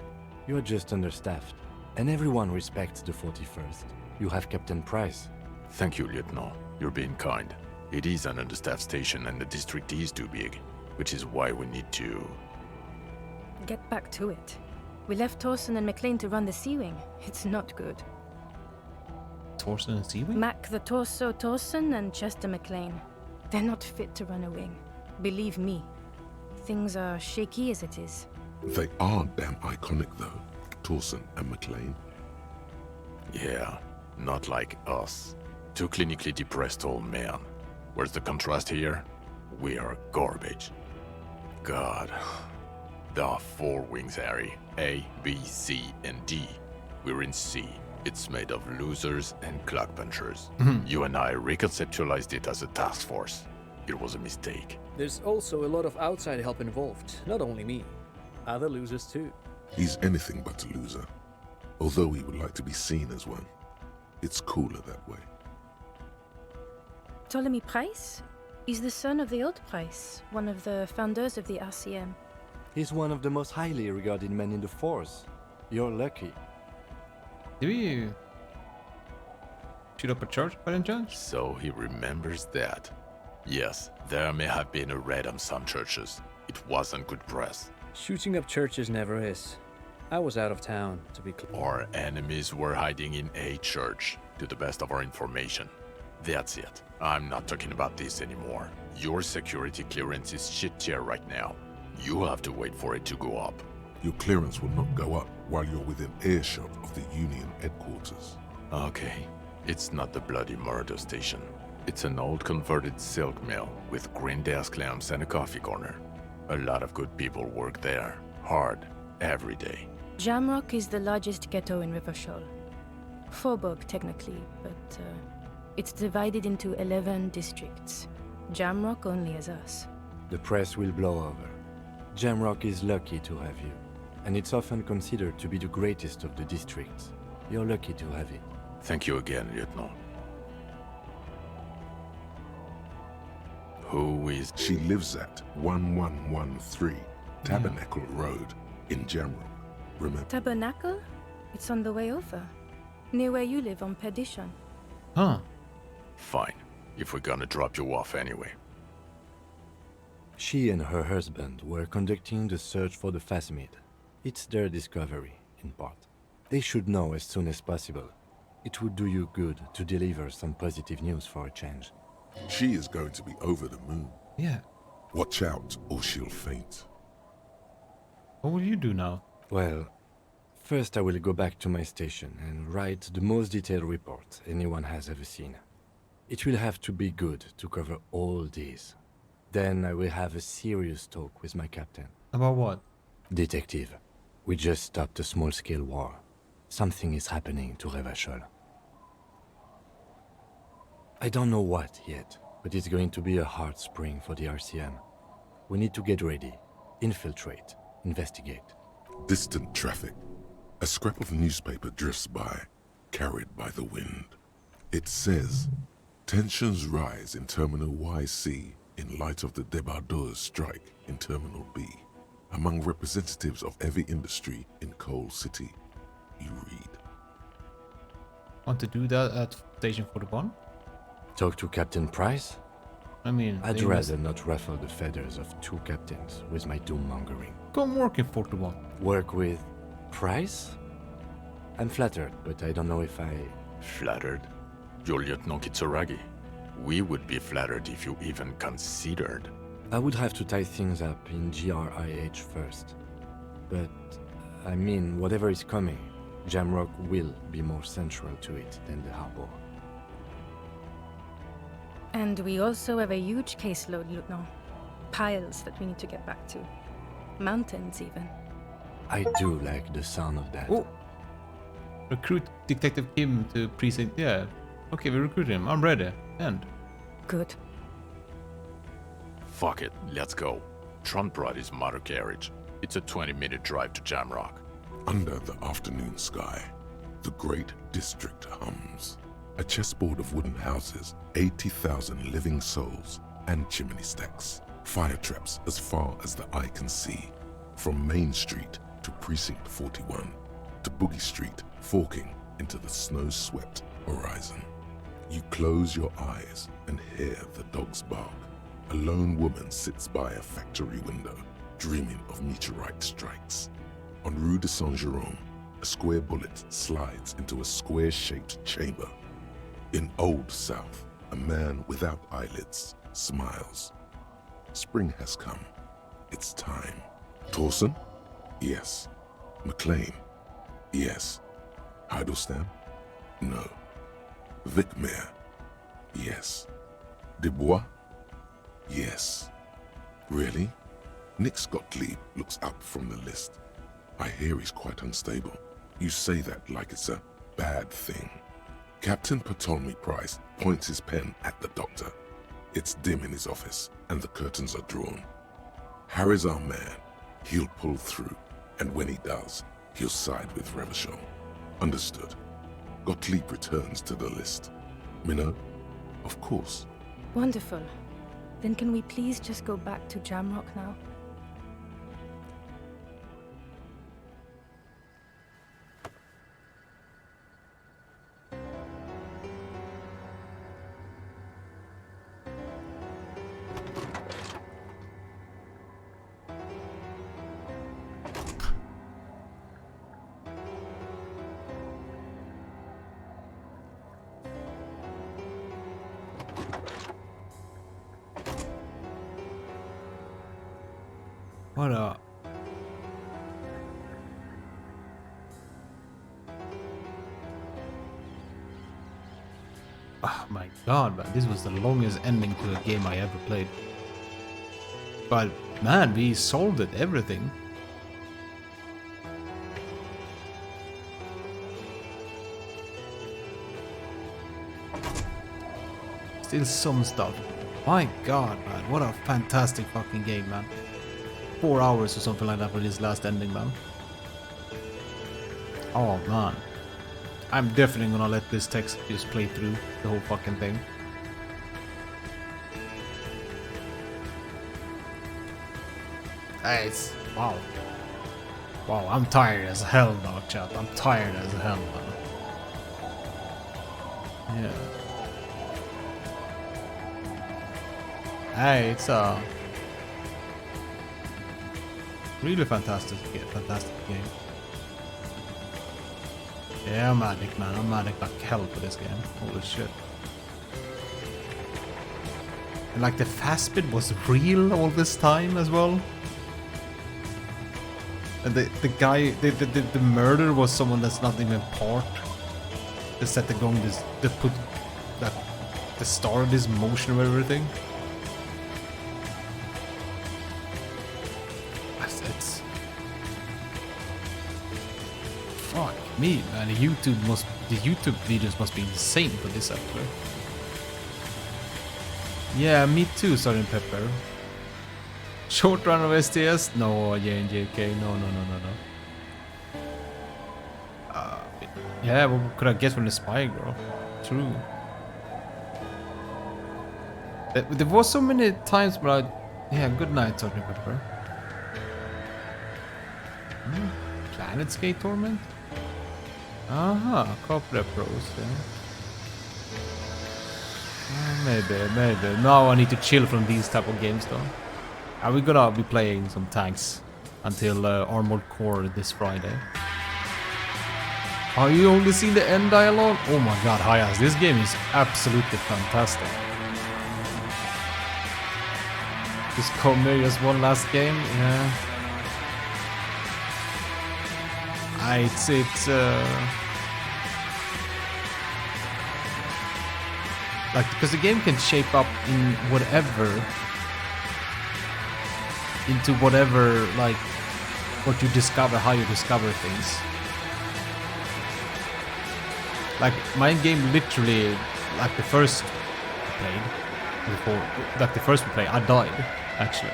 You're just understaffed. And everyone respects the 41st. You have Captain Price. Thank you, Lieutenant. You're being kind. It is an understaffed station and the district is too big, which is why we need to... Get back to it. We left Torsen and McLean to run the Sea Wing. It's not good. Torsen and Sea Wing? Mac the Torso Torsen and Chester McLean. They're not fit to run a wing. Believe me. Things are shaky as it is. They are damn iconic though, Torsen and McLean. Yeah, not like us. 2 clinically depressed old men. Where's the contrast here? We are garbage. God. There are 4 wings, Harry. A, B, C, and D. We're in C. It's made of losers and clock punchers. You and I reconceptualized it as a task force. It was a mistake. There's also a lot of outside help involved, not only me. Other losers too. He's anything but a loser. Although he would like to be seen as one. It's cooler that way. Ptolemy Price? He's the son of the old Price, one of the founders of the RCM. He's one of the most highly regarded men in the force. You're lucky. Do you shoot up a church by any chance? So he remembers that. Yes, there may have been a raid on some churches. It wasn't good press. Shooting up churches never is. I was out of town, to be clear. Our enemies were hiding in a church, to the best of our information. That's it. I'm not talking about this anymore. Your security clearance is shit tier right now. You have to wait for it to go up. Your clearance will not go up while you're within earshot of the Union headquarters. Okay. It's not the bloody murder station. It's an old converted silk mill with green desk lamps and a coffee corner. A lot of good people work there. Hard. Every day. Jamrock is the largest ghetto in Rivachol. Faubourg, technically, but it's divided into 11 districts. Jamrock only has us. The press will blow over. Jamrock is lucky to have you, and it's often considered to be the greatest of the districts. You're lucky to have it. Thank you again, Lieutenant. Who is... She lives at 1113 Tabernacle Road in Jamrock. Remember? Tabernacle? It's on the way over. Near where you live on Perdition. Huh. Fine, if we're gonna drop you off anyway. She and her husband were conducting the search for the Phasmid. It's their discovery, in part. They should know as soon as possible. It would do you good to deliver some positive news for a change. She is going to be over the moon. Yeah. Watch out, or she'll faint. What will you do now? Well, first I will go back to my station and write the most detailed report anyone has ever seen. It will have to be good to cover all these. Then I will have a serious talk with my captain. About what? Detective, we just stopped a small-scale war. Something is happening to Revachol. I don't know what yet, but it's going to be a hard spring for the RCM. We need to get ready, infiltrate, investigate. Distant traffic. A scrap of newspaper drifts by, carried by the wind. It says, tensions rise in Terminal YC in light of the débardeurs strike in Terminal B. Among representatives of every industry in Coal City. You read. Want to do that at Station 41? Talk to Captain Price? I mean, I'd rather not ruffle the feathers of two captains with my doom-mongering. Come work in 41. Work with Price? I'm flattered, but I don't know if I... Flattered? You're Lieutenant Kitsuragi. We would be flattered if you even considered. I would have to tie things up in GRIH first. But, I mean, whatever is coming, Jamrock will be more central to it than the harbor. And we also have a huge caseload, Lieutenant. Piles that we need to get back to. Mountains, even. I do like the sound of that. Oh! Recruit Detective Kim to precinct. Yeah. Okay, we recruit him. I'm ready. And. Good. Fuck it, let's go. Tron brought his motor carriage. It's a 20-minute drive to Jamrock. Under the afternoon sky, the great district hums. A chessboard of wooden houses, 80,000 living souls, and chimney stacks. Fire traps as far as the eye can see. From Main Street to Precinct 41, to Boogie Street, forking into the snow-swept horizon. You close your eyes and hear the dogs bark. A lone woman sits by a factory window, dreaming of meteorite strikes. On Rue de Saint-Jérôme, a square bullet slides into a square-shaped chamber. In Old South, a man without eyelids smiles. Spring has come. It's time. Torsen? Yes. McLean? Yes. Heidelstein? No. Vicmere? Yes. Dubois? Yes. Really? Nick Gottlieb looks up from the list. I hear he's quite unstable. You say that like it's a bad thing. Captain Ptolemy Price points his pen at the doctor. It's dim in his office, and the curtains are drawn. Harry's our man. He'll pull through, and when he does, he'll side with Revachol. Understood. Gottlieb returns to the list. Minnow? Of course. Wonderful. Then can we please just go back to Jamrock now? What a... Oh my god, man. This was the longest ending to a game I ever played. But, man, we solved it, everything. Still some stuff. My god, man. What a fantastic fucking game, man. 4 hours or something like that for this last ending, man. Oh, man. I'm definitely gonna let this text just play through the whole fucking thing. It's... Wow. Wow, I'm tired as hell now, chat. I'm tired as hell, man. Yeah. Hey, it's a really fantastic game. Yeah, I'm addict, man. I'm addict like hell for this game. Holy shit. And like the fast bit was real all this time as well. And the guy, the murder was someone that's not even part. They set the going this, they put that the start of this motion of everything. It's fuck me, man. The YouTube videos must be insane for this actually. Yeah, me too, Sergeant Pepper. Short run of STS? No, JNJK. No. Yeah, what could I get from the spy girl? True. There was so many times where I... Yeah, good night, Sergeant Pepper. Planet Skate Tournament? Couple of pros, yeah. Maybe. Now I need to chill from these type of games though. We're gonna be playing some tanks until Armored Core this Friday. Are you only seen the end dialogue? Oh my god, Hayas, this game is absolutely fantastic. Just come here, just one last game, yeah. It's like, because the game can shape up in whatever, into whatever, like, what you discover, how you discover things. Like, my game literally, like the first we played, I died, actually.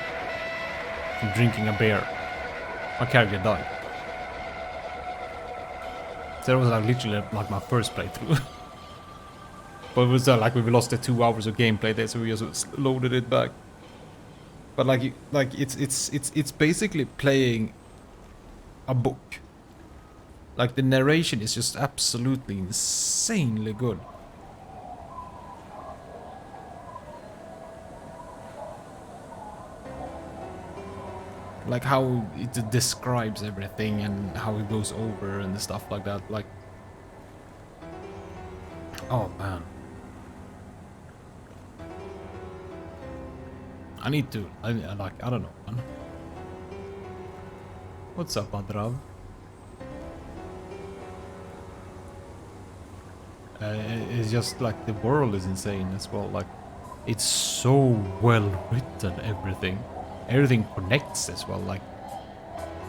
From drinking a beer. My character died. So it was like literally like my first playthrough. But it was like we lost the 2 hours of gameplay there, so we just loaded it back. But like it's basically playing a book. Like the narration is just absolutely insanely good. Like how it describes everything and how it goes over and stuff like that. Like, oh man, I need to. I don't know, man. What's up, Adrav? It's just like the world is insane as well. Like, it's so well written, everything connects as well, like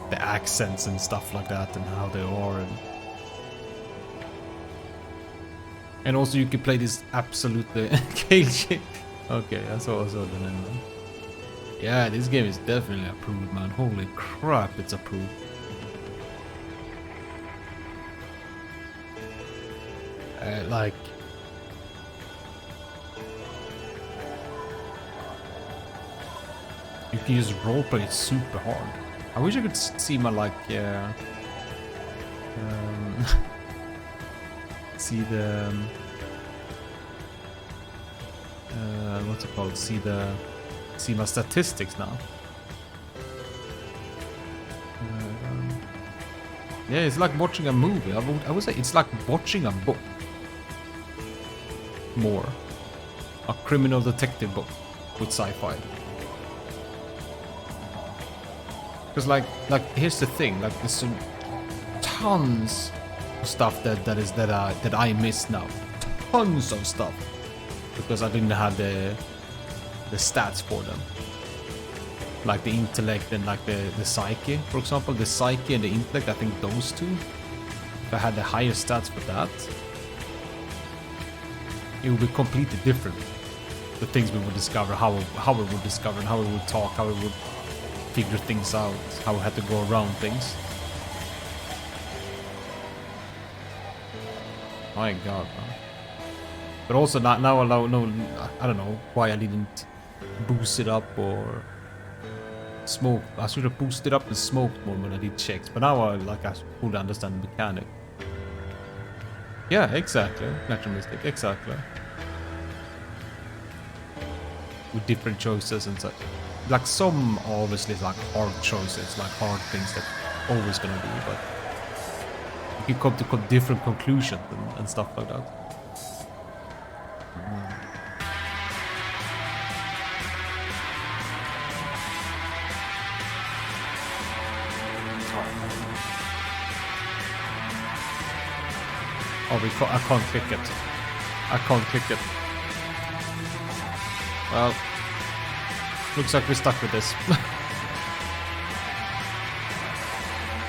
the accents and stuff like that and how they are, and also you can play this absolutely Kale shit. Okay, that's also the name. Yeah, this game is definitely approved, man. Holy crap, it's approved. Like, you can just roleplay super hard. I wish I could see my see the what's it called? See my statistics now. Yeah, it's like watching a movie. I would say it's like watching a book. More. A criminal detective book with sci-fi. Because like here's the thing, like there's some tons of stuff that I miss now. Tons of stuff. Because I didn't have the stats for them. Like the intellect and like the psyche, for example. The psyche and the intellect, I think those two. If I had the higher stats for that, it would be completely different. the things we would discover, how we would discover, and how we would talk, how we would figure things out, how we had to go around things. My God, man. But also now I don't know why I didn't boost it up or smoke. I should have boosted up and smoked more when I did checks. But now I fully understand the mechanic. Yeah, exactly. Naturalistic, exactly. With different choices and such. Like some obviously like hard choices, like hard things that always gonna be, but you can come to different conclusions and stuff like that. Oh, I can't click it. I can't click it. Well, looks like we're stuck with this.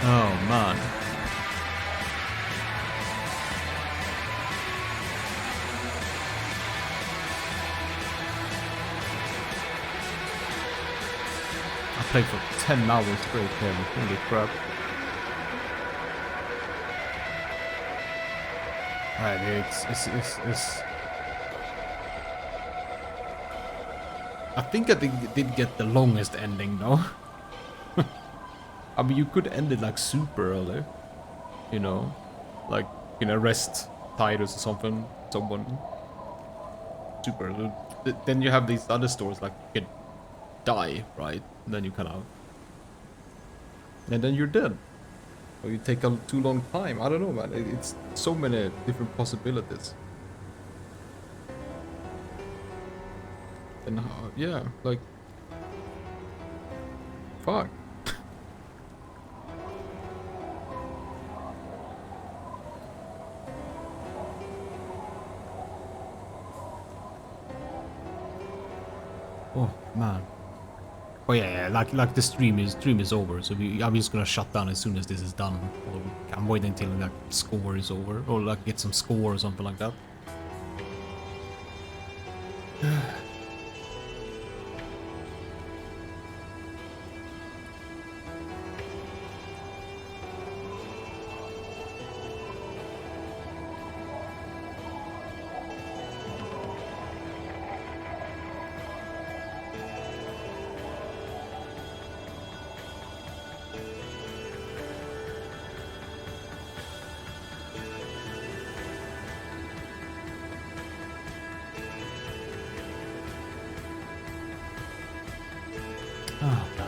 Oh, man. I played for 10 hours straight here. Holy crap. Right, it's I think I did get the longest ending though. I mean, you could end it like super early, you know, like arrest Titus or something, someone super early. Then you have these other stories like you can die, right? And then you kind of, and then you're dead. Or you take a too long time. I don't know, man. It's so many different possibilities. And yeah, like, fuck. Oh man. Oh yeah, like the stream is over, so I'm just gonna shut down as soon as this is done. Or I'm waiting until like score is over, or like get some score or something like that. Oh, God.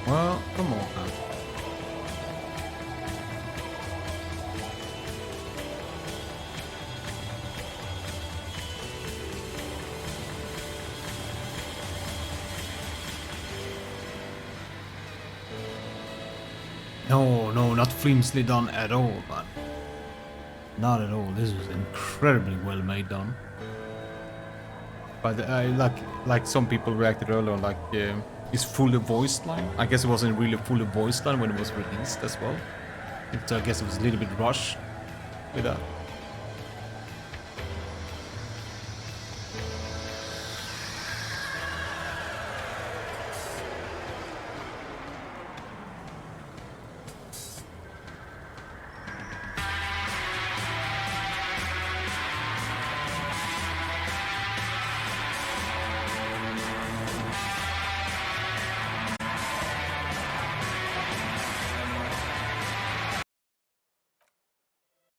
Well, come on, man. No, not flimsily done at all, man. Not at all. This was incredibly well made done. But like some people reacted earlier, like it's fully voiced line. I guess it wasn't really fully voiced line when it was released as well. So I guess it was a little bit rushed with that.